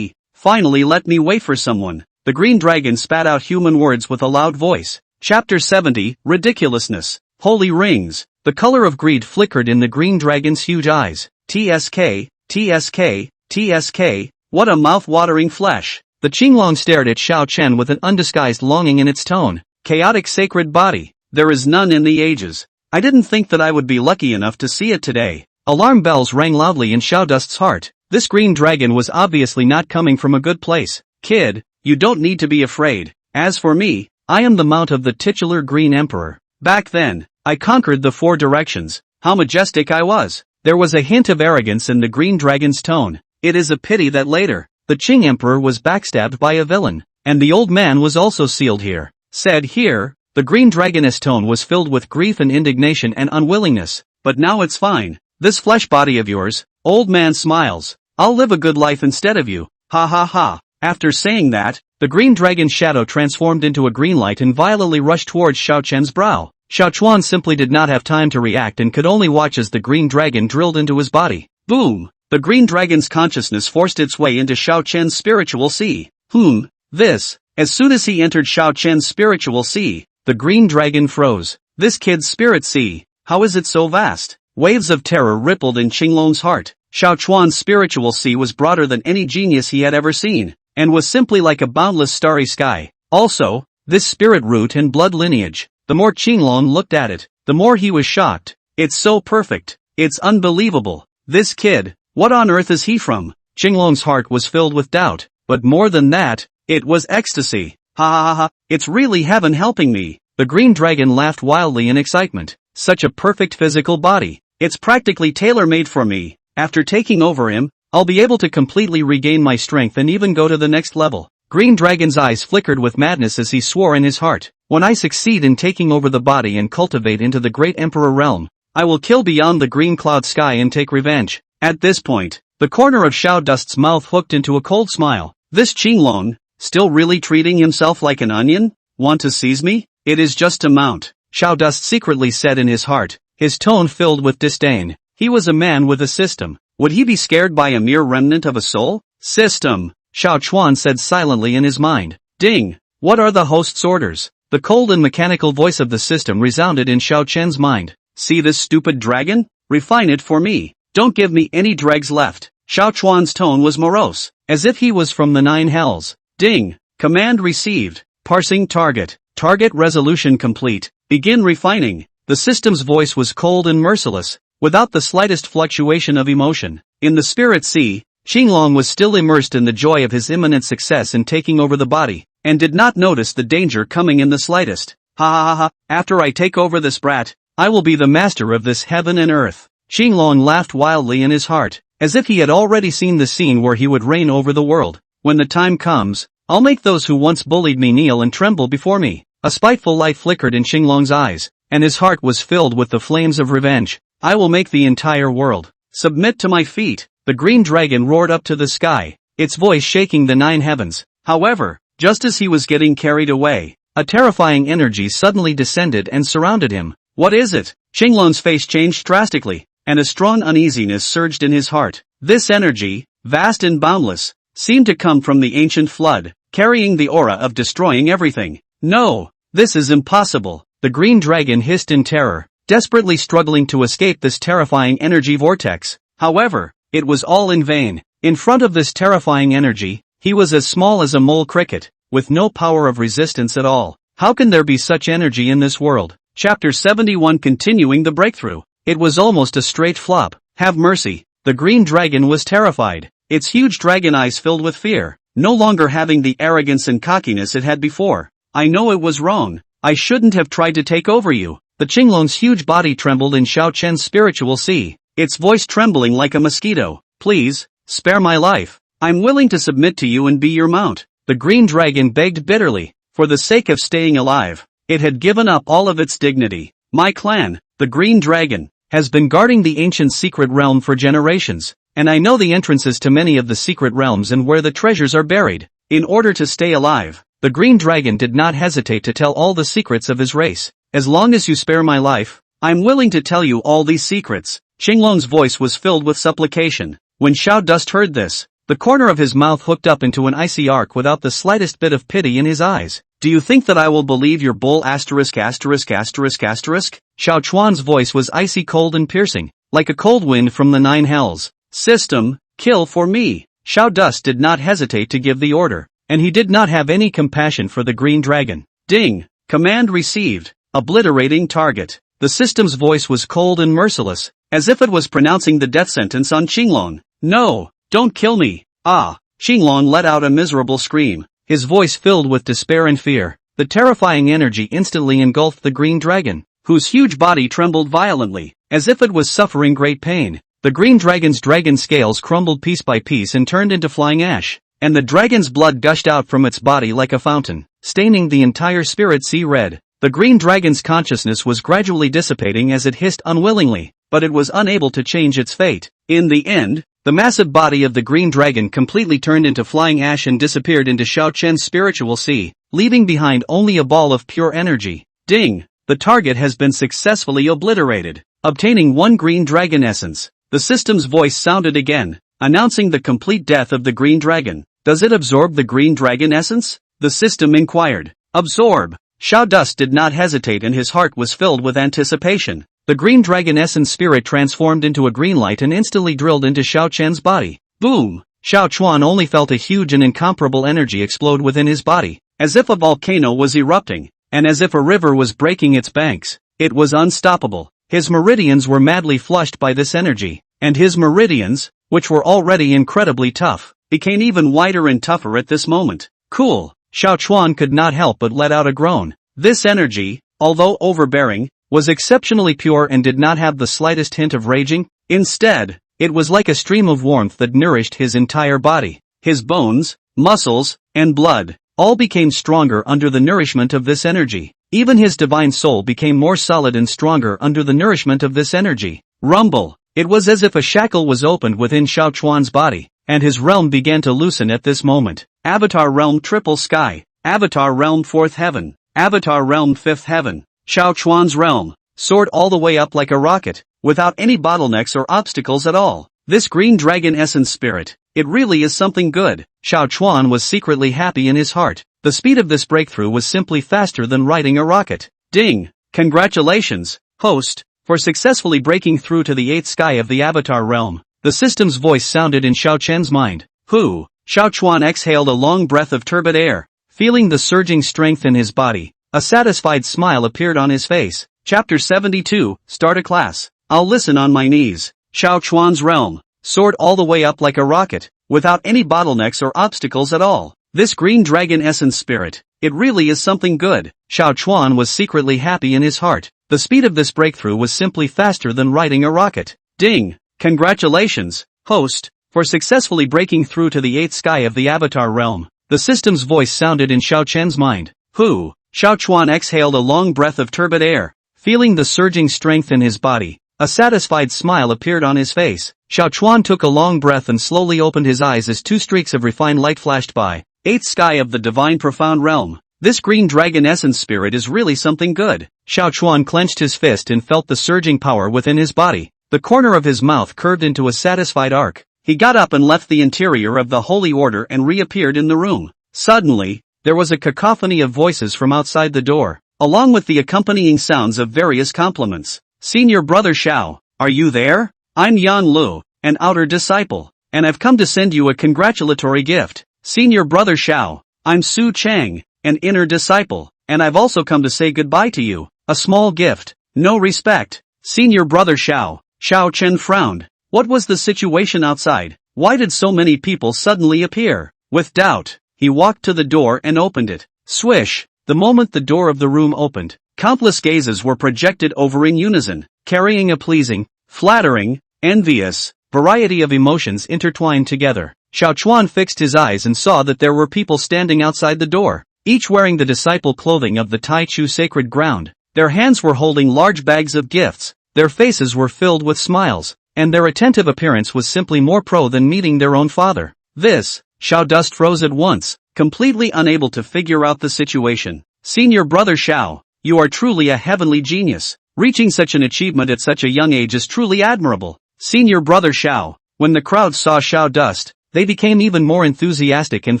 Finally let me wait for someone. The green dragon spat out human words with a loud voice. Chapter 70, Ridiculousness. Holy Rings. The color of greed flickered in the green dragon's huge eyes. TSK, TSK, TSK, what a mouth-watering flesh. The Qinglong stared at Xiao Chen with an undisguised longing in its tone. Chaotic sacred body. There is none in the ages. I didn't think that I would be lucky enough to see it today. Alarm bells rang loudly in Xiao Dust's heart. This green dragon was obviously not coming from a good place. Kid, you don't need to be afraid. As for me, I am the mount of the titular Green Emperor. Back then, I conquered the four directions. How majestic I was. There was a hint of arrogance in the green dragon's tone. It is a pity that later, the Qing Emperor was backstabbed by a villain, and the old man was also sealed here. Said here, the green dragon's tone was filled with grief and indignation and unwillingness. But now it's fine. This flesh body of yours, old man smiles. I'll live a good life instead of you. Ha ha ha. After saying that, the green dragon's shadow transformed into a green light and violently rushed towards Xiao Chen's brow. Xiao Chuan simply did not have time to react and could only watch as the green dragon drilled into his body. Boom! The green dragon's consciousness forced its way into Xiao Chen's spiritual sea. As soon as he entered Xiao Chen's spiritual sea, the green dragon froze. This kid's spirit sea, how is it so vast? Waves of terror rippled in Qinglong's heart. Xiao Chuan's spiritual sea was broader than any genius he had ever seen, and was simply like a boundless starry sky. Also, this spirit root and blood lineage, the more Qinglong looked at it, the more he was shocked. It's so perfect. It's unbelievable. This kid, What on earth is he from? Qinglong's heart was filled with doubt, but more than that, it was ecstasy. Ha ha ha ha, it's really heaven helping me. The green dragon laughed wildly in excitement. Such a perfect physical body. It's practically tailor-made for me. After taking over him, I'll be able to completely regain my strength and even go to the next level. Green Dragon's eyes flickered with madness as he swore in his heart. When I succeed in taking over the body and cultivate into the great Emperor realm, I will kill beyond the green cloud sky and take revenge. At this point, the corner of Xiao Dust's mouth hooked into a cold smile. This Qinglong, still really treating himself like an onion? Want to seize me? It is just a mount, Xiao Dust secretly said in his heart, his tone filled with disdain. He was a man with a system. Would he be scared by a mere remnant of a soul? System, Xiao Chuan said silently in his mind. Ding! What are the host's orders? The cold and mechanical voice of the system resounded in Xiao Chen's mind. See this stupid dragon? Refine it for me. Don't give me any dregs left. Xiao Chuan's tone was morose, as if he was from the nine hells. Ding! Command received. Parsing target. Target resolution complete. Begin refining. The system's voice was cold and merciless, without the slightest fluctuation of emotion. In the spirit sea, Qinglong was still immersed in the joy of his imminent success in taking over the body, and did not notice the danger coming in the slightest. Ha ha ha ha, after I take over this brat, I will be the master of this heaven and earth. Qinglong laughed wildly in his heart, as if he had already seen the scene where he would reign over the world. When the time comes, I'll make those who once bullied me kneel and tremble before me. A spiteful light flickered in Qinglong's eyes, and his heart was filled with the flames of revenge. I will make the entire world submit to my feet. The green dragon roared up to the sky, its voice shaking the nine heavens. However, just as he was getting carried away, a terrifying energy suddenly descended and surrounded him. What is it? Qinglong's face changed drastically, and a strong uneasiness surged in his heart. This energy, vast and boundless, seemed to come from the ancient flood, carrying the aura of destroying everything. No, this is impossible. The green dragon hissed in terror, desperately struggling to escape this terrifying energy vortex. However, it was all in vain. In front of this terrifying energy, he was as small as a mole cricket, with no power of resistance at all. How can there be such energy in this world? Chapter 71 Continuing the breakthrough. It was almost a straight flop. Have mercy. The green dragon was terrified, its huge dragon eyes filled with fear, no longer having the arrogance and cockiness it had before. I know it was wrong. I shouldn't have tried to take over you. The Qinglong's huge body trembled in Xiao Chen's spiritual sea, its voice trembling like a mosquito. Please, spare my life. I'm willing to submit to you and be your mount. The green dragon begged bitterly, for the sake of staying alive. It had given up all of its dignity. My clan, the green dragon, has been guarding the ancient secret realm for generations, and I know the entrances to many of the secret realms and where the treasures are buried. In order to stay alive, the green dragon did not hesitate to tell all the secrets of his race. As long as you spare my life, I'm willing to tell you all these secrets. Qinglong's voice was filled with supplication. When Xiao Dust heard this, the corner of his mouth hooked up into an icy arc without the slightest bit of pity in his eyes. Do you think that I will believe your bull asterisk? Xiao Chuan's voice was icy cold and piercing, like a cold wind from the nine hells. System, kill for me. Xiao Dust did not hesitate to give the order, and he did not have any compassion for the green dragon. Ding! Command received. Obliterating target. The system's voice was cold and merciless, as if it was pronouncing the death sentence on Qinglong. No, don't kill me. Ah! Qinglong let out a miserable scream, his voice filled with despair and fear. The terrifying energy instantly engulfed the green dragon, whose huge body trembled violently, as if it was suffering great pain. The green dragon's dragon scales crumbled piece by piece and turned into flying ash, and the dragon's blood gushed out from its body like a fountain, staining the entire spirit sea red. The green dragon's consciousness was gradually dissipating as it hissed unwillingly, but it was unable to change its fate. In the end, the massive body of the green dragon completely turned into flying ash and disappeared into Xiao Chen's spiritual sea, leaving behind only a ball of pure energy. Ding! The target has been successfully obliterated, obtaining one green dragon essence. The system's voice sounded again, announcing the complete death of the green dragon. Does it absorb the green dragon essence? The system inquired. Absorb. Xiao Dust did not hesitate and his heart was filled with anticipation. The green dragon essence spirit transformed into a green light and instantly drilled into Xiao Chen's body. Boom! Xiao Chuan only felt a huge and incomparable energy explode within his body, as if a volcano was erupting, and as if a river was breaking its banks. It was unstoppable. His meridians were madly flushed by this energy, and his meridians, which were already incredibly tough, became even wider and tougher at this moment. Cool. Xiao Chuan could not help but let out a groan. This energy, although overbearing, was exceptionally pure and did not have the slightest hint of raging. Instead, it was like a stream of warmth that nourished his entire body. His bones, muscles, and blood all became stronger under the nourishment of this energy. Even his divine soul became more solid and stronger under the nourishment of this energy. Rumble. It was as if a shackle was opened within Xiao Chuan's body, and his realm began to loosen at this moment. Avatar Realm Triple Sky. Avatar Realm Fourth Heaven. Avatar Realm Fifth Heaven. Xiao Chuan's realm soared all the way up like a rocket, without any bottlenecks or obstacles at all. This green dragon essence spirit, it really is something good. Xiao Chuan was secretly happy in his heart. The speed of this breakthrough was simply faster than riding a rocket. Ding! Congratulations, host, for successfully breaking through to the 8th sky of the Avatar realm. The system's voice sounded in Xiao Chen's mind. Hu! Xiao Chuan exhaled a long breath of turbid air. Feeling the surging strength in his body, a satisfied smile appeared on his face. Chapter 72, Start a Class. I'll listen on my knees. Xiao Chuan's realm soared all the way up like a rocket, without any bottlenecks or obstacles at all. This green dragon essence spirit, it really is something good. Xiao Chuan was secretly happy in his heart. The speed of this breakthrough was simply faster than riding a rocket. Ding! Congratulations, host, for successfully breaking through to the 8th sky of the Avatar realm. The system's voice sounded in Xiao Chen's mind. Hu! Xiao Chuan exhaled a long breath of turbid air. Feeling the surging strength in his body, a satisfied smile appeared on his face. Xiao Chuan took a long breath and slowly opened his eyes as 2 streaks of refined light flashed by. 8th sky of the divine profound realm. This green dragon essence spirit is really something good. Xiao Chuan clenched his fist and felt the surging power within his body. The corner of his mouth curved into a satisfied arc. He got up and left the interior of the holy order and reappeared in the room. Suddenly, there was a cacophony of voices from outside the door, along with the accompanying sounds of various compliments. Senior Brother Xiao, are you there? I'm Yan Lu, an outer disciple, and I've come to send you a congratulatory gift. Senior Brother Xiao, I'm Su Chang, an inner disciple, and I've also come to say goodbye to you. A small gift, no respect. Senior Brother Xiao. Xiao Chen frowned. What was the situation outside? Why did so many people suddenly appear? With doubt, he walked to the door and opened it. Swish! The moment the door of the room opened, countless gazes were projected over in unison, carrying a pleasing, flattering, envious variety of emotions intertwined together. Xiao Chuan fixed his eyes and saw that there were people standing outside the door, each wearing the disciple clothing of the Tai Chu sacred ground. Their hands were holding large bags of gifts, their faces were filled with smiles, and their attentive appearance was simply more pro than meeting their own father. Xiao Dust froze at once, completely unable to figure out the situation. Senior Brother Xiao, you are truly a heavenly genius. Reaching such an achievement at such a young age is truly admirable. Senior Brother Xiao. When the crowd saw Xiao Dust, they became even more enthusiastic and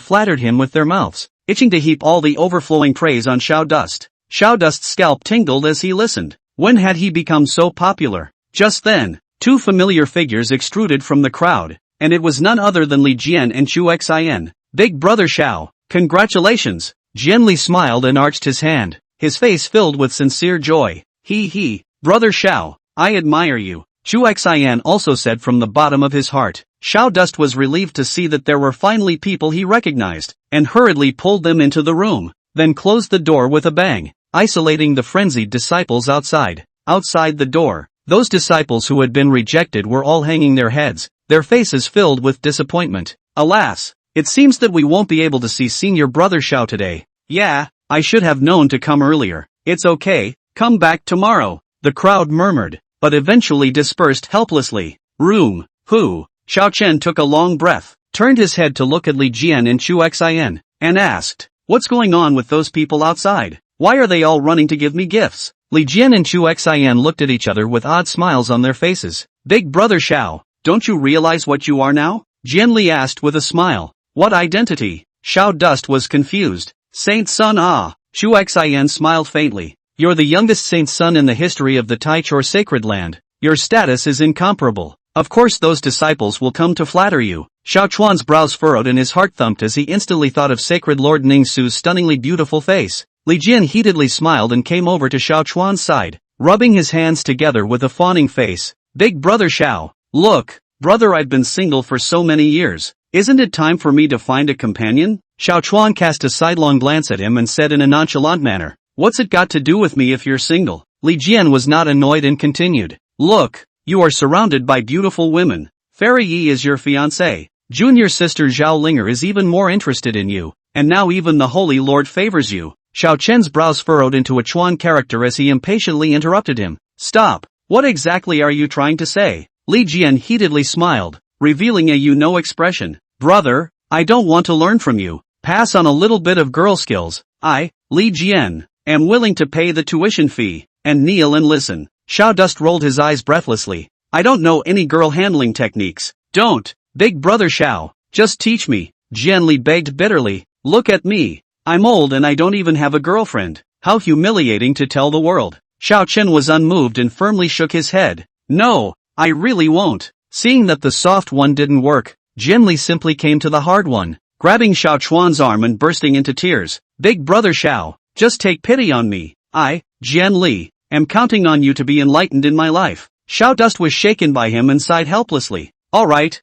flattered him with their mouths, itching to heap all the overflowing praise on Xiao Dust. Xiao Dust's scalp tingled as he listened. When had he become so popular? Just then, 2 familiar figures extruded from the crowd, and it was none other than Li Jian and Chu Xin. Big Brother Xiao, congratulations! Jian Li smiled and arched his hand, his face filled with sincere joy. He, Brother Xiao, I admire you. Chu Xin also said from the bottom of his heart. Xiao Dust was relieved to see that there were finally people he recognized, and hurriedly pulled them into the room, then closed the door with a bang, isolating the frenzied disciples outside. Outside the door, those disciples who had been rejected were all hanging their heads, their faces filled with disappointment. Alas, it seems that we won't be able to see Senior Brother Xiao today. Yeah, I should have known to come earlier. It's okay, come back tomorrow, the crowd murmured, but eventually dispersed helplessly. Room, Hu. Xiao Chen took a long breath, turned his head to look at Li Jian and Chu Xin, and asked, what's going on with those people outside? Why are they all running to give me gifts? Li Jian and Chu Xin looked at each other with odd smiles on their faces. Big Brother Xiao, don't you realize what you are now? Jian Li asked with a smile. What identity? Xiao Dust was confused. Saint Sun ah. Chu Xin smiled faintly. You're the youngest saint son in the history of the Taichor sacred land. Your status is incomparable. Of course those disciples will come to flatter you. Xiao Chuan's brows furrowed and his heart thumped as he instantly thought of sacred Lord Ningsu's stunningly beautiful face. Li Jian heatedly smiled and came over to Xiao Chuan's side, rubbing his hands together with a fawning face. Big Brother Xiao, look, Brother, I've been single for so many years. Isn't it time for me to find a companion? Xiao Chuan cast a sidelong glance at him and said in a nonchalant manner, "What's it got to do with me if you're single?" Li Jian was not annoyed and continued, "Look, you are surrounded by beautiful women. Fairy Yi is your fiancé. Junior sister Zhao Linger is even more interested in you, and now even the Holy Lord favors you." Xiao Chen's brows furrowed into a Chuan character as he impatiently interrupted him. "Stop, what exactly are you trying to say?" Li Jian heatedly smiled, revealing a you-know expression. "Brother, I don't want to learn from you. Pass on a little bit of girl skills. I, Li Jian, am willing to pay the tuition fee, and kneel and listen." Xiao Dust rolled his eyes breathlessly. "I don't know any girl handling techniques." "Don't, big brother Xiao, just teach me," Jian Li begged bitterly. "Look at me. I'm old and I don't even have a girlfriend. How humiliating to tell the world." Xiao Chen was unmoved and firmly shook his head. "No, I really won't." Seeing that the soft one didn't work, Jian Li simply came to the hard one, grabbing Xiao Chuan's arm and bursting into tears. "Big brother Xiao, just take pity on me. I, Jian Li, am counting on you to be enlightened in my life." Xiao Dust was shaken by him and sighed helplessly. All right,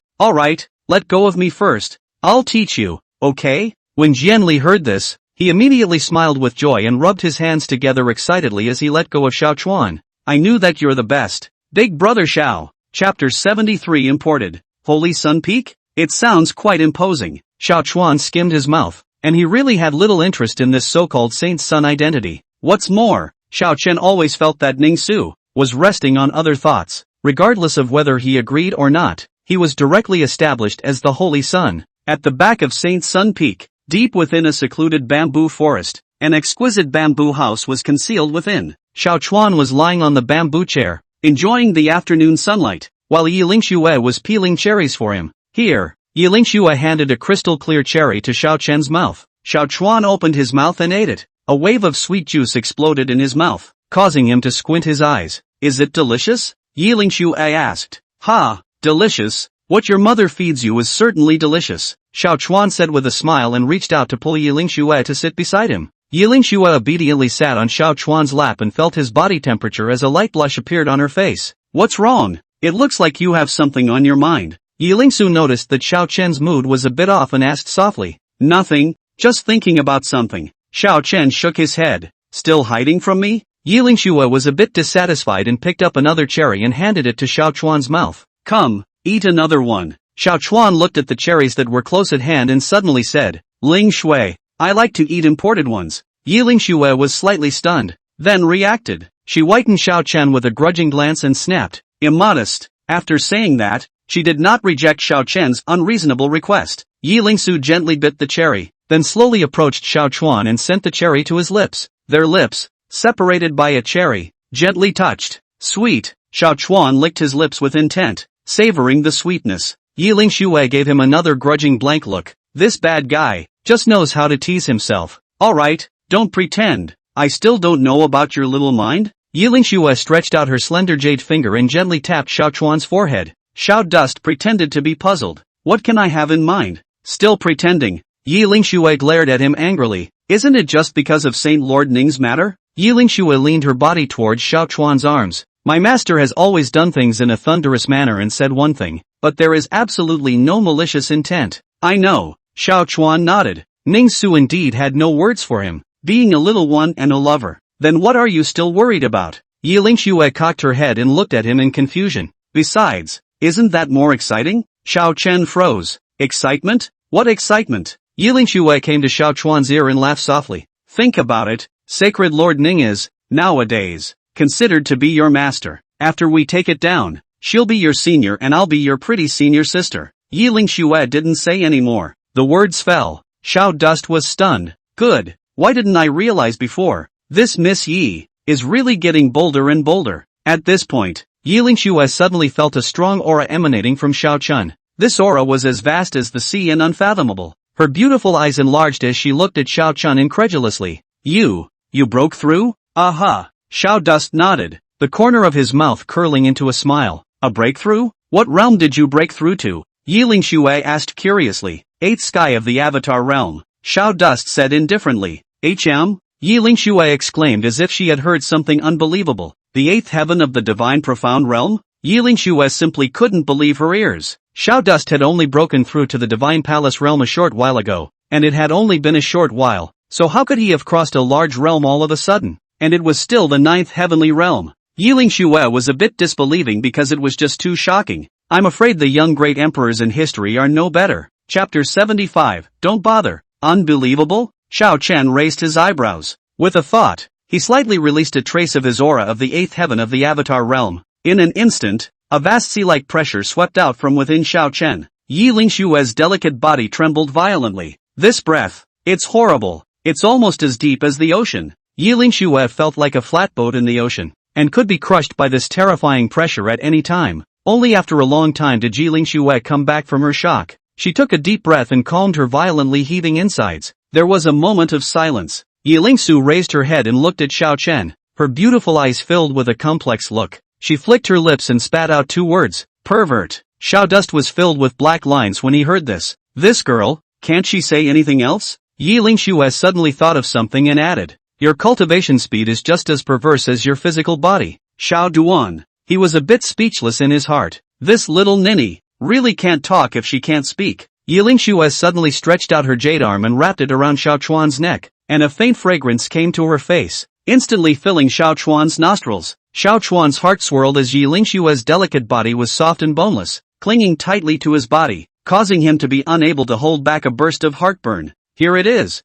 let go of me first. I'll teach you, okay?" When Jian Li heard this, he immediately smiled with joy and rubbed his hands together excitedly as he let go of Xiao Chuan. "I knew that you're the best. Big brother Xiao." Chapter 73 Imported. Holy Sun Peak? It sounds quite imposing. Xiao Chuan skimmed his mouth, and he really had little interest in this so-called Saint Sun identity. What's more, Xiao Chen always felt that Ning Su was resting on other thoughts. Regardless of whether he agreed or not, he was directly established as the Holy Sun. At the back of Saint Sun Peak, deep within a secluded bamboo forest, an exquisite bamboo house was concealed within. Xiao Chuan was lying on the bamboo chair, enjoying the afternoon sunlight, while Yi Lingxue was peeling cherries for him. "Here." Yi Lingxue handed a crystal-clear cherry to Xiao Chen's mouth. Xiao Chuan opened his mouth and ate it. A wave of sweet juice exploded in his mouth, causing him to squint his eyes. "Is it delicious?" Yi Lingxue asked. "Ha, delicious. What your mother feeds you is certainly delicious," Xiao Chuan said with a smile and reached out to pull Yi Lingxue to sit beside him. Yi Lingxue obediently sat on Xiao Chuan's lap and felt his body temperature as a light blush appeared on her face. "What's wrong? It looks like you have something on your mind." Yi Lingxue noticed that Xiao Chen's mood was a bit off and asked softly. "Nothing, just thinking about something." Xiao Chen shook his head. "Still hiding from me?" Yi Lingxue was a bit dissatisfied and picked up another cherry and handed it to Xiao Chuan's mouth. "Come, eat another one." Xiao Chuan looked at the cherries that were close at hand and suddenly said, "Ling Shui, I like to eat imported ones." Yi Lingxue was slightly stunned, then reacted. She whitened Xiao Chen with a grudging glance and snapped, "Immodest." After saying that, she did not reject Xiao Chen's unreasonable request. Yi Lingxue gently bit the cherry, then slowly approached Xiao Chuan and sent the cherry to his lips. Their lips, separated by a cherry, gently touched. "Sweet." Xiao Chuan licked his lips with intent, savoring the sweetness. Yi Lingxue gave him another grudging blank look. This bad guy just knows how to tease himself. "Alright, don't pretend. I still don't know about your little mind." Yi Lingxue stretched out her slender jade finger and gently tapped Xiao Chuan's forehead. Xiao Dust pretended to be puzzled. "What can I have in mind?" "Still pretending." Yi Lingxue glared at him angrily. "Isn't it just because of Saint Lord Ning's matter?" Yi Lingxue leaned her body towards Xiao Chuan's arms. "My master has always done things in a thunderous manner and said one thing, but there is absolutely no malicious intent." "I know." Xiao Chuan nodded. Ning Su indeed had no words for him, being a little one and a lover. "Then what are you still worried about?" Yi Lingxue cocked her head and looked at him in confusion. "Besides, isn't that more exciting?" Xiao Chen froze. "Excitement? What excitement?" Yi Lingxue came to Xiao Chuan's ear and laughed softly. "Think about it, Sacred Lord Ning is, nowadays, considered to be your master. After we take it down, she'll be your senior and I'll be your pretty senior sister." Yi Lingxue didn't say any more. The words fell. Xiao Dust was stunned. "Good, why didn't I realize before? This Miss Yi is really getting bolder and bolder." At this point, Yi Lingxue suddenly felt a strong aura emanating from Xiao Chen. This aura was as vast as the sea and unfathomable. Her beautiful eyes enlarged as she looked at Xiao Chen incredulously. You broke through?" "Aha." Xiao Dust nodded, the corner of his mouth curling into a smile. "A breakthrough? What realm did you break through to?" Yi Lingxue asked curiously. "Eighth sky of the Avatar realm," Xiao Dust said indifferently. "HM?" Yi Lingxue exclaimed as if she had heard something unbelievable. "The eighth heaven of the divine profound realm?" Yilingxue simply couldn't believe her ears. Xiao Dust had only broken through to the Divine Palace realm a short while ago, and it had only been a short while, so how could he have crossed a large realm all of a sudden? And it was still the 9th heavenly realm. Yilingxue was a bit disbelieving because it was just too shocking. I'm afraid the young great emperors in history are no better. Chapter 75, Don't Bother. Unbelievable? Xiao Chen raised his eyebrows. With a thought, he slightly released a trace of his aura of the 8th heaven of the Avatar realm. In an instant, a vast sea-like pressure swept out from within Xiao Chen. Yilingxue's delicate body trembled violently. This breath, it's horrible. It's almost as deep as the ocean. Yilingxue felt like a flatboat in the ocean, and could be crushed by this terrifying pressure at any time. Only after a long time did Yilingxue come back from her shock. She took a deep breath and calmed her violently heaving insides. There was a moment of silence. Yilingxue raised her head and looked at Xiao Chen, her beautiful eyes filled with a complex look. She flicked her lips and spat out 2 words, pervert. Xiao Dust was filled with black lines when he heard this. This girl, can't she say anything else? Yilingxue suddenly thought of something and added, your cultivation speed is just as perverse as your physical body. Xiao Duan. He was a bit speechless in his heart. This little ninny really can't talk if she can't speak. Yilingxue suddenly stretched out her jade arm and wrapped it around Xiao Chuan's neck, and a faint fragrance came to her face, instantly filling Xiao Chuan's nostrils. Xiao Chuan's heart swirled as Yilingxue's delicate body was soft and boneless, clinging tightly to his body, causing him to be unable to hold back a burst of heartburn. Here it is.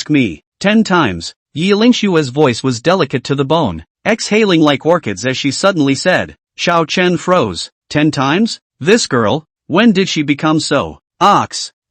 Me. 10 times. Yilingxue's voice was delicate to the bone, exhaling like orchids as she suddenly said. Xiao Chen froze. 10 times? This girl? When did she become so?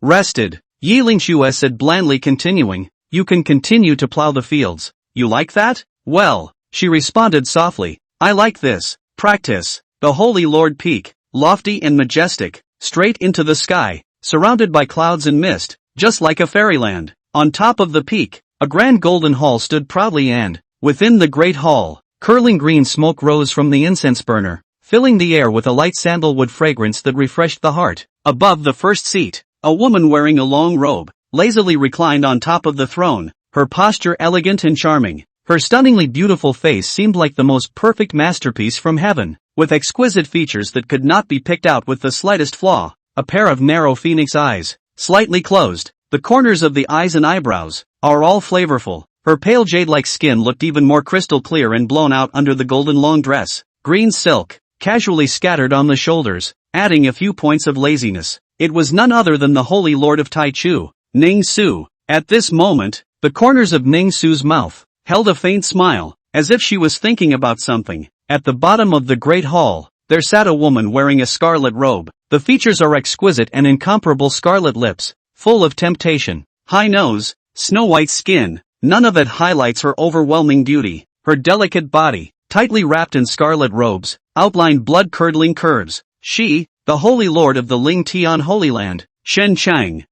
Rested. Yilingxue said blandly, continuing, you can continue to plow the fields. You like that? Well, she responded softly, I like this. Practice. The Holy Lord Peak, lofty and majestic, straight into the sky, surrounded by clouds and mist, just like a fairyland. On top of the peak, a grand golden hall stood proudly, and, within the great hall, curling green smoke rose from the incense burner, filling the air with a light sandalwood fragrance that refreshed the heart. Above the first seat, a woman wearing a long robe, lazily reclined on top of the throne, her posture elegant and charming. Her stunningly beautiful face seemed like the most perfect masterpiece from heaven, with exquisite features that could not be picked out with the slightest flaw. A pair of narrow phoenix eyes, slightly closed, the corners of the eyes and eyebrows, are all flavorful. Her pale jade-like skin looked even more crystal clear and blown out under the golden long dress. Green silk, casually scattered on the shoulders, adding a few points of laziness. It was none other than the Holy Lord of Taichu, Ning Su. At this moment, the corners of Ning Su's mouth held a faint smile, as if she was thinking about something. At the bottom of the great hall, there sat a woman wearing a scarlet robe. The features are exquisite and incomparable. Scarlet lips, full of temptation, high nose, snow-white skin, none of it highlights her overwhelming beauty. Her delicate body, tightly wrapped in scarlet robes, outlined blood-curdling curves. She, the Holy Lord of the Ling Tian Holy Land, Shen Chang.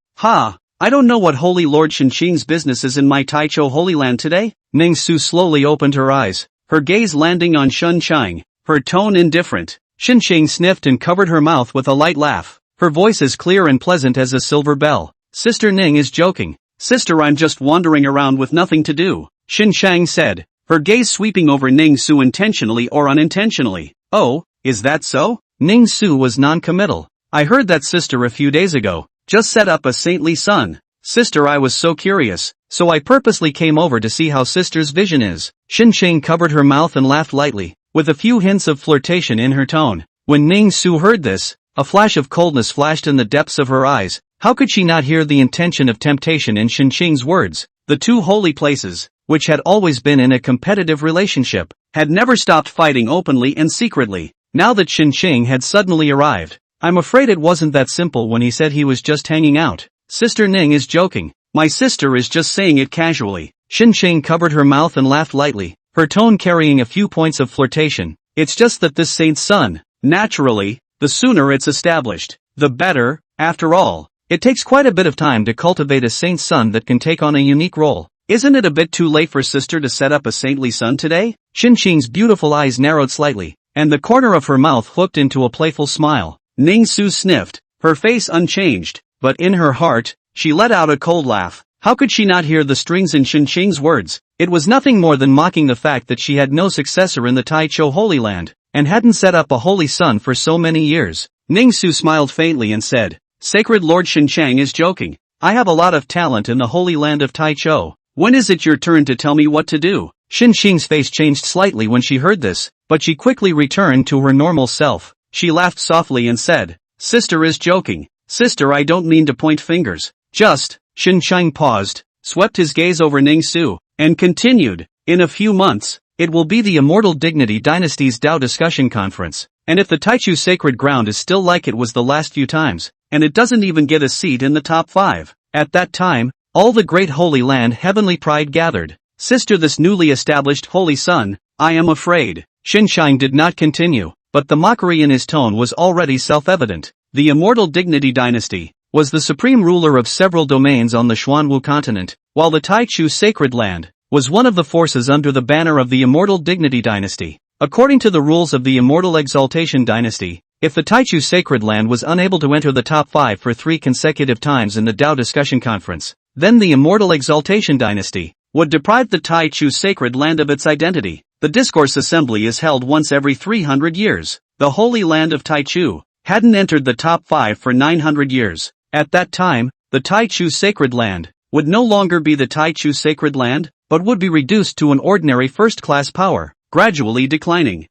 I don't know what Holy Lord Shenqing's business is in my Taichou Holy Land today. Ning Su slowly opened her eyes, her gaze landing on Shen Chang, her tone indifferent. Shenqing sniffed and covered her mouth with a light laugh, her voice as clear and pleasant as a silver bell. Sister Ning is joking. Sister, I'm just wandering around with nothing to do, Shenqing said, her gaze sweeping over Ning Su intentionally or unintentionally. Oh, is that so? Ning Su was non-committal. I heard that sister a few days ago just set up a saintly son. Sister, I was so curious, so I purposely came over to see how sister's vision is. Shenqing covered her mouth and laughed lightly, with a few hints of flirtation in her tone. When Ning Su heard this, a flash of coldness flashed in the depths of her eyes. How could she not hear the intention of temptation in Shenqing's words? The two holy places, which had always been in a competitive relationship, had never stopped fighting openly and secretly. Now that Shenqing had suddenly arrived, I'm afraid it wasn't that simple when he said he was just hanging out. Sister Ning is joking. My sister is just saying it casually. Shenqing covered her mouth and laughed lightly, her tone carrying a few points of flirtation. It's just that this saint's son, naturally, the sooner it's established, the better. After all, it takes quite a bit of time to cultivate a saint's son that can take on a unique role. Isn't it a bit too late for sister to set up a saintly son today? Shenqing's beautiful eyes narrowed slightly, and the corner of her mouth hooked into a playful smile. Ning Su sniffed, her face unchanged, but in her heart, she let out a cold laugh. How could she not hear the strings in Shinshing's words? It was nothing more than mocking the fact that she had no successor in the Taichou Holy Land, and hadn't set up a holy son for so many years. Ningsu smiled faintly and said, Sacred Lord Shinshang is joking. I have a lot of talent in the Holy Land of Taichou. When is it your turn to tell me what to do? Shinshing's face changed slightly when she heard this, but she quickly returned to her normal self. She laughed softly and said, Sister is joking. Sister, I don't mean to point fingers. Just, Shinshang paused, swept his gaze over Ningsu, and continued, in a few months, it will be the Immortal Dignity Dynasty's Tao Discussion Conference, and if the Taichu Sacred Ground is still like it was the last few times, and it doesn't even get a seat in the top 5, at that time, all the great Holy Land heavenly pride gathered. Sister, this newly established Holy Son, I am afraid. Shinshang did not continue, but the mockery in his tone was already self-evident. The Immortal Dignity Dynasty was the supreme ruler of several domains on the Xuanwu continent, while the Taichu Sacred Land was one of the forces under the banner of the Immortal Dignity Dynasty. According to the rules of the Immortal Exaltation Dynasty, if the Taichu Sacred Land was unable to enter the top 5 for 3 consecutive times in the Tao Discussion Conference, then the Immortal Exaltation Dynasty would deprive the Taichu Sacred Land of its identity. The Discourse Assembly is held once every 300 years. The Holy Land of Taichu hadn't entered the top 5 for 900 years. At that time, the Taichu Sacred Land would no longer be the Taichu Sacred Land, but would be reduced to an ordinary first-class power, gradually declining.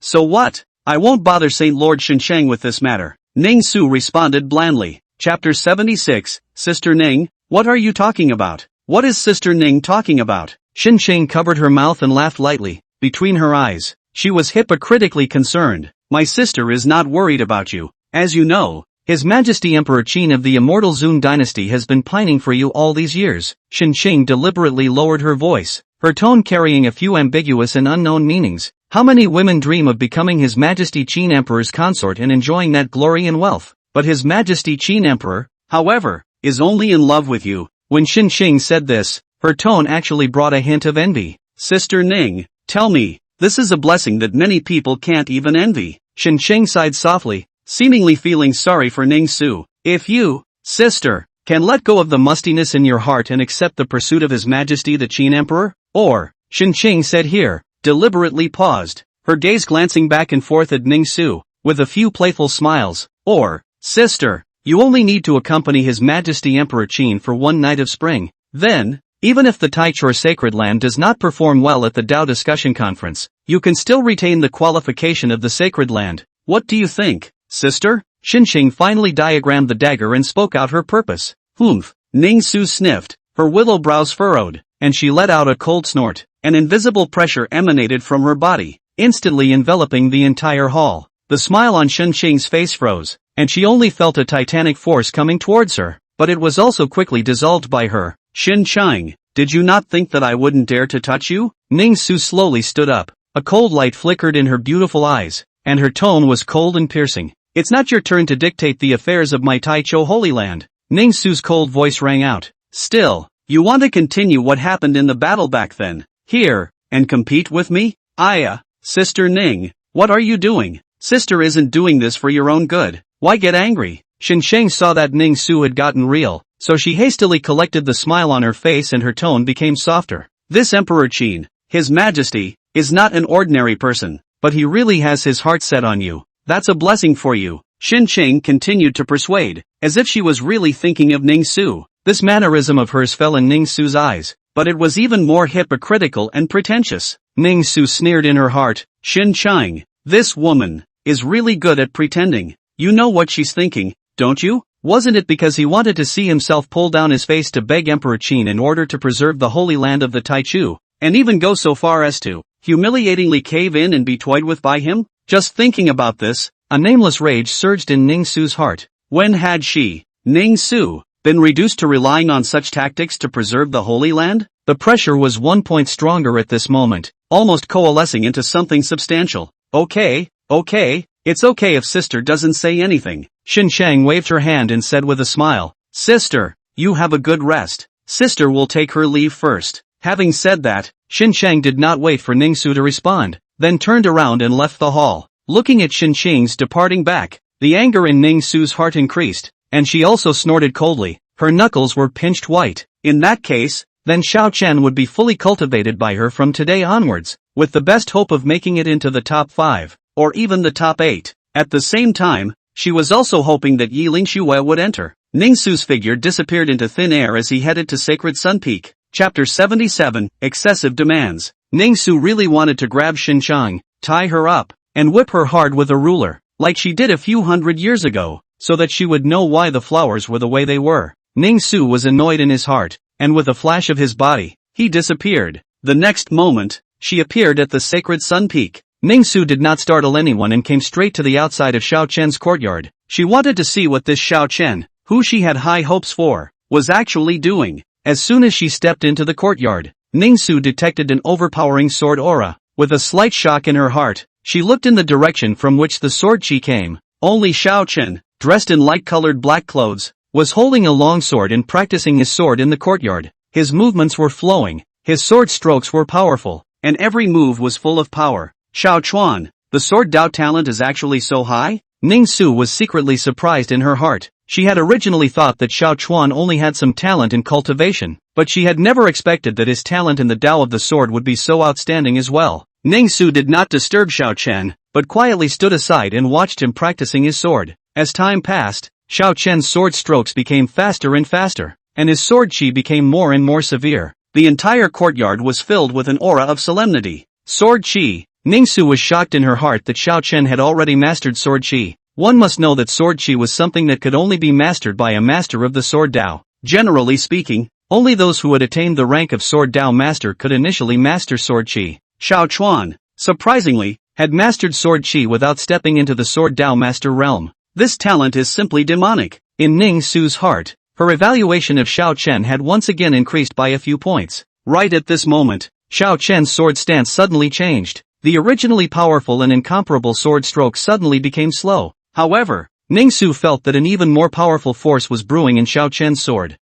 So what? I won't bother St. Lord Shinshang with this matter. Ningsu responded blandly. Chapter 76, Sister Ning, what are you talking about? What is Sister Ning talking about? Shinshang covered her mouth and laughed lightly. Between her eyes, she was hypocritically concerned. My sister is not worried about you. As you know, His Majesty Emperor Qin of the Immortal Zun Dynasty has been pining for you all these years. Shinshang deliberately lowered her voice, her tone carrying a few ambiguous and unknown meanings. How many women dream of becoming His Majesty Qin Emperor's consort and enjoying that glory and wealth? But His Majesty Qin Emperor, however, is only in love with you. When Shinshang said this, her tone actually brought a hint of envy. Sister Ning, tell me, this is a blessing that many people can't even envy. Shinshang sighed softly, seemingly feeling sorry for Ningsu. If you, sister, can let go of the mustiness in your heart and accept the pursuit of His Majesty the Qin Emperor, or, Shinshang said here, deliberately paused, her gaze glancing back and forth at Ningsu, with a few playful smiles, or, sister, you only need to accompany His Majesty Emperor Qin for one night of spring. Then, even if the Taichor Sacred Land does not perform well at the Tao Discussion Conference, you can still retain the qualification of the Sacred Land. What do you think, sister? Shinshang finally diagrammed the dagger and spoke out her purpose. Humph. Ningsu sniffed, her willow brows furrowed, and she let out a cold snort. An invisible pressure emanated from her body, instantly enveloping the entire hall. The smile on Shinshang's face froze, and she only felt a titanic force coming towards her, but it was also quickly dissolved by her. Shinshang, did you not think that I wouldn't dare to touch you? Ningsu slowly stood up. A cold light flickered in her beautiful eyes, and her tone was cold and piercing. It's not your turn to dictate the affairs of my Taichou Holy Land. Ningsu's cold voice rang out. Still, you want to continue what happened in the battle back then, here, and compete with me? Sister Ning, what are you doing? Sister isn't doing this for your own good. Why get angry? Shinshang saw that Ningsu had gotten real, so she hastily collected the smile on her face and her tone became softer. This Emperor Qin, His Majesty, is not an ordinary person, but he really has his heart set on you. That's a blessing for you. Shinshang continued to persuade, as if she was really thinking of Ningsu. This mannerism of hers fell in Ningsu's eyes, but it was even more hypocritical and pretentious. Ningsu sneered in her heart, Shinshang, this woman is really good at pretending. You know what she's thinking, don't you? Wasn't it because he wanted to see himself pull down his face to beg Emperor Qin in order to preserve the holy land of the Taichu, and even go so far as to humiliatingly cave in and be toyed with by him? Just thinking about this, a nameless rage surged in Ningsu's heart. When had she, Ningsu, been reduced to relying on such tactics to preserve the Holy Land? The pressure was 1 point stronger at this moment, almost coalescing into something substantial. Okay, it's okay if sister doesn't say anything. Shinshang waved her hand and said with a smile, Sister, you have a good rest. Sister will take her leave first. Having said that, Shinshang did not wait for Ningsu to respond, then turned around and left the hall. Looking at Shinshang's departing back, the anger in Ningsu's heart increased, and she also snorted coldly, her knuckles were pinched white. In that case, then Xiao Chen would be fully cultivated by her from today onwards, with the best hope of making it into the top 5, or even the top 8. At the same time, she was also hoping that Yi Lingxue would enter. Ningsu's figure disappeared into thin air as he headed to Sacred Sun Peak. Chapter 77, Excessive Demands. Ningsu really wanted to grab Xinchang, tie her up, and whip her hard with a ruler, like she did a few hundred years ago, so that she would know why the flowers were the way they were. Ningsu was annoyed in his heart, and with a flash of his body, he disappeared. The next moment, she appeared at the Sacred Sun Peak. Ningsu did not startle anyone and came straight to the outside of Xiao Chen's courtyard. She wanted to see what this Xiao Chen, who she had high hopes for, was actually doing. As soon as she stepped into the courtyard, Ningsu detected an overpowering sword aura. With a slight shock in her heart, she looked in the direction from which the sword chi came. Only Xiao Chen, dressed in light-colored black clothes, was holding a long sword and practicing his sword in the courtyard. His movements were flowing, his sword strokes were powerful, and every move was full of power. Xiao Chuan, the sword Dao talent is actually so high? Ningsu was secretly surprised in her heart. She had originally thought that Xiao Chuan only had some talent in cultivation, but she had never expected that his talent in the Dao of the sword would be so outstanding as well. Ningsu did not disturb Xiao Chen, but quietly stood aside and watched him practicing his sword. As time passed, Xiao Chen's sword strokes became faster and faster, and his sword chi became more and more severe. The entire courtyard was filled with an aura of solemnity. Sword chi. Ningsu was shocked in her heart that Xiao Chen had already mastered sword chi. One must know that sword chi was something that could only be mastered by a master of the sword Dao. Generally speaking, only those who had attained the rank of sword Dao master could initially master sword chi. Xiao Chuan, surprisingly, had mastered sword chi without stepping into the sword Dao master realm. This talent is simply demonic. In Ning Su's heart, her evaluation of Xiao Chen had once again increased by a few points. Right at this moment, Xiao Chen's sword stance suddenly changed. The originally powerful and incomparable sword stroke suddenly became slow. However, Ningsu felt that an even more powerful force was brewing in Xiao Chen's sword.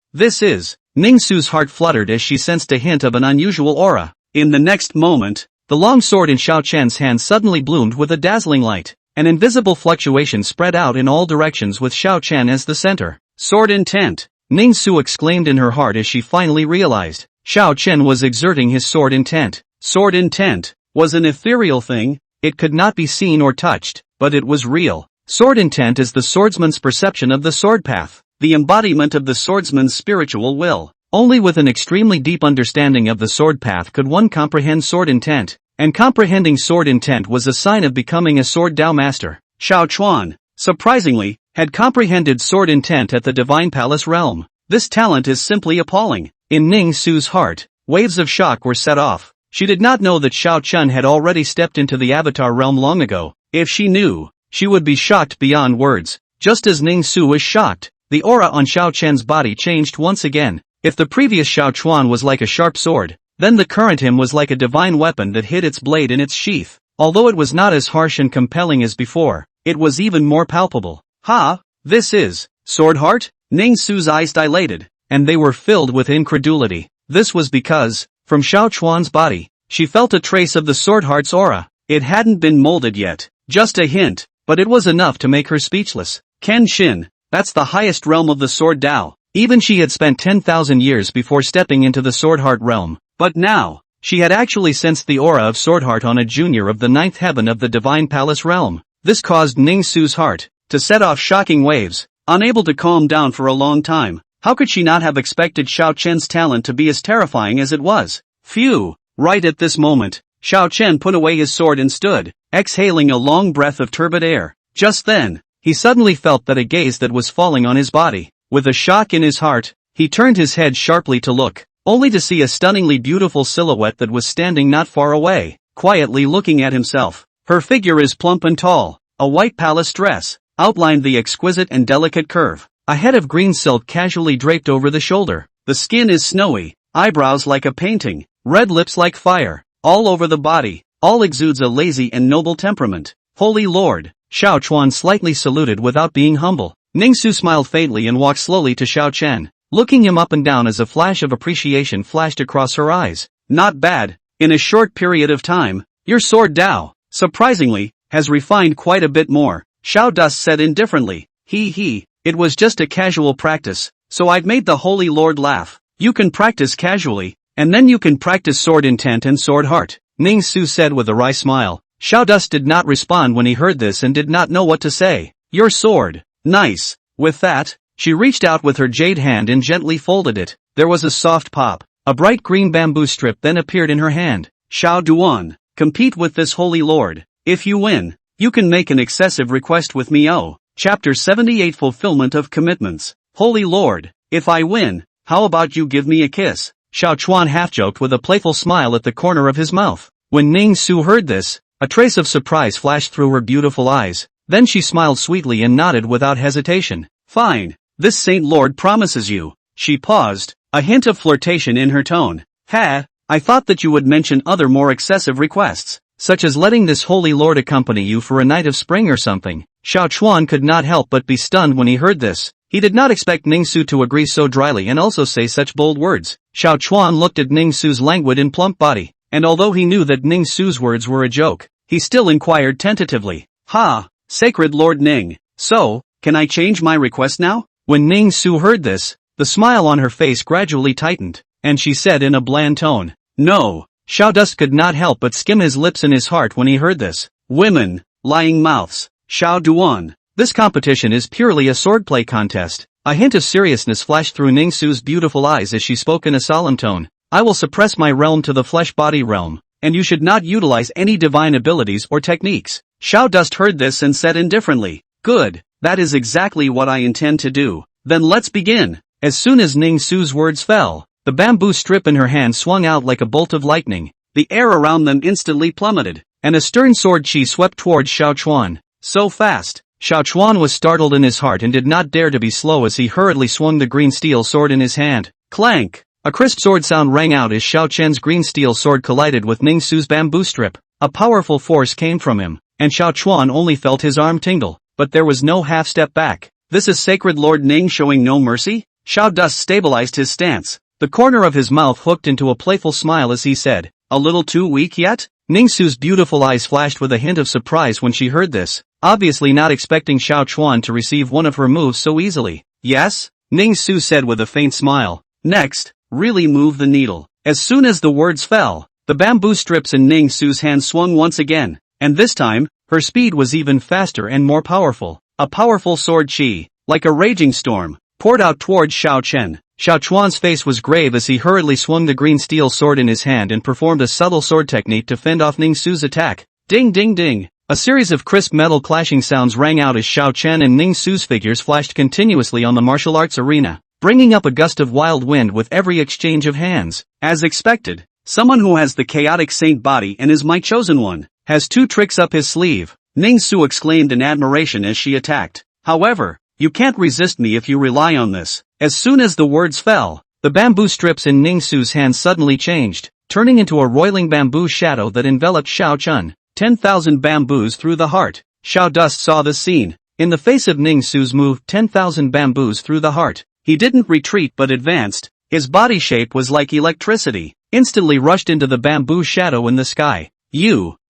Ningsu's heart fluttered as she sensed a hint of an unusual aura. In the next moment, the long sword in Xiao Chen's hand suddenly bloomed with a dazzling light. An invisible fluctuation spread out in all directions with Xiao Chen as the center. Sword intent! Ningsu exclaimed in her heart as she finally realized. Xiao Chen was exerting his sword intent. Sword intent was an ethereal thing. It could not be seen or touched, but it was real. Sword intent is the swordsman's perception of the sword path, the embodiment of the swordsman's spiritual will. Only with an extremely deep understanding of the sword path could one comprehend sword intent, and comprehending sword intent was a sign of becoming a sword Dao master. Xiao Chuan, surprisingly, had comprehended sword intent at the Divine Palace realm. This talent is simply appalling. In Ning Su's heart, waves of shock were set off. She did not know that Xiao Chen had already stepped into the Avatar realm long ago. If she knew, she would be shocked beyond words. Just as Ning Su was shocked, the aura on Xiao Chen's body changed once again. If the previous Xiao Chuan was like a sharp sword, then the current him was like a divine weapon that hid its blade in its sheath. Although it was not as harsh and compelling as before, it was even more palpable. Ha! This is Sword Heart? Ning Su's eyes dilated, and they were filled with incredulity. This was because, from Xiao Chuan's body, she felt a trace of the Sword Heart's aura. It hadn't been molded yet, just a hint, but it was enough to make her speechless. Kenshin, that's the highest realm of the Sword Dao. Even she had spent 10,000 years before stepping into the Sword Heart realm, but now, she had actually sensed the aura of Sword Heart on a junior of the 9th heaven of the Divine Palace realm. This caused Ning Su's heart to set off shocking waves. Unable to calm down for a long time, how could she not have expected Xiao Chen's talent to be as terrifying as it was? Phew! Right at this moment, Xiao Chen put away his sword and stood, exhaling a long breath of turbid air. Just then, he suddenly felt that a gaze that was falling on his body. With a shock in his heart, he turned his head sharply to look, only to see a stunningly beautiful silhouette that was standing not far away, quietly looking at himself. Her figure is plump and tall. A white palace dress outlined the exquisite and delicate curve. A head of green silk casually draped over the shoulder. The skin is snowy, eyebrows like a painting, red lips like fire. All over the body, all exudes a lazy and noble temperament. Holy Lord! Xiao Chuan slightly saluted without being humble. Ningsu smiled faintly and walked slowly to Xiao Chen, looking him up and down as a flash of appreciation flashed across her eyes. Not bad. In a short period of time, your sword Dao, surprisingly, has refined quite a bit more. Xiao Dus said indifferently. It was just a casual practice. so I've made the Holy Lord laugh. You can practice casually, and then you can practice sword intent and sword heart, Ning Su said with a wry smile. Xiao Dust did not respond when he heard this and did not know what to say. Your sword. Nice. With that, she reached out with her jade hand and gently folded it. There was a soft pop. A bright green bamboo strip then appeared in her hand. Xiao Duan, compete with this Holy Lord. If you win, you can make an excessive request with me. Oh. Chapter 78 Fulfillment of Commitments. Holy Lord, if I win, how about you give me a kiss? Xiao Chuan half-joked with a playful smile at the corner of his mouth. When Ning Su heard this, a trace of surprise flashed through her beautiful eyes. Then she smiled sweetly and nodded without hesitation. Fine, this Saint Lord promises you. She paused, a hint of flirtation in her tone. Ha, I thought that you would mention other more excessive requests, such as letting this Holy Lord accompany you for a night of spring or something. Xiao Chuan could not help but be stunned when he heard this. He did not expect Ning Su to agree so dryly and also say such bold words. Xiao Chuan looked at Ning Su's languid and plump body, and although he knew that Ning Su's words were a joke, he still inquired tentatively. Ha, Sacred Lord Ning, so, can I change my request now? When Ning Su heard this, the smile on her face gradually tightened, and she said in a bland tone, no. Xiao Dust could not help but skim his lips in his heart when he heard this. Women, lying mouths. Xiao Duan. This competition is purely a swordplay contest. A hint of seriousness flashed through Ning Su's beautiful eyes as she spoke in a solemn tone. I will suppress my realm to the flesh-body realm, and you should not utilize any divine abilities or techniques. Xiao Dust heard this and said indifferently, good, that is exactly what I intend to do. Then let's begin. As soon as Ning Su's words fell, the bamboo strip in her hand swung out like a bolt of lightning. The air around them instantly plummeted, and a stern sword chi swept towards Xiao Chuan. So fast. Xiao Chuan was startled in his heart and did not dare to be slow as he hurriedly swung the green steel sword in his hand. Clank! A crisp sword sound rang out as Xiao Chen's green steel sword collided with Ning Su's bamboo strip. A powerful force came from him, and Xiao Chuan only felt his arm tingle, but there was no half-step back. This is Sacred Lord Ning showing no mercy? Xiao Dust stabilized his stance. The corner of his mouth hooked into a playful smile as he said, a little too weak yet? Ning Su's beautiful eyes flashed with a hint of surprise when she heard this, obviously not expecting Xiao Chuan to receive one of her moves so easily. Yes? Ning Su said with a faint smile. Next, really move the needle. As soon as the words fell, the bamboo strips in Ning Su's hand swung once again, and this time, her speed was even faster and more powerful. A powerful sword chi, like a raging storm, poured out towards Xiao Chen. Xiao Chuan's face was grave as he hurriedly swung the green steel sword in his hand and performed a subtle sword technique to fend off Ning Su's attack. Ding ding ding! A series of crisp metal clashing sounds rang out as Xiao Chen and Ning Su's figures flashed continuously on the martial arts arena, bringing up a gust of wild wind with every exchange of hands. As expected, someone who has the chaotic saint body and is my chosen one, has two tricks up his sleeve, Ning Su exclaimed in admiration as she attacked. However, you can't resist me if you rely on this. As soon as the words fell, the bamboo strips in Ning Su's hand suddenly changed, turning into a roiling bamboo shadow that enveloped Xiao Chen. 10,000 bamboos through the heart. Xiao Dust saw this scene. In the face of Ning Su's move 10,000 bamboos through the heart. He didn't retreat but advanced. His body shape was like electricity, instantly rushed into the bamboo shadow in the sky.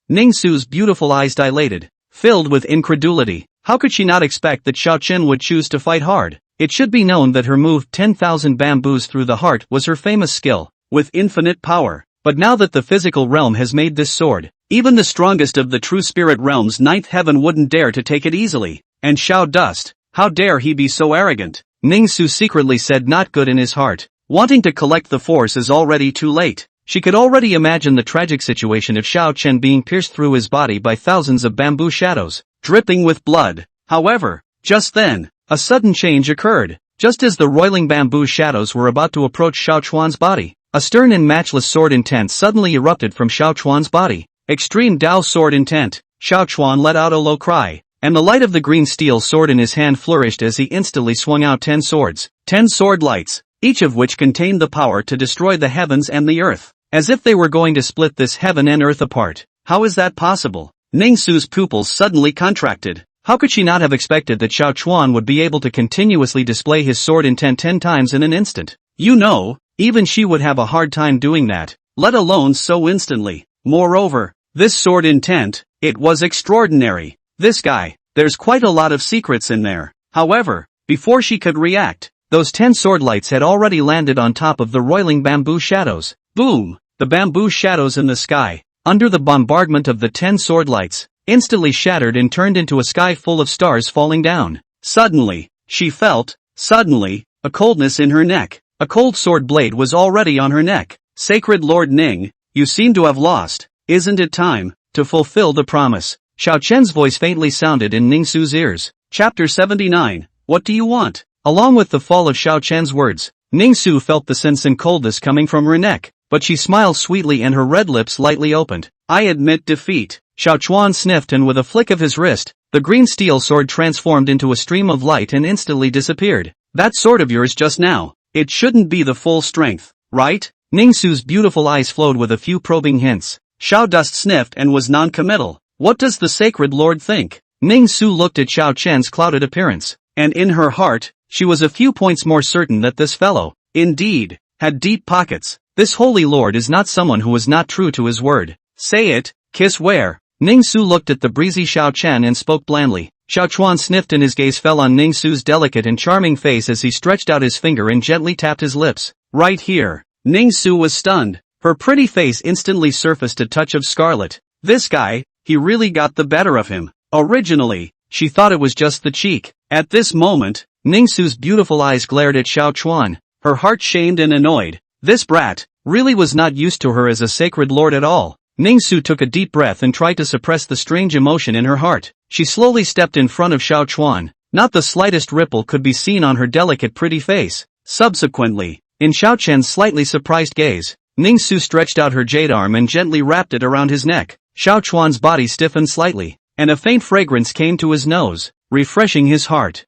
Ning Su's beautiful eyes dilated, filled with incredulity. How could she not expect that Xiao Chen would choose to fight hard? It should be known that her move 10,000 bamboos through the heart was her famous skill, with infinite power. But now that the physical realm has made this sword, even the strongest of the true spirit realm's ninth heaven wouldn't dare to take it easily. And Xiao Dust, how dare he be so arrogant? Ning Su secretly said not good in his heart. Wanting to collect the force is already too late. She could already imagine the tragic situation of Xiao Chen being pierced through his body by thousands of bamboo shadows, dripping with blood. However, just then, a sudden change occurred. Just as the roiling bamboo shadows were about to approach Xiao Chuan's body, a stern and matchless sword intent suddenly erupted from Xiao Chuan's body. Extreme Dao sword intent. Xiao Chuan let out a low cry, and the light of the green steel sword in his hand flourished as he instantly swung out 10 swords. 10 sword lights, each of which contained the power to destroy the heavens and the earth, as if they were going to split this heaven and earth apart. How is that possible? Ning Su's pupils suddenly contracted. How could she not have expected that Xiao Chuan would be able to continuously display his sword intent 10 times in an instant? Even she would have a hard time doing that, let alone so instantly. Moreover, this sword intent, it was extraordinary. This guy, there's quite a lot of secrets in there. However, before she could react, Those 10 sword lights had already landed on top of the roiling bamboo shadows. Boom! The bamboo shadows in the sky, under the bombardment of the 10 sword lights, instantly shattered and turned into a sky full of stars falling down. Suddenly, she felt, a coldness in her neck. A cold sword blade was already on her neck. Sacred Lord Ning, you seem to have lost. Isn't it time to fulfill the promise? Xiao Chen's voice faintly sounded in Ningsu's ears. Chapter 79, What do you want? Along with the fall of Xiao Chen's words, Ningsu felt the sense and coldness coming from her neck, but she smiled sweetly and her red lips lightly opened. I admit defeat. Xiao Chuan sniffed and with a flick of his wrist, the green steel sword transformed into a stream of light and instantly disappeared. That sword of yours just now, it shouldn't be the full strength, right? Ningsu's beautiful eyes flowed with a few probing hints. Xiao Dust sniffed and was non-committal. What does the Sacred Lord think? Ningsu looked at Xiao Chen's clouded appearance, and in her heart, she was a few points more certain that this fellow, indeed, had deep pockets. This holy lord is not someone who is not true to his word. Say it, kiss where? Ningsu looked at the breezy Xiao Chen and spoke blandly. Xiao Chuan sniffed and his gaze fell on Ningsu's delicate and charming face as he stretched out his finger and gently tapped his lips. Right here. Ningsu was stunned. Her pretty face instantly surfaced a touch of scarlet. This guy, he really got the better of him. Originally, she thought it was just the cheek. At this moment, Ningsu's beautiful eyes glared at Xiao Chuan, her heart shamed and annoyed. This brat really was not used to her as a sacred lord at all. Ningsu took a deep breath and tried to suppress the strange emotion in her heart. She slowly stepped in front of Xiao Chuan. Not the slightest ripple could be seen on her delicate pretty face. Subsequently, in Xiao Chen's slightly surprised gaze, Ningsu stretched out her jade arm and gently wrapped it around his neck. Xiao Chuan's body stiffened slightly, and a faint fragrance came to his nose, refreshing his heart.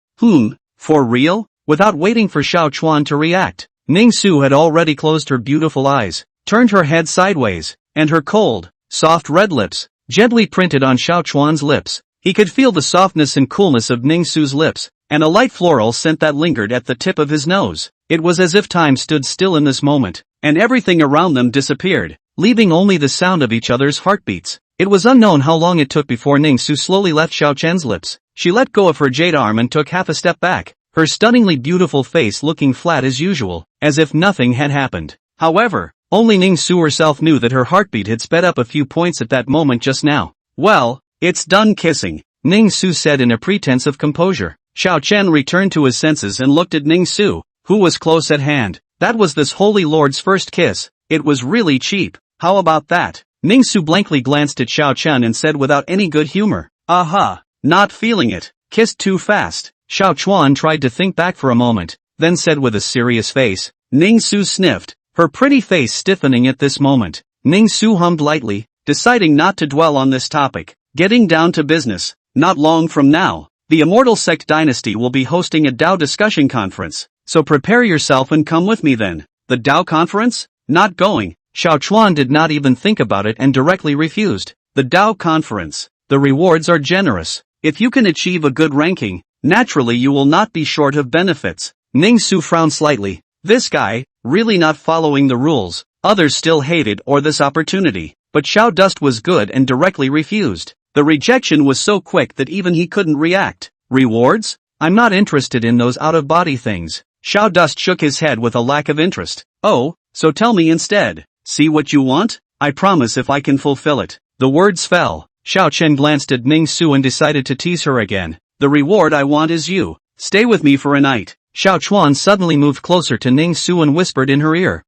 For real? Without waiting for Xiao Chuan to react, Ningsu had already closed her beautiful eyes, turned her head sideways, and her cold, soft red lips, gently printed on Xiao Chuan's lips. He could feel the softness and coolness of Ningsu's lips, and a light floral scent that lingered at the tip of his nose. It was as if time stood still in this moment, and everything around them disappeared, leaving only the sound of each other's heartbeats. It was unknown how long it took before Ningsu slowly left Xiao Chen's lips. She let go of her jade arm and took half a step back, her stunningly beautiful face looking flat as usual, as if nothing had happened. However, only Ningsu herself knew that her heartbeat had sped up a few points at that moment just now. Well, it's done kissing, Ningsu said in a pretense of composure. Xiao Chen returned to his senses and looked at Ningsu, who was close at hand. That was this holy lord's first kiss. It was really cheap. How about that? Ningsu blankly glanced at Xiao Chen and said without any good humor. Aha, not feeling it. Kissed too fast. Xiao Chuan tried to think back for a moment, then said with a serious face. Ningsu sniffed, her pretty face stiffening at this moment. Ningsu hummed lightly, deciding not to dwell on this topic. Getting down to business. Not long from now, the Immortal Sect Dynasty will be hosting a Dao discussion conference, so prepare yourself and come with me then. The Dao conference? Not going. Xiao Chuan did not even think about it and directly refused. The Dao conference. The rewards are generous. If you can achieve a good ranking, naturally you will not be short of benefits. Ningsu frowned slightly. This guy, really not following the rules. Others still hated or this opportunity, but Xiao Dust was good and directly refused. The rejection was so quick that even he couldn't react. Rewards? I'm not interested in those out-of-body things. Xiao Dust shook his head with a lack of interest. Oh, so tell me instead. See what you want? I promise if I can fulfill it. The words fell. Xiao Chen glanced at Ningsu and decided to tease her again. The reward I want is you. Stay with me for a night. Xiao Chuan suddenly moved closer to Ningsu and whispered in her ear.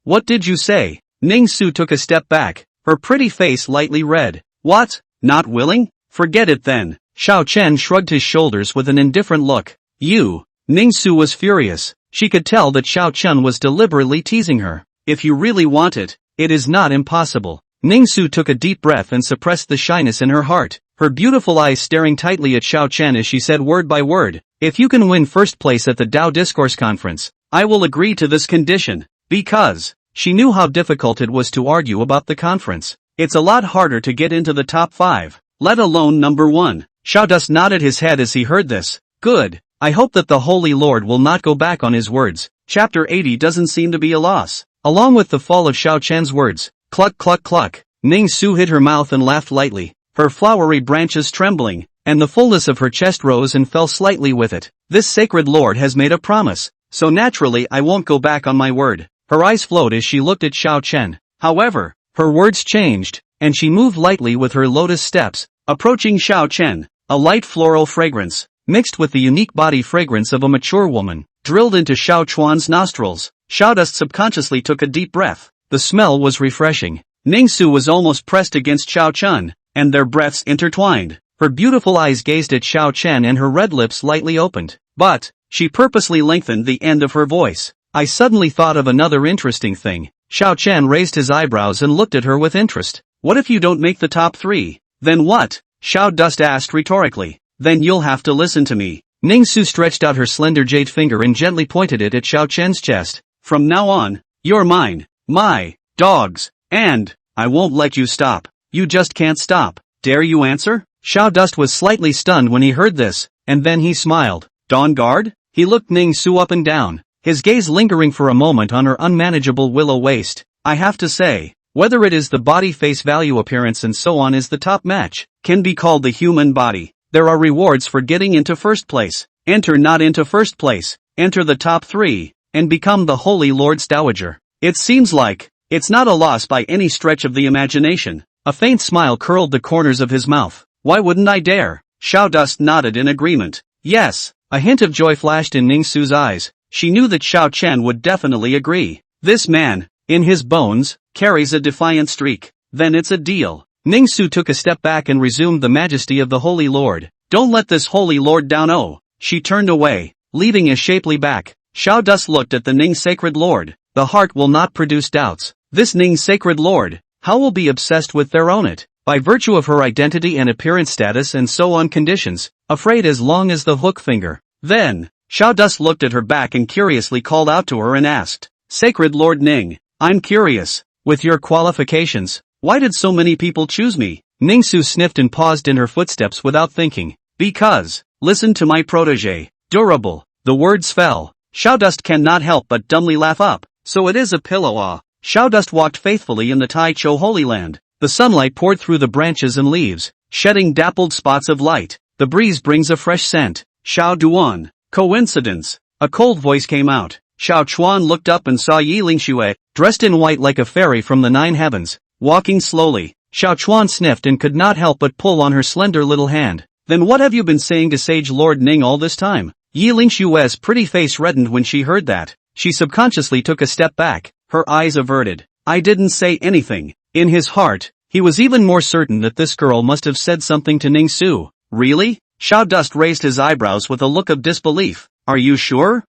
What did you say? Ningsu took a step back, her pretty face lightly red. What? Not willing? Forget it then. Xiao Chen shrugged his shoulders with an indifferent look. You. Ningsu was furious. She could tell that Xiao Chen was deliberately teasing her. If you really want it, it is not impossible. Ningsu took a deep breath and suppressed the shyness in her heart, her beautiful eyes staring tightly at Xiao Chen as she said word by word. If you can win first place at the Dao Discourse Conference, I will agree to this condition. Because, she knew how difficult it was to argue about the conference. It's a lot harder to get into the top 5, let alone number 1. Xiao Dust nodded his head as he heard this. Good. I hope that the Holy Lord will not go back on his words. Chapter 80 doesn't seem to be a loss. Along with the fall of Xiao Chen's words, cluck cluck cluck, Ningsu hid her mouth and laughed lightly, her flowery branches trembling, and the fullness of her chest rose and fell slightly with it. This sacred lord has made a promise, so naturally I won't go back on my word. Her eyes flowed as she looked at Xiao Chen. However, her words changed, and she moved lightly with her lotus steps, approaching Xiao Chen. A light floral fragrance, mixed with the unique body fragrance of a mature woman, drilled into Xiao Chuan's nostrils. Xiao Dust subconsciously took a deep breath. The smell was refreshing. Ningsu was almost pressed against Xiao Chen, and their breaths intertwined. Her beautiful eyes gazed at Xiao Chen and her red lips lightly opened. But, she purposely lengthened the end of her voice. I suddenly thought of another interesting thing. Xiao Chen raised his eyebrows and looked at her with interest. What if you don't make the top 3? Then what? Xiao Dust asked rhetorically. Then you'll have to listen to me. Ningsu stretched out her slender jade finger and gently pointed it at Xiao Chen's chest. From now on, you're mine, my dogs, and I won't let you stop. You just can't stop. Dare you answer? Xiao Dust was slightly stunned when he heard this, and then he smiled. Dawn Guard? He looked Ningsu up and down, his gaze lingering for a moment on her unmanageable willow waist. I have to say, whether it is the body face value appearance and so on is the top match, can be called the human body. There are rewards for getting into first place. Enter not into first place, enter the top 3, and become the Holy Lord's Dowager. It seems like, it's not a loss by any stretch of the imagination. A faint smile curled the corners of his mouth. Why wouldn't I dare? Xiao Dust nodded in agreement. Yes. A hint of joy flashed in Ningsu's eyes. She knew that Xiao Chen would definitely agree. This man, in his bones, carries a defiant streak. Then it's a deal. Ningsu took a step back and resumed the majesty of the Holy Lord. Don't let this Holy Lord down. Oh. She turned away, leaving a shapely back. Xiao Dust looked at the Ning Sacred Lord. The heart will not produce doubts. This Ning Sacred Lord, how will be obsessed with their own it? By virtue of her identity and appearance status and so on conditions, afraid as long as the hook finger. Then, Xiao Dust looked at her back and curiously called out to her and asked, Sacred Lord Ning, I'm curious, with your qualifications, why did so many people choose me? Ningsu sniffed and paused in her footsteps without thinking. Because, listen to my protege, durable. The words fell. Xiao Dust cannot help but dumbly laugh up. So it is a pillow. Ah. Xiao Dust walked faithfully in the Tai Cho Holy Land. The sunlight poured through the branches and leaves, shedding dappled spots of light. The breeze brings a fresh scent. Xiao Duan. Coincidence. A cold voice came out. Xiao Chuan looked up and saw Yi Lingxue, dressed in white like a fairy from the 9 heavens, walking slowly. Xiao Chuan sniffed and could not help but pull on her slender little hand. Then what have you been saying to Sage Lord Ning all this time? Yi Lingxue's pretty face reddened when she heard that. She subconsciously took a step back, her eyes averted. I didn't say anything. In his heart, he was even more certain that this girl must have said something to Ningsu. Really? Xiao Dust raised his eyebrows with a look of disbelief. Are you sure?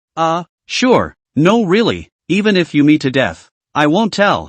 Sure. No really, even if you me to death. I won't tell.